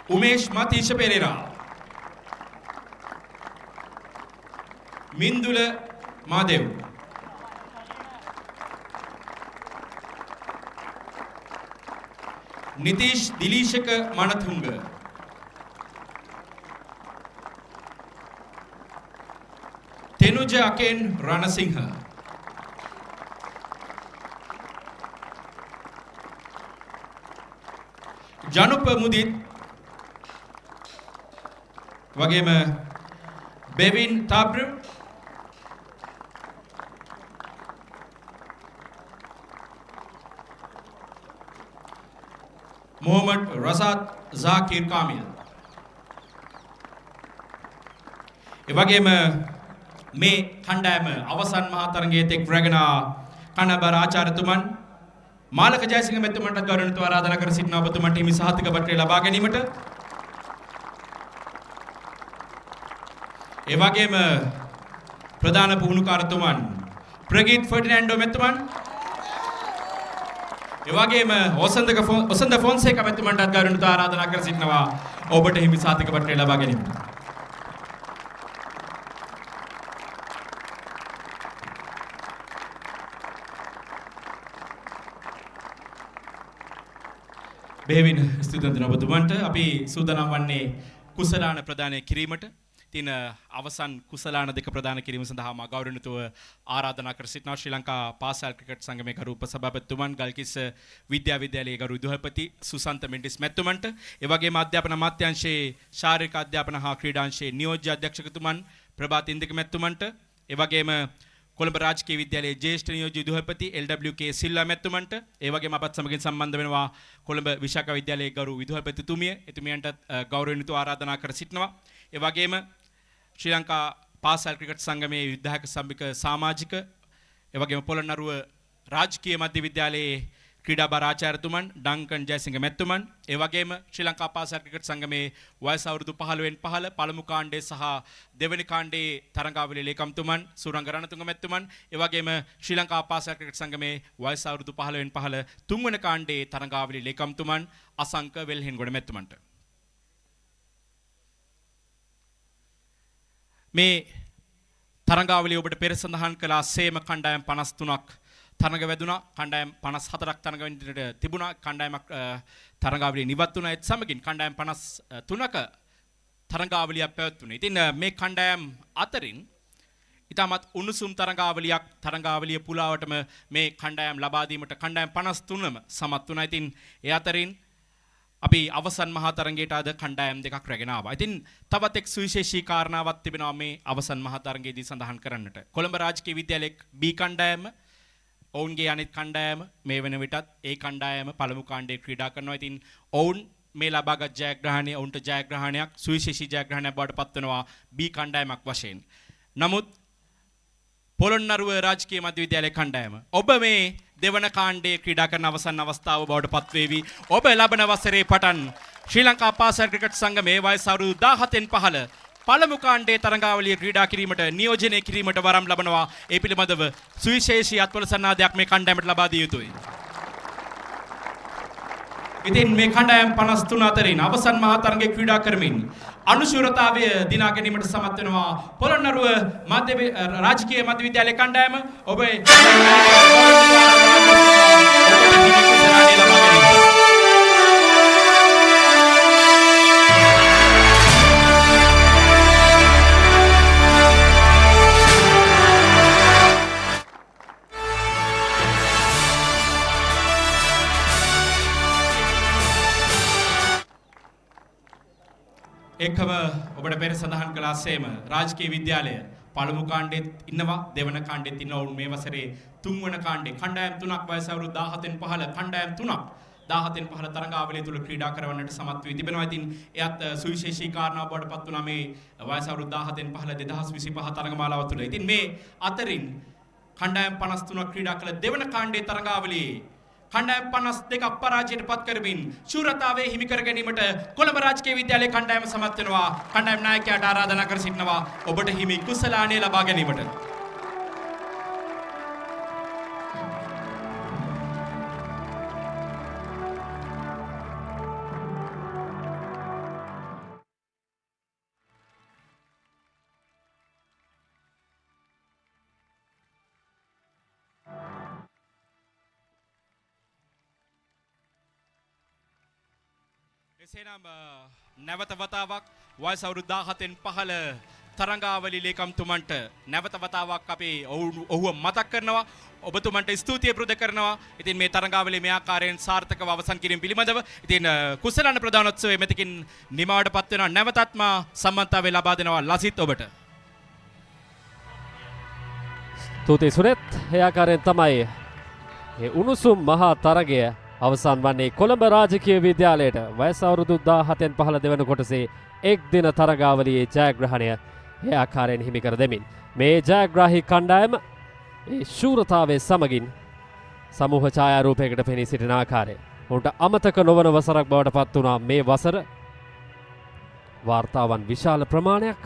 උමේෂ් මතීෂ පෙරේරා. මින්දුල මාදෙව්. නිතීෂ් දිලීෂක මනතුංග. තෙනුජ අකෙන් රණසිංහ. ජනුප මුදිත් වගේම බෙවින් තාබ්‍ර මොහමඩ් රසාත් ජාකිර් කාමිල්. ඒ වගේම මේ කණ්ඩායම අවසන් මහා තරගයේ තෙක් රැගෙන කනබර ආචාර්යතුමන් මාලක ජයසිංහ මැතිතුමන්ට ගෞරවණීය ආරාධනා කර සිටින ඔබතුමන්ට හිමි සහතික පත්‍රය ලබා ගැනීමට. ඒ වගේම ප්‍රධාන පුහුණුකාරතුමන් ප්‍රගීත් ෆර්ඩිනැන්ඩෝ මැතිතුමන්. ඒ වගේම ඔසන්ද ෆොන්සේකා මැතිතුමන්ට ගෞරවණීය ආරාධනා කර සිටිනවා ඔබට හිමි සහතික පත්‍රය ලබා ගැනීමට. බෙහෙවින් ස්තුතිවන්ත ඔබතුමන්ට අපි සූදානම් වන්නේ කුසලාන ප්‍රදානය කිරීමට. තින අවසන් කුසලාන දෙක ප්‍රදාන කිරීම සඳහා මා ගෞරවණීයව ආරාධනා කර සිටිනවා ශ්‍රී ලංකා පාසල් ක්‍රිකට් සංගමේ ගරු උපසභාපතිතුමන් ගල්කිස්ස විද්‍යාලයේ ගරු විදුහල්පති සුසන්ත මෙන්ඩිස් මැතිතුමන්ට ඒ වගේම අධ්‍යාපන අමාත්‍යාංශයේ ශාරීරික අධ්‍යාපන හා ක්‍රීඩාංශයේ නියෝජ්‍ය අධ්‍යක්ෂකතුමන් ප්‍රභාත් ඉන්දික මැතිතුමන්ට ඒ වගේම කොළඹ රාජකීය විද්‍යාලයේ ජ්‍යෙෂ්ඨ නියෝජ්‍ය විදුහල්පති LWK සිල්වා මැතිතුමන්ට ඒ වගේම අපත් සමගින් සම්බන්ධ වෙනවා කොළඹ විශාඛා විද්‍යාලයේ ගරු විදුහල්පතිතුමිය එතුමියන්ට ගෞරවණීයව ආරාධනා කර සිටිනවා ඒ වගේම ශ්‍රී ලංකා පාසල් ක්‍රිකට් සංගමයේ විද්‍යාක සම්මික සමාජික ඒ වගේම පොළොන්නරුව රාජකීය මධ්‍ය විද්‍යාලයේ ක්‍රීඩා බාර ආචාර්යතුමන් ඩංකන් ජයසිංහ මැතිතුමන් ඒ වගේම ශ්‍රී ලංකා පාසල් ක්‍රිකට් සංගමයේ වයස අවුරුදු 15න් 15 පළමු කාණ්ඩයේ සහ දෙවැනි කාණ්ඩයේ තරඟාවලියේ ලේකම්තුමන් සුරංග රණතුංග මැතිතුමන් ඒ වගේම ශ්‍රී ලංකා පාසල් ක්‍රිකට් සංගමයේ වයස අවුරුදු 15න් 15 තුන්වන කාණ්ඩයේ තරඟාවලියේ ලේකම්තුමන් අසංක වෙල්හෙන්ගොඩ මැතිතුමන්ට මේ තරඟාවලිය ඔබට පෙර සඳහන් කළා සේම කණ්ඩායම් 53ක් තරඟ වැදුනා කණ්ඩායම් 54ක් තරඟ වෙන්නට තිබුණා කණ්ඩායමක් තරඟාවලිය නිවත් වුණා ඒත් සමගින් කණ්ඩායම් 53ක තරඟාවලියක් පැවැත්වුණා. ඉතින් මේ කණ්ඩායම් අතරින් ඉතාමත් උණුසුම් තරඟාවලිය පුලාවටම මේ කණ්ඩායම් ලබා දීමට කණ්ඩායම් 53ම සමත් වුණා. ඉතින් ඒ අතරින් අපි අවසන් මහා තරඟයට අද කණ්ඩායම් දෙකක් රැගෙන ආවා. ඉතින් තවත් එක් සුවිශේෂී කාරණාවක් තිබෙනවා මේ අවසන් මහා තරඟයේදී සඳහන් කරන්නට. කොළඹ රාජකීය විද්‍යාලයේ B කණ්ඩායම ඔවුන්ගේ අනිත් කණ්ඩායම මේ වෙන විටත් ඒ කණ්ඩායම පළමු කාණ්ඩයේ ක්‍රීඩා කරනවා. ඉතින් ඔවුන් මේ ලබාගත් ජයග්‍රහණය ඔවුන්ට ජයග්‍රහණයක් සුවිශේෂී ජයග්‍රහණයක් බවට පත් වෙනවා B කණ්ඩායමක් වශයෙන්. නමුත් පොළොන්නරුව රාජකීය මධ්‍ය විද්‍යාලයේ කණ්ඩායම ඔබ මේ දෙවන කාණ්ඩයේ ක්‍රීඩා කරන අවසන් අවස්ථාව බවට පත් වේවි. ඔබ ලබන වසරේ පටන් ශ්‍රී ලංකා පාසල් ක්‍රිකට් සංගමේ වයස අවුරුදු 17න් 15 පළමු කාණ්ඩයේ තරඟාවලිය ක්‍රීඩා කිරීමට නියෝජනය කිරීමට වරම් ලබනවා. ඒ පිළිබඳව සුවිශේෂී අත්වල සන්නාදයක් මේ කණ්ඩායමට ලබා දිය යුතුයි. ඉතින් මේ කණ්ඩායම් 53 අතරින් අවසන් මහා තරඟයේ ක්‍රීඩා කරමින් අනුශූරතාවය දිනා ගැනීමට සමත් වෙනවා පොළොන්නරුව රාජකීය මධ්‍ය විද්‍යාලයේ කණ්ඩායම. ඔබේ එකම ඔබට පෙර සඳහන් කළා සේම රාජකීය විද්‍යාලය පළමු කාණ්ඩෙත් ඉන්නවා දෙවන කාණ්ඩෙත් ඉන්නවා. ඔවුන් මේ වසරේ තුන්වන කාණ්ඩේ කණ්ඩායම් තුනක් වයස අවුරුදු 17න් 15 කණ්ඩායම් තුනක් 17න් පහළ තරඟාවලිය තුල ක්‍රීඩා කරවන්නට සමත් වී තිබෙනවා. ඉතින් එයත් සුවිශේෂී කාරණාවක් බවට පත් වුණා මේ වයස අවුරුදු 17න් පහළ 2025 තරඟමාලාව තුල. ඉතින් මේ අතරින් කණ්ඩායම් 53ක් ක්‍රීඩා කළ දෙවන කාණ්ඩයේ තරඟාවලියේ කණ්ඩායම් 52ක් පරාජයට පත් කරමින් ශූරතාවයේ හිමි කර ගැනීමට කොළඹ රාජකීය විද්‍යාලයේ කණ්ඩායම සමත් වෙනවා. කණ්ඩායම් නායකයාට ආරාධනා කර සිටිනවා ඔබට හිමි කුසලාණය ලබා ගැනීමට. එසේනම් නැවත වතාවක් වයස අවුරුදු 17න් පහළ තරඟාවලි ලේකම්තුමන්ට නැවත වතාවක් අපි ඔහුව මතක් කරනවා. ඔබතුමන්ට ස්තුතිය පුරුදු කරනවා. ඉතින් මේ තරඟාවලිය මේ ආකාරයෙන් සාර්ථකව අවසන් කිරීම පිළිබඳව ඉතින් කුසලාන ප්‍රදානෝත්සවයේ මෙතකින් නිමවටපත් වෙනවා. නැවතත් මා සම්මතතාවය ලබා දෙනවා ලසිත් ඔබට. ස්තුතියි සුරෙත්. ඒ ආකාරයෙන් තමයි මේ උණුසුම් මහා තරගය අවසන් වන්නේ කොළඹ රාජකීය විද්‍යාලයට වයස අවුරුදු 17න් පහළ දෙවන කොටසේ එක් දින තරගාවලියේ ජයග්‍රහණය ඒ ආකාරයෙන් හිමි කර දෙමින් මේ ජයග්‍රාහී කණ්ඩායම ඒ ශූරතාවයේ සමගින් සමූහ ඡායාරූපයකට පෙනී සිටින ආකාරය උන්ට අමතක නොවන වසරක් බවට පත් වුණා මේ වසර. වාර්තාවන් විශාල ප්‍රමාණයක්,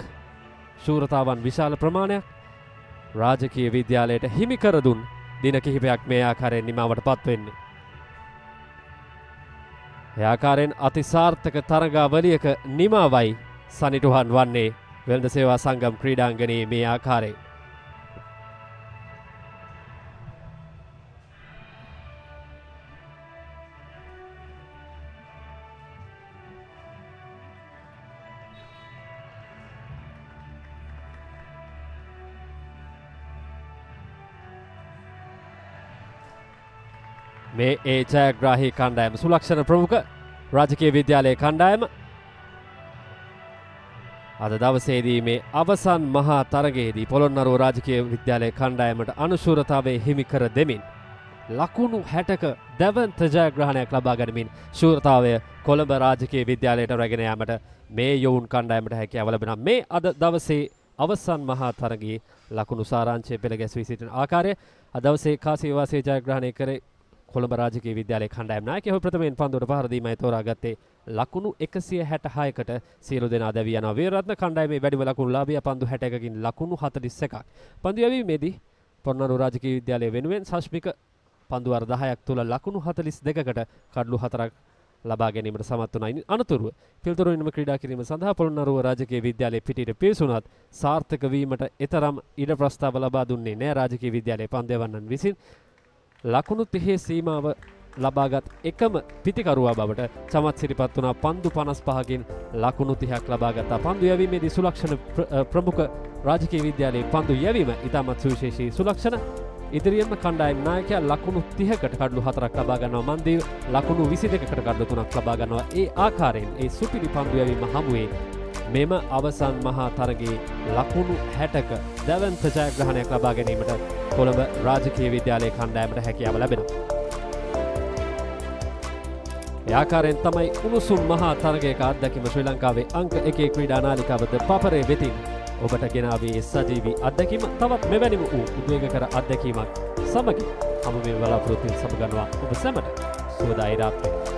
ශූරතාවන් විශාල ප්‍රමාණයක් රාජකීය විද්‍යාලයට හිමි කර දුන් දින කිහිපයක් මේ ආකාරයෙන් නිමවට පත් වෙන්නේ. ඒ ආකාරයෙන් අතිසාර්ථක තරගාවලියක නිමාවයි සනිටුහන් වන්නේ වෙළඳ සේවා සංගම් ක්‍රීඩාංගණයේ මේ ආකාරයෙන්. මේ ඒ ජයග්‍රාහී කණ්ඩායම සුලක්ෂණ ප්‍රමුඛ රාජකීය විද්‍යාලයේ කණ්ඩායම අද දවසේදී මේ අවසන් මහා තරගයේදී පොළොන්නරුව රාජකීය විද්‍යාලයේ කණ්ඩායමට අනුශූරතාවයේ හිමි කර දෙමින් ලකුණු 60ක දැවන්ත ජයග්‍රහණයක් ලබා ගනිමින් ශූරතාවය කොළඹ රාජකීය විද්‍යාලයට රැගෙන යාමට මේ යොවුන් කණ්ඩායමට හැකියාව ලැබෙනවා. මේ අද දවසේ අවසන් මහා තරගයේ ලකුණු සාරාංශය පෙළ ගැසවී සිටින ආකාරය අද දවසේ කාසිය වාසී ජයග්‍රහණය කරේ කොළඹ රාජකීය විද්‍යාලයේ කණ්ඩායම් නායකයා ප්‍රථමයෙන් පන්දුවට පහර දීමයි තෝරාගත්තේ. ලකුණු 166කට සියලු දෙනා දැවී යනවා. වීරරත්න කණ්ඩායමේ වැඩිම ලකුණු ලාභියා පන්දු 61කින් ලකුණු 41ක්. පන්දු යැවීමේදී පොළොන්නරුව රාජකීය විද්‍යාලයේ වෙනුවෙන් සශ්මික පන්දු වර 10ක් තුල ලකුණු 42කට කඩලු 4ක් ලබා ගැනීමට සමත් වුණා. අනතුරුව පිළිතුරුින්ම ක්‍රීඩා කිරීම සඳහා පොළොන්නරුව රාජකීය විද්‍යාලයේ පිටිට පිවිසුණත් සාර්ථක වීමට ඊතරම් ඉඩ ප්‍රස්තාව ලබා දුන්නේ නැහැ රාජකීය විද්‍යාලයේ පන්දයවන්නන් විසින්. ලකුණු 30 සීමාව ලබාගත් එකම පිතිකරුවා බවට චමත් සිරිපත් වුණා. පන්දු 55කින් ලකුණු 30ක් ලබා ගත්තා. පන්දු යැවීමේදී සුලක්ෂණ ප්‍රමුඛ රාජකීය විද්‍යාලයේ පන්දු යැවීම ඉතාමත් සුවිශේෂී සුලක්ෂණ. ඉදිරියෙන්ම කණ්ඩායම් නායකයා ලකුණු 30කට කඩලු 4ක් ලබා ගන්නවා. මන්දීව ලකුණු 22කට කඩලු 3ක් ලබා ගන්නවා. ඒ ආකාරයෙන් ඒ සුපිරි පන්දු යැවීම හමුවේ මෙම අවසන් මහා තරගයේ ලකුණු 60ක දැවන්ත ජයග්‍රහණයක් ලබා ගැනීමට කොළඹ රාජකීය විද්‍යාලයේ කණ්ඩායමට හැකියාව ලැබෙනවා. ඒ ආකාරයෙන් තමයි උණුසුම් මහා තරගයක අත්දැකීම ශ්‍රී ලංකාවේ අංක 1 ක්‍රීඩා නාලිකාවද පපරේ වෙතින් ඔබට ගෙනාවේ සජීවී අත්දැකීම. තවත් මෙවැනිම වූ උද්වේගකර අත්දැකීමක් සමගින් හමු මේ බලාපොරොත්තු සමගනවා ඔබ සැමට සුවදායි රාත්‍රියක්.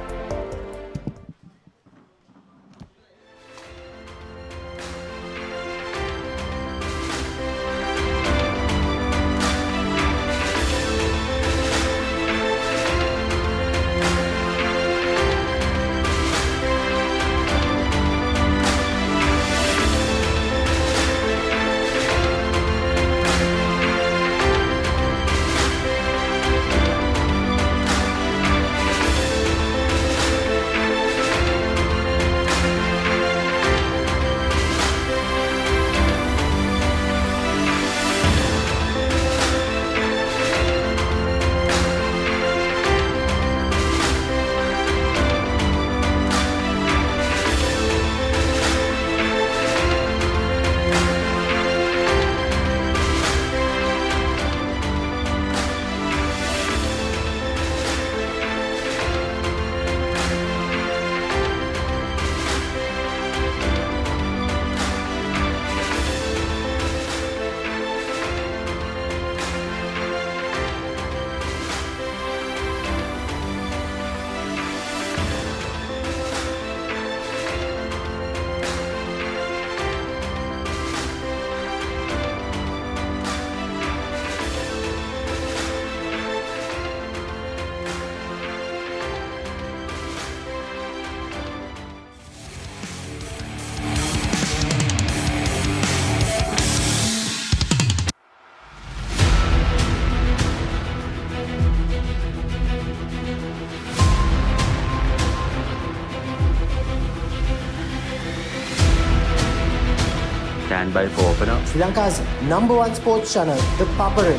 by for opener. Sri Lanka's #1 sports channel, the Papare.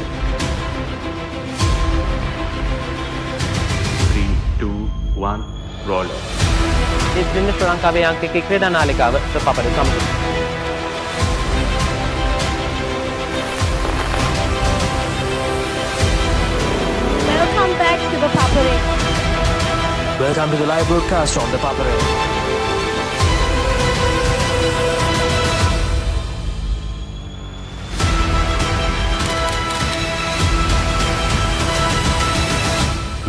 3, 2, 1, roll. ඉතින් ශ්‍රී ලංකාවේ අංක ක්‍රීඩා නාලිකාව The Papare සමග. Welcome back to the Papare. Welcome to the live broadcast on the Papare.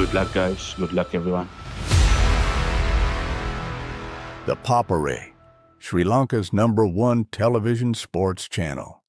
Good luck, guys. Good luck, everyone. The Papare, Sri Lanka's #1 television sports channel.